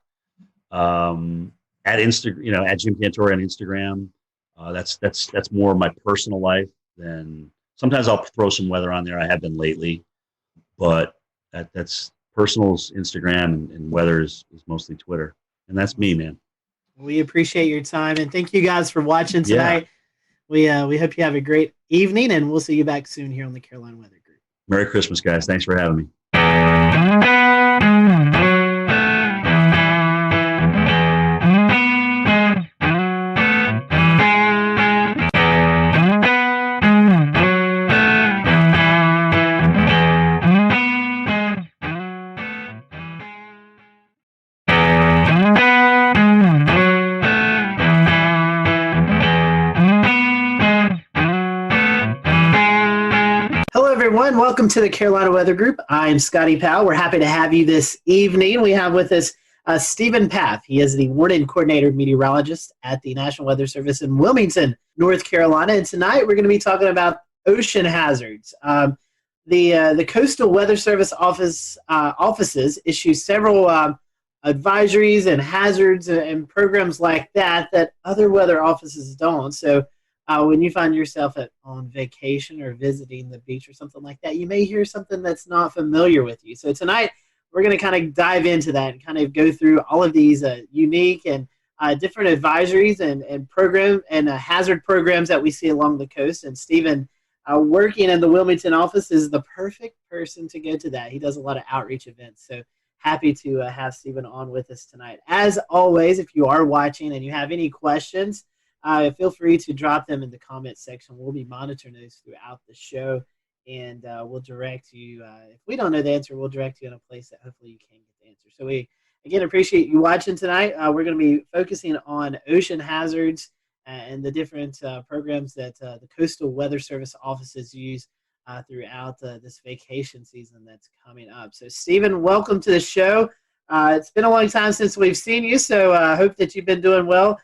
E: At at Jim Cantore on Instagram. That's more of my personal life than sometimes I'll throw some weather on there. I have been lately, but that's personal's Instagram and weather is mostly Twitter. And that's me, man.
C: We appreciate your time and thank you guys for watching tonight. Yeah. We hope you have a great evening and we'll see you back soon here on the Carolina Weather Group.
E: Merry Christmas, guys. Thanks for having me.
C: Welcome to the Carolina Weather Group. I'm Scotty Powell. We're happy to have you this evening. We have with us Stephen Paff. He is the Warning Coordinator Meteorologist at the National Weather Service in Wilmington, North Carolina. And tonight we're going to be talking about ocean hazards. The Coastal Weather Service offices issue several advisories and hazards and programs like that other weather offices don't. So when you find yourself on vacation or visiting the beach or something like that, you may hear something that's not familiar with you. So tonight, we're going to kind of dive into that and kind of go through all of these unique and different advisories and program and hazard programs that we see along the coast. And Stephen, working in the Wilmington office, is the perfect person to go to that. He does a lot of outreach events. So happy to have Stephen on with us tonight. As always, if you are watching and you have any questions, feel free to drop them in the comments section. We'll be monitoring those throughout the show, and we'll direct you. If we don't know the answer, we'll direct you in a place that hopefully you can get the answer. So we, again, appreciate you watching tonight. We're going to be focusing on ocean hazards and the different programs that the Coastal Weather Service offices use throughout this vacation season that's coming up. So, Stephen, welcome to the show. It's been a long time since we've seen you, so I hope that you've been doing well.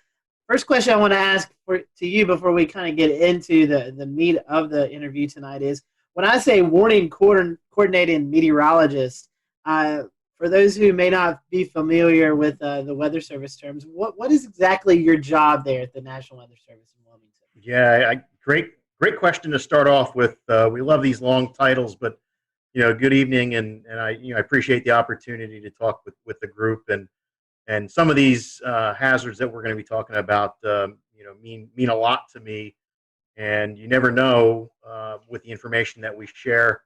C: First question I want to ask to you before we kind of get into the meat of the interview tonight is, when I say warning coordinating meteorologist, for those who may not be familiar with the Weather Service terms, what is exactly your job there at the National Weather Service in Wilmington?
G: Yeah, great question to start off with. We love these long titles, but good evening, and I appreciate the opportunity to talk with the group and some of these hazards that we're going to be talking about, mean a lot to me. And you never know with the information that we share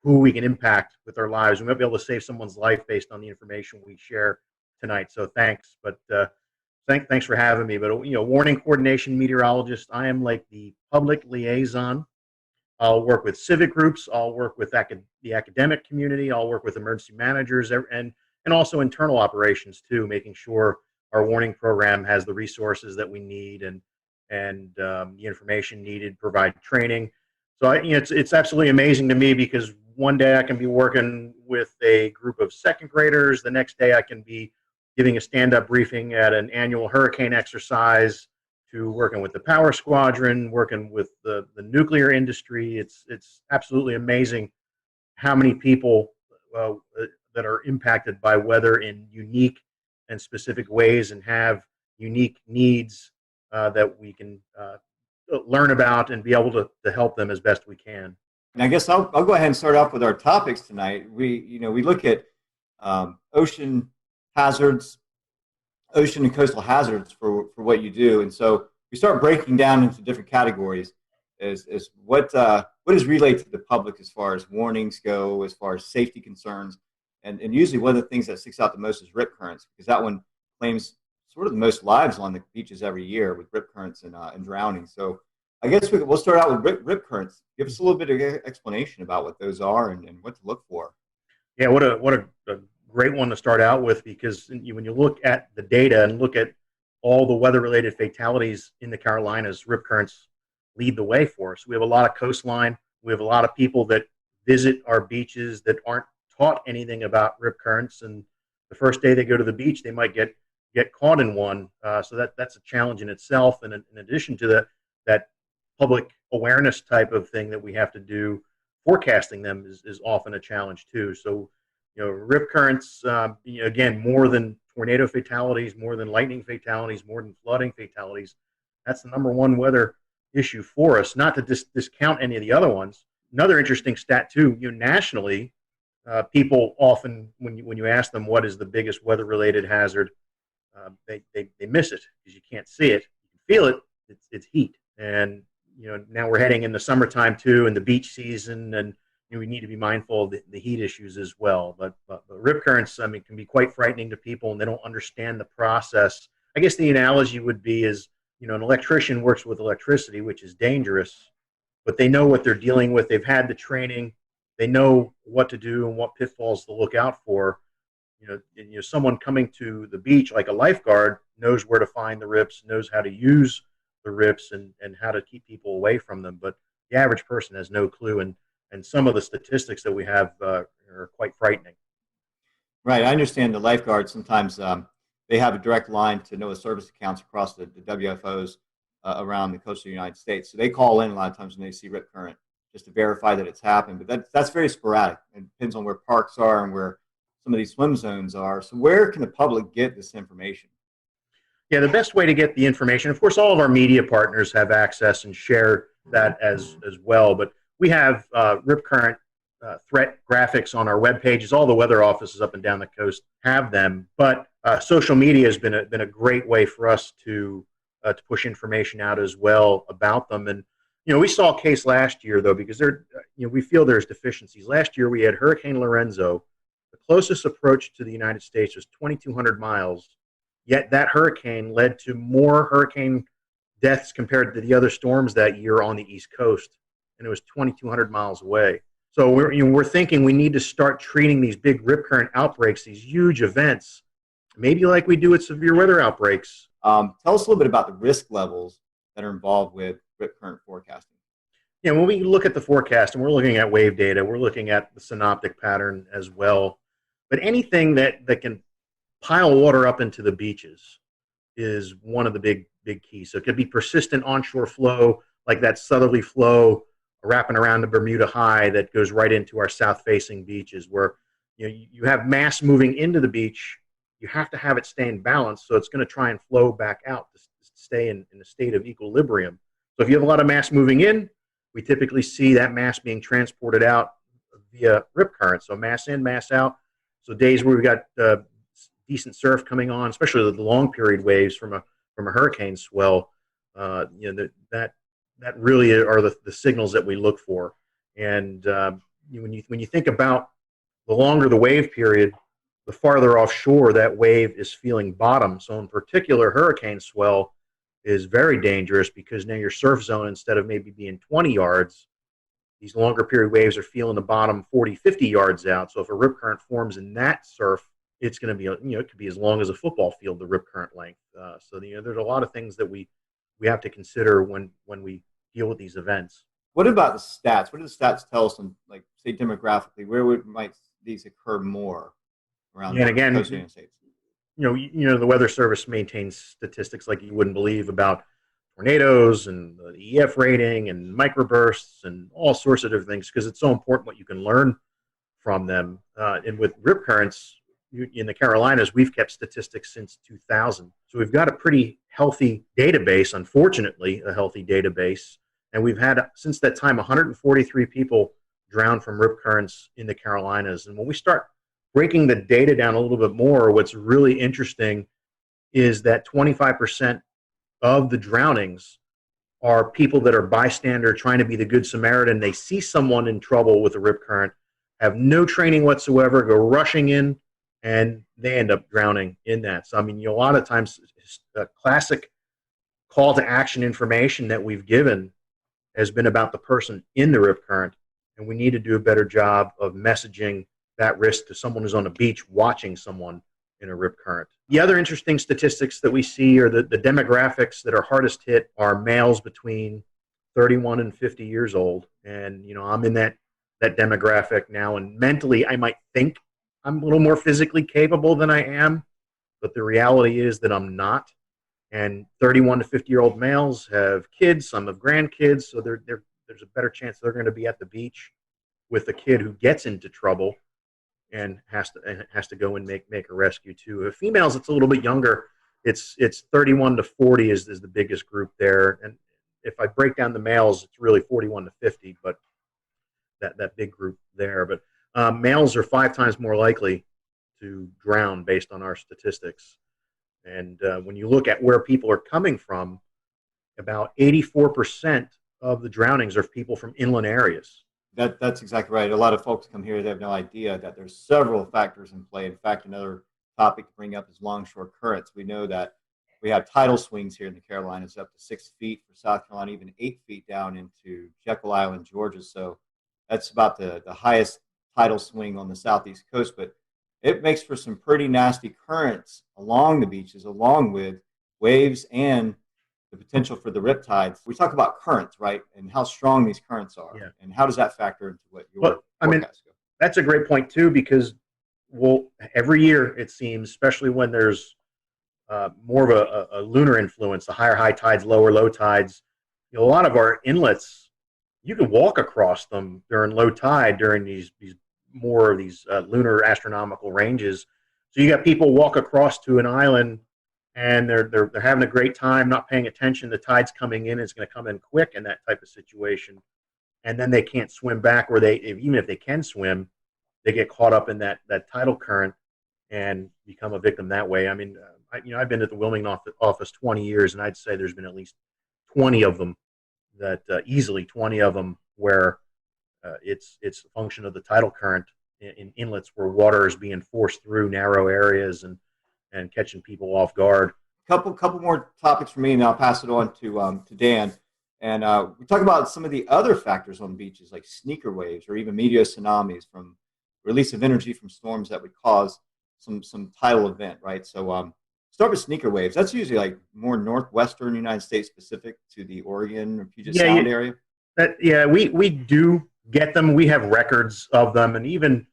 G: who we can impact with our lives. We might be able to save someone's life based on the information we share tonight. So thanks. But thanks for having me. But warning coordination meteorologist, I am like the public liaison. I'll work with civic groups. I'll work with the academic community. I'll work with emergency managers and also internal operations too, making sure our warning program has the resources that we need and the information needed, provide training. So it's absolutely amazing to me, because one day I can be working with a group of second graders. The next day I can be giving a stand-up briefing at an annual hurricane exercise, to working with the power squadron, working with the nuclear industry. It's absolutely amazing how many people that are impacted by weather in unique and specific ways and have unique needs that we can learn about and be able to help them as best we can.
D: And I guess I'll go ahead and start off with our topics tonight. We look at ocean hazards, ocean and coastal hazards for what you do, and so we start breaking down into different categories. Is what is relayed to the public as far as warnings go, as far as safety concerns, and usually one of the things that sticks out the most is rip currents, because that one claims sort of the most lives on the beaches every year with rip currents and drowning. So I guess we'll start out with rip currents. Give us a little bit of explanation about what those are and what to look for.
G: Yeah, what a great one to start out with, because when you look at the data and look at all the weather-related fatalities in the Carolinas, rip currents lead the way for us. We have a lot of coastline. We have a lot of people that visit our beaches that aren't taught anything about rip currents, and the first day they go to the beach, they might get caught in one. So that's a challenge in itself. And in addition to that public awareness type of thing that we have to do, forecasting them is often a challenge too. So, rip currents, again, more than tornado fatalities, more than lightning fatalities, more than flooding fatalities. That's the number one weather issue for us, not to discount any of the other ones. Another interesting stat, too, nationally, people often, when you ask them what is the biggest weather-related hazard, they miss it because you can't see it. You can feel it. It's heat. And, now we're heading into summertime, too, and the beach season, and we need to be mindful of the heat issues as well. But rip currents, can be quite frightening to people, and they don't understand the process. I guess the analogy would be is, an electrician works with electricity, which is dangerous, but they know what they're dealing with. They've had the training. They know what to do and what pitfalls to look out for. Someone coming to the beach, like a lifeguard, knows where to find the rips, knows how to use the rips and how to keep people away from them. But the average person has no clue. And some of the statistics that we have are quite frightening.
D: Right. I understand the lifeguards sometimes they have a direct line to NOAA service accounts across the WFOs around the coast of the United States. So they call in a lot of times when they see rip current just to verify that it's happened. But that's very sporadic. It depends on where parks are and where some of these swim zones are. So where can the public get this information?
G: Yeah, the best way to get the information, of course, all of our media partners have access and share that as well. But we have rip current threat graphics on our web pages. All the weather offices up and down the coast have them. But social media has been a great way for us to push information out as well about them. And we saw a case last year though, because we feel there's deficiencies. Last year we had Hurricane Lorenzo. The closest approach to the United States was 2,200 miles. Yet that hurricane led to more hurricane deaths compared to the other storms that year on the East Coast, and it was 2,200 miles away. So we're thinking we need to start treating these big rip current outbreaks, these huge events, maybe like we do with severe weather outbreaks.
D: Tell us a little bit about the risk levels that are involved with rip current forecasting.
G: Yeah, when we look at the forecast and we're looking at wave data, we're looking at the synoptic pattern as well. But anything that can pile water up into the beaches is one of the big keys. So it could be persistent onshore flow, like that southerly flow wrapping around the Bermuda High that goes right into our south-facing beaches, where you have mass moving into the beach. You have to have it stay in balance, so it's going to try and flow back out to stay in a state of equilibrium. So if you have a lot of mass moving in, we typically see that mass being transported out via rip current. So mass in, mass out. So days where we've got decent surf coming on, especially the long period waves from a hurricane swell, that really are the signals that we look for. And when you think about the longer the wave period, the farther offshore that wave is feeling bottom. So in particular, hurricane swell is very dangerous because now your surf zone, instead of maybe being 20 yards, these longer period waves are feeling the bottom 40, 50 yards out. So if a rip current forms in that surf, it's going to be, it could be as long as a football field, the rip current length. So there's a lot of things that we have to consider when we deal with these events.
D: What about the stats? What do the stats tell us on, like, say, demographically, where might these occur more around
G: and again,
D: the coast of the United States?
G: The Weather Service maintains statistics like you wouldn't believe about tornadoes and the EF rating and microbursts and all sorts of different things, because it's so important what you can learn from them. And with rip currents in the Carolinas, we've kept statistics since 2000. So we've got a pretty healthy database, unfortunately, a healthy database. And we've had, since that time, 143 people drown from rip currents in the Carolinas. And when we start breaking the data down a little bit more, what's really interesting is that 25% of the drownings are people that are bystander trying to be the good Samaritan. They see someone in trouble with a rip current, have no training whatsoever, go rushing in, and they end up drowning in that. So, a lot of times, classic call to action information that we've given has been about the person in the rip current, and we need to do a better job of messaging that risk to someone who's on a beach watching someone in a rip current. The other interesting statistics that we see are the demographics that are hardest hit are males between 31 and 50 years old. And, I'm in that demographic now, and mentally I might think I'm a little more physically capable than I am, but the reality is that I'm not. And 31 to 50-year-old males have kids, some have grandkids, so there's a better chance they're going to be at the beach with a kid who gets into trouble. and has to go and make a rescue too. Females, it's a little bit younger. It's 31 to 40 is the biggest group there, and if I break down the males, it's really 41 to 50, but that big group there. But males are 5 times more likely to drown based on our statistics. And when you look at where people are coming from, about 84% of the drownings are people from inland areas.
D: That's exactly right. A lot of folks come here, they have no idea that there's several factors in play. In fact, another topic to bring up is longshore currents. We know that we have tidal swings here in the Carolinas up to 6 feet for South Carolina, even 8 feet down into Jekyll Island, Georgia. So that's about the highest tidal swing on the southeast coast. But it makes for some pretty nasty currents along the beaches, along with waves and the potential for the riptides. We talk about currents, right, and how strong these currents are. Yeah. And how does that factor into what your forecast goes?
G: That's a great point, too, because every year, it seems, especially when there's more of a lunar influence, the higher high tides, lower low tides, a lot of our inlets, you can walk across them during low tide during these lunar astronomical ranges. So you got people walk across to an island and they're having a great time, not paying attention. The tide's coming in, it's going to come in quick in that type of situation, and then they can't swim back, or even if they can swim, they get caught up in that tidal current and become a victim that way. I mean, I've been at the Wilmington office 20 years, and I'd say there's been at least 20 of them easily 20 of them where it's a function of the tidal current in inlets where water is being forced through narrow areas and catching people off guard.
D: Couple more topics for me, and I'll pass it on to Dan. And we talk about some of the other factors on beaches, like sneaker waves or even meteor tsunamis from release of energy from storms that would cause some tidal event, right? So start with sneaker waves. That's usually like more northwestern United States specific to the Oregon or Puget Sound area.
G: We do get them. We have records of them, and even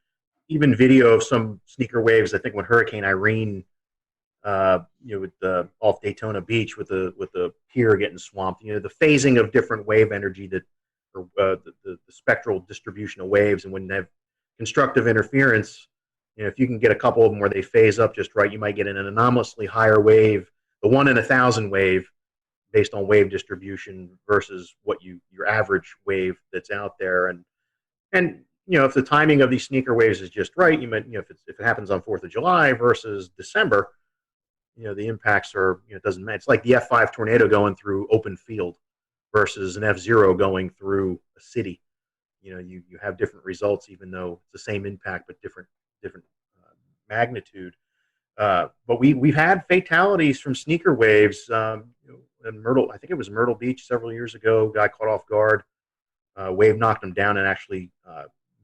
G: video of some sneaker waves. I think when Hurricane Irene, off Daytona Beach with the pier getting swamped, the phasing of different wave energy the spectral distribution of waves, and when they have constructive interference, if you can get a couple of them where they phase up just right, you might get an anomalously higher wave, the 1 in 1,000 wave, based on wave distribution versus what your average wave that's out there, and if the timing of these sneaker waves is just right, you might if it happens on 4th of July versus December, the impacts are it doesn't matter. It's like the F5 tornado going through open field versus an F0 going through a city. You have different results, even though it's the same impact but different magnitude. But we've had fatalities from sneaker waves. In Myrtle, I think it was Myrtle Beach several years ago. Guy caught off guard. Wave knocked him down and actually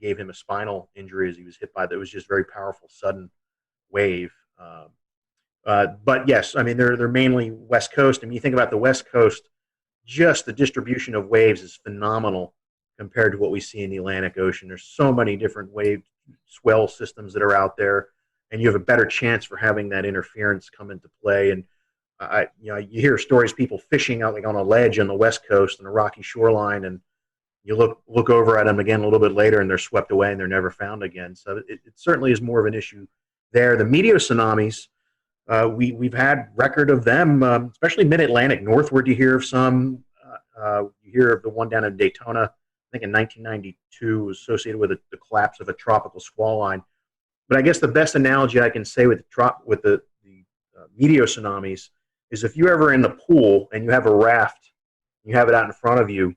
G: gave him a spinal injury as he was hit by that. It was just very powerful, sudden wave. But yes, I mean they're mainly West Coast. And when you think about the West Coast, just the distribution of waves is phenomenal compared to what we see in the Atlantic Ocean. There's so many different wave swell systems that are out there, and you have a better chance for having that interference come into play. And you hear stories people fishing out like on a ledge on the West Coast on a rocky shoreline, and you look over at them again a little bit later, and they're swept away and they're never found again. So it certainly is more of an issue there. The meteor tsunamis, we've had record of them, especially mid-Atlantic. Northward, you hear of some. You hear of the one down in Daytona, I think in 1992, was associated with the collapse of a tropical squall line. But I guess the best analogy I can say with the meteor tsunamis is if you're ever in the pool and you have a raft, you have it out in front of you,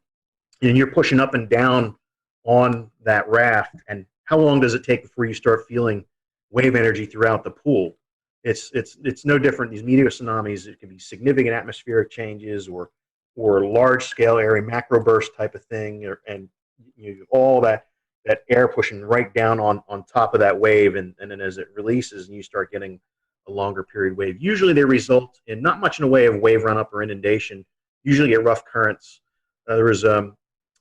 G: and you're pushing up and down on that raft, and how long does it take before you start feeling wave energy throughout the pool? It's no different. These meteor tsunamis, it can be significant atmospheric changes or large scale area macro burst type of thing, and all that air pushing right down on top of that wave, and then as it releases and you start getting a longer period wave. Usually they result in not much in the way of wave run up or inundation. Usually get rough currents. There was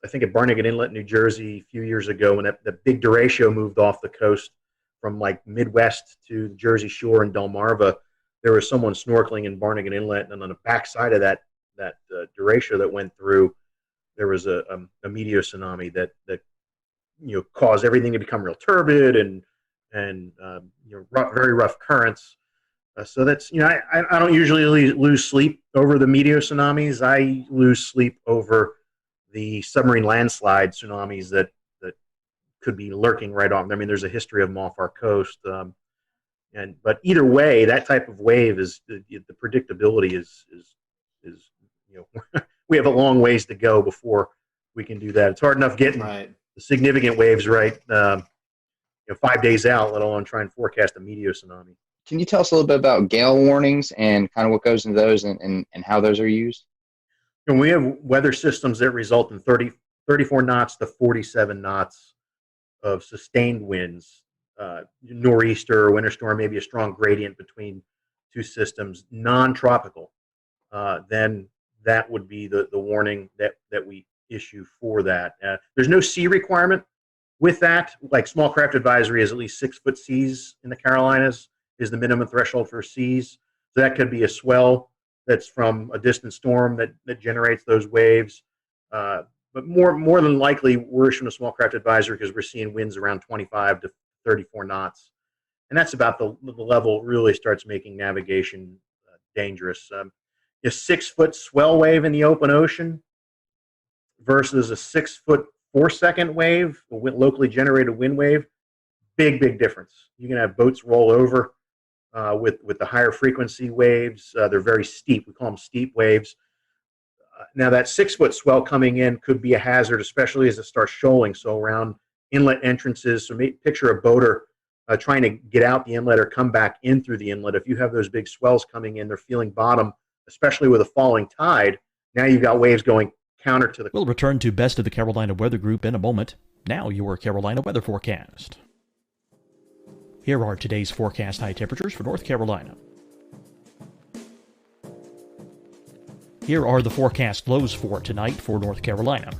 G: I think at Barnegat Inlet, New Jersey, a few years ago, when that big derecho moved off the coast from like Midwest to the Jersey Shore in Delmarva, there was someone snorkeling in Barnegat Inlet, and on the backside of that derecho that went through, there was a meteor tsunami that caused everything to become real turbid, and and very rough currents. So that's, I don't usually lose sleep over the meteor tsunamis. I lose sleep over the submarine landslide tsunamis that could be lurking right off. I mean, there's a history of them off our coast. But either way, that type of wave is the predictability is we have a long ways to go before we can do that. It's hard enough getting the significant waves right 5 days out, let alone try and forecast a meteor tsunami.
B: Can you tell us a little bit about gale warnings and kind of what goes into those and how those are used?
G: And we have weather systems that result in 34 knots to 47 knots of sustained winds, nor'easter or winter storm, maybe a strong gradient between two systems, non-tropical. Then that would be the warning that we issue for that. There's no sea requirement with that. Like small craft advisory is at least 6 foot seas in the Carolinas is the minimum threshold for seas. So that could be a swell that's from a distant storm that generates those waves. But more than likely, we're issuing a small craft advisory because we're seeing winds around 25 to 34 knots. And that's about the level it really starts making navigation dangerous. A 6 foot swell wave in the open ocean versus a 6 foot 4 second wave, a locally generated wind wave, big difference. You can have boats roll over with the higher frequency waves. They're very steep. We call them steep waves. Now that 6 foot swell coming in could be a hazard, especially as it starts shoaling. So around inlet entrances, so picture a boater trying to get out the inlet or come back in through the inlet. If you have those big swells coming in, they're feeling bottom, especially with a falling tide. Now you've got waves going counter to the...
H: We'll return to Best of the Carolina Weather Group in a moment. Now your Carolina weather forecast. Here are today's forecast high temperatures for North Carolina. Here are the forecast lows for tonight for North Carolina.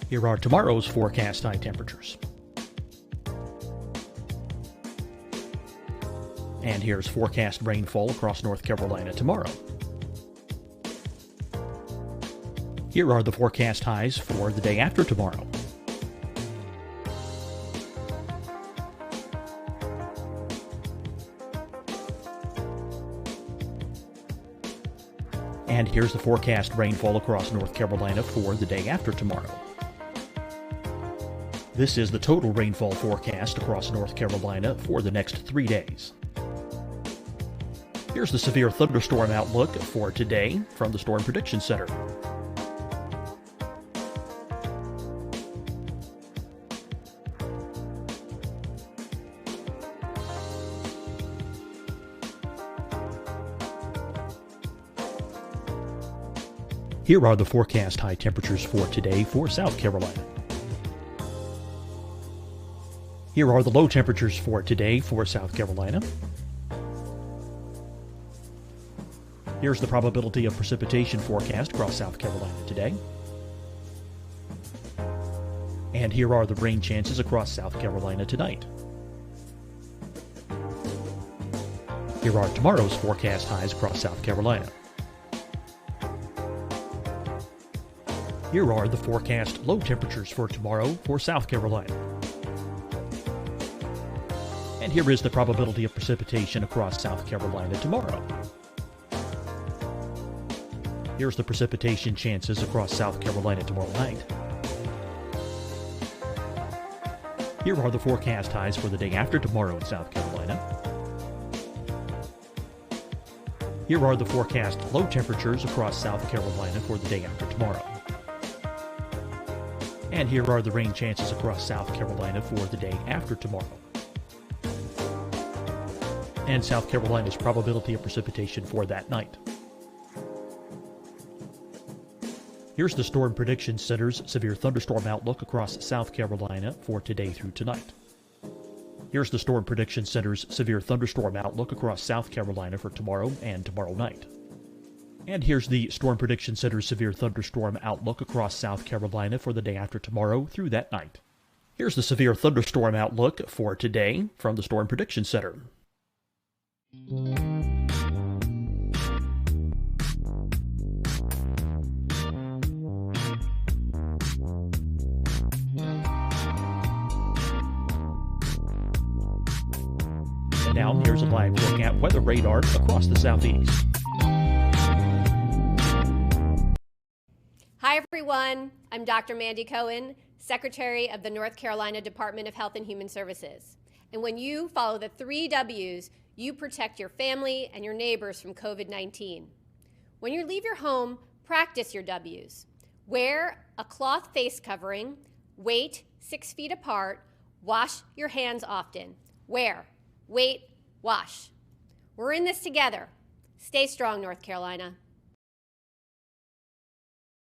H: Here are tomorrow's forecast high temperatures. And here's forecast rainfall across North Carolina tomorrow. Here are the forecast highs for the day after tomorrow. And here's the forecast rainfall across North Carolina for the day after tomorrow. This is the total rainfall forecast across North Carolina for the next 3 days. Here's the severe thunderstorm outlook for today from the Storm Prediction Center. Here are the forecast high temperatures for today for South Carolina. Here are the low temperatures for today for South Carolina. Here's the probability of precipitation forecast across South Carolina today. And here are the rain chances across South Carolina tonight. Here are tomorrow's forecast highs across South Carolina. Here are the forecast low temperatures for tomorrow for South Carolina. And here is the probability of precipitation across South Carolina tomorrow. Here's the precipitation chances across South Carolina tomorrow night. Here are the forecast highs for the day after tomorrow in South Carolina. Here are the forecast low temperatures across South Carolina for the day after tomorrow. And here are the rain chances across South Carolina for the day after tomorrow. And South Carolina's probability of precipitation for that night. Here's the Storm Prediction Center's severe thunderstorm outlook across South Carolina for today through tonight. Here's the Storm Prediction Center's severe thunderstorm outlook across South Carolina for tomorrow and tomorrow night. And here's the Storm Prediction Center's severe thunderstorm outlook across South Carolina for the day after tomorrow through that night. Here's the severe thunderstorm outlook for today from the Storm Prediction Center. Now, here's a live look at weather radar across the southeast.
I: Hi, everyone. I'm Dr. Mandy Cohen, Secretary of the North Carolina Department of Health and Human Services. And when you follow the 3 W's, you protect your family and your neighbors from COVID-19. When you leave your home, practice your W's. Wear a cloth face covering, wait 6 feet apart, wash your hands often. Wear, wait, wash. We're in this together. Stay strong, North Carolina.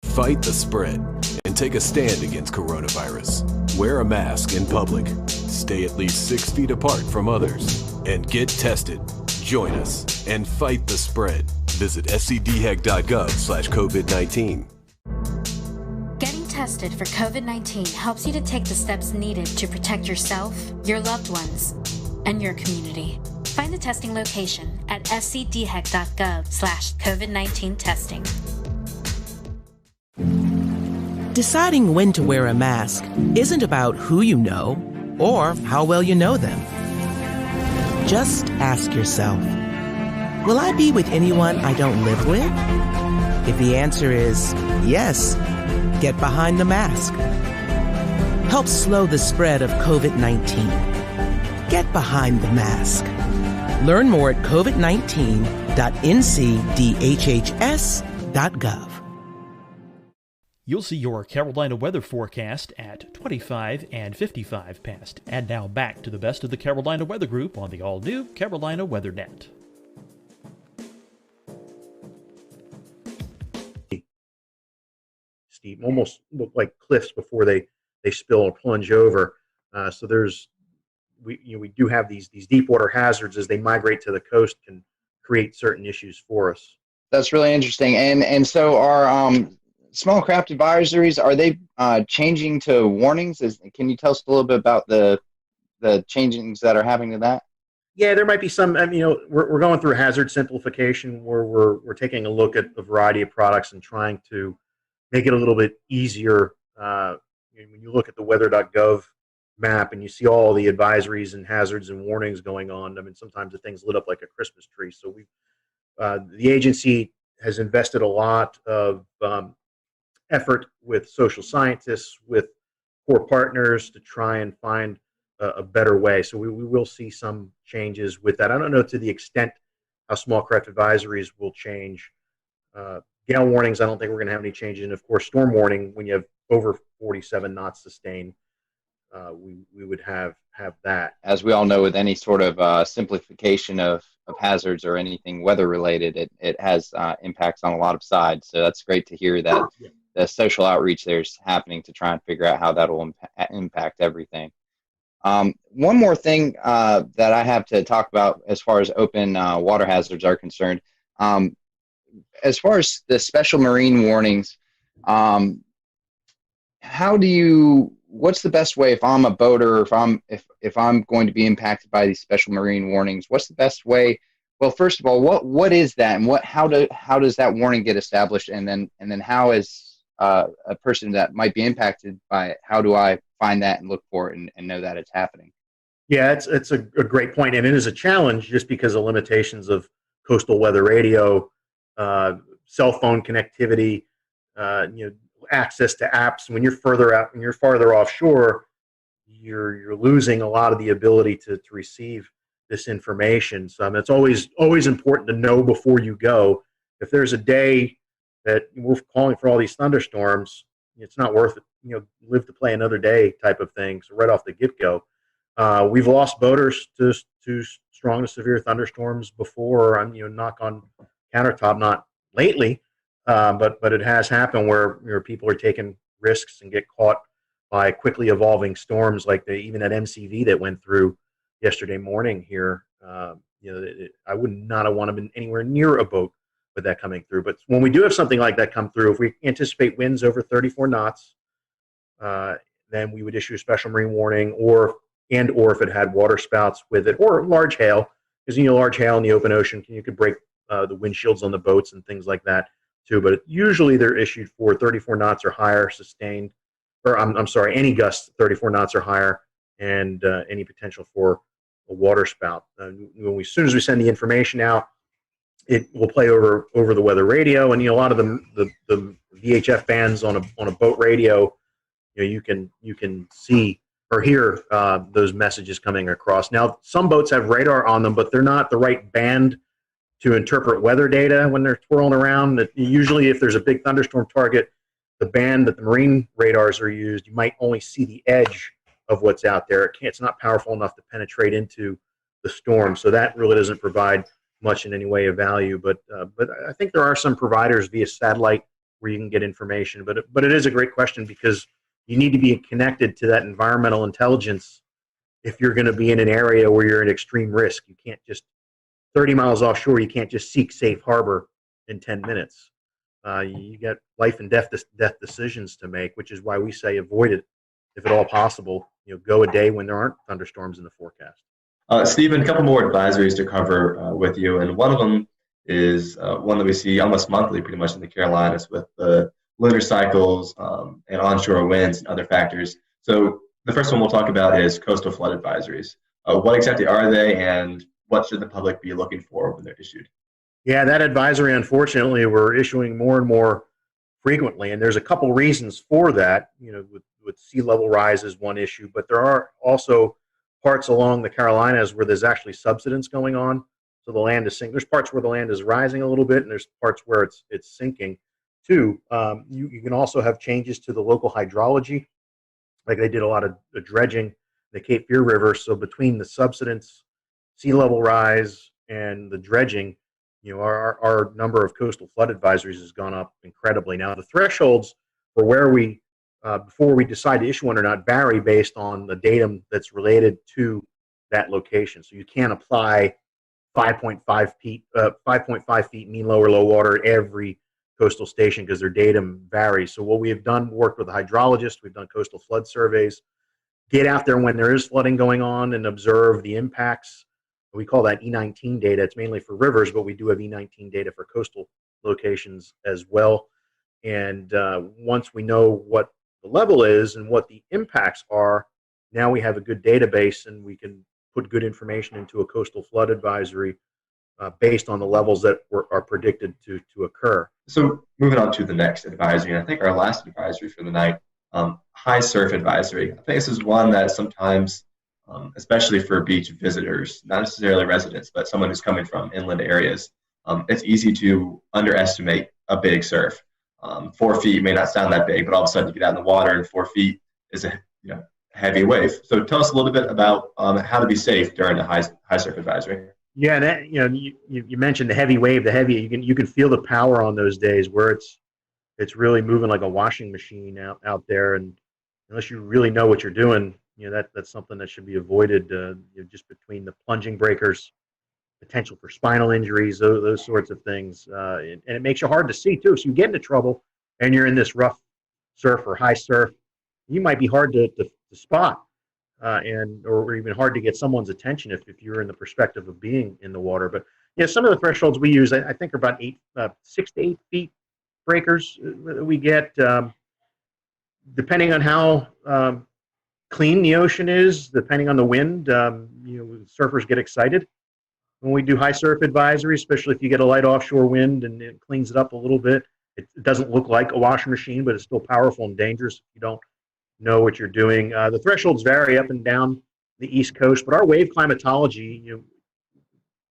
J: Fight the spread and take a stand against coronavirus. Wear a mask in public. Stay at least 6 feet apart from others. And get tested. Join us and fight the spread. Visit scdhec.gov/COVID-19.
K: Getting tested for COVID-19 helps you to take the steps needed to protect yourself, your loved ones, and your community. Find the testing location at scdhec.gov/COVID-19 testing.
L: Deciding when to wear a mask isn't about who you know or how well you know them. Just ask yourself, will I be with anyone I don't live with? If the answer is yes, get behind the mask. Help slow the spread of COVID-19. Get behind the mask. Learn more at covid19.ncdhhs.gov.
H: You'll see your Carolina weather forecast at 25 and 55 past. And now back to the best of the Carolina Weather Group on the all-new Carolina Weather Net.
G: Steep, almost look like cliffs before they spill or plunge over. So we do have these deep water hazards as they migrate to the coast, can create certain issues for us.
B: That's really interesting. And so our small craft advisories, are they changing to warnings? Can you tell us a little bit about the changings that are happening to that?
G: Yeah, there might be some. We're going through hazard simplification where we're taking a look at a variety of products and trying to make it a little bit easier. When you look at the weather.gov map and you see all the advisories and hazards and warnings going on, sometimes the thing's lit up like a Christmas tree. So the agency has invested a lot of effort with social scientists, with core partners to try and find a better way. So we will see some changes with that. I don't know to the extent how small craft advisories will change. Gale warnings, I don't think we're going to have any changes. And of course, storm warning, when you have over 47 knots sustained, we would have that.
B: As we all know, with any sort of simplification of hazards or anything weather related, it has impacts on a lot of sides. So that's great to hear that the social outreach there's happening to try and figure out how that will impact everything. One more thing that I have to talk about as far as open water hazards are concerned, as far as the special marine warnings, what's the best way if I'm a boater, if I'm going to be impacted by these special marine warnings, what's the best way? Well, first of all, what is that, and how does that warning get established, and then how is a person that might be impacted by it, how do I find that and look for it and know that it's happening?
G: Yeah, it's a great point, and it is a challenge just because of limitations of coastal weather radio, cell phone connectivity, access to apps. When you're further out, when you're farther offshore, you're losing a lot of the ability to receive this information. So it's always important to know before you go. If there's a day that we're calling for all these thunderstorms, it's not worth it. Live to play another day type of thing. So right off the get-go, we've lost boaters to strong to severe thunderstorms before. Knock on countertop, not lately, but it has happened where people are taking risks and get caught by quickly evolving storms, like even that MCV that went through yesterday morning here. I would not have wanted to been anywhere near a boat with that coming through. But when we do have something like that come through, if we anticipate winds over 34 knots, then we would issue a special marine warning, or if it had water spouts with it, or large hail, because large hail in the open ocean, you could break the windshields on the boats and things like that too. But usually they're issued for 34 knots or higher sustained, or I'm sorry, any gusts 34 knots or higher, and any potential for water spout. As soon as we send the information out, it will play over the weather radio, and a lot of the VHF bands on a boat radio, you can see or hear those messages coming across. Now, some boats have radar on them, but they're not the right band to interpret weather data when they're twirling around. Usually, if there's a big thunderstorm target, the band that the marine radars are used, you might only see the edge of what's out there. It's not powerful enough to penetrate into the storm, so that really doesn't provide much in any way of value. But I think there are some providers via satellite where you can get information. But it is a great question, because you need to be connected to that environmental intelligence if you're going to be in an area where you're at extreme risk. You can't just 30 miles offshore. You can't just seek safe harbor in 10 minutes. You got life and death decisions to make, which is why we say avoid it if at all possible. Go a day when there aren't thunderstorms in the forecast.
T: Stephen, a couple more advisories to cover with you, and one of them is one that we see almost monthly pretty much in the Carolinas with the lunar cycles and onshore winds and other factors. So the first one we'll talk about is coastal flood advisories. What exactly are they, and what should the public be looking for when they're issued?
G: Yeah, that advisory, unfortunately, we're issuing more and more frequently, and there's a couple reasons for that. With sea level rise is one issue, but there are also parts along the Carolinas where there's actually subsidence going on, so the land is sinking. There's parts where the land is rising a little bit, and there's parts where it's sinking too. You can also have changes to the local hydrology, like they did a lot of dredging the Cape Fear River. So between the subsidence, sea level rise, and the dredging, our number of coastal flood advisories has gone up incredibly. Now, the thresholds for where we, before we decide to issue one or not, vary based on the datum that's related to that location. So you can't apply 5.5 feet mean low or low water at every coastal station, because their datum varies. So what we have done, worked with a hydrologist, we've done coastal flood surveys, get out there when there is flooding going on and observe the impacts. We call that E19 data. It's mainly for rivers, but we do have E19 data for coastal locations as well. And once we know what the level is and what the impacts are, now we have a good database, and we can put good information into a coastal flood advisory based on the levels that are predicted to occur.
T: So moving on to the next advisory, and I think our last advisory for the night, high surf advisory. I think this is one that sometimes, especially for beach visitors, not necessarily residents, but someone who's coming from inland areas, it's easy to underestimate a big surf. 4 feet may not sound that big, but all of a sudden you get out in the water and 4 feet is a heavy wave. So tell us a little bit about how to be safe during the high surf advisory.
G: Yeah, and that, you mentioned the heavy wave. The heavy, you can feel the power on those days where it's really moving like a washing machine out there, and unless you really know what you're doing, that's something that should be avoided. Just between the plunging breakers, potential for spinal injuries, those sorts of things, and it makes you hard to see too. So you get into trouble, and you're in this rough surf or high surf, you might be hard to spot, or even hard to get someone's attention if you're in the perspective of being in the water. But some of the thresholds we use, I think, are about 6 to 8 feet breakers we get, depending on how clean the ocean is, depending on the wind. Surfers get excited when we do high surf advisory, especially if you get a light offshore wind and it cleans it up a little bit. It doesn't look like a washing machine, but it's still powerful and dangerous if you don't know what you're doing. The thresholds vary up and down the East Coast, but our wave climatology,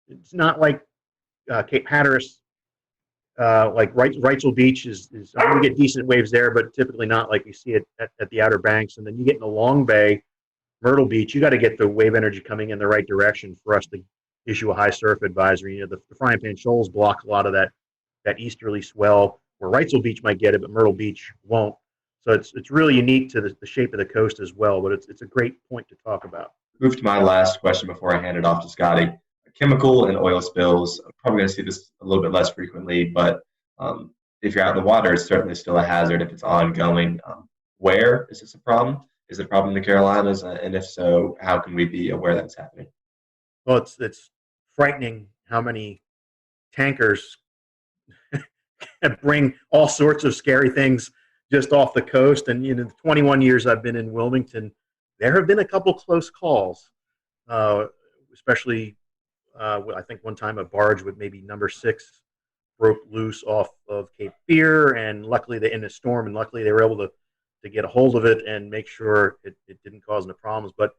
G: it's not like Cape Hatteras, like Wrightsville Beach is we get decent waves there, but typically not like we see it at the Outer Banks. And then you get in the Long Bay, Myrtle Beach, you got to get the wave energy coming in the right direction for us to issue a high surf advisory. The frying pan shoals block a lot of that easterly swell, where Wrightsville Beach might get it, but Myrtle Beach won't. So it's really unique to the shape of the coast as well, but it's a great point to talk about.
T: Move to my last question before I hand it off to Scotty. Chemical and oil spills, I'm probably going to see this a little bit less frequently, but if you're out in the water, it's certainly still a hazard if it's ongoing. Where is this a problem? Is it a problem in the Carolinas? And if so, how can we be aware that it's happening?
G: Well, it's frightening how many tankers bring all sorts of scary things just off the coast. And in the 21 years I've been in Wilmington, there have been a couple close calls. especially I think one time a barge with maybe number 6 broke loose off of Cape Fear, and luckily they in a storm, and luckily they were able to get a hold of it and make sure it didn't cause any problems. But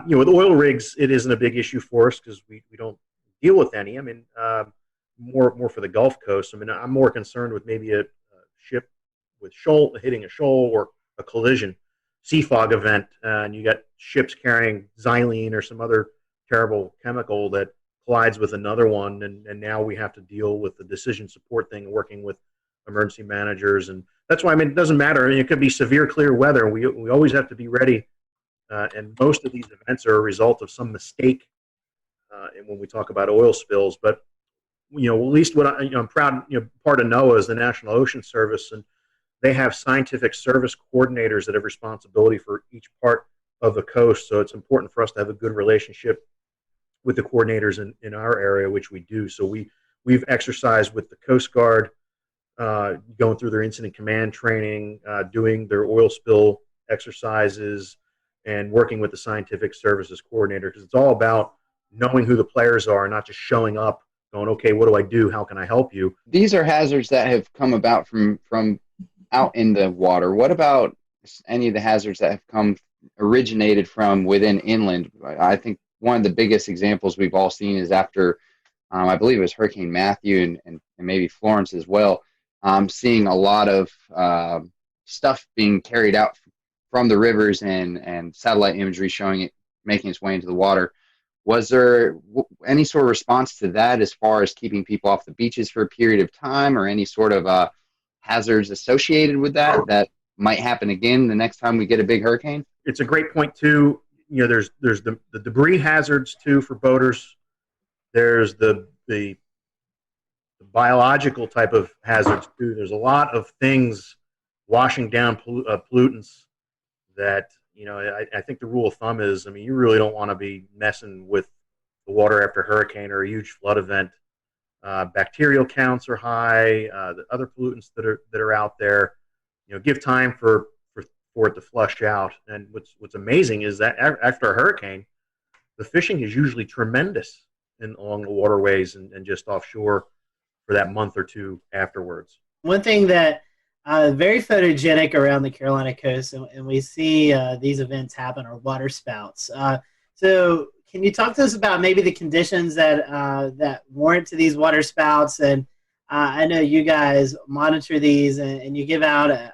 G: with oil rigs, it isn't a big issue for us because we don't deal with any. I mean, more for the Gulf Coast. I mean, I'm more concerned with maybe a ship with hitting a shoal or a collision, sea fog event, and you got ships carrying xylene or some other terrible chemical that collides with another one, and now we have to deal with the decision support thing, working with emergency managers. And that's why, I mean, it doesn't matter. I mean, it could be severe clear weather. We always have to be ready, and most of these events are a result of some mistake. And when we talk about oil spills, but at least what I'm proud. Part of NOAA is the National Ocean Service, and they have scientific service coordinators that have responsibility for each part of the coast. So it's important for us to have a good relationship with the coordinators in our area, which we do. So we've exercised with the Coast Guard, going through their incident command training, doing their oil spill exercises, and working with the scientific services coordinator, because it's all about knowing who the players are, not just showing up going, okay, what do I do? How can I help you?
B: These are hazards that have come about from out in the water. What about any of the hazards that have originated from within inland? I think one of the biggest examples we've all seen is after, I believe it was Hurricane Matthew and maybe Florence as well, seeing a lot of stuff being carried out from the rivers and satellite imagery showing it making its way into the water. Was there any sort of response to that as far as keeping people off the beaches for a period of time, or any sort of hazards associated with that might happen again the next time we get a big hurricane?
G: It's a great point too. There's the debris hazards too for boaters. There's the biological type of hazards too. There's a lot of things washing down pollutants that, I think the rule of thumb is, I mean, you really don't want to be messing with the water after a hurricane or a huge flood event. Bacterial counts are high. The other pollutants that are out there, give time for it to flush out. And what's amazing is that after a hurricane, the fishing is usually tremendous along the waterways and just offshore for that month or two afterwards.
C: One thing that very photogenic around the Carolina coast, and we see these events happen, are water spouts. So can you talk to us about maybe the conditions that warrant to these water spouts? And I know you guys monitor these, and you give out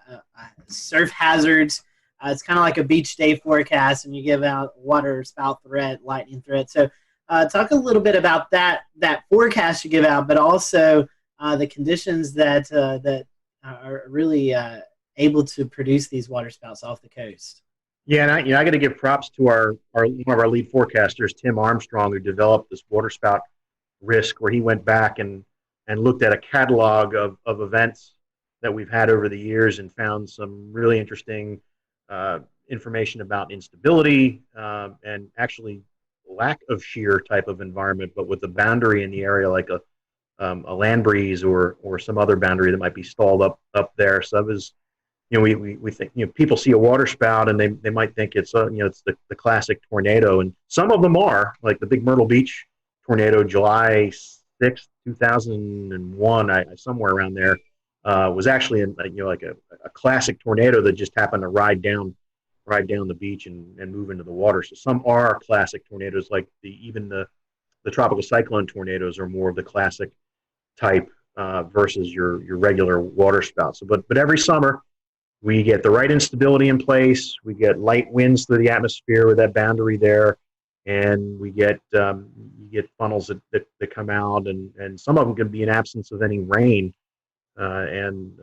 C: surf hazards. It's kind of like a beach day forecast, and you give out water spout threat, lightning threat. So talk a little bit about that forecast you give out, but also the conditions that are really able to produce these water spouts off the coast.
G: Yeah, and I got to give props to one of our lead forecasters, Tim Armstrong, who developed this water spout risk, where he went back and looked at a catalog of events that we've had over the years and found some really interesting information about instability and actually lack of shear type of environment, but with a boundary in the area like a land breeze or some other boundary that might be stalled up there. So it was, we think, people see a water spout and they might think it's it's the classic tornado, and some of them are, like the big Myrtle Beach tornado, July 6th, 2001, somewhere around there, was actually like a classic tornado that just happened to ride down the beach and move into the water. So some are classic tornadoes, like even the tropical cyclone tornadoes are more of the classic type versus your regular water spout. So, but every summer we get the right instability in place. We get light winds through the atmosphere with that boundary there, and we get you get funnels that come out, and some of them can be in absence of any rain, and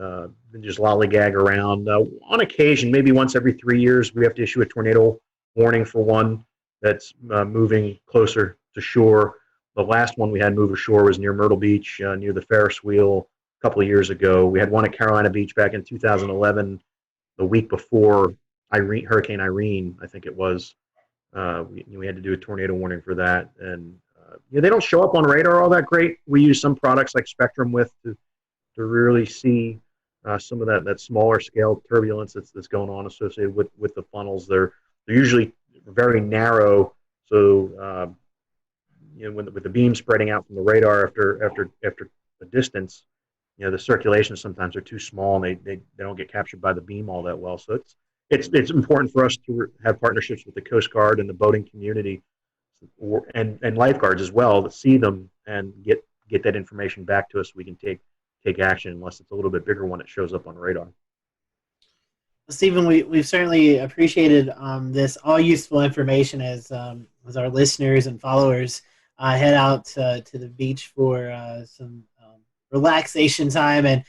G: just lollygag around. On occasion, maybe once every 3 years, we have to issue a tornado warning for one that's moving closer to shore. The last one we had move ashore was near Myrtle Beach, near the Ferris wheel, a couple of years ago. We had one at Carolina Beach back in 2011, the week before Hurricane Irene, I think it was. We had to do a tornado warning for that. And they don't show up on radar all that great. We use some products like Spectrum to really see some of that smaller scale turbulence that's going on associated with the funnels. They're usually very narrow, so with the beam spreading out from the radar after a distance, the circulations sometimes are too small and they don't get captured by the beam all that well. So it's important for us to have partnerships with the Coast Guard and the boating community and lifeguards as well to see them and get that information back to us so we can take action, unless it's a little bit bigger one that shows up on radar.
C: Stephen, we've certainly appreciated this all useful information as our listeners and followers head out to the beach for some relaxation time, and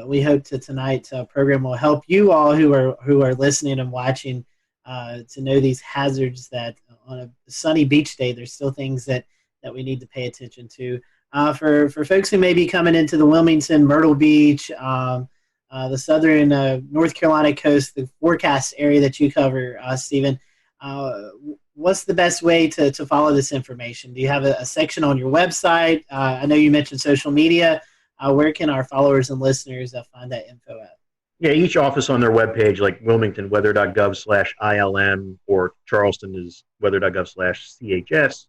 C: we hope tonight's program will help you all who are listening and watching to know these hazards, that on a sunny beach day there's still things that we need to pay attention to. For folks who may be coming into the Wilmington, Myrtle Beach, the southern North Carolina coast, the forecast area that you cover, Stephen, what's the best way to follow this information? Do you have a section on your website? I know you mentioned social media. Where can our followers and listeners find that info at?
G: Yeah, each office on their webpage, like Wilmington, weather.gov/ILM, or Charleston is weather.gov/CHS.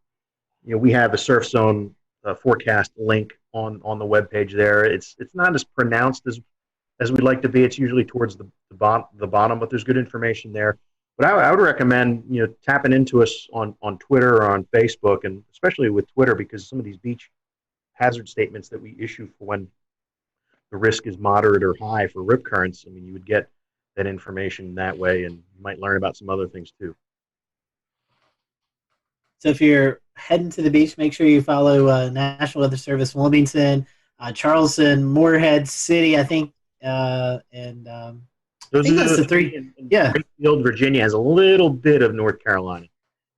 G: We have a surf zone forecast link on the webpage there. It's not as pronounced as we'd like to be. It's usually towards the bottom, but there's good information there. But I would recommend tapping into us on Twitter or on Facebook, and especially with Twitter, because some of these beach hazard statements that we issue for when the risk is moderate or high for rip currents, I mean, you would get that information that way, and you might learn about some other things too.
C: So if you're heading to the beach, make sure you follow National Weather Service Wilmington, Charleston, Morehead City, I think, and I think that's the three. Yeah,
G: Springfield, Virginia has a little bit of North Carolina.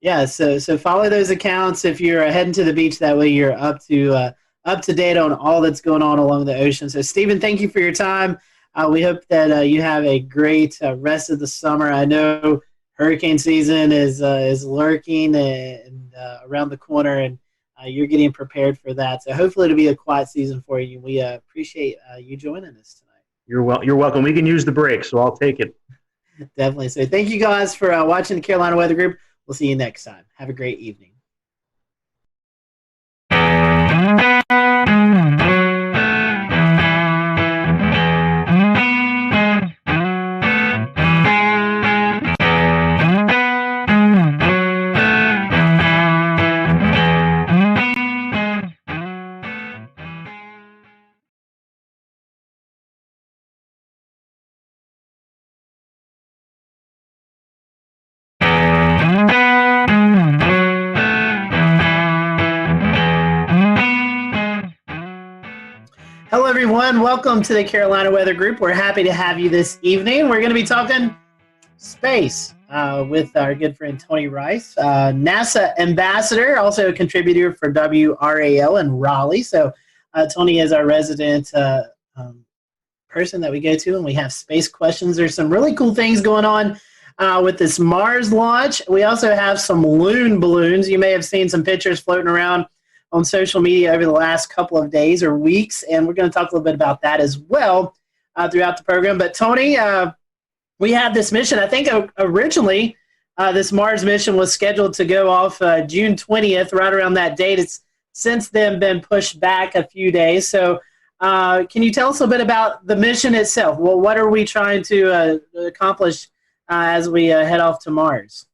C: Yeah, so follow those accounts if you're heading to the beach. That way you're up to date on all that's going on along the ocean. So Stephen, thank you for your time. We hope that you have a great rest of the summer. I know hurricane season is lurking and around the corner, and you're getting prepared for that. So hopefully it'll be a quiet season for you. We appreciate you joining us tonight.
G: You're welcome. We can use the break, so I'll take it.
C: Definitely. So thank you guys for watching the Carolina Weather Group. We'll see you next time. Have a great evening. Hello, everyone. Welcome to the Carolina Weather Group. We're happy to have you this evening. We're going to be talking space with our good friend Tony Rice, NASA ambassador, also a contributor for WRAL in Raleigh. So Tony is our resident person that we go to, and we have space questions. There's some really cool things going on with this Mars launch. We also have some loon balloons. You may have seen some pictures floating around on social media over the last couple of days or weeks, and we're going to talk a little bit about that as well throughout the program. But Tony, we had this mission. I think originally this Mars mission was scheduled to go off June 20th, right around that date. It's since then been pushed back a few days. So can you tell us a bit about the mission itself? Well, what are we trying to accomplish as we head off to Mars?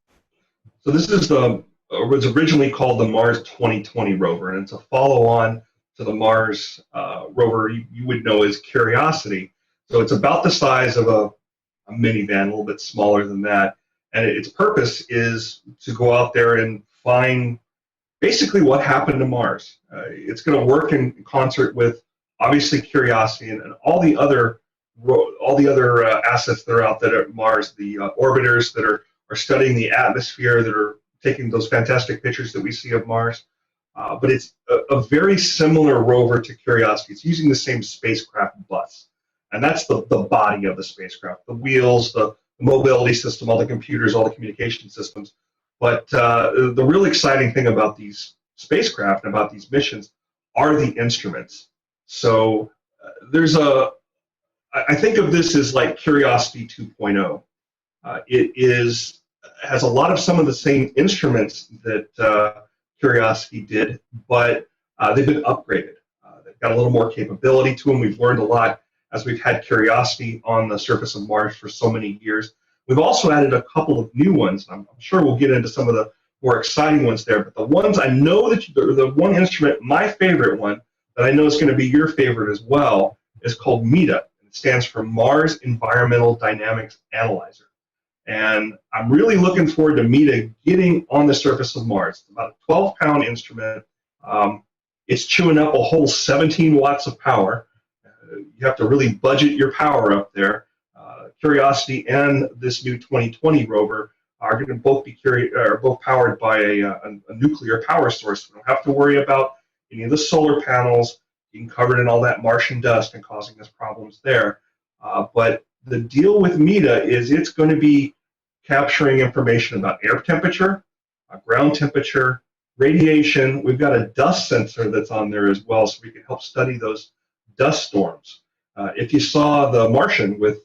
A: So this is was originally called the Mars 2020 rover, and it's a follow-on to the Mars rover you would know as Curiosity. So it's about the size of a minivan, a little bit smaller than that, and its purpose is to go out there and find basically what happened to Mars. It's going to work in concert with obviously Curiosity and all the other assets that are out there at Mars, the orbiters that are studying the atmosphere, that are taking those fantastic pictures that we see of Mars. But it's a very similar rover to Curiosity. It's using the same spacecraft bus. And that's the body of the spacecraft, the wheels, the mobility system, all the computers, all the communication systems. But the real exciting thing about these spacecraft and about these missions are the instruments. So I think of this as like Curiosity 2.0. It has a lot of some of the same instruments that Curiosity did, but they've been upgraded. They've got a little more capability to them. We've learned a lot as we've had Curiosity on the surface of Mars for so many years. We've also added a couple of new ones. I'm sure we'll get into some of the more exciting ones there, but the ones I know that the one instrument, my favorite one, that I know is going to be your favorite as well, is called MEDA. It stands for Mars Environmental Dynamics Analyzer. And I'm really looking forward to MEDA getting on the surface of Mars. It's about a 12-pound instrument. It's chewing up a whole 17 watts of power. You have to really budget your power up there. Curiosity and this new 2020 rover are going to both be both powered by a nuclear power source. We don't have to worry about any of the solar panels being covered in all that Martian dust and causing us problems there. But the deal with MEDA is it's going to be capturing information about air temperature, ground temperature, radiation. We've got a dust sensor that's on there as well, so we can help study those dust storms. If you saw The Martian with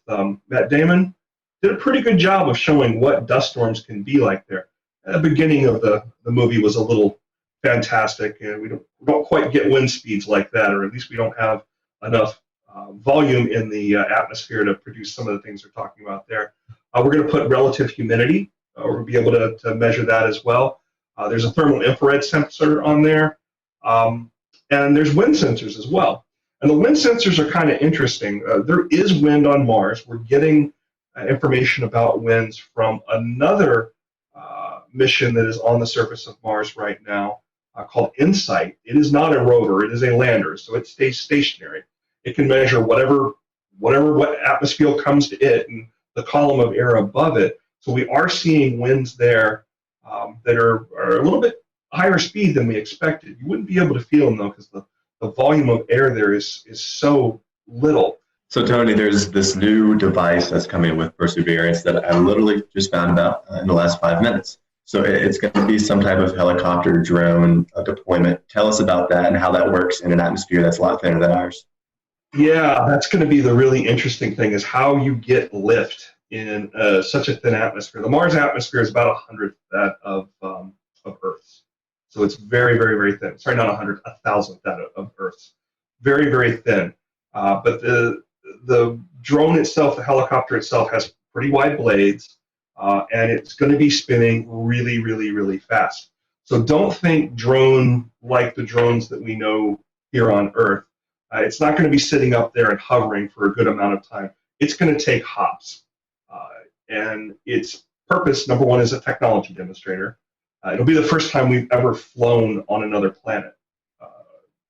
A: Matt Damon, did a pretty good job of showing what dust storms can be like there. The beginning of the movie was a little fantastic, and we don't quite get wind speeds like that, or at least we don't have enough volume in the atmosphere to produce some of the things we're talking about there. We're going to put relative humidity. We'll be able to measure that as well. There's a thermal infrared sensor on there, and there's wind sensors as well. And the wind sensors are kind of interesting. There is wind on Mars. We're getting information about winds from another mission that is on the surface of Mars right now called InSight. It is not a rover. It is a lander, so it stays stationary. It can measure what atmosphere comes to it and the column of air above it. So we are seeing winds there that are a little bit higher speed than we expected. You wouldn't be able to feel them, though, because the volume of air there is so little.
T: So, Tony, there's this new device that's coming with Perseverance that I literally just found about in the last 5 minutes. So it's going to be some type of helicopter drone deployment. Tell us about that and how that works in an atmosphere that's a lot thinner than ours.
A: Yeah, that's going to be the really interesting thing, is how you get lift in such a thin atmosphere. The Mars atmosphere is about 1/100th that of Earth's. So it's very, very, very thin. Sorry, not 100th, 1,000th that of Earth's. Very, very thin. But the drone itself, the helicopter itself, has pretty wide blades, and it's going to be spinning really, really, really fast. So don't think drone like the drones that we know here on Earth. It's not going to be sitting up there and hovering for a good amount of time. It's going to take hops. And its purpose, number one, is a technology demonstrator. It'll be the first time we've ever flown on another planet.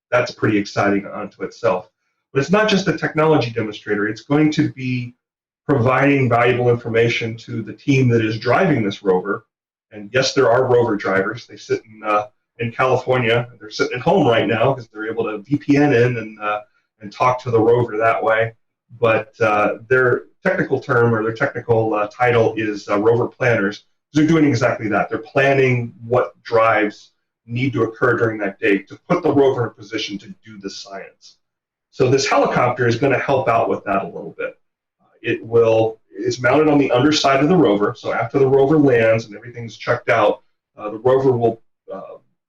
A: That's pretty exciting unto itself. But it's not just a technology demonstrator. It's going to be providing valuable information to the team that is driving this rover. And yes, there are rover drivers. They sit in California. They're sitting at home right now because they're able to VPN in and talk to the rover that way. But their technical term, or their technical title, is rover planners. They're doing exactly that. They're planning what drives need to occur during that day to put the rover in a position to do the science. So this helicopter is going to help out with that a little bit. It's mounted on the underside of the rover, so after the rover lands and everything's checked out, the rover will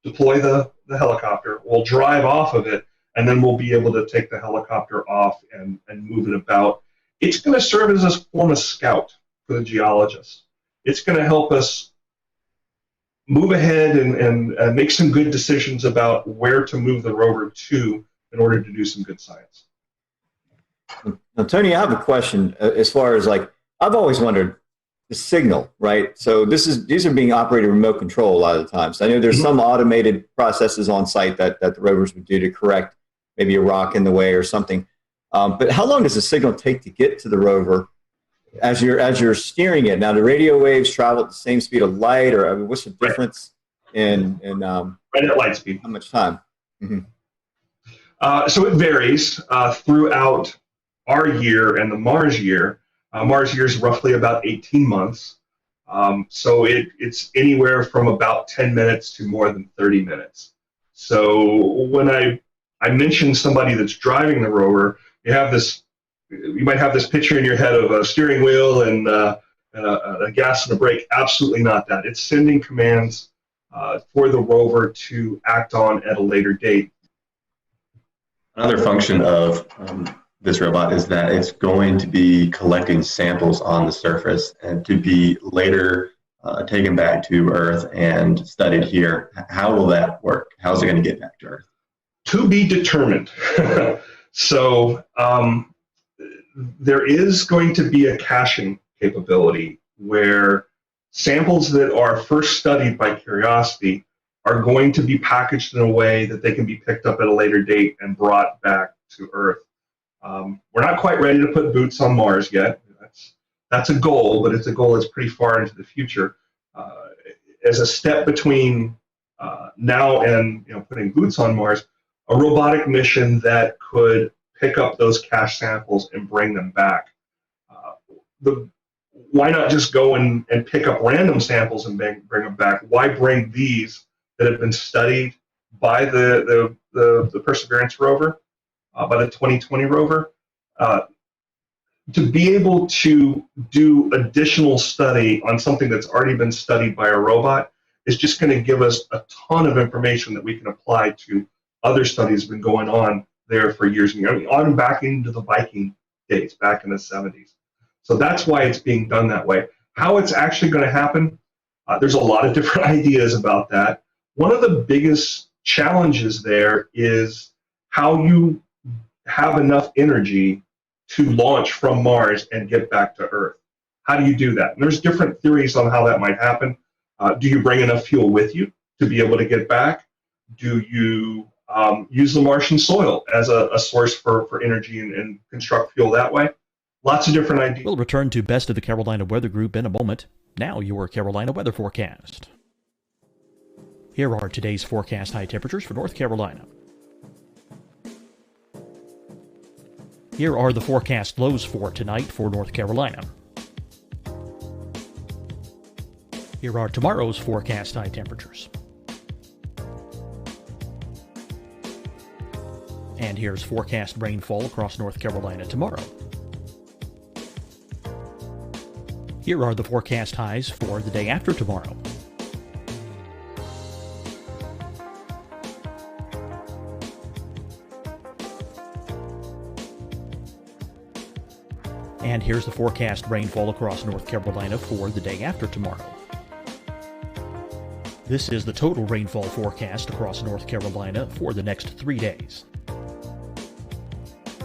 A: deploy the helicopter, we'll drive off of it, and then we'll be able to take the helicopter off and move it about. It's going to serve as a form of scout for the geologists. It's going to help us move ahead and make some good decisions about where to move the rover to in order to do some good science.
D: Now, Tony, I have a question as far as, like, I've always wondered the signal, right? So these are being operated remote control a lot of the times. I know there's some automated processes on site that the rovers would do to correct maybe a rock in the way or something. But how long does the signal take to get to the rover as you're steering it? Now, the radio waves travel at the same speed of light, or I mean, what's the difference in
A: right at light speed?
D: How much time?
A: So it varies throughout our year and the Mars year. Mars year is roughly about 18 months. So it's anywhere from about 10 minutes to more than 30 minutes. So when I mentioned somebody that's driving the rover, you might have this picture in your head of a steering wheel and a gas and a brake. Absolutely not that. It's sending commands for the rover to act on at a later date.
T: Another function of this robot is that it's going to be collecting samples on the surface and to be later taken back to Earth and studied here. How will that work? How's it going to get back to Earth?
A: To be determined. So there is going to be a caching capability where samples that are first studied by Curiosity are going to be packaged in a way that they can be picked up at a later date and brought back to Earth. We're not quite ready to put boots on Mars yet. That's a goal, but it's a goal that's pretty far into the future. As a step between now and putting boots on Mars, a robotic mission that could pick up those cache samples and bring them back. Why not just go and pick up random samples and bring them back? Why bring these that have been studied by the Perseverance rover, by the 2020 rover, to be able to do additional study on something that's already been studied by a robot is just going to give us a ton of information that we can apply to other studies that have been going on there for years and years. I mean, on back into the Viking days, back in the 70s. So that's why it's being done that way. How it's actually going to happen, there's a lot of different ideas about that. One of the biggest challenges there is how you have enough energy to launch from Mars and get back to Earth. How do you do that? And there's different theories on how that might happen. Do you bring enough fuel with you to be able to get back? Do you use the Martian soil as a source for energy and construct fuel that way? Lots of different ideas.
H: We'll return to Best of the Carolina Weather Group in a moment. Now your Carolina weather forecast. Here are today's forecast high temperatures for North Carolina. Here are the forecast lows for tonight for North Carolina. Here are tomorrow's forecast high temperatures. And here's forecast rainfall across North Carolina tomorrow. Here are the forecast highs for the day after tomorrow. And here's the forecast rainfall across North Carolina for the day after tomorrow. This is the total rainfall forecast across North Carolina for the next 3 days.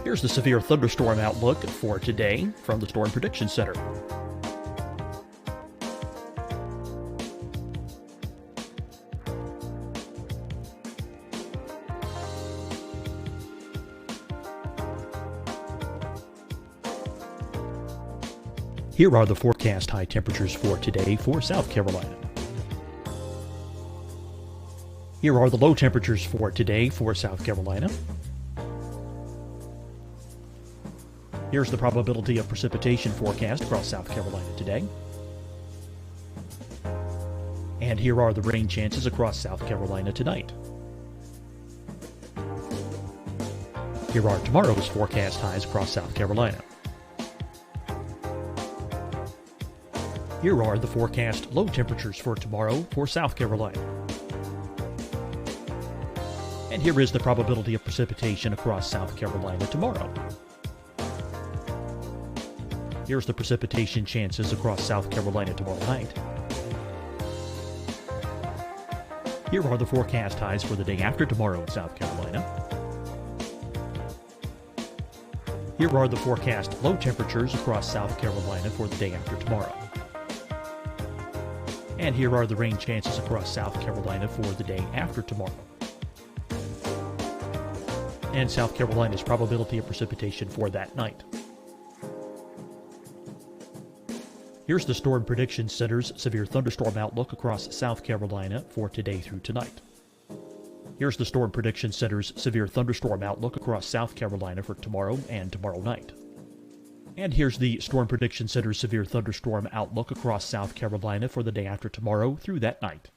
H: Here's the severe thunderstorm outlook for today from the Storm Prediction Center. Here are the forecast high temperatures for today for South Carolina. Here are the low temperatures for today for South Carolina. Here's the probability of precipitation forecast across South Carolina today. And here are the rain chances across South Carolina tonight. Here are tomorrow's forecast highs across South Carolina. Here are the forecast low temperatures for tomorrow for South Carolina. And here is the probability of precipitation across South Carolina tomorrow. Here's the precipitation chances across South Carolina tomorrow night. Here are the forecast highs for the day after tomorrow in South Carolina. Here are the forecast low temperatures across South Carolina for the day after tomorrow. And here are the rain chances across South Carolina for the day after tomorrow. And South Carolina's probability of precipitation for that night. Here's the Storm Prediction Center's severe thunderstorm outlook across South Carolina for today through tonight. Here's the Storm Prediction Center's severe thunderstorm outlook across South Carolina for tomorrow and tomorrow night. And here's the Storm Prediction Center's severe thunderstorm outlook across South Carolina for the day after tomorrow through that night.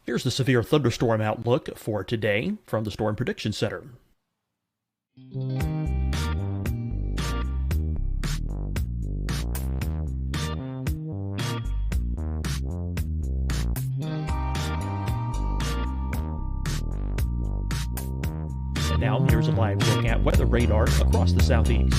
H: Here's the severe thunderstorm outlook for today from the Storm Prediction Center. Now, here's a live look at weather radar across the southeast.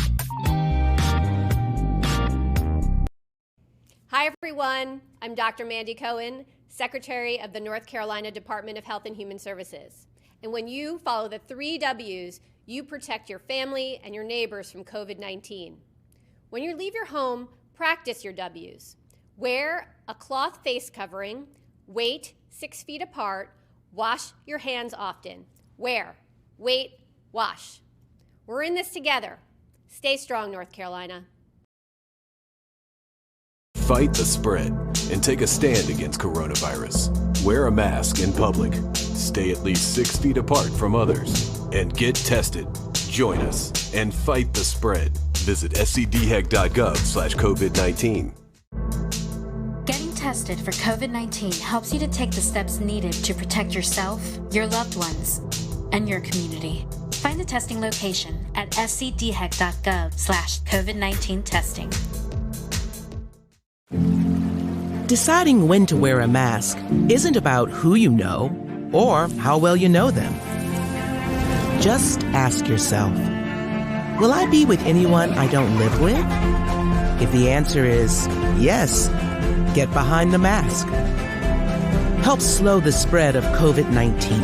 I: Hi, everyone. I'm Dr. Mandy Cohen, Secretary of the North Carolina Department of Health and Human Services. And when you follow the 3 W's, you protect your family and your neighbors from COVID-19. When you leave your home, practice your W's. Wear a cloth face covering, wait 6 feet apart, wash your hands often. Wear, wait, wash. We're in this together. Stay strong, North Carolina.
J: Fight the spread and take a stand against coronavirus. Wear a mask in public. Stay at least 6 feet apart from others. And get tested. Join us and fight the spread. Visit scdhec.gov/COVID-19.
K: Getting tested for COVID-19 helps you to take the steps needed to protect yourself, your loved ones, and your community. Find the testing location at scdhec.gov/COVID-19 testing.
L: Deciding when to wear a mask isn't about who you know or how well you know them. Just ask yourself, will I be with anyone I don't live with? If the answer is yes, get behind the mask. Help slow the spread of COVID-19.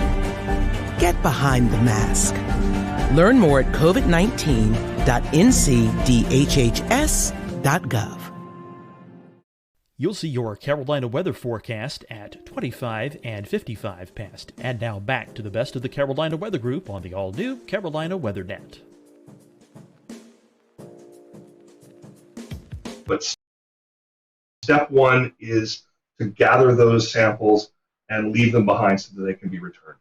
L: Get behind the mask. Learn more at covid19.ncdhhs.gov.
H: You'll see your Carolina weather forecast at 25 and 55 past. And now back to the best of the Carolina Weather Group on the all-new Carolina WeatherNet.
A: But step one is to gather those samples and leave them behind so that they can be returned.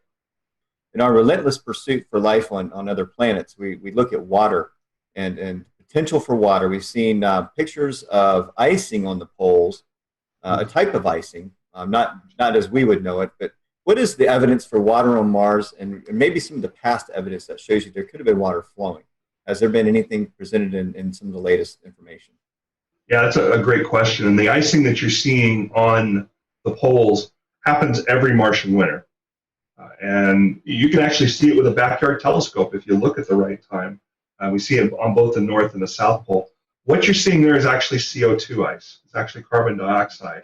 D: In our relentless pursuit for life on other planets, we look at water and potential for water. We've seen pictures of icing on the poles, a type of icing, not as we would know it, but what is the evidence for water on Mars and maybe some of the past evidence that shows you there could have been water flowing? Has there been anything presented in some of the latest information?
A: Yeah, that's a great question. And the icing that you're seeing on the poles happens every Martian winter. And you can actually see it with a backyard telescope if you look at the right time. We see it on both the North and the South Pole. What you're seeing there is actually CO2 ice. It's actually carbon dioxide.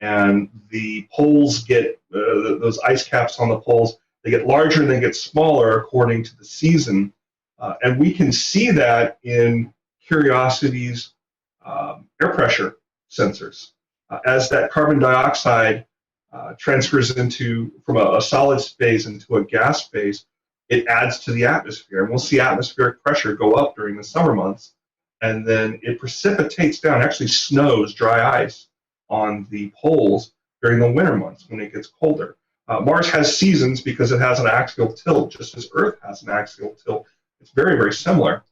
A: And the poles get, those ice caps on the poles, they get larger and they get smaller according to the season. And we can see that in Curiosity's air pressure sensors. As that carbon dioxide transfers from a solid phase into a gas phase, it adds to the atmosphere. And we'll see atmospheric pressure go up during the summer months. And then it precipitates down, actually snows, dry ice on the poles during the winter months when it gets colder. Mars has seasons because it has an axial tilt, just as Earth has an axial tilt. It's very, very similar.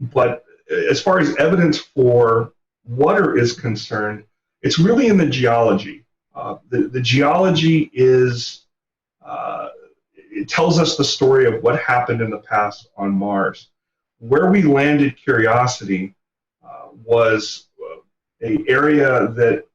A: But as far as evidence for water is concerned, it's really in the geology. The geology is, it tells us the story of what happened in the past on Mars. Where we landed Curiosity was an area that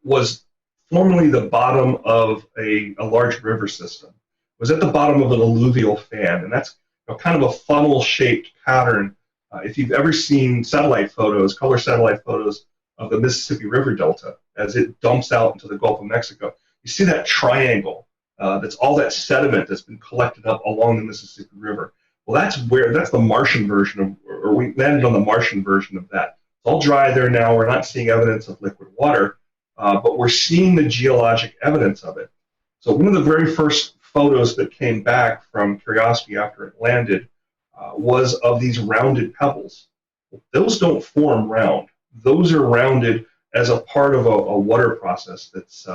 A: was formerly the bottom of a large river system. It was at the bottom of an alluvial fan, and that's kind of a funnel-shaped pattern. If you've ever seen satellite photos, color satellite photos of the Mississippi River Delta as it dumps out into the Gulf of Mexico, you see that triangle. That's all that sediment that's been collected up along the Mississippi River. Well, that's the Martian version of, or we landed on the Martian version of that. It's all dry there now. We're not seeing evidence of liquid water, but we're seeing the geologic evidence of it. So one of the very first photos that came back from Curiosity after it landed was of these rounded pebbles. Those don't form round. Those are rounded as a part of a water process that's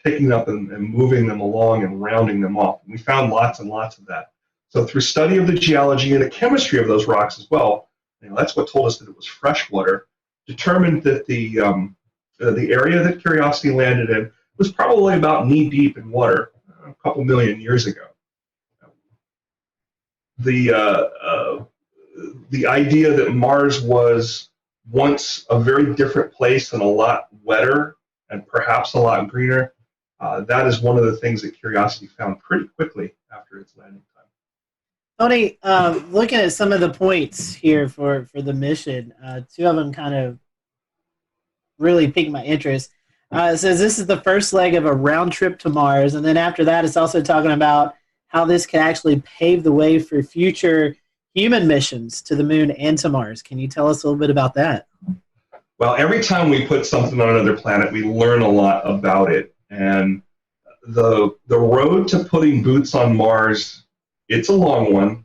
A: picking up and moving them along and rounding them off. And we found lots and lots of that. So through study of the geology and the chemistry of those rocks as well, that's what told us that it was fresh water, determined that the area that Curiosity landed in was probably about knee-deep in water a couple million years ago. The idea that Mars was once a very different place and a lot wetter and perhaps a lot greener, that is one of the things that Curiosity found pretty quickly after its landing time.
C: Tony, looking at some of the points here for the mission, two of them kind of really piqued my interest. It says this is the first leg of a round trip to Mars, and then after that, it's also talking about how this could actually pave the way for future human missions to the moon and to Mars. Can you tell us a little bit about that?
A: Well, every time we put something on another planet, we learn a lot about it. And the road to putting boots on Mars, it's a long one.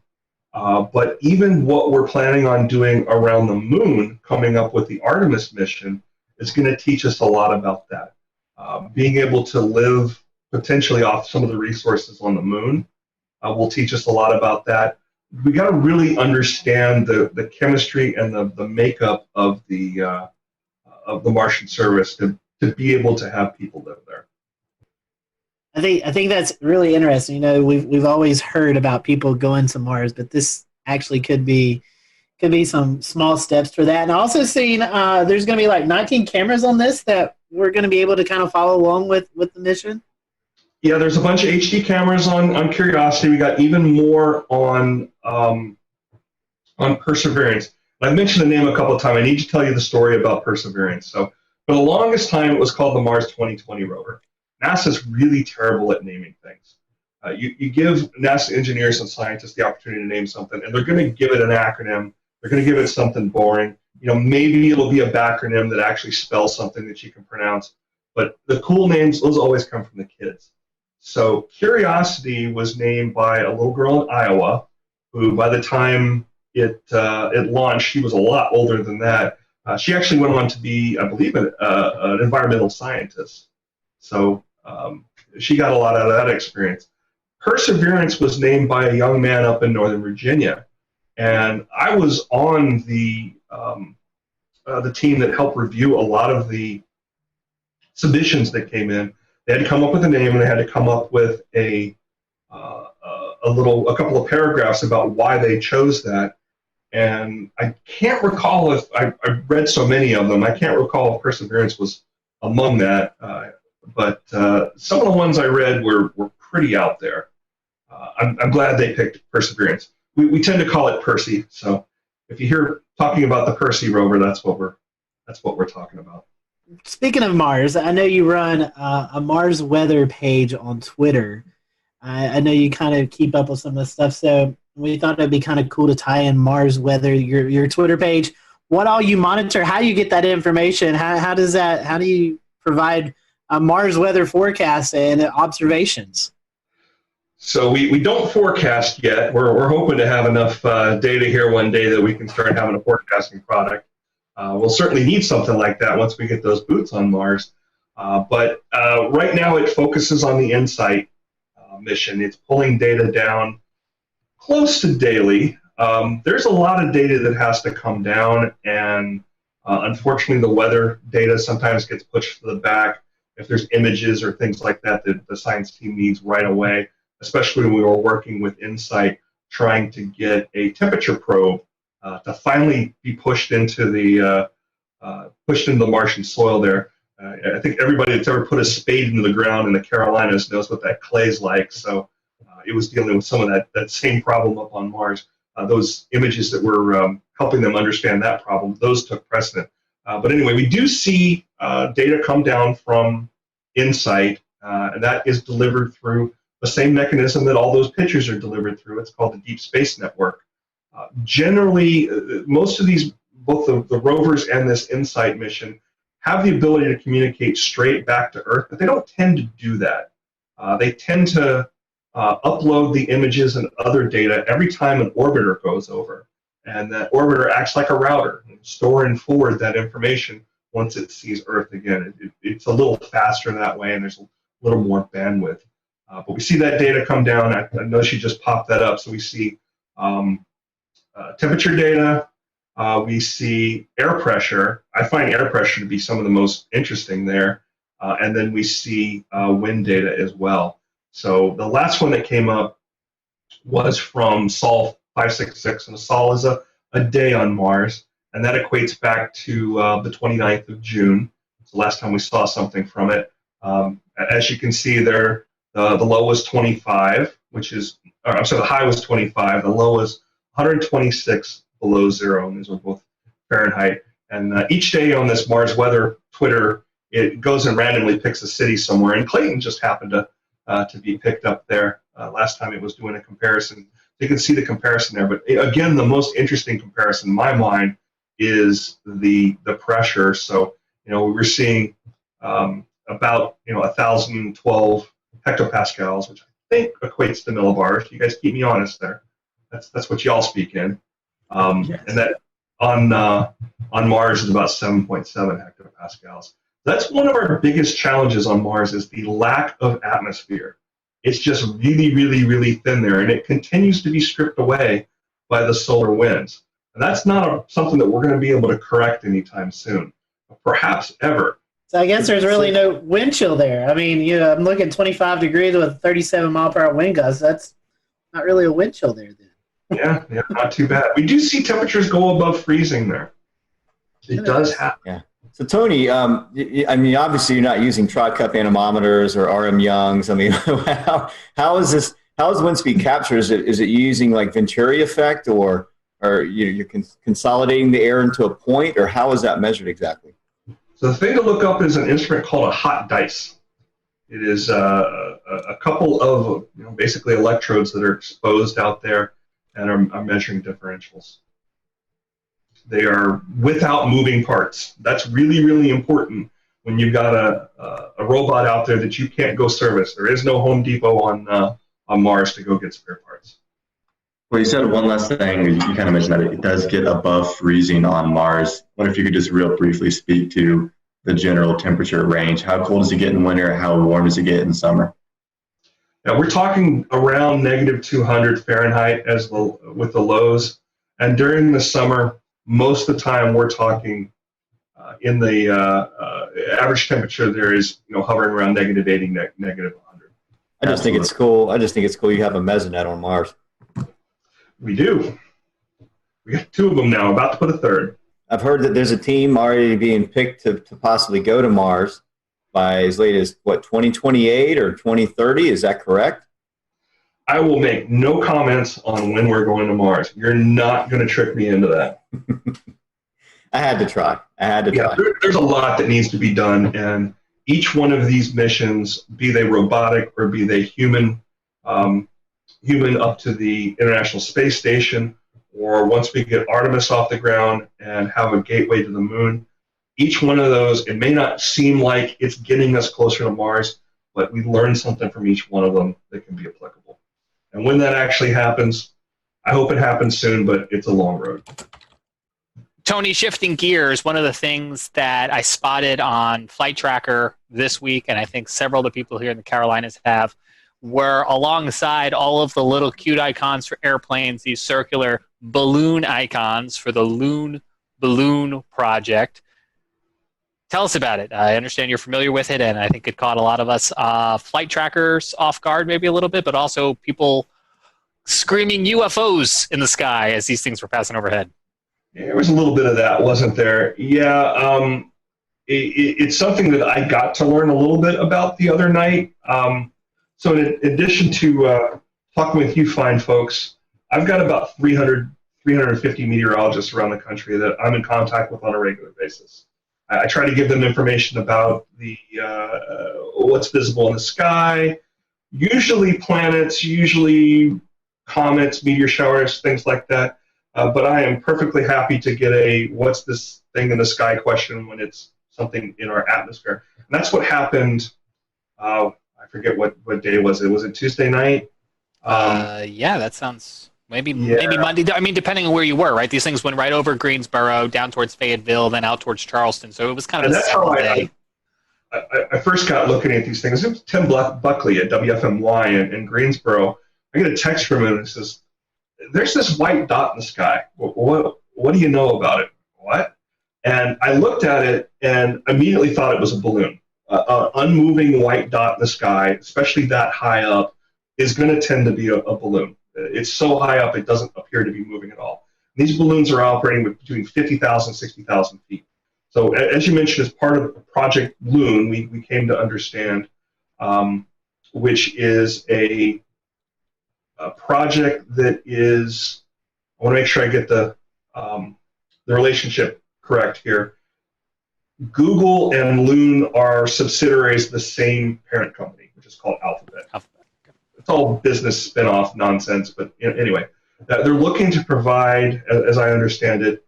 A: But even what we're planning on doing around the moon, coming up with the Artemis mission, is going to teach us a lot about that. Being able to live potentially off some of the resources on the moon will teach us a lot about that. We got to really understand the chemistry and the makeup of the Martian surface to be able to have people live there.
C: I think that's really interesting. You know, we've always heard about people going to Mars, but this actually could be some small steps for that. And I also seen there's going to be like 19 cameras on this that we're going to be able to kind of follow along with the mission.
A: Yeah, there's a bunch of HD cameras on Curiosity. We got even more on Perseverance. I've mentioned the name a couple of times. I need to tell you the story about Perseverance. So for the longest time, it was called the Mars 2020 rover. NASA's really terrible at naming things. You give NASA engineers and scientists the opportunity to name something, and they're going to give it an acronym. They're going to give it something boring. You know, maybe it'll be a backronym that actually spells something that you can pronounce. But the cool names, those always come from the kids. So Curiosity was named by a little girl in Iowa, who by the time it launched, she was a lot older than that. She actually went on to be, I believe, an environmental scientist. So she got a lot out of that experience. Perseverance was named by a young man up in Northern Virginia, and I was on the team that helped review a lot of the submissions that came in. They had to come up with a name, and they had to come up with a couple of paragraphs about why they chose that. And I can't recall if I read so many of them. I can't recall if Perseverance was among that. But some of the ones I read were pretty out there. I'm glad they picked Perseverance. We tend to call it Percy. So if you hear talking about the Percy rover, that's what we're talking about.
C: Speaking of Mars, I know you run a Mars weather page on Twitter. I know you kind of keep up with some of the stuff, so we thought it'd be kind of cool to tie in Mars weather, your Twitter page. What all you monitor? How you get that information? How do you provide a Mars weather forecast and observations?
A: So we don't forecast yet. We're hoping to have enough data here one day that we can start having a forecasting product. We'll certainly need something like that once we get those boots on Mars. But right now it focuses on the InSight mission. It's pulling data down close to daily. There's a lot of data that has to come down, and unfortunately the weather data sometimes gets pushed to the back if there's images or things like that that the science team needs right away, especially when we were working with InSight trying to get a temperature probe to finally be pushed into the Martian soil there. I think everybody that's ever put a spade into the ground in the Carolinas knows what that clay's like. So it was dealing with some of that same problem up on Mars. Those images that were helping them understand that problem, those took precedent. But anyway, we do see data come down from InSight, and that is delivered through the same mechanism that all those pictures are delivered through. It's called the Deep Space Network. Generally, most of these, both the rovers and this InSight mission, have the ability to communicate straight back to Earth, but they don't tend to do that. They tend to upload the images and other data every time an orbiter goes over. And that orbiter acts like a router, store and forward that information once it sees Earth again. It's a little faster that way, and there's a little more bandwidth. But we see that data come down. I know she just popped that up. So we see temperature data. We see air pressure. I find air pressure to be some of the most interesting there. And then we see wind data as well. So the last one that came up was from Sol 566, and Sol is a day on Mars, and that equates back to the 29th of June. It's the last time we saw something from it. As you can see there, the low was 25, which is, so the high was 25, the low was 126 below zero, and these are both Fahrenheit. And each day on this Mars Weather Twitter, it goes and randomly picks a city somewhere, and Clayton just happened to be picked up there. Last time it was doing a comparison. You can see the comparison there, but again, the most interesting comparison in my mind is the pressure. So, we were seeing about 1,012 hectopascals, which I think equates to millibars. You guys keep me honest there. That's what y'all speak in.
T: Yes.
A: And that on Mars is about 7.7 hectopascals. That's one of our biggest challenges on Mars is the lack of atmosphere. It's just really, really, really thin there, and it continues to be stripped away by the solar winds. And that's not something that we're going to be able to correct anytime soon, perhaps ever.
C: So I guess there's really no wind chill there. I mean, I'm looking 25 degrees with a 37 mile per hour wind gusts. That's not really a wind chill there then.
A: Yeah, not too bad. We do see temperatures go above freezing there. It does happen.
D: Yeah. So Tony, I mean, obviously you're not using Trot Cup anemometers or RM Youngs. I mean, how is this? How is wind speed capture? Is it using like Venturi effect, or you're consolidating the air into a point, or how is that measured exactly?
A: So the thing to look up is an instrument called a hot dice. It is a couple of basically electrodes that are exposed out there and are measuring differentials. They are without moving parts. That's really, really important when you've got a robot out there that you can't go service. There is no Home Depot on Mars to go get spare parts.
T: Well, you said one last thing. You kind of mentioned that it does get above freezing on Mars. What if you could just real briefly speak to the general temperature range? How cold does it get in winter? How warm does it get in summer?
A: Yeah, we're talking around negative 200 Fahrenheit with the lows. And during the summer, most of the time we're talking in the average temperature there is hovering around negative 80, negative 100.
D: I just think it's cool. You have a mesonet on Mars.
A: We do. We got two of them now, about to put a third.
D: I've heard that there's a team already being picked to possibly go to Mars by as late as, 2028 or 2030? Is that correct?
A: I will make no comments on when we're going to Mars. You're not going to trick me into that.
D: I had to try.
A: There's a lot that needs to be done, and each one of these missions, be they robotic or be they human up to the International Space Station, or once we get Artemis off the ground and have a gateway to the moon, each one of those, it may not seem like it's getting us closer to Mars, but we learn something from each one of them that can be applicable. And when that actually happens, I hope it happens soon, but it's a long road.
P: Tony, shifting gears, one of the things that I spotted on Flight Tracker this week, and I think several of the people here in the Carolinas have, were alongside all of the little cute icons for airplanes, these circular balloon icons for the Loon Balloon Project. Tell us about it. I understand you're familiar with it, and I think it caught a lot of us flight trackers off guard maybe a little bit, but also people screaming UFOs in the sky as these things were passing overhead.
A: Yeah, there was a little bit of that, wasn't there? Yeah, it's something that I got to learn a little bit about the other night. So in addition to talking with you fine folks, I've got about 350 meteorologists around the country that I'm in contact with on a regular basis. I try to give them information about the what's visible in the sky, usually planets, usually comets, meteor showers, things like that. But I am perfectly happy to get a "what's this thing in the sky" question when it's something in our atmosphere. And that's what happened. I forget what day was it. Was it Tuesday night?
P: Yeah, that sounds maybe Monday. I mean, depending on where you were, right? These things went right over Greensboro, down towards Fayetteville, then out towar's Charleston. So it was kind of a simple day.
A: I first got looking at these things. It was Tim Buckley at WFMY in Greensboro. I get a text from him and it says, "There's this white dot in the sky. What do you know about it?" What? And I looked at it and immediately thought it was a balloon. Unmoving white dot in the sky, especially that high up, is going to tend to be a balloon. It's so high up it doesn't appear to be moving at all. These balloons are operating with between 50,000 and 60,000 feet. So as you mentioned, as part of Project Loon, we came to understand, which is a a project that is, I want to make sure I get the relationship correct here. Google and Loon are subsidiaries of the same parent company, which is called Alphabet. It's all business spin-off nonsense, but anyway, they're looking to provide, as I understand it,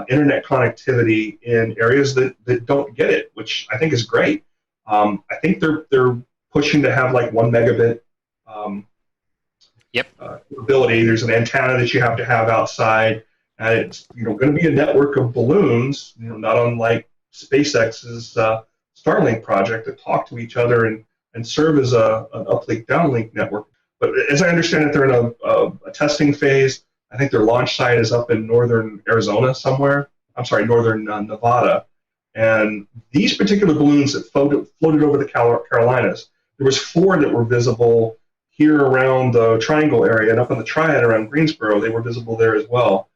A: internet connectivity in areas that don't get it, which I think is great. I think they're pushing to have like 1 megabit ability. There's an antenna that you have to have outside, and it's going to be a network of balloons, not unlike SpaceX's Starlink project, that talk to each other and serve as an uplink downlink network. But as I understand it, they're in a testing phase. I think their launch site is up in northern Arizona somewhere. I'm sorry, northern Nevada. And these particular balloons that floated over the Carolinas, there was 4 that were visible here around the Triangle area, and up in the Triad around Greensboro, they were visible there as well.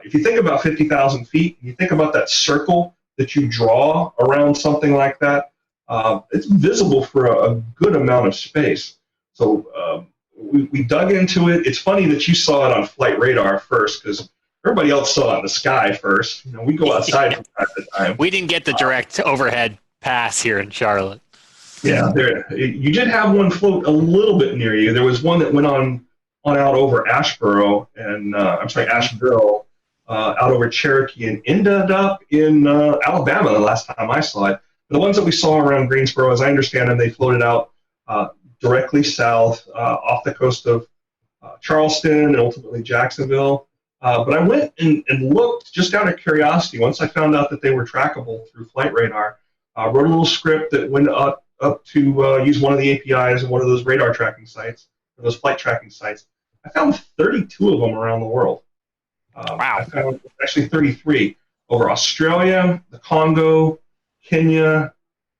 A: If you think about 50,000 feet, you think about that circle that you draw around something like that, it's visible for a good amount of space. So we dug into it. It's funny that you saw it on flight radar first, because everybody else saw it in the sky first. We go outside from time to time.
P: We didn't get the direct overhead pass here in Charlotte.
A: Yeah, you did have one float a little bit near you. There was one that went on out over Asheboro and Asheville, out over Cherokee, and ended up in Alabama the last time I saw it. The ones that we saw around Greensboro, as I understand them, they floated out directly south off the coast of Charleston and ultimately Jacksonville. But I went and looked just out of curiosity. Once I found out that they were trackable through flight radar, wrote a little script that went up to use one of the APIs of one of those radar tracking sites, or those flight tracking sites. I found 32 of them around the world.
P: Wow.
A: I found actually 33 over Australia, the Congo, Kenya,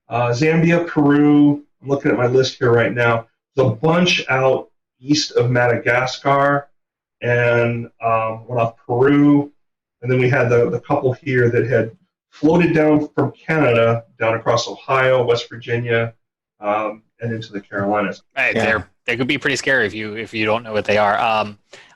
A: Zambia, Peru. I'm looking at my list here right now. There's a bunch out east of Madagascar and one off Peru. And then we had the couple here that had floated down from Canada, down across Ohio, West Virginia, and into the Carolinas.
P: Hey, they could be pretty scary if you don't know what they are.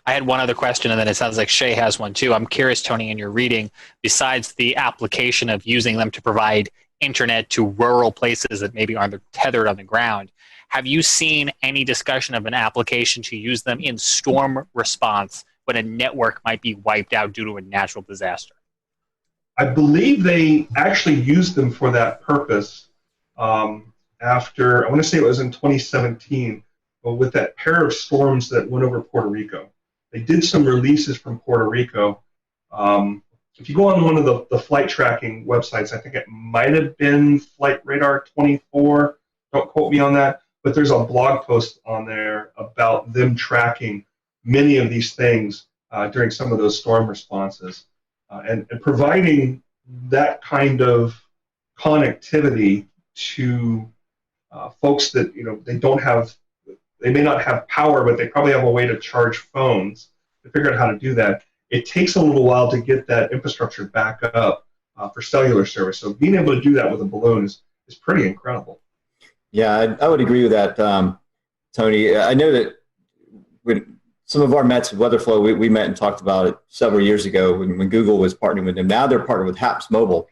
P: I had one other question, and then it sounds like Shay has one too. I'm curious, Tony, in your reading, besides the application of using them to provide internet to rural places that maybe aren't tethered on the ground, have you seen any discussion of an application to use them in storm response when a network might be wiped out due to a natural disaster?
A: I believe they actually used them for that purpose after, I want to say it was in 2017, but with that pair of storms that went over Puerto Rico. They did some releases from Puerto Rico. If you go on one of the flight tracking websites, I think it might have been Flight Radar 24, don't quote me on that, but there's a blog post on there about them tracking many of these things during some of those storm responses. And providing that kind of connectivity to folks that they may not have power, but they probably have a way to charge phones. To figure out how to do that, it takes a little while to get that infrastructure back up for cellular service. So being able to do that with a balloon is pretty incredible.
D: Yeah, I would agree with that, Tony. I know that with some of our Mets with WeatherFlow, we met and talked about it several years ago when Google was partnering with them. Now they're partnered with HAPS Mobile,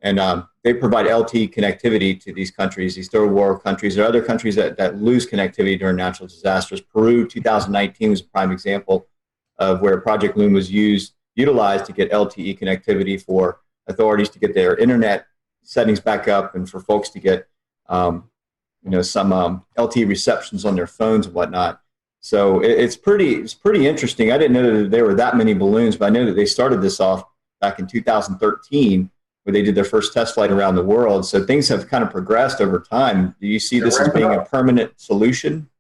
D: and they provide LTE connectivity to these countries, these third world countries. There are other countries that lose connectivity during natural disasters. Peru, 2019 was a prime example of where Project Loon was utilized to get LTE connectivity for authorities to get their internet settings back up and for folks to get some LTE receptions on their phones and whatnot. So it's pretty interesting. I didn't know that there were that many balloons, but I know that they started this off back in 2013 where they did their first test flight around the world. So things have kind of progressed over time. Do you see this as being a permanent solution?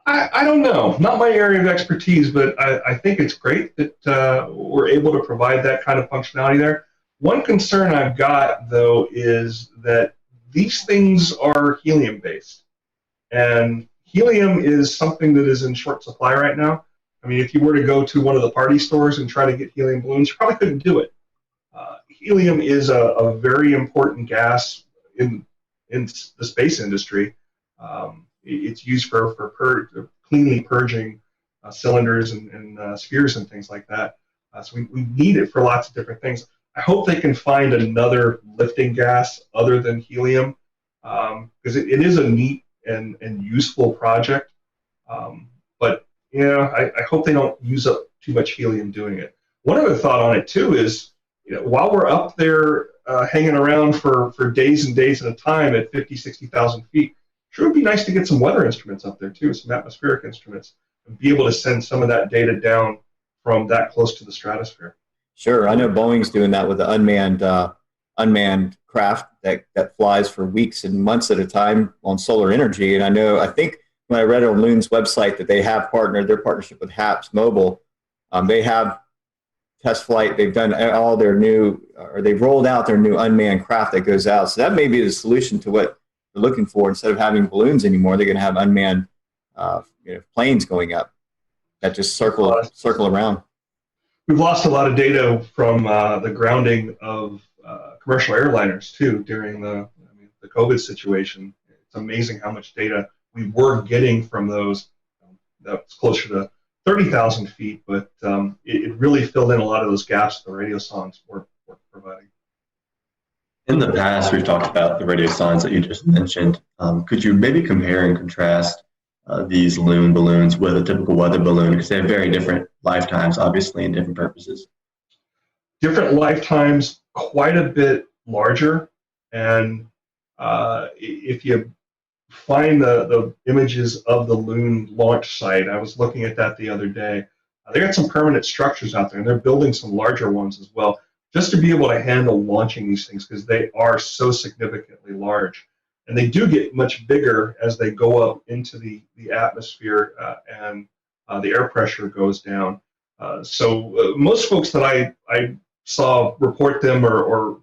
A: I don't know. Not my area of expertise, but I think it's great that we're able to provide that kind of functionality there. One concern I've got, though, is that these things are helium-based. And helium is something that is in short supply right now. I mean, if you were to go to one of the party stores and try to get helium balloons, you probably couldn't do it. Helium is a very important gas in the space industry. It's used for cleanly purging cylinders and spheres and things like that. So we need it for lots of different things. I hope they can find another lifting gas other than helium, because it is a neat and useful project. But I hope they don't use up too much helium doing it. One other thought on it too is, while we're up there hanging around for days and days at a time at 50, 60,000 feet, sure would be nice to get some weather instruments up there too, some atmospheric instruments, and be able to send some of that data down from that close to the stratosphere.
D: Sure, I know Boeing's doing that with the unmanned craft that flies for weeks and months at a time on solar energy. And I think when I read on Loon's website that they have their partnership with HAPS Mobile, they have test flight. They've done all their they've rolled out their new unmanned craft that goes out. So that may be the solution to what they're looking for. Instead of having balloons anymore, they're going to have unmanned planes going up that just circle around.
A: We've lost a lot of data from the grounding of commercial airliners too during the COVID situation. It's amazing how much data we were getting from those. That's closer to 30,000 feet, but it really filled in a lot of those gaps the radiosondes were providing.
T: In the past, we've talked about the radiosondes that you just mentioned. Could you maybe compare and contrast these Loon balloons with a typical weather balloon, because they have very different lifetimes, obviously, and different purposes?
A: Different lifetimes, quite a bit larger, and if you find the images of the Loon launch site, I was looking at that the other day. They got some permanent structures out there, and they're building some larger ones as well, just to be able to handle launching these things, because they are so significantly large. And they do get much bigger as they go up into the atmosphere and the air pressure goes down. So most folks that I saw report them or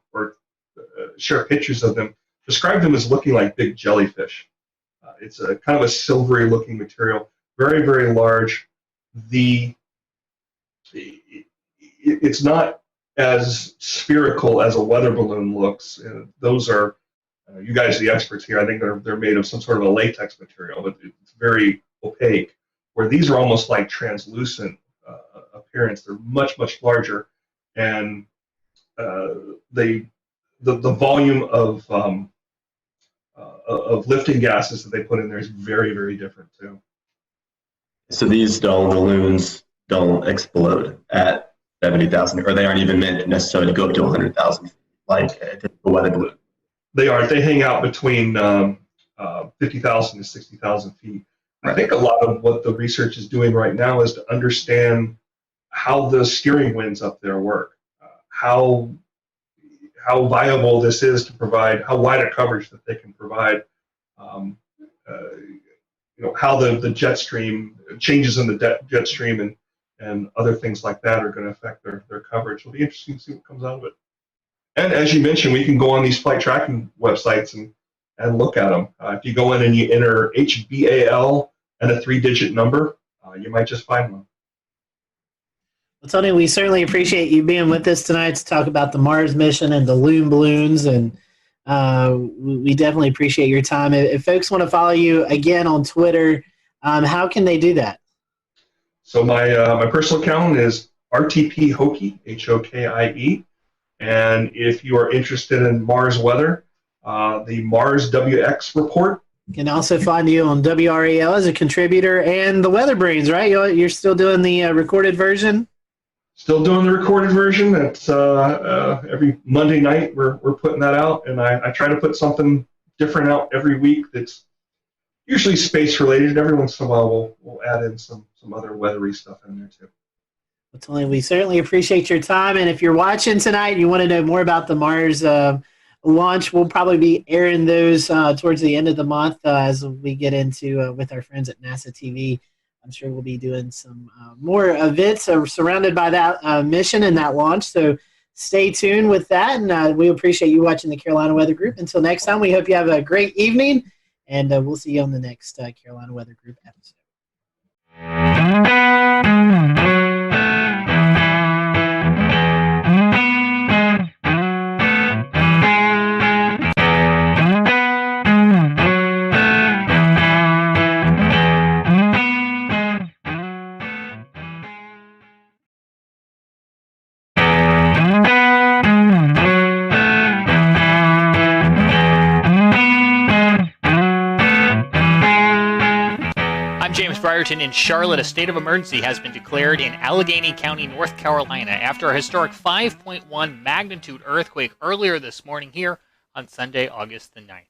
A: share pictures of them describe them as looking like big jellyfish. It's a kind of a silvery looking material, very, very large. It's not as spherical as a weather balloon looks. Those are, you guys are the experts here. I think they're made of some sort of a latex material, but it's very opaque. Where these are almost like translucent appearance. They're much, much larger, and the volume of lifting gases that they put in there is very, very different too.
T: So these balloons don't explode at 70,000, or they aren't even meant necessarily to go up to 100,000, like a typical weather balloon.
A: They aren't. They hang out between 50,000 to 60,000 feet. I think a lot of what the research is doing right now is to understand how the steering winds up there work, how viable this is to provide, how wide a coverage that they can provide, how the jet stream, changes in the jet stream and other things like that are going to affect their coverage. It'll be interesting to see what comes out of it. And as you mentioned, we can go on these flight tracking websites and look at them. If you go in and you enter HBAL and a 3-digit number, you might just find one.
C: Well, Tony, we certainly appreciate you being with us tonight to talk about the Mars mission and the Loon balloons, and we definitely appreciate your time. If folks want to follow you again on Twitter, how can they do that?
A: So my personal account is RTP Hokie, HOKIE. And if you are interested in Mars weather, the Mars WX report.
C: You can also find you on WRAL as a contributor and the Weather Brains, right? You're still doing the recorded version?
A: Still doing the recorded version. It's every Monday night we're putting that out, and I try to put something different out every week that's usually space related. Every once in a while we'll add in some other weathery stuff in there too.
C: Well, Tony, we certainly appreciate your time. And if you're watching tonight and you want to know more about the Mars launch, we'll probably be airing those towards the end of the month as we get into with our friends at NASA TV. I'm sure we'll be doing some more events surrounded by that mission and that launch. So stay tuned with that. And we appreciate you watching the Carolina Weather Group. Until next time, we hope you have a great evening. And we'll see you on the next Carolina Weather Group episode.
P: Puritan in Charlotte, a state of emergency has been declared in Allegheny County, North Carolina, after a historic 5.1 magnitude earthquake earlier this morning here on Sunday, August the 9th.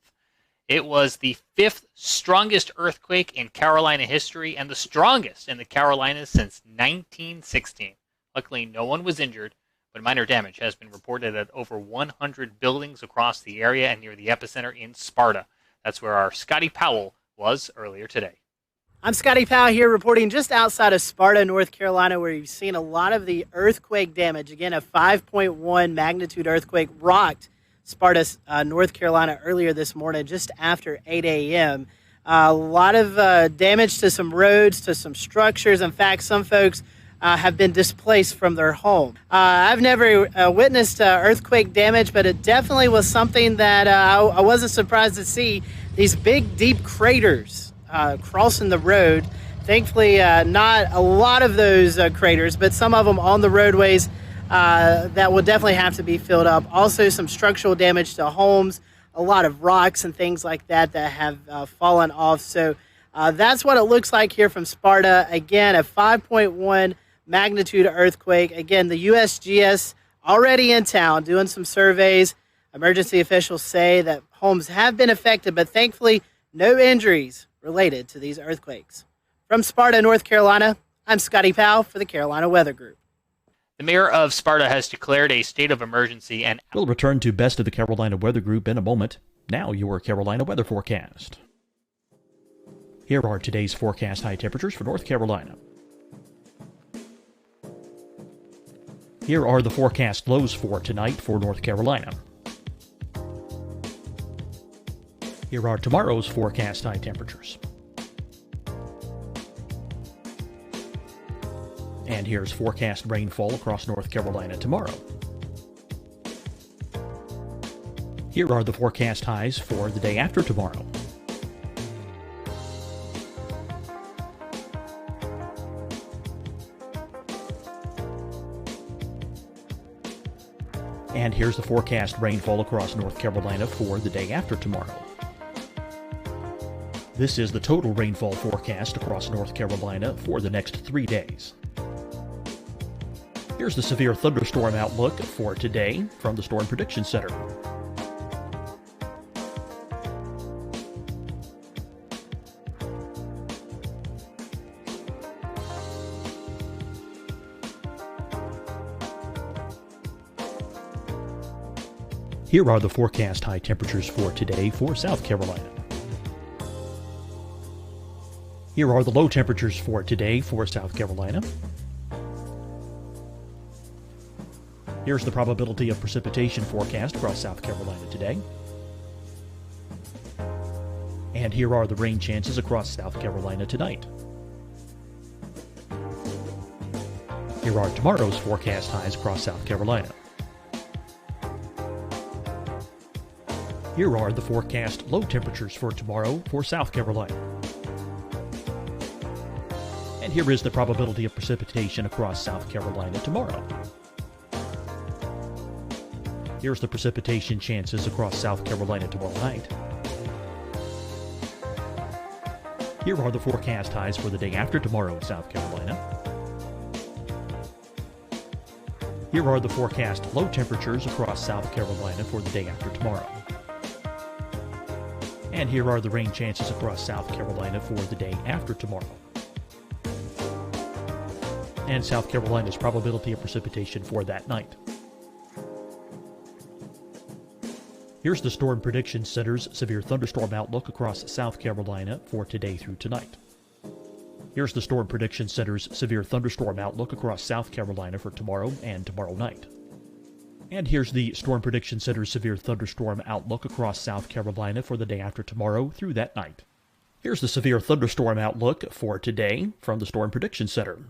P: It was the 5th strongest earthquake in Carolina history and the strongest in the Carolinas since 1916. Luckily, no one was injured, but minor damage has been reported at over 100 buildings across the area and near the epicenter in Sparta. That's where our Scotty Powell was earlier today.
C: I'm Scotty Powell here reporting just outside of Sparta, North Carolina, where you've seen a lot of the earthquake damage. Again, a 5.1 magnitude earthquake rocked Sparta, North Carolina earlier this morning, just after 8 a.m. A lot of damage to some roads, to some structures. In fact, some folks have been displaced from their home. I've never witnessed earthquake damage, but it definitely was something that I wasn't surprised to see. These big, deep craters crossing the road. Thankfully, not a lot of those craters, but some of them on the roadways that will definitely have to be filled up. Also, some structural damage to homes, a lot of rocks and things like that that have fallen off. So that's what it looks like here from Sparta. Again, a 5.1 magnitude earthquake. Again, the USGS already in town doing some surveys. Emergency officials say that homes have been affected, but thankfully no injuries related to these earthquakes. From Sparta, North Carolina, I'm Scotty Powell for the Carolina Weather Group.
P: The mayor of Sparta has declared a state of emergency and...
H: We'll return to Best of the Carolina Weather Group in a moment. Now your Carolina weather forecast. Here are today's forecast high temperatures for North Carolina. Here are the forecast lows for tonight for North Carolina. Here are tomorrow's forecast high temperatures. And here's forecast rainfall across North Carolina tomorrow. Here are the forecast highs for the day after tomorrow. And here's the forecast rainfall across North Carolina for the day after tomorrow. This is the total rainfall forecast across North Carolina for the next 3 days. Here's the severe thunderstorm outlook for today from the Storm Prediction Center. Here are the forecast high temperatures for today for South Carolina. Here are the low temperatures for today for South Carolina. Here's the probability of precipitation forecast across South Carolina today. And here are the rain chances across South Carolina tonight. Here are tomorrow's forecast highs across South Carolina. Here are the forecast low temperatures for tomorrow for South Carolina. And here is the probability of precipitation across South Carolina tomorrow. Here's the precipitation chances across South Carolina tomorrow night. Here are the forecast highs for the day after tomorrow in South Carolina. Here are the forecast low temperatures across South Carolina for the day after tomorrow. And here are the rain chances across South Carolina for the day after tomorrow. And South Carolina's probability of precipitation for that night. Here's the Storm Prediction Center's severe thunderstorm outlook across South Carolina for today through tonight. Here's the Storm Prediction Center's severe thunderstorm outlook across South Carolina for tomorrow and tomorrow night. And here's the Storm Prediction Center's severe thunderstorm outlook across South Carolina for the day after tomorrow through that night. Here's the severe thunderstorm outlook for today from the Storm Prediction Center.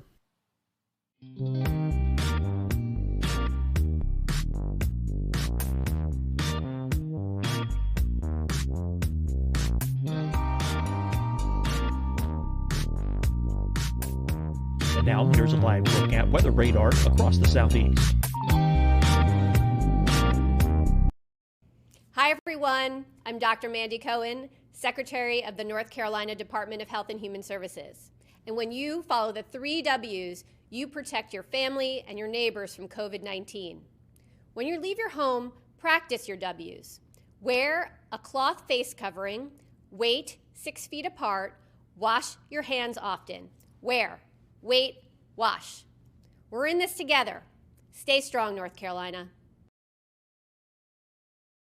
H: And now here's a live look at weather radar across the southeast.
I: Hi, everyone. I'm Dr. Mandy Cohen, Secretary of the North Carolina Department of Health and Human Services. And when you follow the 3 W's, you protect your family and your neighbors from COVID-19. When you leave your home, practice your W's. Wear a cloth face covering, wait 6 feet apart, wash your hands often. Wear, wait, wash. We're in this together. Stay strong, North Carolina.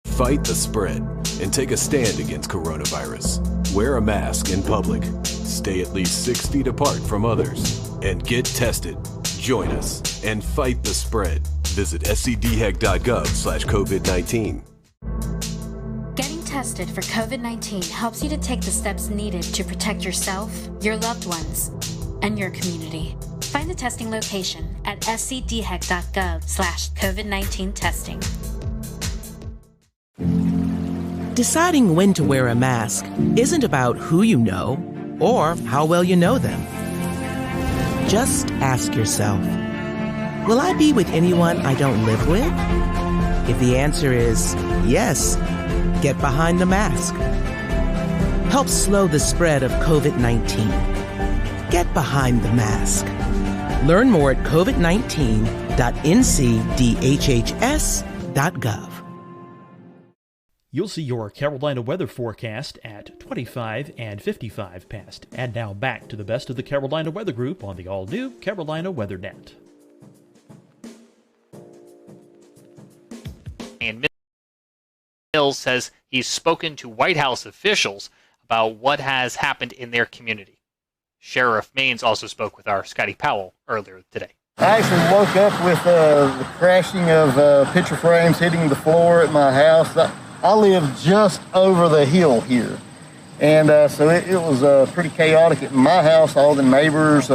J: Fight the spread and take a stand against coronavirus. Wear a mask in public. Stay at least 6 feet apart from others. And get tested. Join us and fight the spread. Visit scdhec.gov/COVID-19.
K: Getting tested for COVID-19 helps you to take the steps needed to protect yourself, your loved ones, and your community. Find the testing location at scdhec.gov/COVID-19 testing.
L: Deciding when to wear a mask isn't about who you know or how well you know them. Just ask yourself, will I be with anyone I don't live with? If the answer is yes, get behind the mask. Help slow the spread of COVID-19. Get behind the mask. Learn more at covid19.ncdhhs.gov.
H: You'll see your Carolina weather forecast at 25 and 55 past. And now back to the best of the Carolina Weather Group on the all-new Carolina WeatherNet.
P: And Mills says he's spoken to White House officials about what has happened in their community. Sheriff Maines also spoke with our Scotty Powell earlier today.
N: I actually woke up with the crashing of picture frames hitting the floor at my house. I live just over the hill here, and so it was pretty chaotic at my house. All the neighbors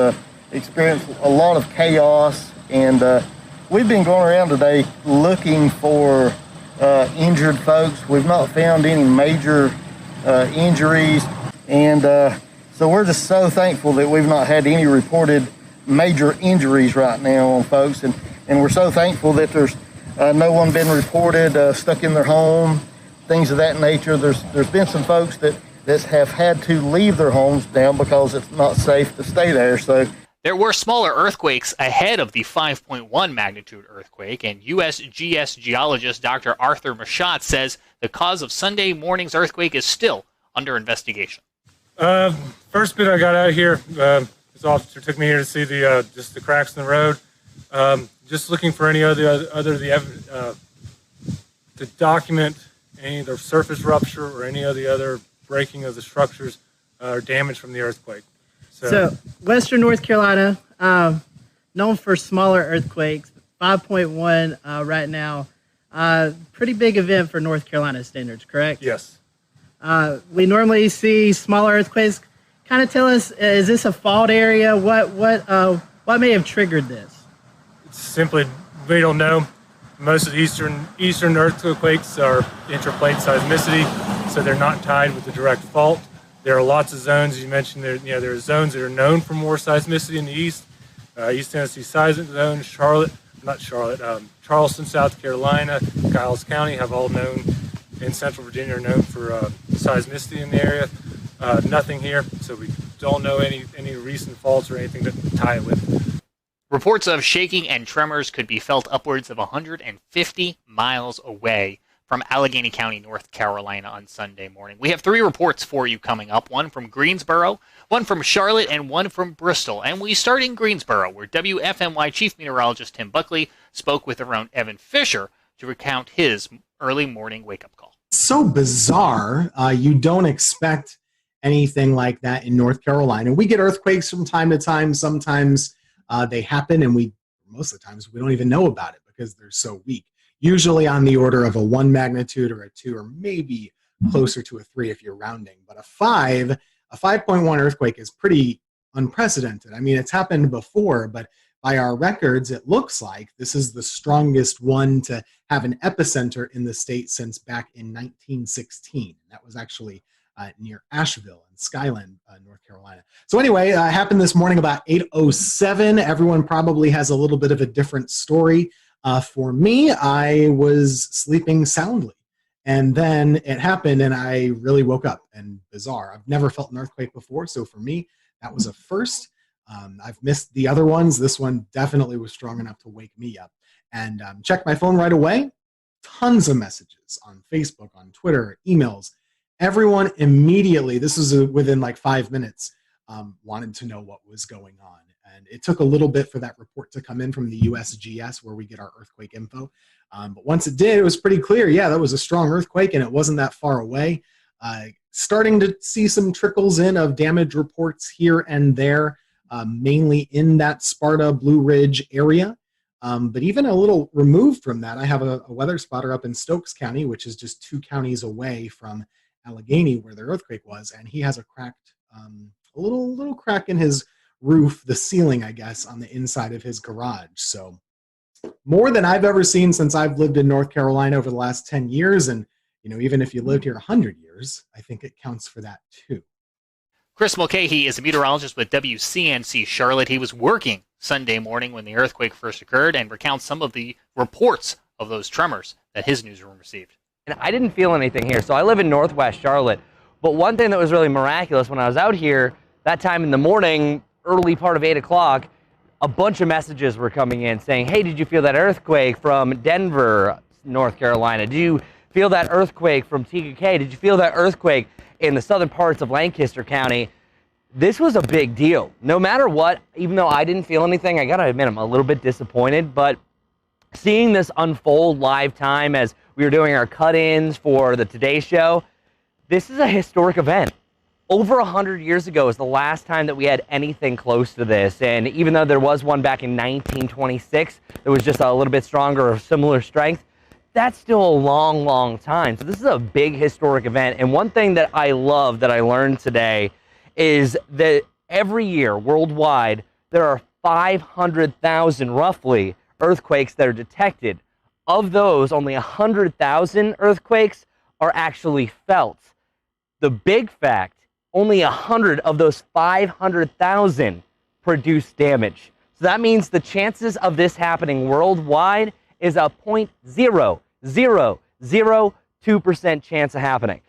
N: experienced a lot of chaos, and we've been going around today looking for injured folks. We've not found any major injuries, and so we're just so thankful that we've not had any reported major injuries right now on folks, and we're so thankful that there's no one been reported stuck in their home, things of that nature. There's been some folks that have had to leave their homes now because it's not safe to stay there. So
P: there were smaller earthquakes ahead of the 5.1 magnitude earthquake, and USGS geologist Dr. Arthur Machat says the cause of Sunday morning's earthquake is still under investigation.
U: First bit I got out of here, this officer took me here to see the just the cracks in the road. Just looking for any to document any of the surface rupture or any of the other breaking of the structures or damage from the earthquake.
C: So Western North Carolina, known for smaller earthquakes, 5.1 right now. Pretty big event for North Carolina standards, correct?
U: Yes.
C: We normally see smaller earthquakes. Kind of tell us, is this a fault area? What may have triggered this?
U: It's simply, we don't know. Most of the eastern earthquakes are intraplate seismicity, so they're not tied with the direct fault. There are lots of zones. You mentioned there are zones that are known for more seismicity in the east. East Tennessee seismic zone, Charleston, South Carolina, Giles County have all known, in Central Virginia are known for seismicity in the area. Nothing here, so we don't know any recent faults or anything to tie it with.
P: Reports of shaking and tremors could be felt upwards of 150 miles away from Allegheny County, North Carolina on Sunday morning. We have 3 reports for you coming up, one from Greensboro, one from Charlotte, and one from Bristol. And we start in Greensboro, where WFMY Chief Meteorologist Tim Buckley spoke with our own Evan Fisher to recount his early morning wake-up call.
W: So bizarre. You don't expect anything like that in North Carolina. We get earthquakes from time to time. Sometimes they happen, and most of the times we don't even know about it because they're so weak. Usually on the order of a 1 magnitude or a 2, or maybe closer to a 3 if you're rounding. But a 5.1 earthquake is pretty unprecedented. I mean, it's happened before, but by our records, it looks like this is the strongest one to have an epicenter in the state since back in 1916. That was actually near Asheville in Skyland, North Carolina. So anyway, it happened this morning about 8:07. Everyone probably has a little bit of a different story. For me, I was sleeping soundly, and then it happened, and I really woke up. And bizarre, I've never felt an earthquake before, so for me, that was a first. I've missed the other ones. This one definitely was strong enough to wake me up. And checked my phone right away. Tons of messages on Facebook, on Twitter, emails. Everyone immediately, this was within like 5 minutes, wanted to know what was going on. And it took a little bit for that report to come in from the USGS, where we get our earthquake info. But once it did, it was pretty clear. Yeah, that was a strong earthquake, and it wasn't that far away. Starting to see some trickles in of damage reports here and there, mainly in that Sparta, Blue Ridge area. But even a little removed from that, I have a weather spotter up in Stokes County, which is just 2 counties away from Allegheny, where the earthquake was, and he has a cracked, a little crack in his roof, the ceiling, I guess, on the inside of his garage. So more than I've ever seen since I've lived in North Carolina over the last 10 years. And, even if you lived here 100 years, I think it counts for that too.
P: Chris Mulcahy is a meteorologist with WCNC Charlotte. He was working Sunday morning when the earthquake first occurred and recounts some of the reports of those tremors that his newsroom received.
F: And I didn't feel anything here. So I live in Northwest Charlotte. But one thing that was really miraculous when I was out here, that time in the morning, early part of 8 o'clock, a bunch of messages were coming in saying, hey, did you feel that earthquake from Denver, North Carolina? Did you feel that earthquake from TKK? Did you feel that earthquake in the southern parts of Lancaster County? This was a big deal. No matter what, even though I didn't feel anything, I gotta admit I'm a little bit disappointed, but seeing this unfold live time as we were doing our cut-ins for the Today Show, this is a historic event. Over 100 years ago is the last time that we had anything close to this. And even though there was one back in 1926 that was just a little bit stronger or similar strength, that's still a long, long time. So this is a big historic event. And one thing that I love that I learned today is that every year worldwide, there are 500,000 roughly earthquakes that are detected. Of those, only 100,000 earthquakes are actually felt. The big fact, only 100 of those 500,000 produce damage. So that means the chances of this happening worldwide is a 0.0002% chance of happening.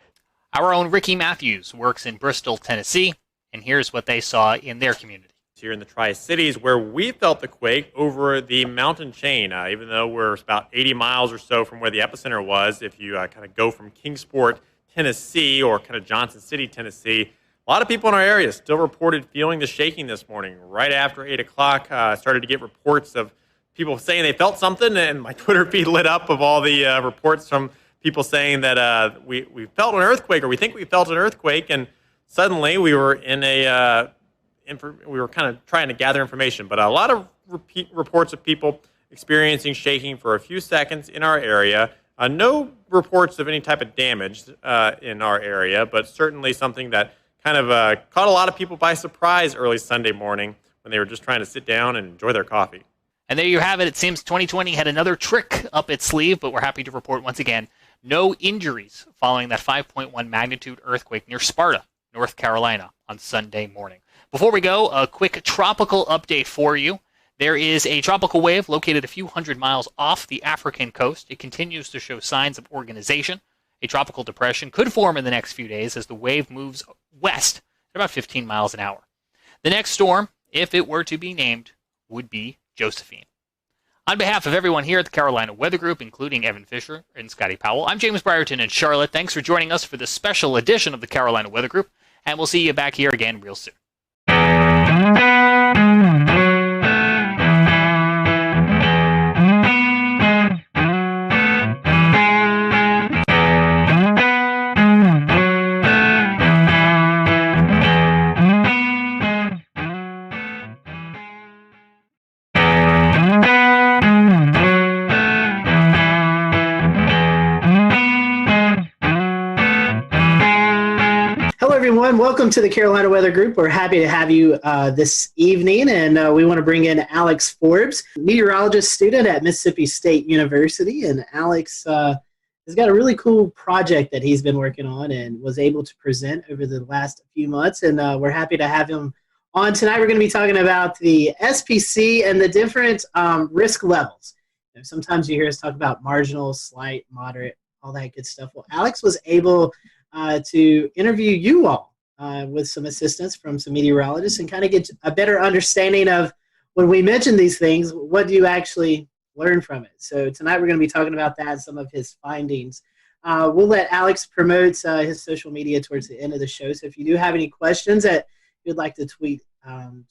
P: Our own Ricky Matthews works in Bristol, Tennessee, and here's what they saw in their community.
O: Here in the Tri-Cities, where we felt the quake over the mountain chain, even though we're about 80 miles or so from where the epicenter was. If you kind of go from Kingsport, Tennessee, or kind of Johnson City, Tennessee, a lot of people in our area still reported feeling the shaking this morning. Right after 8 o'clock, I started to get reports of people saying they felt something, and my Twitter feed lit up of all the reports from people saying that we felt an earthquake, or we think we felt an earthquake, and suddenly we were in a we were kind of trying to gather information, but a lot of reports of people experiencing shaking for a few seconds in our area. No reports of any type of damage in our area, but certainly something that kind of caught a lot of people by surprise early Sunday morning when they were just trying to sit down and enjoy their coffee.
P: And there you have it. It seems 2020 had another trick up its sleeve, but we're happy to report once again no injuries following that 5.1 magnitude earthquake near Sparta, North Carolina on Sunday morning. Before we go, a quick tropical update for you. There is a tropical wave located a few hundred miles off the African coast. It continues to show signs of organization. A tropical depression could form in the next few days as the wave moves west at about 15 miles an hour. The next storm, if it were to be named, would be Josephine. On behalf of everyone here at the Carolina Weather Group, including Evan Fisher and Scotty Powell, I'm James Brierton in Charlotte. Thanks for joining us for this special edition of the Carolina Weather Group, and we'll see you back here again real soon.
C: Welcome to the Carolina Weather Group. We're happy to have you this evening, and we want to bring in Alex Forbes, meteorologist student at Mississippi State University. And Alex has got a really cool project that he's been working on and was able to present over the last few months, and we're happy to have him on tonight. We're going to be talking about the SPC and the different risk levels. Sometimes you hear us talk about marginal, slight, moderate, all that good stuff. Well, Alex was able to interview you all with some assistance from some meteorologists and kind of get a better understanding of when we mention these things, what do you actually learn from it? So tonight we're going to be talking about that, some of his findings. We'll let Alex promote his social media towards the end of the show. So if you do have any questions that you'd like to tweet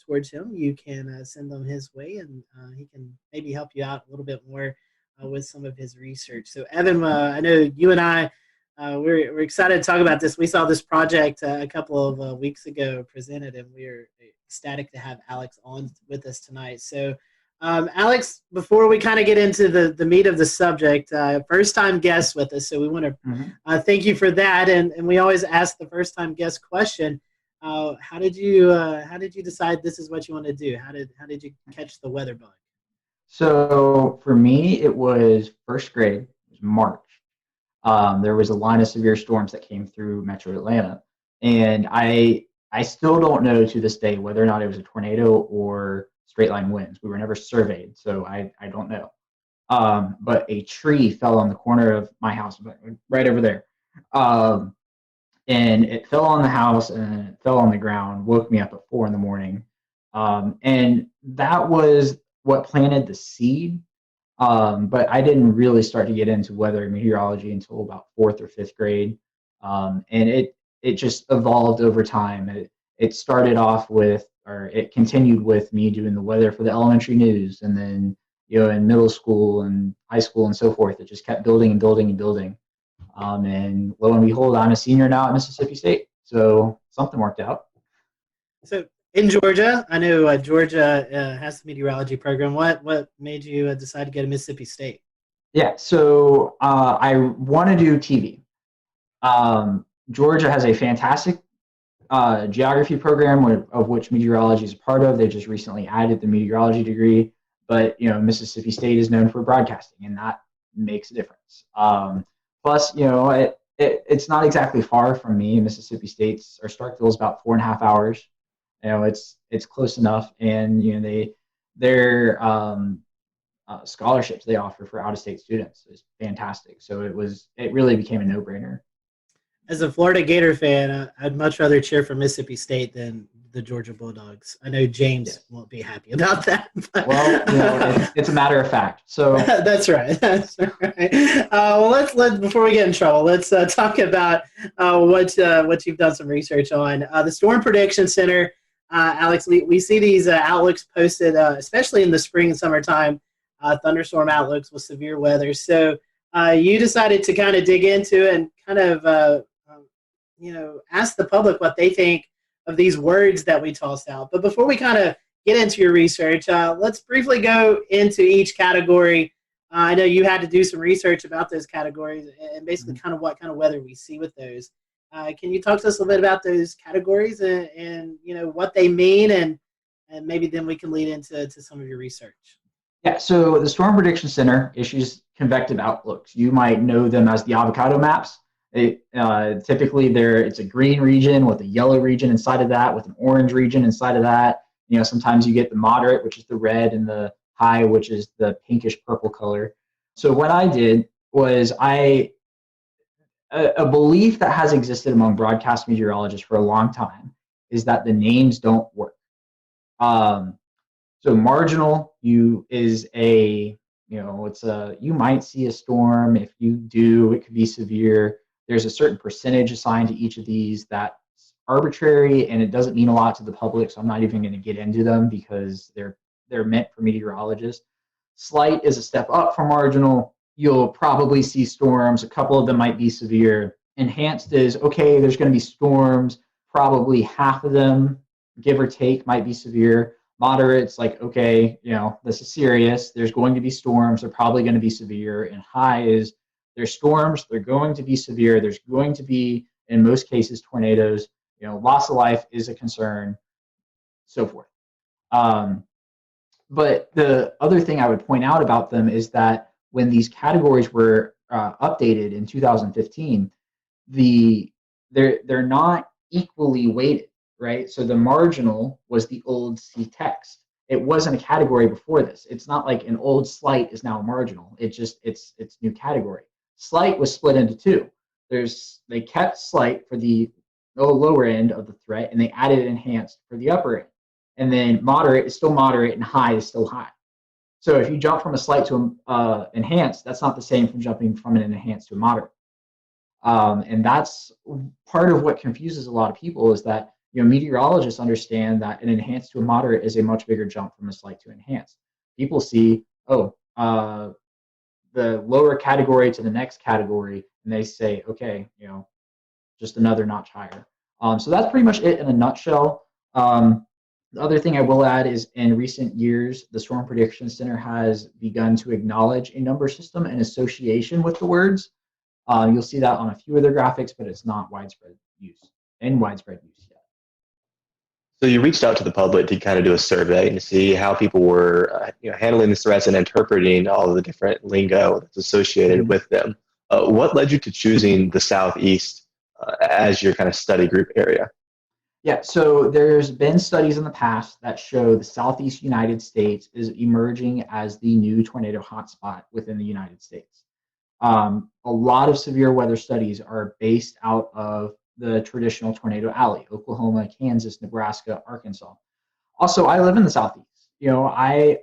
C: towards him, you can send them his way, and he can maybe help you out a little bit more with some of his research. So Evan, I know you and I, we're excited to talk about this. We saw this project a couple of weeks ago presented, and we're ecstatic to have Alex on with us tonight. So Alex, before we kind of get into the meat of the subject, first-time guest with us, so we want to thank you for that. And we always ask the first-time guest question: how did you decide this is what you want to do? How did you catch the weather bug?
M: So for me, it was first grade. It was March. There was a line of severe storms that came through Metro Atlanta, and I still don't know to this day whether or not it was a tornado or straight line winds. We were never surveyed, so I don't know. But a tree fell on the corner of my house, right over there. And it fell on the house and it fell on the ground, woke me up at 4 a.m. And that was what planted the seed. But I didn't really start to get into weather and meteorology until about 4th or 5th grade. And it just evolved over time. It started off with, or it continued with me doing the weather for the elementary news, and then in middle school and high school and so forth, it just kept building and building and building. And lo and behold, I'm a senior now at Mississippi State, so something worked out.
C: So in Georgia, I know Georgia has the meteorology program. What made you decide to go to Mississippi State?
M: Yeah, so I want to do TV. Georgia has a fantastic geography program of which meteorology is a part of. They just recently added the meteorology degree, but Mississippi State is known for broadcasting, and that makes a difference. Plus, it's not exactly far from me. Mississippi State's, or Starkville, is about 4.5 hours. It's close enough, and their scholarships they offer for out-of-state students is fantastic. So it really became a no-brainer.
C: As a Florida Gator fan, I'd much rather cheer for Mississippi State than the Georgia Bulldogs. I know James won't be happy about that.
M: Well, it's a matter of fact. So
C: that's right. That's right. Well, let's before we get in trouble, let's talk about what you've done some research on. The Storm Prediction Center, Alex. We see these outlooks posted, especially in the spring and summertime, thunderstorm outlooks with severe weather. So you decided to kind of dig into it and kind of ask the public what they think of these words that we tossed out. But before we kind of get into your research, let's briefly go into each category. I know you had to do some research about those categories and basically kind of what kind of weather we see with those. Can you talk to us a little bit about those categories and what they mean, and maybe then we can lead into some of your research?
M: Yeah, so the Storm Prediction Center issues convective outlooks. You might know them as the avocado maps. Typically, it's a green region with a yellow region inside of that, with an orange region inside of that. Sometimes you get the moderate, which is the red, and the high, which is the pinkish purple color. So what I did was a belief that has existed among broadcast meteorologists for a long time is that the names don't work. So marginal is you might see a storm. If you do, it could be severe. There's a certain percentage assigned to each of these that's arbitrary, and it doesn't mean a lot to the public, so I'm not even going to get into them because they're meant for meteorologists. Slight is a step up from marginal. You'll probably see storms. A couple of them might be severe. Enhanced is, okay, there's going to be storms. Probably half of them, give or take, might be severe. Moderate's like, okay, this is serious. There's going to be storms. They're probably going to be severe. And high is, there's storms. They're going to be severe. There's going to be, in most cases, tornadoes. Loss of life is a concern, so forth. But the other thing I would point out about them is that when these categories were updated in 2015, they're not equally weighted. Right? So the marginal was the old C text. It wasn't a category before this. It's not like an old slight is now a marginal. It's new category. Slight was split into two. They kept slight for the lower end of the threat, and they added enhanced for the upper end. And then moderate is still moderate, and high is still high. So if you jump from a slight to enhanced, that's not the same from jumping from an enhanced to a moderate. And that's part of what confuses a lot of people, is that meteorologists understand that an enhanced to a moderate is a much bigger jump from a slight to enhanced. People see, the lower category to the next category, and they say, okay, just another notch higher. So that's pretty much it in a nutshell. The other thing I will add is, in recent years, the Storm Prediction Center has begun to acknowledge a number system in association with the words. You'll see that on a few of their graphics, but it's not widespread use yet.
Q: So you reached out to the public to kind of do a survey and see how people were handling the threats and interpreting all of the different lingo that's associated with them. What led you to choosing the Southeast as your kind of study group area?
M: Yeah, so there's been studies in the past that show the Southeast United States is emerging as the new tornado hotspot within the United States. A lot of severe weather studies are based out of the traditional tornado alley: Oklahoma, Kansas, Nebraska, Arkansas. Also, I live in the Southeast. I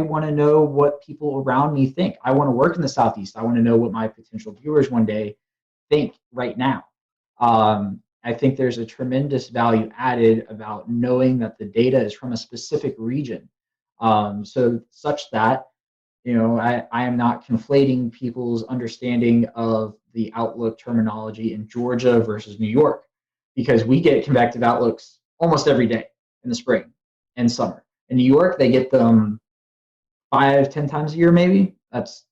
M: want to know what people around me think. I want to work in the Southeast. I want to know what my potential viewers one day think right now. I think there's a tremendous value added about knowing that the data is from a specific region, so such that I am not conflating people's understanding of the outlook terminology in Georgia versus New York, because we get convective outlooks almost every day in the spring and summer. In New York, they get them 5-10 times a year, maybe. That's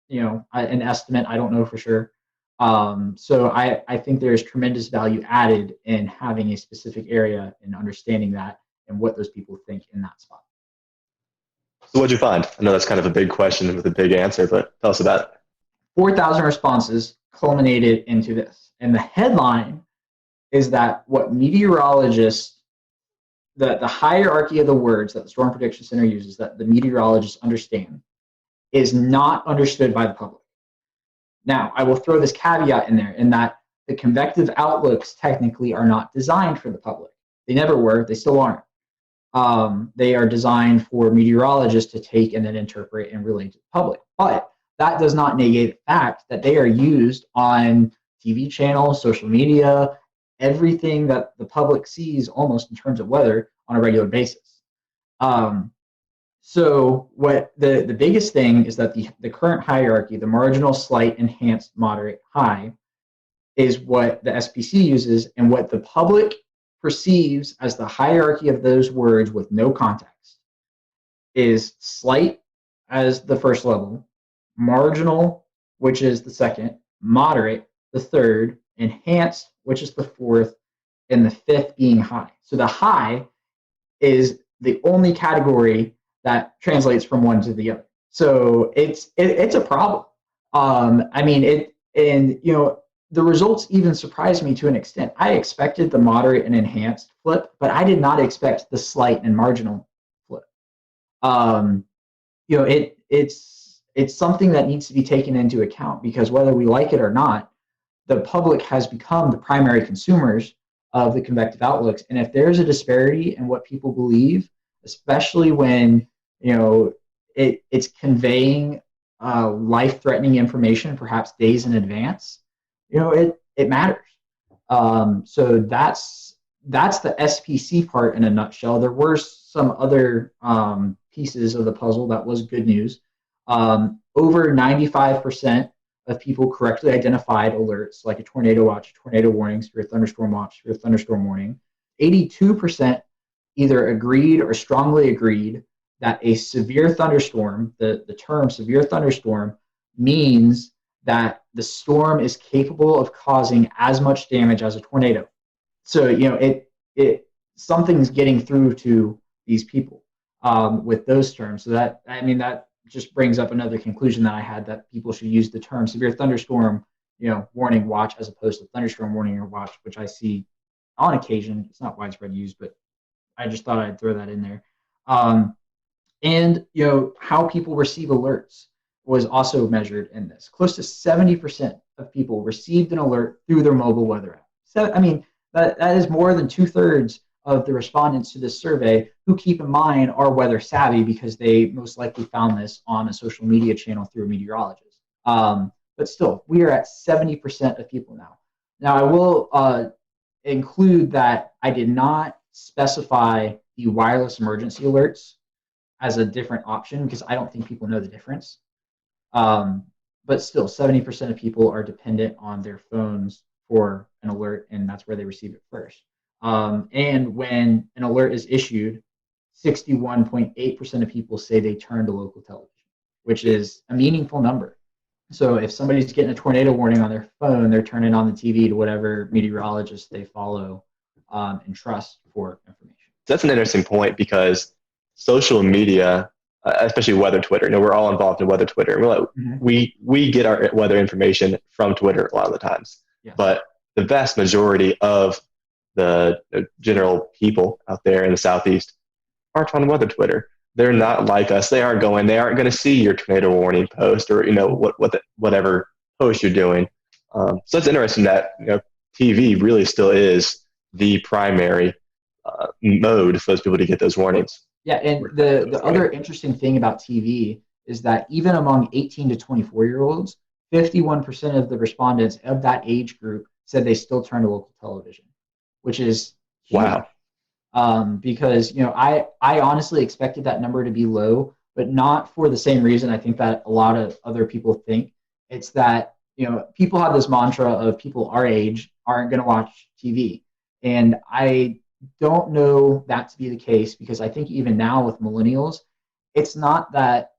M: an estimate. I don't know for sure. So I think there's tremendous value added in having a specific area and understanding that and what those people think in that spot.
Q: So what'd you find? I know that's kind of a big question with a big answer, but tell us about it.
M: 4,000 responses culminated into this. And the headline is that what meteorologists, the hierarchy of the words that the Storm Prediction Center uses, that the meteorologists understand, is not understood by the public. Now, I will throw this caveat in there, in that the convective outlooks technically are not designed for the public. They never were. They still aren't. They are designed for meteorologists to take and then interpret and relate to the public. But that does not negate the fact that they are used on TV channels, social media, everything that the public sees almost in terms of weather on a regular basis. So what the biggest thing is that the current hierarchy, the marginal, slight, enhanced, moderate, high, is what the SPC uses, and what the public perceives as the hierarchy of those words with no context is slight as the first level, marginal, which is the second, moderate, the third, enhanced, which is the fourth, and the fifth being high. So the high is the only category that translates from one to the other. So it's a problem. The results even surprised me to an extent. I expected the moderate and enhanced flip, but I did not expect the slight and marginal flip. It's something that needs to be taken into account, because whether we like it or not, the public has become the primary consumers of the convective outlooks. And if there's a disparity in what people believe, especially when it's conveying life-threatening information, perhaps days in advance, it matters. So that's the SPC part in a nutshell. There were some other pieces of the puzzle that was good news. Over 95% of people correctly identified alerts like a tornado watch, tornado warning, severe thunderstorm watch, severe thunderstorm warning. 82% either agreed or strongly agreed that a severe thunderstorm, the term severe thunderstorm, means that the storm is capable of causing as much damage as a tornado. So something's getting through to these people with those terms. So that just brings up another conclusion that I had, that people should use the term severe thunderstorm, warning watch, as opposed to thunderstorm warning or watch, which I see on occasion. It's not widespread use, but I just thought I'd throw that in there. And how people receive alerts was also measured in this. Close to 70% of people received an alert through their mobile weather app. So, That is more than 2/3 of the respondents to this survey who, keep in mind, are weather savvy because they most likely found this on a social media channel through a meteorologist. But still, we are at 70% of people now. Now, I will include that I did not specify the wireless emergency alerts as a different option because I don't think people know the difference. But still, 70% of people are dependent on their phones for an alert, and that's where they receive it first. And when an alert is issued, 61.8% of people say they turn to local television, which is a meaningful number. So if somebody's getting a tornado warning on their phone, they're turning on the TV to whatever meteorologist they follow and trust for information.
Q: That's an interesting point because social media, especially weather Twitter, we're all involved in weather Twitter. We get our weather information from Twitter a lot of the times. Yeah. But the vast majority of the general people out there in the Southeast aren't on weather Twitter. They're not like us. They aren't going to see your tornado warning post or, whatever post you're doing. So it's interesting that, TV really still is the primary mode for those people to get those warnings.
M: Yeah, and the other interesting thing about TV is that even among 18 to 24-year-olds, 51% of the respondents of that age group said they still turn to local television, which is huge.
Q: Wow.
M: Because, I honestly expected that number to be low, but not for the same reason I think that a lot of other people think. It's that, people have this mantra of people our age aren't going to watch TV. And I don't know that to be the case because I think even now with millennials, it's not that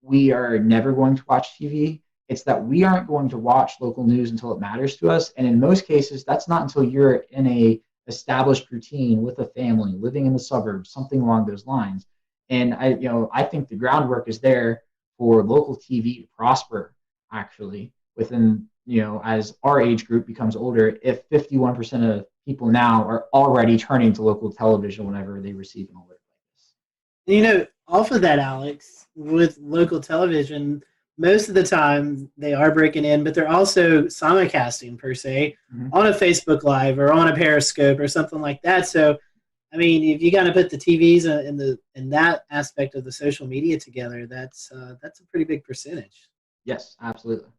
M: we are never going to watch TV. It's that we aren't going to watch local news until it matters to us. And in most cases, that's not until you're in a established routine with a family, living in the suburbs, something along those lines. And I think the groundwork is there for local TV to prosper, actually, within, as our age group becomes older, if 51% of people now are already turning to local television whenever they receive an alert like
C: this. Off of that, Alex, with local television, most of the time they are breaking in, but they're also simulcasting per se on a Facebook Live or on a Periscope or something like that. So, I mean, if you got to put the TVs in that aspect of the social media together, that's a pretty big percentage.
M: Yes, absolutely.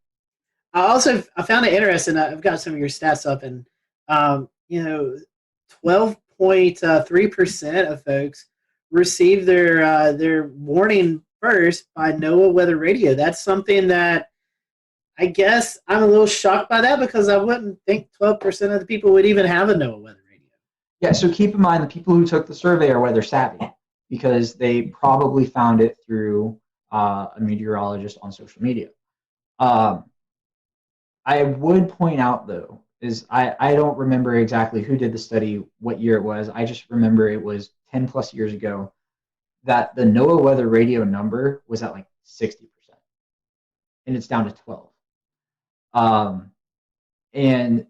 C: I found it interesting. I've got some of your stats up, and 12.3% of folks receive their warning first by NOAA Weather Radio. That's something that I guess I'm a little shocked by that because I wouldn't think 12% of the people would even have a NOAA Weather Radio.
M: Yeah, so keep in mind the people who took the survey are weather savvy because they probably found it through a meteorologist on social media. I would point out, though, is I don't remember exactly who did the study, what year it was. I just remember it was 10 plus years ago that the NOAA Weather Radio number was at like 60%. And it's down to 12. And,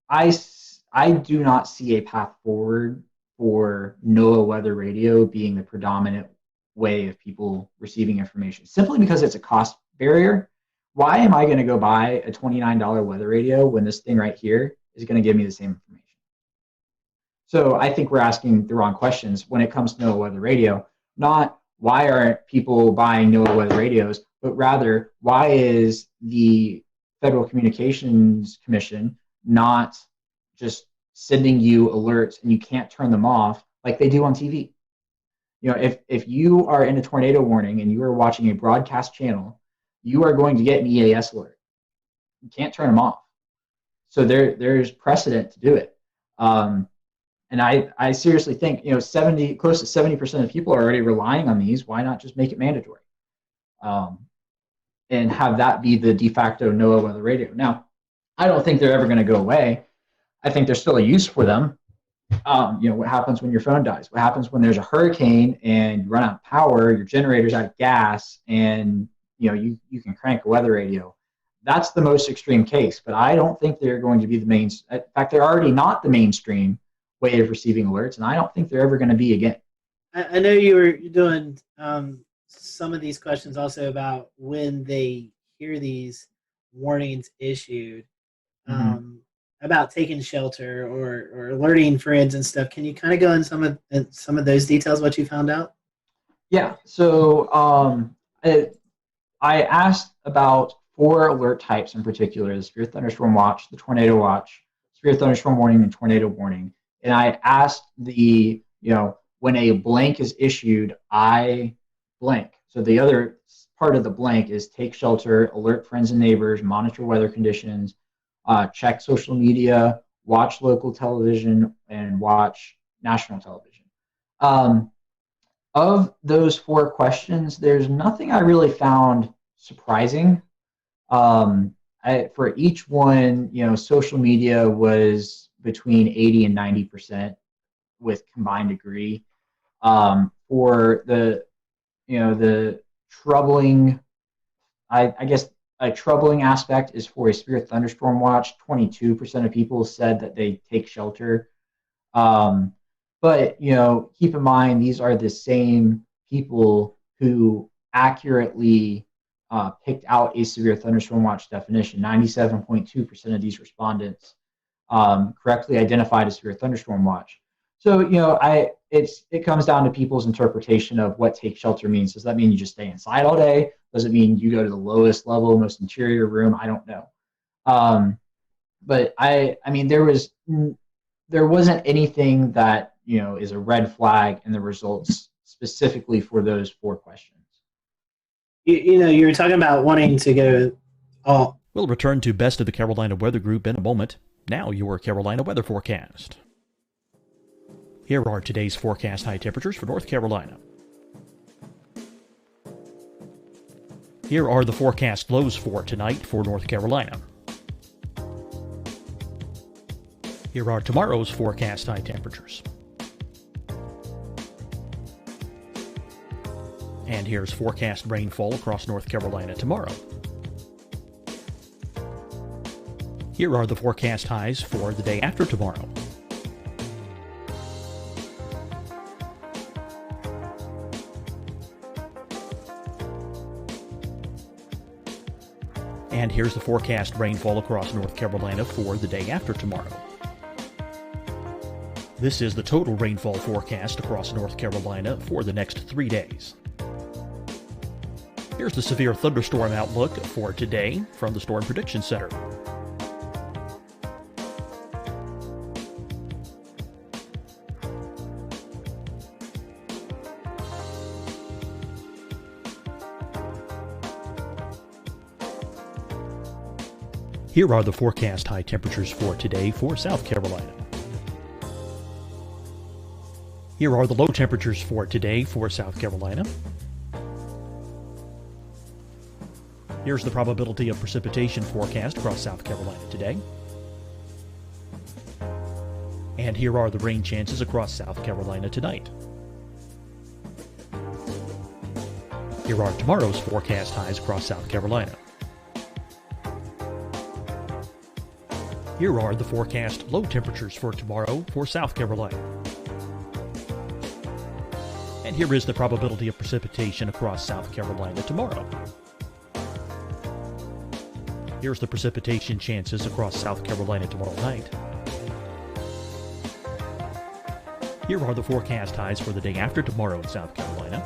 M: I do not see a path forward for NOAA Weather Radio being the predominant way of people receiving information, simply because it's a cost barrier. Why am I going to go buy a $29 weather radio when this thing right here is going to give me the same information? So I think we're asking the wrong questions when it comes to NOAA Weather Radio. Not why aren't people buying NOAA Weather radios, but rather why is the Federal Communications Commission not just sending you alerts and you can't turn them off like they do on TV? If you are in a tornado warning and you are watching a broadcast channel, you are going to get an EAS alert. You can't turn them off. So there's precedent to do it. And I seriously think, close to 70% of people are already relying on these. Why not just make it mandatory? And have that be the de facto NOAA Weather Radio. Now, I don't think they're ever going to go away. I think there's still a use for them. What happens when your phone dies? What happens when there's a hurricane and you run out of power, your generator's out of gas, and you can crank a weather radio? That's the most extreme case, but I don't think they're going to be the main. In fact, they're already not the mainstream way of receiving alerts, and I don't think they're ever going to be again.
C: I know you're doing some of these questions also about when they hear these warnings issued. about taking shelter or alerting friends and stuff. Can you kind of go in some of those details, what you found out?
M: Yeah. So I asked about 4 alert types in particular: the severe thunderstorm watch, the tornado watch, severe thunderstorm warning, and tornado warning. And I asked when a blank is issued, I blank. So the other part of the blank is take shelter, alert friends and neighbors, monitor weather conditions, check social media, watch local television, and watch national television. Of those 4 questions, there's nothing I really found surprising. For each one, social media was between 80 and 90% with combined degree. For the troubling, I guess a troubling aspect is for a severe thunderstorm watch. 22% of people said that they take shelter. But keep in mind, these are the same people who accurately picked out a severe thunderstorm watch definition. 97.2% of these respondents correctly identified a severe thunderstorm watch. So it comes down to people's interpretation of what take shelter means. Does that mean you just stay inside all day? Does it mean you go to the lowest level, most interior room? I don't know. But I mean, there wasn't anything that is a red flag in the results specifically for those 4 questions.
C: You were talking about wanting to go.
H: We'll return to Best of the Carolina Weather Group in a moment. Now your Carolina weather forecast. Here are today's forecast high temperatures for North Carolina. Here are the forecast lows for tonight for North Carolina. Here are tomorrow's forecast high temperatures. And here's forecast rainfall across North Carolina tomorrow. Here are the forecast highs for the day after tomorrow. And here's the forecast rainfall across North Carolina for the day after tomorrow. This is the total rainfall forecast across North Carolina for the next 3 days. Here's the severe thunderstorm outlook for today from the Storm Prediction Center. Here are the forecast high temperatures for today for South Carolina. Here are the low temperatures for today for South Carolina. Here's the probability of precipitation forecast across South Carolina today. And here are the rain chances across South Carolina tonight. Here are tomorrow's forecast highs across South Carolina. Here are the forecast low temperatures for tomorrow for South Carolina. And here is the probability of precipitation across South Carolina tomorrow. Here's the precipitation chances across South Carolina tomorrow night. Here are the forecast highs for the day after tomorrow in South Carolina.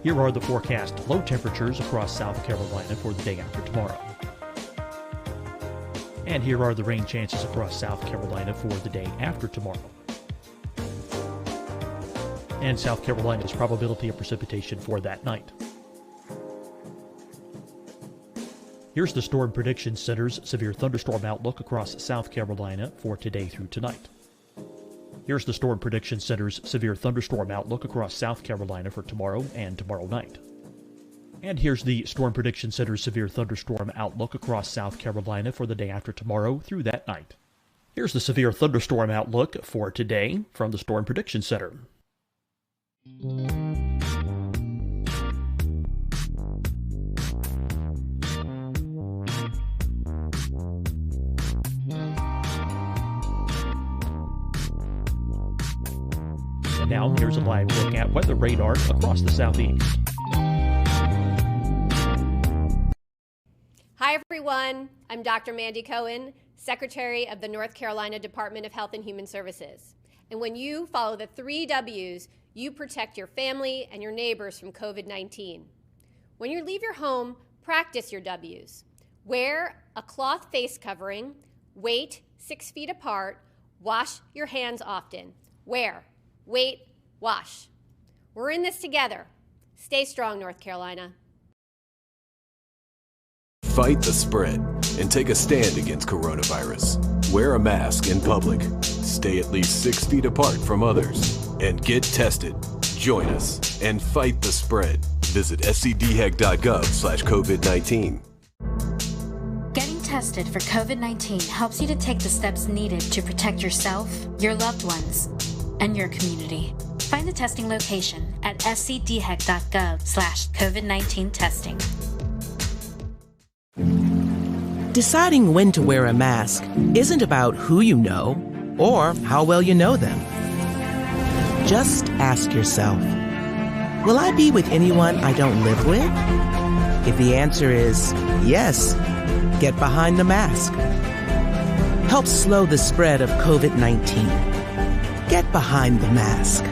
H: Here are the forecast low temperatures across South Carolina for the day after tomorrow. And here are the rain chances across South Carolina for the day after tomorrow. And South Carolina's probability of precipitation for that night. Here's the Storm Prediction Center's severe thunderstorm outlook across South Carolina for today through tonight. Here's the Storm Prediction Center's severe thunderstorm outlook across South Carolina for tomorrow and tomorrow night. And here's the Storm Prediction Center's severe thunderstorm outlook across South Carolina for the day after tomorrow through that night. Here's the severe thunderstorm outlook for today from the Storm Prediction Center. And now here's a live look at weather radar across the southeast.
I: Hi, everyone. I'm Dr. Mandy Cohen, Secretary of the North Carolina Department of Health and Human Services. And when you follow the 3 W's, you protect your family and your neighbors from COVID-19. When you leave your home, practice your W's. Wear a cloth face covering, wait 6 feet apart, wash your hands often. Wear, wait, wash. We're in this together. Stay strong, North Carolina.
J: Fight the spread and take a stand against coronavirus. Wear a mask in public. Stay at least 6 feet apart from others. And get tested. Join us and fight the spread. Visit scdhec.gov/COVID-19.
K: Getting tested for COVID-19 helps you to take the steps needed to protect yourself, your loved ones, and your community. Find the testing location at scdhec.gov/COVID-19 testing.
L: Deciding when to wear a mask isn't about who you know or how well you know them. Just ask yourself, will I be with anyone I don't live with? If the answer is yes, get behind the mask. Help slow the spread of COVID-19. Get behind the mask.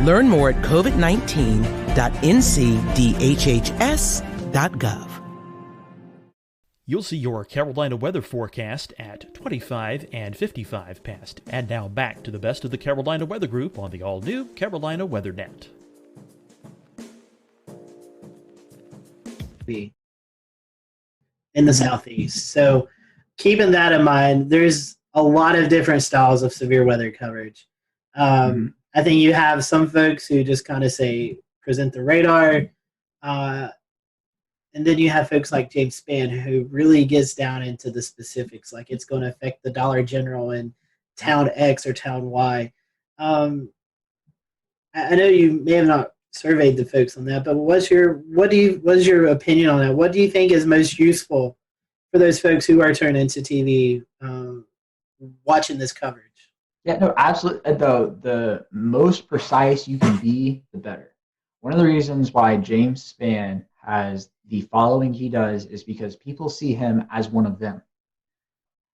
L: Learn more at covid19.ncdhhs.gov.
H: You'll see your Carolina weather forecast at 25 and 55 past. And now back to the best of the Carolina Weather Group on the all-new Carolina Weather Net.
C: In the Southeast. So keeping that in mind, there's a lot of different styles of severe weather coverage. I think you have some folks who just kind of say, present the radar. And then you have folks like James Spann who really gets down into the specifics, like it's going to affect the Dollar General in town X or town Y. I know you may have not surveyed the folks on that, but what is your opinion on that? What do you think is most useful for those folks who are turned into TV watching this coverage?
M: Yeah, no, absolutely. The most precise you can be, the better. One of the reasons why James Spann has the following he does is because people see him as one of them.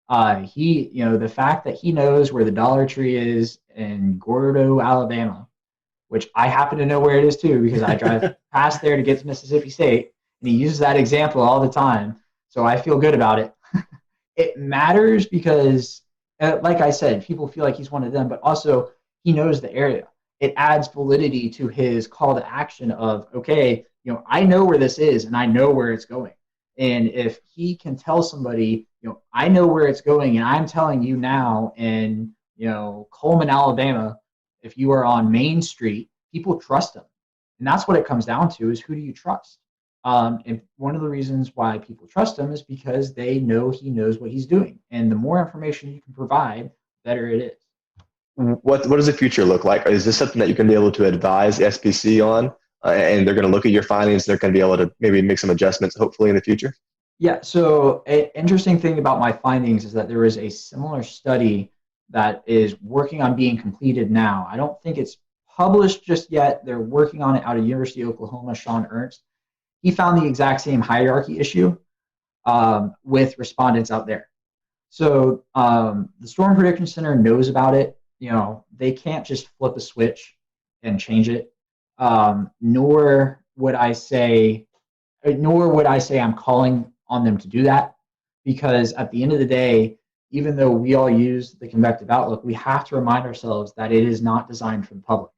M: The fact that he knows where the Dollar Tree is in Gordo, Alabama, which I happen to know where it is too because I drive past there to get to Mississippi State, and he uses that example all the time, so I feel good about it. It matters because, like I said, people feel like he's one of them, but also he knows the area. It adds validity to his call to action of, okay, I know where this is and I know where it's going. And if he can tell somebody, I know where it's going and I'm telling you now in, Coleman, Alabama, if you are on Main Street, people trust him. And that's what it comes down to is who do you trust? And one of the reasons why people trust him is because they know he knows what he's doing. And the more information you can provide, the better it is.
Q: What does the future look like? Is this something that you can be able to advise the SPC on? And they're going to look at your findings. They're going to be able to maybe make some adjustments, hopefully, in the future?
M: Yeah, so an interesting thing about my findings is that there is a similar study that is working on being completed now. I don't think it's published just yet. They're working on it out of University of Oklahoma, Sean Ernst. He found the exact same hierarchy issue with respondents out there. So the Storm Prediction Center knows about it. They can't just flip a switch and change it. Nor would I say I'm calling on them to do that, because at the end of the day, even though we all use the convective outlook, we have to remind ourselves that it is not designed for the public.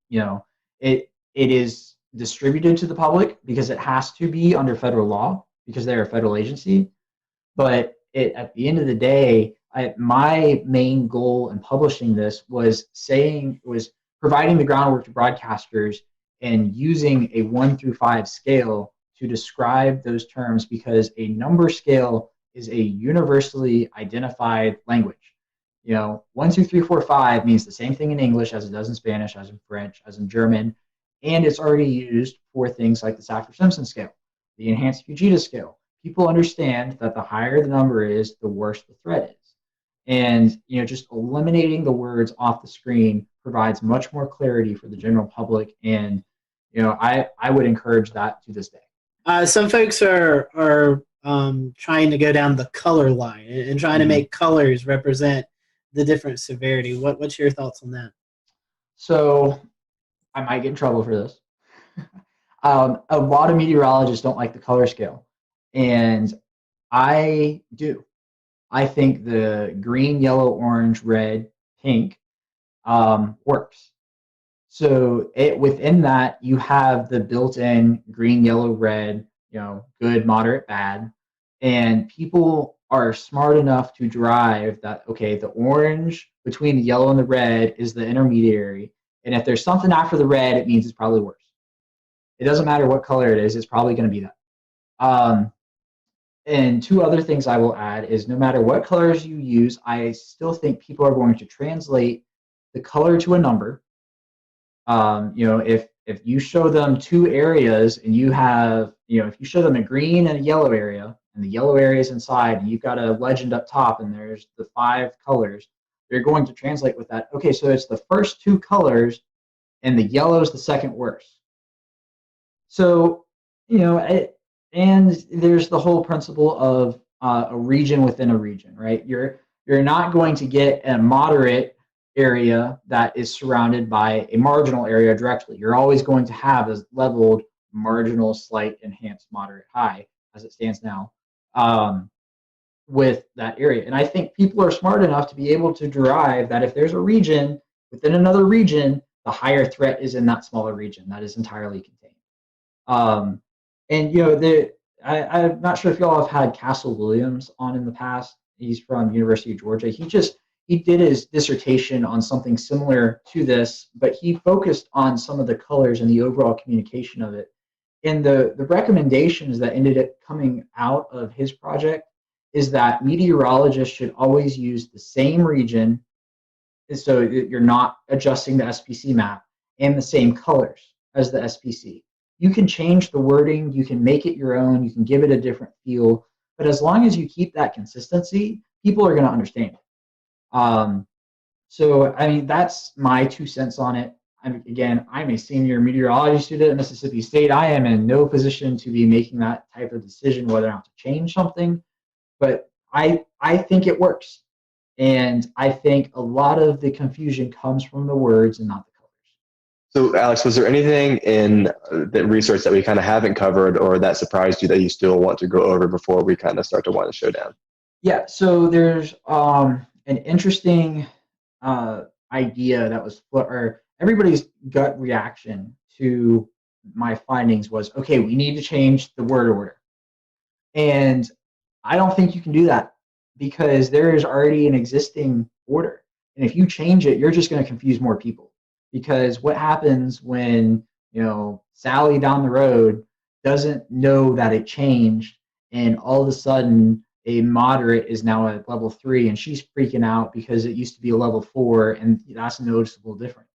M: It is distributed to the public because it has to be under federal law because they're a federal agency. But at the end of the day, my main goal in publishing this was providing the groundwork to broadcasters and using a 1 through 5 scale to describe those terms, because a number scale is a universally identified language. 1, 2, 3, 4, 5 means the same thing in English as it does in Spanish, as in French, as in German, and it's already used for things like the Saffir-Simpson scale, the enhanced Fujita scale. People understand that the higher the number is, the worse the threat is. And just eliminating the words off the screen provides much more clarity for the general public. And I would encourage that to this day.
C: Some folks are trying to go down the color line and trying to make colors represent the different severity. What's your thoughts on that?
M: So I might get in trouble for this. A lot of meteorologists don't like the color scale, and I do. I think the green, yellow, orange, red, pink works. So within that, you have the built-in green, yellow, red, good, moderate, bad, and people are smart enough to drive that, okay, the orange between the yellow and the red is the intermediary, and if there's something after the red, it means it's probably worse. It doesn't matter what color it is, it's probably going to be that. And two other things I will add is no matter what colors you use, I still think people are going to translate the color to a number. If you show them two areas and you have, if you show them a green and a yellow area, and the yellow area is inside, and you've got a legend up top, and there's the 5 colors, they're going to translate with that. Okay, so it's the first 2 colors, and the yellow is the second worst. So, and there's the whole principle of a region within a region, right? You're not going to get a moderate area that is surrounded by a marginal area directly. You're always going to have a leveled marginal, slight, enhanced, moderate, high, as it stands now, with that area. And I think people are smart enough to be able to derive that if there's a region within another region, the higher threat is in that smaller region that is entirely contained. I'm not sure if y'all have had Castle Williams on in the past. He's from University of Georgia. He did his dissertation on something similar to this, but he focused on some of the colors and the overall communication of it. And the recommendations that ended up coming out of his project is that meteorologists should always use the same region, so you're not adjusting the SPC map, and the same colors as the SPC. You can change the wording, you can make it your own, you can give it a different feel, but as long as you keep that consistency, people are going to understand it. So, I mean, that's my 2 cents on it. I'm a senior meteorology student at Mississippi State. I am in no position to be making that type of decision whether or not to change something, but I think it works. And I think a lot of the confusion comes from the words and not the colors.
Q: So, Alex, was there anything in the research that we kind of haven't covered or that surprised you that you still want to go over before we kind of start to wind the show down?
M: Yeah, so there's an interesting idea that was, or everybody's gut reaction to my findings was, okay, we need to change the word order. And I don't think you can do that because there is already an existing order. And if you change it, you're just going to confuse more people. Because what happens when, Sally down the road doesn't know that it changed, and all of a sudden a moderate is now at level 3 and she's freaking out because it used to be a level 4, and that's a noticeable difference.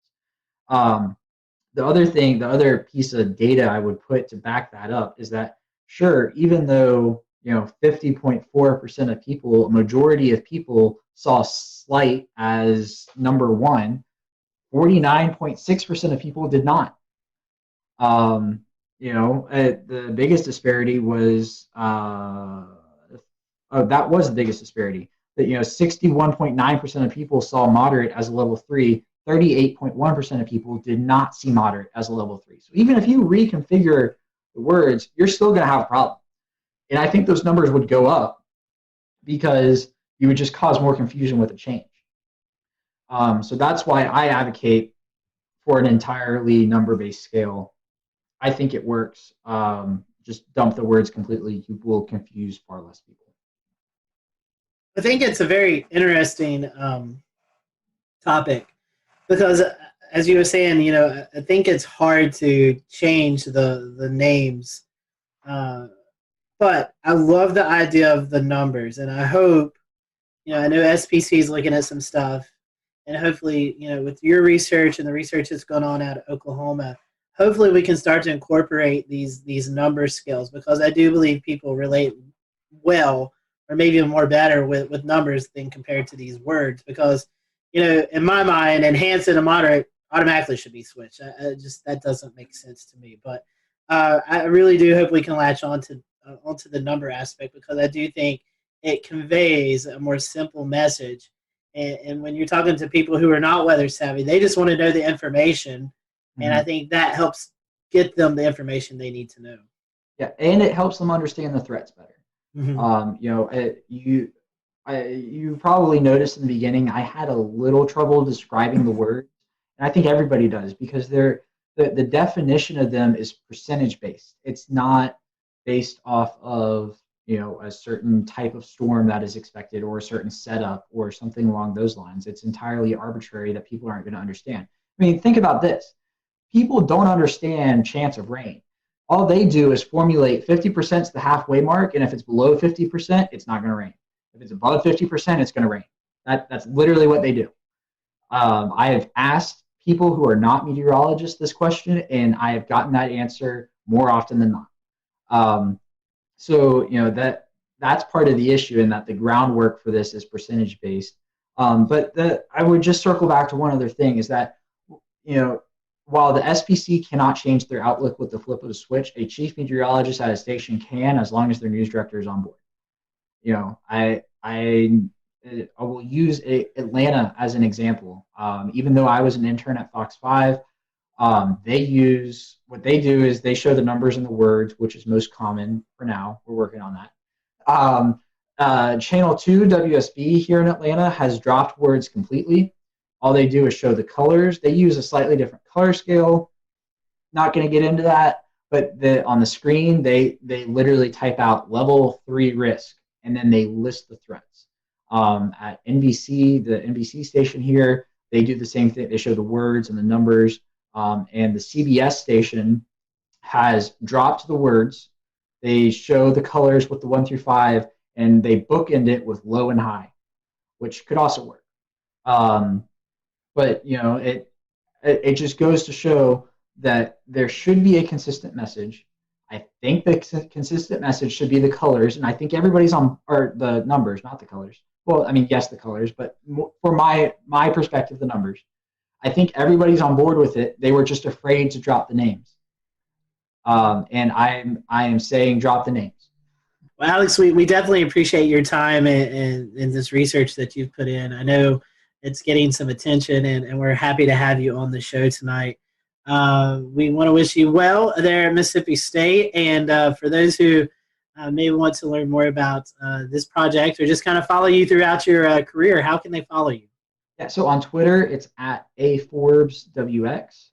M: The other piece of data I would put to back that up is that, sure, even though 50.4% of people, a majority of people saw slight as number 1, 49.6% of people did not. The biggest disparity was that was the biggest disparity. That 61.9% of people saw moderate as a level 3. 38.1% of people did not see moderate as a level 3. So even if you reconfigure the words, you're still going to have a problem. And I think those numbers would go up because you would just cause more confusion with the change. So that's why I advocate for an entirely number-based scale. I think it works. Just dump the words completely. You will confuse far less people.
C: I think it's a very interesting topic because, as you were saying, I think it's hard to change the names. But I love the idea of the numbers, and I hope, I know SPC is looking at some stuff. And hopefully, with your research and the research that's going on out of Oklahoma, hopefully we can start to incorporate these number skills, because I do believe people relate well, or maybe even more better with numbers than compared to these words. Because, in my mind, enhanced and moderate automatically should be switched. That doesn't make sense to me. But I really do hope we can latch on to onto the number aspect, because I do think it conveys a more simple message. And when you're talking to people who are not weather savvy, they just want to know the information. And I think that helps get them the information they need to know.
M: Yeah, and it helps them understand the threats better.
C: Mhm.
M: You probably noticed in the beginning I had a little trouble describing the words, and I think everybody does, because the definition of them is percentage based. It's not based off of a certain type of storm that is expected, or a certain setup, or something along those lines. It's entirely arbitrary that people aren't going to understand. I mean, think about this. People don't understand chance of rain. All they do is formulate 50% is the halfway mark, and if it's below 50%, it's not going to rain. If it's above 50%, it's going to rain. That's literally what they do. I have asked people who are not meteorologists this question, and I have gotten that answer more often than not. So that's part of the issue, and that the groundwork for this is percentage based. But I would just circle back to one other thing, is that while the SPC cannot change their outlook with the flip of a switch, a chief meteorologist at a station can, as long as their news director is on board. I will use Atlanta as an example. Even though I was an intern at Fox 5, what they do is they show the numbers and the words, which is most common for now. We're working on that. Channel 2 WSB here in Atlanta has dropped words completely. All they do is show the colors. They use a slightly different color scale. Not going to get into that, but on the screen, they literally type out level 3 risk, and then they list the threats. At NBC, the NBC station here, they do the same thing. They show the words and the numbers. And the CBS station has dropped the words. They show the colors with the 1 through 5, and they bookend it with low and high, which could also work. But it just goes to show that there should be a consistent message. I think the consistent message should be the colors, and I think everybody's or the numbers, not the colors. Well, I mean, yes, the colors, but for my perspective, the numbers. I think everybody's on board with it. They were just afraid to drop the names. And I am saying drop the names.
C: Well, Alex, we definitely appreciate your time and this research that you've put in. I know it's getting some attention, and we're happy to have you on the show tonight. We want to wish you well there at Mississippi State. And for those who maybe want to learn more about this project, or just kind of follow you throughout your career, how can they follow you?
M: Yeah, so on Twitter, it's at AForbesWX.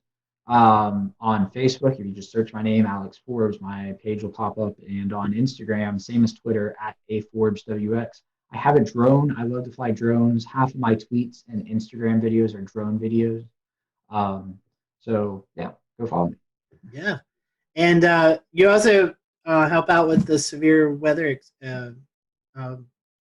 M: On Facebook, if you just search my name, Alex Forbes, my page will pop up. And on Instagram, same as Twitter, at AForbesWX. I have a drone. I love to fly drones. Half of my tweets and Instagram videos are drone videos. So, yeah, go follow me.
C: Yeah. And you also help out with the severe weather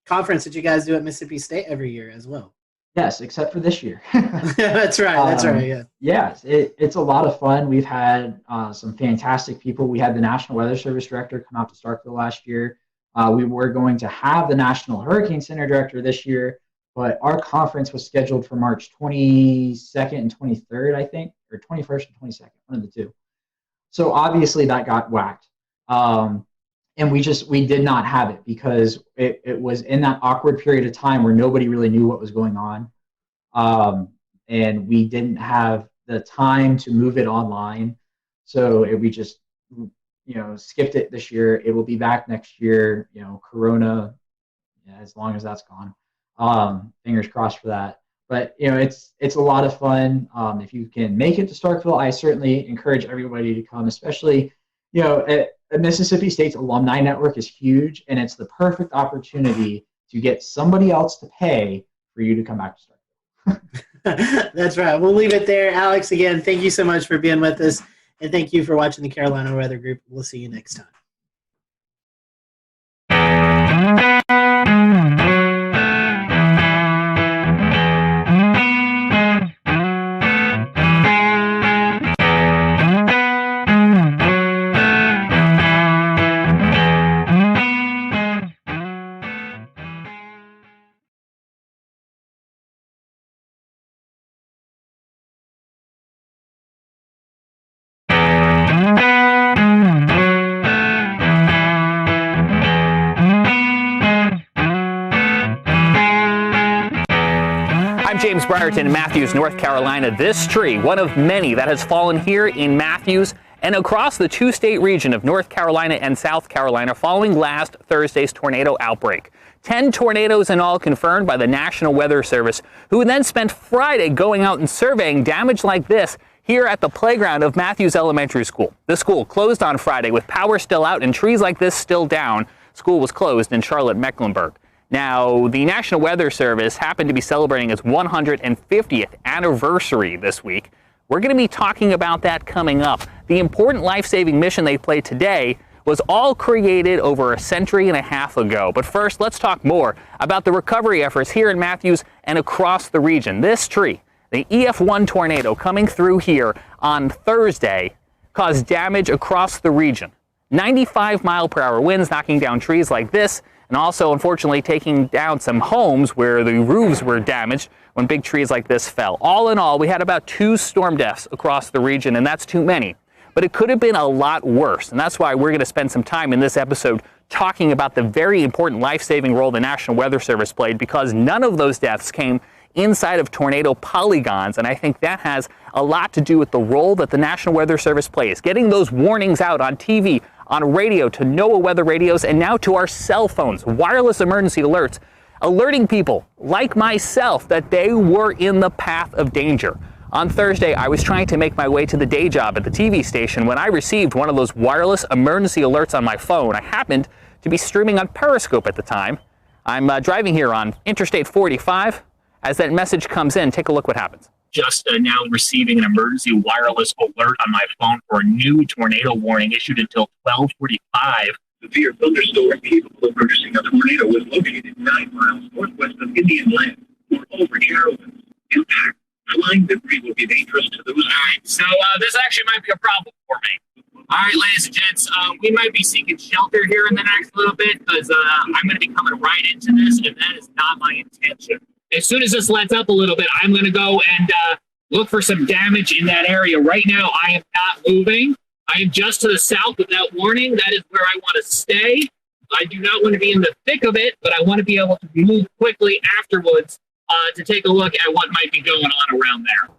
C: conference that you guys do at Mississippi State every year as well.
M: Yes, except for this year.
C: That's right. That's right. Yeah.
M: Yes, it's a lot of fun. We've had some fantastic people. We had the National Weather Service director come out to Starkville last year. We were going to have the National Hurricane Center director this year, but our conference was scheduled for March 22nd and 23rd, I think, or 21st and 22nd, one of the two. So obviously that got whacked. And we did not have it because it was in that awkward period of time where nobody really knew what was going on. And we didn't have the time to move it online. So we just, skipped it this year. It will be back next year, Corona, as long as that's gone. Fingers crossed for that. But, it's a lot of fun. If you can make it to Starkville, I certainly encourage everybody to come, especially, Mississippi State's alumni network is huge, and it's the perfect opportunity to get somebody else to pay for you to come back to Starkville.
C: That's right. We'll leave it there. Alex, again, thank you so much for being with us, and thank you for watching the Carolina Weather Group. We'll see you next time.
P: I'm James Brierton in Matthews, North Carolina. This tree, one of many that has fallen here in Matthews and across the two-state region of North Carolina and South Carolina following last Thursday's tornado outbreak. 10 tornadoes in all confirmed by the National Weather Service, who then spent Friday going out and surveying damage like this here at the playground of Matthews Elementary School. The school closed on Friday with power still out and trees like this still down. School was closed in Charlotte, Mecklenburg. Now, the National Weather Service happened to be celebrating its 150th anniversary this week. We're going to be talking about that coming up. The important life-saving mission they played today was all created over a century and a half ago. But first, let's talk more about the recovery efforts here in Matthews and across the region. This tree, the EF1 tornado coming through here on Thursday, caused damage across the region. 95-mile-per-hour winds knocking down trees like this, and also, unfortunately, taking down some homes where the roofs were damaged when big trees like this fell. All in all, we had about 2 storm deaths across the region, and that's too many. But it could have been a lot worse, and that's why we're going to spend some time in this episode talking about the very important life-saving role the National Weather Service played, because none of those deaths came inside of tornado polygons, and I think that has a lot to do with the role that the National Weather Service plays, getting those warnings out on TV, on radio, to NOAA weather radios, and now to our cell phones, wireless emergency alerts, alerting people like myself that they were in the path of danger. On Thursday, I was trying to make my way to the day job at the TV station when I received one of those wireless emergency alerts on my phone. I happened to be streaming on Periscope at the time. I'm driving here on Interstate 45. As that message comes in, take a look what happens.
R: Just now receiving an emergency wireless alert on my phone for a new tornado warning issued until 12:45.
S: Severe thunderstorm capable of producing a tornado was located 9 miles northwest of Indian Land or over Carrollton. Impact. Flying debris will be dangerous to those.
R: All right, so this actually might be a problem for me. All right, ladies and gents, we might be seeking shelter here in the next little bit because I'm going to be coming right into this, and that is not my intention. As soon as this lets up a little bit, I'm going to go and look for some damage in that area. Right now, I am not moving. I am just to the south of that warning. That is where I want to stay. I do not want to be in the thick of it, but I want to be able to move quickly afterwards to take a look at what might be going on around there.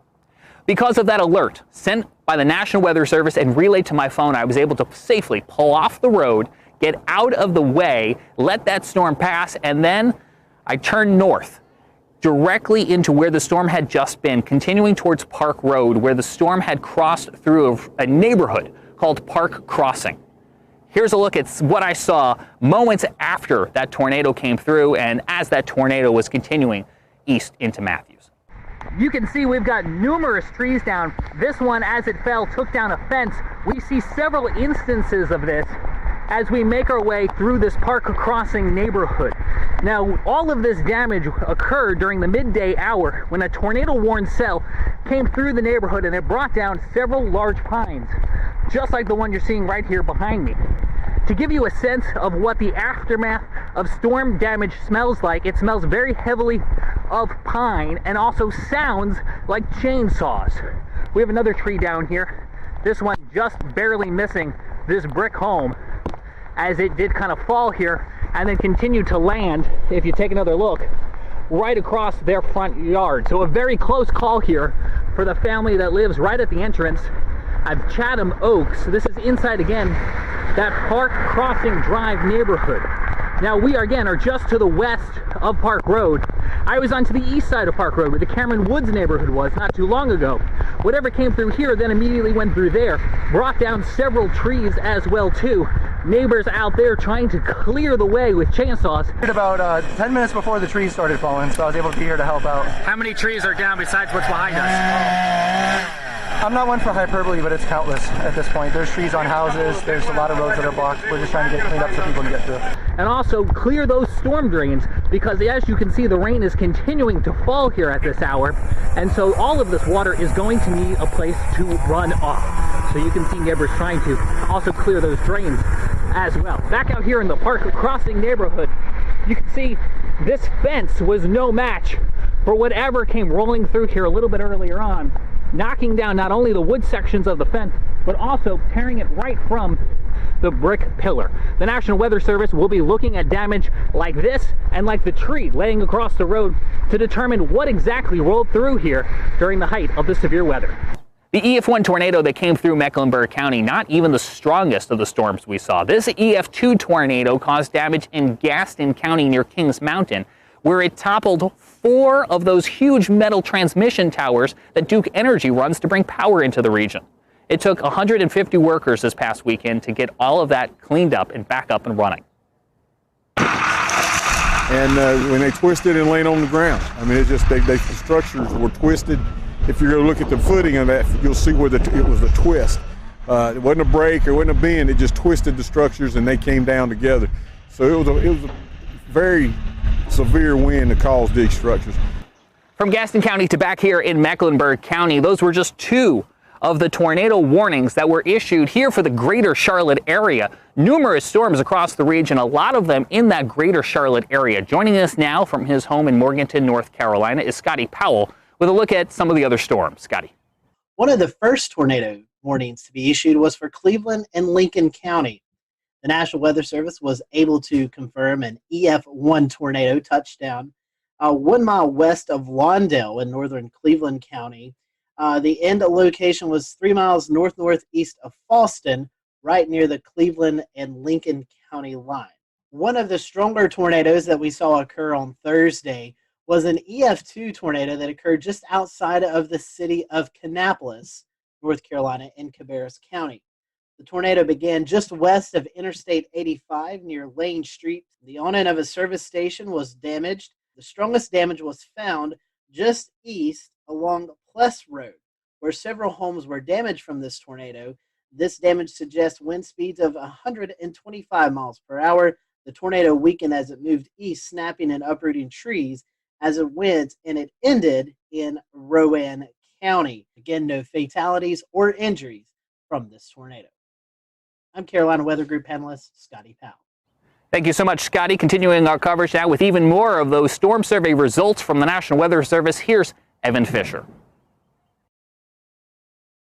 P: Because of that alert sent by the National Weather Service and relayed to my phone, I was able to safely pull off the road, get out of the way, let that storm pass, and then I turned north, directly into where the storm had just been, continuing towards Park Road, where the storm had crossed through a neighborhood called Park Crossing. Here's a look at what I saw moments after that tornado came through and as that tornado was continuing east into Matthews. You can see we've got numerous trees down. This one, as it fell, took down a fence. We see several instances of this as we make our way through this Park Crossing neighborhood. Now, all of this damage occurred during the midday hour when a tornado-warned cell came through the neighborhood and it brought down several large pines, just like the one you're seeing right here behind me. To give you a sense of what the aftermath of storm damage smells like, it smells very heavily of pine and also sounds like chainsaws. We have another tree down here. This one just barely missing this brick home as it did kind of fall here and then continue to land, if you take another look, right across their front yard. So a very close call here for the family that lives right at the entrance of Chatham Oaks. This is inside, again, that Park Crossing Drive neighborhood. Now we are just to the west of Park Road. I was onto the east side of Park Road where the Cameron Woods neighborhood was not too long ago. Whatever came through here then immediately went through there, brought down several trees as well too. Neighbors out there trying to clear the way with chainsaws.
V: About 10 minutes before the trees started falling, so I was able to be here to help out.
P: How many trees are down besides what's behind us?
V: I'm not one for hyperbole, but it's countless at this point. There's trees on houses, there's a lot of roads that are blocked. We're just trying to get cleaned up so people can get through.
P: And also clear those storm drains, because as you can see, the rain is continuing to fall here at this hour, and so all of this water is going to need a place to run off. So you can see neighbors trying to also clear those drains as well. Back out here in the Park Crossing neighborhood, you can see this fence was no match for whatever came rolling through here a little bit earlier on, knocking down not only the wood sections of the fence, but also tearing it right from
B: the brick pillar. The National Weather Service will be looking at damage like this and like the tree laying across the road to determine what exactly rolled through here during the height of the severe weather. The EF1 tornado that came through Mecklenburg County, not even the strongest of the storms we saw. This EF2 tornado caused damage in Gaston County near Kings Mountain, where it toppled 4 of those huge metal transmission towers that Duke Energy runs to bring power into the region. It took 150 workers this past weekend to get all of that cleaned up and back up and running.
E: And when they twisted and laid on the ground, I mean, the structures were twisted. If you go look at the footing of that, you'll see where it was a twist. It wasn't a break, it wasn't a bend, it just twisted the structures and they came down together. So it was a very severe wind that caused these structures.
B: From Gaston County to back here in Mecklenburg County, those were just 2 of the tornado warnings that were issued here for the greater Charlotte area. Numerous storms across the region, a lot of them in that greater Charlotte area. Joining us now from his home in Morganton, North Carolina, is Scotty Powell with a look at some of the other storms. Scotty.
C: One of the first tornado warnings to be issued was for Cleveland and Lincoln County. The National Weather Service was able to confirm an EF1 tornado touchdown 1 mile west of Lawndale in northern Cleveland County. The end location was 3 miles northeast of Fallston, right near the Cleveland and Lincoln County line. One of the stronger tornadoes that we saw occur on Thursday was an EF2 tornado that occurred just outside of the city of Kannapolis, North Carolina, in Cabarrus County. The tornado began just west of Interstate 85 near Lane Street. The awning of a service station was damaged. The strongest damage was found just east along Pless Road, where several homes were damaged from this tornado. This damage suggests wind speeds of 125 miles per hour. The tornado weakened as it moved east, snapping and uprooting trees as it went, and it ended in Rowan County. Again, no fatalities or injuries from this tornado. I'm Carolina Weather Group panelist Scotty Powell.
B: Thank you so much, Scotty. Continuing our coverage now with even more of those storm survey results from the National Weather Service. Here's Evan Fisher.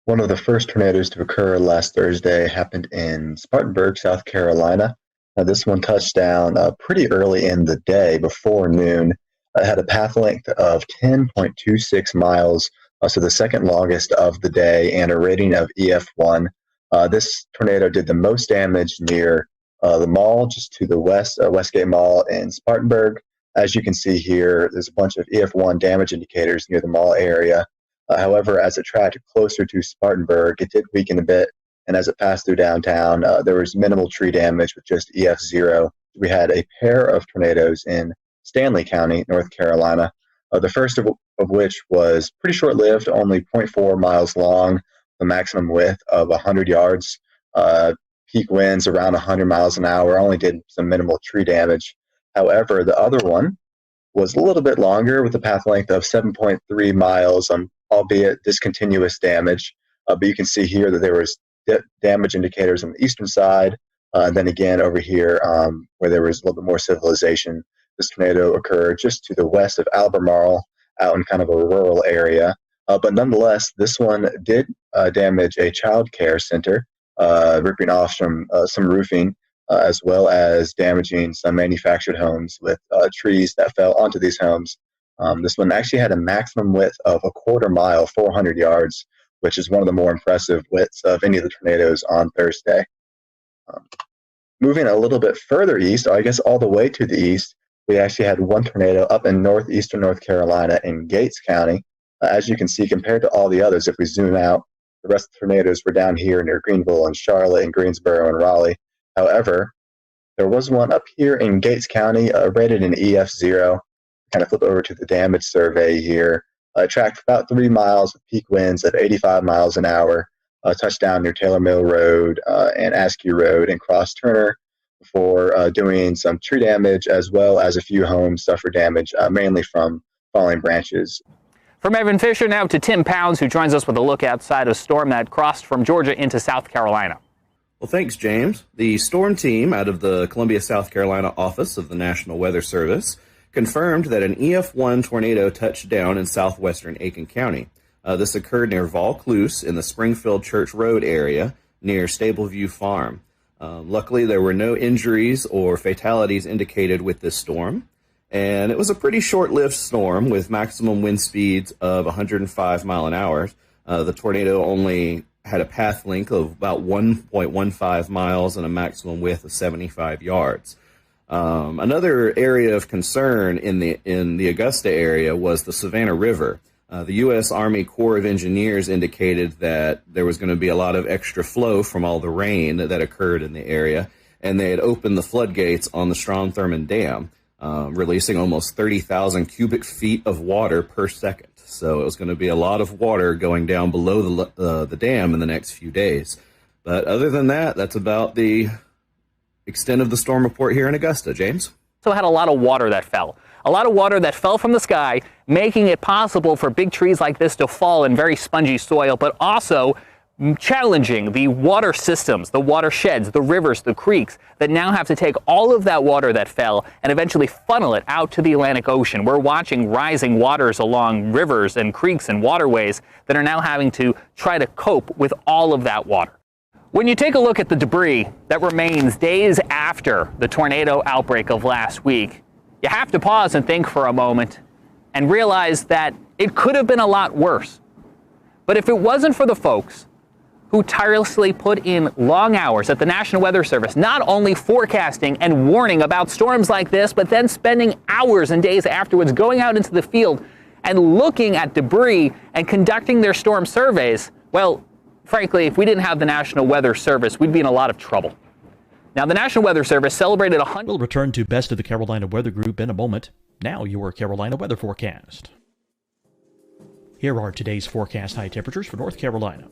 Q: One of the first tornadoes to occur last Thursday happened in Spartanburg, South Carolina. This one touched down pretty early in the day, before noon. It had a path length of 10.26 miles, so the second longest of the day, and a rating of EF1. This tornado did the most damage near the mall, just to the west, Westgate Mall in Spartanburg. As you can see here, there's a bunch of EF1 damage indicators near the mall area. However, as it tracked closer to Spartanburg, it did weaken a bit, and as it passed through downtown, there was minimal tree damage with just EF0. We had a pair of tornadoes in Stanley County, North Carolina, the first of which was pretty short-lived, only 0.4 miles long, the maximum width of 100 yards. Peak winds around 100 miles an hour, only did some minimal tree damage. However, the other one was a little bit longer with a path length of 7.3 miles, albeit discontinuous damage. But you can see here that there was damage indicators on the eastern side. And then again over here where there was a little bit more civilization. This tornado occurred just to the west of Albemarle, out in kind of a rural area. But nonetheless, this one did damage a child care center, ripping off some roofing, as well as damaging some manufactured homes with trees that fell onto these homes. This one actually had a maximum width of a quarter mile, 400 yards, which is one of the more impressive widths of any of the tornadoes on Thursday. Moving a little bit further east, I guess all the way to the east, we actually had one tornado up in northeastern North Carolina in Gates County. As you can see, compared to all the others, if we zoom out, the rest of the tornadoes were down here near Greenville and Charlotte and Greensboro and Raleigh. However, there was one up here in Gates County, rated an EF0. Kind of flip over to the damage survey here. Tracked about 3 miles with peak winds of 85 miles an hour. Touched down near Taylor Mill Road and Askew Road, and crossed Turner before doing some tree damage, as well as a few homes suffered damage, mainly from falling branches.
B: From Evan Fisher now to Tim Pounds, who joins us with a look outside a storm that crossed from Georgia into South Carolina.
G: Well, thanks, James. The storm team out of the Columbia, South Carolina office of the National Weather Service confirmed that an EF1 tornado touched down in southwestern Aiken County. This occurred near Vaucluse in the Springfield Church Road area near Stableview Farm. Luckily, there were no injuries or fatalities indicated with this storm. And it was a pretty short-lived storm with maximum wind speeds of 105 mile an hour. The tornado only had a path length of about 1.15 miles and a maximum width of 75 yards. Another area of concern in the Augusta area was the Savannah River. The U.S. Army Corps of Engineers indicated that there was going to be a lot of extra flow from all the rain that occurred in the area, and they had opened the floodgates on the Strom-Thurmond Dam, releasing almost 30,000 cubic feet of water per second. So it was going to be a lot of water going down below the dam in the next few days. But other than that, that's about the extent of the storm report here in Augusta. James?
B: So it had a lot of water that fell. A lot of water that fell from the sky, making it possible for big trees like this to fall in very spongy soil, but also challenging the water systems, the watersheds, the rivers, the creeks that now have to take all of that water that fell and eventually funnel it out to the Atlantic Ocean. We're watching rising waters along rivers and creeks and waterways that are now having to try to cope with all of that water. When you take a look at the debris that remains days after the tornado outbreak of last week, you have to pause and think for a moment and realize that it could have been a lot worse. But if it wasn't for the folks who tirelessly put in long hours at the National Weather Service, not only forecasting and warning about storms like this, but then spending hours and days afterwards going out into the field and looking at debris and conducting their storm surveys, well, frankly, if we didn't have the National Weather Service, we'd be in a lot of trouble. Now, the National Weather Service celebrated 100...
H: We'll return to Best of the Carolina Weather Group in a moment. Now, your Carolina weather forecast. Here are today's forecast high temperatures for North Carolina.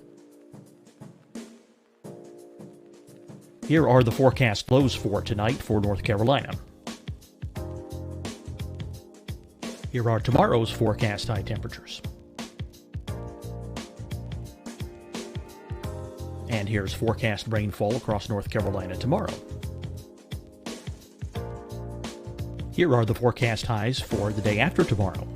H: Here are the forecast lows for tonight for North Carolina. Here are tomorrow's forecast high temperatures. And here's forecast rainfall across North Carolina tomorrow. Here are the forecast highs for the day after tomorrow.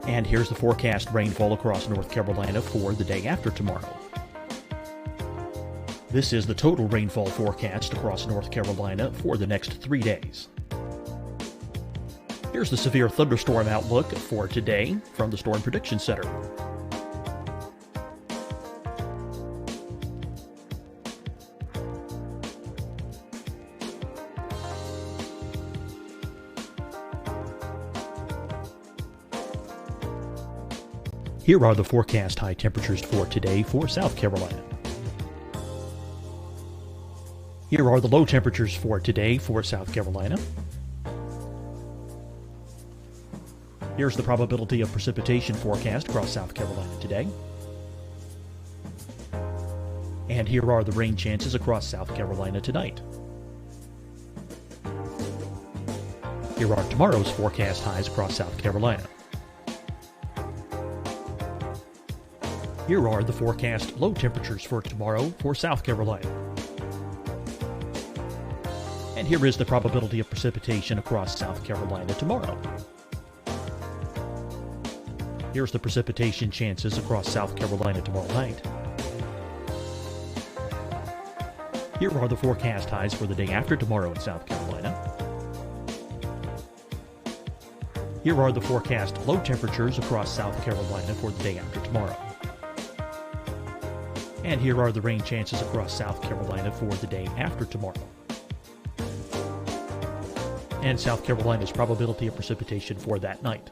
H: And here's the forecast rainfall across North Carolina for the day after tomorrow. This is the total rainfall forecast across North Carolina for the next 3 days. Here's the severe thunderstorm outlook for today from the Storm Prediction Center. Here are the forecast high temperatures for today for South Carolina. Here are the low temperatures for today for South Carolina. Here's the probability of precipitation forecast across South Carolina today. And here are the rain chances across South Carolina tonight. Here are tomorrow's forecast highs across South Carolina. Here are the forecast low temperatures for tomorrow for South Carolina. And here is the probability of precipitation across South Carolina tomorrow. Here's the precipitation chances across South Carolina tomorrow night. Here are the forecast highs for the day after tomorrow in South Carolina. Here are the forecast low temperatures across South Carolina for the day after tomorrow. And here are the rain chances across South Carolina for the day after tomorrow. And South Carolina's probability of precipitation for that night.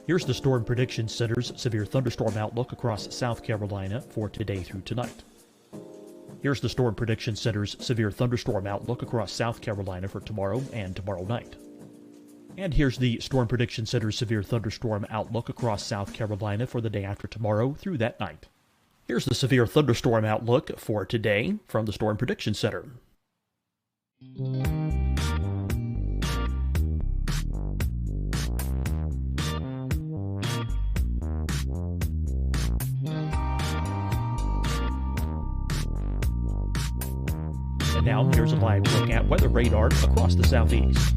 H: Here's the Storm Prediction Center's severe thunderstorm outlook across South Carolina for today through tonight. Here's the Storm Prediction Center's severe thunderstorm outlook across South Carolina for tomorrow and tomorrow night. And here's the Storm Prediction Center's severe thunderstorm outlook across South Carolina for the day after tomorrow through that night. Here's the severe thunderstorm outlook for today from the Storm Prediction Center. And now here's a live look at weather radar across the southeast.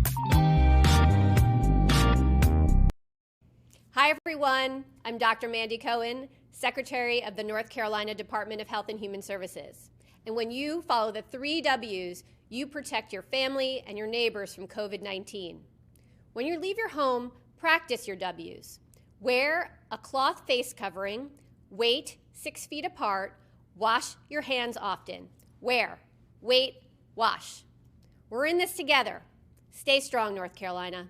I: Hi, everyone. I'm Dr. Mandy Cohen, Secretary of the North Carolina Department of Health and Human Services. And when you follow the 3 W's, you protect your family and your neighbors from COVID-19. When you leave your home, practice your W's. Wear a cloth face covering, wait 6 feet apart, wash your hands often. Wear, wait, wash. We're in this together. Stay strong, North Carolina.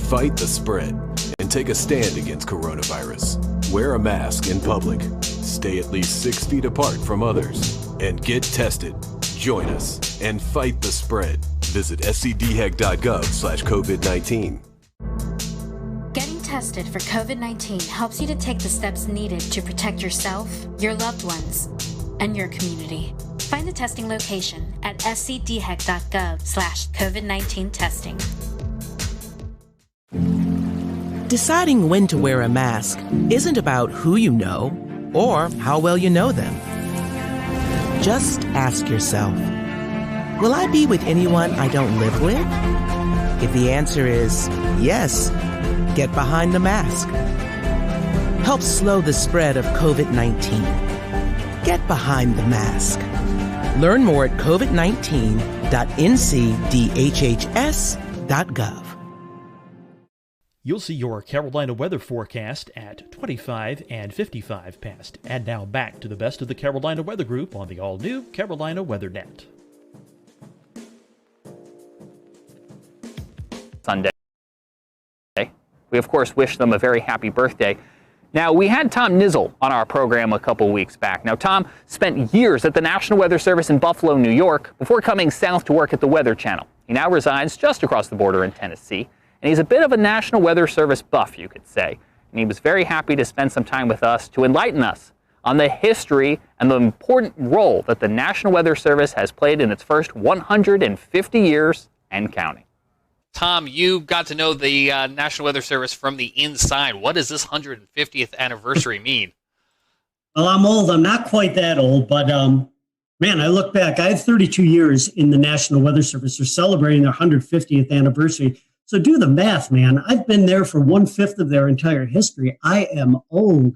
J: Fight the spread and take a stand against coronavirus. Wear a mask in public. Stay at least 6 feet apart from others. And get tested. Join us and fight the spread. Visit scdhec.gov/COVID-19.
K: Getting tested for COVID-19 helps you to take the steps needed to protect yourself, your loved ones, and your community. Find the testing location at scdhec.gov/COVID-19 testing.
L: Deciding when to wear a mask isn't about who you know or how well you know them. Just ask yourself, will I be with anyone I don't live with? If the answer is yes, get behind the mask. Help slow the spread of COVID-19. Get behind the mask. Learn more at covid19.ncdhhs.gov.
H: You'll see your Carolina weather forecast at 25 and 55 past. And now back to the best of the Carolina Weather Group on the all-new Carolina Weather Net.
B: Sunday. We, of course, wish them a very happy birthday. Now, we had Tom Nizzle on our program a couple weeks back. Now, Tom spent years at the National Weather Service in Buffalo, New York, before coming south to work at the Weather Channel. He now resides just across the border in Tennessee. And he's a bit of a National Weather Service buff, you could say. And he was very happy to spend some time with us to enlighten us on the history and the important role that the National Weather Service has played in its first 150 years and counting.
P: Tom, you got to know the National Weather Service from the inside. What does this 150th anniversary mean?
A: Well, I'm old. I'm not quite that old, but man, I look back. I have 32 years in the National Weather Service. They're celebrating their 150th anniversary. So do the math, man. I've been there for 1/5 of their entire history. I am old.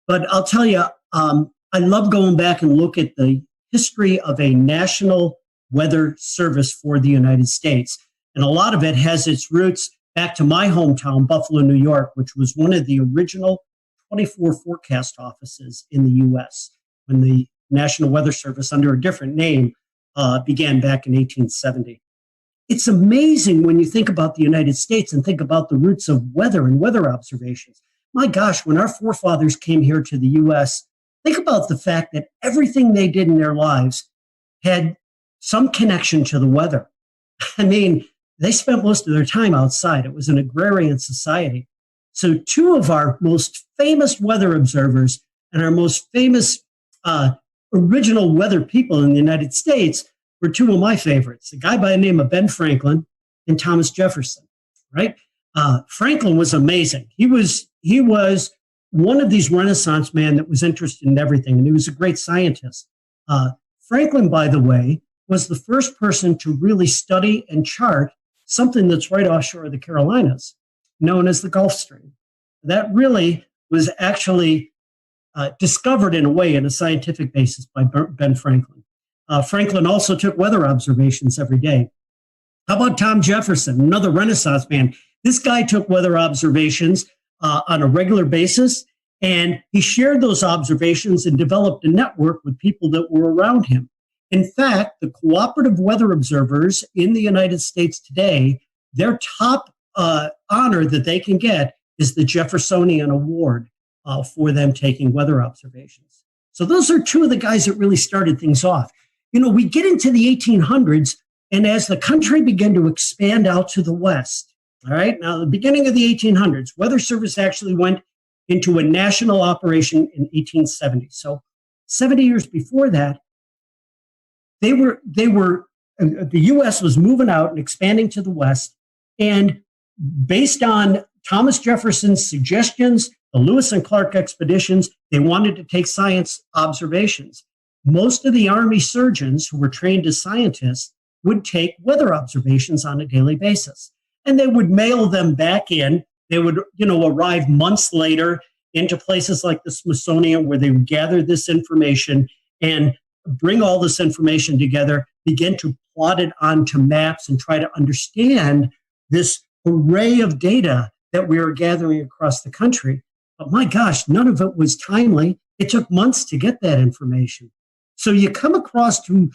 A: But I'll tell you, I love going back and look at the history of a National Weather Service for the United States. And a lot of it has its roots back to my hometown, Buffalo, New York, which was one of the original 24 forecast offices in the U.S. when the National Weather Service, under a different name, began back in 1870. It's amazing when you think about the United States and think about the roots of weather and weather observations. My gosh, when our forefathers came here to the U.S., think about the fact that everything they did in their lives had some connection to the weather. I mean, they spent most of their time outside. It was an agrarian society. So 2 of our most famous weather observers and our most famous original weather people in the United States were 2 of my favorites, a guy by the name of Ben Franklin and Thomas Jefferson, right? Franklin was amazing. He was one of these Renaissance men that was interested in everything, and he was a great scientist. Franklin, by the way, was the first person to really study and chart something that's right offshore of the Carolinas, known as the Gulf Stream. That really was actually discovered in a way in a scientific basis by Ben Franklin. Franklin also took weather observations every day. How about Tom Jefferson, another Renaissance man? This guy took weather observations on a regular basis, and he shared those observations and developed a network with people that were around him. In fact, the cooperative weather observers in the United States today, their top honor that they can get is the Jeffersonian Award for them taking weather observations. So those are 2 of the guys that really started things off. You know, we get into the 1800s, and as the country began to expand out to the west, all right, now the beginning of the 1800s, Weather Service actually went into a national operation in 1870. So 70 years before that, the U.S. was moving out and expanding to the west, and based on Thomas Jefferson's suggestions, the Lewis and Clark expeditions, they wanted to take science observations. Most of the Army surgeons who were trained as scientists would take weather observations on a daily basis. and they would mail them back in. They would, arrive months later into places like the Smithsonian, where they would gather this information and bring all this information together, begin to plot it onto maps and try to understand this array of data that we were gathering across the country. But my gosh, none of it was timely. It took months to get that information. So you come across to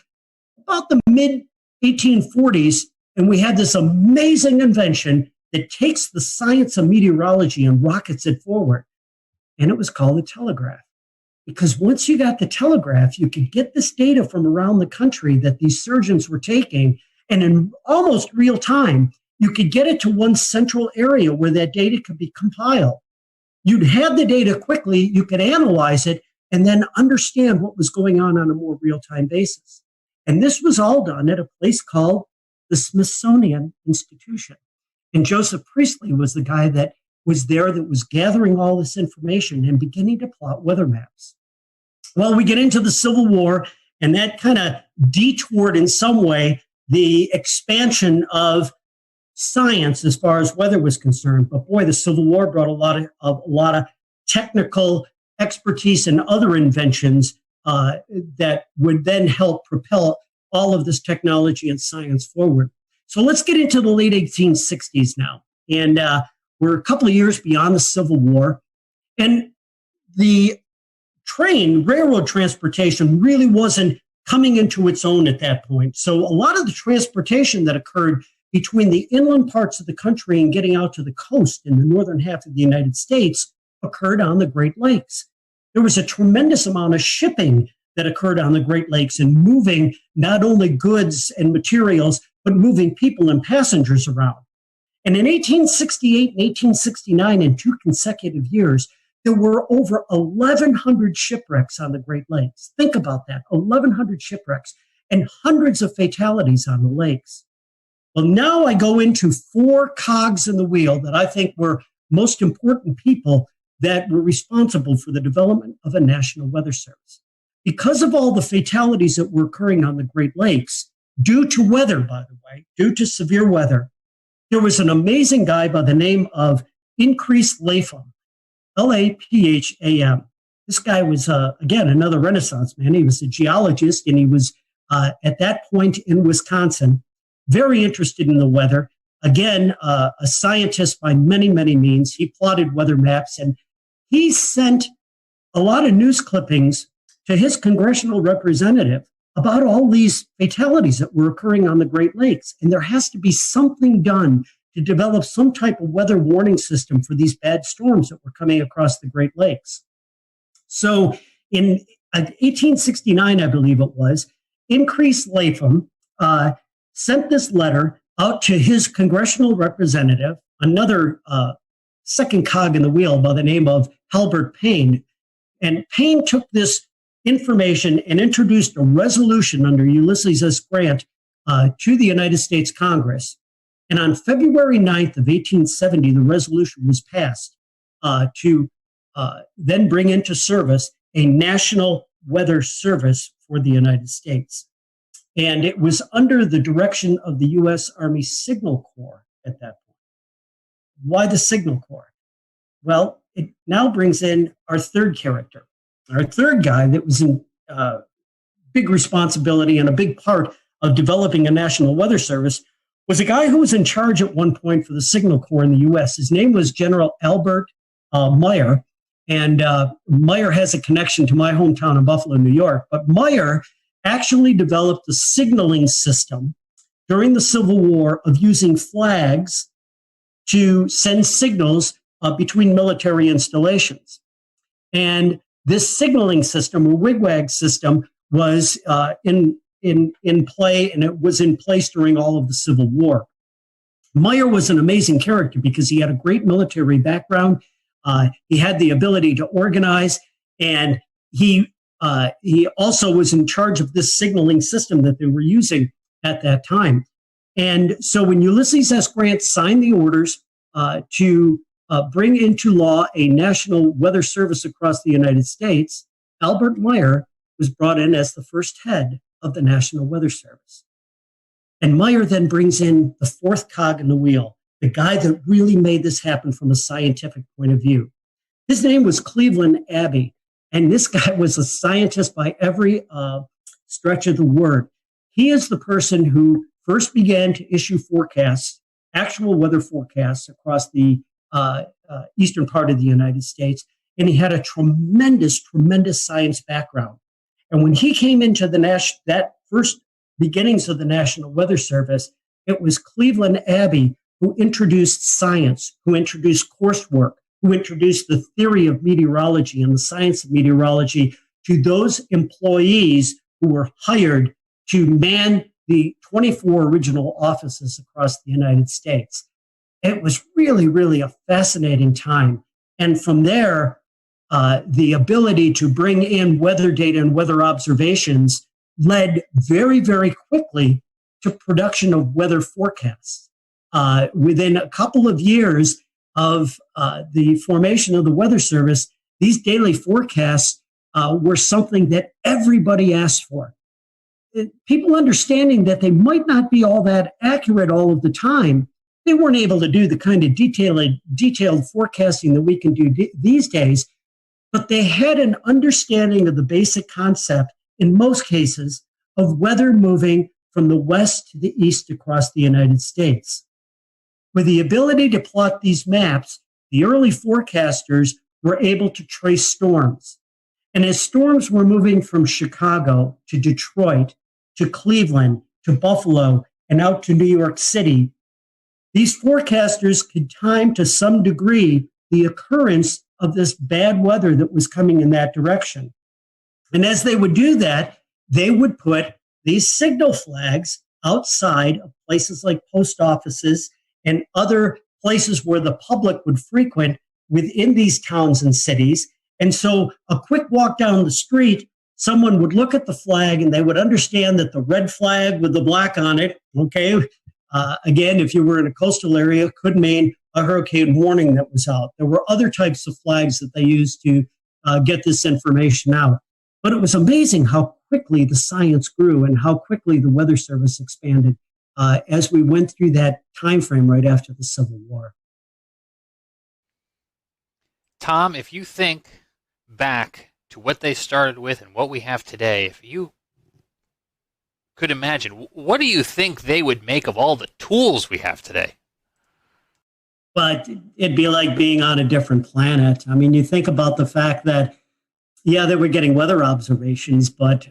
A: about the mid 1840s, and we had this amazing invention that takes the science of meteorology and rockets it forward. And it was called the telegraph. Because once you got the telegraph, you could get this data from around the country that these surgeons were taking, and in almost real time, you could get it to one central area where that data could be compiled. You'd have the data quickly, you could analyze it, and then understand what was going on a more real-time basis. And this was all done at a place called the Smithsonian Institution. And Joseph Priestley was the guy that was there, that was gathering all this information and beginning to plot weather maps. Well, we get into the Civil War, and that kind of detoured in some way the expansion of science as far as weather was concerned. But boy, the Civil War brought a lot of technical expertise and other inventions that would then help propel all of this technology and science forward. So let's get into the late 1860s now. And we're a couple of years beyond the Civil War. And the railroad transportation really wasn't coming into its own at that point. So a lot of the transportation that occurred between the inland parts of the country and getting out to the coast in the northern half of the United States occurred on the Great Lakes. There was a tremendous amount of shipping that occurred on the Great Lakes and moving not only goods and materials, but moving people and passengers around. And in 1868 and 1869, in 2 consecutive years, there were over 1,100 shipwrecks on the Great Lakes. Think about that, 1,100 shipwrecks and hundreds of fatalities on the lakes. Well, now I go into 4 cogs in the wheel that I think were most important people that were responsible for the development of a national weather service. Because of all the fatalities that were occurring on the Great Lakes, due to weather, by the way, due to severe weather, there was an amazing guy by the name of Increase Lapham, Lapham. This guy was, again, another Renaissance man. He was a geologist, and he was, at that point in Wisconsin, very interested in the weather. Again, a scientist by many, many means. He plotted weather maps, and he sent a lot of news clippings to his congressional representative about all these fatalities that were occurring on the Great Lakes. And there has to be something done to develop some type of weather warning system for these bad storms that were coming across the Great Lakes. So in 1869, I believe it was, Increase Lapham sent this letter out to his congressional representative, another second cog in the wheel by the name of Halbert Payne. And Payne took this information and introduced a resolution under Ulysses S. Grant to the United States Congress. And on February 9th of 1870, the resolution was passed to then bring into service a national weather service for the United States. And it was under the direction of the U.S. Army Signal Corps at that point. Why the Signal Corps? Well, it now brings in our third character. Our third guy that was in big responsibility and a big part of developing a national weather service was a guy who was in charge at one point for the Signal Corps in the U.S. His name was General Albert Meyer. And Meyer has a connection to my hometown of Buffalo, New York. But Meyer actually developed a signaling system during the Civil War of using flags to send signals between military installations. And this signaling system, or wigwag system, was in play, and it was in place during all of the Civil War. Meyer was an amazing character because he had a great military background. He had the ability to organize, and he also was in charge of this signaling system that they were using at that time. And so when Ulysses S. Grant signed the orders to bring into law a national weather service across the United States, Albert Meyer was brought in as the first head of the National Weather Service. And Meyer then brings in the fourth cog in the wheel, the guy that really made this happen from a scientific point of view. His name was Cleveland Abbey, and this guy was a scientist by every stretch of the word. He is the person who first began to issue forecasts, actual weather forecasts across the eastern part of the United States, and he had a tremendous, tremendous science background. And when he came into that first beginnings of the National Weather Service, it was Cleveland Abbey who introduced science, who introduced coursework, who introduced the theory of meteorology and the science of meteorology to those employees who were hired to man the 24 original offices across the United States. It was really, really a fascinating time. And from there, the ability to bring in weather data and weather observations led very, very quickly to production of weather forecasts. Within a couple of years of the formation of the Weather Service, these daily forecasts were something that everybody asked for. People understanding that they might not be all that accurate all of the time, they weren't able to do the kind of detailed forecasting that we can do these days, but they had an understanding of the basic concept, in most cases, of weather moving from the west to the east across the United States. With the ability to plot these maps, the early forecasters were able to trace storms. And as storms were moving from Chicago to Detroit to Cleveland to Buffalo and out to New York City, these forecasters could time to some degree the occurrence of this bad weather that was coming in that direction. And as they would do that, they would put these signal flags outside of places like post offices and other places where the public would frequent within these towns and cities. And so a quick walk down the street, someone would look at the flag and they would understand that the red flag with the black on it, okay, again, if you were in a coastal area, could mean a hurricane warning that was out. There were other types of flags that they used to get this information out. But it was amazing how quickly the science grew and how quickly the Weather Service expanded as we went through that time frame right after the Civil War.
P: Tom, if you think back to what they started with and what we have today, if you could imagine, what do you think they would make of all the tools we have today?
A: But it'd be like being on a different planet. I mean, you think about the fact that, yeah, they were getting weather observations, but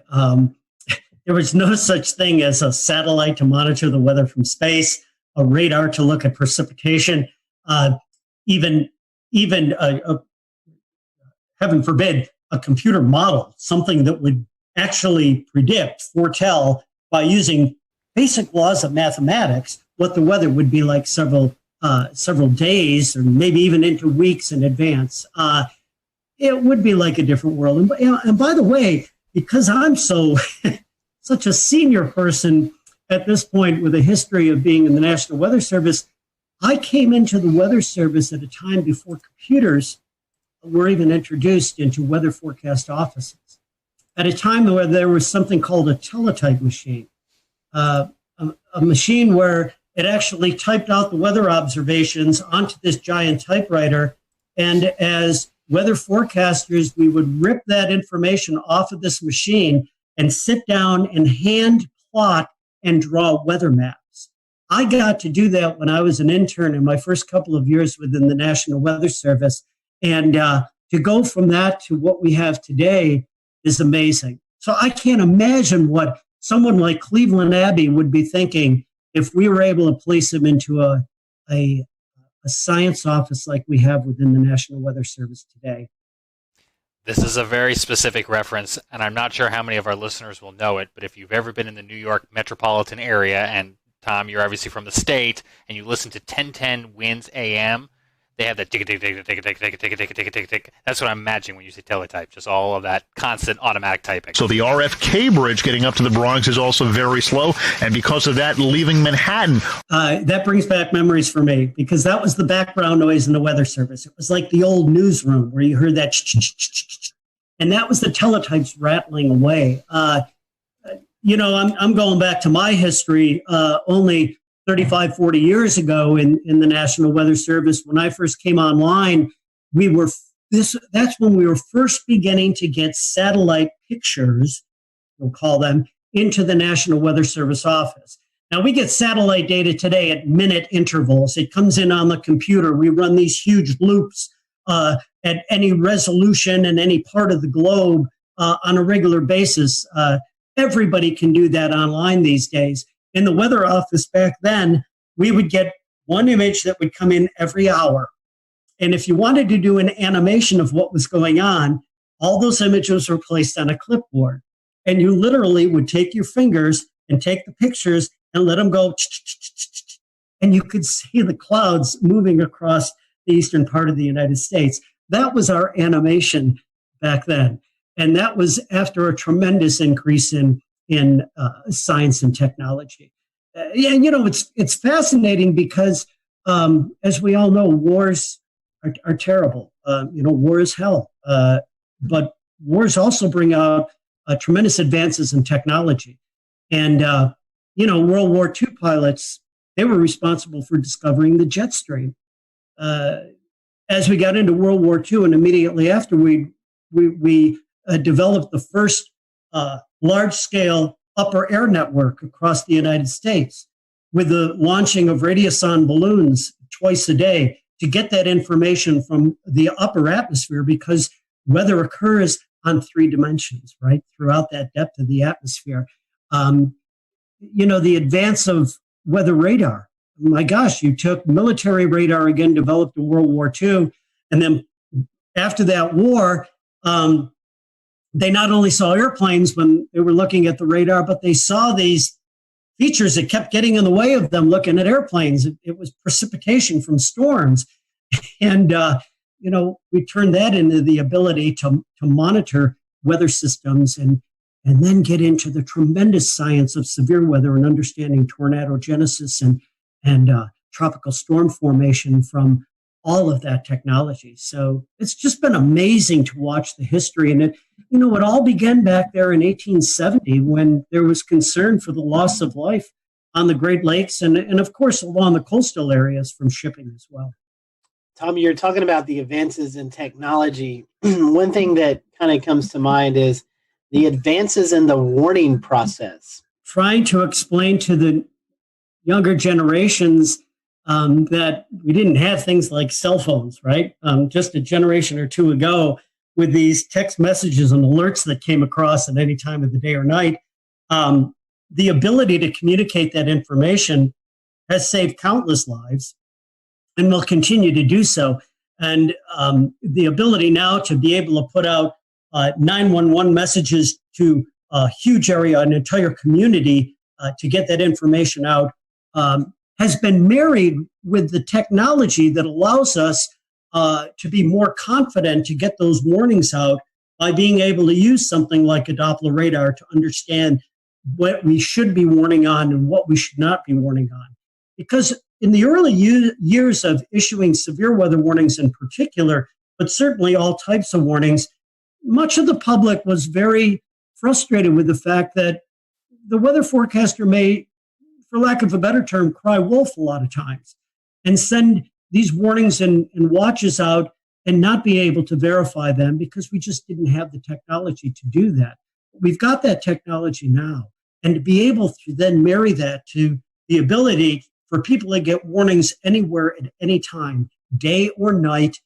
A: there was no such thing as a satellite to monitor the weather from space, a radar to look at precipitation, even heaven forbid, a computer model, something that would actually foretell by using basic laws of mathematics what the weather would be like several days or maybe even into weeks in advance. It would be like a different world. And by the way, because I'm such a senior person at this point with a history of being in the National Weather Service, I came into the Weather Service at a time before computers were even introduced into weather forecast offices, at a time where there was something called a teletype machine, a machine where it actually typed out the weather observations onto this giant typewriter. And as weather forecasters, we would rip that information off of this machine and sit down and hand plot and draw weather maps. I got to do that when I was an intern in my first couple of years within the National Weather Service. And to go from that to what we have today is amazing. So I can't imagine what someone like Cleveland Abbey would be thinking if we were able to place him into a science office like we have within the National Weather Service today.
P: This is a very specific reference, and I'm not sure how many of our listeners will know it, but if you've ever been in the New York metropolitan area, and Tom, you're obviously from the state, and you listen to 1010 Winds AM, they have that tick, tick, tick, tick, tick, tick, tick, tick, tick, tick, tick. That's what I'm imagining when you say teletype, just all of that constant automatic typing.
D: So the RFK bridge getting up to the Bronx is also very slow, and because of that, leaving Manhattan.
A: That brings back memories for me, because that was the background noise in the Weather Service. It was like the old newsroom where you heard that and that was the teletypes rattling away. I'm going back to my history only 35, 40 years ago in the National Weather Service. When I first came online, that's when we were first beginning to get satellite pictures, we'll call them, into the National Weather Service office. Now, we get satellite data today at minute intervals. It comes in on the computer. We run these huge loops at any resolution in any part of the globe on a regular basis. Everybody can do that online these days. In the weather office back then, we would get one image that would come in every hour. And if you wanted to do an animation of what was going on, all those images were placed on a clipboard. And you literally would take your fingers and take the pictures and let them go, and you could see the clouds moving across the eastern part of the United States. That was our animation back then. And that was after a tremendous increase in science and technology. It's fascinating because, as we all know, wars are terrible. War is hell. But wars also bring out tremendous advances in technology. And, World War II pilots, they were responsible for discovering the jet stream. As we got into World War II and immediately after, we developed the first large-scale upper air network across the United States with the launching of radiosonde balloons twice a day to get that information from the upper atmosphere, because weather occurs on 3 dimensions, right, throughout that depth of the atmosphere. The advance of weather radar. My gosh, you took military radar, again, developed in World War II, and then after that war, they not only saw airplanes when they were looking at the radar, but they saw these features that kept getting in the way of them looking at airplanes. It was precipitation from storms. And, we turned that into the ability to monitor weather systems and then get into the tremendous science of severe weather and understanding tornado genesis and tropical storm formation from all of that technology. So it's just been amazing to watch the history. And it all began back there in 1870 when there was concern for the loss of life on the Great Lakes and of course, along the coastal areas from shipping as well.
C: Tommy, you're talking about the advances in technology. One thing that kind of comes to mind is the advances in the warning process.
A: Trying to explain to the younger generations that we didn't have things like cell phones, right? Just a generation or two ago, with these text messages and alerts that came across at any time of the day or night, the ability to communicate that information has saved countless lives and will continue to do so. And the ability now to be able to put out 911 messages to a huge area, an entire community, to get that information out, has been married with the technology that allows us to be more confident to get those warnings out by being able to use something like a Doppler radar to understand what we should be warning on and what we should not be warning on. Because in the early years of issuing severe weather warnings in particular, but certainly all types of warnings, much of the public was very frustrated with the fact that the weather forecaster may, for lack of a better term, cry wolf a lot of times and send these warnings and watches out and not be able to verify them because we just didn't have the technology to do that. We've got that technology now. And to be able to then marry that to the ability for people to get warnings anywhere at any time, day or night,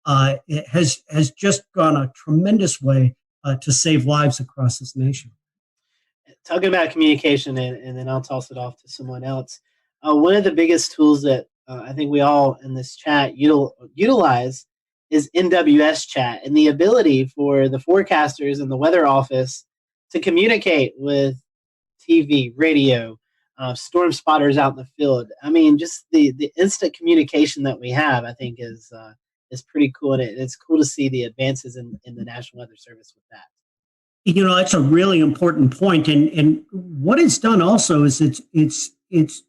A: it has just gone a tremendous way to save lives across this nation.
C: Talking about communication, and then I'll toss it off to someone else. One of the biggest tools that I think we all in this chat utilize is NWS chat, and the ability for the forecasters and the weather office to communicate with TV, radio, storm spotters out in the field. I mean, just the instant communication that we have, I think, is pretty cool, and it's cool to see the advances in the National Weather Service with that.
A: That's a really important point, and what it's done also is it's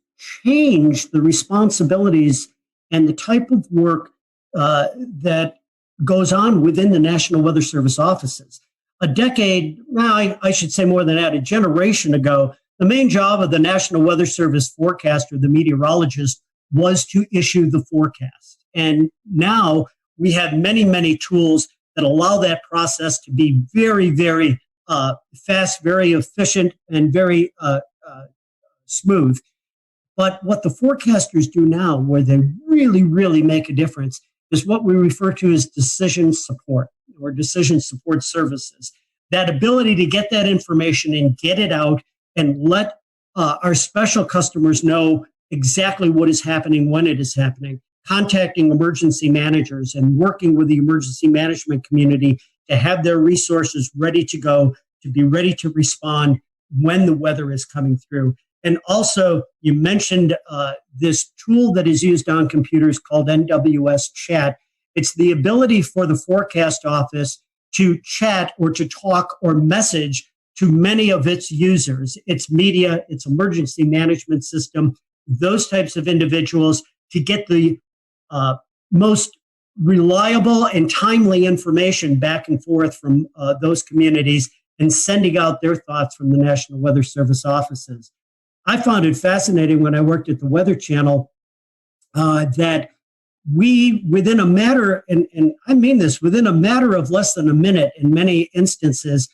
A: changed the responsibilities and the type of work that goes on within the National Weather Service offices. A decade, now I should say more than that, a generation ago, The main job of the National Weather Service forecaster, the meteorologist, was to issue the forecast. And now we have many, many tools that allow that process to be very, very fast, very efficient, and very smooth. But what the forecasters do now, where they really, really make a difference, is what we refer to as decision support or decision support services. That ability to get that information and get it out and let our special customers know exactly what is happening when it is happening, contacting emergency managers and working with the emergency management community to have their resources ready to go, to be ready to respond when the weather is coming through. And also, you mentioned this tool that is used on computers called NWS Chat. It's the ability for the forecast office to chat or to talk or message to many of its users, its media, its emergency management system, those types of individuals, to get the most reliable and timely information back and forth from those communities and sending out their thoughts from the National Weather Service offices. I found it fascinating when I worked at the Weather Channel that we, within a matter, and I mean this, within a matter of less than a minute in many instances,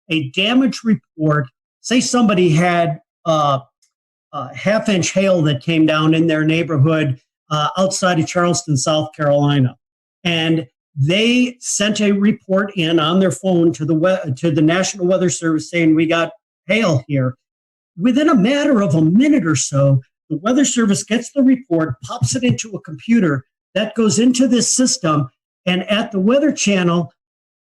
A: a damage report, say somebody had half-inch hail that came down in their neighborhood outside of Charleston, South Carolina, and they sent a report in on their phone to the National Weather Service saying, we got hail here. Within a matter of a minute or so, the Weather Service gets the report, pops it into a computer that goes into this system, and at the Weather Channel,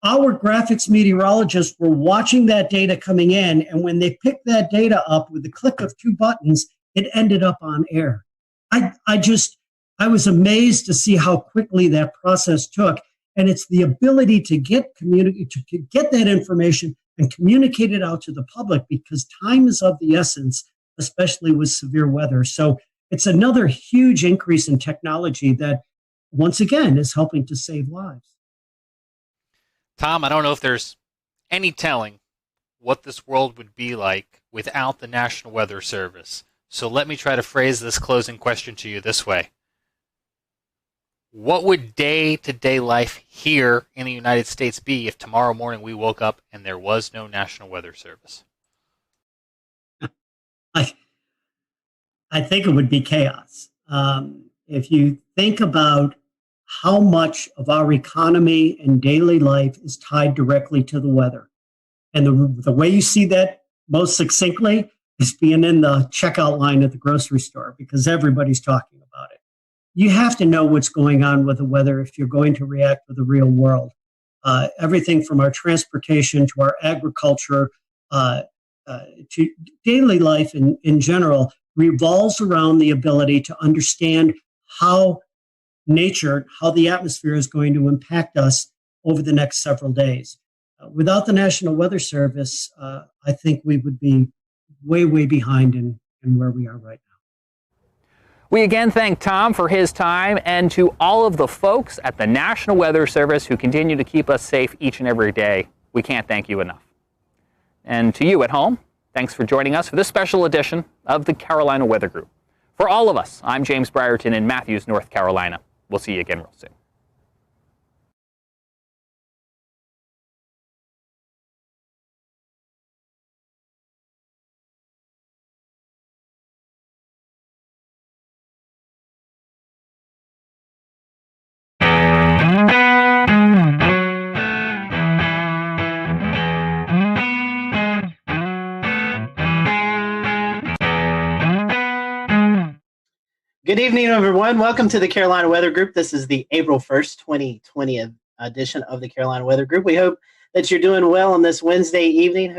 A: our graphics meteorologists were watching that data coming in, and when they picked that data up with the click of two buttons, it ended up on air. I was amazed to see how quickly that process took, and it's the ability to get that information and communicate it out to the public, because time is of the essence, especially with severe weather. So it's another huge increase in technology that, once again, is helping to save lives.
P: Tom, I don't know if there's any telling what this world would be like without the National Weather Service. So let me try to phrase this closing question to you this way. What would day-to-day life here in the United States be if tomorrow morning we woke up and there was no National Weather Service?
A: I think it would be chaos. If you think about how much of our economy and daily life is tied directly to the weather, and the way you see that most succinctly is being in the checkout line at the grocery store, because everybody's talking about it. You have to know what's going on with the weather if you're going to react with the real world. Everything from our transportation to our agriculture to daily life in general revolves around the ability to understand how nature, how the atmosphere is going to impact us over the next several days. Without the National Weather Service, I think we would be way, way behind in where we are right now.
B: We again thank Tom for his time, and to all of the folks at the National Weather Service who continue to keep us safe each and every day. We can't thank you enough. And to you at home, thanks for joining us for this special edition of the Carolina Weather Group. For all of us, I'm James Brierton in Matthews, North Carolina. We'll see you again real soon.
C: Good evening, everyone. Welcome to the Carolina Weather Group. This is the April 1st, 2020 edition of the Carolina Weather Group. We hope that you're doing well on this Wednesday evening,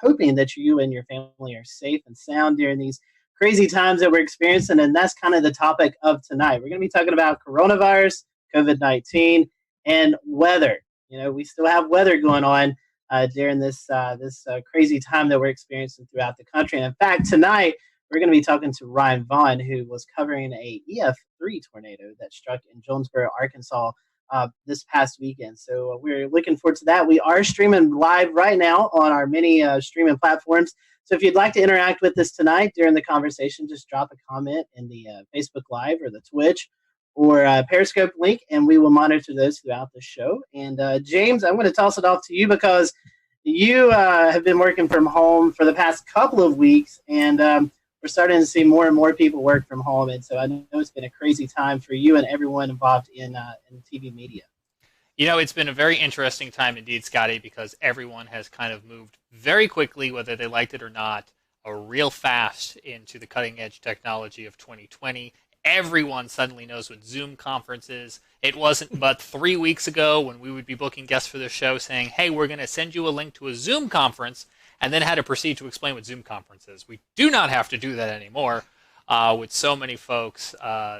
C: hoping that you and your family are safe and sound during these crazy times that we're experiencing, and that's kind of the topic of tonight. We're going to be talking about coronavirus, COVID-19, and weather. You know, we still have weather going on during this crazy time that we're experiencing throughout the country. And in fact, tonight, we're going to be talking to Ryan Vaughn, who was covering a EF3 tornado that struck in Jonesboro, Arkansas this past weekend. So we're looking forward to that. We are streaming live right now on our many streaming platforms. So if you'd like to interact with us tonight during the conversation, just drop a comment in the Facebook Live or the Twitch or Periscope link, and we will monitor those throughout the show. And James, I'm going to toss it off to you because you have been working from home for the past couple of weeks, and we're starting to see more and more people work from home. And so I know it's been a crazy time for you and everyone involved in TV media.
P: You know, it's been a very interesting time indeed, Scotty, because everyone has kind of moved very quickly, whether they liked it or not, real fast into the cutting-edge technology of 2020. Everyone suddenly knows what Zoom conference is. It wasn't but 3 weeks ago when we would be booking guests for the show saying, hey, we're going to send you a link to a Zoom conference, and then had to proceed to explain what Zoom conference is. We do not have to do that anymore with so many folks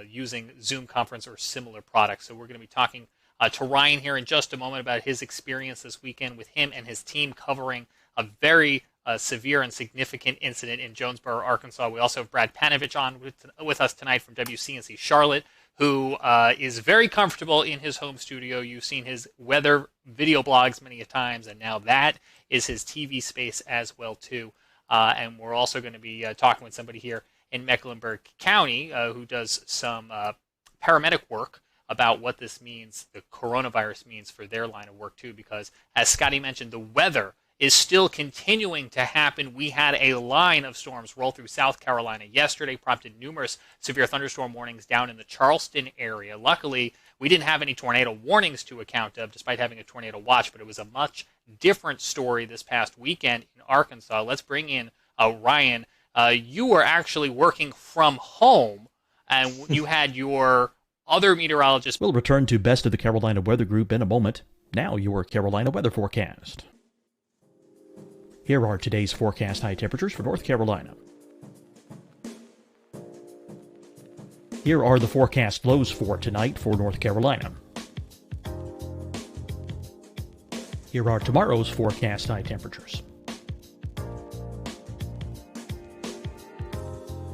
P: using Zoom conference or similar products. So we're going to be talking to Ryan here in just a moment about his experience this weekend with him and his team covering a very severe and significant incident in Jonesboro, Arkansas. We also have Brad Panovich on with us tonight from WCNC Charlotte, who is very comfortable in his home studio. You've seen his weather video blogs many a times, and now that is his TV space as well, too. And we're also going to be talking with somebody here in Mecklenburg County who does some paramedic work about what this means, the coronavirus means for their line of work, too, because, as Scotty mentioned, the weather is still continuing to happen. We had a line of storms roll through South Carolina yesterday, prompted numerous severe thunderstorm warnings down in the Charleston area. Luckily, we didn't have any tornado warnings to account of, despite having a tornado watch, but it was a much different story this past weekend in Arkansas. Let's bring in Ryan. You were actually working from home, and you had your other meteorologists.
H: We'll return to Best of the Carolina Weather Group in a moment. Now your Carolina weather forecast. Here are today's forecast high temperatures for North Carolina. Here are the forecast lows for tonight for North Carolina. Here are tomorrow's forecast high temperatures.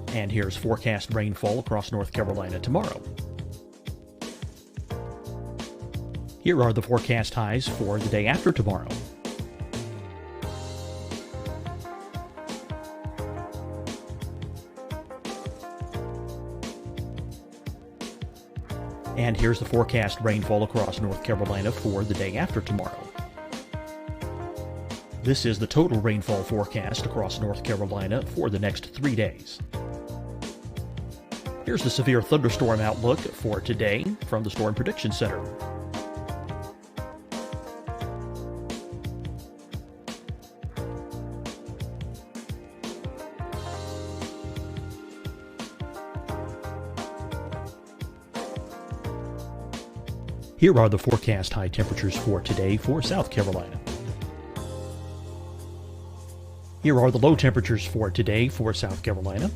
H: And here's forecast rainfall across North Carolina tomorrow. Here are the forecast highs for the day after tomorrow. And here's the forecast rainfall across North Carolina for the day after tomorrow. This is the total rainfall forecast across North Carolina for the next 3 days. Here's the severe thunderstorm outlook for today from the Storm Prediction Center. Here are the forecast high temperatures for today for South Carolina. Here are the low temperatures for today for South Carolina.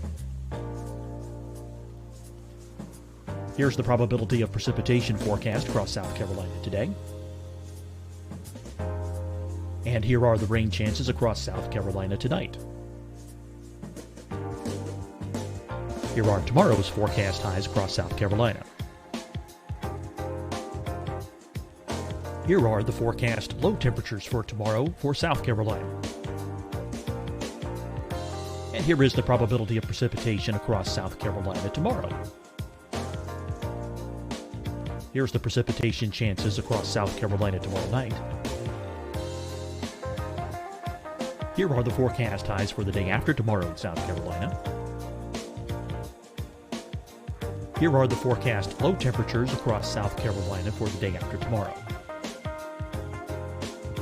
H: Here's the probability of precipitation forecast across South Carolina today. And here are the rain chances across South Carolina tonight. Here are tomorrow's forecast highs across South Carolina. Here are the forecast low temperatures for tomorrow for South Carolina. And here is the probability of precipitation across South Carolina tomorrow. Here's the precipitation chances across South Carolina tomorrow night. Here are the forecast highs for the day after tomorrow in South Carolina. Here are the forecast low temperatures across South Carolina for the day after tomorrow.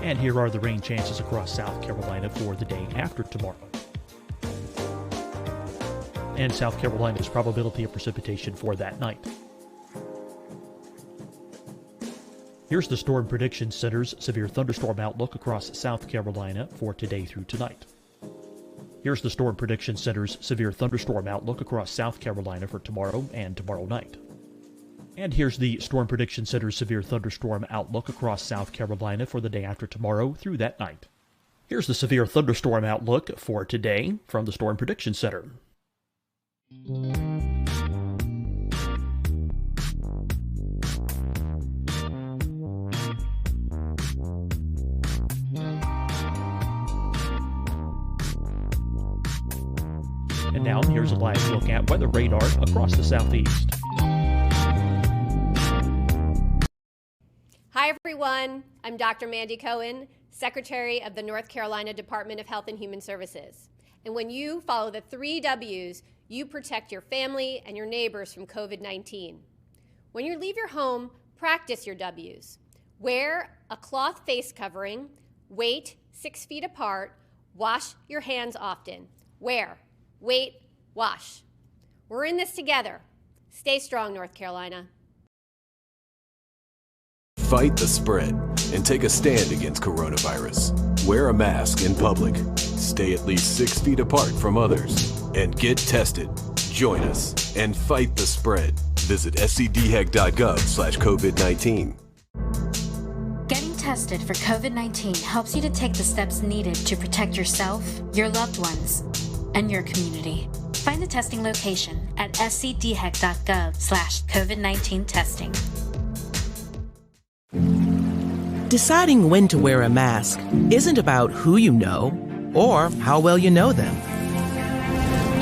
H: And here are the rain chances across South Carolina for the day after tomorrow. And South Carolina's probability of precipitation for that night. Here's the Storm Prediction Center's severe thunderstorm outlook across South Carolina for today through tonight. Here's the Storm Prediction Center's severe thunderstorm outlook across South Carolina for tomorrow and tomorrow night. And here's the Storm Prediction Center's severe thunderstorm outlook across South Carolina for the day after tomorrow through that night. Here's the severe thunderstorm outlook for today from the Storm Prediction Center. And now here's a live look at weather radar across the southeast.
I: Hi, everyone. I'm Dr. Mandy Cohen, Secretary of the North Carolina Department of Health and Human Services. And when you follow the 3 W's, you protect your family and your neighbors from COVID-19. When you leave your home, practice your W's. Wear a cloth face covering, wait 6 feet apart, wash your hands often. Wear, wait, wash. We're in this together. Stay strong, North Carolina.
J: Fight the spread and take a stand against coronavirus. Wear a mask in public. Stay at least 6 feet apart from others. And get tested. Join us and fight the spread. Visit scdhec.gov/COVID-19.
K: Getting tested for COVID-19 helps you to take the steps needed to protect yourself, your loved ones, and your community. Find the testing location at scdhec.gov/COVID-19 testing.
L: Deciding when to wear a mask isn't about who you know or how well you know them.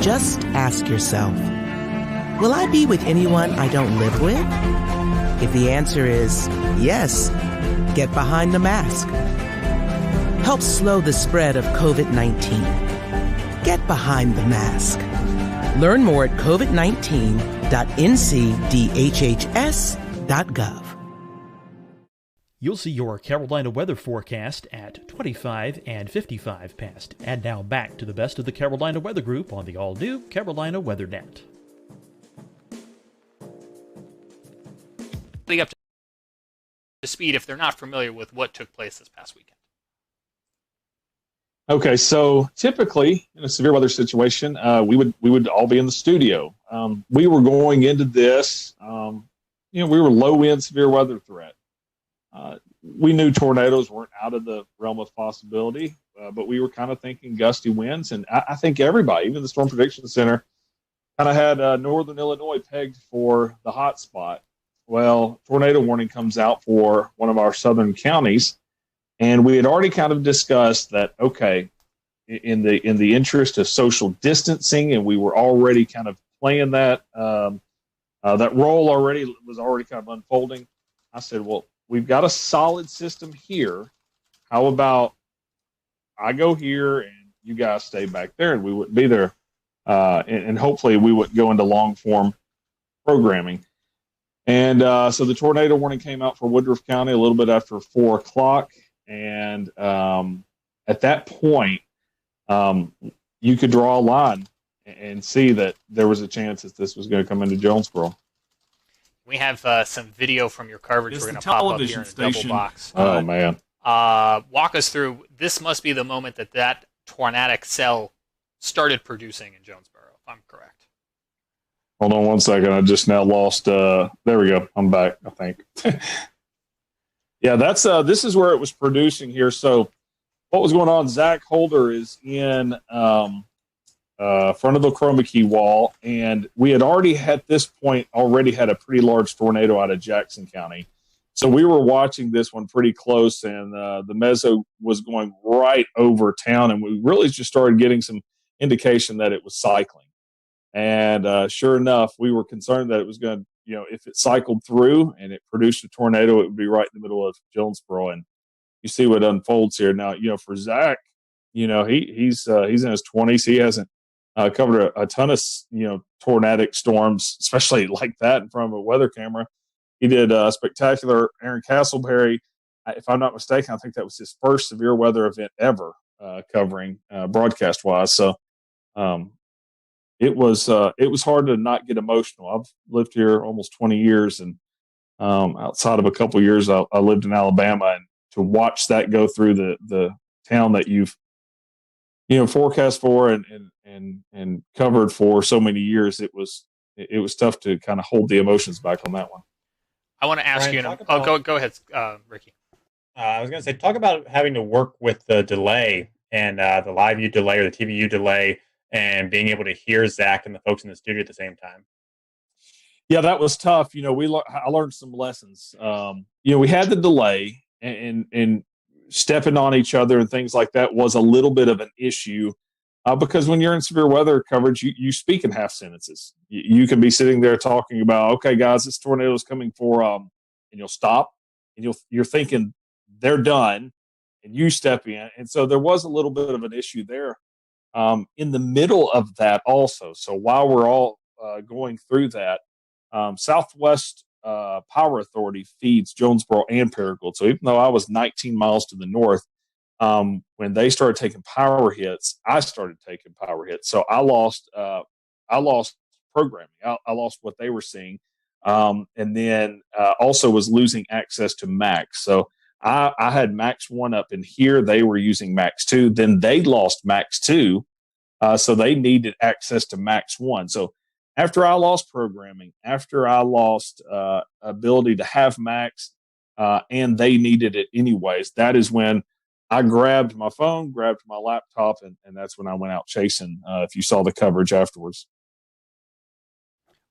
L: Just ask yourself, will I be with anyone I don't live with? If the answer is yes, get behind the mask. Help slow the spread of COVID-19. Get behind the mask. Learn more at covid19.ncdhhs.gov.
H: You'll see your Carolina weather forecast at 25 and 55 past. And now back to the best of the Carolina Weather Group on the all-new Carolina Weather Net.
P: Up to speed if they're not familiar with what took place this past weekend.
N: Okay, so typically in a severe weather situation, we would all be in the studio. We were going into this, we were low end severe weather threat. We knew tornadoes weren't out of the realm of possibility, but we were kind of thinking gusty winds, and I think everybody, even the Storm Prediction Center, kind of had northern Illinois pegged for the hot spot. Well, tornado warning comes out for one of our southern counties, and we had already kind of discussed that, okay, in the interest of social distancing, and we were already kind of playing that that role already was already kind of unfolding. I said, well, we've got a solid system here. How about I go here and you guys stay back there, and we wouldn't be there, and hopefully we wouldn't go into long form programming. And so the tornado warning came out for Woodruff County a little bit after 4 o'clock. And at that point, you could draw a line and see that there was a chance that this was going to come into Jonesboro.
P: We have some video from your coverage. We're going to pop up here in a double box.
N: Oh, man.
P: Walk us through. This must be the moment that tornadic cell started producing in Jonesboro, if I'm correct.
N: Hold on one second. I just now lost. There we go. I'm back, I think. Yeah, that's this is where it was producing here. So what was going on? Zach Holder is in front of the chroma key wall, and we had already at this point had a pretty large tornado out of Jackson County. So we were watching this one pretty close, and the meso was going right over town, and we really just started getting some indication that it was cycling. And sure enough, we were concerned that it was going to, if it cycled through and it produced a tornado, it would be right in the middle of Jonesboro. And you see what unfolds here. Now, for Zach, he's in his 20s. He hasn't covered a ton of, tornadic storms, especially like that in front of a weather camera. He did spectacular Aaron Castleberry. If I'm not mistaken, I think that was his first severe weather event ever covering broadcast wise. So, it was hard to not get emotional. I've lived here almost 20 years, and outside of a couple of years, I lived in Alabama, and to watch that go through the town that you've forecast for and covered for so many years, it was tough to kind of hold the emotions back on that one.
P: I want to ask
O: Brian,
P: go ahead, Ricky.
O: I was going to say, talk about having to work with the delay and the live view delay or the TVU delay, and being able to hear Zach and the folks in the studio at the same time.
N: Yeah, that was tough. I learned some lessons. We had the delay, and stepping on each other and things like that was a little bit of an issue. because when you're in severe weather coverage, you speak in half sentences. You can be sitting there talking about, okay, guys, this tornado is coming for, and you'll stop, and you're thinking they're done, and you step in. And so there was a little bit of an issue there in the middle of that also. So while we're all going through that, Southwest Power Authority feeds Jonesboro and Paragould. So even though I was 19 miles to the north, when they started taking power hits, I started taking power hits. So I lost programming. I lost what they were seeing, and then also was losing access to Max. So I had Max 1 up in here. They were using Max 2. Then they lost Max 2, so they needed access to Max 1. So after I lost programming, after I lost ability to have Max, and they needed it anyways, that is when I grabbed my phone, grabbed my laptop, and that's when I went out chasing, if you saw the coverage afterwards.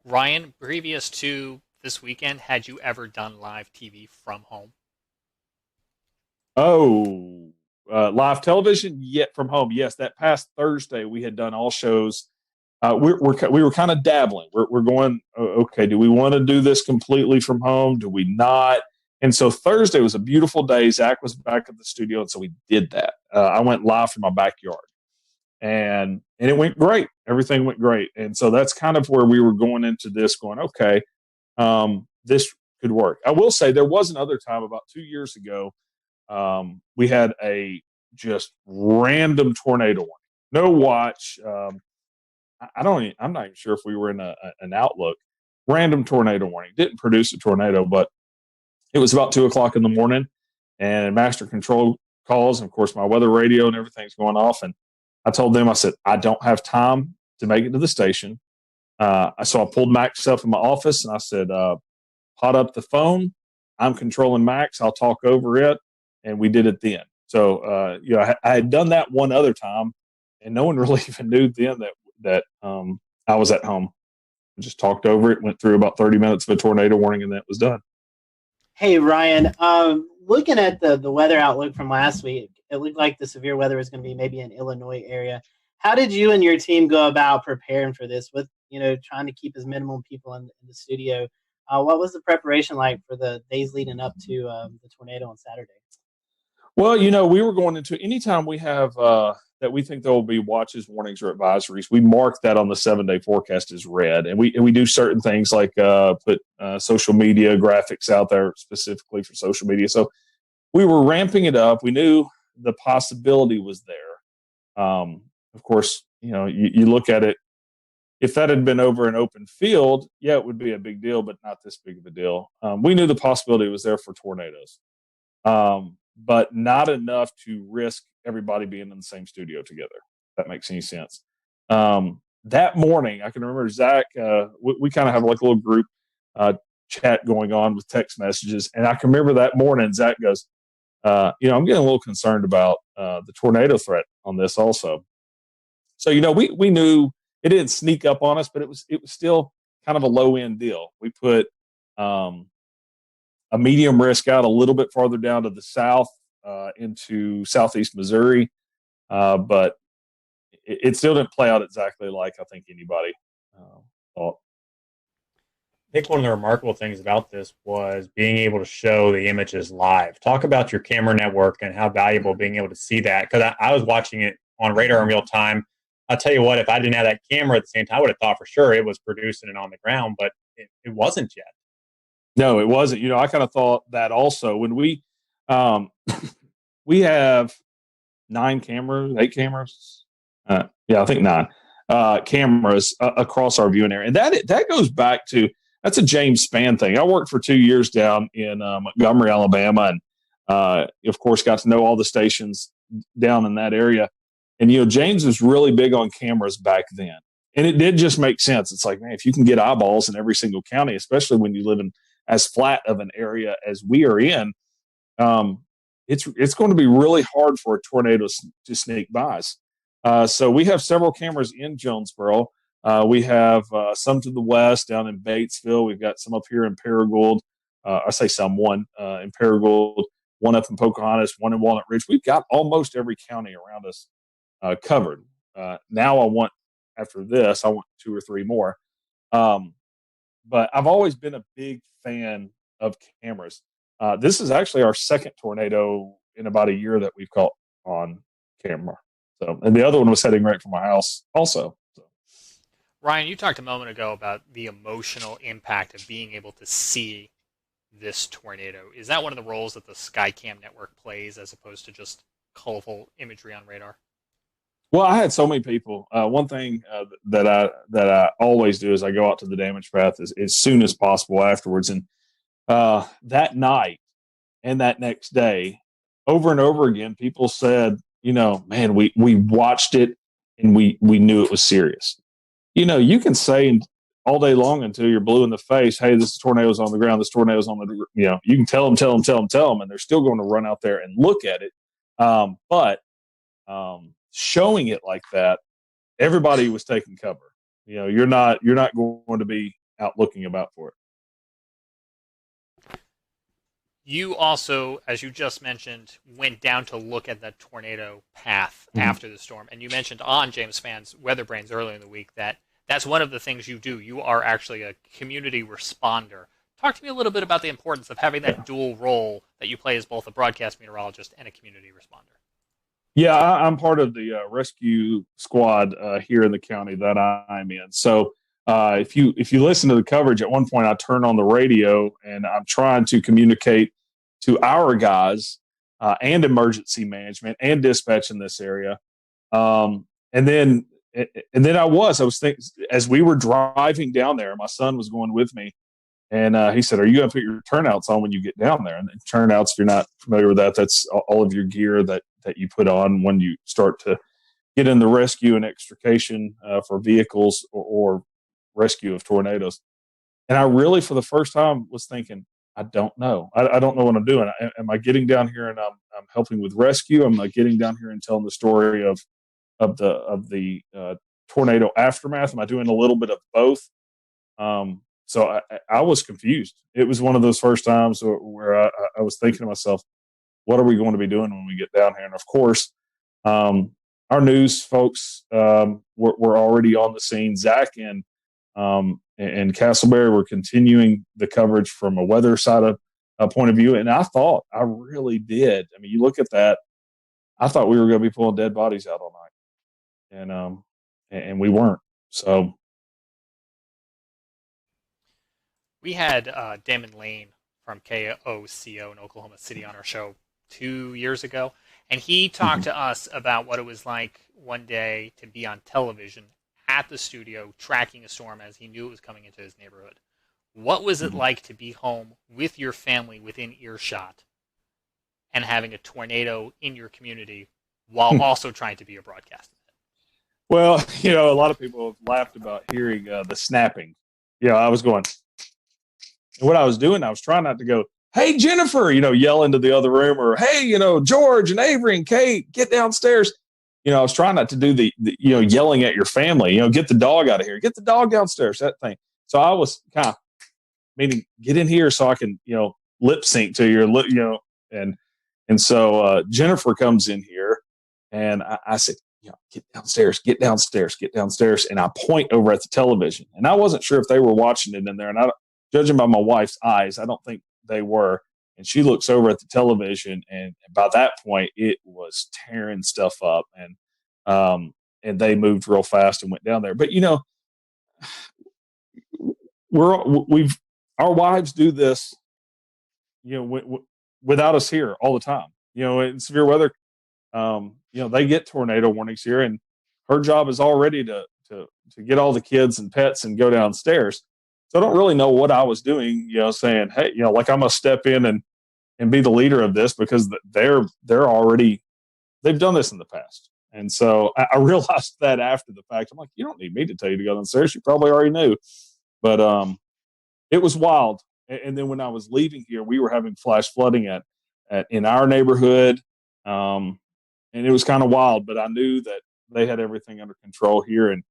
P: Ryan, previous to this weekend, had you ever done live TV from home?
N: Oh, live television yet from home. Yes, that past Thursday we had done all shows. We were kind of dabbling. We're going, okay, do we want to do this completely from home? Do we not? And so Thursday was a beautiful day. Zach was back at the studio, and so we did that. I went live from my backyard, and it went great. Everything went great. And so that's kind of where we were going into this, going, okay, this could work. I will say there was another time about 2 years ago. We had a just random tornado warning. No watch. I'm not even sure if we were in an outlook. Random tornado warning. Didn't produce a tornado, but it was about 2:00 in the morning, and master control calls. And of course, my weather radio and everything's going off. And I told them, I said, I don't have time to make it to the station. So I pulled Max up in my office, and I said, hot up the phone. I'm controlling Max. I'll talk over it. And we did it then. So, I had done that one other time, and no one really even knew then that I was at home. I just talked over it, went through about 30 minutes of a tornado warning, and that was done.
C: Hey, Ryan, looking at the weather outlook from last week, it looked like the severe weather was going to be maybe in Illinois area. How did you and your team go about preparing for this with, trying to keep as minimum people in the studio? What was the preparation like for the days leading up to the tornado on Saturday?
N: Well, we were going into anytime we have that we think there will be watches, warnings, or advisories, we mark that on the 7-day forecast as red. And we do certain things like put social media graphics out there specifically for social media. So we were ramping it up. We knew the possibility was there. Of course, you look at it. If that had been over an open field, yeah, it would be a big deal, but not this big of a deal. We knew the possibility was there for tornadoes. But not enough to risk everybody being in the same studio together. If that makes any sense. That morning, I can remember Zach, we kind of have like a little group chat going on with text messages. And I can remember that morning, Zach goes, I'm getting a little concerned about the tornado threat on this also. So, we knew it didn't sneak up on us, but it was still kind of a low end deal. We put a medium risk out a little bit farther down to the south into southeast Missouri, but it still didn't play out exactly like I think anybody thought.
O: I think one of the remarkable things about this was being able to show the images live. Talk about your camera network and how valuable being able to see that, because I was watching it on radar in real time. I'll tell you what, if I didn't have that camera at the same time, I would have thought for sure it was producing it on the ground, but it wasn't yet.
N: No, it wasn't. I kind of thought that also when we have 8 cameras. I think 9 cameras across our viewing area. And that goes back to, that's a James Spann thing. I worked for 2 years down in Montgomery, Alabama, and of course got to know all the stations down in that area. And, James was really big on cameras back then. And it did just make sense. It's like, man, if you can get eyeballs in every single county, especially when you live in as flat of an area as we are in, it's going to be really hard for a tornado to sneak by us. So we have several cameras in Jonesboro. We have some to the west down in Batesville. We've got some up here in Paragould. I say some, one in Paragould, one up in Pocahontas, one in Walnut Ridge. We've got almost every county around us covered. Now I want, after this, I want 2 or 3 more. But I've always been a big fan of cameras. This is actually our second tornado in about a year that we've caught on camera. So, and the other one was heading right from my house also. So.
P: Ryan, you talked a moment ago about the emotional impact of being able to see this tornado. Is that one of the roles that the Skycam network plays as opposed to just colorful imagery on radar?
N: Well, I had so many people. One thing that I always do is I go out to the damage path as soon as possible afterwards. And that night and that next day, over and over again, people said, man, we watched it and we knew it was serious. You can say all day long until you're blue in the face, hey, this tornado's on the ground, this tornado's on the, you can tell them, and they're still going to run out there and look at it. But showing it like that, everybody was taking cover. You're not going to be out looking about for it.
P: You also, as you just mentioned, went down to look at that tornado path after the storm. And you mentioned on James Spann's Weather Brains earlier in the week that that's one of the things you do. You are actually a community responder. Talk to me a little bit about the importance of having that dual role that you play as both a broadcast meteorologist and a community responder.
N: Yeah, I'm part of the rescue squad here in the county that I'm in. So if you listen to the coverage, at one point I turn on the radio and I'm trying to communicate to our guys and emergency management and dispatch in this area. And then I was thinking, as we were driving down there, my son was going with me, and he said, "Are you going to put your turnouts on when you get down there?" And turnouts, if you're not familiar with that, that's all of your gear that you put on when you start to get in the rescue and extrication for vehicles or rescue of tornadoes. And I really, for the first time, was thinking, I don't know. I don't know what I'm doing. Am I getting down here and I'm helping with rescue? Am I getting down here and telling the story of the tornado aftermath? Am I doing a little bit of both? So I was confused. It was one of those first times where I was thinking to myself, what are we going to be doing when we get down here? And of course, our news folks were already on the scene. Zach and Castleberry were continuing the coverage from a weather side of point of view. And I really did. I mean, you look at that, I thought we were going to be pulling dead bodies out all night. And we weren't. So
P: we had Damon Lane from KOCO in Oklahoma City on our show 2 years ago, and he talked to us about what it was like one day to be on television at the studio tracking a storm as he knew it was coming into his neighborhood. What was it like to be home with your family within earshot and having a tornado in your community while also trying to be a broadcaster?
N: Well, a lot of people have laughed about hearing the snapping. I was going, and what I was doing, I was trying not to go, hey, Jennifer, yell into the other room, or hey, George and Avery and Kate, get downstairs. I was trying not to do the yelling at your family, get the dog out of here, get the dog downstairs, that thing. So I was kind of meaning get in here so I can, lip sync to your lip, and so Jennifer comes in here and I said, get downstairs. And I point over at the television, and I wasn't sure if they were watching it in there. And judging by my wife's eyes, I don't think they were. And she looks over at the television, and by that point, it was tearing stuff up, and they moved real fast and went down there. But our wives do this, without us here all the time. In severe weather, they get tornado warnings here, and her job is already to get all the kids and pets and go downstairs. So I don't really know what I was doing, saying, hey, like I'm going to step in and be the leader of this, because they've done this in the past. And so I realized that after the fact. I'm like, you don't need me to tell you to go downstairs. You probably already knew. But it was wild. And then when I was leaving here, we were having flash flooding in our neighborhood. And it was kind of wild, but I knew that they had everything under control here. And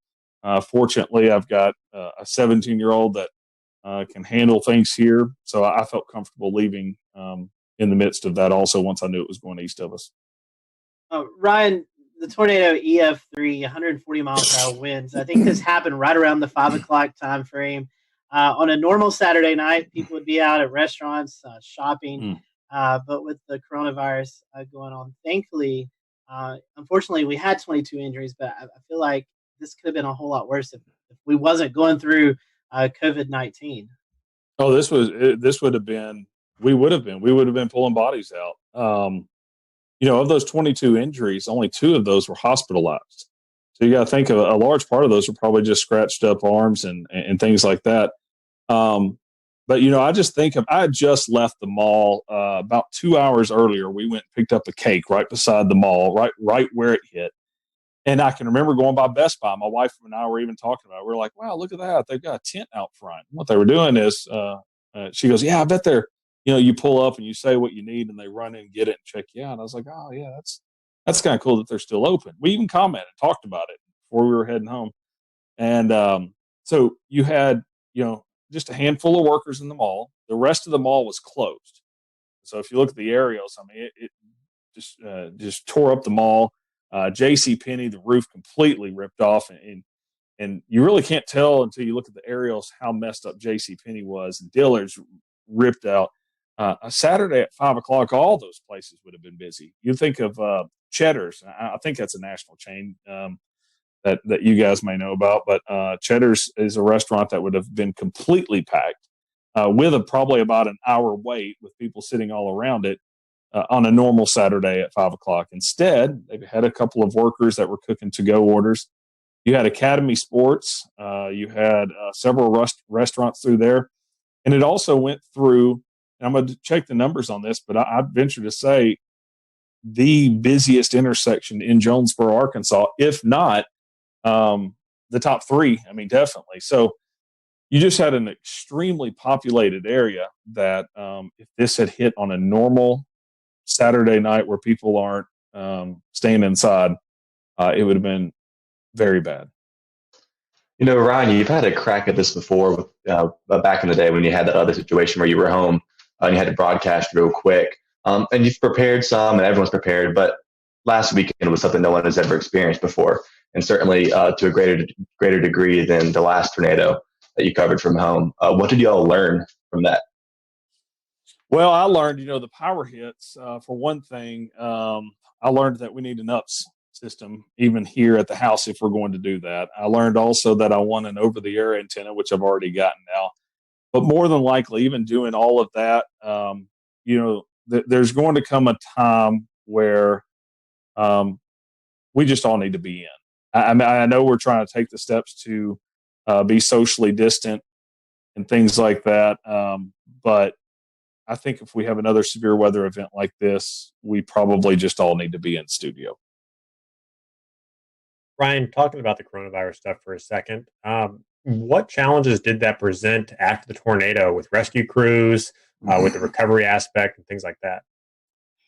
N: fortunately, I've got a 17-year-old that can handle things here. So I felt comfortable leaving in the midst of that also, once I knew it was going east of us.
C: Ryan, the tornado EF3, 140 miles per hour winds. I think this happened right around the 5 o'clock time frame. On a normal Saturday night, people would be out at restaurants, shopping. But with the coronavirus going on, thankfully, unfortunately, we had 22 injuries, but I feel like this could have been a whole lot worse if we wasn't going through COVID-19.
N: Oh, this would have been, we would have been pulling bodies out. Of those 22 injuries, only 2 of those were hospitalized. So you got to think of a large part of those were probably just scratched up arms and things like that. But, I just think I had just left the mall about 2 hours earlier. We went and picked up a cake right beside the mall, right where it hit. And I can remember going by Best Buy. My wife and I were even talking about it. We were like, wow, look at that. They've got a tent out front. What they were doing is she goes, yeah, I bet they're, you pull up and you say what you need and they run in and get it and check you out. And I was like, oh, yeah, that's kind of cool that they're still open. We even commented, talked about it before we were heading home. And so you had, just a handful of workers in the mall. The rest of the mall was closed. So if you look at the aerials, I mean, it just tore up the mall. JCPenney, the roof completely ripped off, and you really can't tell until you look at the aerials how messed up JCPenney was. And Dillard's ripped out. A Saturday at 5 o'clock, all those places would have been busy. You think of Cheddar's. I think that's a national chain that you guys may know about, but Cheddar's is a restaurant that would have been completely packed with probably about an hour wait with people sitting all around it on a normal Saturday at 5 o'clock. Instead, they had a couple of workers that were cooking to-go orders. You had Academy Sports. You had several restaurants through there. And it also went through, and I'm going to check the numbers on this, but I'd venture to say the busiest intersection in Jonesboro, Arkansas, if not the top 3. I mean, definitely. So you just had an extremely populated area that if this had hit on a normal Saturday night where people aren't staying inside, it would have been very bad.
Q: Ryan, you've had a crack at this before with back in the day when you had that other situation where you were home and you had to broadcast real quick. And you've prepared some, and everyone's prepared, but last weekend was something no one has ever experienced before, and certainly to a greater degree than the last tornado that you covered from home. What did you all learn from that?
N: Well, I learned, the power hits. For one thing, I learned that we need an UPS system even here at the house if we're going to do that. I learned also that I want an over-the-air antenna, which I've already gotten now. But more than likely, even doing all of that, there's going to come a time where we just all need to be in. I know we're trying to take the steps to be socially distant and things like that, but I think if we have another severe weather event like this, we probably just all need to be in studio.
O: Ryan, talking about the coronavirus stuff for a second, what challenges did that present after the tornado with rescue crews, with the recovery aspect and things like that?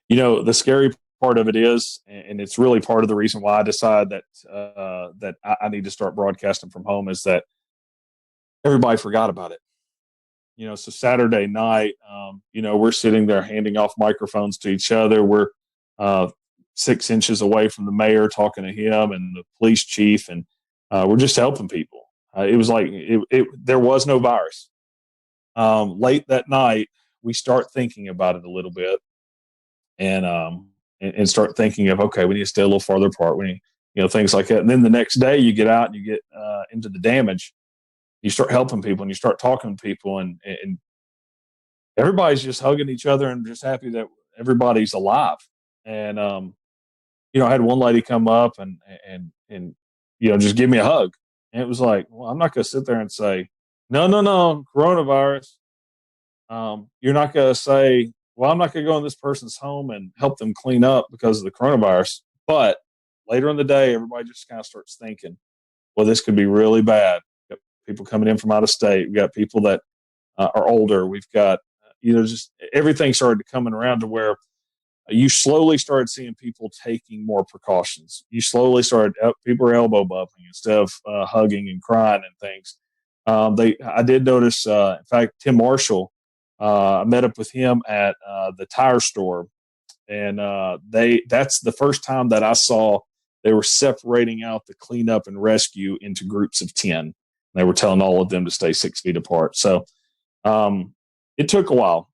N: The scary part of it is, and it's really part of the reason why I decided that I need to start broadcasting from home, is that everybody forgot about it. So Saturday night, we're sitting there handing off microphones to each other. We're 6 inches away from the mayor talking to him and the police chief, and we're just helping people. It was like there was no virus. Late that night, we start thinking about it a little bit, and start thinking of, okay, we need to stay a little farther apart. We need, things like that. And then the next day, you get out and you get into the damage. You start helping people and you start talking to people, and everybody's just hugging each other and just happy that everybody's alive. And I had one lady come up and just give me a hug. And it was like, well, I'm not going to sit there and say, no, coronavirus. You're not going to say, well, I'm not going to go in this person's home and help them clean up because of the coronavirus. But later in the day, everybody just kind of starts thinking, well, this could be really bad. We've got people coming in from out of state. We've got people that are older. We've got, just everything started coming around to where you slowly started seeing people taking more precautions. You slowly started, people are elbow bumping instead of hugging and crying and things. I did notice, in fact, Tim Marshall, I met up with him at the tire store, and that's the first time that I saw they were separating out the cleanup and rescue into groups of 10. They were telling all of them to stay 6 feet apart. So it took a while,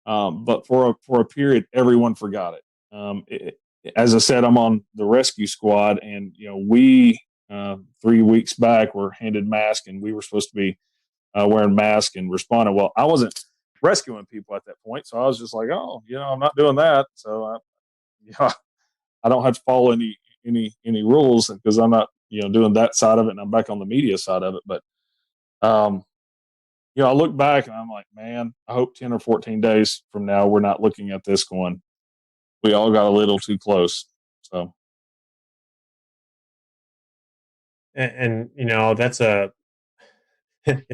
N: but for a period, everyone forgot it. As I said, I'm on the rescue squad, and we 3 weeks back were handed masks, and we were supposed to be wearing masks and responding. Well, I wasn't rescuing people at that point, so I was just like, oh, I'm not doing that. So I don't have to follow any rules because I'm not doing that side of it, and I'm back on the media side of it. But I look back and I'm like, man, I hope 10 or 14 days from now we're not looking at this going, we all got a little too close. So,
O: and that's it'll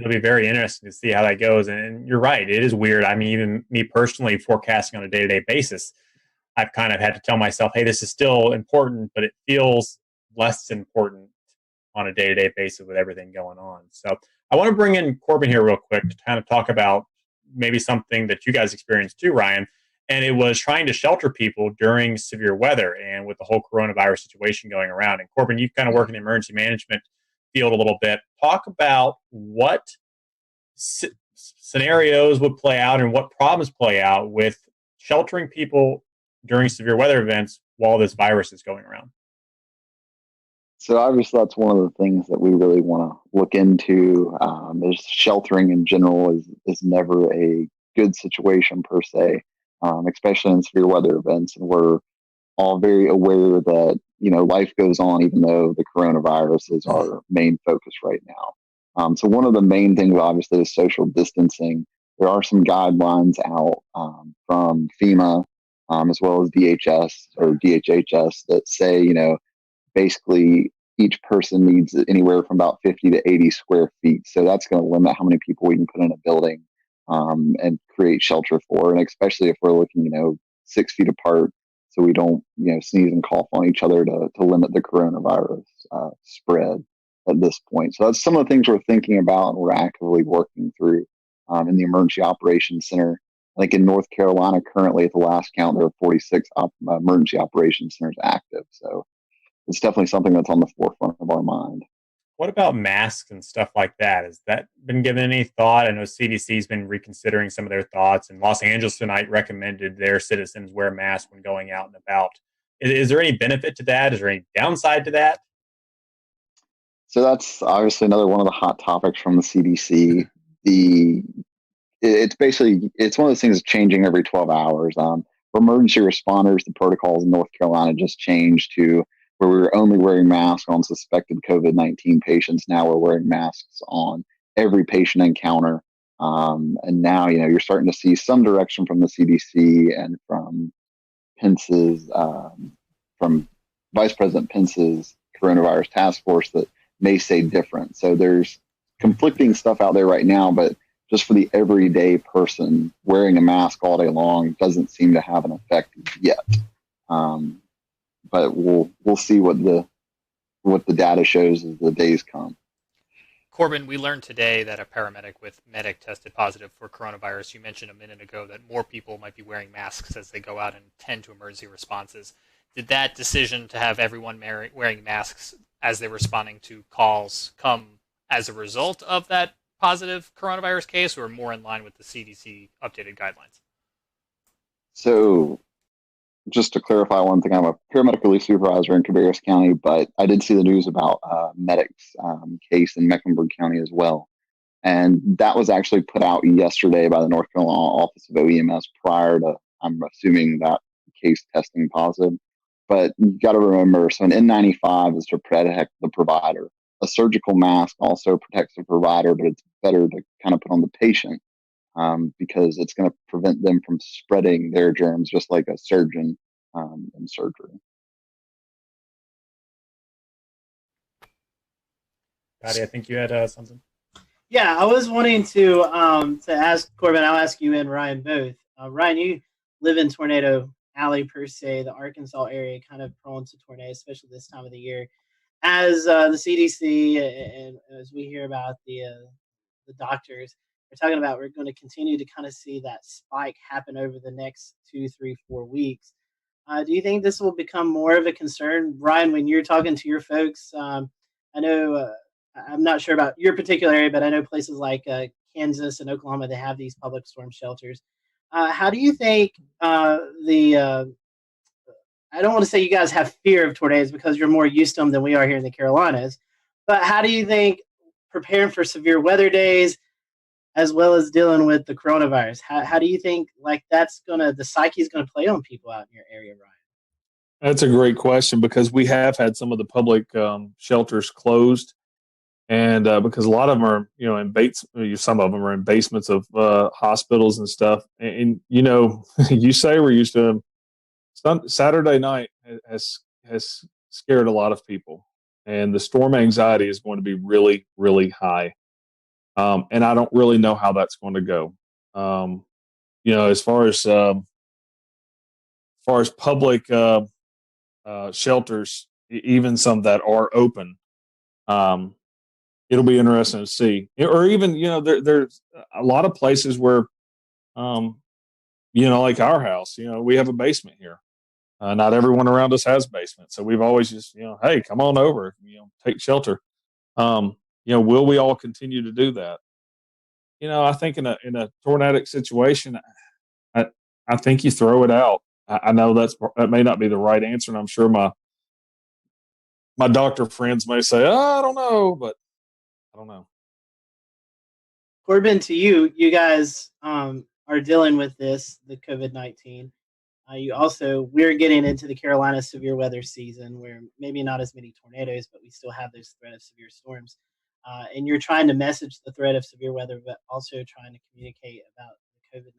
O: be very interesting to see how that goes. And you're right, it is weird. I mean, even me personally forecasting on a day-to-day basis, I've kind of had to tell myself, hey, this is still important, but it feels less important on a day-to-day basis with everything going on. So I want to bring in Corbin here real quick to kind of talk about maybe something that you guys experienced too, Ryan. And it was trying to shelter people during severe weather and with the whole coronavirus situation going around. And Corbin, you kind of work in the emergency management field a little bit. Talk about what scenarios would play out and what problems play out with sheltering people during severe weather events while this virus is going around.
T: So obviously that's one of the things that we really want to look into. Is sheltering in general is never a good situation per se, especially in severe weather events. And we're all very aware that, life goes on even though the coronavirus is our main focus right now. So one of the main things obviously is social distancing. There are some guidelines out from FEMA as well as DHS or DHHS that say, basically each person needs anywhere from about 50 to 80 square feet. So that's going to limit how many people we can put in a building and create shelter for. And especially if we're looking, 6 feet apart, so we don't, sneeze and cough on each other to limit the coronavirus spread at this point. So that's some of the things we're thinking about and we're actively working through in the Emergency Operations Center. I think in North Carolina currently at the last count, there are 46 emergency operations centers active. So it's definitely something that's on the forefront of our mind.
O: What about masks and stuff like that? Has that been given any thought? I know CDC's been reconsidering some of their thoughts, and Los Angeles tonight recommended their citizens wear masks when going out and about. Is there any benefit to that? Is there any downside to that?
T: So that's obviously another one of the hot topics from the CDC. It's one of those things that's changing every 12 hours. For emergency responders, the protocols in North Carolina just changed to where we were only wearing masks on suspected COVID-19 patients. Now we're wearing masks on every patient encounter. And now, you're starting to see some direction from the CDC and from Pence's, from Vice President Pence's coronavirus task force that may say different. So there's conflicting stuff out there right now, but just for the everyday person, wearing a mask all day long doesn't seem to have an effect yet. But we'll see what the data shows as the days come.
P: Corbin, we learned today that a paramedic with medic tested positive for coronavirus. You mentioned a minute ago that more people might be wearing masks as they go out and tend to emergency responses. Did that decision to have everyone wearing masks as they're responding to calls come as a result of that positive coronavirus case, or more in line with the CDC updated guidelines?
T: So just to clarify one thing, I'm a paramedic relief supervisor in Cabarrus County, but I did see the news about medic's case in Mecklenburg County as well. And that was actually put out yesterday by the North Carolina Office of OEMS prior to, I'm assuming, that case testing positive. But you got to remember, so an N95 is to protect the provider. A surgical mask also protects the provider, but it's better to kind of put on the patient because it's going to prevent them from spreading their germs, just like a surgeon in surgery.
O: Patty, I think you had something.
C: Yeah, I was wanting to ask Corbin. I'll ask you and Ryan both. Ryan, you live in Tornado Alley per se, the Arkansas area, kind of prone to tornadoes, especially this time of the year. As the CDC and as we hear about the doctors, they're talking about we're going to continue to kind of see that spike happen over the next 2, 3, 4 weeks. Do you think this will become more of a concern, Brian, when you're talking to your folks? I know I'm not sure about your particular area, but I know places like Kansas and Oklahoma, they have these public storm shelters. How do you think I don't want to say you guys have fear of tornadoes because you're more used to them than we are here in the Carolinas, but how do you think preparing for severe weather days as well as dealing with the coronavirus, how do you think like the psyche is going to play on people out in your area, Ryan?
N: That's a great question because we have had some of the public shelters closed, and because a lot of them are, some of them are in basements of hospitals and stuff. And you say we're used to them. Saturday night has scared a lot of people, and the storm anxiety is going to be really, really high. And I don't really know how that's going to go. As far as public shelters, even some that are open, it'll be interesting to see. Or even, there's a lot of places where, like our house, we have a basement here. Not everyone around us has basements. So we've always just, hey, come on over, take shelter. Will we all continue to do that? I think in a tornadic situation, I think you throw it out. I know that may not be the right answer, and I'm sure my doctor friends may say, I don't know, but I don't know.
C: Corbin, to you guys are dealing with the COVID-19. We're getting into the Carolina severe weather season where maybe not as many tornadoes, but we still have this threat of severe storms. And you're trying to message the threat of severe weather, but also trying to communicate about the COVID-19